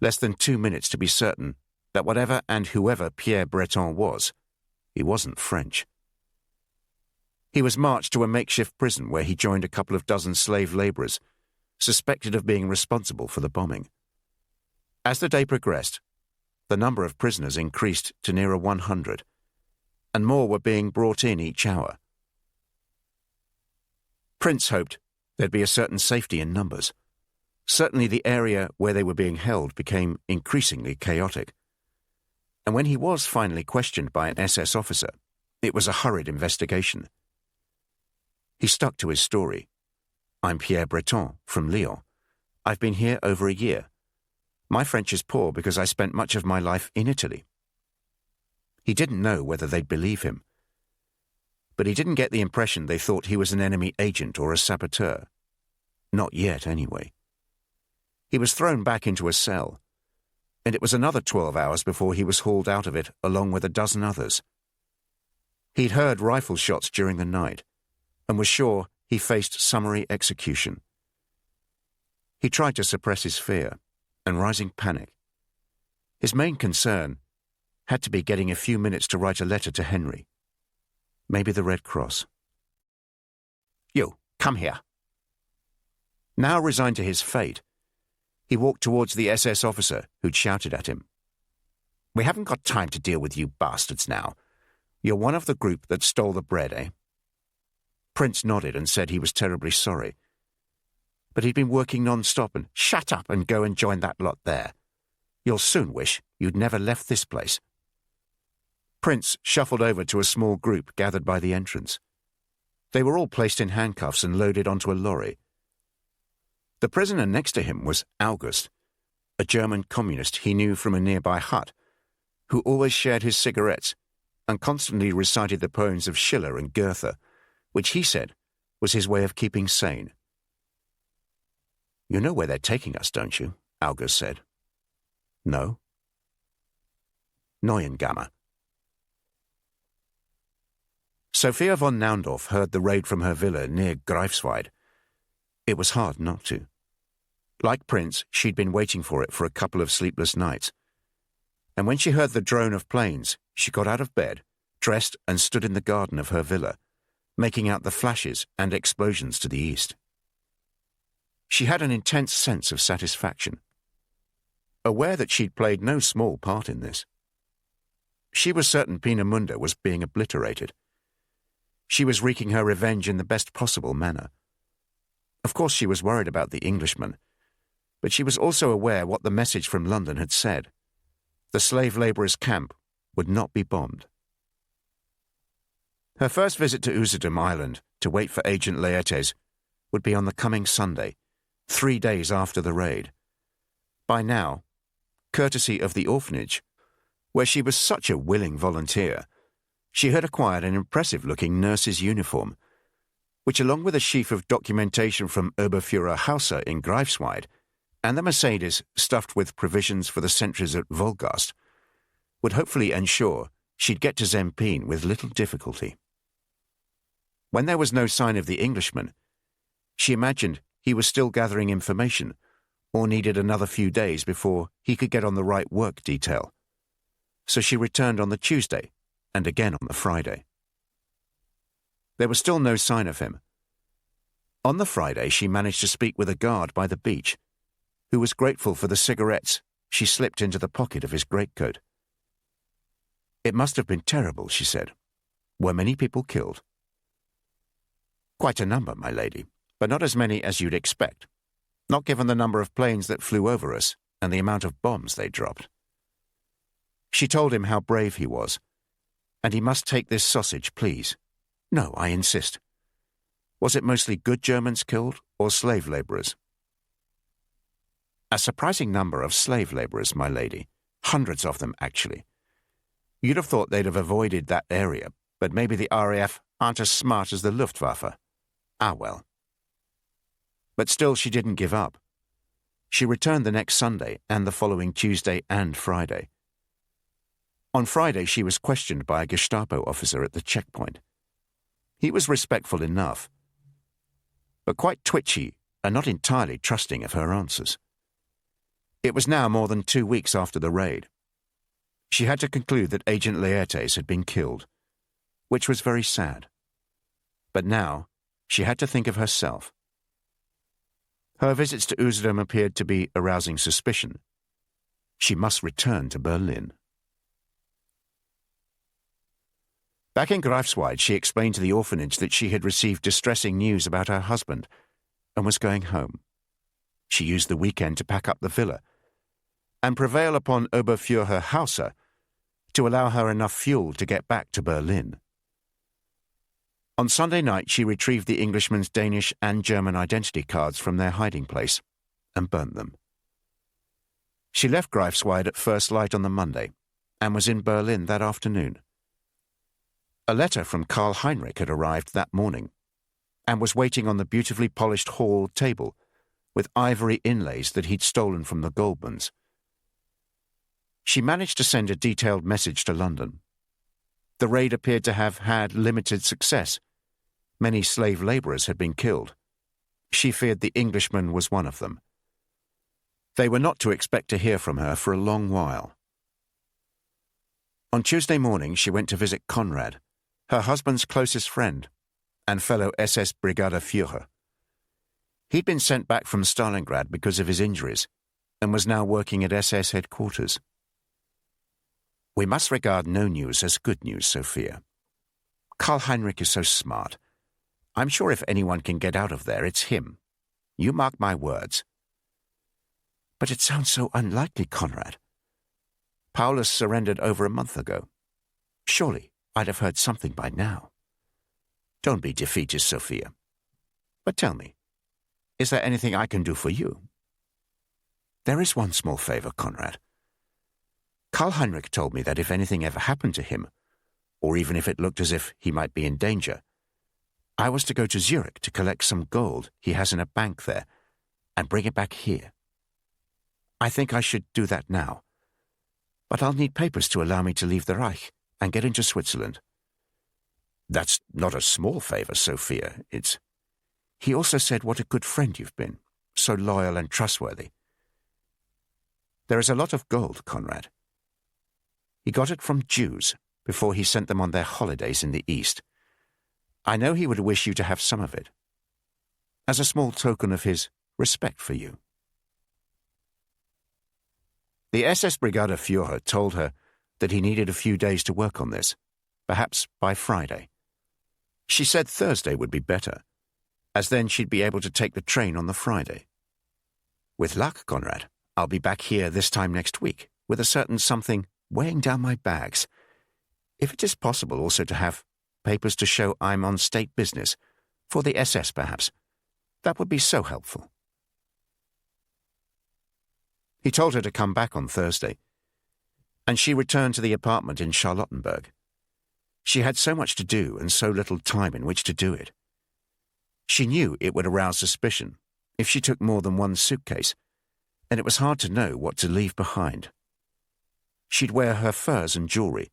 less than 2 minutes to be certain that whatever and whoever Pierre Breton was, he wasn't French. He was marched to a makeshift prison where he joined a couple of dozen slave labourers, suspected of being responsible for the bombing. As the day progressed, the number of prisoners increased to nearer 100, and more were being brought in each hour. Prince hoped there'd be a certain safety in numbers. Certainly the area where they were being held became increasingly chaotic. And when he was finally questioned by an SS officer, it was a hurried investigation. He stuck to his story. "I'm Pierre Breton, from Lyon. I've been here over a year. My French is poor because I spent much of my life in Italy. He didn't know whether they'd believe him, but he didn't get the impression they thought he was an enemy agent or a saboteur. Not yet, anyway. He was thrown back into a cell, and it was another 12 hours before he was hauled out of it along with a dozen others. He'd heard rifle shots during the night and was sure he faced summary execution. He tried to suppress his fear and rising panic. His main concern had to be getting a few minutes to write a letter to Henry. Maybe the Red Cross. "You, come here." Now resigned to his fate, he walked towards the SS officer who'd shouted at him. "We haven't got time to deal with you bastards now. You're one of the group that stole the bread, eh?" Prince nodded and said he was terribly sorry. But he'd been working non-stop and "Shut up and go and join that lot there. You'll soon wish you'd never left this place." Prince shuffled over to a small group gathered by the entrance. They were all placed in handcuffs and loaded onto a lorry. The prisoner next to him was August, a German communist he knew from a nearby hut, who always shared his cigarettes and constantly recited the poems of Schiller and Goethe, which he said was his way of keeping sane. "You know where they're taking us, don't you?" August said. "No." Neuengamme. Sophia von Naundorf heard the raid from her villa near Greifswald. It was hard not to. Like Prince, she'd been waiting for it for a couple of sleepless nights. And when she heard the drone of planes, she got out of bed, dressed and stood in the garden of her villa, making out the flashes and explosions to the east. She had an intense sense of satisfaction, aware that she'd played no small part in this. She was certain Peenemünde was being obliterated. She was wreaking her revenge in the best possible manner. Of course she was worried about the Englishman, but she was also aware what the message from London had said. The slave labourers' camp would not be bombed. Her first visit to Usedom Island to wait for Agent Laertes would be on the coming Sunday, 3 days after the raid. By now, courtesy of the orphanage, where she was such a willing volunteer, she had acquired an impressive-looking nurse's uniform, which, along with a sheaf of documentation from Oberfuhrer Hauser in Greifswald and the Mercedes stuffed with provisions for the sentries at Wolgast, would hopefully ensure she'd get to Zempin with little difficulty. When there was no sign of the Englishman, she imagined he was still gathering information or needed another few days before he could get on the right work detail. So she returned on the Tuesday and again on the Friday. There was still no sign of him. On the Friday, she managed to speak with a guard by the beach, who was grateful for the cigarettes she slipped into the pocket of his greatcoat. "It must have been terrible," she said. "Were many people killed?" "Quite a number, my lady, but not as many as you'd expect, not given the number of planes that flew over us and the amount of bombs they dropped." She told him how brave he was, and he must take this sausage, please. "No, I insist. Was it mostly good Germans killed or slave labourers?" "A surprising number of slave labourers, my lady. Hundreds of them, actually. You'd have thought they'd have avoided that area, but maybe the RAF aren't as smart as the Luftwaffe. Ah, well." But still she didn't give up. She returned the next Sunday and the following Tuesday and Friday. On Friday, she was questioned by a Gestapo officer at the checkpoint. He was respectful enough, but quite twitchy and not entirely trusting of her answers. It was now more than 2 weeks after the raid. She had to conclude that Agent Laertes had been killed, which was very sad. But now she had to think of herself. Her visits to Usedom appeared to be arousing suspicion. She must return to Berlin. Back in Greifswald, she explained to the orphanage that she had received distressing news about her husband and was going home. She used the weekend to pack up the villa and prevail upon Oberfuhrer Hauser to allow her enough fuel to get back to Berlin. On Sunday night, she retrieved the Englishman's Danish and German identity cards from their hiding place and burnt them. She left Greifswald at first light on the Monday and was in Berlin that afternoon. A letter from Karl Heinrich had arrived that morning and was waiting on the beautifully polished hall table with ivory inlays that he'd stolen from the Goldmans. She managed to send a detailed message to London. The raid appeared to have had limited success. Many slave labourers had been killed. She feared the Englishman was one of them. They were not to expect to hear from her for a long while. On Tuesday morning, she went to visit Conrad, her husband's closest friend and fellow SS Brigadeführer. He'd been sent back from Stalingrad because of his injuries and was now working at SS headquarters. We must regard no news as good news, Sophia. Karl Heinrich is so smart. I'm sure if anyone can get out of there, it's him. You mark my words. But it sounds so unlikely, Conrad. Paulus surrendered over a month ago. Surely I'd have heard something by now. Don't be defeatist, Sophia. But tell me, is there anything I can do for you? There is one small favor, Conrad. Karl Heinrich told me that if anything ever happened to him, or even if it looked as if he might be in danger, I was to go to Zurich to collect some gold he has in a bank there and bring it back here. I think I should do that now, but I'll need papers to allow me to leave the Reich and get into Switzerland. That's not a small favor, Sophia. He also said what a good friend you've been, so loyal and trustworthy. There is a lot of gold, Conrad. He got it from Jews before he sent them on their holidays in the East. I know he would wish you to have some of it, as a small token of his respect for you. The SS Brigadeführer told her that he needed a few days to work on this, perhaps by Friday. She said Thursday would be better, as then she'd be able to take the train on the Friday. With luck, Conrad, I'll be back here this time next week with a certain something weighing down my bags. If it is possible also to have papers to show I'm on state business, for the SS perhaps, that would be so helpful. He told her to come back on Thursday, and she returned to the apartment in Charlottenburg. She had so much to do and so little time in which to do it. She knew it would arouse suspicion if she took more than one suitcase, and it was hard to know what to leave behind. She'd wear her furs and jewelry,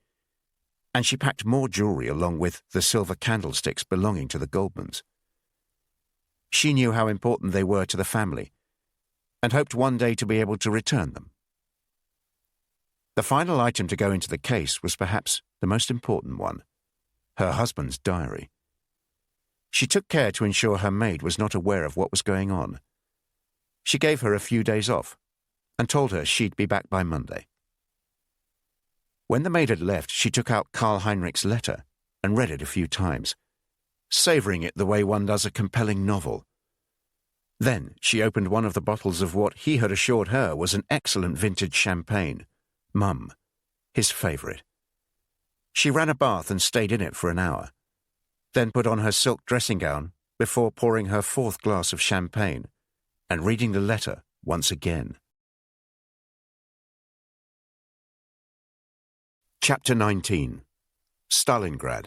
and she packed more jewelry along with the silver candlesticks belonging to the Goldmans. She knew how important they were to the family, and hoped one day to be able to return them. The final item to go into the case was perhaps the most important one, her husband's diary. She took care to ensure her maid was not aware of what was going on. She gave her a few days off and told her she'd be back by Monday. When the maid had left, she took out Karl Heinrich's letter and read it a few times, savouring it the way one does a compelling novel. Then she opened one of the bottles of what he had assured her was an excellent vintage champagne, Mum, his favourite. She ran a bath and stayed in it for an hour, then put on her silk dressing gown before pouring her fourth glass of champagne and reading the letter once again. Chapter 19. Stalingrad,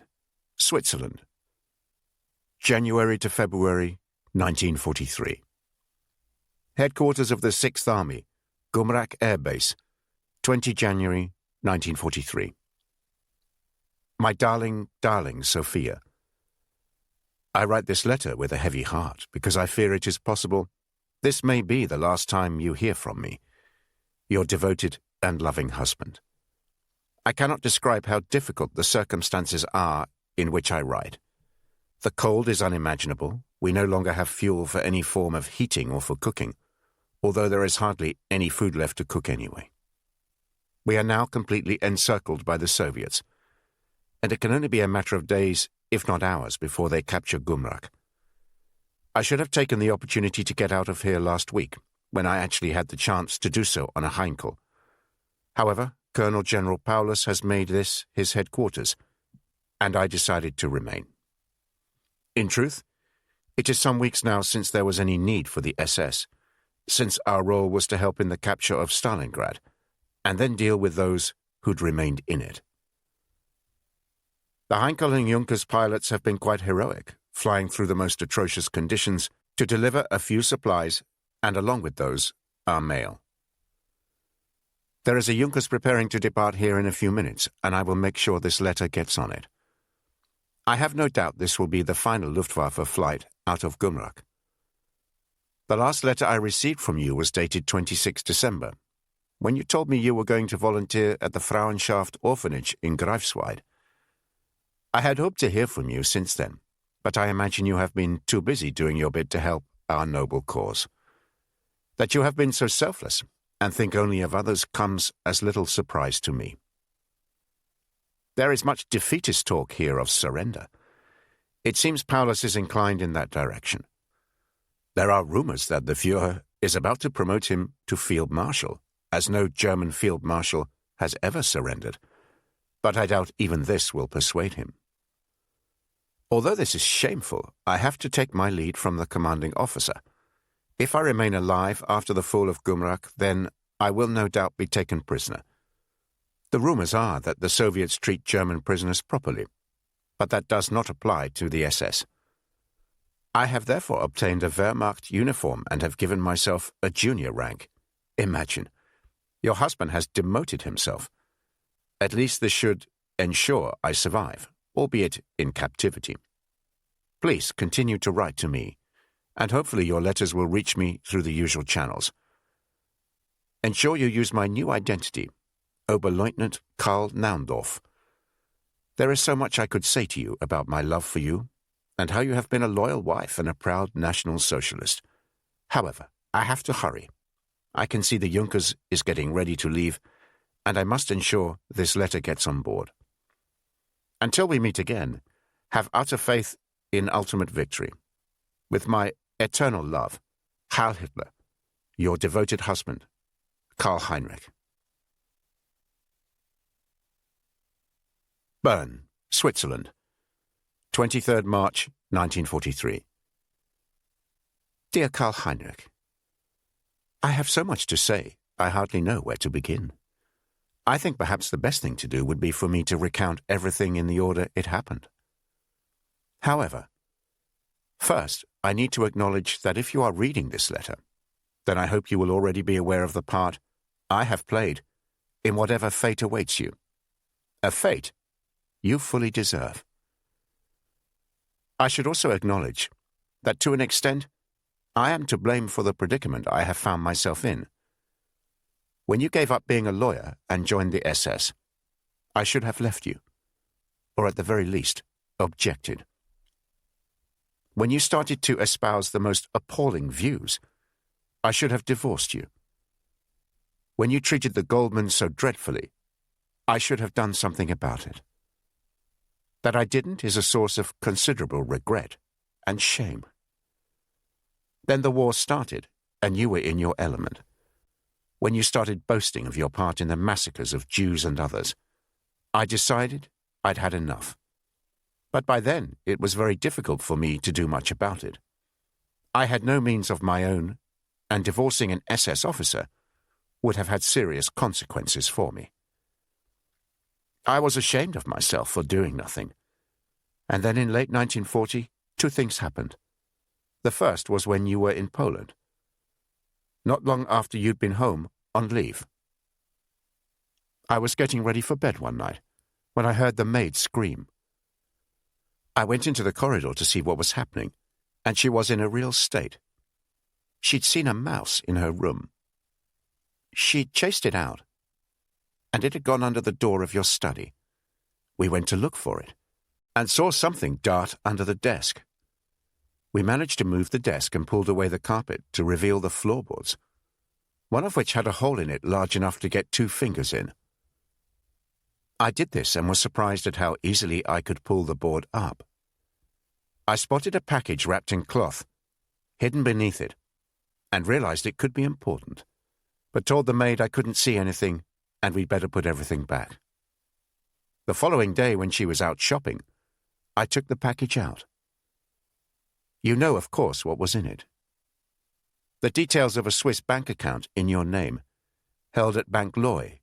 Switzerland. January to February 1943. Headquarters of the 6th Army, Gumrak Air Base, 20 January 1943. My darling, darling Sophia, I write this letter with a heavy heart because I fear it is possible this may be the last time you hear from me, your devoted and loving husband. I cannot describe how difficult the circumstances are in which I write. The cold is unimaginable. We no longer have fuel for any form of heating or for cooking, although there is hardly any food left to cook anyway. We are now completely encircled by the Soviets, and it can only be a matter of days, if not hours, before they capture Gumrak. I should have taken the opportunity to get out of here last week, when I actually had the chance to do so on a Heinkel. However, Colonel General Paulus has made this his headquarters, and I decided to remain. In truth, it is some weeks now since there was any need for the SS, since our role was to help in the capture of Stalingrad, and then deal with those who'd remained in it. The Heinkel and Junkers pilots have been quite heroic, flying through the most atrocious conditions to deliver a few supplies, and along with those, our mail. There is a Junkers preparing to depart here in a few minutes, and I will make sure this letter gets on it. I have no doubt this will be the final Luftwaffe flight out of Gumrach. The last letter I received from you was dated 26 December, when you told me you were going to volunteer at the Frauenschaft orphanage in Greifswald. I had hoped to hear from you since then, but I imagine you have been too busy doing your bit to help our noble cause. That you have been so selfless and think only of others comes as little surprise to me. There is much defeatist talk here of surrender. It seems Paulus is inclined in that direction. There are rumors that the Führer is about to promote him to Field Marshal, as no German Field Marshal has ever surrendered, but I doubt even this will persuade him. Although this is shameful, I have to take my lead from the commanding officer. If I remain alive after the fall of Gumrach, then I will no doubt be taken prisoner. The rumors are that the Soviets treat German prisoners properly, but that does not apply to the SS. I have therefore obtained a Wehrmacht uniform and have given myself a junior rank. Imagine, your husband has demoted himself. At least this should ensure I survive, albeit in captivity. Please continue to write to me, and hopefully your letters will reach me through the usual channels. Ensure you use my new identity, Oberleutnant Karl Naundorf. There is so much I could say to you about my love for you, and how you have been a loyal wife and a proud National Socialist. However, I have to hurry. I can see the Junkers is getting ready to leave, and I must ensure this letter gets on board. Until we meet again, have utter faith in ultimate victory. With my eternal love, Heil Hitler, your devoted husband, Karl Heinrich. Bern, Switzerland, 23rd March, 1943. Dear Karl Heinrich, I have so much to say, I hardly know where to begin. I think perhaps the best thing to do would be for me to recount everything in the order it happened. However, first, I need to acknowledge that if you are reading this letter, then I hope you will already be aware of the part I have played in whatever fate awaits you. A fate you fully deserve. I should also acknowledge that to an extent, I am to blame for the predicament I have found myself in. When you gave up being a lawyer and joined the SS, I should have left you, or at the very least, objected. When you started to espouse the most appalling views, I should have divorced you. When you treated the Goldmans so dreadfully, I should have done something about it. That I didn't is a source of considerable regret and shame. Then the war started, and you were in your element. When you started boasting of your part in the massacres of Jews and others, I decided I'd had enough. But by then, it was very difficult for me to do much about it. I had no means of my own, and divorcing an SS officer would have had serious consequences for me. I was ashamed of myself for doing nothing. And then in late 1940, two things happened. The first was when you were in Poland. Not long after you'd been home on leave. I was getting ready for bed one night when I heard the maid scream. I went into the corridor to see what was happening, and she was in a real state. She'd seen a mouse in her room. She'd chased it out, and it had gone under the door of your study. We went to look for it, and saw something dart under the desk. We managed to move the desk and pulled away the carpet to reveal the floorboards, one of which had a hole in it large enough to get 2 fingers in. I did this and was surprised at how easily I could pull the board up. I spotted a package wrapped in cloth, hidden beneath it, and realized it could be important, but told the maid I couldn't see anything and we'd better put everything back. The following day, when she was out shopping, I took the package out. You know, of course, what was in it. the details of a Swiss bank account in your name, held at Bank Loy,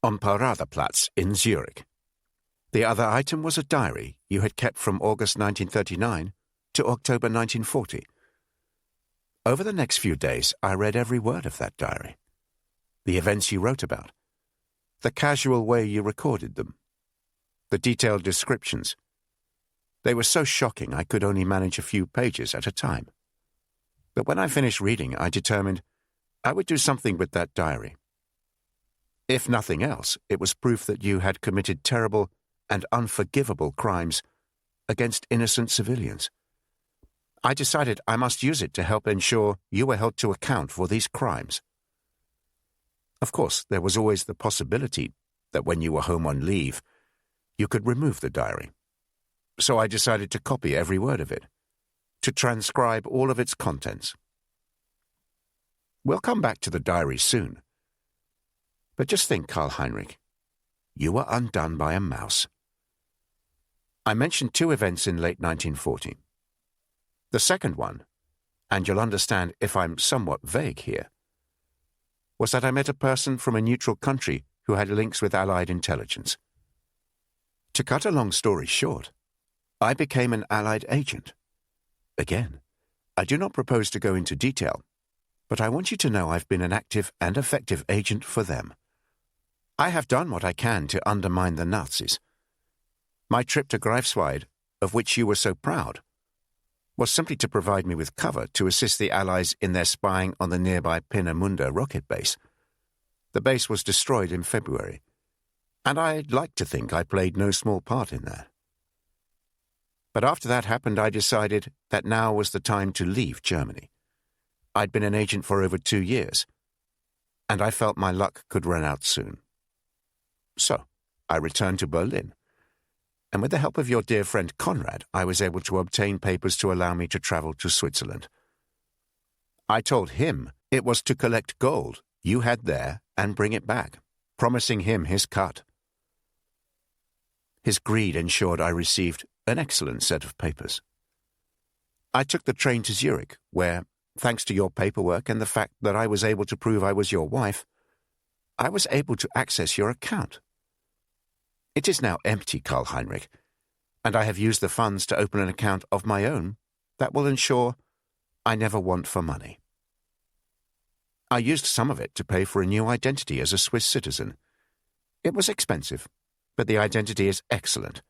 on Paradeplatz in Zurich. The other item was a diary you had kept from August 1939 to October 1940. Over the next few days, I read every word of that diary. The events you wrote about, the casual way you recorded them, the detailed descriptions. They were so shocking I could only manage a few pages at a time. But when I finished reading, I determined I would do something with that diary. If nothing else, it was proof that you had committed terrible and unforgivable crimes against innocent civilians. I decided I must use it to help ensure you were held to account for these crimes. Of course, there was always the possibility that when you were home on leave, you could remove the diary. So I decided to copy every word of it, to transcribe all of its contents. We'll come back to the diary soon. But just think, Karl Heinrich, you were undone by a mouse. I mentioned 2 events in late 1940. The second one, and you'll understand if I'm somewhat vague here, was that I met a person from a neutral country who had links with Allied intelligence. To cut a long story short, I became an Allied agent. Again, I do not propose to go into detail, but I want you to know I've been an active and effective agent for them. I have done what I can to undermine the Nazis. My trip to Greifswald, of which you were so proud, was simply to provide me with cover to assist the Allies in their spying on the nearby Peenemünde rocket base. The base was destroyed in February, and I'd like to think I played no small part in that. But after that happened, I decided that now was the time to leave Germany. I'd been an agent for over 2 years, and I felt my luck could run out soon. So, I returned to Berlin, and with the help of your dear friend Conrad, I was able to obtain papers to allow me to travel to Switzerland. I told him it was to collect gold you had there and bring it back, promising him his cut. His greed ensured I received an excellent set of papers. I took the train to Zurich, where, thanks to your paperwork and the fact that I was able to prove I was your wife, I was able to access your account. It is now empty, Karl Heinrich, and I have used the funds to open an account of my own that will ensure I never want for money. I used some of it to pay for a new identity as a Swiss citizen. It was expensive, but the identity is excellent.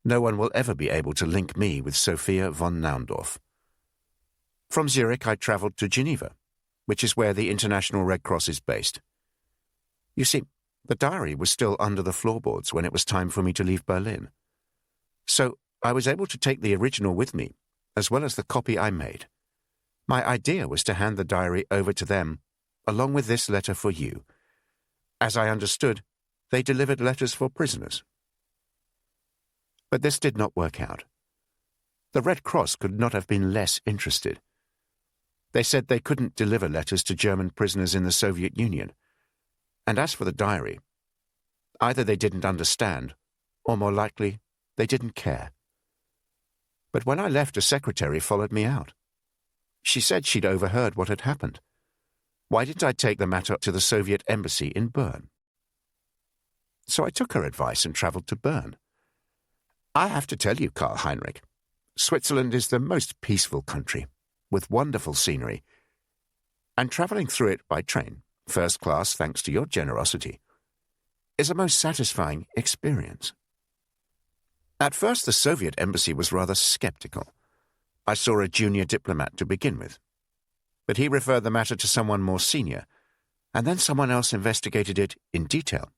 No one will ever be able to link me with Sophia von Naundorf. From Zurich, I traveled to Geneva, which is where the International Red Cross is based. You see, the diary was still under the floorboards when it was time for me to leave Berlin. So I was able to take the original with me, as well as the copy I made. My idea was to hand the diary over to them, along with this letter for you. As I understood, they delivered letters for prisoners. But this did not work out. The Red Cross could not have been less interested. They said they couldn't deliver letters to German prisoners in the Soviet Union. And as for the diary, either they didn't understand, or more likely, they didn't care. But when I left, a secretary followed me out. She said she'd overheard what had happened. Why didn't I take the matter to the Soviet embassy in Bern? So I took her advice and traveled to Bern. I have to tell you, Karl Heinrich, Switzerland is the most peaceful country, with wonderful scenery, and traveling through it by train, first class thanks to your generosity, is a most satisfying experience. At first, the Soviet embassy was rather skeptical. I saw a junior diplomat to begin with, but he referred the matter to someone more senior, and then someone else investigated it in detail.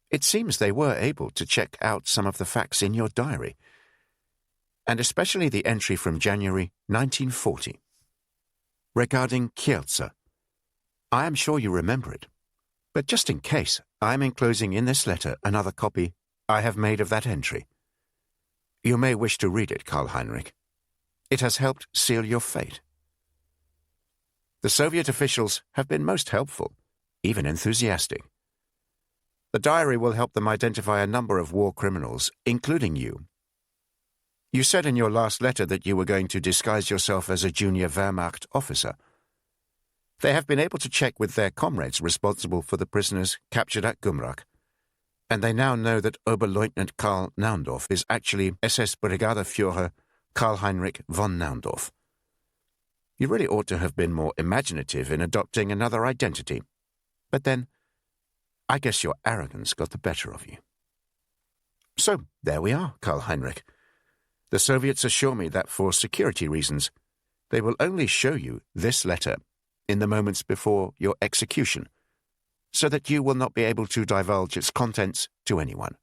It seems they were able to check out some of the facts in your diary, and especially the entry from January 1940. Regarding Kielce, I am sure you remember it, but just in case, I am enclosing in this letter another copy I have made of that entry. You may wish to read it, Karl Heinrich. It has helped seal your fate. The Soviet officials have been most helpful, even enthusiastic. The diary will help them identify a number of war criminals, including you. You said in your last letter that you were going to disguise yourself as a junior Wehrmacht officer. They have been able to check with their comrades responsible for the prisoners captured at Gumrach, and they now know that Oberleutnant Karl Naundorf is actually SS Brigadeführer Karl-Heinrich von Naundorf. You really ought to have been more imaginative in adopting another identity. But then, I guess your arrogance got the better of you. So, there we are, Karl-Heinrich. The Soviets assure me that for security reasons, they will only show you this letter in the moments before your execution, so that you will not be able to divulge its contents to anyone.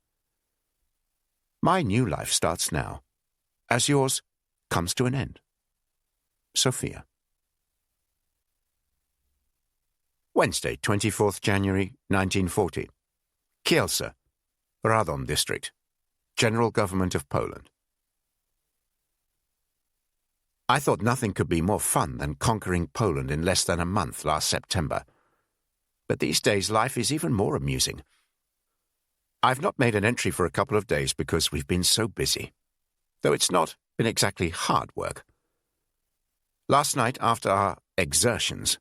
My new life starts now, as yours comes to an end. Sophia. Wednesday, 24th January, 1940. Kielce, Radom District, General Government of Poland. I thought nothing could be more fun than conquering Poland in less than a month last September. But these days life is even more amusing. I've not made an entry for a couple of days because we've been so busy, though it's not been exactly hard work. Last night, after our exertions,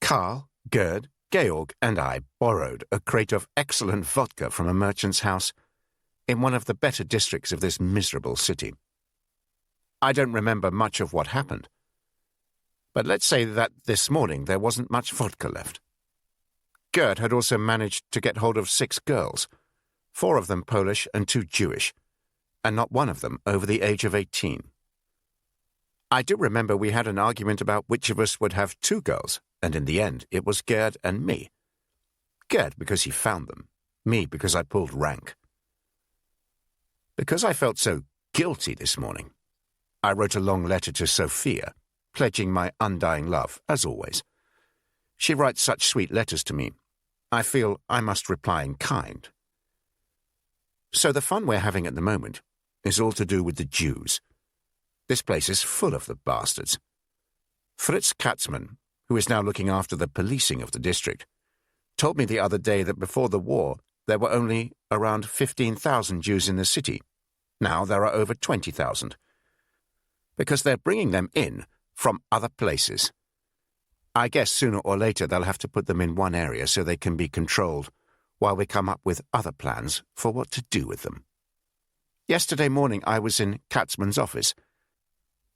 Karl, Gerd, Georg, and I borrowed a crate of excellent vodka from a merchant's house in one of the better districts of this miserable city. I don't remember much of what happened, but let's say that this morning there wasn't much vodka left. Gerd had also managed to get hold of 6 girls, 4 of them Polish and 2 Jewish, and not one of them over the age of 18. I do remember we had an argument about which of us would have 2 girls, and in the end it was Gerd and me. Gerd because he found them, me because I pulled rank. Because I felt so guilty this morning, I wrote a long letter to Sophia, pledging my undying love, as always. She writes such sweet letters to me. I feel I must reply in kind. So the fun we're having at the moment is all to do with the Jews. This place is full of the bastards. Fritz Katzmann, who is now looking after the policing of the district, told me the other day that before the war there were only around 15,000 Jews in the city. Now there are over 20,000. Because they're bringing them in from other places. I guess sooner or later they'll have to put them in one area so they can be controlled, while we come up with other plans for what to do with them. Yesterday morning I was in Katzmann's office,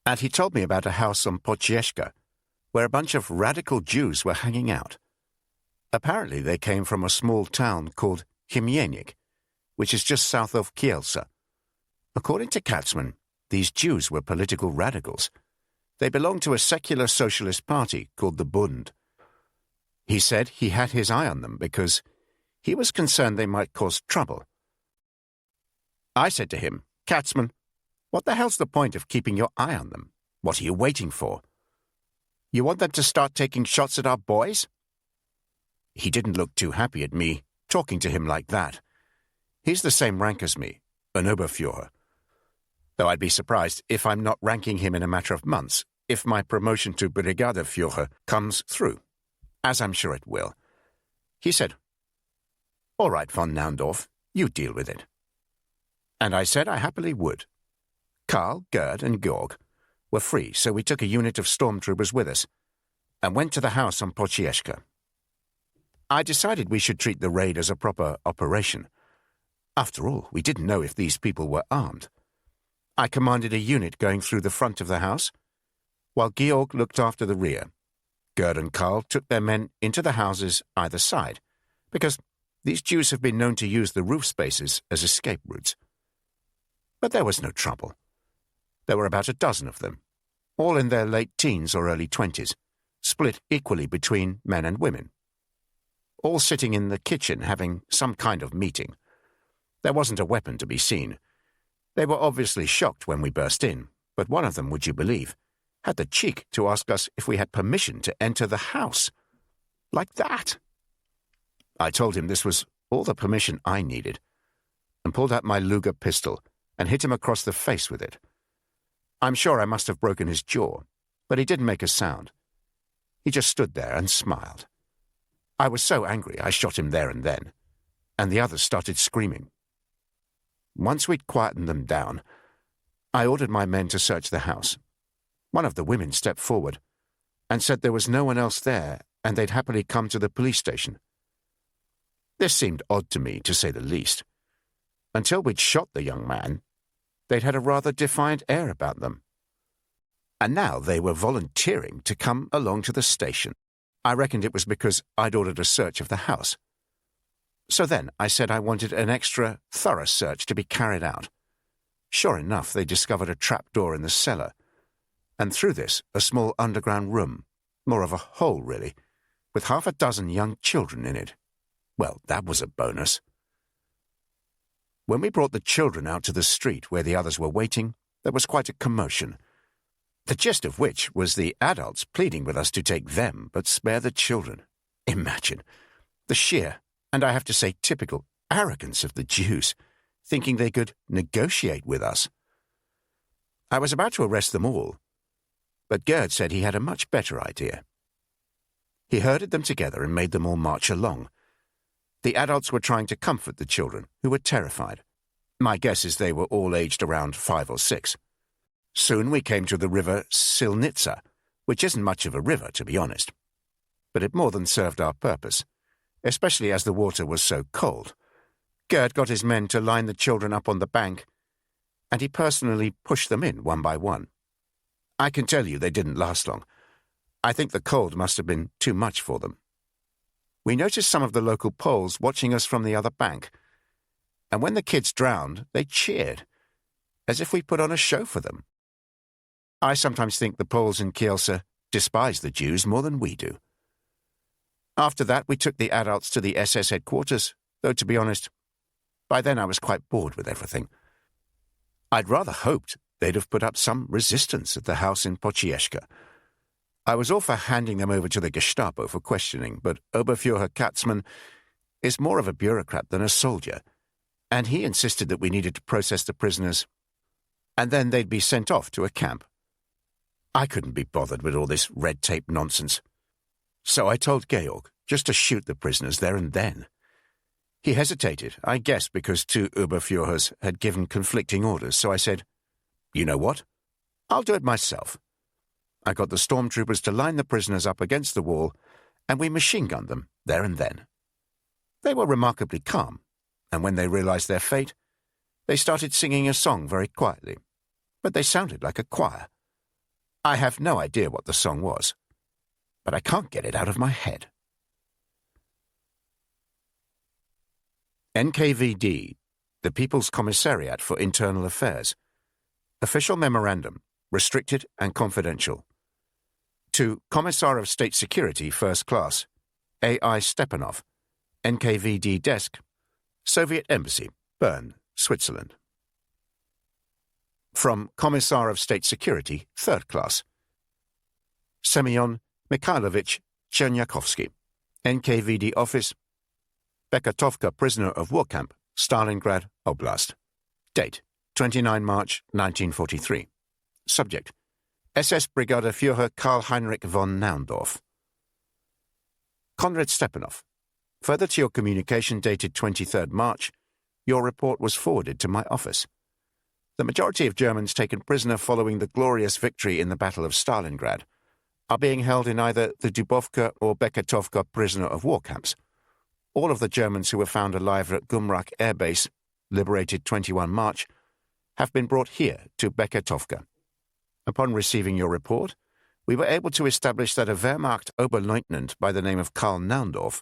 and he told me about a house on Pocieszka, where a bunch of radical Jews were hanging out. Apparently they came from a small town called Chmielnik, which is just south of Kielce. According to Katzmann, these Jews were political radicals. They belonged to a secular socialist party called the Bund. He said he had his eye on them because he was concerned they might cause trouble. I said to him, Katzmann, what the hell's the point of keeping your eye on them? What are you waiting for? You want them to start taking shots at our boys? He didn't look too happy at me talking to him like that. He's the same rank as me, an Oberführer. Though I'd be surprised if I'm not ranking him in a matter of months, if my promotion to Brigadeführer comes through, as I'm sure it will. He said, All right, von Naundorf, you deal with it. And I said I happily would. Karl, Gerd, and Georg were free, so we took a unit of stormtroopers with us and went to the house on Pocieszka. I decided we should treat the raid as a proper operation. After all, we didn't know if these people were armed. I commanded a unit going through the front of the house, while Georg looked after the rear. Gerd and Karl took their men into the houses either side, because these Jews have been known to use the roof spaces as escape routes. But there was no trouble. There were about a dozen of them, all in their late teens or early 20s, split equally between men and women. All sitting in the kitchen having some kind of meeting. There wasn't a weapon to be seen. They were obviously shocked when we burst in, but one of them, would you believe, had the cheek to ask us if we had permission to enter the house. Like that. I told him this was all the permission I needed, and pulled out my Luger pistol and hit him across the face with it. I'm sure I must have broken his jaw, but he didn't make a sound. He just stood there and smiled. I was so angry I shot him there and then, and the others started screaming. Once we'd quietened them down, I ordered my men to search the house. One of the women stepped forward and said there was no one else there and they'd happily come to the police station. This seemed odd to me, to say the least. Until we'd shot the young man, they'd had a rather defiant air about them. And now they were volunteering to come along to the station. I reckoned it was because I'd ordered a search of the house. So then I said I wanted an extra thorough search to be carried out. Sure enough, they discovered a trapdoor in the cellar, and through this a small underground room, more of a hole really, with half a dozen young children in it. Well, that was a bonus. When we brought the children out to the street where the others were waiting, there was quite a commotion. The gist of which was the adults pleading with us to take them but spare the children. Imagine the sheer, and I have to say typical, arrogance of the Jews, thinking they could negotiate with us. I was about to arrest them all, but Gerd said he had a much better idea. He herded them together and made them all march along. The adults were trying to comfort the children, who were terrified. My guess is they were all aged around 5 or 6. Soon we came to the river Silnitsa, which isn't much of a river, to be honest. But it more than served our purpose, especially as the water was so cold. Gerd got his men to line the children up on the bank, and he personally pushed them in one by one. I can tell you they didn't last long. I think the cold must have been too much for them. We noticed some of the local Poles watching us from the other bank, and when the kids drowned, they cheered, as if we put on a show for them. I sometimes think the Poles in Kielce despise the Jews more than we do. After that, we took the adults to the SS headquarters, though to be honest, by then I was quite bored with everything. I'd rather hoped they'd have put up some resistance at the house in Pocieszka. I was all for handing them over to the Gestapo for questioning, but Oberfuhrer Katzmann is more of a bureaucrat than a soldier, and he insisted that we needed to process the prisoners, and then they'd be sent off to a camp. I couldn't be bothered with all this red tape nonsense. So I told Georg just to shoot the prisoners there and then. He hesitated, I guess because 2 Oberfuhrers had given conflicting orders, so I said, "You know what? I'll do it myself." I got the stormtroopers to line the prisoners up against the wall, and we machine-gunned them there and then. They were remarkably calm, and when they realized their fate, they started singing a song very quietly, but they sounded like a choir. I have no idea what the song was, but I can't get it out of my head. NKVD, the People's Commissariat for Internal Affairs. Official Memorandum, restricted and confidential. To Commissar of State Security, First Class, A.I. Stepanov, NKVD Desk, Soviet Embassy, Bern, Switzerland. From Commissar of State Security, Third Class, Semyon Mikhailovich Chernyakhovsky, NKVD Office, Bekatovka Prisoner of War Camp, Stalingrad Oblast. Date, 29 March 1943. Subject, SS Brigadier Führer Karl Heinrich von Naundorf. Konrad Stepanov, further to your communication dated 23rd March, your report was forwarded to my office. The majority of Germans taken prisoner following the glorious victory in the Battle of Stalingrad are being held in either the Dubovka or Bekatovka prisoner of war camps. All of the Germans who were found alive at Gumrak Air Base, liberated 21 March, have been brought here to Bekatovka. Upon receiving your report, we were able to establish that a Wehrmacht Oberleutnant by the name of Karl Naundorf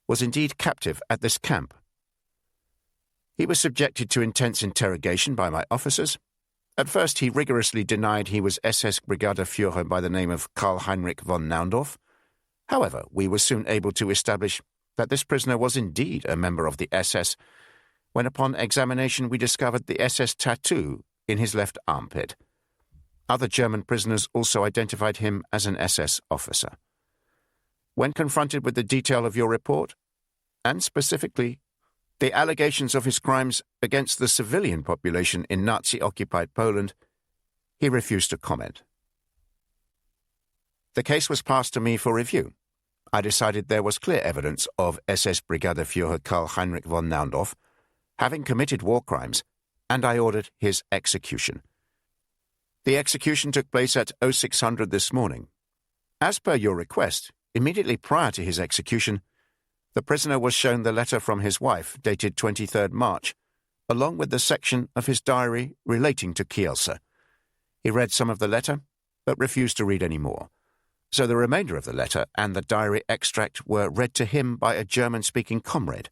was indeed captive at this camp. He was subjected to intense interrogation by my officers. At first he rigorously denied he was SS Brigadier Führer by the name of Karl Heinrich von Naundorf. However, we were soon able to establish that this prisoner was indeed a member of the SS, when upon examination we discovered the SS tattoo in his left armpit. Other German prisoners also identified him as an SS officer. When confronted with the detail of your report, and specifically the allegations of his crimes against the civilian population in Nazi-occupied Poland, he refused to comment. The case was passed to me for review. I decided there was clear evidence of SS Brigadier Führer Karl Heinrich von Naundorf having committed war crimes, and I ordered his execution. The execution took place at 0600 this morning. As per your request, immediately prior to his execution, the prisoner was shown the letter from his wife dated 23rd March, along with the section of his diary relating to Kielce. He read some of the letter, but refused to read any more. So the remainder of the letter and the diary extract were read to him by a German-speaking comrade.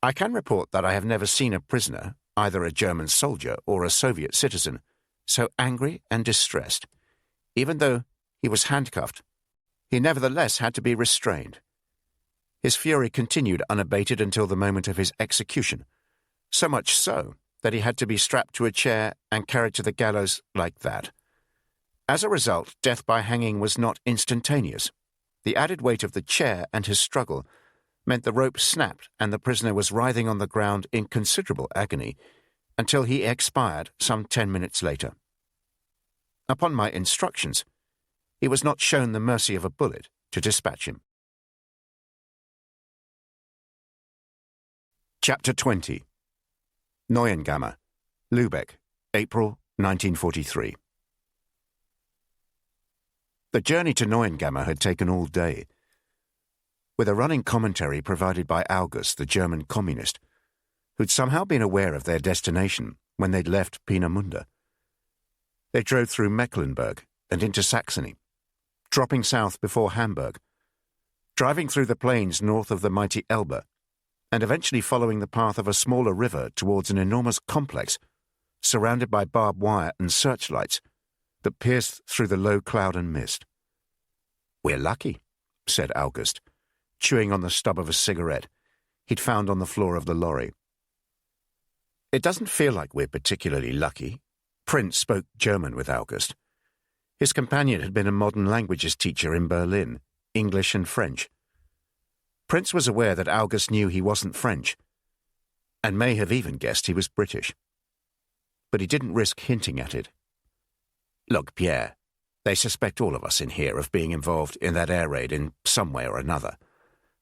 I can report that I have never seen a prisoner, either a German soldier or a Soviet citizen, so angry and distressed. Even though he was handcuffed, he nevertheless had to be restrained. His fury continued unabated until the moment of his execution, so much so that he had to be strapped to a chair and carried to the gallows like that. As a result, death by hanging was not instantaneous. The added weight of the chair and his struggle meant the rope snapped and the prisoner was writhing on the ground in considerable agony until he expired some 10 minutes later. Upon my instructions, he was not shown the mercy of a bullet to dispatch him. Chapter 20. Neuengamme, Lübeck, April 1943. The journey to Neuengamme had taken all day, with a running commentary provided by August, the German communist, who'd somehow been aware of their destination when they'd left Peenemünde. They drove through Mecklenburg and into Saxony, dropping south before Hamburg, driving through the plains north of the mighty Elbe, and eventually following the path of a smaller river towards an enormous complex surrounded by barbed wire and searchlights that pierced through the low cloud and mist. "We're lucky," said August, chewing on the stub of a cigarette he'd found on the floor of the lorry. "It doesn't feel like we're particularly lucky." Prince spoke German with August. His companion had been a modern languages teacher in Berlin, English and French. Prince was aware that August knew he wasn't French, and may have even guessed he was British. But he didn't risk hinting at it. "Look, Pierre, they suspect all of us in here of being involved in that air raid in some way or another.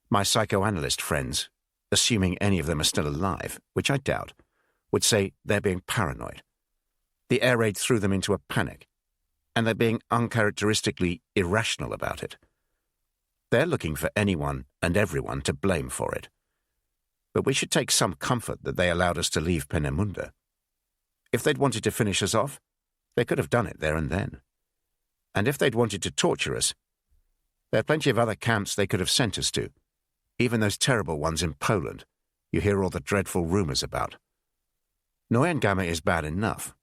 My psychoanalyst friends, assuming any of them are still alive, which I doubt, would say they're being paranoid. The air raid threw them into a panic, and they're being uncharacteristically irrational about it. They're looking for anyone and everyone to blame for it. But we should take some comfort that they allowed us to leave Peenemünde. If they'd wanted to finish us off, they could have done it there and then. And if they'd wanted to torture us, there are plenty of other camps they could have sent us to, even those terrible ones in Poland you hear all the dreadful rumors about. Neuengamme is bad enough,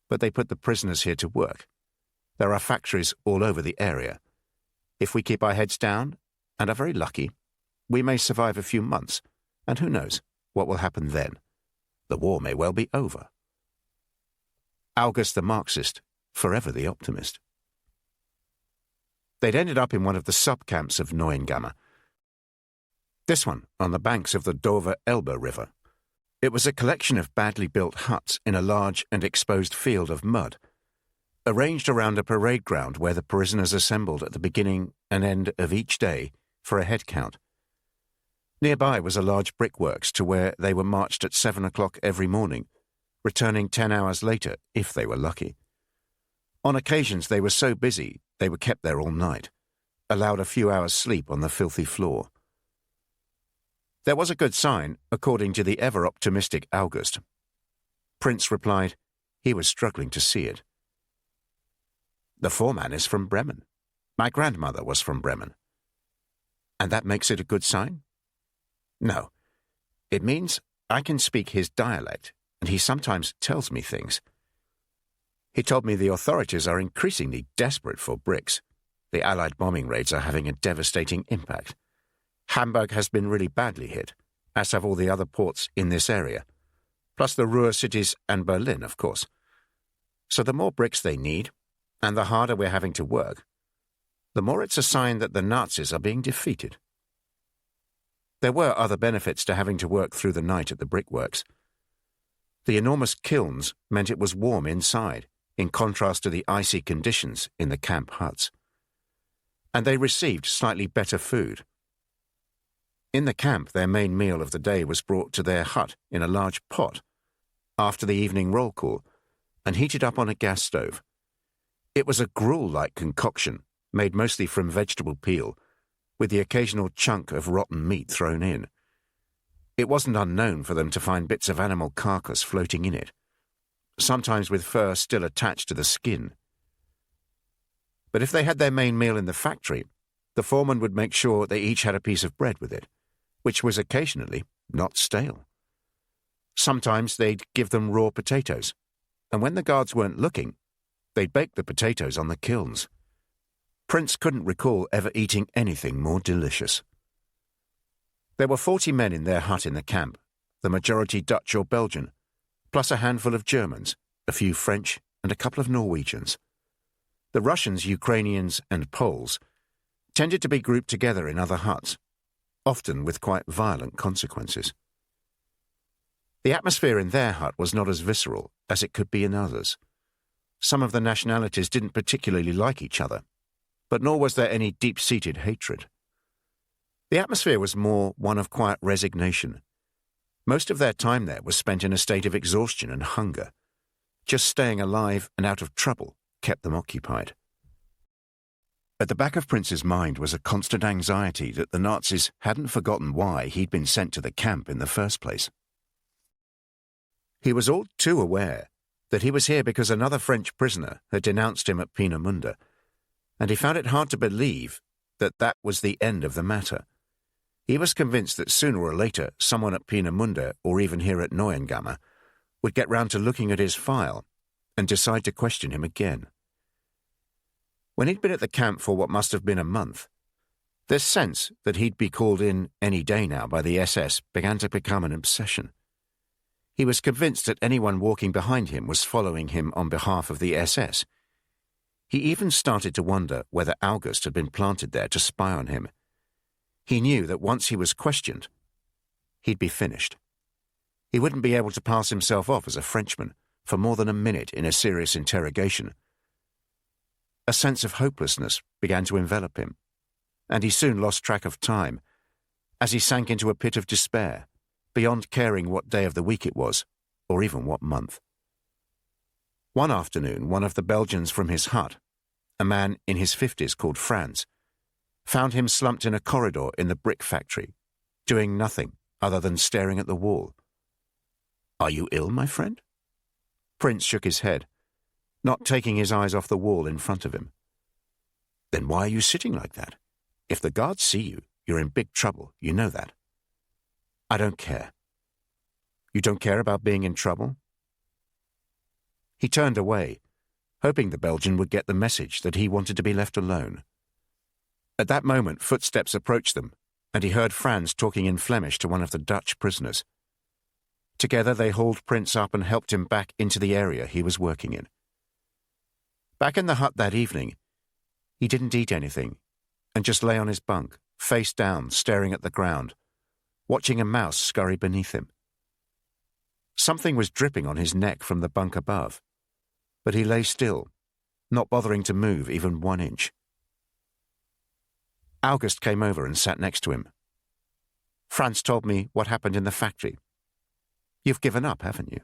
but they put the prisoners here to work. There are factories all over the area. If we keep our heads down, and are very lucky, we may survive a few months, and who knows what will happen then. The war may well be over." August the Marxist, forever the optimist. They'd ended up in one of the sub-camps of Neuengamme. This one on the banks of the Dover Elbe River. It was a collection of badly built huts in a large and exposed field of mud, arranged around a parade ground where the prisoners assembled at the beginning and end of each day for a head count. Nearby was a large brickworks to where they were marched at 7 o'clock every morning, returning 10 hours later if they were lucky. On occasions they were so busy they were kept there all night, allowed a few hours' sleep on the filthy floor. There was a good sign, according to the ever-optimistic August. Prince replied he was struggling to see it. "The foreman is from Bremen. My grandmother was from Bremen." "And that makes it a good sign?" "No. It means I can speak his dialect, and he sometimes tells me things. He told me the authorities are increasingly desperate for bricks. The Allied bombing raids are having a devastating impact. Hamburg has been really badly hit, as have all the other ports in this area, plus the Ruhr cities and Berlin, of course. So the more bricks they need, and the harder we're having to work, the more it's a sign that the Nazis are being defeated." There were other benefits to having to work through the night at the brickworks. The enormous kilns meant it was warm inside, in contrast to the icy conditions in the camp huts. And they received slightly better food. In the camp, their main meal of the day was brought to their hut in a large pot. After the evening roll call, and heated up on a gas stove. It was a gruel-like concoction, made mostly from vegetable peel, with the occasional chunk of rotten meat thrown in. It wasn't unknown for them to find bits of animal carcass floating in it, sometimes with fur still attached to the skin. But if they had their main meal in the factory, the foreman would make sure they each had a piece of bread with it, which was occasionally not stale. Sometimes they'd give them raw potatoes, and when the guards weren't looking, they'd bake the potatoes on the kilns. Prince couldn't recall ever eating anything more delicious. There were 40 men in their hut in the camp, the majority Dutch or Belgian, plus a handful of Germans, a few French, and a couple of Norwegians. The Russians, Ukrainians, and Poles tended to be grouped together in other huts, often with quite violent consequences. The atmosphere in their hut was not as visceral as it could be in others. Some of the nationalities didn't particularly like each other, but nor was there any deep-seated hatred. The atmosphere was more one of quiet resignation. Most of their time there was spent in a state of exhaustion and hunger. Just staying alive and out of trouble kept them occupied. At the back of Prince's mind was a constant anxiety that the Nazis hadn't forgotten why he'd been sent to the camp in the first place. He was all too aware that he was here because another French prisoner had denounced him at Peenemünde, and he found it hard to believe that that was the end of the matter. He was convinced that sooner or later someone at Peenemünde, or even here at Neuengamme, would get round to looking at his file and decide to question him again. When he'd been at the camp for what must have been a month, this sense that he'd be called in any day now by the SS began to become an obsession. He was convinced that anyone walking behind him was following him on behalf of the SS. He even started to wonder whether August had been planted there to spy on him. He knew that once he was questioned, he'd be finished. He wouldn't be able to pass himself off as a Frenchman for more than a minute in a serious interrogation. A sense of hopelessness began to envelop him, and he soon lost track of time as he sank into a pit of despair, beyond caring what day of the week it was, or even what month. One afternoon, one of the Belgians from his hut, a man in his 50s called Franz, found him slumped in a corridor in the brick factory, doing nothing other than staring at the wall. "Are you ill, my friend?" Prince shook his head, not taking his eyes off the wall in front of him. "Then why are you sitting like that? If the guards see you, you're in big trouble, you know that." "I don't care." "You don't care about being in trouble?" He turned away, hoping the Belgian would get the message that he wanted to be left alone. At that moment, footsteps approached them, and he heard Franz talking in Flemish to one of the Dutch prisoners. Together they hauled Prince up and helped him back into the area he was working in. Back in the hut that evening, he didn't eat anything, and just lay on his bunk, face down, staring at the ground, watching a mouse scurry beneath him. Something was dripping on his neck from the bunk above, but he lay still, not bothering to move even 1 inch. August came over and sat next to him. "Franz told me what happened in the factory. You've given up, haven't you?"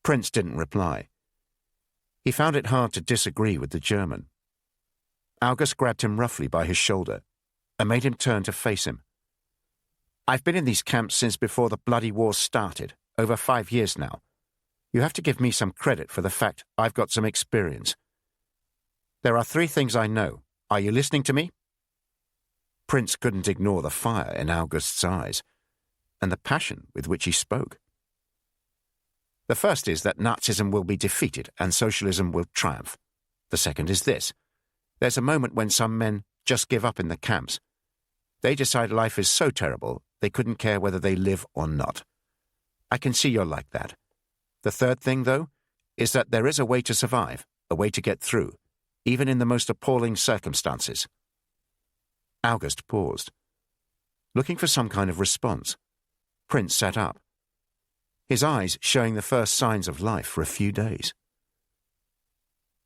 Prince didn't reply. He found it hard to disagree with the German. August grabbed him roughly by his shoulder and made him turn to face him. "I've been in these camps since before the bloody war started, over 5 years now. You have to give me some credit for the fact I've got some experience. There are 3 things I know. Are you listening to me?" Prince couldn't ignore the fire in August's eyes and the passion with which he spoke. "The first is that Nazism will be defeated and socialism will triumph. The second is this. There's a moment when some men just give up in the camps. They decide life is so terrible they couldn't care whether they live or not. I can see you're like that. The third thing, though, is that there is a way to survive, a way to get through, even in the most appalling circumstances." August paused, looking for some kind of response. Prince sat up, his eyes showing the first signs of life for a few days.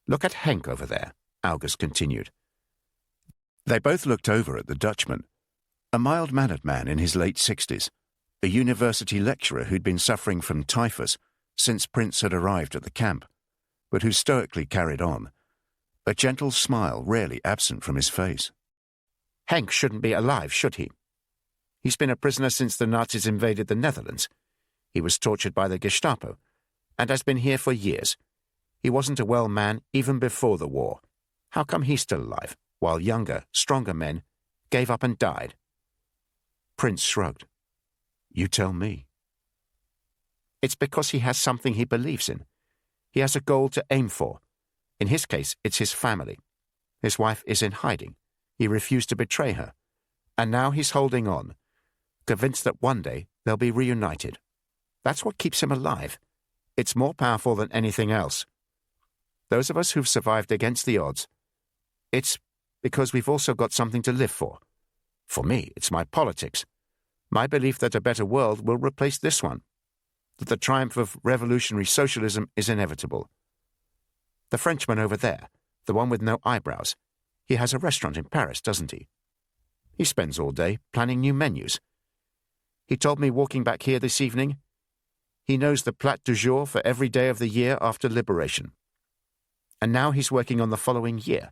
"Look at Henk over there," August continued. They both looked over at the Dutchman, a mild-mannered man in his late 60s, a university lecturer who'd been suffering from typhus since Prince had arrived at the camp. but who stoically carried on, a gentle smile rarely absent from his face. Henk shouldn't be alive, should he? He's been a prisoner since the Nazis invaded the Netherlands. He was tortured by the Gestapo, and has been here for years. He wasn't a well man even before the war. How come he's still alive, while younger, stronger men gave up and died? Prince shrugged. You tell me. It's because he has something he believes in. He has a goal to aim for. In his case, it's his family. His wife is in hiding. He refused to betray her. And now he's holding on, convinced that one day they'll be reunited. That's what keeps him alive. It's more powerful than anything else. Those of us who've survived against the odds, it's because we've also got something to live for. For me, it's my politics. My belief that a better world will replace this one. That the triumph of revolutionary socialism is inevitable. The Frenchman over there, the one with no eyebrows, he has a restaurant in Paris, doesn't he? He spends all day planning new menus. He told me walking back here this evening, he knows the plat du jour for every day of the year after liberation. And now he's working on the following year.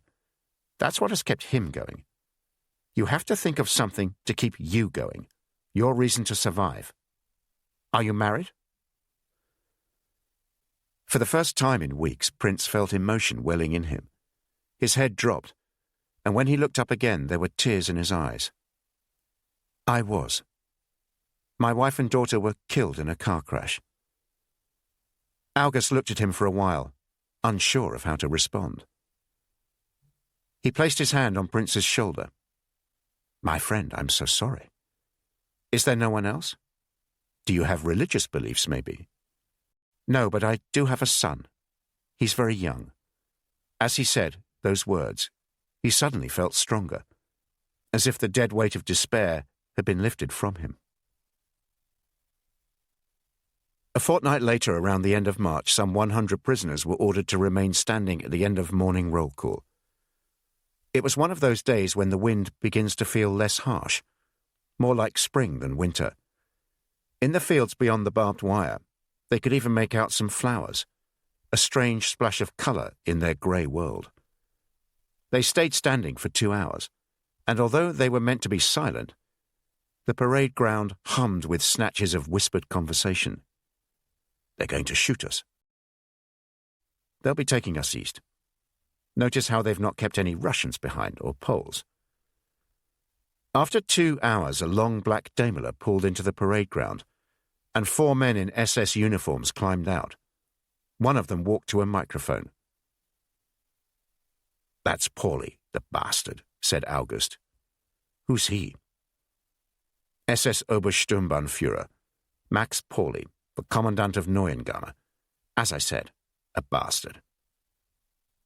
That's what has kept him going. You have to think of something to keep you going, your reason to survive. Are you married? For the first time in weeks, Prince felt emotion welling in him. His head dropped, and when he looked up again, there were tears in his eyes. I was. My wife and daughter were killed in a car crash. August looked at him for a while, unsure of how to respond. He placed his hand on Prince's shoulder. My friend, I'm so sorry. Is there no one else? Do you have religious beliefs, maybe? No, but I do have a son. He's very young. As he said those words, he suddenly felt stronger, as if the dead weight of despair had been lifted from him. A fortnight later, around the end of March, some 100 prisoners were ordered to remain standing at the end of morning roll call. It was one of those days when the wind begins to feel less harsh, more like spring than winter. In the fields beyond the barbed wire, they could even make out some flowers, a strange splash of colour in their grey world. They stayed standing for 2 hours, and although they were meant to be silent, the parade ground hummed with snatches of whispered conversation. They're going to shoot us. They'll be taking us east. Notice how they've not kept any Russians behind or Poles. After 2 hours, a long black Daimler pulled into the parade ground, and 4 men in SS uniforms climbed out. One of them walked to a microphone. That's Pauli, the bastard, said August. Who's he? SS Obersturmbannführer, Max Pauli, the commandant of Neuengamme. As I said, a bastard.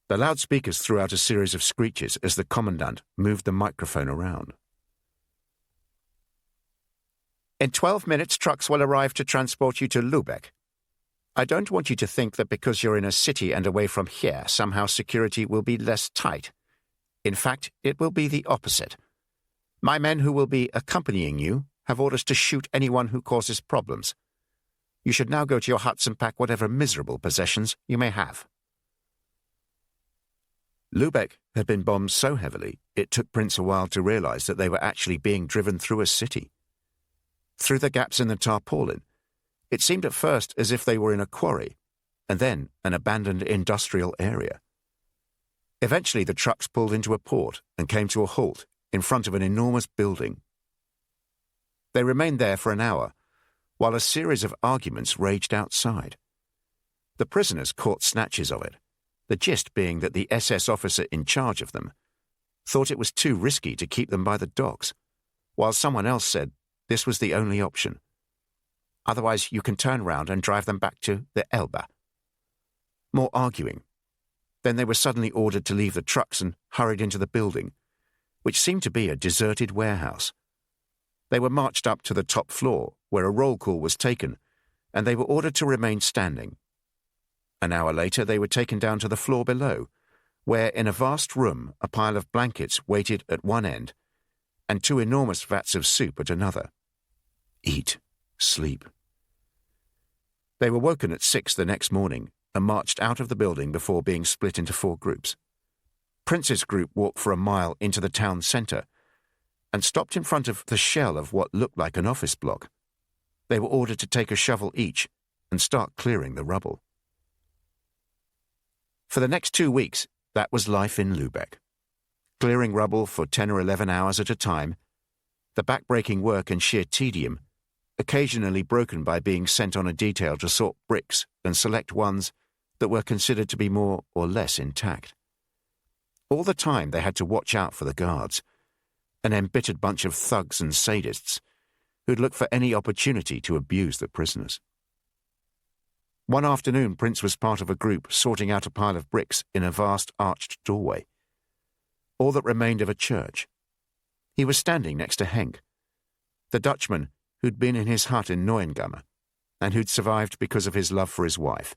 The loudspeakers threw out a series of screeches as the commandant moved the microphone around. In 12 minutes, trucks will arrive to transport you to Lübeck. I don't want you to think that because you're in a city and away from here, somehow security will be less tight. In fact, it will be the opposite. My men who will be accompanying you have orders to shoot anyone who causes problems. You should now go to your huts and pack whatever miserable possessions you may have. Lübeck had been bombed so heavily, it took Prince a while to realize that they were actually being driven through a city. Through the gaps in the tarpaulin, it seemed at first as if they were in a quarry, and then an abandoned industrial area. Eventually the trucks pulled into a port and came to a halt in front of an enormous building. They remained there for an hour, while a series of arguments raged outside. The prisoners caught snatches of it, the gist being that the SS officer in charge of them thought it was too risky to keep them by the docks, while someone else said this was the only option. Otherwise, you can turn round and drive them back to the Elbe. More arguing. Then they were suddenly ordered to leave the trucks and hurried into the building, which seemed to be a deserted warehouse. They were marched up to the top floor, where a roll call was taken, and they were ordered to remain standing. An hour later, they were taken down to the floor below, where in a vast room a pile of blankets waited at one end, and 2 enormous vats of soup at another. Eat, sleep. They were woken at 6 the next morning and marched out of the building before being split into 4 groups. Prince's group walked for a mile into the town centre and stopped in front of the shell of what looked like an office block. They were ordered to take a shovel each and start clearing the rubble. For the next 2 weeks, that was life in Lübeck. Clearing rubble for 10 or 11 hours at a time, the back-breaking work and sheer tedium, occasionally broken by being sent on a detail to sort bricks and select ones that were considered to be more or less intact. All the time they had to watch out for the guards, an embittered bunch of thugs and sadists who'd look for any opportunity to abuse the prisoners. One afternoon, Prince was part of a group sorting out a pile of bricks in a vast arched doorway, all that remained of a church. He was standing next to Henk, the Dutchman who'd been in his hut in Neuengamme and who'd survived because of his love for his wife.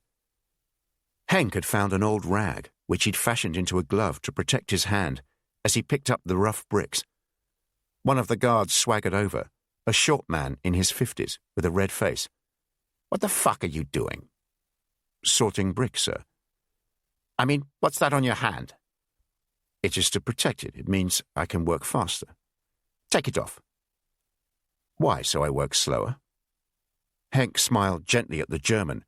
Henk had found an old rag which he'd fashioned into a glove to protect his hand as he picked up the rough bricks. One of the guards swaggered over, a short man in his 50s with a red face. "What the fuck are you doing?" "Sorting bricks, sir." "I mean, what's that on your hand?" "It is to protect it. It means I can work faster." "Take it off." "Why, so I work slower?" Henk smiled gently at the German,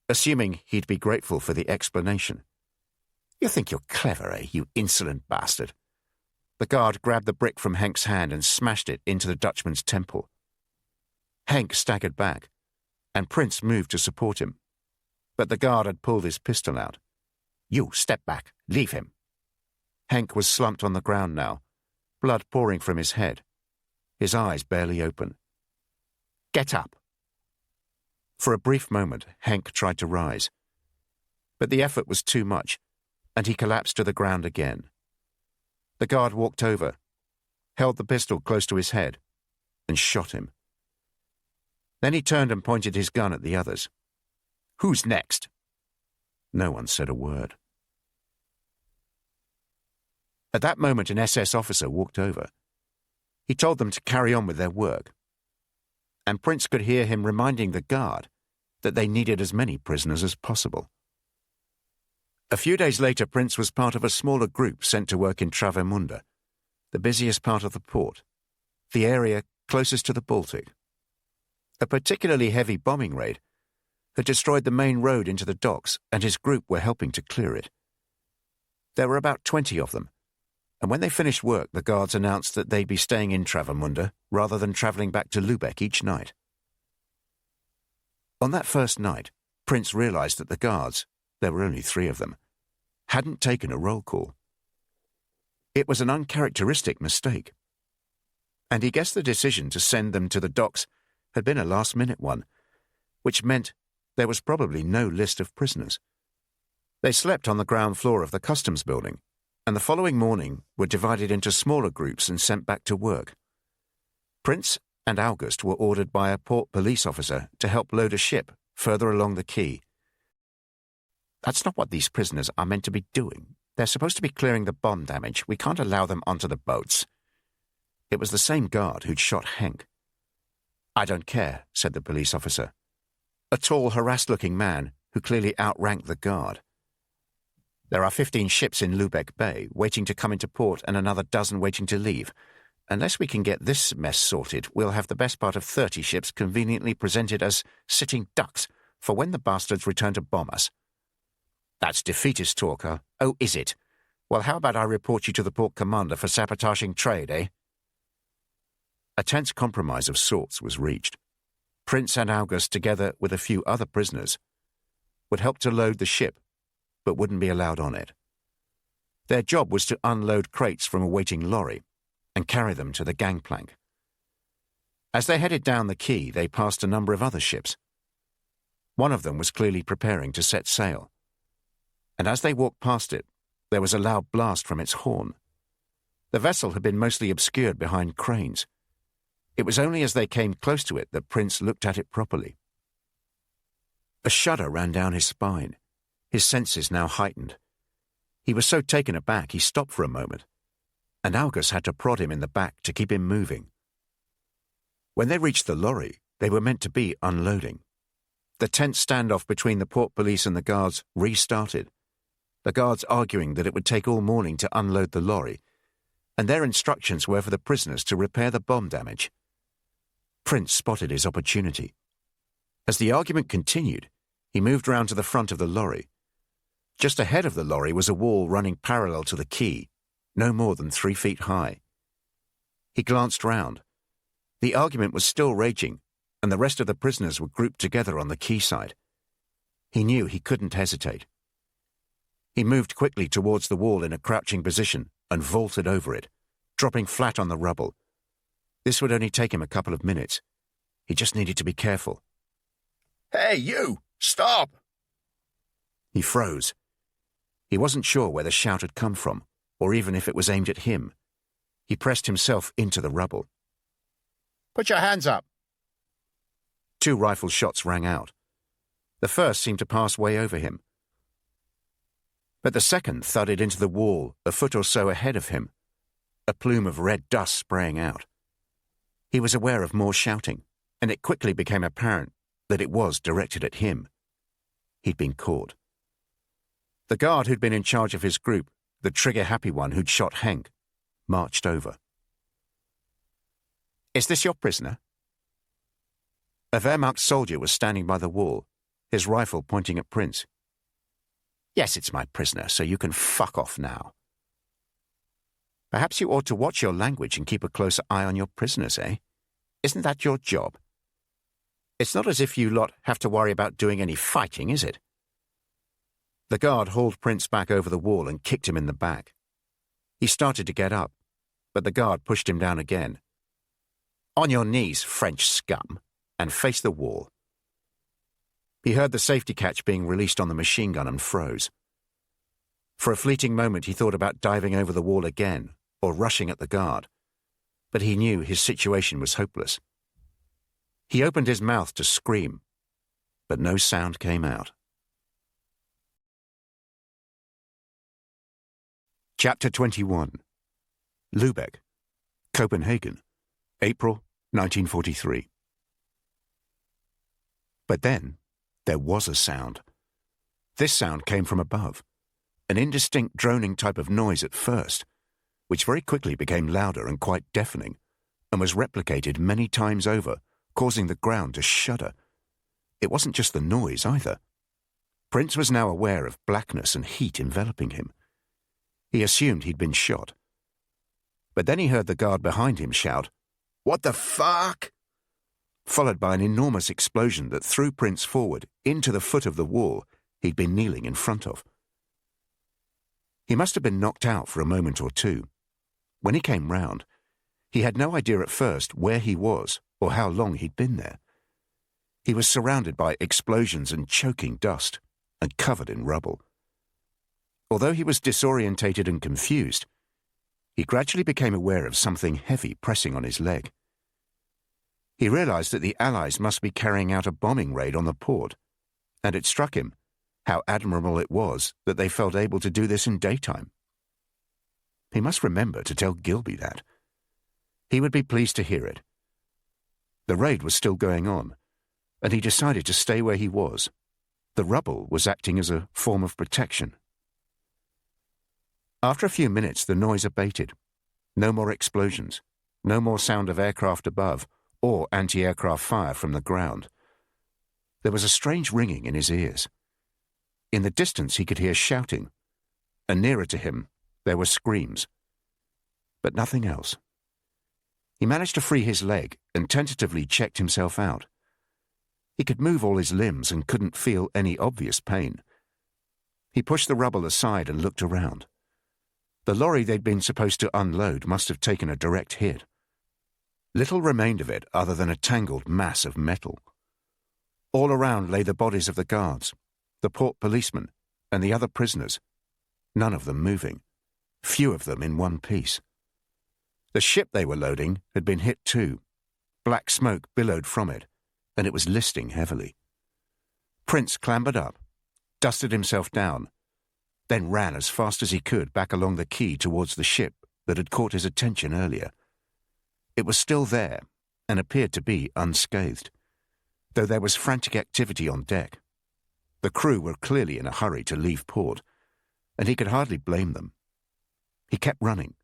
assuming he'd be grateful for the explanation. "You think you're clever, eh, you insolent bastard?" The guard grabbed the brick from Henk's hand and smashed it into the Dutchman's temple. Henk staggered back, and Prince moved to support him. But the guard had pulled his pistol out. "You, step back. Leave him." Henk was slumped on the ground now, blood pouring from his head, his eyes barely open. "Get up." For a brief moment, Henk tried to rise. But the effort was too much, and he collapsed to the ground again. The guard walked over, held the pistol close to his head, and shot him. Then he turned and pointed his gun at the others. "Who's next?" No one said a word. At that moment, an SS officer walked over. He told them to carry on with their work, and Prince could hear him reminding the guard that they needed as many prisoners as possible. A few days later, Prince was part of a smaller group sent to work in Travemünde, the busiest part of the port, the area closest to the Baltic. A particularly heavy bombing raid had destroyed the main road into the docks, and his group were helping to clear it. There were about 20 of them, and when they finished work, the guards announced that they'd be staying in Travemünde rather than travelling back to Lübeck each night. On that first night, Prince realised that the guards, there were only 3 of them, hadn't taken a roll call. It was an uncharacteristic mistake, and he guessed the decision to send them to the docks had been a last-minute one, which meant there was probably no list of prisoners. They slept on the ground floor of the customs building, and the following morning were divided into smaller groups and sent back to work. Prince and August were ordered by a port police officer to help load a ship further along the quay. "That's not what these prisoners are meant to be doing. They're supposed to be clearing the bomb damage. We can't allow them onto the boats." It was the same guard who'd shot Henk. "I don't care," said the police officer, a tall, harassed-looking man who clearly outranked the guard. "There are 15 ships in Lübeck Bay waiting to come into port and another dozen waiting to leave. Unless we can get this mess sorted, we'll have the best part of 30 ships conveniently presented as sitting ducks for when the bastards return to bomb us." "That's defeatist talk, huh? Oh, is it? Well, how about I report you to the port commander for sabotaging trade, eh?" A tense compromise of sorts was reached. Prince and August, together with a few other prisoners, would help to load the ship, but wouldn't be allowed on it. Their job was to unload crates from a waiting lorry and carry them to the gangplank. As they headed down the quay, they passed a number of other ships. One of them was clearly preparing to set sail, and as they walked past it, there was a loud blast from its horn. The vessel had been mostly obscured behind cranes. It was only as they came close to it that Prince looked at it properly. A shudder ran down his spine, his senses now heightened. He was so taken aback he stopped for a moment, and August had to prod him in the back to keep him moving. When they reached the lorry, they were meant to be unloading. The tense standoff between the port police and the guards restarted, the guards arguing that it would take all morning to unload the lorry, and their instructions were for the prisoners to repair the bomb damage. Prince spotted his opportunity. As the argument continued, he moved round to the front of the lorry. Just ahead of the lorry was a wall running parallel to the quay, no more than 3 feet high. He glanced round. The argument was still raging, and the rest of the prisoners were grouped together on the quayside. He knew he couldn't hesitate. He moved quickly towards the wall in a crouching position and vaulted over it, dropping flat on the rubble. This would only take him a couple of minutes. He just needed to be careful. "Hey, you! Stop!" He froze. He wasn't sure where the shout had come from, or even if it was aimed at him. He pressed himself into the rubble. "Put your hands up." 2 rifle shots rang out. The first seemed to pass way over him, but the second thudded into the wall a foot or so ahead of him, a plume of red dust spraying out. He was aware of more shouting, and it quickly became apparent that it was directed at him. He'd been caught. The guard who'd been in charge of his group, the trigger-happy one who'd shot Hank, marched over. "Is this your prisoner?" A Wehrmacht soldier was standing by the wall, his rifle pointing at Prince. "Yes, it's my prisoner, so you can fuck off now." "Perhaps you ought to watch your language and keep a closer eye on your prisoners, eh? Isn't that your job? It's not as if you lot have to worry about doing any fighting, is it?" The guard hauled Prince back over the wall and kicked him in the back. He started to get up, but the guard pushed him down again. "On your knees, French scum, and face the wall." He heard the safety catch being released on the machine gun and froze. For a fleeting moment he thought about diving over the wall again or rushing at the guard, but he knew his situation was hopeless. He opened his mouth to scream, but no sound came out. Chapter 21. Lübeck, Copenhagen, April 1943. But then there was a sound. This sound came from above, an indistinct droning type of noise at first, which very quickly became louder and quite deafening, and was replicated many times over, causing the ground to shudder. It wasn't just the noise either. Prince was now aware of blackness and heat enveloping him. He assumed he'd been shot. But then he heard the guard behind him shout, "What the fuck?" followed by an enormous explosion that threw Prince forward into the foot of the wall he'd been kneeling in front of. He must have been knocked out for a moment or two. When he came round, he had no idea at first where he was or how long he'd been there. He was surrounded by explosions and choking dust, and covered in rubble. Although he was disorientated and confused, he gradually became aware of something heavy pressing on his leg. He realized that the Allies must be carrying out a bombing raid on the port, and it struck him how admirable it was that they felt able to do this in daytime. He must remember to tell Gilby that. He would be pleased to hear it. The raid was still going on, and he decided to stay where he was. The rubble was acting as a form of protection. After a few minutes, the noise abated. No more explosions, no more sound of aircraft above, or anti-aircraft fire from the ground. There was a strange ringing in his ears. In the distance he could hear shouting, and nearer to him there were screams. But nothing else. He managed to free his leg and tentatively checked himself out. He could move all his limbs and couldn't feel any obvious pain. He pushed the rubble aside and looked around. The lorry they'd been supposed to unload must have taken a direct hit. Little remained of it other than a tangled mass of metal. All around lay the bodies of the guards, the port policemen, and the other prisoners, none of them moving, few of them in one piece. The ship they were loading had been hit too. Black smoke billowed from it, and it was listing heavily. Prince clambered up, dusted himself down, then ran as fast as he could back along the quay towards the ship that had caught his attention earlier. It was still there, and appeared to be unscathed. though there was frantic activity on deck. The crew were clearly in a hurry to leave port, and he could hardly blame them. He kept running,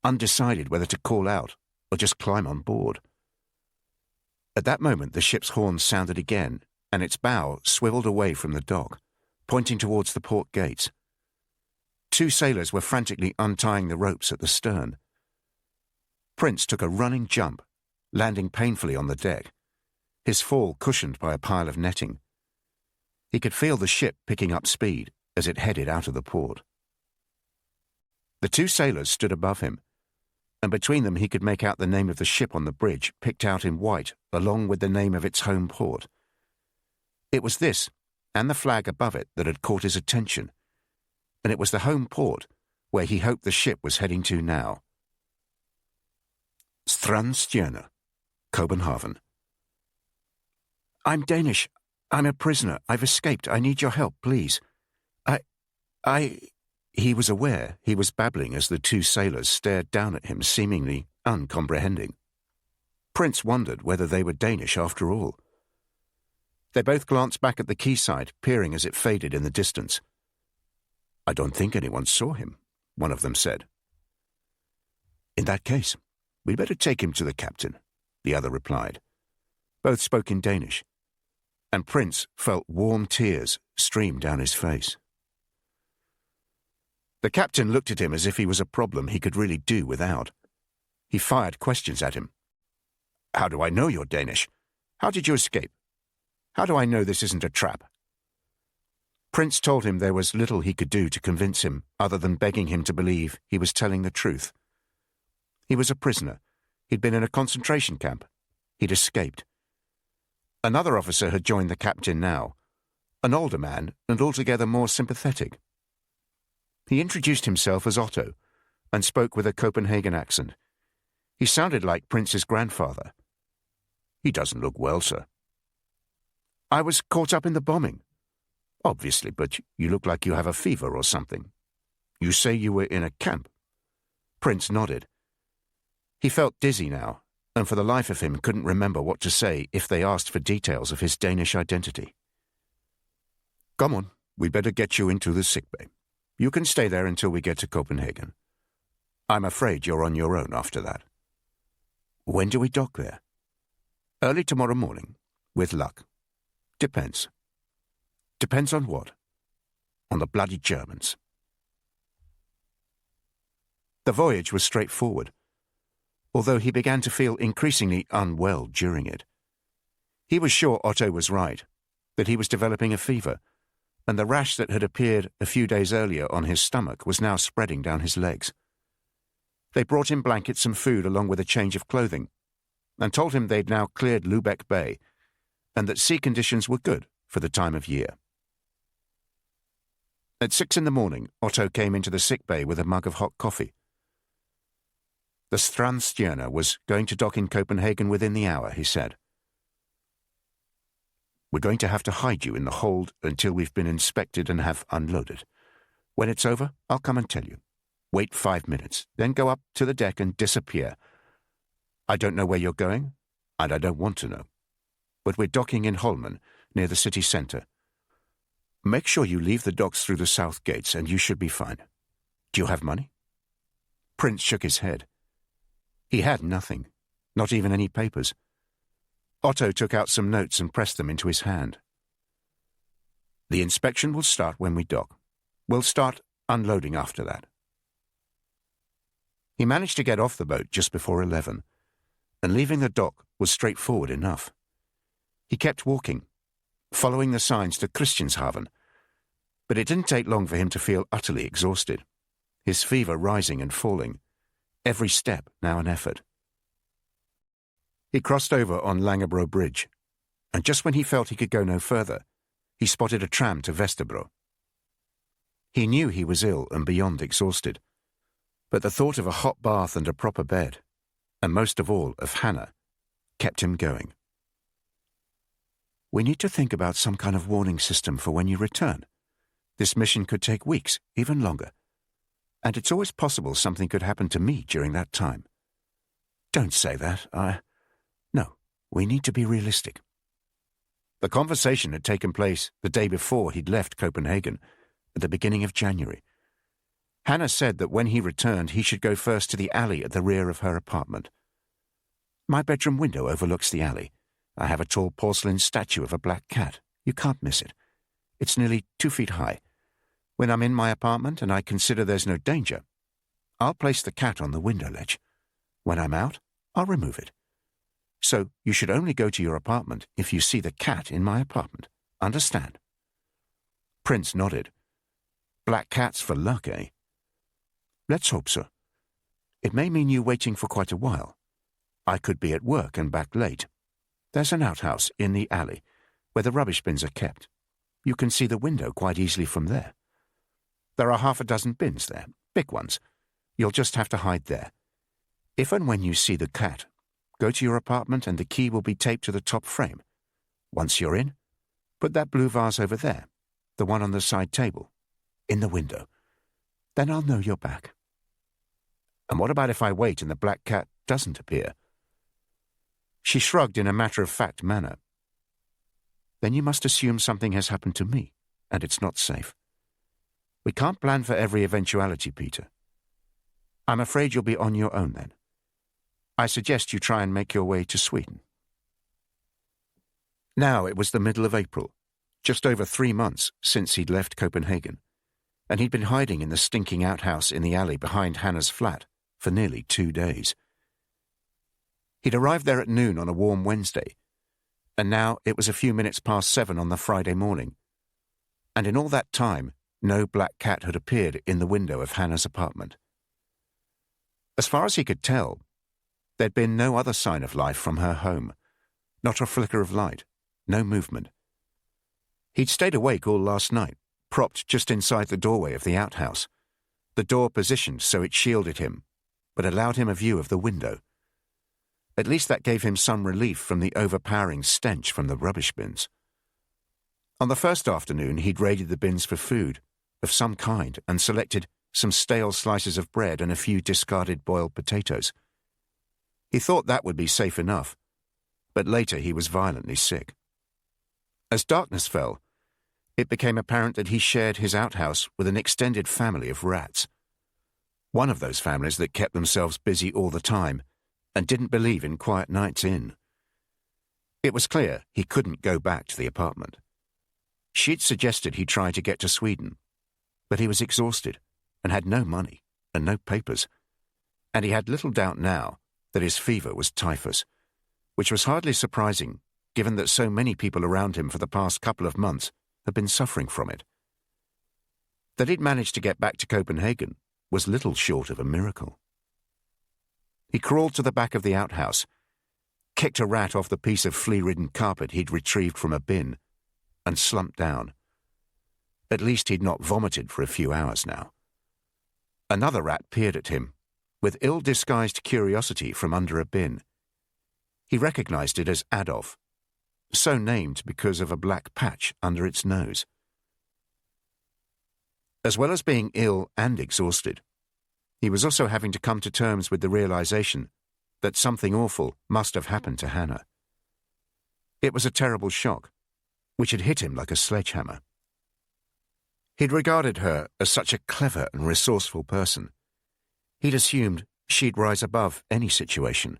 undecided whether to call out or just climb on board. At that moment the ship's horn sounded again, and its bow swiveled away from the dock, pointing towards the port gates. 2 sailors were frantically untying the ropes at the stern. Prince took a running jump, landing painfully on the deck, his fall cushioned by a pile of netting. He could feel the ship picking up speed as it headed out of the port. The 2 sailors stood above him, and between them he could make out the name of the ship on the bridge picked out in white along with the name of its home port. It was this, and the flag above it, that had caught his attention, and it was the home port where he hoped the ship was heading to now. Strandstjerne, Copenhagen. "I'm Danish. I'm a prisoner. I've escaped. I need your help, please. He was aware he was babbling as the 2 sailors stared down at him, seemingly uncomprehending. Prince wondered whether they were Danish after all. They both glanced back at the quayside, peering as it faded in the distance. "I don't think anyone saw him," one of them said. "In that case, we'd better take him to the captain," the other replied. Both spoke in Danish, and Prince felt warm tears stream down his face. The captain looked at him as if he was a problem he could really do without. He fired questions at him. "How do I know you're Danish? How did you escape? How do I know this isn't a trap?" Prince told him there was little he could do to convince him other than begging him to believe he was telling the truth. He was a prisoner. He'd been in a concentration camp. He'd escaped. Another officer had joined the captain now, an older man and altogether more sympathetic. He introduced himself as Otto and spoke with a Copenhagen accent. He sounded like Prince's grandfather. "He doesn't look well, sir." "I was caught up in the bombing." "Obviously, but you look like you have a fever or something. You say you were in a camp?" Prince nodded. He felt dizzy now, and for the life of him couldn't remember what to say if they asked for details of his Danish identity. "Come on, we'd better get you into the sickbay. You can stay there until we get to Copenhagen. I'm afraid you're on your own after that." "When do we dock there?" "Early tomorrow morning, with luck. Depends." "Depends on what?" "On the bloody Germans." The voyage was straightforward, although he began to feel increasingly unwell during it. He was sure Otto was right, that he was developing a fever, and the rash that had appeared a few days earlier on his stomach was now spreading down his legs. They brought him blankets and food along with a change of clothing, and told him they'd now cleared Lubeck Bay, and that sea conditions were good for the time of year. At 6 a.m, Otto came into the sick bay with a mug of hot coffee. The Strandstjerne was going to dock in Copenhagen within the hour, he said. "We're going to have to hide you in the hold until we've been inspected and have unloaded. When it's over, I'll come and tell you. Wait 5 minutes, then go up to the deck and disappear. I don't know where you're going, and I don't want to know. But we're docking in Holmen, near the city centre. Make sure you leave the docks through the south gates, and you should be fine. Do you have money?" Prince shook his head. He had nothing, not even any papers. Otto took out some notes and pressed them into his hand. "The inspection will start when we dock. We'll start unloading after that." He managed to get off the boat just before 11, and leaving the dock was straightforward enough. He kept walking, following the signs to Christianshavn, but it didn't take long for him to feel utterly exhausted, his fever rising and falling, every step now an effort. He crossed over on Langebro Bridge, and just when he felt he could go no further, he spotted a tram to Vesterbro. He knew he was ill and beyond exhausted, but the thought of a hot bath and a proper bed, and most of all of Hannah, kept him going. "We need to think about some kind of warning system for when you return. This mission could take weeks, even longer. And it's always possible something could happen to me during that time." "Don't say that. No, we need to be realistic." The conversation had taken place the day before he'd left Copenhagen, at the beginning of January. Hannah said that when he returned, he should go first to the alley at the rear of her apartment. My bedroom window overlooks the alley. I have a tall porcelain statue of a black cat. You can't miss it. It's nearly 2 feet high. When I'm in my apartment and I consider there's no danger, I'll place the cat on the window ledge. When I'm out, I'll remove it. So you should only go to your apartment if you see the cat in my apartment. Understand? Prince nodded. Black cats for luck, eh? Let's hope so. It may mean you waiting for quite a while. I could be at work and back late. There's an outhouse in the alley where the rubbish bins are kept. You can see the window quite easily from there. There are 6 bins there, big ones. You'll just have to hide there. If and when you see the cat, go to your apartment and the key will be taped to the top frame. Once you're in, put that blue vase over there, the one on the side table, in the window. Then I'll know you're back. And what about if I wait and the black cat doesn't appear? She shrugged in a matter-of-fact manner. Then you must assume something has happened to me, and it's not safe. We can't plan for every eventuality, Peter. I'm afraid you'll be on your own then. I suggest you try and make your way to Sweden. Now it was the middle of April, just over 3 months since he'd left Copenhagen, and he'd been hiding in the stinking outhouse in the alley behind Hannah's flat for nearly 2 days. He'd arrived there at noon on a warm Wednesday, and now it was a few minutes past 7 on the Friday morning. And in all that time, no black cat had appeared in the window of Hannah's apartment. As far as he could tell, there'd been no other sign of life from her home, not a flicker of light, no movement. He'd stayed awake all last night, propped just inside the doorway of the outhouse, the door positioned so it shielded him, but allowed him a view of the window. At least that gave him some relief from the overpowering stench from the rubbish bins. On the first afternoon, he'd raided the bins for food, of some kind, and selected some stale slices of bread and a few discarded boiled potatoes. He thought that would be safe enough, but later he was violently sick. As darkness fell, it became apparent that he shared his outhouse with an extended family of rats. One of those families that kept themselves busy all the time and didn't believe in quiet nights in. It was clear he couldn't go back to the apartment. She'd suggested he try to get to Sweden, but he was exhausted and had no money and no papers, and he had little doubt now that his fever was typhus, which was hardly surprising given that so many people around him for the past couple of months had been suffering from it. That he'd managed to get back to Copenhagen was little short of a miracle. He crawled to the back of the outhouse, kicked a rat off the piece of flea-ridden carpet he'd retrieved from a bin, and slumped down. At least he'd not vomited for a few hours now. Another rat peered at him, with ill-disguised curiosity from under a bin. He recognized it as Adolf, so named because of a black patch under its nose. As well as being ill and exhausted, he was also having to come to terms with the realization that something awful must have happened to Hannah. It was a terrible shock, which had hit him like a sledgehammer. He'd regarded her as such a clever and resourceful person. He'd assumed she'd rise above any situation.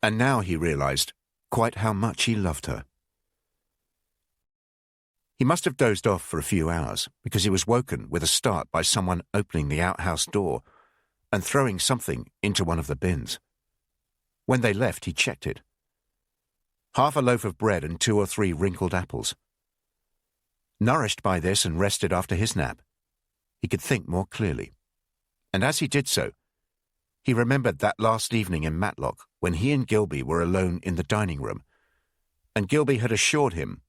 And now he realized quite how much he loved her. He must have dozed off for a few hours because he was woken with a start by someone opening the outhouse door and throwing something into one of the bins. When they left, he checked it. Half a loaf of bread and 2 or 3 wrinkled apples. Nourished by this and rested after his nap, he could think more clearly. And as he did so, he remembered that last evening in Matlock when he and Gilby were alone in the dining room, and Gilby had assured him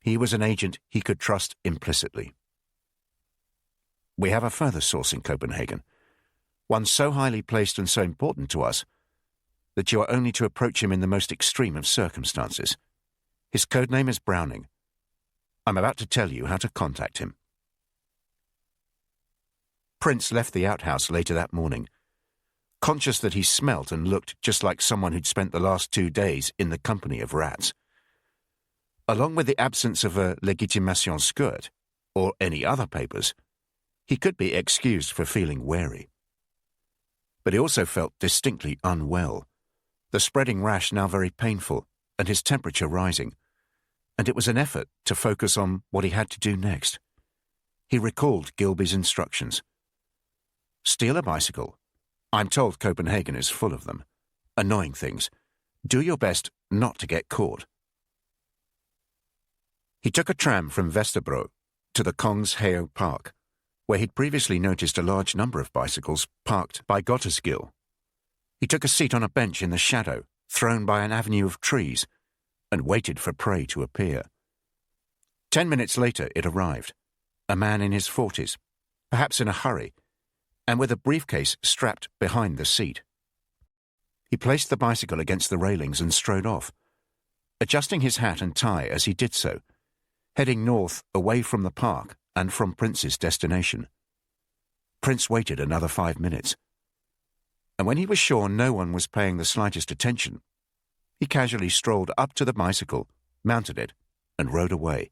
he was an agent he could trust implicitly. We have a further source in Copenhagen, one so highly placed and so important to us that you are only to approach him in the most extreme of circumstances. His codename is Browning. I'm about to tell you how to contact him. Prince left the outhouse later that morning, conscious that he smelt and looked just like someone who'd spent the last 2 days in the company of rats. along with the absence of a legitimation skirt or any other papers, he could be excused for feeling wary. But he also felt distinctly unwell, the spreading rash now very painful and his temperature rising, and it was an effort to focus on what he had to do next. He recalled Gilby's instructions. Steal a bicycle. I'm told Copenhagen is full of them. Annoying things. Do your best not to get caught. He took a tram from Vesterbro to the Kongens Park, where he'd previously noticed a large number of bicycles parked by Gottersgill. He took a seat on a bench in the shadow, thrown by an avenue of trees, and waited for prey to appear. 10 minutes later it arrived, a man in his 40s, perhaps in a hurry, and with a briefcase strapped behind the seat. He placed the bicycle against the railings and strode off, adjusting his hat and tie as he did so, heading north away from the park and from Prince's destination. Prince waited another 5 minutes, and when he was sure no one was paying the slightest attention, he casually strolled up to the bicycle, mounted it, and rode away.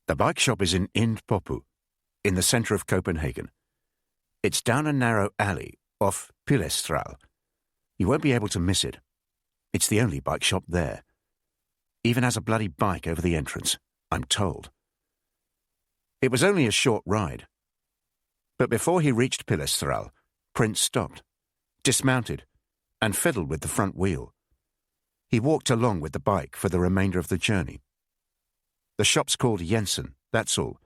The bike shop is in Indpopu, in the centre of Copenhagen. It's down a narrow alley off Pilestral. You won't be able to miss it. It's the only bike shop there. Even has a bloody bike over the entrance, I'm told. It was only a short ride. But before he reached Pilestral, Prince stopped, dismounted, and fiddled with the front wheel. He walked along with the bike for the remainder of the journey. The shop's called Jensen, that's all.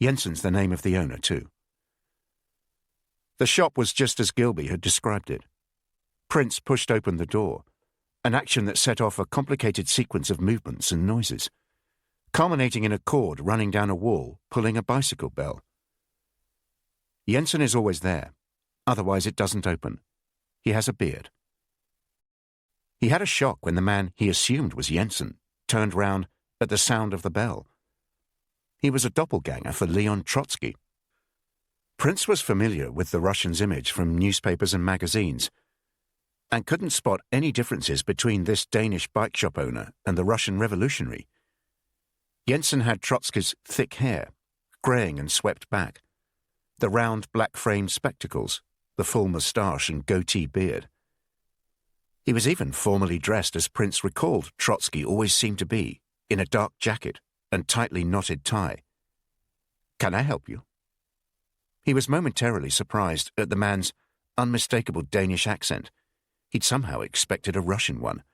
Jensen's the name of the owner, too. The shop was just as Gilby had described it. Prince pushed open the door, an action that set off a complicated sequence of movements and noises, culminating in a cord running down a wall, pulling a bicycle bell. Jensen is always there, otherwise it doesn't open. He has a beard. He had a shock when the man he assumed was Jensen turned round at the sound of the bell. He was a doppelganger for Leon Trotsky. Prince was familiar with the Russian's image from newspapers and magazines, and couldn't spot any differences between this Danish bike shop owner and the Russian revolutionary. Jensen had Trotsky's thick hair, greying and swept back, the round black-framed spectacles, the full moustache and goatee beard. He was even formally dressed as Prince recalled Trotsky always seemed to be, in a dark jacket and tightly knotted tie. "Can I help you?" He was momentarily surprised at the man's unmistakable Danish accent. He'd somehow expected a Russian one.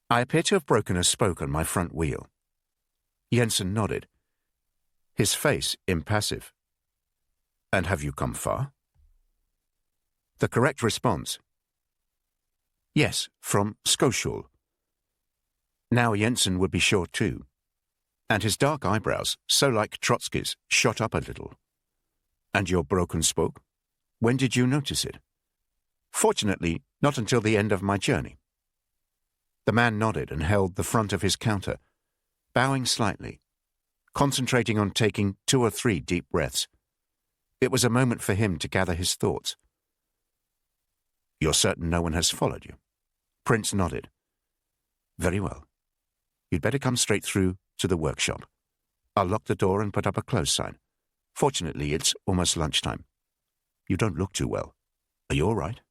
"I appear to have broken a spoke on my front wheel." Jensen nodded, his face impassive. "And have you come far?" The correct response: "Yes, from Skoshul." Now Jensen would be sure too, and his dark eyebrows, so like Trotsky's, shot up a little. "And your broken spoke? When did you notice it?" "Fortunately, not until the end of my journey." The man nodded and held the front of his counter, bowing slightly, concentrating on taking 2 or 3 deep breaths. It was a moment for him to gather his thoughts. "You're certain no one has followed you?" Prince nodded. "Very well. You'd better come straight through to the workshop. I'll lock the door and put up a close sign. Fortunately, it's almost lunchtime. You don't look too well. Are you all right?"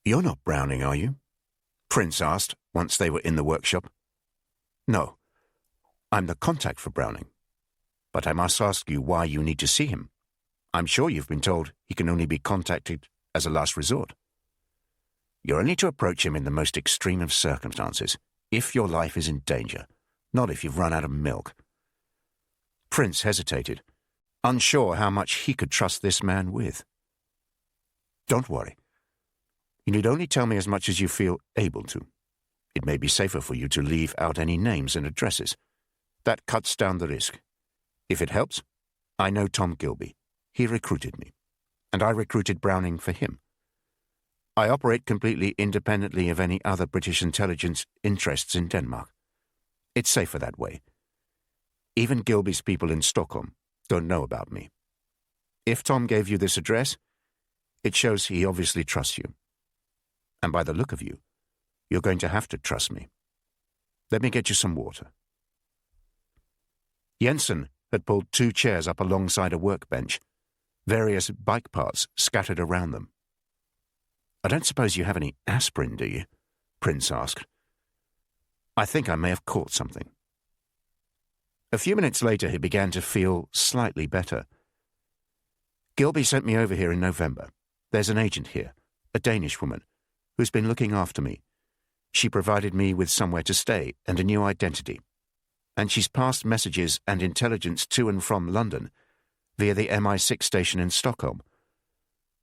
"You're not Browning, are you?" Prince asked once they were in the workshop. "No. I'm the contact for Browning. But I must ask you why you need to see him. I'm sure you've been told he can only be contacted as a last resort. You're only to approach him in the most extreme of circumstances, if your life is in danger, not if you've run out of milk." Prince hesitated, unsure how much he could trust this man with. "Don't worry. You need only tell me as much as you feel able to. It may be safer for you to leave out any names and addresses. That cuts down the risk. If it helps, I know Tom Gilby. He recruited me, and I recruited Browning for him. I operate completely independently of any other British intelligence interests in Denmark. It's safer that way. Even Gilby's people in Stockholm don't know about me. If Tom gave you this address, it shows he obviously trusts you. And by the look of you, You're going to have to trust me. Let me get you some water. Jensen had pulled 2 chairs up alongside a workbench, various bike parts scattered around them. I don't suppose you have any aspirin, do you? Prince asked. I think I may have caught something. A few minutes later, he began to feel slightly better. Gilby sent me over here in November. There's an agent here, a Danish woman, who's been looking after me. She provided me with somewhere to stay and a new identity. And she's passed messages and intelligence to and from London via the MI6 station in Stockholm.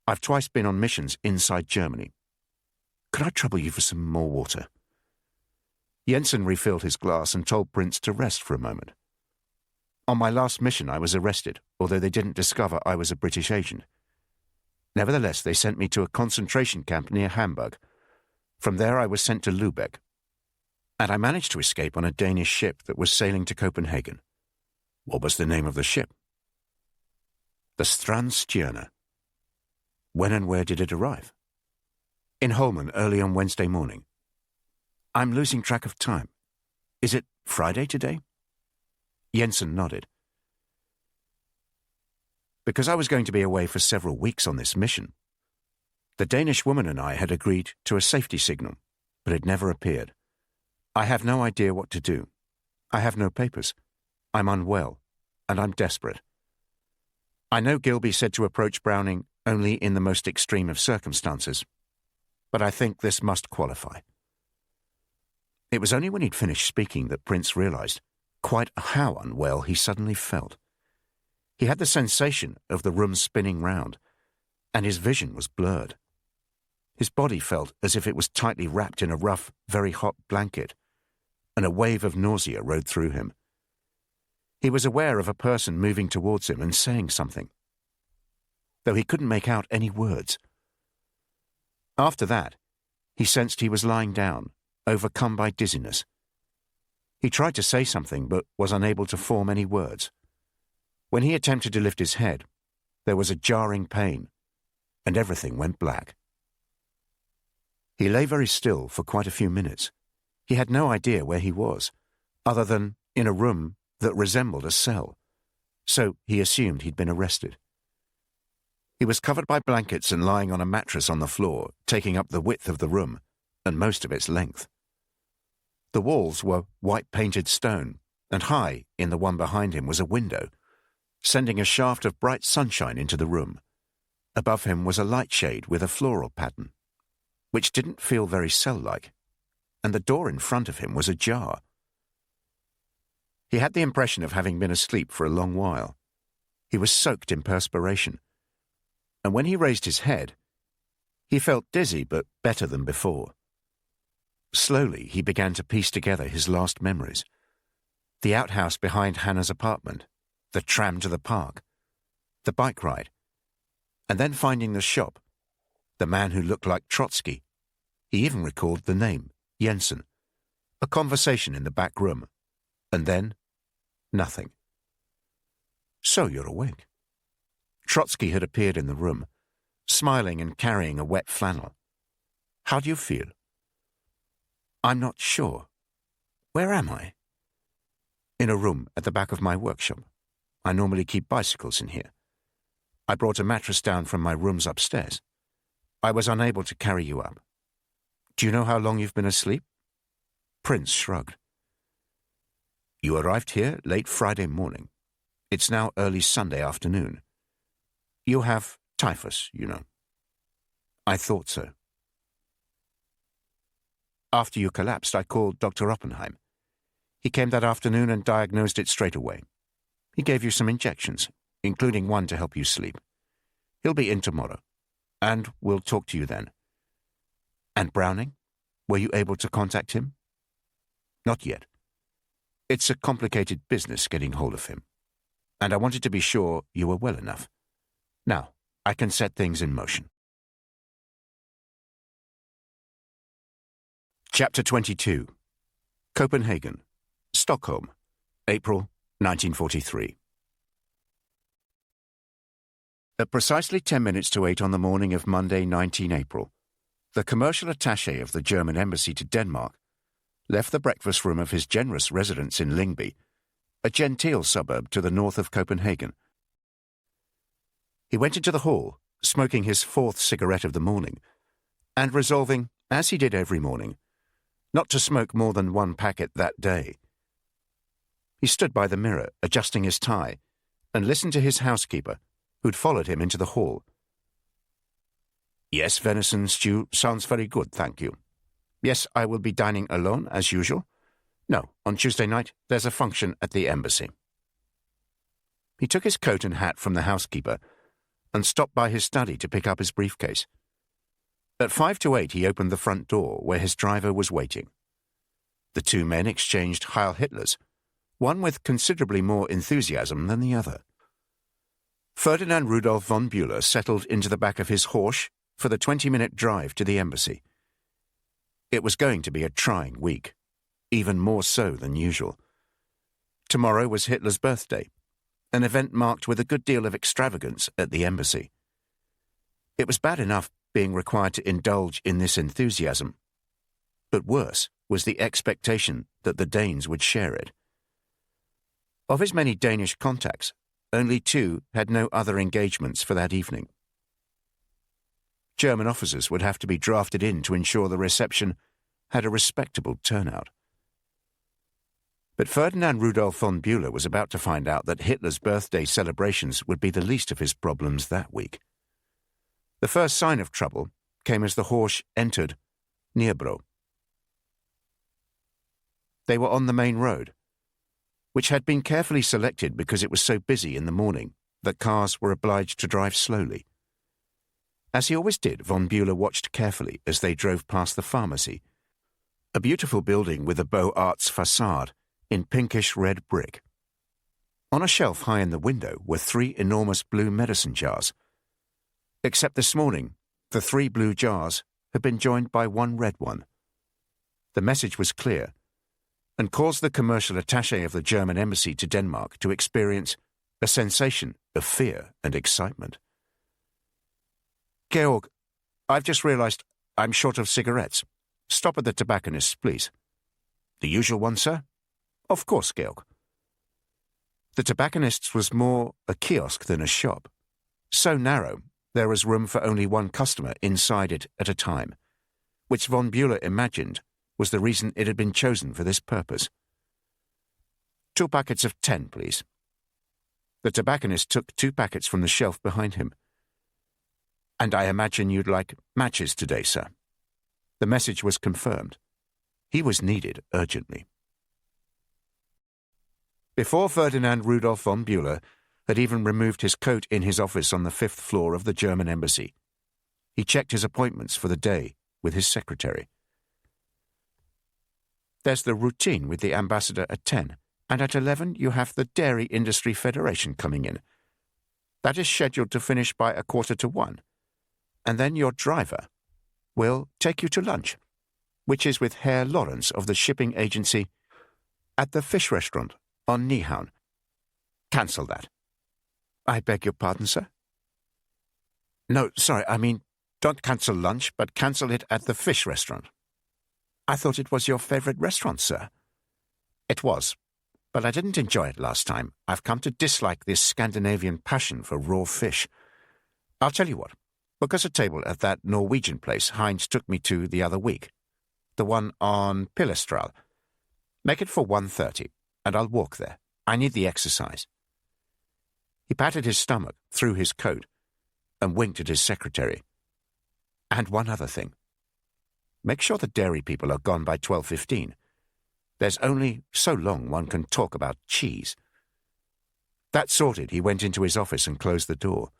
I've twice been on missions inside Germany. Could I trouble you for some more water? Jensen refilled his glass and told Prince to rest for a moment. On my last mission, I was arrested, although they didn't discover I was a British agent. Nevertheless, they sent me to a concentration camp near Hamburg. From there, I was sent to Lübeck. And I managed to escape on a Danish ship that was sailing to Copenhagen. What was the name of the ship? The Strandstjerner. When and where did it arrive? In Holmen early on Wednesday morning. I'm losing track of time. Is it Friday today? Jensen nodded. Because I was going to be away for several weeks on this mission. The Danish woman and I had agreed to a safety signal, but it never appeared. I have no idea what to do. I have no papers. I'm unwell, and I'm desperate. I know Gilby said to approach Browning only in the most extreme of circumstances, but I think this must qualify. It was only when he'd finished speaking that Prince realized quite how unwell he suddenly felt. He had the sensation of the room spinning round, and his vision was blurred. His body felt as if it was tightly wrapped in a rough, very hot blanket, and a wave of nausea rode through him. He was aware of a person moving towards him and saying something, though he couldn't make out any words. After that, he sensed he was lying down, overcome by dizziness. He tried to say something, but was unable to form any words. When he attempted to lift his head, there was a jarring pain, and everything went black. He lay very still for quite a few minutes. He had no idea where he was, other than in a room that resembled a cell, so he assumed he'd been arrested. He was covered by blankets and lying on a mattress on the floor, taking up the width of the room and most of its length. The walls were white-painted stone, and high in the one behind him was a window, sending a shaft of bright sunshine into the room. Above him was a light shade with a floral pattern, which didn't feel very cell-like, and the door in front of him was ajar. He had the impression of having been asleep for a long while. He was soaked in perspiration, and when he raised his head, he felt dizzy but better than before. Slowly, he began to piece together his last memories. The outhouse behind Hannah's apartment, the tram to the park, the bike ride, and then finding the shop, the man who looked like Trotsky. He even recalled the name, Jensen, a conversation in the back room, and then nothing. So you're awake. Trotsky had appeared in the room, smiling and carrying a wet flannel. How do you feel? I'm not sure. Where am I? In a room at the back of my workshop. I normally keep bicycles in here. I brought a mattress down from my rooms upstairs. I was unable to carry you up. Do you know how long you've been asleep? Prince shrugged. You arrived here late Friday morning. It's now early Sunday afternoon. You have typhus, you know. I thought so. After you collapsed, I called Dr. Oppenheim. He came that afternoon and diagnosed it straight away. He gave you some injections, including one to help you sleep. He'll be in tomorrow, and we'll talk to you then. And Browning? Were you able to contact him? Not yet. It's a complicated business getting hold of him, and I wanted to be sure you were well enough. Now, I can set things in motion. Chapter 22. Copenhagen, Stockholm, April 1943. At precisely 10 minutes to 8 on the morning of Monday, 19 April, the commercial attaché of the German embassy to Denmark left the breakfast room of his generous residence in Lyngby, a genteel suburb to the north of Copenhagen. He went into the hall, smoking his fourth cigarette of the morning, and resolving, as he did every morning, not to smoke more than one packet that day. He stood by the mirror, adjusting his tie, and listened to his housekeeper, who'd followed him into the hall. "Yes, venison stew sounds very good, thank you. Yes, I will be dining alone, as usual. No, on Tuesday night there's a function at the embassy." He took his coat and hat from the housekeeper and stopped by his study to pick up his briefcase. At 7:55 he opened the front door, where his driver was waiting. The two men exchanged Heil Hitlers, one with considerably more enthusiasm than the other. Ferdinand Rudolf von Bülow settled into the back of his Porsche for the 20-minute drive to the embassy. It was going to be a trying week, even more so than usual. Tomorrow was Hitler's birthday, an event marked with a good deal of extravagance at the embassy. It was bad enough being required to indulge in this enthusiasm, but worse was the expectation that the Danes would share it. Of his many Danish contacts, only 2 had no other engagements for that evening. German officers would have to be drafted in to ensure the reception had a respectable turnout. But Ferdinand Rudolf von Bülow was about to find out that Hitler's birthday celebrations would be the least of his problems that week. The first sign of trouble came as the Horsch entered Nierbro. They were on the main road, which had been carefully selected because it was so busy in the morning that cars were obliged to drive slowly. As he always did, von Bülow watched carefully as they drove past the pharmacy, a beautiful building with a Beaux Arts façade in pinkish-red brick. On a shelf high in the window were 3 enormous blue medicine jars. Except this morning, the 3 blue jars had been joined by 1 red one. The message was clear, and caused the commercial attaché of the German embassy to Denmark to experience a sensation of fear and excitement. "Georg, I've just realized I'm short of cigarettes. Stop at the tobacconist's, please." "The usual one, sir?" "Of course, Georg." The tobacconist's was more a kiosk than a shop. So narrow, there was room for only 1 customer inside it at a time, which von Bülow imagined was the reason it had been chosen for this purpose. "2 packets of 10, please." The tobacconist took 2 packets from the shelf behind him. "And I imagine you'd like matches today, sir." The message was confirmed. He was needed urgently. Before Ferdinand Rudolf von Bülow had even removed his coat in his office on the 5th floor of the German embassy, he checked his appointments for the day with his secretary. "There's the routine with the ambassador at 10, and at 11 you have the Dairy Industry Federation coming in. That is scheduled to finish by 1:45, and then your driver will take you to lunch, which is with Herr Lawrence of the shipping agency at the fish restaurant on Nyhavn. Cancel that." "I beg your pardon, sir?" "No, sorry, I mean, don't cancel lunch, but cancel it at the fish restaurant." "I thought it was your favorite restaurant, sir." "It was, but I didn't enjoy it last time. I've come to dislike this Scandinavian passion for raw fish. I'll tell you what, book us a table at that Norwegian place Heinz took me to the other week, the one on Pilestral. Make it for 1:30, and I'll walk there. I need the exercise." He patted his stomach through his coat and winked at his secretary. "And one other thing. Make sure the dairy people are gone by 12:15. There's only so long one can talk about cheese." That sorted, he went into his office and closed the door.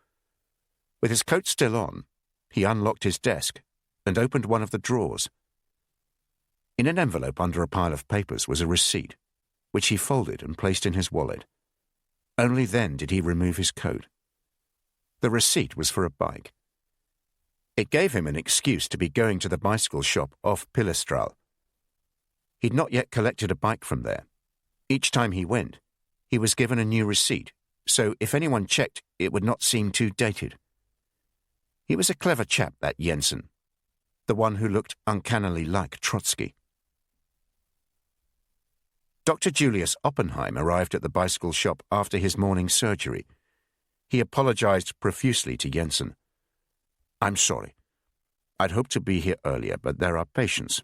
With his coat still on, he unlocked his desk and opened one of the drawers. In an envelope under a pile of papers was a receipt, which he folded and placed in his wallet. Only then did he remove his coat. The receipt was for a bike. It gave him an excuse to be going to the bicycle shop off Pilestral. He'd not yet collected a bike from there. Each time he went, he was given a new receipt, so if anyone checked, it would not seem too dated. He was a clever chap, that Jensen. the one who looked uncannily like Trotsky. Dr. Julius Oppenheim arrived at the bicycle shop after his morning surgery. He apologized profusely to Jensen. "I'm sorry. I'd hoped to be here earlier, but there are patients.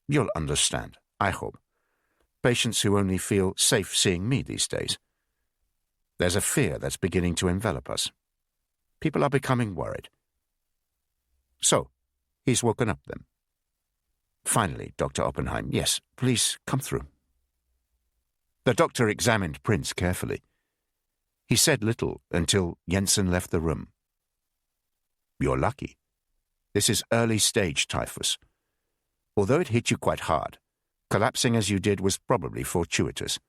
You'll understand, I hope. Patients who only feel safe seeing me these days. There's a fear that's beginning to envelop us. People are becoming worried." So, he's woken up then. "Finally, Dr. Oppenheim. Yes, please come through." The doctor examined Prince carefully. He said little until Jensen left the room. "You're lucky. This is early-stage typhus. Although it hit you quite hard, collapsing as you did was probably fortuitous.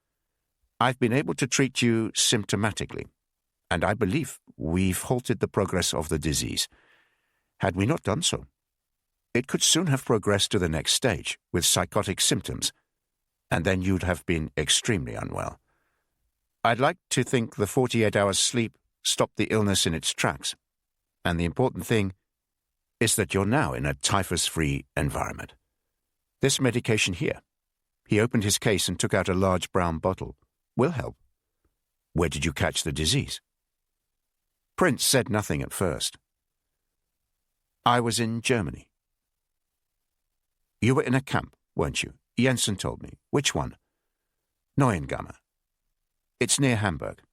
I've been able to treat you symptomatically, and I believe we've halted the progress of the disease. Had we not done so, it could soon have progressed to the next stage with psychotic symptoms, and then you'd have been extremely unwell. I'd like to think the 48 hours sleep stopped the illness in its tracks, and the important thing is that you're now in a typhus-free environment. This medication here," he opened his case and took out a large brown bottle, "will help. Where did you catch the disease?" Prince said nothing at first. "I was in Germany." "You were in a camp, weren't you? Jensen told me. Which one?" "Neuengamme. It's near Hamburg."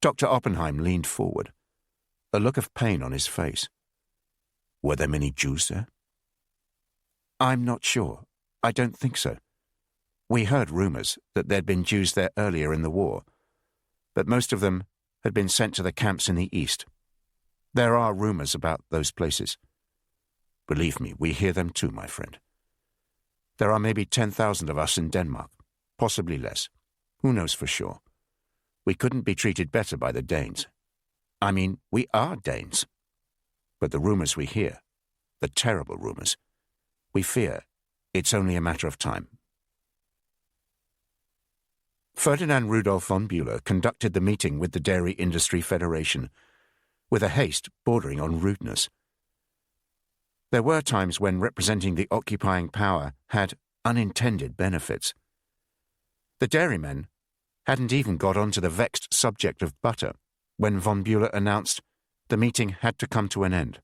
Dr. Oppenheim leaned forward, a look of pain on his face. "Were there many Jews there?" "I'm not sure. I don't think so. We heard rumors that there'd been Jews there earlier in the war, but most of them had been sent to the camps in the east. There are rumors about those places. Believe me, we hear them too, my friend. There are maybe 10,000 of us in Denmark, possibly less. Who knows for sure? We couldn't be treated better by the Danes. I mean, we are Danes. But the rumors we hear, the terrible rumors, we fear it's only a matter of time." Ferdinand Rudolf von Bülow conducted the meeting with the Dairy Industry Federation with a haste bordering on rudeness. There were times when representing the occupying power had unintended benefits. The dairymen hadn't even got on to the vexed subject of butter when von Bülow announced the meeting had to come to an end.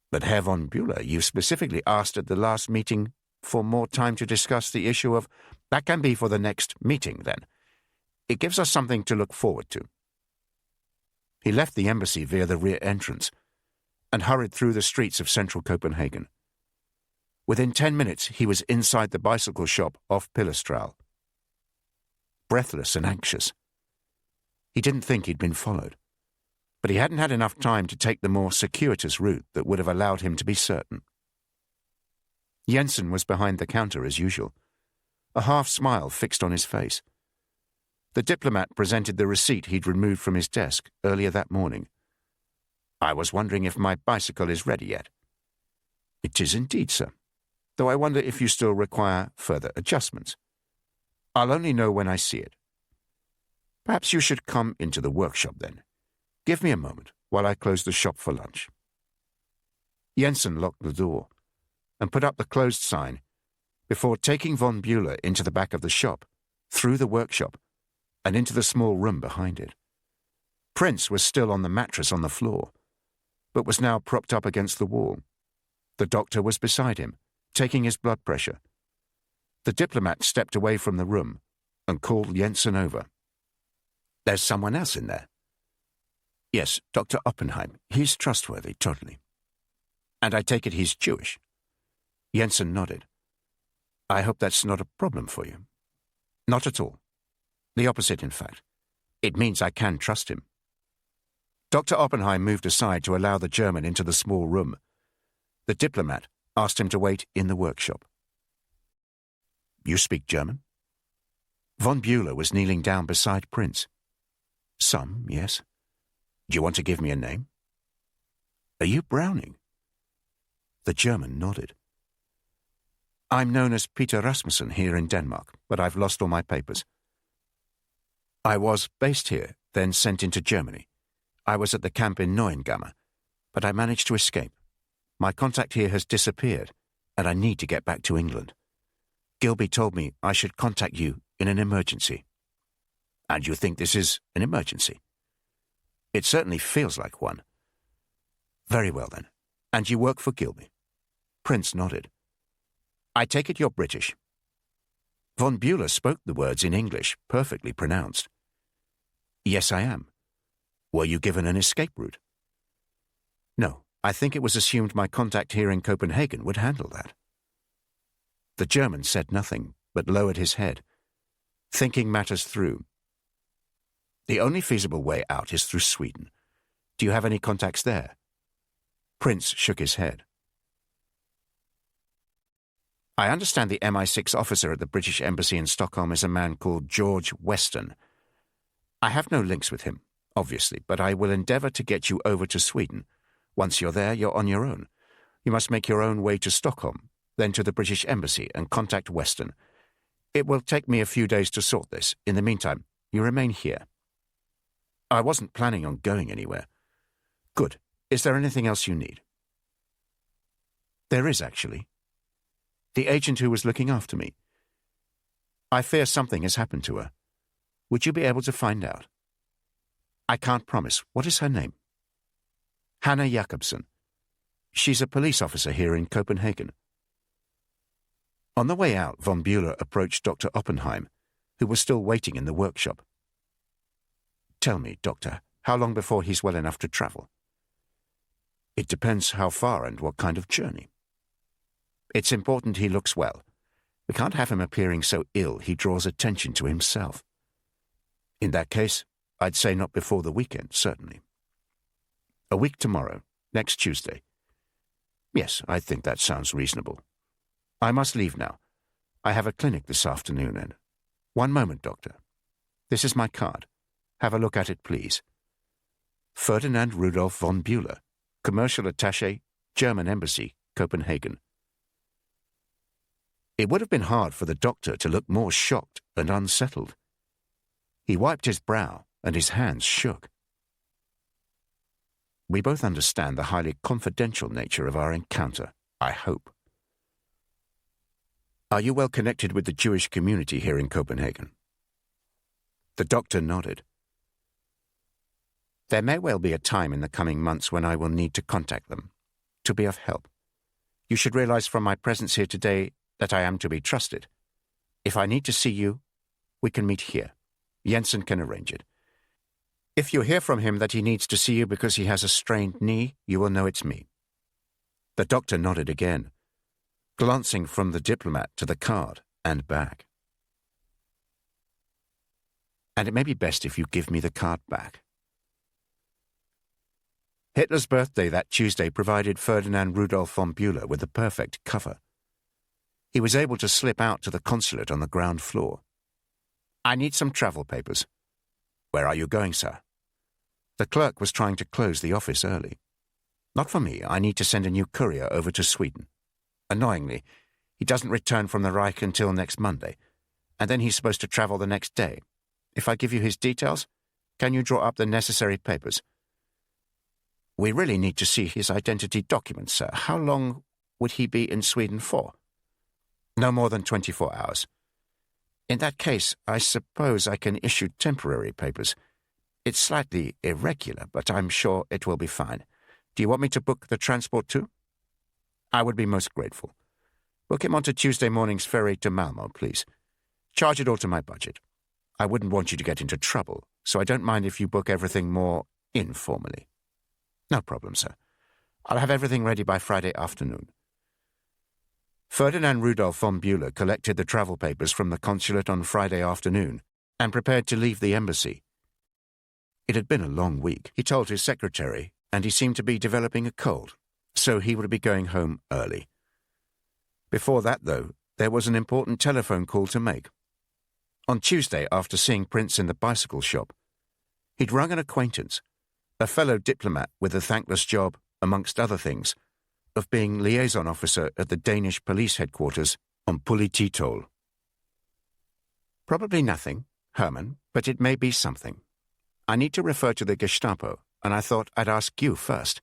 "But Herr von Bülow, you specifically asked at the last meeting for more time to discuss the issue of—" "That can be for the next meeting, then. It gives us something to look forward to." He left the embassy via the rear entrance and hurried through the streets of central Copenhagen. Within 10 minutes, he was inside the bicycle shop off Pillerstraal. Breathless and anxious. He didn't think he'd been followed, but he hadn't had enough time to take the more circuitous route that would have allowed him to be certain. Jensen was behind the counter as usual, a half-smile fixed on his face. The diplomat presented the receipt he'd removed from his desk earlier that morning. "I was wondering if my bicycle is ready yet." "It is indeed, sir, though I wonder if you still require further adjustments. I'll only know when I see it. Perhaps you should come into the workshop then. Give me a moment while I close the shop for lunch." Jensen locked the door and put up the closed sign before taking von Bülow into the back of the shop, through the workshop, and into the small room behind it. Prince was still on the mattress on the floor, but was now propped up against the wall. The doctor was beside him, taking his blood pressure. The diplomat stepped away from the room and called Jensen over. "There's someone else in there." "Yes, Dr. Oppenheim. He's trustworthy, totally." "And I take it he's Jewish?" Jensen nodded. "I hope that's not a problem for you." "Not at all. The opposite, in fact. It means I can trust him." Dr. Oppenheim moved aside to allow the German into the small room. The diplomat asked him to wait in the workshop. "You speak German?" Von Bülow was kneeling down beside Prince. "Some, yes." "Do you want to give me a name?" "Are you Browning?" The German nodded. "I'm known as Peter Rasmussen here in Denmark, but I've lost all my papers. I was based here, then sent into Germany. I was at the camp in Neuengamme, but I managed to escape. My contact here has disappeared, and I need to get back to England. Gilby told me I should contact you in an emergency." "And you think this is an emergency?" "It certainly feels like one." "Very well, then. And you work for Gilby?" Prince nodded. "I take it you're British." Von Bülow spoke the words in English, perfectly pronounced. "Yes, I am." "Were you given an escape route?" "No, I think it was assumed my contact here in Copenhagen would handle that." The German said nothing, but lowered his head, thinking matters through. "The only feasible way out is through Sweden. Do you have any contacts there?" Prince shook his head. "I understand the MI6 officer at the British Embassy in Stockholm is a man called George Weston. I have no links with him, obviously, but I will endeavour to get you over to Sweden. Once you're there, you're on your own. You must make your own way to Stockholm, then to the British Embassy and contact Weston. It will take me a few days to sort this. In the meantime, you remain here." "I wasn't planning on going anywhere." "Good. Is there anything else you need?" "There is, actually. The agent who was looking after me. I fear something has happened to her. Would you be able to find out?" "I can't promise. What is her name?" "Hannah Jacobsen. She's a police officer here in Copenhagen." On the way out, von Bülow approached Dr. Oppenheim, who was still waiting in the workshop. "Tell me, Doctor, how long before he's well enough to travel?" "It depends how far and what kind of journey. It's important he looks well. We can't have him appearing so ill he draws attention to himself." "In that case, I'd say not before the weekend, certainly." "A week tomorrow, next Tuesday." "Yes, I think that sounds reasonable. I must leave now. I have a clinic this afternoon and—" "One moment, Doctor. This is my card. Have a look at it, please. Ferdinand Rudolf von Bülow, Commercial Attaché, German Embassy, Copenhagen." It would have been hard for the doctor to look more shocked and unsettled. He wiped his brow and his hands shook. "We both understand the highly confidential nature of our encounter, I hope. Are you well connected with the Jewish community here in Copenhagen?" The doctor nodded. "There may well be a time in the coming months when I will need to contact them, to be of help. You should realize from my presence here today that I am to be trusted. If I need to see you, we can meet here. Jensen can arrange it. If you hear from him that he needs to see you because he has a strained knee, you will know it's me." The doctor nodded again, glancing from the diplomat to the card and back. "And it may be best if you give me the card back." Hitler's birthday that Tuesday provided Ferdinand Rudolf von Bülow with the perfect cover. He was able to slip out to the consulate on the ground floor. "I need some travel papers." "Where are you going, sir?" The clerk was trying to close the office early. "Not for me. I need to send a new courier over to Sweden. Annoyingly, he doesn't return from the Reich until next Monday, and then he's supposed to travel the next day. If I give you his details, can you draw up the necessary papers?" "We really need to see his identity documents, sir. How long would he be in Sweden for?" "No more than 24 hours. In that case, I suppose I can issue temporary papers. It's slightly irregular, but I'm sure it will be fine. Do you want me to book the transport too?" "I would be most grateful. Book him onto Tuesday morning's ferry to Malmö, please. Charge it all to my budget. I wouldn't want you to get into trouble, so I don't mind if you book everything more informally." "No problem, sir. I'll have everything ready by Friday afternoon." Ferdinand Rudolf von Bülow collected the travel papers from the consulate on Friday afternoon and prepared to leave the embassy. It had been a long week, he told his secretary, and he seemed to be developing a cold, so he would be going home early. Before that, though, there was an important telephone call to make. On Tuesday, after seeing Prince in the bicycle shop, he'd rung an acquaintance, a fellow diplomat with the thankless job, amongst other things, of being liaison officer at the Danish police headquarters on Polititol. "Probably nothing, Herman, but it may be something. I need to refer to the Gestapo, and I thought I'd ask you first."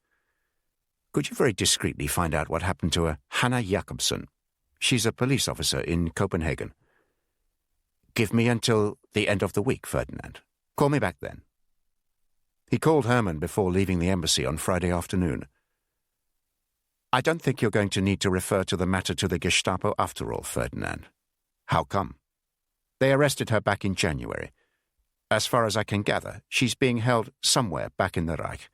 Could you very discreetly find out what happened to a Hannah Jakobsen? She's a police officer in Copenhagen. Give me until the end of the week, Ferdinand. Call me back then. He called Herman before leaving the embassy on Friday afternoon. I don't think you're going to need to refer to the matter to the Gestapo after all, Ferdinand. How come? They arrested her back in January. As far as I can gather, she's being held somewhere back in the Reich.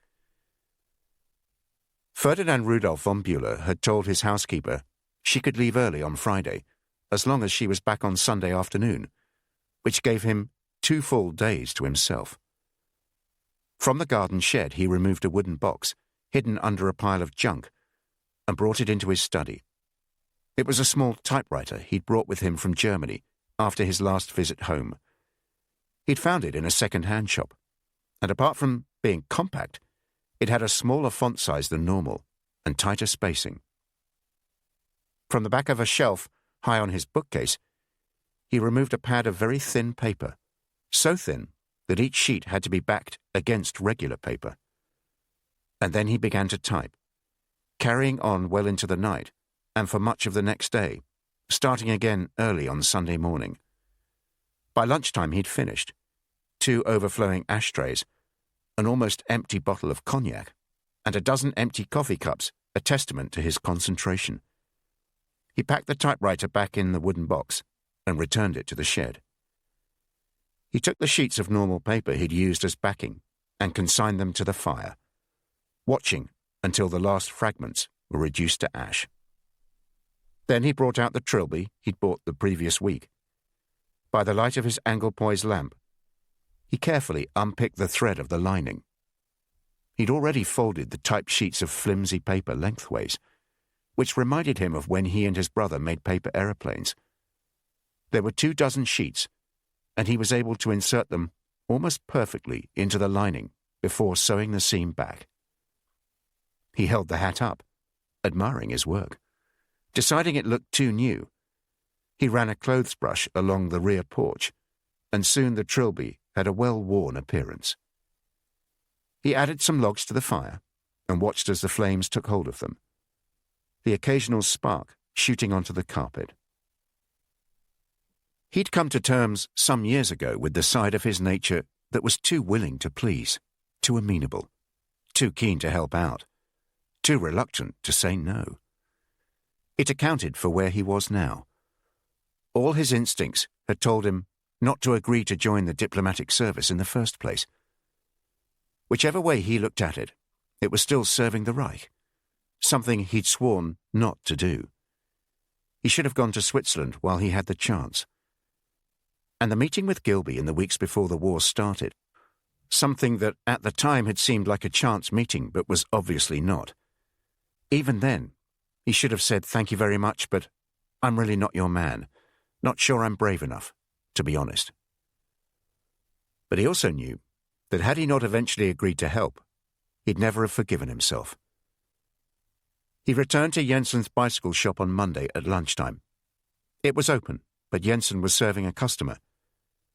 Ferdinand Rudolf von Bühler had told his housekeeper she could leave early on Friday, as long as she was back on Sunday afternoon, which gave him 2 full days to himself. From the garden shed he removed a wooden box, hidden under a pile of junk, and brought it into his study. It was a small typewriter he'd brought with him from Germany after his last visit home. He'd found it in a second-hand shop, and apart from being compact, it had a smaller font size than normal and tighter spacing. From the back of a shelf, high on his bookcase, he removed a pad of very thin paper, so thin that each sheet had to be backed against regular paper. And then he began to type, carrying on well into the night, and for much of the next day, starting again early on Sunday morning. By lunchtime he'd finished, 2 overflowing ashtrays, an almost empty bottle of cognac, and a dozen empty coffee cups, a testament to his concentration. He packed the typewriter back in the wooden box and returned it to the shed. He took the sheets of normal paper he'd used as backing and consigned them to the fire, watching until the last fragments were reduced to ash. Then he brought out the trilby he'd bought the previous week. By the light of his Anglepoise lamp, he carefully unpicked the thread of the lining. He'd already folded the typed sheets of flimsy paper lengthways, which reminded him of when he and his brother made paper aeroplanes. There were 24 sheets, and he was able to insert them almost perfectly into the lining before sewing the seam back. He held the hat up, admiring his work. Deciding it looked too new, he ran a clothes brush along the rear porch, and soon the trilby had a well-worn appearance. He added some logs to the fire and watched as the flames took hold of them, the occasional spark shooting onto the carpet. He'd come to terms some years ago with the side of his nature that was too willing to please, too amenable, too keen to help out, too reluctant to say no. It accounted for where he was now. All his instincts had told him not to agree to join the diplomatic service in the first place. Whichever way he looked at it, it was still serving the Reich, something he'd sworn not to do. He should have gone to Switzerland while he had the chance. And the meeting with Gilby in the weeks before the war started, something that at the time had seemed like a chance meeting but was obviously not. Even then, he should have said, "Thank you very much, but I'm really not your man. Not sure I'm brave enough, to be honest." But he also knew that had he not eventually agreed to help, he'd never have forgiven himself. He returned to Jensen's bicycle shop on Monday at lunchtime. It was open, but Jensen was serving a customer,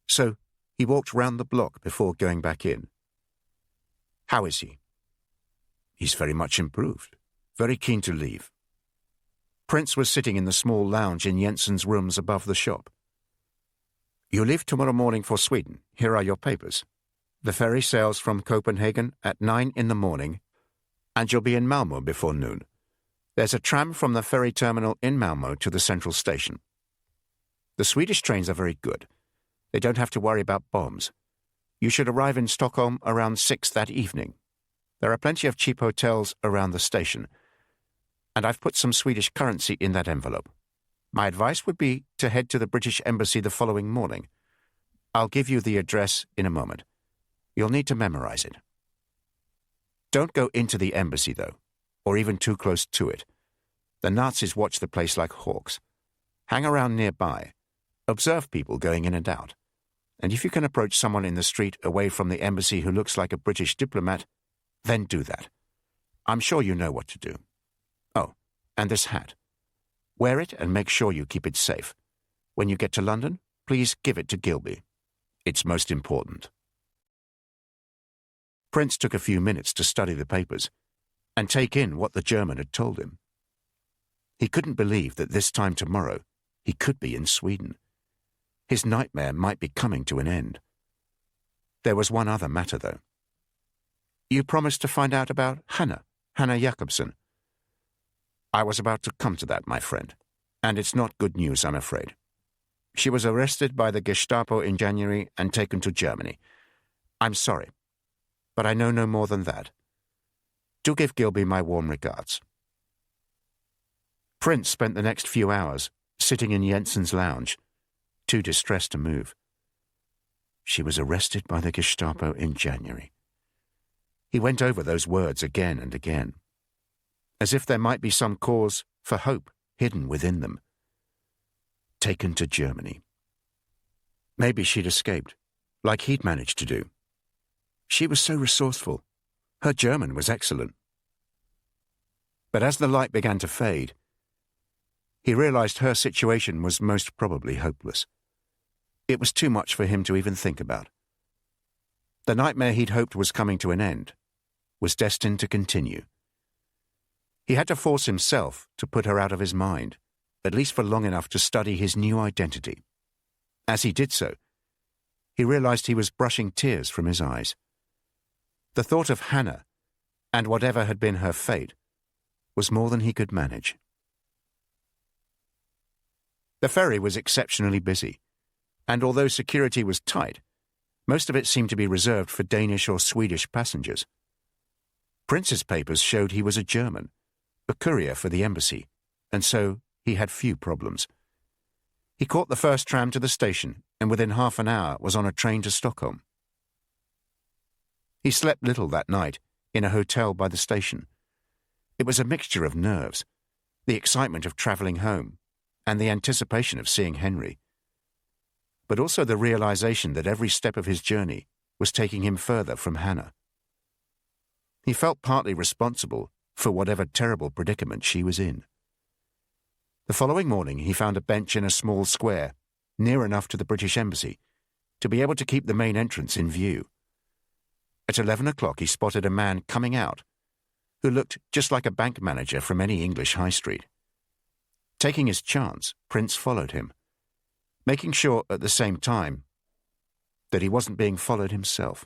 so he walked round the block before going back in. "How is he?" "He's very much improved. Very keen to leave." Prince was sitting in the small lounge in Jensen's rooms above the shop. "You leave tomorrow morning for Sweden. Here are your papers. The ferry sails from Copenhagen at 9 in the morning, and you'll be in Malmö before noon. There's a tram from the ferry terminal in Malmö to the central station. The Swedish trains are very good. They don't have to worry about bombs. You should arrive in Stockholm around 6 that evening. There are plenty of cheap hotels around the station, and I've put some Swedish currency in that envelope. My advice would be to head to the British Embassy the following morning. I'll give you the address in a moment. You'll need to memorize it. Don't go into the embassy, though, or even too close to it. The Nazis watch the place like hawks. Hang around nearby. Observe people going in and out. And if you can approach someone in the street away from the embassy who looks like a British diplomat, then do that. I'm sure you know what to do. Oh, and this hat. Wear it and make sure you keep it safe. When you get to London, please give it to Gilby. It's most important." Prince took a few minutes to study the papers, and take in what the German had told him. He couldn't believe that this time tomorrow he could be in Sweden. His nightmare might be coming to an end. There was one other matter, though. You promised to find out about Hannah Jakobsen. I was about to come to that, my friend, and it's not good news, I'm afraid. She was arrested by the Gestapo in January and taken to Germany. I'm sorry, but I know no more than that. Do give Gilby my warm regards. Prince spent the next few hours sitting in Jensen's lounge, too distressed to move. She was arrested by the Gestapo in January. He went over those words again and again, as if there might be some cause for hope hidden within them. Taken to Germany. Maybe she'd escaped, like he'd managed to do. She was so resourceful. Her German was excellent. But as the light began to fade, he realized her situation was most probably hopeless. It was too much for him to even think about. The nightmare he'd hoped was coming to an end was destined to continue. He had to force himself to put her out of his mind, at least for long enough to study his new identity. As he did so, he realized he was brushing tears from his eyes. The thought of Hannah, and whatever had been her fate, was more than he could manage. The ferry was exceptionally busy, and although security was tight, most of it seemed to be reserved for Danish or Swedish passengers. Prince's papers showed he was a German, a courier for the embassy, and so he had few problems. He caught the first tram to the station and within half an hour was on a train to Stockholm. He slept little that night in a hotel by the station. It was a mixture of nerves, the excitement of travelling home, and the anticipation of seeing Henry, but also the realization that every step of his journey was taking him further from Hannah. He felt partly responsible for whatever terrible predicament she was in. The following morning he found a bench in a small square, near enough to the British Embassy, to be able to keep the main entrance in view. At 11 o'clock he spotted a man coming out, who looked just like a bank manager from any English high street. Taking his chance, Prince followed him, making sure at the same time that he wasn't being followed himself.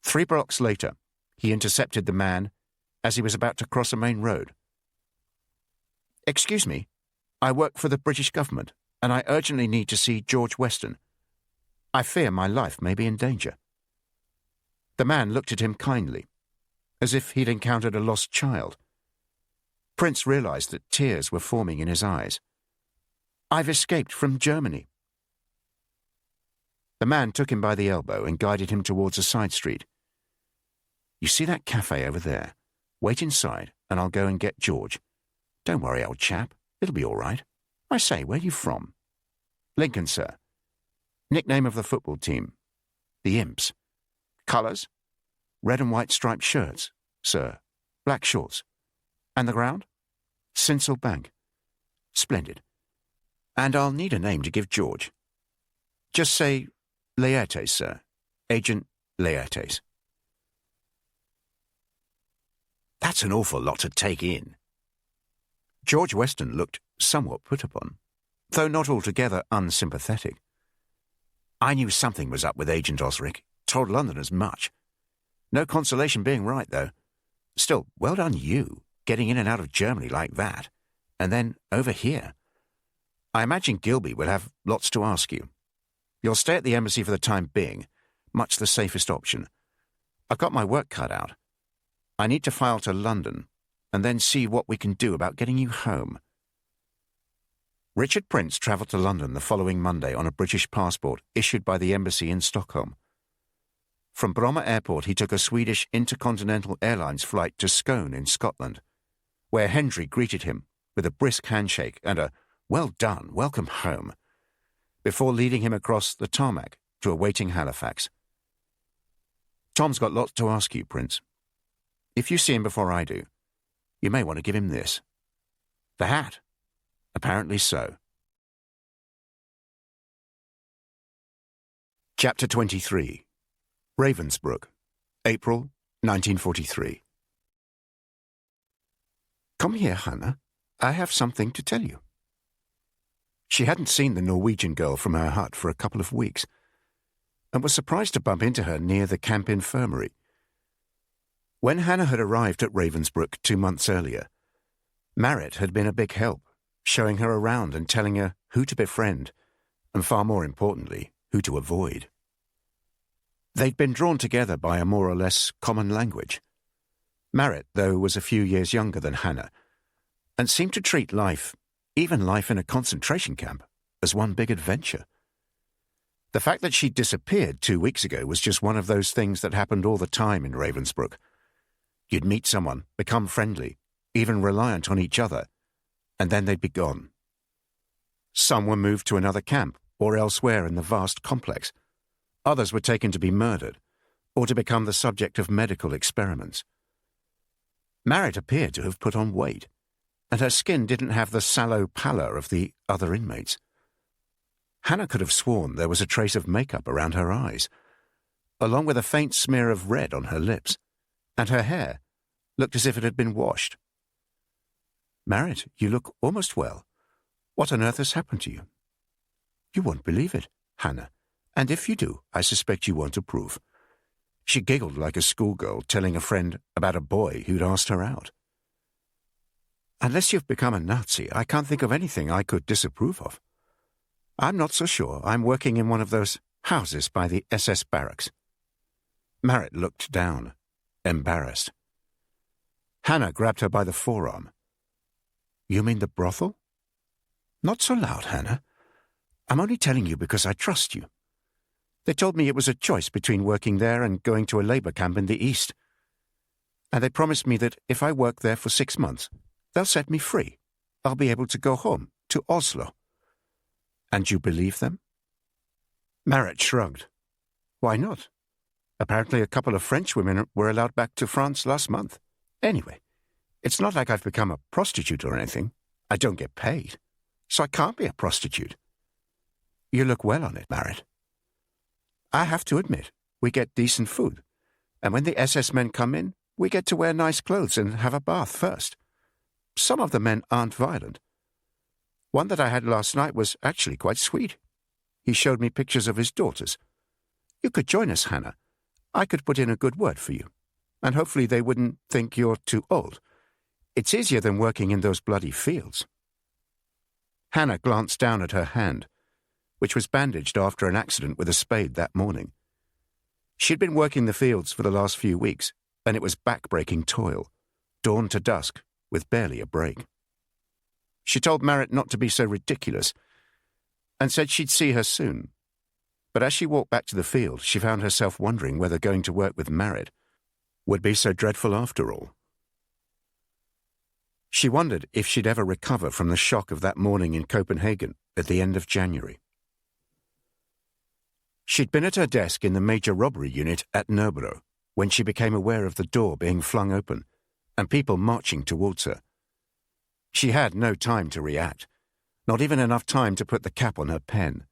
3 blocks later, he intercepted the man as he was about to cross a main road. "Excuse me, I work for the British government, and I urgently need to see George Weston. I fear my life may be in danger." The man looked at him kindly, as if he'd encountered a lost child. Prince realized that tears were forming in his eyes. "I've escaped from Germany." The man took him by the elbow and guided him towards a side street. "You see that cafe over there? Wait inside, and I'll go and get George. Don't worry, old chap. It'll be all right. I say, where are you from?" "Lincoln, sir. Nickname of the football team. The Imps. Colours? Red and white striped shirts, sir. Black shorts. And the ground? Sinsel Bank. Splendid. And I'll need a name to give George. Just say Laertes, sir. Agent Laertes." That's an awful lot to take in. George Weston looked somewhat put upon, though not altogether unsympathetic. "I knew something was up with Agent Osric. Told London as much. No consolation being right, though. Still, well done you, getting in and out of Germany like that. And then over here. I imagine Gilby will have lots to ask you. You'll stay at the embassy for the time being, much the safest option. I've got my work cut out. I need to file to London, and then see what we can do about getting you home." Richard Prince travelled to London the following Monday on a British passport issued by the embassy in Stockholm. From Bromma Airport he took a Swedish Intercontinental Airlines flight to Scone in Scotland, where Henry greeted him with a brisk handshake and a "well done, welcome home," before leading him across the tarmac to awaiting Halifax. "Tom's got lots to ask you, Prince. If you see him before I do, you may want to give him this." "The hat?" "Apparently so." Chapter 23. Ravensbrück, April 1943. Come here, Hannah. I have something to tell you. She hadn't seen the Norwegian girl from her hut for a couple of weeks, and was surprised to bump into her near the camp infirmary. When Hannah had arrived at Ravensbrück 2 months earlier, Marit had been a big help, showing her around and telling her who to befriend, and far more importantly, who to avoid. They'd been drawn together by a more or less common language. Marit, though, was a few years younger than Hannah, and seemed to treat life, even life in a concentration camp, as one big adventure. The fact that she'd disappeared 2 weeks ago was just one of those things that happened all the time in Ravensbrück. You'd meet someone, become friendly, even reliant on each other, and then they'd be gone. Some were moved to another camp or elsewhere in the vast complex. Others were taken to be murdered or to become the subject of medical experiments. Marit appeared to have put on weight, and her skin didn't have the sallow pallor of the other inmates. Hannah could have sworn there was a trace of makeup around her eyes, along with a faint smear of red on her lips, and her hair looked as if it had been washed. Marit, you look almost well. What on earth has happened to you? You won't believe it, Hannah, and if you do, I suspect you won't approve. She giggled like a schoolgirl telling a friend about a boy who'd asked her out. Unless you've become a Nazi, I can't think of anything I could disapprove of. I'm not so sure. I'm working in one of those houses by the SS barracks. Marit looked down, embarrassed. Hannah grabbed her by the forearm. You mean the brothel? Not so loud, Hannah. I'm only telling you because I trust you. They told me it was a choice between working there and going to a labor camp in the east. And they promised me that if I work there for 6 months, they'll set me free. I'll be able to go home, to Oslo. And you believe them? Marit shrugged. Why not? Apparently a couple of French women were allowed back to France last month. Anyway, it's not like I've become a prostitute or anything. I don't get paid, so I can't be a prostitute. You look well on it, Marit. I have to admit, we get decent food, and when the SS men come in, we get to wear nice clothes and have a bath first. Some of the men aren't violent. One that I had last night was actually quite sweet. He showed me pictures of his daughters. You could join us, Hannah. I could put in a good word for you, and hopefully they wouldn't think you're too old. It's easier than working in those bloody fields. Hannah glanced down at her hand, which was bandaged after an accident with a spade that morning. She'd been working the fields for the last few weeks, and it was back-breaking toil, dawn to dusk, with barely a break. She told Marit not to be so ridiculous, and said she'd see her soon. But as she walked back to the field, she found herself wondering whether going to work with Marit would be so dreadful after all. She wondered if she'd ever recover from the shock of that morning in Copenhagen at the end of January. She'd been at her desk in the major robbery unit at Nørrebro when she became aware of the door being flung open and people marching towards her. She had no time to react, not even enough time to put the cap on her pen.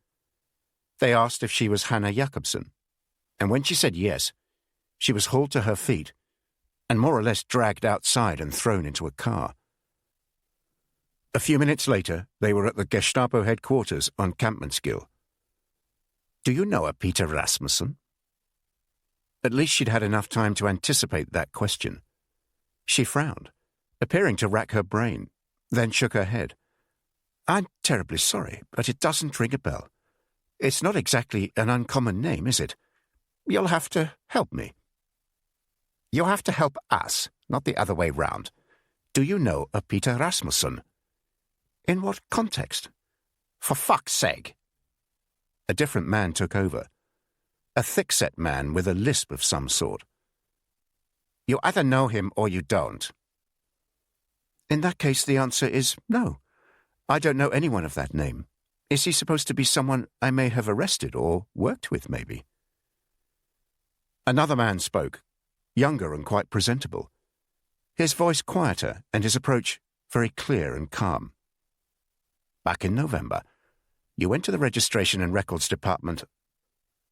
They asked if she was Hannah Jacobsen, and when she said yes, she was hauled to her feet and more or less dragged outside and thrown into a car. A few minutes later, they were at the Gestapo headquarters on Campmanskill. Do you know a Peter Rasmussen? At least she'd had enough time to anticipate that question. She frowned, appearing to rack her brain, then shook her head. I'm terribly sorry, but it doesn't ring a bell. It's not exactly an uncommon name, is it? You'll have to help me. You'll have to help us, not the other way round. Do you know a Peter Rasmussen? In what context? For fuck's sake. A different man took over. A thick-set man with a lisp of some sort. You either know him or you don't. In that case, the answer is no. I don't know anyone of that name. Is he supposed to be someone I may have arrested or worked with, maybe? Another man spoke, younger and quite presentable. His voice quieter and his approach very clear and calm. Back in November, you went to the Registration and Records Department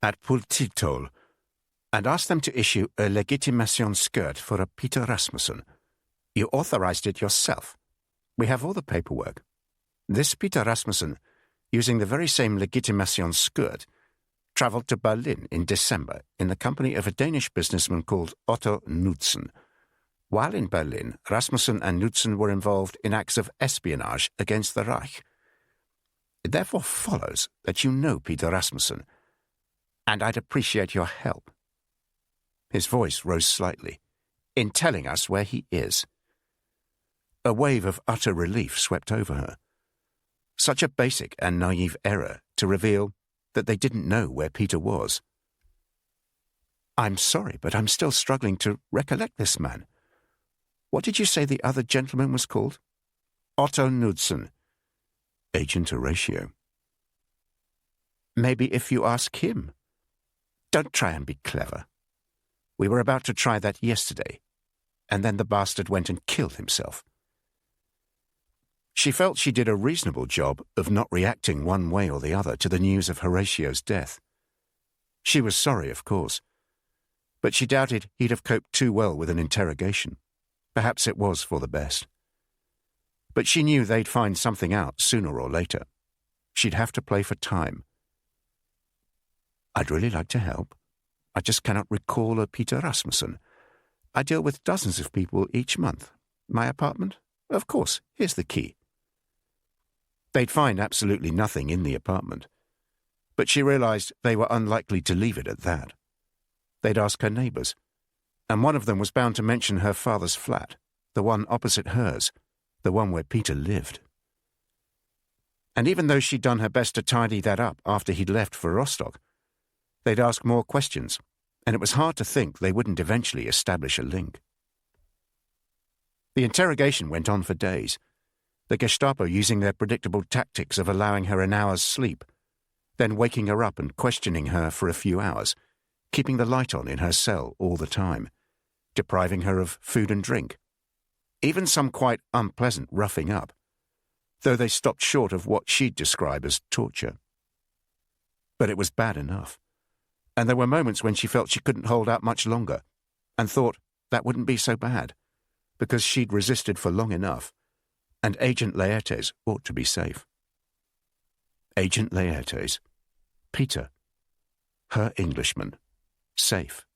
at Polititol and asked them to issue a legitimation skirt for a Peter Rasmussen. You authorized it yourself. We have all the paperwork. This Peter Rasmussen, using the very same legitimation skirt, travelled to Berlin in December in the company of a Danish businessman called Otto Knudsen. While in Berlin, Rasmussen and Knudsen were involved in acts of espionage against the Reich. It therefore follows that you know Peter Rasmussen, and I'd appreciate your help. His voice rose slightly, in telling us where he is. A wave of utter relief swept over her. Such a basic and naive error to reveal that they didn't know where Peter was. I'm sorry, but I'm still struggling to recollect this man. What did you say the other gentleman was called? Otto Knudsen. Agent Horatio. Maybe if you ask him. Don't try and be clever. We were about to try that yesterday, and then the bastard went and killed himself. She felt she did a reasonable job of not reacting one way or the other to the news of Horatio's death. She was sorry, of course, but she doubted he'd have coped too well with an interrogation. Perhaps it was for the best. But she knew they'd find something out sooner or later. She'd have to play for time. I'd really like to help. I just cannot recall a Peter Rasmussen. I deal with dozens of people each month. My apartment? Of course, here's the key. They'd find absolutely nothing in the apartment, but she realized they were unlikely to leave it at that. They'd ask her neighbors, and one of them was bound to mention her father's flat, the one opposite hers, the one where Peter lived. And even though she'd done her best to tidy that up after he'd left for Rostock, they'd ask more questions, and it was hard to think they wouldn't eventually establish a link. The interrogation went on for days, the Gestapo using their predictable tactics of allowing her an hour's sleep, then waking her up and questioning her for a few hours, keeping the light on in her cell all the time, depriving her of food and drink, even some quite unpleasant roughing up, though they stopped short of what she'd describe as torture. But it was bad enough, and there were moments when she felt she couldn't hold out much longer, and thought that wouldn't be so bad, because she'd resisted for long enough, and Agent Laertes ought to be safe. Agent Laertes, Peter, her Englishman, safe.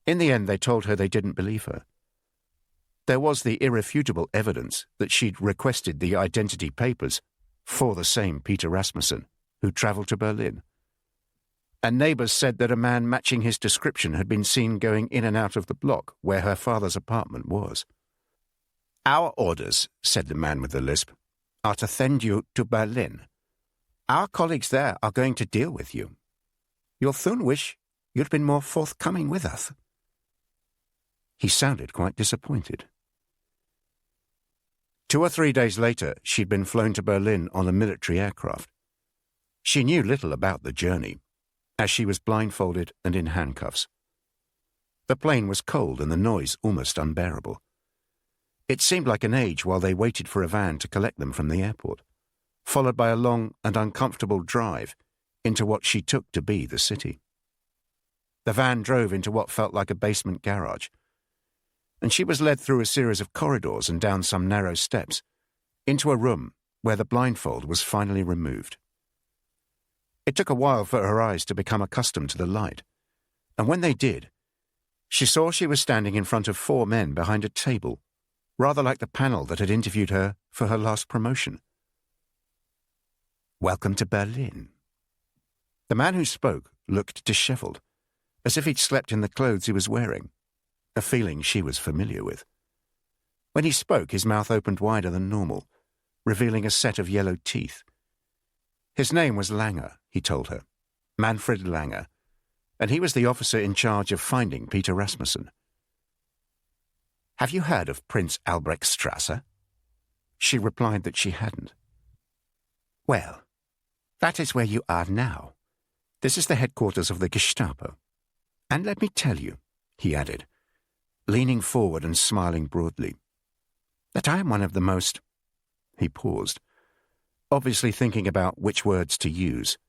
In the end, they told her they didn't believe her. There was the irrefutable evidence that she'd requested the identity papers for the same Peter Rasmussen, who travelled to Berlin. And neighbours said that a man matching his description had been seen going in and out of the block where her father's apartment was. Our orders, said the man with the lisp, are to send you to Berlin. Our colleagues there are going to deal with you. You'll soon wish you'd been more forthcoming with us. He sounded quite disappointed. 2 or 3 days later, she'd been flown to Berlin on a military aircraft. She knew little about the journey, as she was blindfolded and in handcuffs. The plane was cold and the noise almost unbearable. It seemed like an age while they waited for a van to collect them from the airport, followed by a long and uncomfortable drive into what she took to be the city. The van drove into what felt like a basement garage, and she was led through a series of corridors and down some narrow steps, into a room where the blindfold was finally removed. It took a while for her eyes to become accustomed to the light, and when they did, she saw she was standing in front of 4 men behind a table, rather like the panel that had interviewed her for her last promotion. Welcome to Berlin. The man who spoke looked dishevelled, as if he'd slept in the clothes he was wearing, a feeling she was familiar with. When he spoke, his mouth opened wider than normal, revealing a set of yellow teeth. His name was Langer, he told her, Manfred Langer, and he was the officer in charge of finding Peter Rasmussen. Have you heard of Prince Albrechtstrasse? She replied that she hadn't. Well, that is where you are now. This is the headquarters of the Gestapo. And let me tell you, he added, leaning forward and smiling broadly, that I am one of the most... He paused, obviously thinking about which words to use.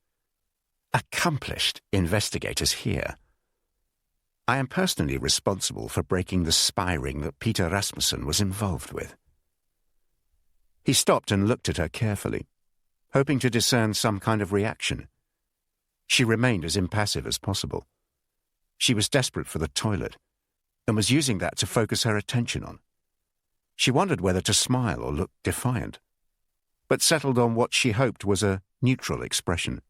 Accomplished investigators here. I am personally responsible for breaking the spy ring that Peter Rasmussen was involved with." He stopped and looked at her carefully, hoping to discern some kind of reaction. She remained as impassive as possible. She was desperate for the toilet, and was using that to focus her attention on. She wondered whether to smile or look defiant, but settled on what she hoped was a neutral expression.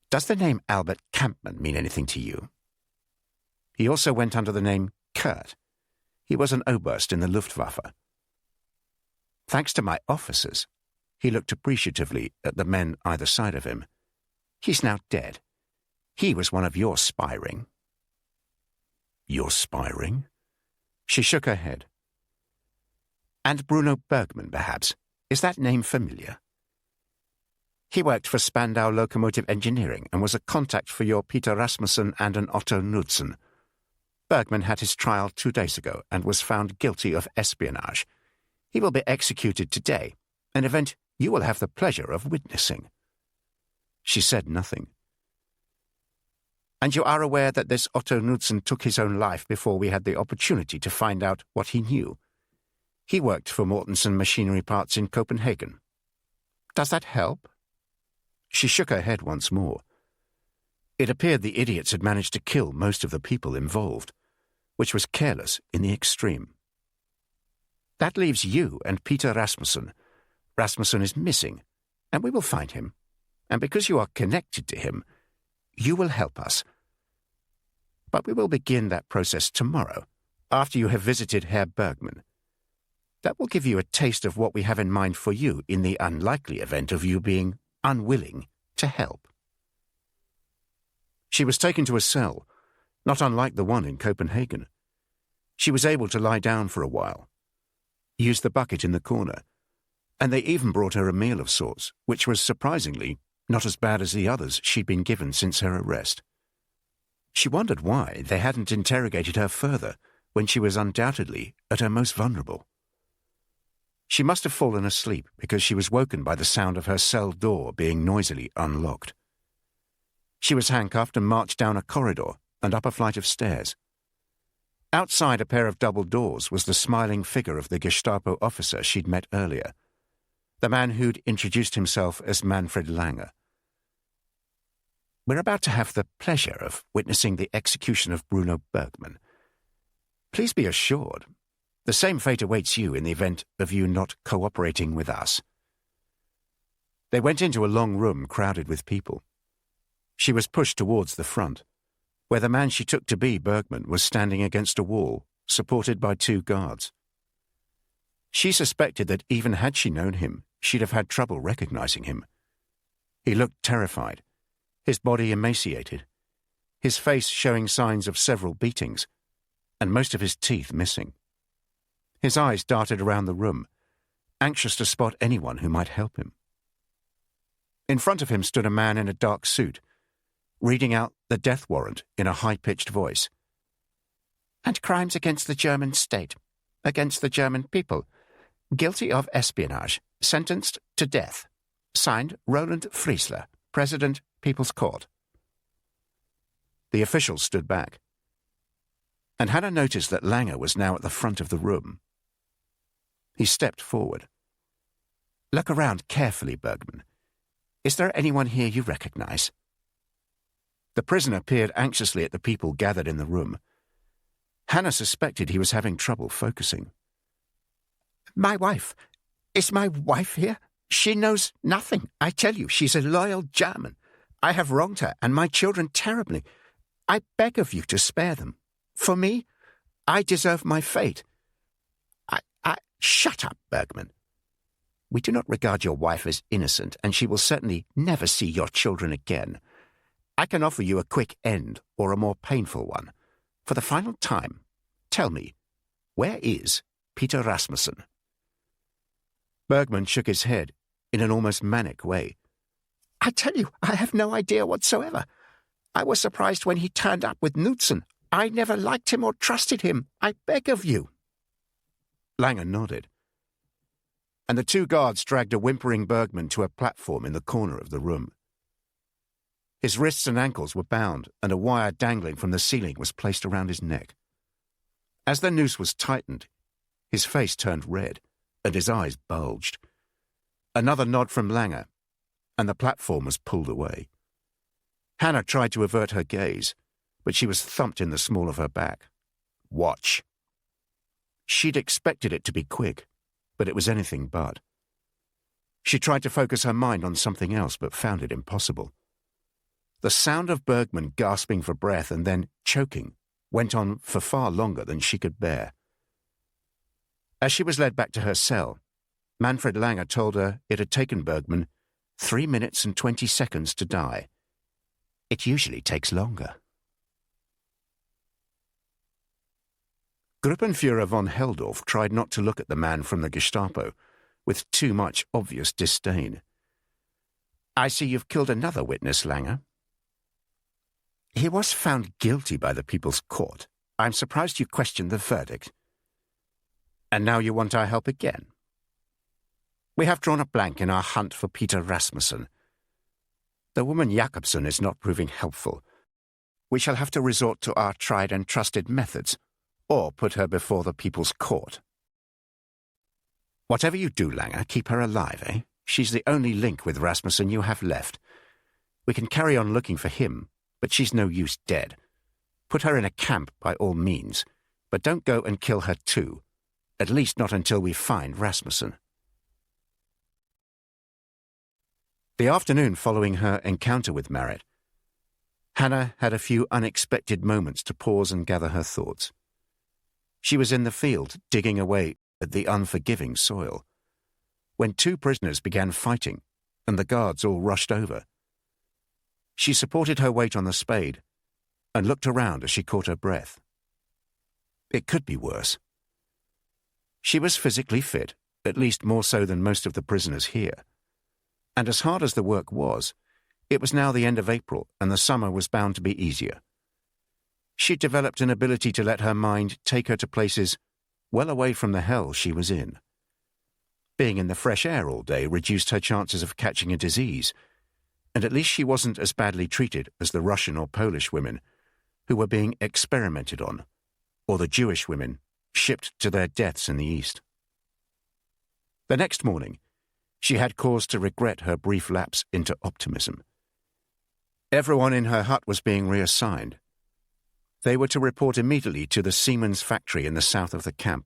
"Does the name Albert Campman mean anything to you?" He also went under the name Kurt. He was an Oberst in the Luftwaffe. "Thanks to my officers," he looked appreciatively at the men either side of him, "he's now dead. He was one of your spy ring." "Your spy ring?" She shook her head. "And Bruno Bergman, perhaps. Is that name familiar?" "He worked for Spandau Locomotive Engineering and was a contact for your Peter Rasmussen and an Otto Knudsen. Bergman had his trial 2 days ago and was found guilty of espionage. He will be executed today, an event you will have the pleasure of witnessing." She said nothing. "And you are aware that this Otto Knudsen took his own life before we had the opportunity to find out what he knew. He worked for Mortensen Machinery Parts in Copenhagen. Does that help?" She shook her head once more. It appeared the idiots had managed to kill most of the people involved, which was careless in the extreme. "That leaves you and Peter Rasmussen. Rasmussen is missing, and we will find him. And because you are connected to him, you will help us. But we will begin that process tomorrow, after you have visited Herr Bergman. That will give you a taste of what we have in mind for you in the unlikely event of you being unwilling to help." She was taken to a cell, not unlike the one in Copenhagen. She was able to lie down for a while, use the bucket in the corner, and they even brought her a meal of sorts, which was surprisingly not as bad as the others she'd been given since her arrest. She wondered why they hadn't interrogated her further when she was undoubtedly at her most vulnerable. She must have fallen asleep because she was woken by the sound of her cell door being noisily unlocked. She was handcuffed and marched down a corridor and up a flight of stairs. Outside a pair of double doors was the smiling figure of the Gestapo officer she'd met earlier, the man who'd introduced himself as Manfred Lange. "We're about to have the pleasure of witnessing the execution of Bruno Bergman. Please be assured, the same fate awaits you in the event of you not cooperating with us." They went into a long room crowded with people. She was pushed towards the front, where the man she took to be Bergman was standing against a wall, supported by 2 guards. She suspected that even had she known him, she'd have had trouble recognizing him. He looked terrified, his body emaciated, his face showing signs of several beatings, and most of his teeth missing. His eyes darted around the room, anxious to spot anyone who might help him. In front of him stood a man in a dark suit, reading out the death warrant in a high-pitched voice. "And crimes against the German state, against the German people, guilty of espionage, sentenced to death. Signed, Roland Friesler, President, People's Court." The official stood back, and Hannah noticed that Lange was now at the front of the room. He stepped forward. "Look around carefully, Bergman. Is there anyone here you recognize?" The prisoner peered anxiously at the people gathered in the room. Hannah suspected he was having trouble focusing. "My wife. Is my wife here? She knows nothing. I tell you, she's a loyal German. I have wronged her and my children terribly. I beg of you to spare them. For me, I deserve my fate. Shut up, Bergman. We do not regard your wife as innocent, and she will certainly never see your children again. I can offer you a quick end or a more painful one. For the final time, tell me, where is Peter Rasmussen?" Bergman shook his head in an almost manic way. "I tell you, I have no idea whatsoever. I was surprised when he turned up with Knudsen. I never liked him or trusted him. I beg of you." Lange nodded, and the 2 guards dragged a whimpering Bergman to a platform in the corner of the room. His wrists and ankles were bound, and a wire dangling from the ceiling was placed around his neck. As the noose was tightened, his face turned red, and his eyes bulged. Another nod from Langer, and the platform was pulled away. Hannah tried to avert her gaze, but she was thumped in the small of her back. "Watch." She'd expected it to be quick, but it was anything but. She tried to focus her mind on something else, but found it impossible. The sound of Bergman gasping for breath and then choking went on for far longer than she could bear. As she was led back to her cell, Manfred Langer told her it had taken Bergman 3 minutes and 20 seconds to die. It usually takes longer. Gruppenführer von Heldorf tried not to look at the man from the Gestapo with too much obvious disdain. "I see you've killed another witness, Langer." "He was found guilty by the People's Court. I'm surprised you questioned the verdict." "And now you want our help again?" "We have drawn a blank in our hunt for Peter Rasmussen. The woman Jakobsen is not proving helpful. We shall have to resort to our tried and trusted methods, or put her before the People's Court." "Whatever you do, Langer, keep her alive, eh? She's the only link with Rasmussen you have left. We can carry on looking for him, but she's no use dead. Put her in a camp by all means, but don't go and kill her too, at least not until we find Rasmussen." The afternoon following her encounter with Marit, Hannah had a few unexpected moments to pause and gather her thoughts. She was in the field, digging away at the unforgiving soil, when 2 prisoners began fighting, and the guards all rushed over. She supported her weight on the spade and looked around as she caught her breath. It could be worse. She was physically fit, at least more so than most of the prisoners here. And as hard as the work was, it was now the end of April, and the summer was bound to be easier. She developed an ability to let her mind take her to places well away from the hell she was in. Being in the fresh air all day reduced her chances of catching a disease, and at least she wasn't as badly treated as the Russian or Polish women who were being experimented on, or the Jewish women shipped to their deaths in the East. The next morning, she had cause to regret her brief lapse into optimism. Everyone in her hut was being reassigned. They were to report immediately to the Siemens factory in the south of the camp,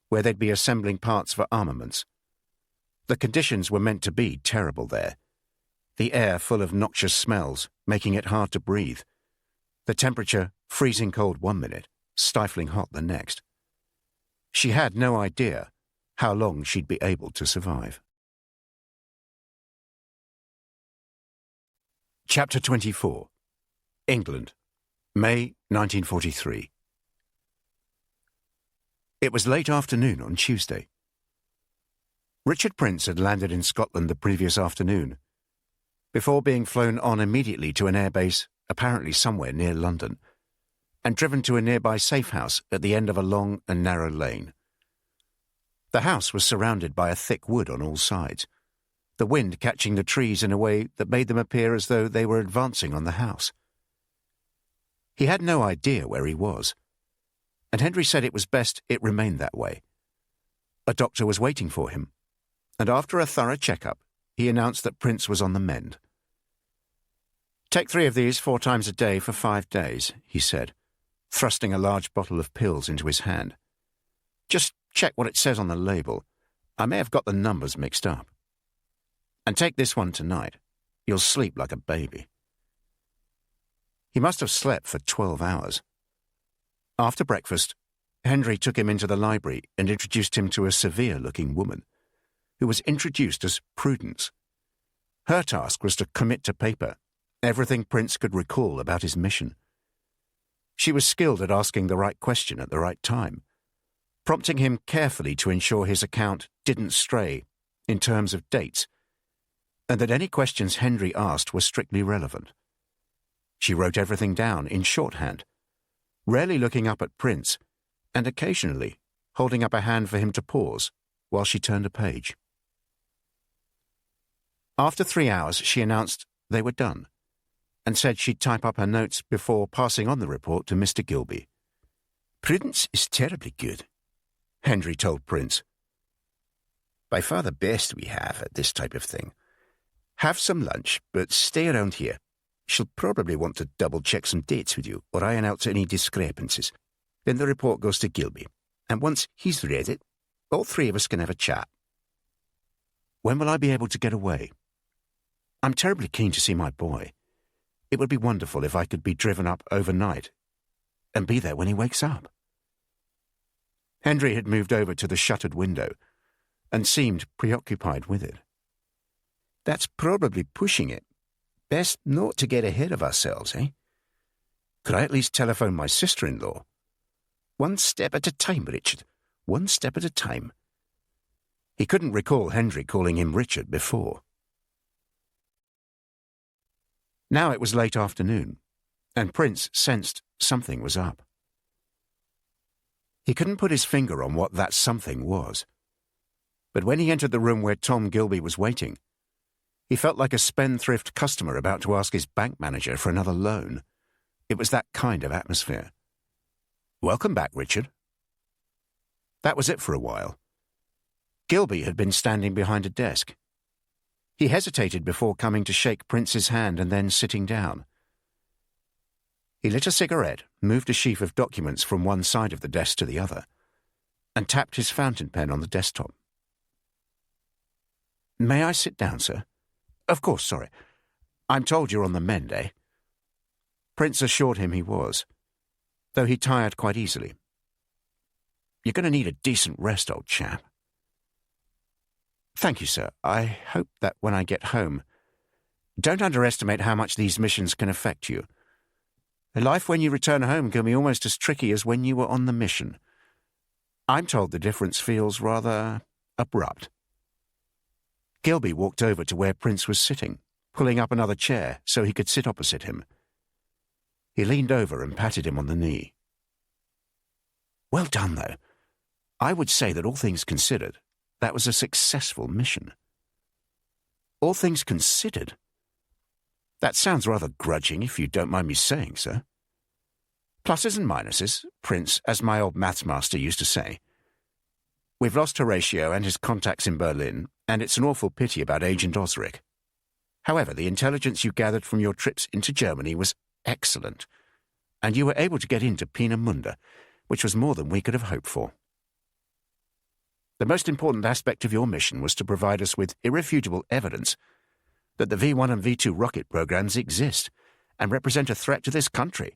where they'd be assembling parts for armaments. The conditions were meant to be terrible there. The air full of noxious smells, making it hard to breathe. The temperature freezing cold 1 minute, stifling hot the next. She had no idea how long she'd be able to survive. Chapter 24. England, May 1943. It was late afternoon on Tuesday. Richard Prince had landed in Scotland the previous afternoon, before being flown on immediately to an airbase apparently somewhere near London, and driven to a nearby safe house at the end of a long and narrow lane. The house was surrounded by a thick wood on all sides, the wind catching the trees in a way that made them appear as though they were advancing on the house. He had no idea where he was, and Henry said it was best it remained that way. A doctor was waiting for him, and after a thorough checkup, he announced that Prince was on the mend. "Take 3 of these 4 times a day for 5 days, he said, thrusting a large bottle of pills into his hand. "Just check what it says on the label. I may have got the numbers mixed up. And take this one tonight. You'll sleep like a baby." He must have slept for 12 hours. After breakfast, Henry took him into the library and introduced him to a severe-looking woman, who was introduced as Prudence. Her task was to commit to paper everything Prince could recall about his mission. She was skilled at asking the right question at the right time, prompting him carefully to ensure his account didn't stray in terms of dates, and that any questions Henry asked were strictly relevant. She wrote everything down in shorthand, rarely looking up at Prince, and occasionally holding up a hand for him to pause while she turned a page. After 3 hours, she announced they were done, and said she'd type up her notes before passing on the report to Mr. Gilby. "Prudence is terribly good," Henry told Prince. "By far the best we have at this type of thing. Have some lunch, but stay around here. She'll probably want to double-check some dates with you or iron out any discrepancies. Then the report goes to Gilby, and once he's read it, all three of us can have a chat." "When will I be able to get away? I'm terribly keen to see my boy. It would be wonderful if I could be driven up overnight and be there when he wakes up." Henry had moved over to the shuttered window and seemed preoccupied with it. "That's probably pushing it. Best not to get ahead of ourselves, eh? Could I at least telephone my sister-in-law? One step at a time, Richard. One step at a time." He couldn't recall Henry calling him Richard before. Now it was late afternoon, and Prince sensed something was up. He couldn't put his finger on what that something was. But when he entered the room where Tom Gilby was waiting, he felt like a spendthrift customer about to ask his bank manager for another loan. It was that kind of atmosphere. "Welcome back, Richard." That was it for a while. Gilby had been standing behind a desk. He hesitated before coming to shake Prince's hand and then sitting down. He lit a cigarette, moved a sheaf of documents from one side of the desk to the other, and tapped his fountain pen on the desktop. "May I sit down, sir?" "Of course, sorry. I'm told you're on the mend, eh?" Prince assured him he was, though he tired quite easily. "You're going to need a decent rest, old chap." "Thank you, sir. I hope that when I get home..." "Don't underestimate how much these missions can affect you. A life when you return home can be almost as tricky as when you were on the mission. I'm told the difference feels rather abrupt." Gilby walked over to where Prince was sitting, pulling up another chair so he could sit opposite him. He leaned over and patted him on the knee. "Well done, though. I would say that all things considered, that was a successful mission." "All things considered? That sounds rather grudging, if you don't mind me saying, sir." "Pluses and minuses, Prince, as my old maths master used to say. We've lost Horatio and his contacts in Berlin, and it's an awful pity about Agent Osric. However, the intelligence you gathered from your trips into Germany was excellent, and you were able to get into Peenemünde, which was more than we could have hoped for. The most important aspect of your mission was to provide us with irrefutable evidence that the V1 and V2 rocket programs exist and represent a threat to this country.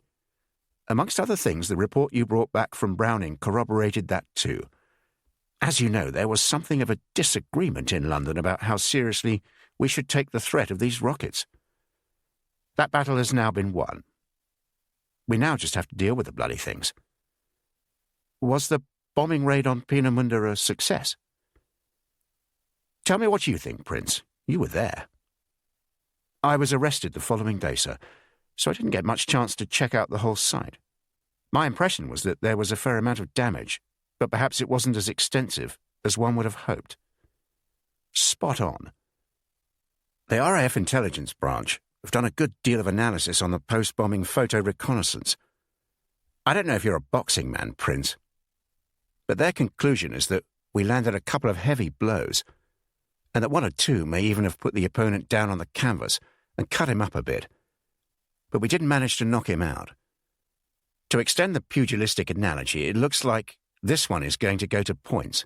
Amongst other things, the report you brought back from Browning corroborated that too. As you know, there was something of a disagreement in London about how seriously we should take the threat of these rockets. That battle has now been won. We now just have to deal with the bloody things. Was the bombing raid on Peenemünde a success? Tell me what you think, Prince. You were there." "I was arrested the following day, sir, so I didn't get much chance to check out the whole site. My impression was that there was a fair amount of damage, but perhaps it wasn't as extensive as one would have hoped." "Spot on. The RAF intelligence branch have done a good deal of analysis on the post-bombing photo reconnaissance. I don't know if you're a boxing man, Prince, but their conclusion is that we landed a couple of heavy blows, and that one or two may even have put the opponent down on the canvas and cut him up a bit. But we didn't manage to knock him out. To extend the pugilistic analogy, it looks like this one is going to go to points.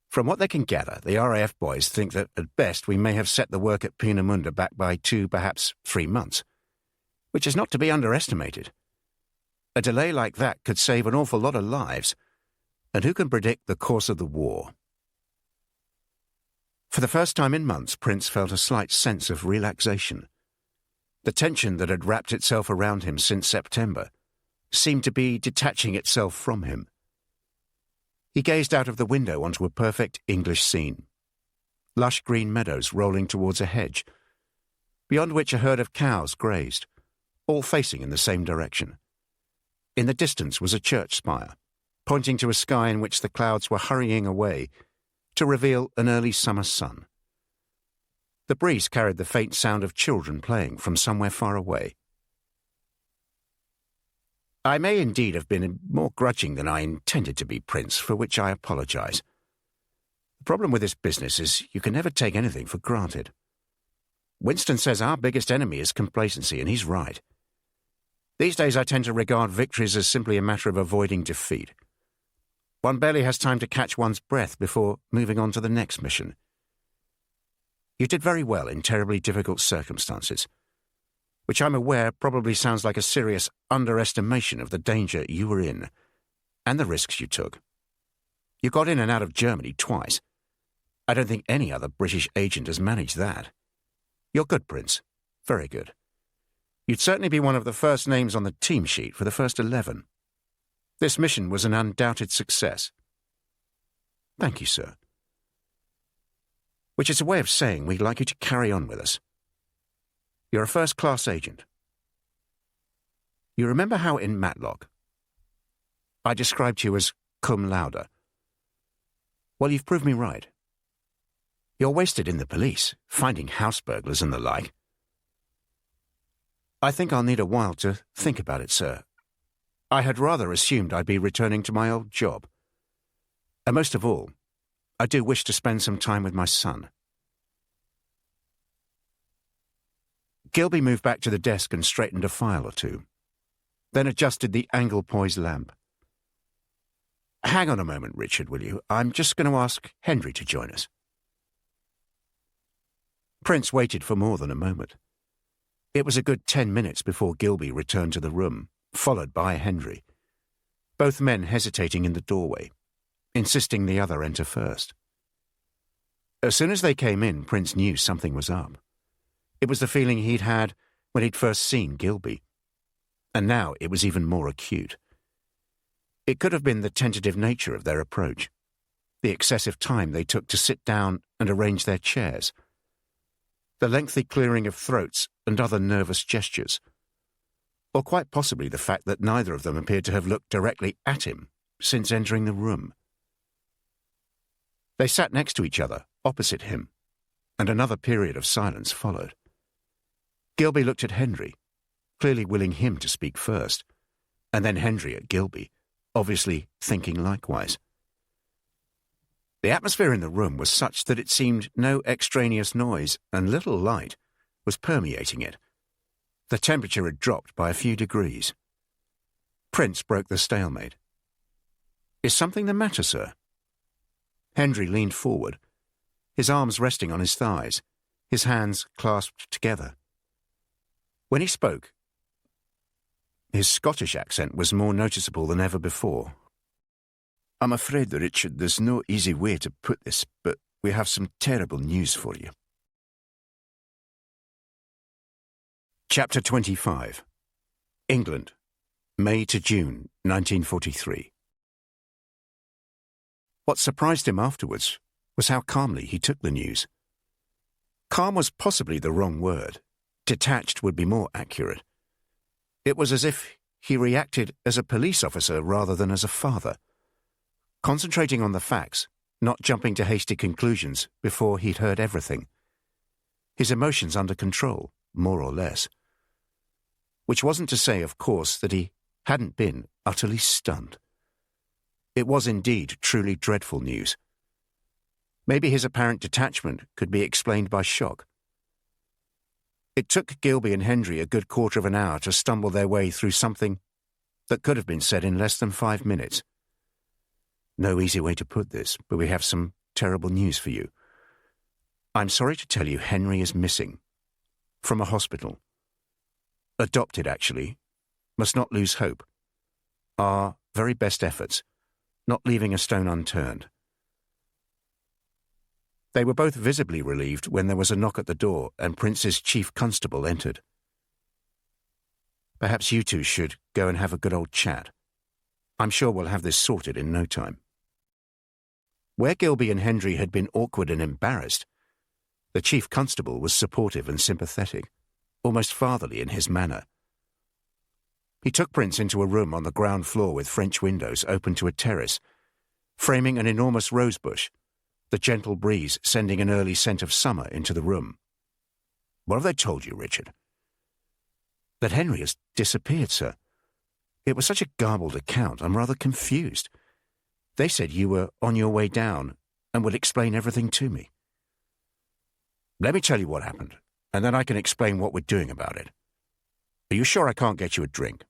From what they can gather, the RAF boys think that at best we may have set the work at Peenemünde back by 2, perhaps 3 months, which is not to be underestimated. A delay like that could save an awful lot of lives, and who can predict the course of the war? For the first time in months, Prince felt a slight sense of relaxation. The tension that had wrapped itself around him since September seemed to be detaching itself from him. He gazed out of the window onto a perfect English scene. Lush green meadows rolling towards a hedge, beyond which a herd of cows grazed, all facing in the same direction. In the distance was a church spire, pointing to a sky in which the clouds were hurrying away to reveal an early summer sun. The breeze carried the faint sound of children playing from somewhere far away. I may indeed have been more grudging than I intended to be, Prince, for which I apologize. The problem with this business is you can never take anything for granted. Winston says our biggest enemy is complacency, and he's right. These days I tend to regard victories as simply a matter of avoiding defeat. One barely has time to catch one's breath before moving on to the next mission. You did very well in terribly difficult circumstances, which I'm aware probably sounds like a serious underestimation of the danger you were in and the risks you took. You got in and out of Germany twice. I don't think any other British agent has managed that. You're good, Prince. Very good. You'd certainly be one of the first names on the team sheet for the first 11. This mission was an undoubted success. Thank you, sir. Which is a way of saying we'd like you to carry on with us. You're a first-class agent. You remember how in Matlock I described you as cum laude? Well, you've proved me right. You're wasted in the police, finding house burglars and the like. I think I'll need a while to think about it, sir. I had rather assumed I'd be returning to my old job. And most of all, I do wish to spend some time with my son. Gilby moved back to the desk and straightened a file or two, then adjusted the angle-poised lamp. Hang on a moment, Richard, will you? I'm just going to ask Henry to join us. Prince waited for more than a moment. It was a good 10 minutes before Gilby returned to the room, followed by Henry, both men hesitating in the doorway, insisting the other enter first. As soon as they came in, Prince knew something was up. It was the feeling he'd had when he'd first seen Gilby, and now it was even more acute. It could have been the tentative nature of their approach, the excessive time they took to sit down and arrange their chairs, the lengthy clearing of throats and other nervous gestures, or quite possibly the fact that neither of them appeared to have looked directly at him since entering the room. They sat next to each other, opposite him, and another period of silence followed. Gilby looked at Henry, clearly willing him to speak first, and then Henry at Gilby, obviously thinking likewise. The atmosphere in the room was such that it seemed no extraneous noise and little light was permeating it. The temperature had dropped by a few degrees. Prince broke the stalemate. Is something the matter, sir? Henry leaned forward, his arms resting on his thighs, his hands clasped together. When he spoke, his Scottish accent was more noticeable than ever before. I'm afraid, Richard, there's no easy way to put this, but we have some terrible news for you. Chapter 25. England, May to June 1943. What surprised him afterwards was how calmly he took the news. Calm was possibly the wrong word. Detached would be more accurate. It was as if he reacted as a police officer rather than as a father, concentrating on the facts, not jumping to hasty conclusions before he'd heard everything. His emotions under control, more or less. Which wasn't to say, of course, that he hadn't been utterly stunned. It was indeed truly dreadful news. Maybe his apparent detachment could be explained by shock. It took Gilby and Henry a good quarter of an hour to stumble their way through something that could have been said in less than 5 minutes. No easy way to put this, but we have some terrible news for you. I'm sorry to tell you Henry is missing. From a hospital. Adopted, actually. Must not lose hope. Our very best efforts. Not leaving a stone unturned. They were both visibly relieved when there was a knock at the door and Prince's chief constable entered. Perhaps you two should go and have a good old chat. I'm sure we'll have this sorted in no time. Where Gilby and Henry had been awkward and embarrassed, the chief constable was supportive and sympathetic, almost fatherly in his manner. He took Prince into a room on the ground floor with French windows open to a terrace, framing an enormous rosebush, the gentle breeze sending an early scent of summer into the room, What have they told you, Richard? That Henry has disappeared, sir. It was such a garbled account, I'm rather confused. They said you were on your way down and would explain everything to me. Let me tell you what happened, and then I can explain what we're doing about it. Are you sure I can't get you a drink?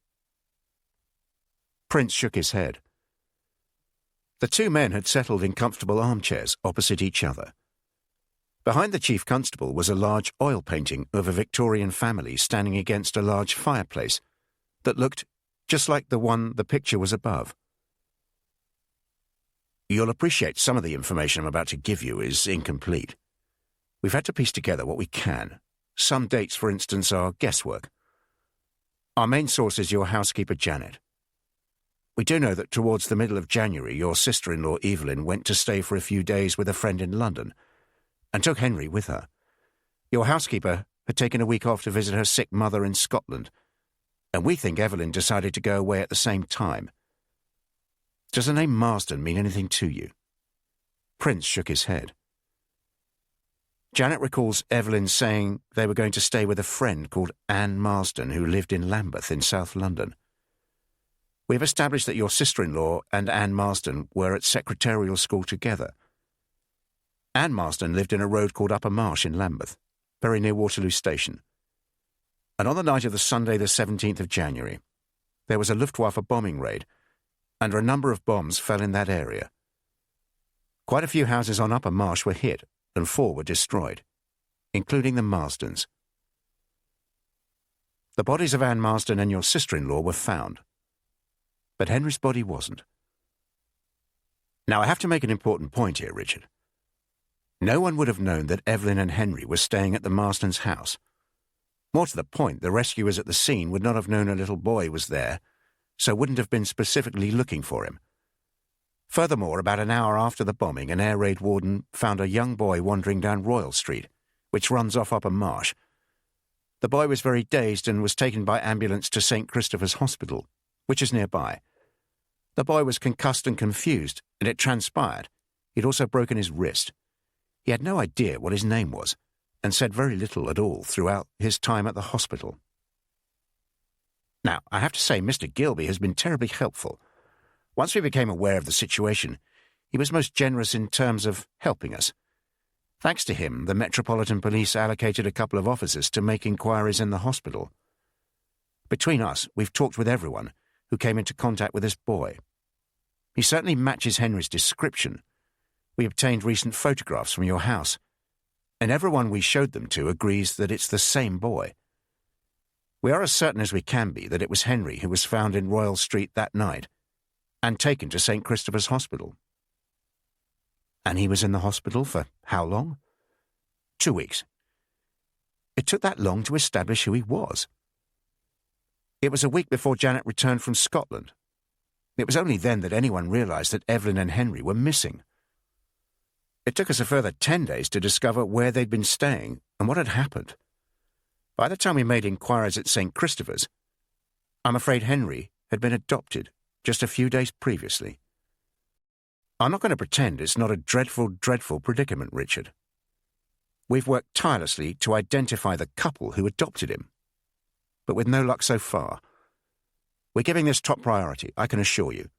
Prince shook his head. The two men had settled in comfortable armchairs opposite each other. Behind the chief constable was a large oil painting of a Victorian family standing against a large fireplace that looked just like the one the picture was above. You'll appreciate some of the information I'm about to give you is incomplete. We've had to piece together what we can. Some dates, for instance, are guesswork. Our main source is your housekeeper, Janet. We do know that towards the middle of January, your sister-in-law, Evelyn, went to stay for a few days with a friend in London and took Henry with her. Your housekeeper had taken a week off to visit her sick mother in Scotland, and we think Evelyn decided to go away at the same time. Does the name Marsden mean anything to you? Prince shook his head. Janet recalls Evelyn saying they were going to stay with a friend called Anne Marsden who lived in Lambeth in South London. We have established that your sister-in-law and Anne Marsden were at secretarial school together. Anne Marsden lived in a road called Upper Marsh in Lambeth, very near Waterloo Station. And on the night of the Sunday the 17th of January, there was a Luftwaffe bombing raid, and a number of bombs fell in that area. Quite a few houses on Upper Marsh were hit, and 4 were destroyed, including the Marsdens. The bodies of Anne Marsden and your sister-in-law were found, but Henry's body wasn't. Now, I have to make an important point here, Richard. No one would have known that Evelyn and Henry were staying at the Marsdens' house. More to the point, the rescuers at the scene would not have known a little boy was there, so wouldn't have been specifically looking for him. Furthermore, about an hour after the bombing, an air raid warden found a young boy wandering down Royal Street, which runs off Upper Marsh. The boy was very dazed and was taken by ambulance to St. Christopher's Hospital, which is nearby. The boy was concussed and confused, and it transpired he'd also broken his wrist. He had no idea what his name was, and said very little at all throughout his time at the hospital. Now, I have to say Mr. Gilby has been terribly helpful. Once we became aware of the situation, he was most generous in terms of helping us. Thanks to him, the Metropolitan Police allocated a couple of officers to make inquiries in the hospital. Between us, we've talked with everyone who came into contact with this boy. He certainly matches Henry's description. We obtained recent photographs from your house, and everyone we showed them to agrees that it's the same boy. We are as certain as we can be that it was Henry who was found in Royal Street that night and taken to St. Christopher's Hospital. And he was in the hospital for how long? 2 weeks. It took that long to establish who he was. It was a week before Janet returned from Scotland. It was only then that anyone realized that Evelyn and Henry were missing. It took us a further 10 days to discover where they'd been staying and what had happened. By the time we made inquiries at St. Christopher's, I'm afraid Henry had been adopted just a few days previously. I'm not going to pretend it's not a dreadful, dreadful predicament, Richard. We've worked tirelessly to identify the couple who adopted him, but with no luck so far. We're giving this top priority, I can assure you.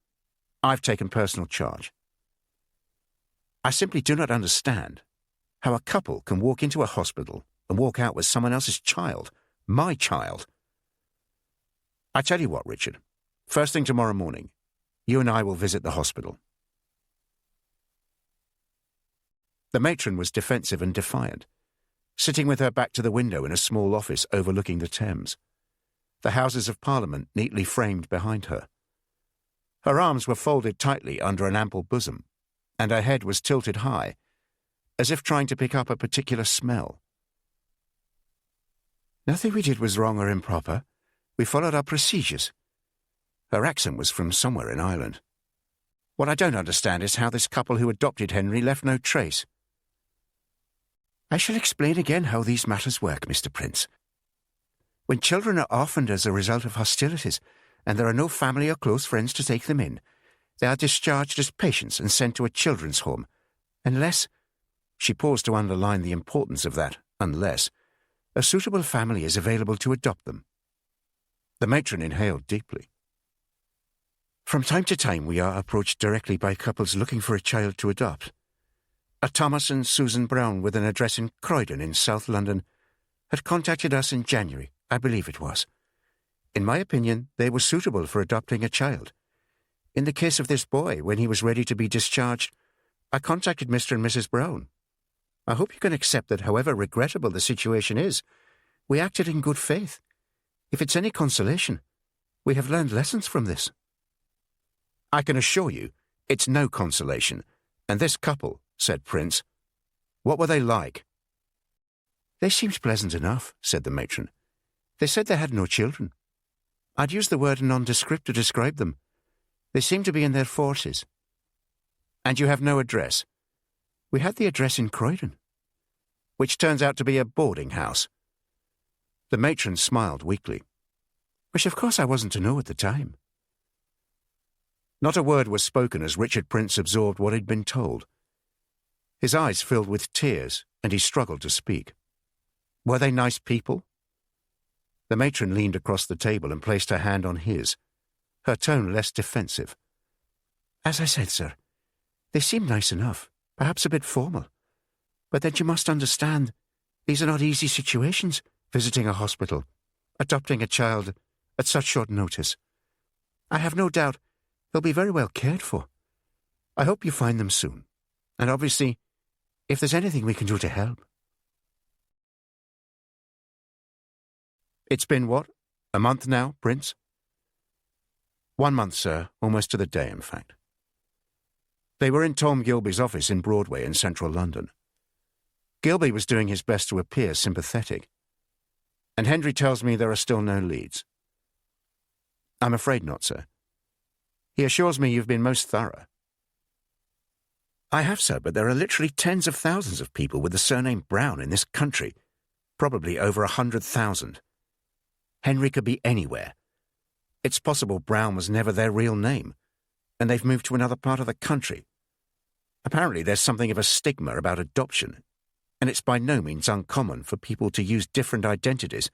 I've taken personal charge. I simply do not understand how a couple can walk into a hospital and walk out with someone else's child, my child. I tell you what, Richard, first thing tomorrow morning, you and I will visit the hospital. The matron was defensive and defiant, sitting with her back to the window in a small office overlooking the Thames, the Houses of Parliament neatly framed behind her. Her arms were folded tightly under an ample bosom, and her head was tilted high, as if trying to pick up a particular smell. Nothing we did was wrong or improper. We followed our procedures. Her accent was from somewhere in Ireland. What I don't understand is how this couple who adopted Henry left no trace. I shall explain again how these matters work, Mr. Prince. When children are orphaned as a result of hostilities, and there are no family or close friends to take them in, they are discharged as patients and sent to a children's home, unless— she paused to underline the importance of that unless— a suitable family is available to adopt them. The matron inhaled deeply. From time to time we are approached directly by couples looking for a child to adopt. A Thomas and Susan Brown with an address in Croydon in South London had contacted us in January, I believe it was. In my opinion, they were suitable for adopting a child. In the case of this boy, when he was ready to be discharged, I contacted Mr. and Mrs. Brown. I hope you can accept that however regrettable the situation is, we acted in good faith. If it's any consolation, we have learned lessons from this. I can assure you, it's no consolation. And this couple, said Prince, what were they like? They seemed pleasant enough, said the matron. They said they had no children. I'd use the word nondescript to describe them. They seemed to be in their 40s. And you have no address? We had the address in Croydon, which turns out to be a boarding house. The matron smiled weakly, which of course I wasn't to know at the time. Not a word was spoken as Richard Prince absorbed what he'd been told. His eyes filled with tears, and he struggled to speak. Were they nice people? The matron leaned across the table and placed her hand on his, her tone less defensive. As I said, sir, they seemed nice enough, perhaps a bit formal. But then you must understand, these are not easy situations, visiting a hospital, adopting a child at such short notice. I have no doubt they'll be very well cared for. I hope you find them soon. And obviously, if there's anything we can do to help. It's been what? A month now, Prince? 1 month, sir, almost to the day, in fact. They were in Tom Gilby's office in Broadway in central London. Gilby was doing his best to appear sympathetic. And Henry tells me there are still no leads. I'm afraid not, sir. He assures me you've been most thorough. I have, sir, but there are literally tens of thousands of people with the surname Brown in this country, probably over 100,000. Henry could be anywhere. It's possible Brown was never their real name, and they've moved to another part of the country. Apparently there's something of a stigma about adoption, and it's by no means uncommon for people to use different identities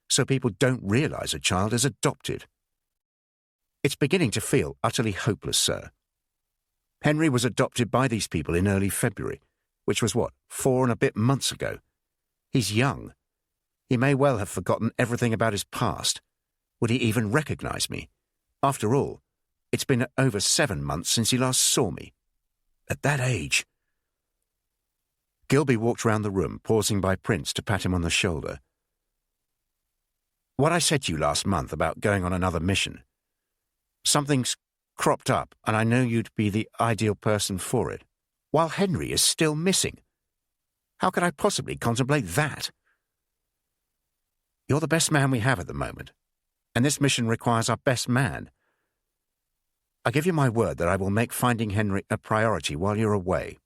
so people don't realize a child is adopted. It's beginning to feel utterly hopeless, sir. Henry was adopted by these people in early February, which was 4 and a bit months ago. He's young. He may well have forgotten everything about his past. Would he even recognize me? After all, it's been over 7 months since he last saw me. At that age. Gilby walked round the room, pausing by Prince to pat him on the shoulder. What I said to you last month about going on another mission. Something's cropped up, and I know you'd be the ideal person for it, while Henry is still missing. How could I possibly contemplate that? You're the best man we have at the moment, and this mission requires our best man. I give you my word that I will make finding Henry a priority while you're away.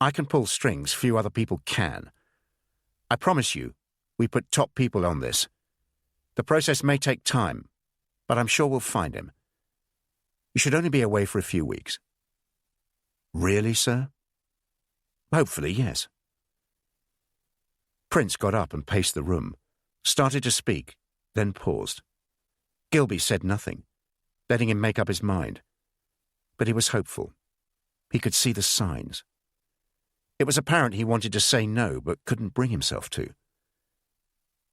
I can pull strings few other people can. I promise you, we put top people on this. The process may take time, but I'm sure we'll find him. You should only be away for a few weeks. Really, sir? Hopefully, yes. Prince got up and paced the room, started to speak, then paused. Gilby said nothing, letting him make up his mind. But he was hopeful. He could see the signs. It was apparent he wanted to say no, but couldn't bring himself to.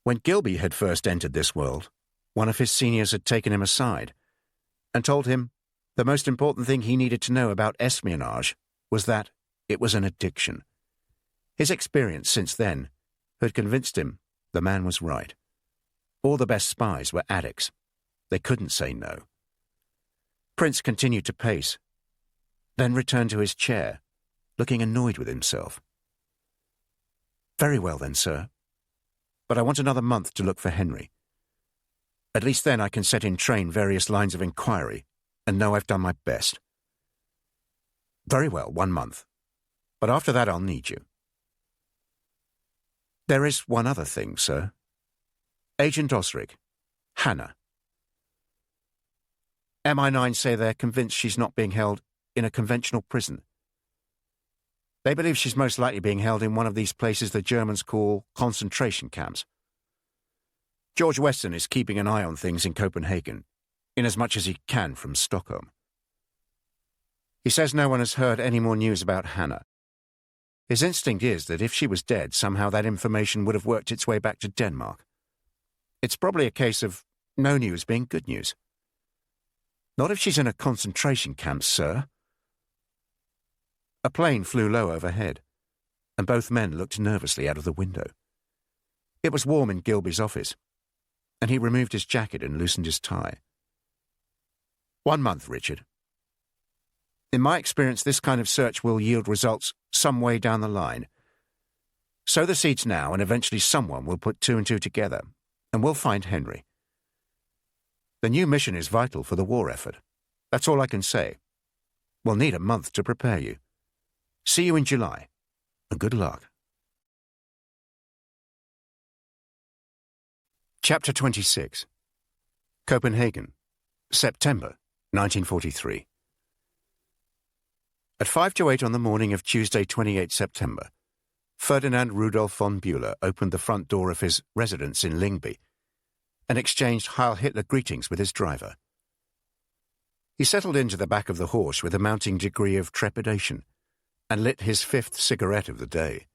When Gilby had first entered this world, one of his seniors had taken him aside and told him the most important thing he needed to know about espionage was that it was an addiction. His experience since then had convinced him the man was right. All the best spies were addicts. They couldn't say no. Prince continued to pace, then returned to his chair, looking annoyed with himself. Very well then, sir. But I want another month to look for Henry. At least then I can set in train various lines of inquiry and know I've done my best. Very well, 1 month. But after that I'll need you. There is one other thing, sir. Agent Osric, Hannah. MI9 say they're convinced she's not being held in a conventional prison. They believe she's most likely being held in one of these places the Germans call concentration camps. George Weston is keeping an eye on things in Copenhagen, inasmuch as he can from Stockholm. He says no one has heard any more news about Hannah. His instinct is that if she was dead, somehow that information would have worked its way back to Denmark. It's probably a case of no news being good news. Not if she's in a concentration camp, sir. A plane flew low overhead, and both men looked nervously out of the window. It was warm in Gilby's office, and he removed his jacket and loosened his tie. 1 month, Richard. In my experience, this kind of search will yield results some way down the line. Sow the seeds now, and eventually someone will put 2 and 2 together, and we'll find Henry. The new mission is vital for the war effort. That's all I can say. We'll need a month to prepare you. See you in July, and good luck. Chapter 26. Copenhagen, September 1943. At 5 to 8 on the morning of Tuesday, 28 September, Ferdinand Rudolf von Bülow opened the front door of his residence in Lyngby and exchanged Heil Hitler greetings with his driver. He settled into the back of the horse with a mounting degree of trepidation and lit his 5th cigarette of the day.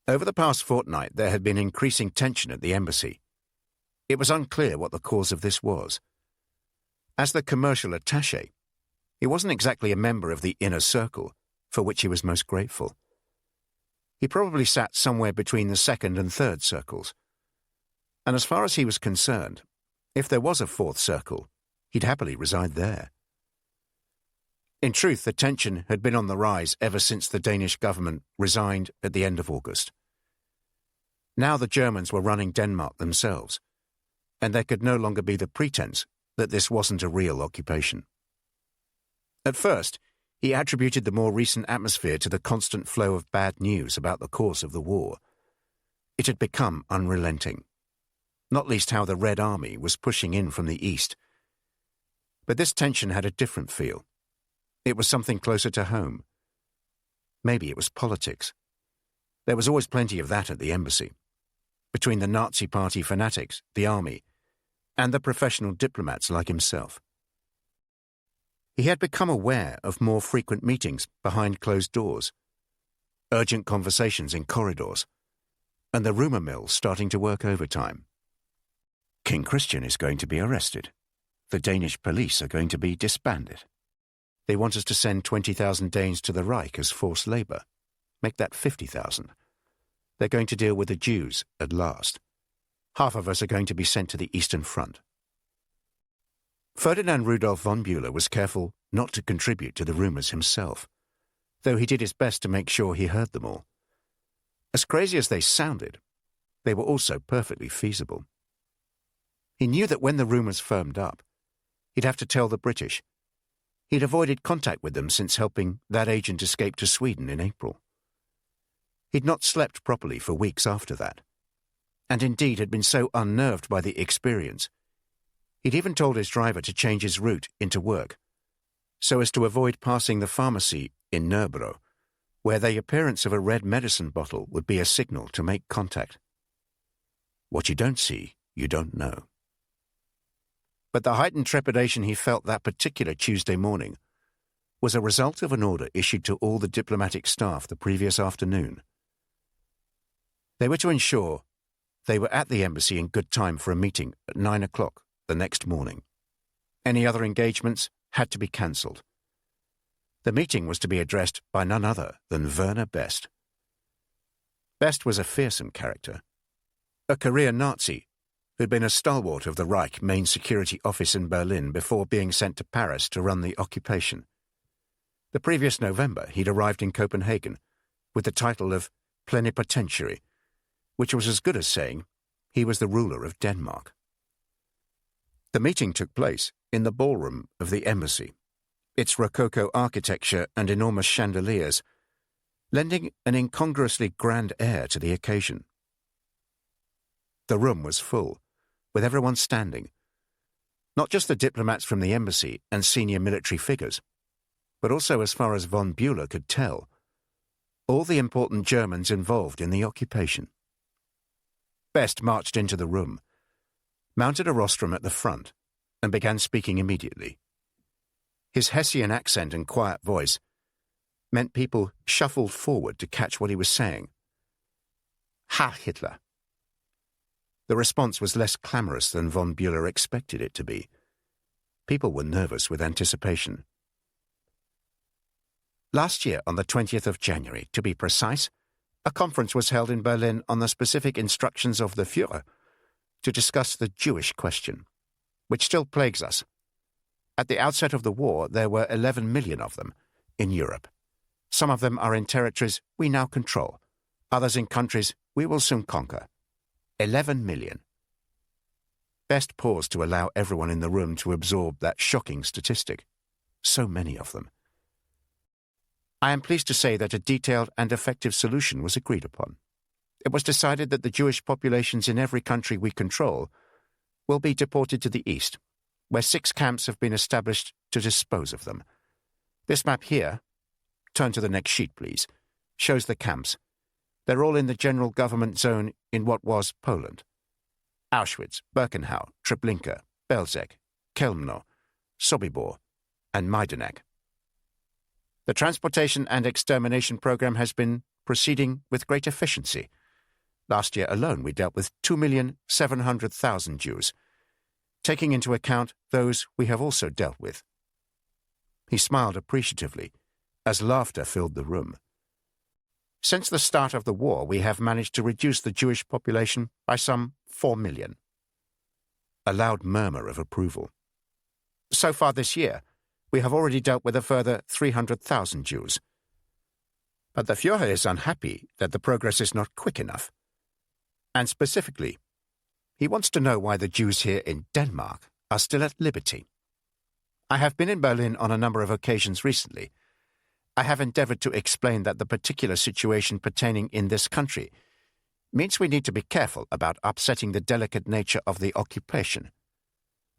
Over the past fortnight, there had been increasing tension at the embassy. It was unclear what the cause of this was. As the commercial attaché, he wasn't exactly a member of the inner circle, for which he was most grateful. He probably sat somewhere between the 2nd and 3rd circles. And as far as he was concerned, if there was a 4th circle, he'd happily reside there. In truth, the tension had been on the rise ever since the Danish government resigned at the end of August. Now the Germans were running Denmark themselves, and there could no longer be the pretense that this wasn't a real occupation. At first, he attributed the more recent atmosphere to the constant flow of bad news about the course of the war. It had become unrelenting, not least how the Red Army was pushing in from the east. But this tension had a different feel. It was something closer to home. Maybe it was politics. There was always plenty of that at the embassy, between the Nazi Party fanatics, the army, and the professional diplomats like himself. He had become aware of more frequent meetings behind closed doors, urgent conversations in corridors, and the rumour mill starting to work overtime. King Christian is going to be arrested. The Danish police are going to be disbanded. They want us to send 20,000 Danes to the Reich as forced labour. Make that 50,000. They're going to deal with the Jews at last. Half of us are going to be sent to the Eastern Front. Ferdinand Rudolf von Bülow was careful not to contribute to the rumours himself, though he did his best to make sure he heard them all. As crazy as they sounded, they were also perfectly feasible. He knew that when the rumours firmed up, he'd have to tell the British. He'd avoided contact with them since helping that agent escape to Sweden in April. He'd not slept properly for weeks after that, and indeed had been so unnerved by the experience, he'd even told his driver to change his route into work, so as to avoid passing the pharmacy in Nörbro, where the appearance of a red medicine bottle would be a signal to make contact. What you don't see, you don't know. But the heightened trepidation he felt that particular Tuesday morning was a result of an order issued to all the diplomatic staff the previous afternoon. They were to ensure they were at the embassy in good time for a meeting at 9 o'clock the next morning. Any other engagements had to be cancelled. The meeting was to be addressed by none other than Werner Best. Best was a fearsome character, a career Nazi who'd been a stalwart of the Reich main security office in Berlin before being sent to Paris to run the occupation. The previous November, he'd arrived in Copenhagen with the title of plenipotentiary, which was as good as saying he was the ruler of Denmark. The meeting took place in the ballroom of the embassy, its rococo architecture and enormous chandeliers lending an incongruously grand air to the occasion. The room was full, with everyone standing, not just the diplomats from the embassy and senior military figures, but also, as far as von Bülow could tell, all the important Germans involved in the occupation. Best marched into the room, mounted a rostrum at the front, and began speaking immediately. His Hessian accent and quiet voice meant people shuffled forward to catch what he was saying. Heil Hitler. The response was less clamorous than von Bülow expected it to be. People were nervous with anticipation. Last year, on the 20th of January, to be precise, a conference was held in Berlin on the specific instructions of the Führer to discuss the Jewish question, which still plagues us. At the outset of the war, there were 11 million of them in Europe. Some of them are in territories we now control, others in countries we will soon conquer. 11 million. Best paused to allow everyone in the room to absorb that shocking statistic. So many of them. I am pleased to say that a detailed and effective solution was agreed upon. It was decided that the Jewish populations in every country we control will be deported to the east, where 6 camps have been established to dispose of them. This map here, turn to the next sheet please, shows the camps. They're all in the general government zone in what was Poland. Auschwitz, Birkenau, Treblinka, Belzec, Chełmno, Sobibor, and Majdanek. The transportation and extermination program has been proceeding with great efficiency. Last year alone we dealt with 2,700,000 Jews, taking into account those we have also dealt with. He smiled appreciatively as laughter filled the room. Since the start of the war, we have managed to reduce the Jewish population by some 4 million. A loud murmur of approval. So far this year, we have already dealt with a further 300,000 Jews. But the Führer is unhappy that the progress is not quick enough. And specifically, he wants to know why the Jews here in Denmark are still at liberty. I have been in Berlin on a number of occasions recently. I have endeavored to explain that the particular situation pertaining in this country means we need to be careful about upsetting the delicate nature of the occupation.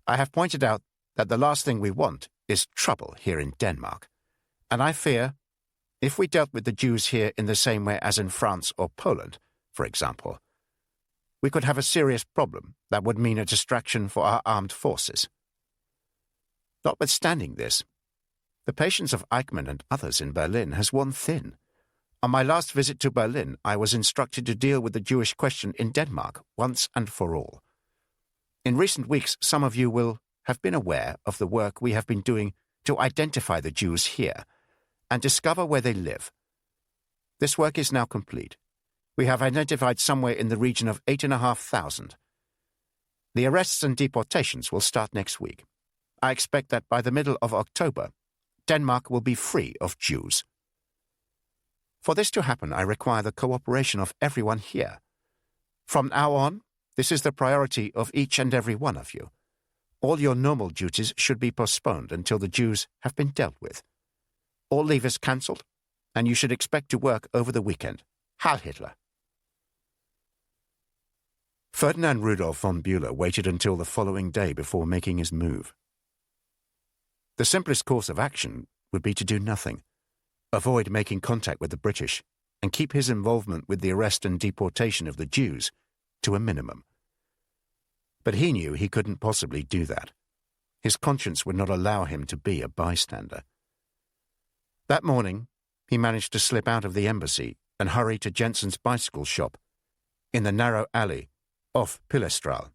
I have pointed out that the last thing we want is trouble here in Denmark, and I fear, if we dealt with the Jews here in the same way as in France or Poland, for example, we could have a serious problem that would mean a distraction for our armed forces. Notwithstanding this, the patience of Eichmann and others in Berlin has worn thin. On my last visit to Berlin, I was instructed to deal with the Jewish question in Denmark once and for all. In recent weeks, some of you will have been aware of the work we have been doing to identify the Jews here and discover where they live. This work is now complete. We have identified somewhere in the region of 8,500. The arrests and deportations will start next week. I expect that by the middle of October, Denmark will be free of Jews. For this to happen, I require the cooperation of everyone here. From now on, this is the priority of each and every one of you. All your normal duties should be postponed until the Jews have been dealt with. All leave is cancelled, and you should expect to work over the weekend. Heil Hitler. Ferdinand Rudolf von Bülow waited until the following day before making his move. The simplest course of action would be to do nothing, avoid making contact with the British, and keep his involvement with the arrest and deportation of the Jews to a minimum. But he knew he couldn't possibly do that. His conscience would not allow him to be a bystander. That morning, he managed to slip out of the embassy and hurry to Jensen's bicycle shop in the narrow alley off Pilestral.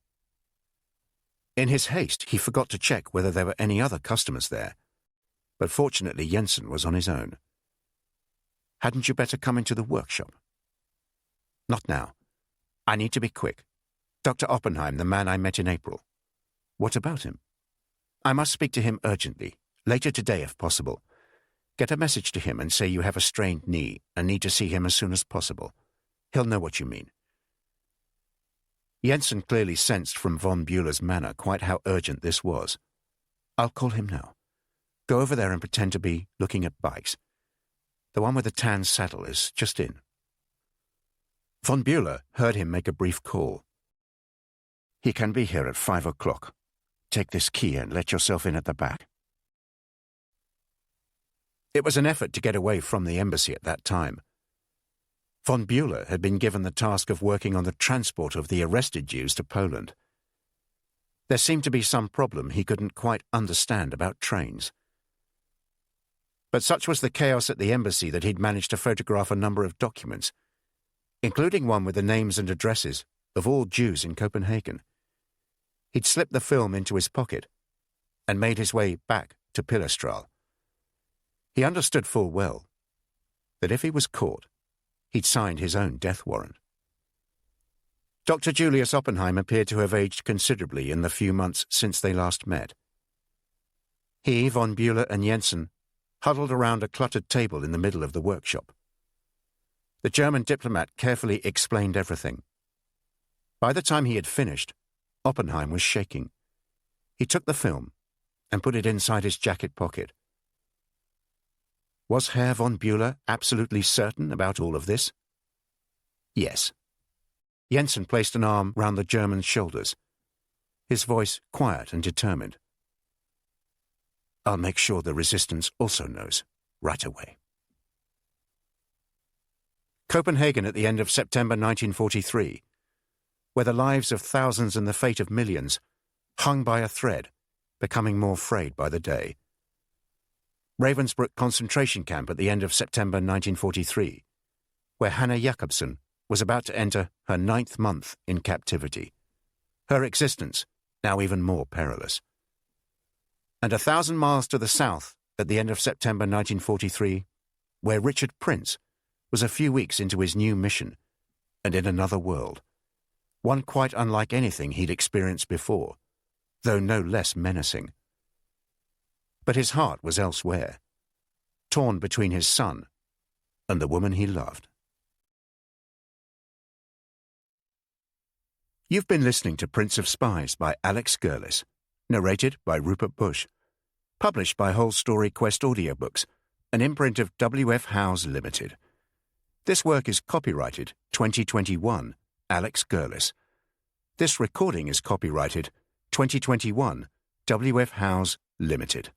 In his haste, he forgot to check whether there were any other customers there, but fortunately Jensen was on his own. Hadn't you better come into the workshop? Not now. I need to be quick. Dr. Oppenheim, the man I met in April. What about him? I must speak to him urgently, later today if possible. Get a message to him and say you have a strained knee and need to see him as soon as possible. He'll know what you mean. Jensen clearly sensed from von Bülow's manner quite how urgent this was. I'll call him now. Go over there and pretend to be looking at bikes. The one with the tan saddle is just in. Von Bülow heard him make a brief call. He can be here at 5 o'clock. Take this key and let yourself in at the back. It was an effort to get away from the embassy at that time. Von Bülow had been given the task of working on the transport of the arrested Jews to Poland. There seemed to be some problem he couldn't quite understand about trains. But such was the chaos at the embassy that he'd managed to photograph a number of documents, including one with the names and addresses of all Jews in Copenhagen. He'd slipped the film into his pocket and made his way back to Pillerstral. He understood full well that if he was caught, he'd signed his own death warrant. Dr. Julius Oppenheim appeared to have aged considerably in the few months since they last met. He, von Bülow, and Jensen huddled around a cluttered table in the middle of the workshop. The German diplomat carefully explained everything. By the time he had finished, Oppenheim was shaking. He took the film and put it inside his jacket pocket. Was Herr von Bülow absolutely certain about all of this? Yes. Jensen placed an arm round the German's shoulders, his voice quiet and determined. I'll make sure the resistance also knows, right away. Copenhagen at the end of September 1943, where the lives of thousands and the fate of millions hung by a thread, becoming more frayed by the day. Ravensbrück concentration camp at the end of September 1943, where Hannah Jacobsen was about to enter her 9th month in captivity, her existence now even more perilous. And 1,000 miles to the south at the end of September 1943, where Richard Prince was a few weeks into his new mission and in another world, one quite unlike anything he'd experienced before, though no less menacing. But his heart was elsewhere, torn between his son and the woman he loved. You've been listening to Prince of Spies by Alex Gerlis, narrated by Rupert Bush, published by Whole Story Quest Audiobooks, an imprint of W.F. Howes Limited. This work is copyrighted 2021, Alex Gerlis. This recording is copyrighted 2021, W.F. Howes Limited.